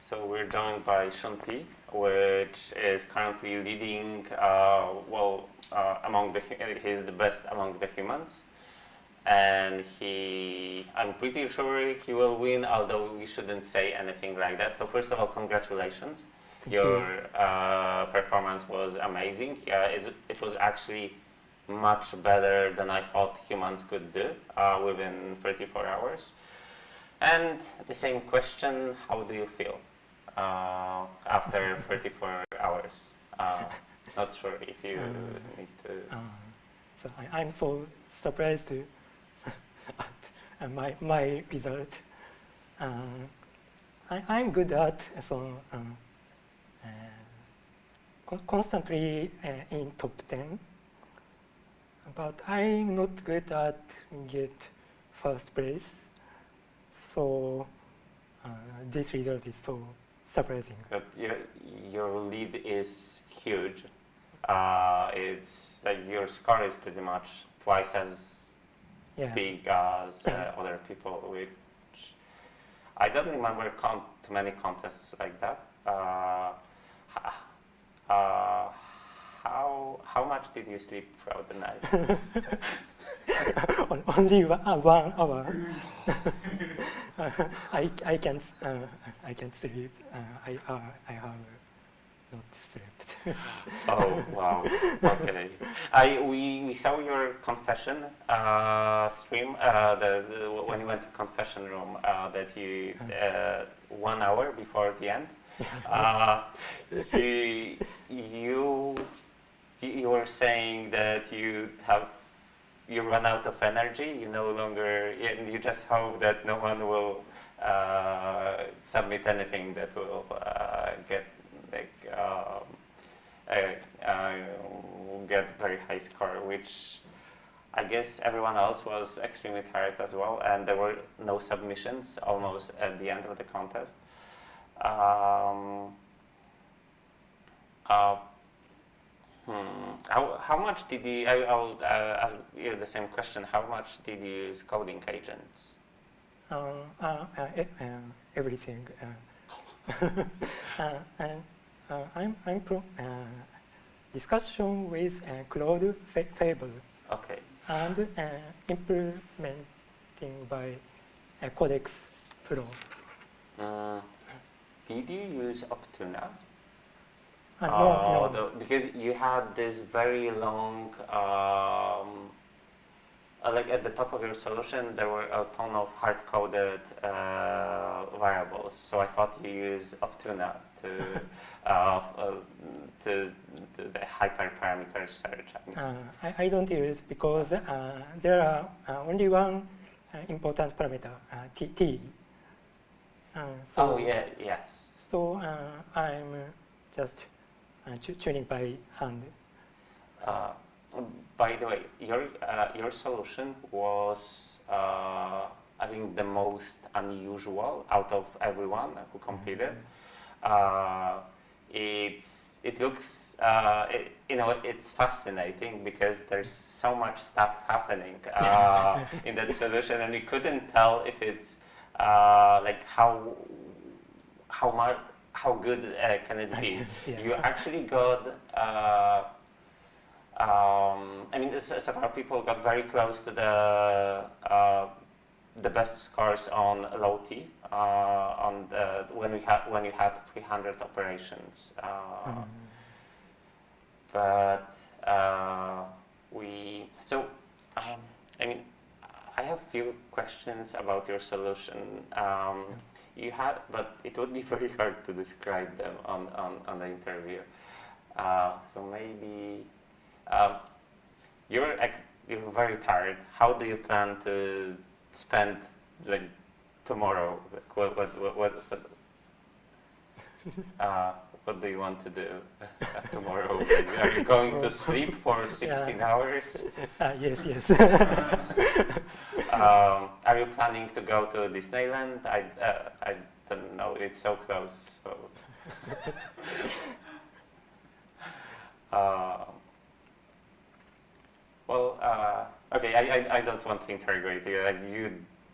So we're joined by Shunpi, which is currently leading. He's the best among the humans, and I'm pretty sure he will win. Although we shouldn't say anything like that. So first of all, congratulations. Your performance was amazing. It was actually much better than I thought humans could do within 34 hours. And the same question, how do you feel after 34 hours? Not sure if you need to... So I'm so surprised at my result. I'm good at constantly in top 10, but I'm not good at get first place. So this result is so surprising. But your lead is huge. It's like your score is pretty much twice as big as other people, which I don't remember too many contests like that. How much did you sleep throughout the night? Only 1 hour. I can sleep. I have not slept. Oh wow! Okay. We saw your confession stream. When you went to confession room, that you 1 hour before the end. You were saying that you run out of energy. You no longer. You just hope that no one will submit anything that will get very high score, which I guess everyone else was extremely tired as well, and there were no submissions almost at the end of the contest. How much did you? I'll ask you the same question. How much did you use coding agents? Everything. And I'm pro discussion with Claude Fable. Okay. And implementing by Codex Pro. Did you use Optuna? No. Because you had this very long, like at the top of your solution, there were a ton of hard-coded variables. So I thought you used Optuna. to to the hyperparameter search? I don't use because there are only one important parameter, t. Oh yeah, yes. So I'm just tuning by hand. By the way, your solution was, I think, the most unusual out of everyone who competed. It looks, it's fascinating because there's so much stuff happening in that solution, and we couldn't tell if it's like how good can it be. Yeah. You actually got. I mean, several people got very close to the best scores on LOT on when you had 300 operations. But I mean, I have few questions about your solution. You had, but it would be very hard to describe them on the interview. So maybe. You're very tired. How do you plan to spend like tomorrow? What do you want to do tomorrow? Are you going to sleep for 16 hours? Yes. Are you planning to go to Disneyland? I don't know. It's so close. So. Well, okay, I don't want to interrogate you. Like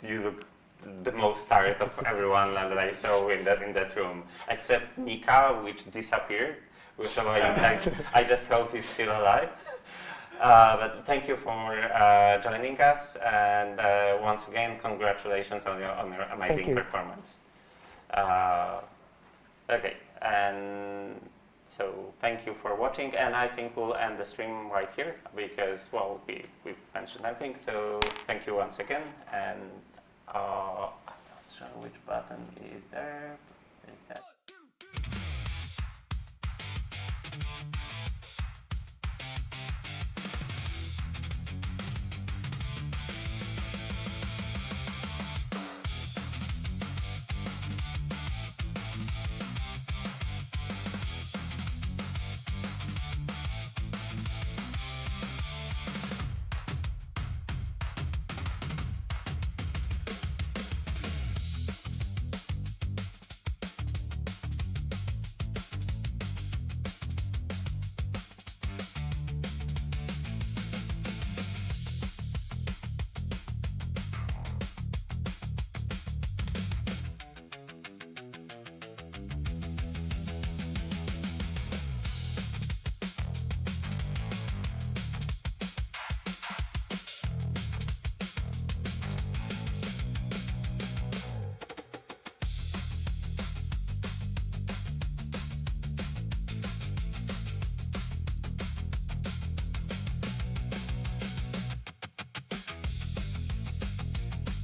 you look the most tired of everyone that I saw in that room, except Nika, which disappeared. So I just hope he's still alive. But thank you for joining us, and once again, congratulations on your amazing performance. Okay, and. So thank you for watching, and I think we'll end the stream right here because, well, we mentioned everything. So thank you once again, and I'm not sure which button is there. Is that?